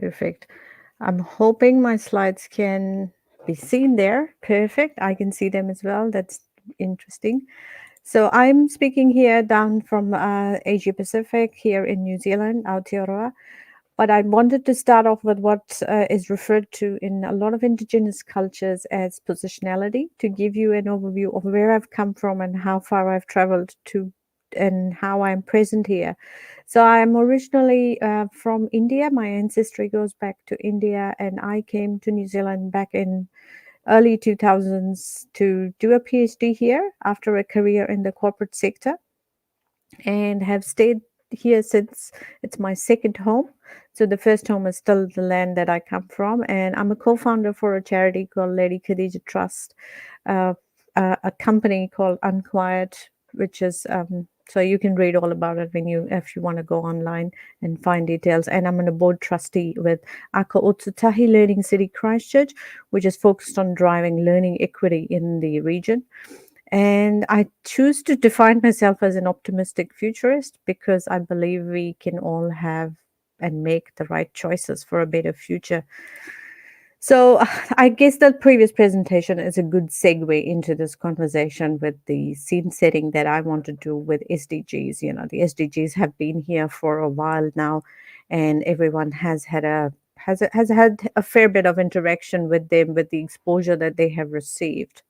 Perfect. I'm hoping my slides can be seen there. Perfect. I can see them as well. That's interesting. So I'm speaking here down from Asia Pacific here in New Zealand, Aotearoa. But I wanted to start off with what is referred to in a lot of indigenous cultures as positionality, to give you an overview of where I've come from and how far I've traveled to and how I'm present here. So I'm originally from India. My ancestry goes back to India, and I came to New Zealand back in early 2000s to do a PhD here after a career in the corporate sector, and have stayed here since. It's my second home. So the first home is still the land that I come from, and I'm a co-founder for a charity called Lady Khadija Trust, a company called Unquiet, which is so you can read all about it if you want to go online and find details. And I'm on a board trustee with Aka Otsutahi Learning City Christchurch, which is focused on driving learning equity in the region. And I choose to define myself as an optimistic futurist because I believe we can all have and make the right choices for a better future. So I guess that previous presentation is a good segue into this conversation with the scene setting that I want to do with SDGs. You know, the SDGs have been here for a while now, and everyone has had a fair bit of interaction with them, with the exposure that they have received.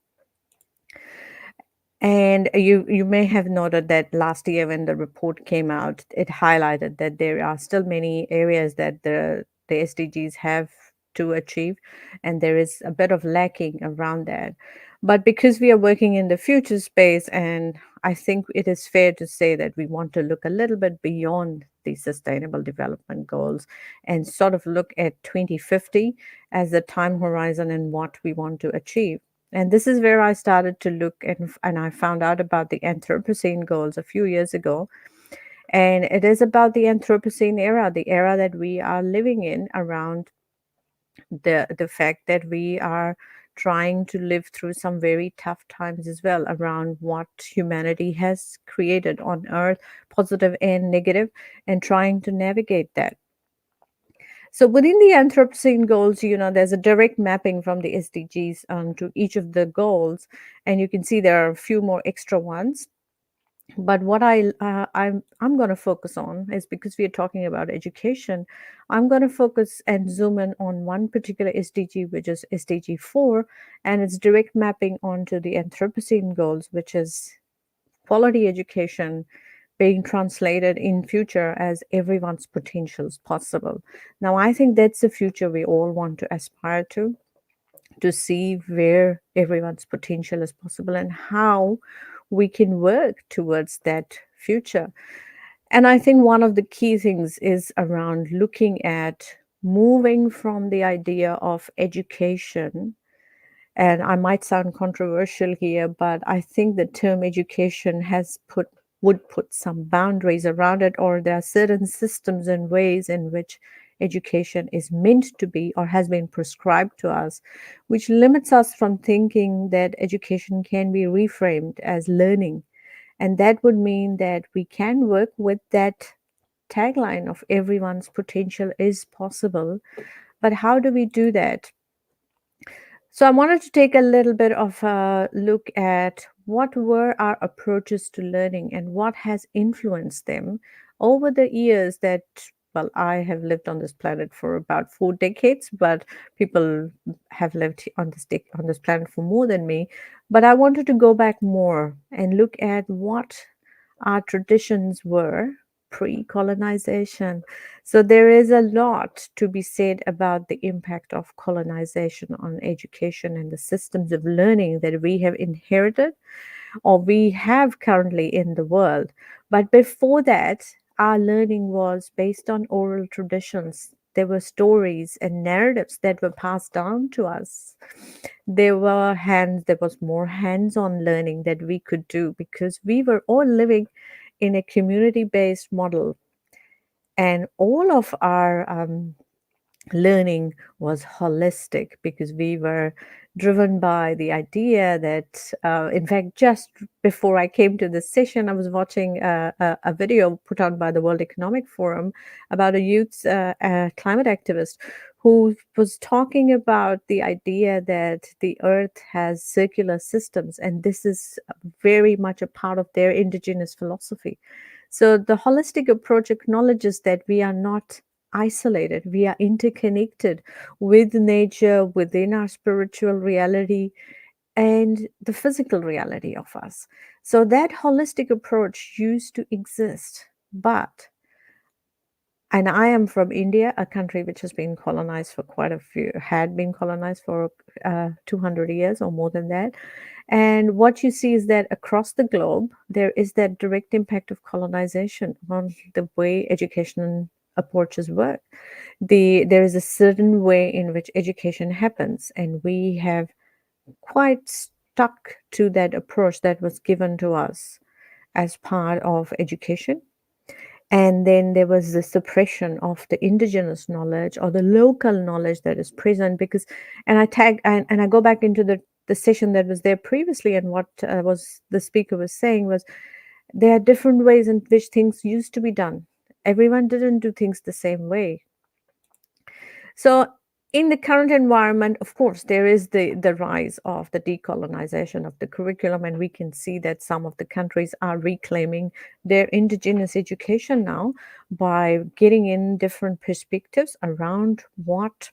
And you may have noted that last year when the report came out, it highlighted that there are still many areas that the SDGs have to achieve, and there is a bit of lacking around that. But because we are working in the future space, and I think it is fair to say that we want to look a little bit beyond the Sustainable Development Goals and sort of look at 2050 as the time horizon and what we want to achieve. And this is where I started to look, and I found out about the Anthropocene goals a few years ago. And it is about the Anthropocene era, the era that we are living in, around the fact that we are trying to live through some very tough times as well, around what humanity has created on Earth, positive and negative, and trying to navigate that. So within the Anthropocene goals, you know, there's a direct mapping from the SDGs to each of the goals, and you can see there are a few more extra ones. But what I'm going to focus on is, because we are talking about education, I'm going to focus and zoom in on one particular SDG, which is SDG 4, and its direct mapping onto the Anthropocene goals, which is quality education being translated in future as everyone's potential is possible. Now, I think that's the future we all want to aspire to see where everyone's potential is possible and how we can work towards that future. And I think one of the key things is around looking at moving from the idea of education. And I might sound controversial here, but I think the term education would put some boundaries around it, or there are certain systems and ways in which education is meant to be or has been prescribed to us, which limits us from thinking that education can be reframed as learning. And that would mean that we can work with that tagline of everyone's potential is possible. But how do we do that? So I wanted to take a little bit of a look at what were our approaches to learning and what has influenced them over the years that, well, I have lived on this planet for about 4 decades, but people have lived on this planet for more than me. But I wanted to go back more and look at what our traditions were pre-colonization. So there is a lot to be said about the impact of colonization on education and the systems of learning that we have inherited or we have currently in the world. But before that, our learning was based on oral traditions. There were stories and narratives that were passed down to us. There was more hands-on learning that we could do because we were all living in a community-based model, and all of our learning was holistic because we were driven by the idea that, in fact, just before I came to this session, I was watching a video put on by the World Economic Forum about a youth climate activist who was talking about the idea that the earth has circular systems, and this is very much a part of their indigenous philosophy. So the holistic approach acknowledges that we are not isolated. We are interconnected with nature, within our spiritual reality, and the physical reality of us. So that holistic approach used to exist, but and I am from India, a country which has been colonized for had been colonized for 200 years or more than that. And what you see is that across the globe, there is that direct impact of colonization on the way education approaches work. There is a certain way in which education happens, and we have quite stuck to that approach that was given to us as part of education. And then there was the suppression of the indigenous knowledge or the local knowledge that is present, because, and I go back into the session that was there previously, and what was the speaker was saying was there are different ways in which things used to be done. Everyone didn't do things the same way. So in the current environment, of course, there is the rise of the decolonization of the curriculum, and we can see that some of the countries are reclaiming their indigenous education now by getting in different perspectives around what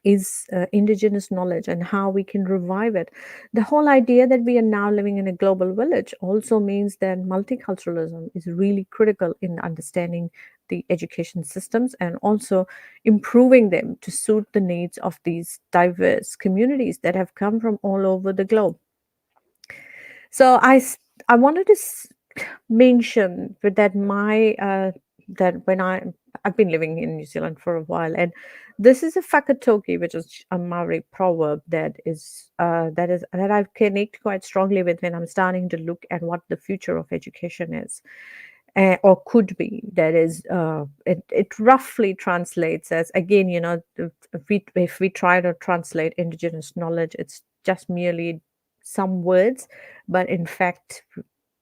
is indigenous knowledge and how we can revive it. The whole idea that we are now living in a global village also means that multiculturalism is really critical in understanding the education systems and also improving them to suit the needs of these diverse communities that have come from all over the globe. So I wanted to mention that that when I've been living in New Zealand for a while, and this is a whakatoki, which is a Maori proverb that I connect quite strongly with when I'm starting to look at what the future of education is, or could be. That is, it roughly translates as, again, if we try to translate indigenous knowledge, it's just merely some words, but in fact,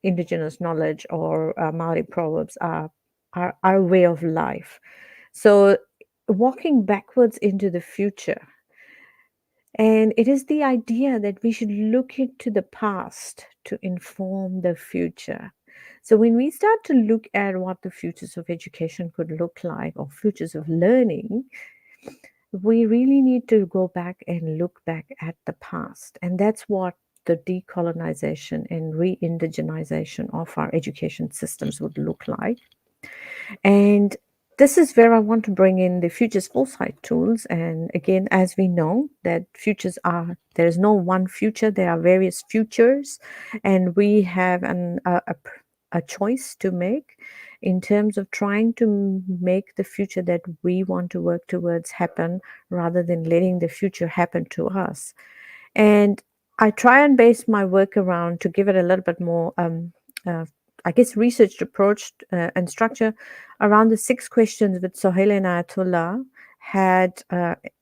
indigenous knowledge or Maori proverbs are our way of life. So walking backwards into the future. And it is the idea that we should look into the past to inform the future. So when we start to look at what the futures of education could look like, or futures of learning, we really need to go back and look back at the past. And that's what the decolonization and re-indigenization of our education systems would look like. And this is where I want to bring in the futures foresight tools. And again, as we know, that there is no one future, there are various futures, and we have a choice to make in terms of trying to make the future that we want to work towards happen, rather than letting the future happen to us. And I try and base my work around, to give it a little bit more researched approach and structure, around the 6 questions that Sohail and Ayatollah had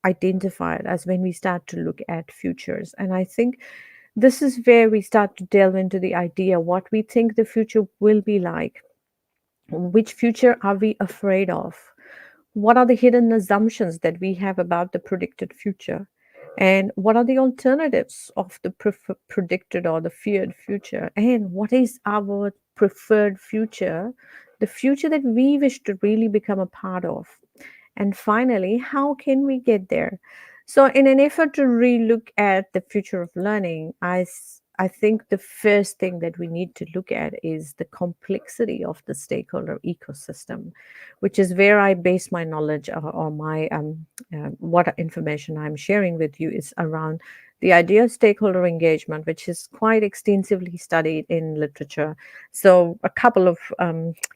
identified as when we start to look at futures. And I think this is where we start to delve into the idea what we think the future will be like. Which future are we afraid of? What are the hidden assumptions that we have about the predicted future? And what are the alternatives of the predicted or the feared future? And what is our preferred future, the future that we wish to really become a part of? And finally, how can we get there? So in an effort to relook at the future of learning, I think the first thing that we need to look at is the complexity of the stakeholder ecosystem, which is where I base my knowledge or my what information I'm sharing with you is around the idea of stakeholder engagement, which is quite extensively studied in literature. So a couple of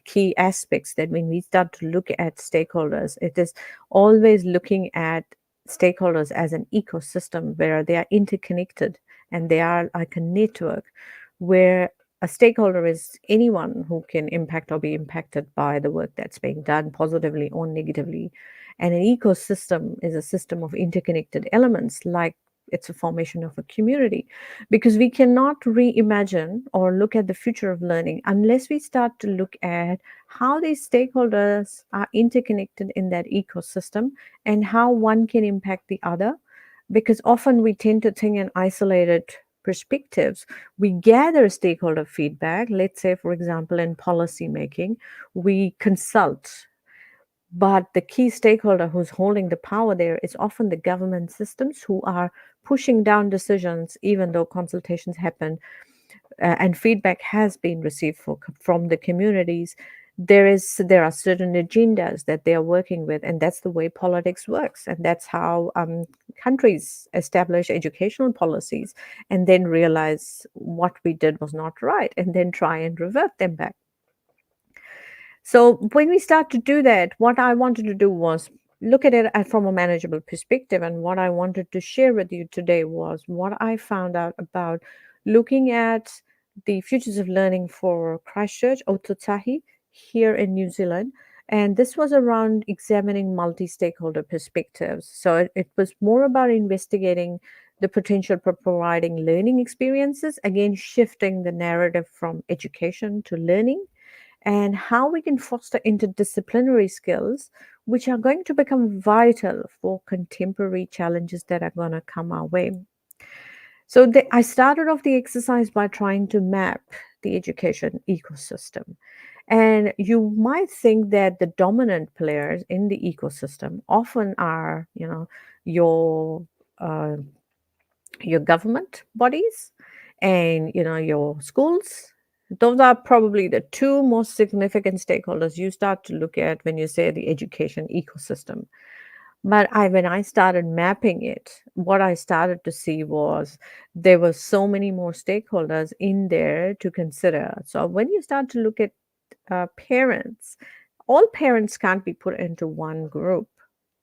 key aspects that when we start to look at stakeholders, it is always looking at stakeholders as an ecosystem where they are interconnected and they are like a network, where a stakeholder is anyone who can impact or be impacted by the work that's being done, positively or negatively. And an ecosystem is a system of interconnected elements, like it's a formation of a community, because we cannot reimagine or look at the future of learning unless we start to look at how these stakeholders are interconnected in that ecosystem and how one can impact the other. Because often we tend to think in isolated perspectives. We gather stakeholder feedback. Let's say, for example, in policy making, we consult. But the key stakeholder who's holding the power there is often the government systems who are pushing down decisions, even though consultations happen and feedback has been received from the communities. there are certain agendas that they are working with, and that's the way politics works, and that's how countries establish educational policies and then realize what we did was not right and then try and revert them back. So when we start to do that, what I wanted to do was look at it from a manageable perspective, and what I wanted to share with you today was what I found out about looking at the Futures of Learning for Christchurch, Otautahi, here in New Zealand. And this was around examining multi-stakeholder perspectives. So it was more about investigating the potential for providing learning experiences, again, shifting the narrative from education to learning, and how we can foster interdisciplinary skills, which are going to become vital for contemporary challenges that are going to come our way. So I started off the exercise by trying to map the education ecosystem. And you might think that the dominant players in the ecosystem often are, your government bodies and, your schools. Those are probably the two most significant stakeholders you start to look at when you say the education ecosystem. But when I started mapping it, what I started to see was there were so many more stakeholders in there to consider. So when you start to look at parents, all parents can't be put into one group.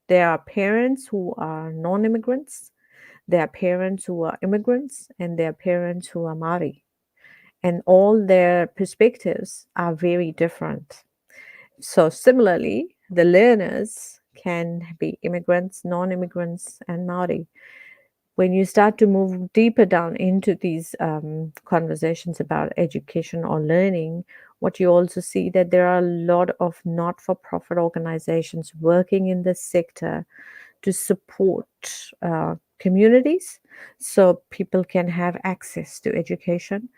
There are parents who are non-immigrants, there are parents who are immigrants, and there are parents who are Māori. And all their perspectives are very different. So similarly, the learners can be immigrants, non-immigrants, and Māori. When you start to move deeper down into these conversations about education or learning, what you also see that there are a lot of not-for-profit organizations working in this sector to support communities so people can have access to education.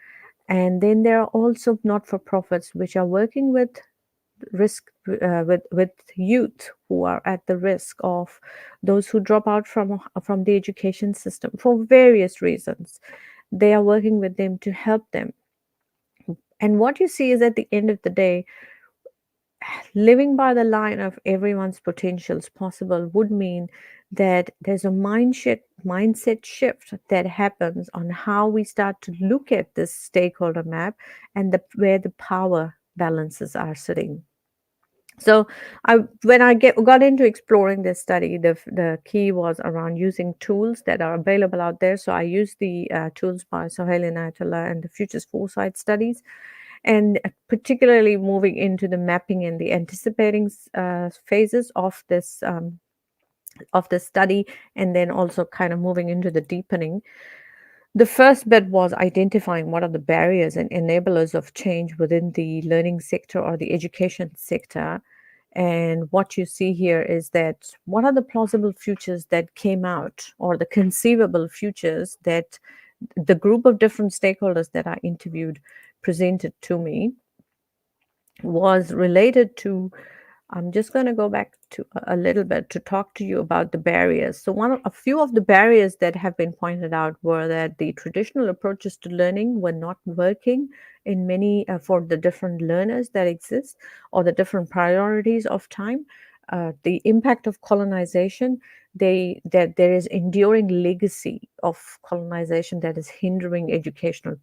And then there are also not-for-profits which are working with with youth who are at the risk of those who drop out from the education system for various reasons. They are working with them to help them. And what you see is at the end of the day, living by the line of everyone's potentials possible would mean that there's a mindset shift that happens on how we start to look at this stakeholder map and where the power balances are sitting. So when I got into exploring this study, the key was around using tools that are available out there. So I used the tools by Sohail Inayatullah and the Futures Foresight studies, and particularly moving into the mapping and the anticipating phases of this study, and then also kind of moving into the deepening. The first bit was identifying what are the barriers and enablers of change within the learning sector or the education sector. And what you see here is that what are the plausible futures that came out, or the conceivable futures that the group of different stakeholders that I interviewed presented to me was related to. I'm just going to go back to a little bit to talk to you about the barriers. So a few of the barriers that have been pointed out were that the traditional approaches to learning were not working in many for the different learners that exist, or the different priorities of time. The impact of colonization, that there is enduring legacy of colonization that is hindering educational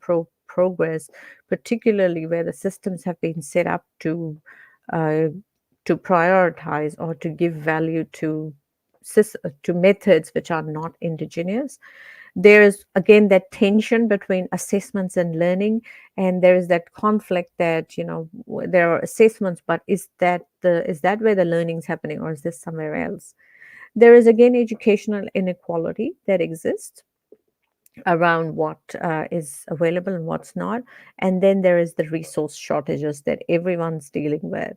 progress, particularly where the systems have been set up to prioritize or to give value to methods which are not indigenous. There is again that tension between assessments and learning, and there is that conflict that there are assessments, but is that where the learning is happening, or is this somewhere else? There is again educational inequality that exists around what is available and what's not, and then there is the resource shortages that everyone's dealing with.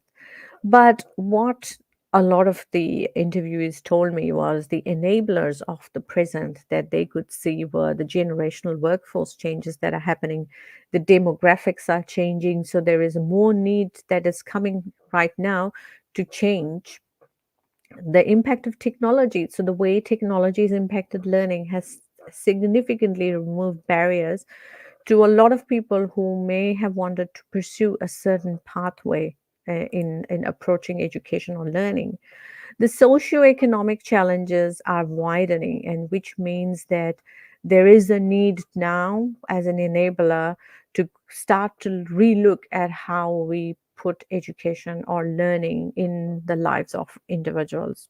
But what a lot of the interviewees told me was the enablers of the present that they could see were the generational workforce changes that are happening. The demographics are changing, so there is more need that is coming right now to change. The impact of technology, so the way technology has impacted learning has significantly removed barriers to a lot of people who may have wanted to pursue a certain pathway in approaching education or learning. The socioeconomic challenges are widening, and which means that there is a need now as an enabler to start to relook at how we put education or learning in the lives of individuals.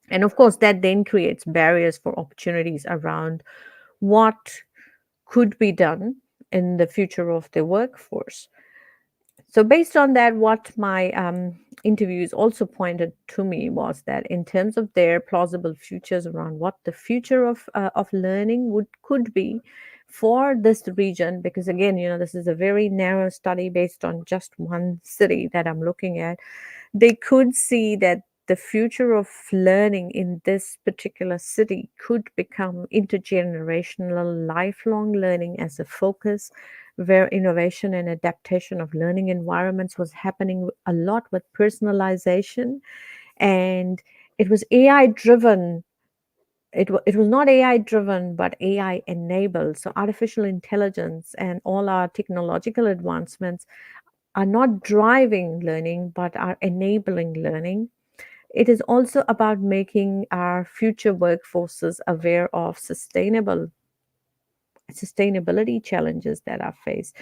And of course, that then creates barriers for opportunities around what could be done in the future of the workforce. So based on that, what my interviews also pointed to me was that in terms of their plausible futures around what the future of learning could be for this region, because again, this is a very narrow study based on just one city that I'm looking at, they could see that the future of learning in this particular city could become intergenerational, lifelong learning as a focus, where innovation and adaptation of learning environments was happening a lot with personalization. And it was AI driven. It was not AI driven, but AI enabled. So artificial intelligence and all our technological advancements are not driving learning, but are enabling learning. It is also about making our future workforces aware of sustainability challenges that are faced,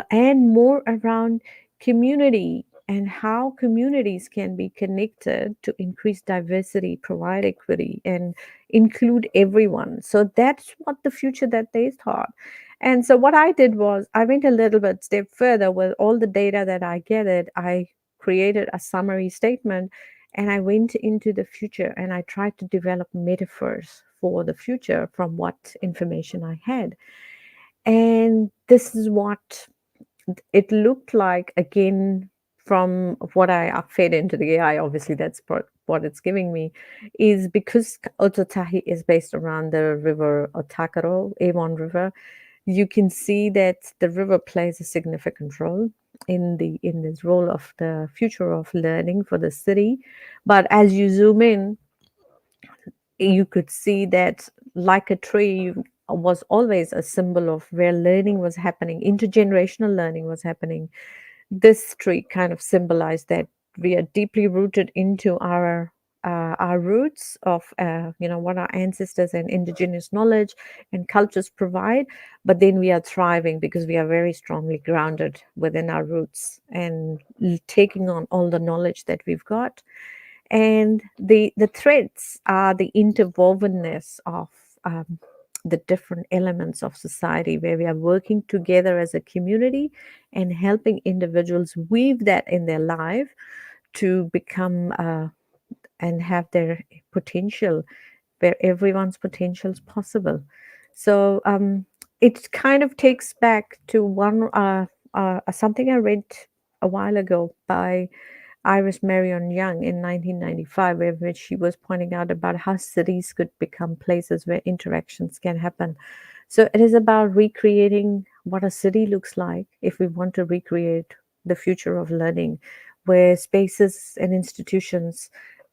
and more around community and how communities can be connected to increase diversity, provide equity, and include everyone. So that's what the future that they thought. And so what I did was I went a little bit step further with all the data that I gathered. I created a summary statement, and I went into the future and I tried to develop metaphors for the future from what information I had. And this is what it looked like, again, from what I fed into the AI. Obviously, that's what it's giving me, is because Ototahi is based around the river Otakaro, Avon River. You can see that the river plays a significant role in this role of the future of learning for the city. But as you zoom in, you could see that, like a tree, was always a symbol of where learning was happening, intergenerational learning was happening. This tree kind of symbolized that we are deeply rooted into our roots of what our ancestors and indigenous knowledge and cultures provide, but then we are thriving because we are very strongly grounded within our roots and taking on all the knowledge that we've got. And the threads are the interwovenness of the different elements of society, where we are working together as a community and helping individuals weave that in their life to become and have their potential, where everyone's potential is possible. So it kind of takes back to something I read a while ago by Iris Marion Young in 1995, where she was pointing out about how cities could become places where interactions can happen. So it is about recreating what a city looks like if we want to recreate the future of learning, where spaces and institutions,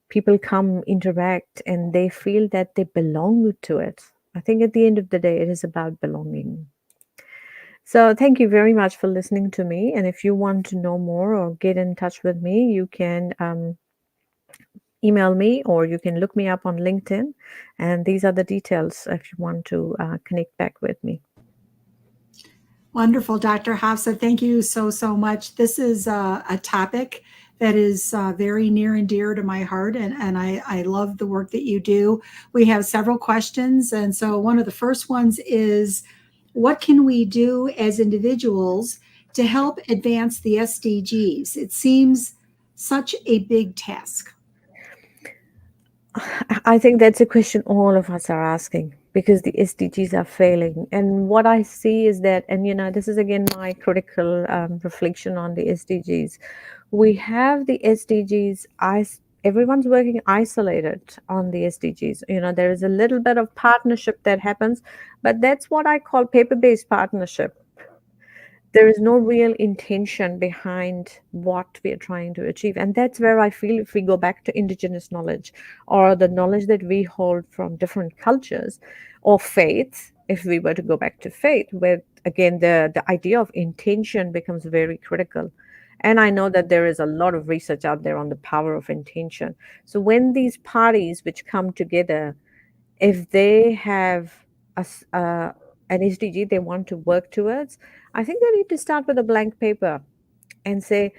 people come, interact, and they feel that they belong to it. I think at the end of the day, it is about belonging. So thank you very much for listening to me. And if you want to know more or get in touch with me, you can email me, or you can look me up on LinkedIn. And these are the details if you want to connect back with me. Wonderful, Dr. Hafsa. Thank you so much. This is a topic that is very near and dear to my heart, and I love the work that you do. We have several questions. And so one of the first ones is, what can we do as individuals to help advance the SDGs? It seems such a big task. I think that's a question all of us are asking, because the SDGs are failing. And what I see is that, and this is again my critical reflection on the SDGs. We have the SDGs, everyone's working isolated on the SDGs. There is a little bit of partnership that happens, but that's what I call paper-based partnership. There is no real intention behind what we are trying to achieve. And that's where I feel, if we go back to indigenous knowledge, or the knowledge that we hold from different cultures, or faith, if we were to go back to faith, where again the idea of intention becomes very critical. And I know that there is a lot of research out there on the power of intention. So when these parties which come together, if they have an SDG they want to work towards, I think they need to start with a blank paper and say,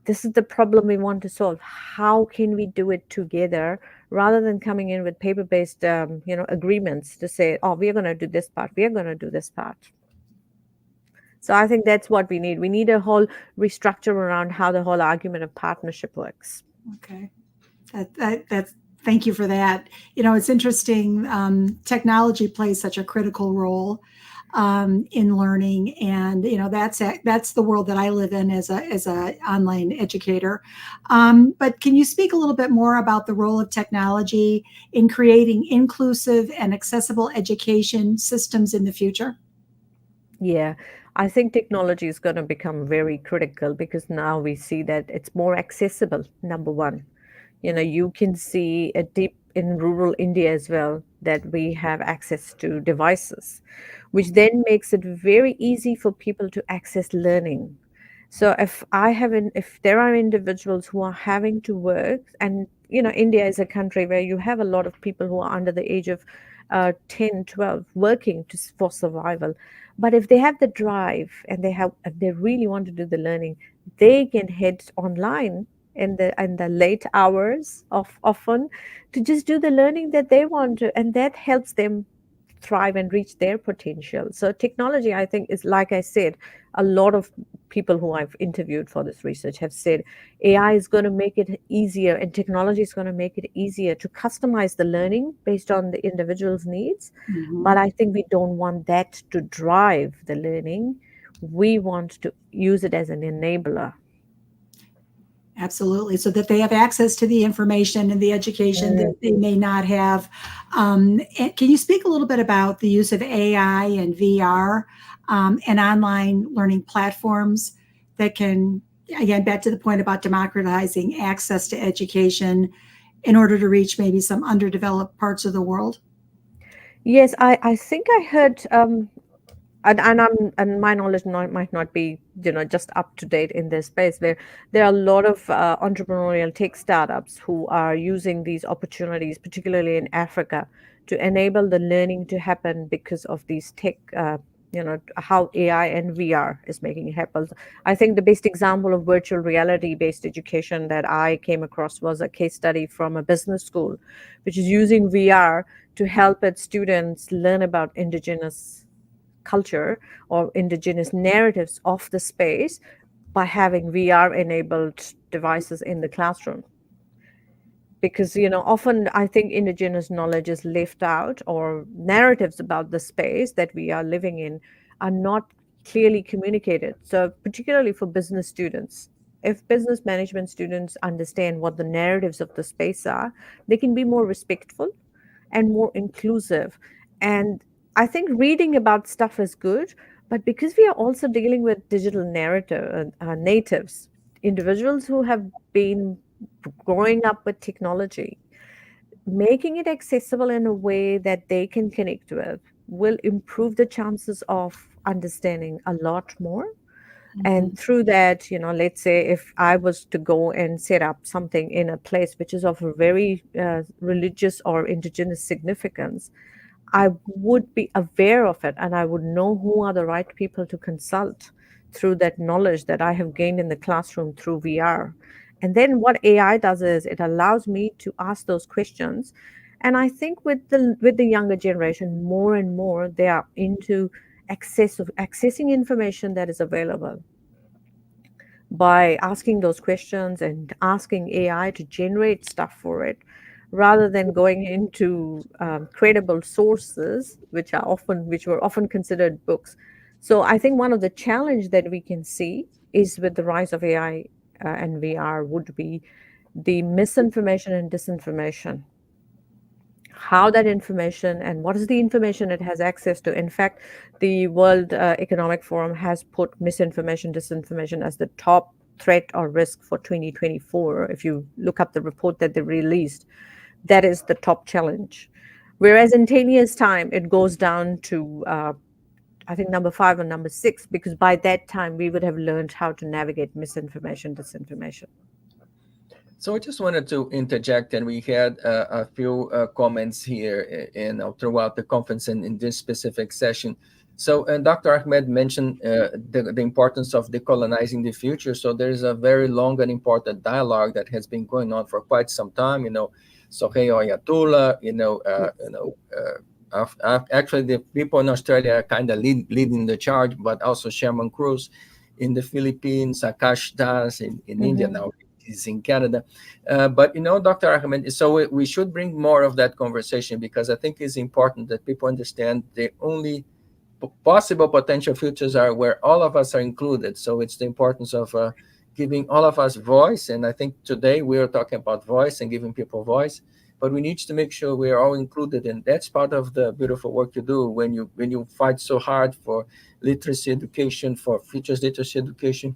this is the problem we want to solve. How can we do it together, rather than coming in with paper-based, agreements to say, oh, we are going to do this part, we are going to do this part. So I think that's what we need. We need a whole restructure around how the whole argument of partnership works. Okay, that's thank you for that. It's interesting. Technology plays such a critical role in learning, and that's the world that I live in as a online educator. But can you speak a little bit more about the role of technology in creating inclusive and accessible education systems in the future? Yeah, I think technology is going to become very critical, because now we see that it's more accessible, number one. You can see a deep in rural India as well, that we have access to devices, which then makes it very easy for people to access learning. So if there are individuals who are having to work, and India is a country where you have a lot of people who are under the age of 10, 12, working for survival. But if they have the drive and if they really want to do the learning, they can head online in the late hours often to just do the learning that they want to, and that helps them thrive and reach their potential. So technology, I think, is, like I said, a lot of people who I've interviewed for this research have said AI is going to make it easier, and technology is going to make it easier to customize the learning based on the individual's needs. Mm-hmm. But I think we don't want that to drive the learning. We want to use it as an enabler. Absolutely, so that they have access to the information and the education that they may not have. Can you speak a little bit about the use of AI and VR and online learning platforms that can, again, back to the point about democratizing access to education in order to reach maybe some underdeveloped parts of the world? Yes, I think I heard, and my knowledge might not be just up to date in this space, where there are a lot of entrepreneurial tech startups who are using these opportunities, particularly in Africa, to enable the learning to happen because of these tech, how AI and VR is making it happen. I think the best example of virtual reality based education that I came across was a case study from a business school, which is using VR to help its students learn about indigenous culture or indigenous narratives of the space by having VR enabled devices in the classroom. Because often I think indigenous knowledge is left out, or narratives about the space that we are living in are not clearly communicated. So particularly for business students, if business management students understand what the narratives of the space are, they can be more respectful and more inclusive. And I think reading about stuff is good, but because we are also dealing with digital narrative natives, individuals who have been growing up with technology, making it accessible in a way that they can connect with will improve the chances of understanding a lot more. And through that, let's say if I was to go and set up something in a place which is of a very religious or indigenous significance, I would be aware of it, and I would know who are the right people to consult through that knowledge that I have gained in the classroom through VR. And then what AI does is it allows me to ask those questions. And I think with the younger generation, more and more they are into accessing information that is available by asking those questions and asking AI to generate stuff for it, rather than going into credible sources, which were often considered books. So I think one of the challenge that we can see is with the rise of AI and VR would be the misinformation and disinformation. How that information and what is the information it has access to. In fact, the World Economic Forum has put misinformation, disinformation as the top threat or risk for 2024. If you look up the report that they released, that is the top challenge. Whereas in 10 years' time, it goes down to I think number 5 or number 6, because by that time we would have learned how to navigate misinformation, disinformation. So I just wanted to interject, and we had a few comments here throughout the conference and in this specific session. So Dr. Ahmed mentioned the importance of decolonizing the future. So there's a very long and important dialogue that has been going on for quite some time. Sohei Ayatollah, actually the people in Australia are kind of leading the charge, but also Sherman Cruz in the Philippines, Akash Das in India now. Is in Canada. But Dr. Ahmed, so we should bring more of that conversation, because I think it's important that people understand the only possible potential futures are where all of us are included. So it's the importance of giving all of us voice. And I think today we are talking about voice and giving people voice, but we need to make sure we are all included. And that's part of the beautiful work you do when you fight so hard for literacy education, for futures literacy education.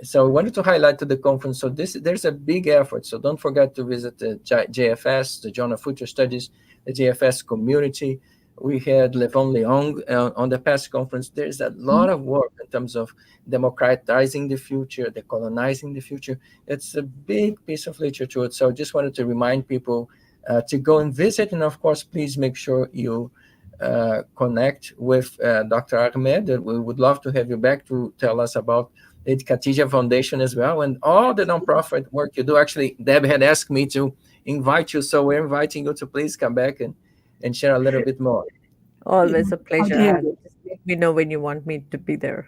So I wanted to highlight to the conference, so there's a big effort. So don't forget to visit the JFS, the Journal of Future Studies, the JFS community. We had Levon Leong on the past conference. There's a lot of work in terms of democratizing the future, decolonizing the future. It's a big piece of literature. So I just wanted to remind people to go and visit. And of course, please make sure you connect with Dr. Ahmed. We would love to have you back to tell us about the Khatija Foundation as well, and all the nonprofit work you do. Actually, Deb had asked me to invite you, so we're inviting you to please come back and share a little bit more. Always a pleasure. Just let me know when you want me to be there.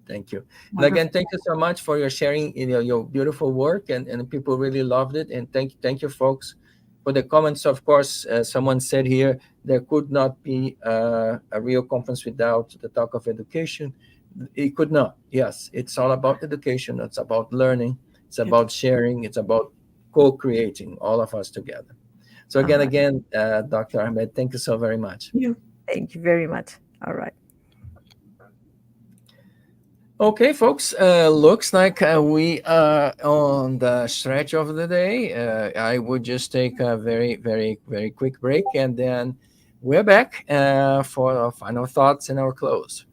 Thank you. And again, thank you so much for your sharing your beautiful work, and people really loved it. And thank you, folks, for the comments. Of course, someone said here, there could not be a real conference without the talk of education. It could not. Yes, it's all about education. It's about learning. It's about sharing. It's about co-creating, all of us together. So again, Dr. Ahmed, thank you so very much. Thank you very much. All right. Okay, folks, looks like we are on the stretch of the day. I would just take a very, very, very quick break, and then we're back for our final thoughts and our close.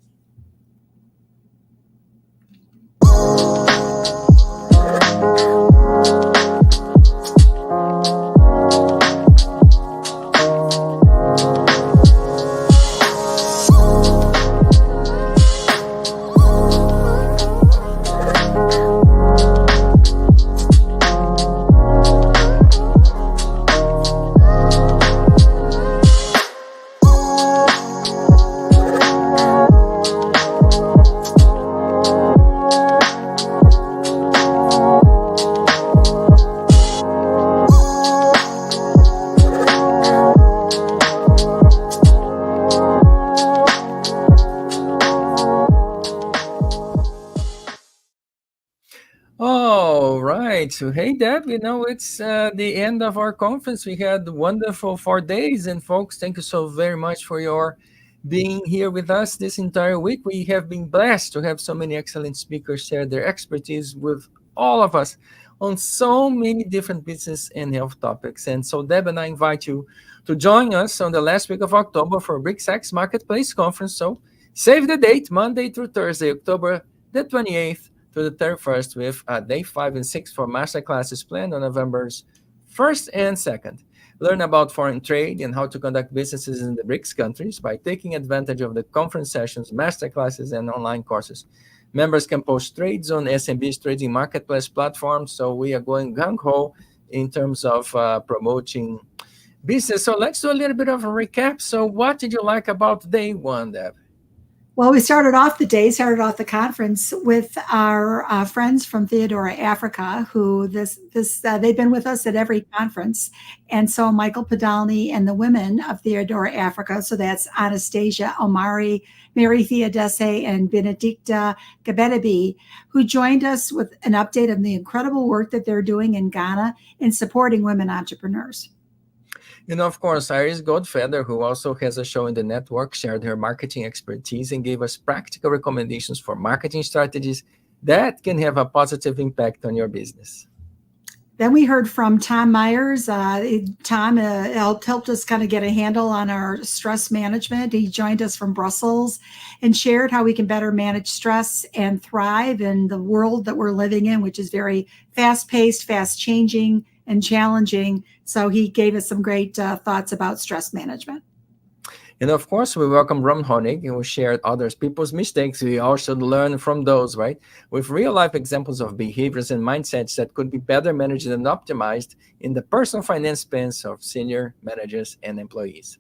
So, hey, Deb, it's the end of our conference. We had wonderful 4 days. And folks, thank you so very much for your being here with us this entire week. We have been blessed to have so many excellent speakers share their expertise with all of us on so many different business and health topics. And so, Deb and I invite you to join us on the last week of October for VCMEAX Marketplace Conference. So save the date, Monday through Thursday, October the 28th. To the 31st, with day 5 and 6 for masterclasses planned on November's 1st and 2nd. Learn about foreign trade and how to conduct businesses in the BRICS countries by taking advantage of the conference sessions, masterclasses, and online courses. Members can post trades on SMB's trading marketplace platform. So we are going gung-ho in terms of promoting business. So let's do a little bit of a recap. So what did you like about day 1, Deb? Well, we started off the conference with our friends from Theodora, Africa, who they've been with us at every conference. And so Michael Podolny and the women of Theodora, Africa, so that's Anastasia Omari, Mary Theodese, and Benedicta Gabedabi, who joined us with an update on the incredible work that they're doing in Ghana in supporting women entrepreneurs. Of course, Iris Goldfeder, who also has a show in the network, shared her marketing expertise and gave us practical recommendations for marketing strategies that can have a positive impact on your business. Then we heard from Tom Myers. Tom helped us kind of get a handle on our stress management. He joined us from Brussels and shared how we can better manage stress and thrive in the world that we're living in, which is very fast-paced, fast-changing, and challenging. So he gave us some great thoughts about stress management. And of course, we welcome Ron Honig, who shared other people's mistakes. We all should learn from those, right? With real-life examples of behaviors and mindsets that could be better managed and optimized in the personal finance spans of senior managers and employees.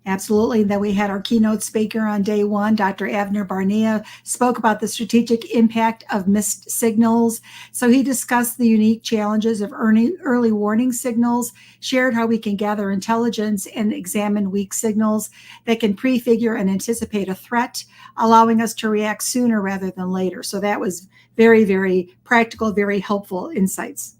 Absolutely. Then we had our keynote speaker on day one, Dr. Avner Barnea, spoke about the strategic impact of missed signals. So he discussed the unique challenges of early warning signals, shared how we can gather intelligence and examine weak signals that can prefigure and anticipate a threat, allowing us to react sooner rather than later. So that was very, very practical, very helpful insights.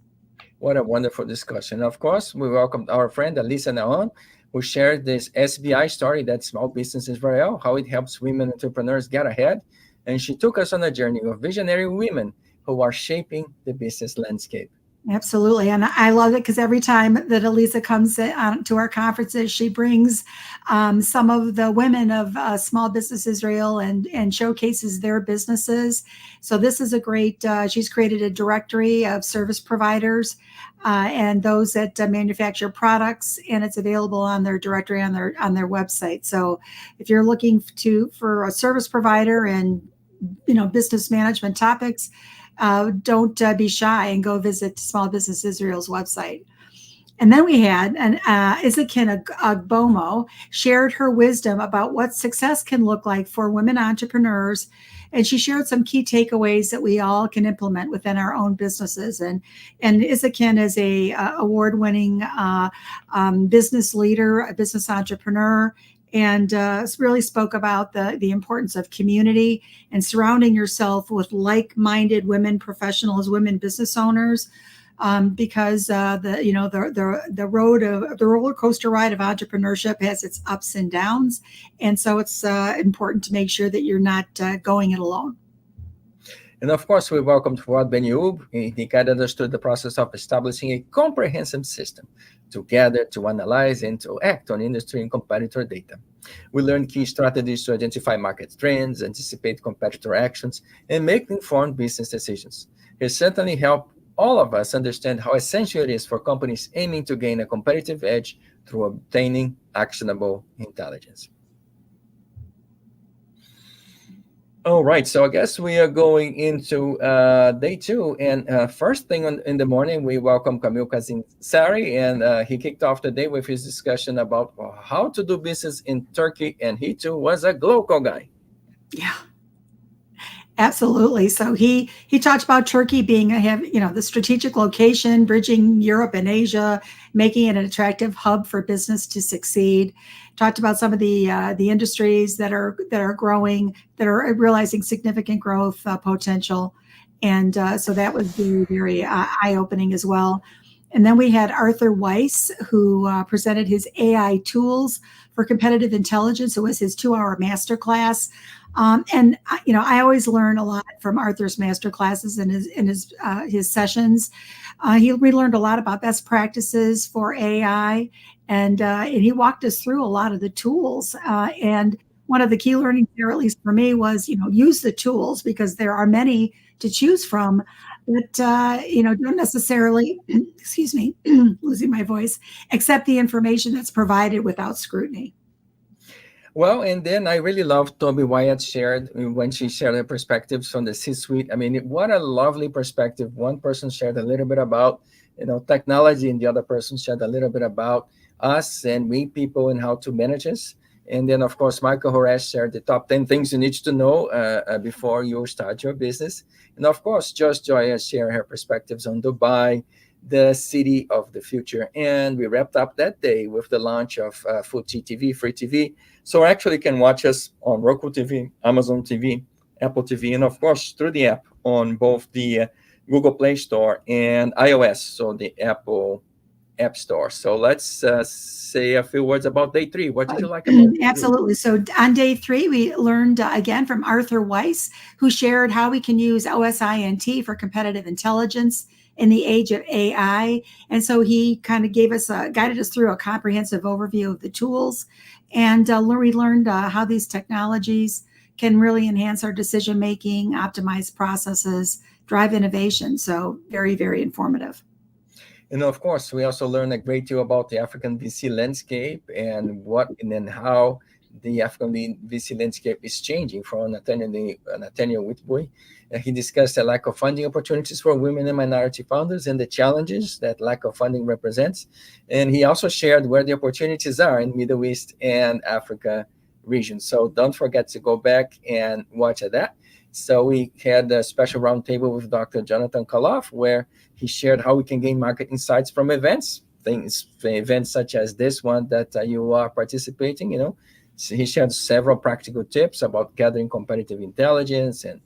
What a wonderful discussion. Of course, we welcomed our friend Alisa Naon, who shared this SBI story, that Small Business Israel, how it helps women entrepreneurs get ahead. And she took us on a journey of visionary women who are shaping the business landscape. Absolutely. And I love it because every time that Alisa comes to our conferences, she brings some of the women of Small Business Israel and showcases their businesses. So this is a great, she's created a directory of service providers and those that manufacture products, and it's available on their directory on their website. So if you're looking for a service provider and business management topics, don't be shy and go visit Small Business Israel's website. And then we had Izakin Agbomo shared her wisdom about what success can look like for women entrepreneurs. And she shared some key takeaways that we all can implement within our own businesses. And Izakin is a award-winning business leader, a business entrepreneur, and really spoke about the importance of community and surrounding yourself with like-minded women professionals, women business owners, because the roller coaster ride of entrepreneurship has its ups and downs, and so it's important to make sure that you're not going it alone. And of course, we welcomed Fuad Ben Ayoub. He guided us through the process of establishing a comprehensive system to gather, to analyze, and to act on industry and competitor data. We learned key strategies to identify market trends, anticipate competitor actions, and make informed business decisions. He certainly helped all of us understand how essential it is for companies aiming to gain a competitive edge through obtaining actionable intelligence. All right, so I guess we are going into day two. And first thing in the morning, we welcome Kamil Kazim-Sari, and he kicked off the day with his discussion about how to do business in Turkey, and he too was a Gloco guy. Yeah. Absolutely. So he talked about Turkey being the strategic location, bridging Europe and Asia, making it an attractive hub for business to succeed. Talked about some of the industries that are growing, that are realizing significant growth potential, and so that was very, very eye-opening as well. And then we had Arthur Weiss, who presented his AI tools for competitive intelligence. It was his 2-hour masterclass. And I always learn a lot from Arthur's master classes and his sessions. We learned a lot about best practices for AI, and he walked us through a lot of the tools. And one of the key learnings there, at least for me, was use the tools, because there are many to choose from, but don't necessarily, excuse me, losing my voice, accept the information that's provided without scrutiny. Well, and then I really loved Toby Wyatt shared when she shared her perspectives from the C-suite. I mean, what a lovely perspective. One person shared a little bit about, technology, and the other person shared a little bit about us and we people and how to manage us. And then, of course, Michael Horace shared the top 10 things you need to know before you start your business. And of course, Josh Joya shared her perspectives on Dubai, the city of the future. And we wrapped up that day with the launch of Fuji TV, free TV. So actually you can watch us on Roku TV, Amazon TV, Apple TV, and of course through the app on both the Google Play Store and iOS, so the Apple App Store. So let's say a few words about day three. What did you like about it? Absolutely. So on day three, we learned again from Arthur Weiss, who shared how we can use OSINT for competitive intelligence in the age of AI. And so he kind of guided us through a comprehensive overview of the tools. And we learned how these technologies can really enhance our decision making, optimize processes, drive innovation. So very, very informative. And of course, we also learned a great deal about the African VC landscape and how the African VC landscape is changing from Nathaniel Whitboy. He discussed the lack of funding opportunities for women and minority founders and the challenges that lack of funding represents. And he also shared where the opportunities are in Middle East and Africa region. So don't forget to go back and watch that. So we had a special roundtable with Dr. Jonathan Kaloff, where he shared how we can gain market insights from events such as this one that you are participating. So he shared several practical tips about gathering competitive intelligence and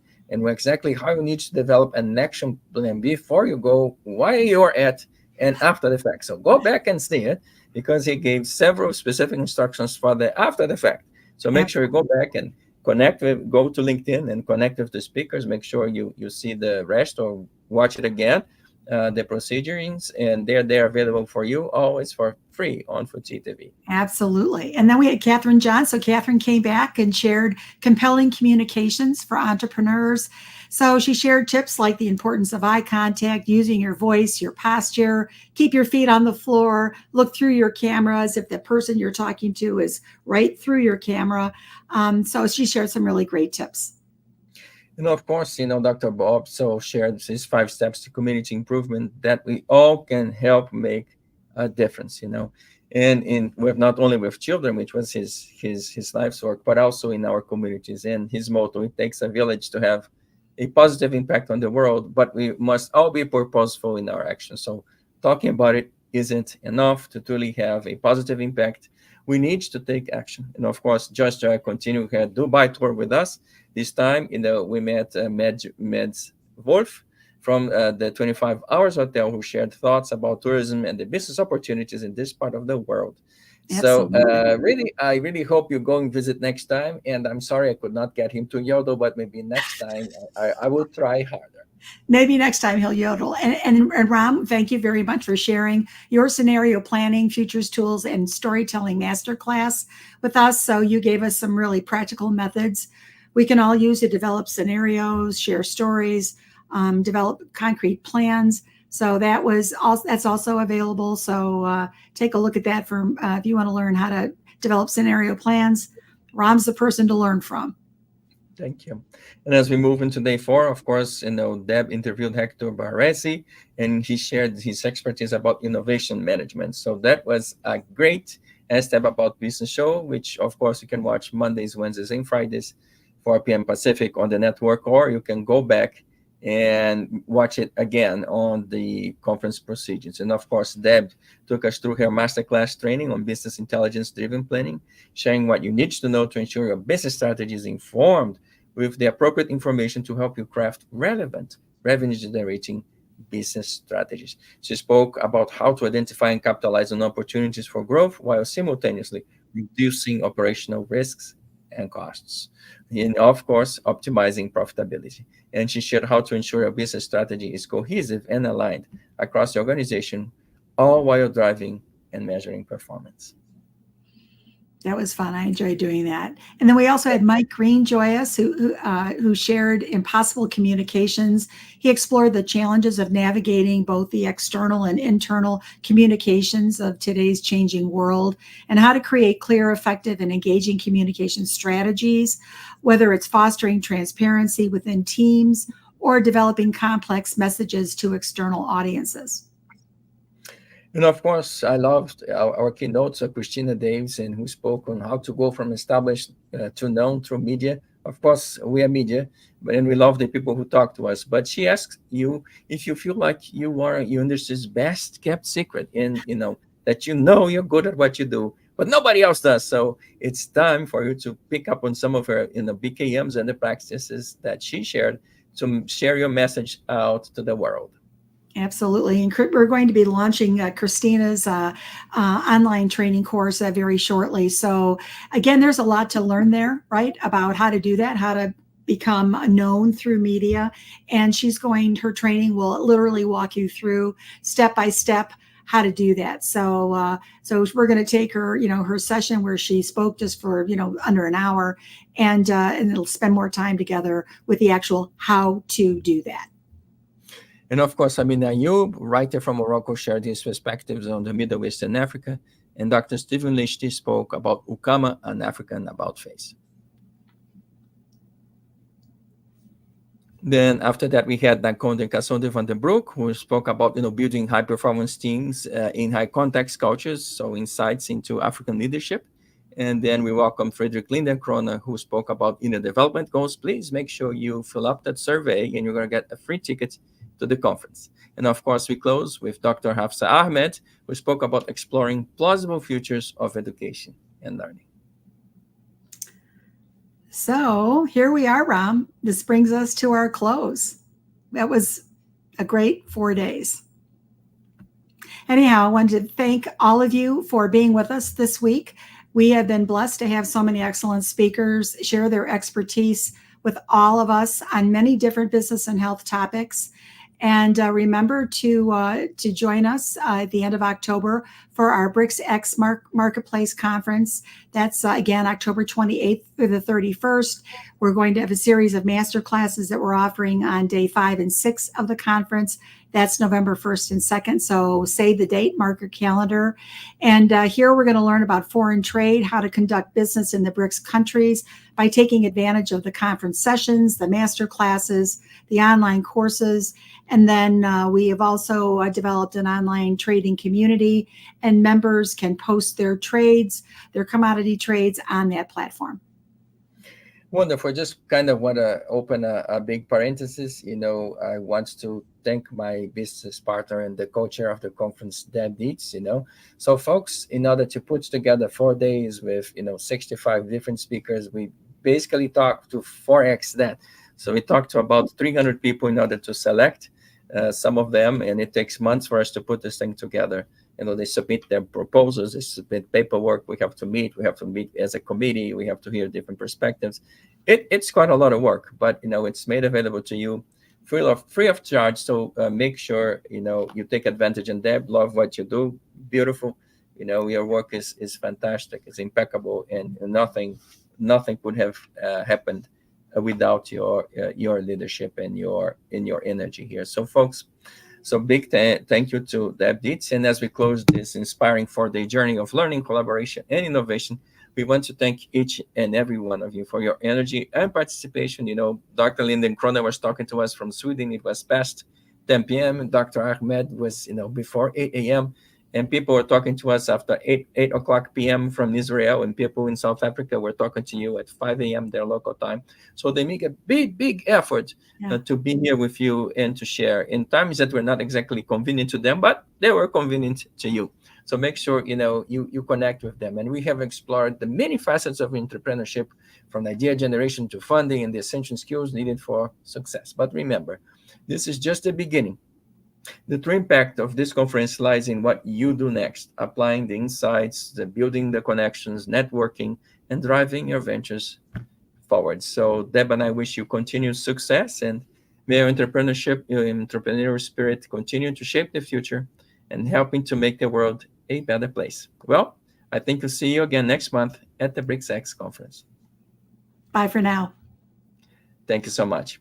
exactly how you need to develop an action plan before you go, while you're at and after the fact. So go back and see it, because he gave several specific instructions for the after the fact. So make sure you go back and go to LinkedIn and connect with the speakers. Make sure you see the rest or watch it again, the procedures, and they're available for you always for free on Foodie TV. Absolutely. And then we had Catherine John. So Catherine came back and shared compelling communications for entrepreneurs. So she shared tips like the importance of eye contact, using your voice, your posture, keep your feet on the floor, look through your cameras if the person you're talking to is right through your camera. So she shared some really great tips. Of course, Dr. Bob shared his 5 steps to community improvement that we all can help make a difference, and with not only with children, which was his life's work, but also in our communities. And his motto: it takes a village to have a positive impact on the world, but we must all be purposeful in our actions. So talking about it isn't enough to truly have a positive impact. We need to take action. And of course, Josh Joy continued her Dubai tour with us. This time, we met Meds Wolf from the 25 Hours Hotel, who shared thoughts about tourism and the business opportunities in this part of the world. Absolutely. So I really hope you go and visit next time. And I'm sorry I could not get him to yodel, but maybe next time I will try harder. Maybe next time he'll yodel. And Ram, thank you very much for sharing your scenario planning, futures tools, and storytelling masterclass with us. So you gave us some really practical methods we can all use to develop scenarios, share stories, develop concrete plans. So that's also available. So take a look at that if you want to learn how to develop scenario plans. Ram's the person to learn from. Thank you. And as we move into day 4, of course, Deb interviewed Hector Barresi, and he shared his expertise about innovation management. So that was a great step about business show, which of course you can watch Mondays, Wednesdays, and Fridays, 4 p.m. Pacific on the network, or you can go back and watch it again on the conference procedures. And of course, Deb took us through her masterclass training on business intelligence-driven planning, sharing what you need to know to ensure your business strategy is informed with the appropriate information to help you craft relevant revenue-generating business strategies. She spoke about how to identify and capitalize on opportunities for growth while simultaneously reducing operational risks and costs, and of course, optimizing profitability. And she shared how to ensure your business strategy is cohesive and aligned across the organization, all while driving and measuring performance. That was fun. I enjoyed doing that. And then we also had Mike Green join us, who shared impossible communications. He explored the challenges of navigating both the external and internal communications of today's changing world, and how to create clear, effective, and engaging communication strategies, whether it's fostering transparency within teams or developing complex messages to external audiences. And of course, I loved our keynotes of Christina Davis, who spoke on how to go from established to known through media. Of course, we are media, and we love the people who talk to us. But she asks you if you feel like you are your industry's best kept secret, and that you're good at what you do, but nobody else does. So it's time for you to pick up on some of her BKMs and the practices that she shared to share your message out to the world. Absolutely. And we're going to be launching Christina's online training course very shortly. So again, there's a lot to learn there, right? About how to do that, how to become known through media. And her training will literally walk you through step by step how to do that. So we're going to take her, her session where she spoke just for, under an hour, and it'll spend more time together with the actual how to do that. And of course, Ayoub, writer from Morocco, shared his perspectives on the Middle East and Africa. And Dr. Stephen Lichty spoke about Ukama, an African about face. Then after that, we had Nakonde and Cassandra van den Broek, who spoke about building high-performance teams in high-context cultures, so insights into African leadership. And then we welcome Frederick Lindencroner, who spoke about inner development goals. Please make sure you fill up that survey, and you're going to get a free ticket to the conference. And of course, we close with Dr. Hafsa Ahmed, who spoke about exploring plausible futures of education and learning. So here we are, Ram. This brings us to our close. That was a great 4 days. Anyhow, I wanted to thank all of you for being with us this week. We have been blessed to have so many excellent speakers share their expertise with all of us on many different business and health topics. And remember to join us at the end of October for our VCMEAX Marketplace Conference. That's, again, October 28th through the 31st. We're going to have a series of master classes that we're offering on day 5 and 6 of the conference. That's November 1st and 2nd. So save the date, mark your calendar. And here we're going to learn about foreign trade, how to conduct business in the BRICS countries by taking advantage of the conference sessions, the master classes, the online courses. And then we have also developed an online trading community, and members can post their trades, their commodity trades on that platform. Wonderful. Just kind of want to open a big parenthesis. I want to thank my business partner and the co-chair of the conference, Dietz. So folks, in order to put together 4 days with 65 different speakers, we basically talked to 4x that. So we talked to about 300 people in order to select some of them, and it takes months for us to put this thing together. They submit their proposals, they submit paperwork, we have to meet as a committee, we have to hear different perspectives. It's quite a lot of work, but it's made available to you free of charge. So make sure you take advantage. And Deb, love what you do, beautiful. Your work is fantastic, it's impeccable, and nothing would have happened without your leadership and your energy here. So folks, big thank you to Deb Dietz. And as we close this inspiring 4-day journey of learning, collaboration, and innovation, we want to thank each and every one of you for your energy and participation. Dr. Lindencroner was talking to us from Sweden. It was past 10 p.m. and Dr. Ahmed was before 8 a.m. And people were talking to us after 8 o'clock p.m. from Israel, and people in South Africa were talking to you at 5 a.m. their local time. So they make a big effort to be here with you and to share in times that were not exactly convenient to them, but they were convenient to you. So make sure you connect with them. And we have explored the many facets of entrepreneurship, from idea generation to funding and the essential skills needed for success. But remember, this is just the beginning. The true impact of this conference lies in what you do next, applying the insights, building the connections, networking, and driving your ventures forward. So Deb and I wish you continued success, and may your entrepreneurial spirit continue to shape the future and helping to make the world a better place. Well, I think we'll see you again next month at the VCMEAX Conference. Bye for now. Thank you so much.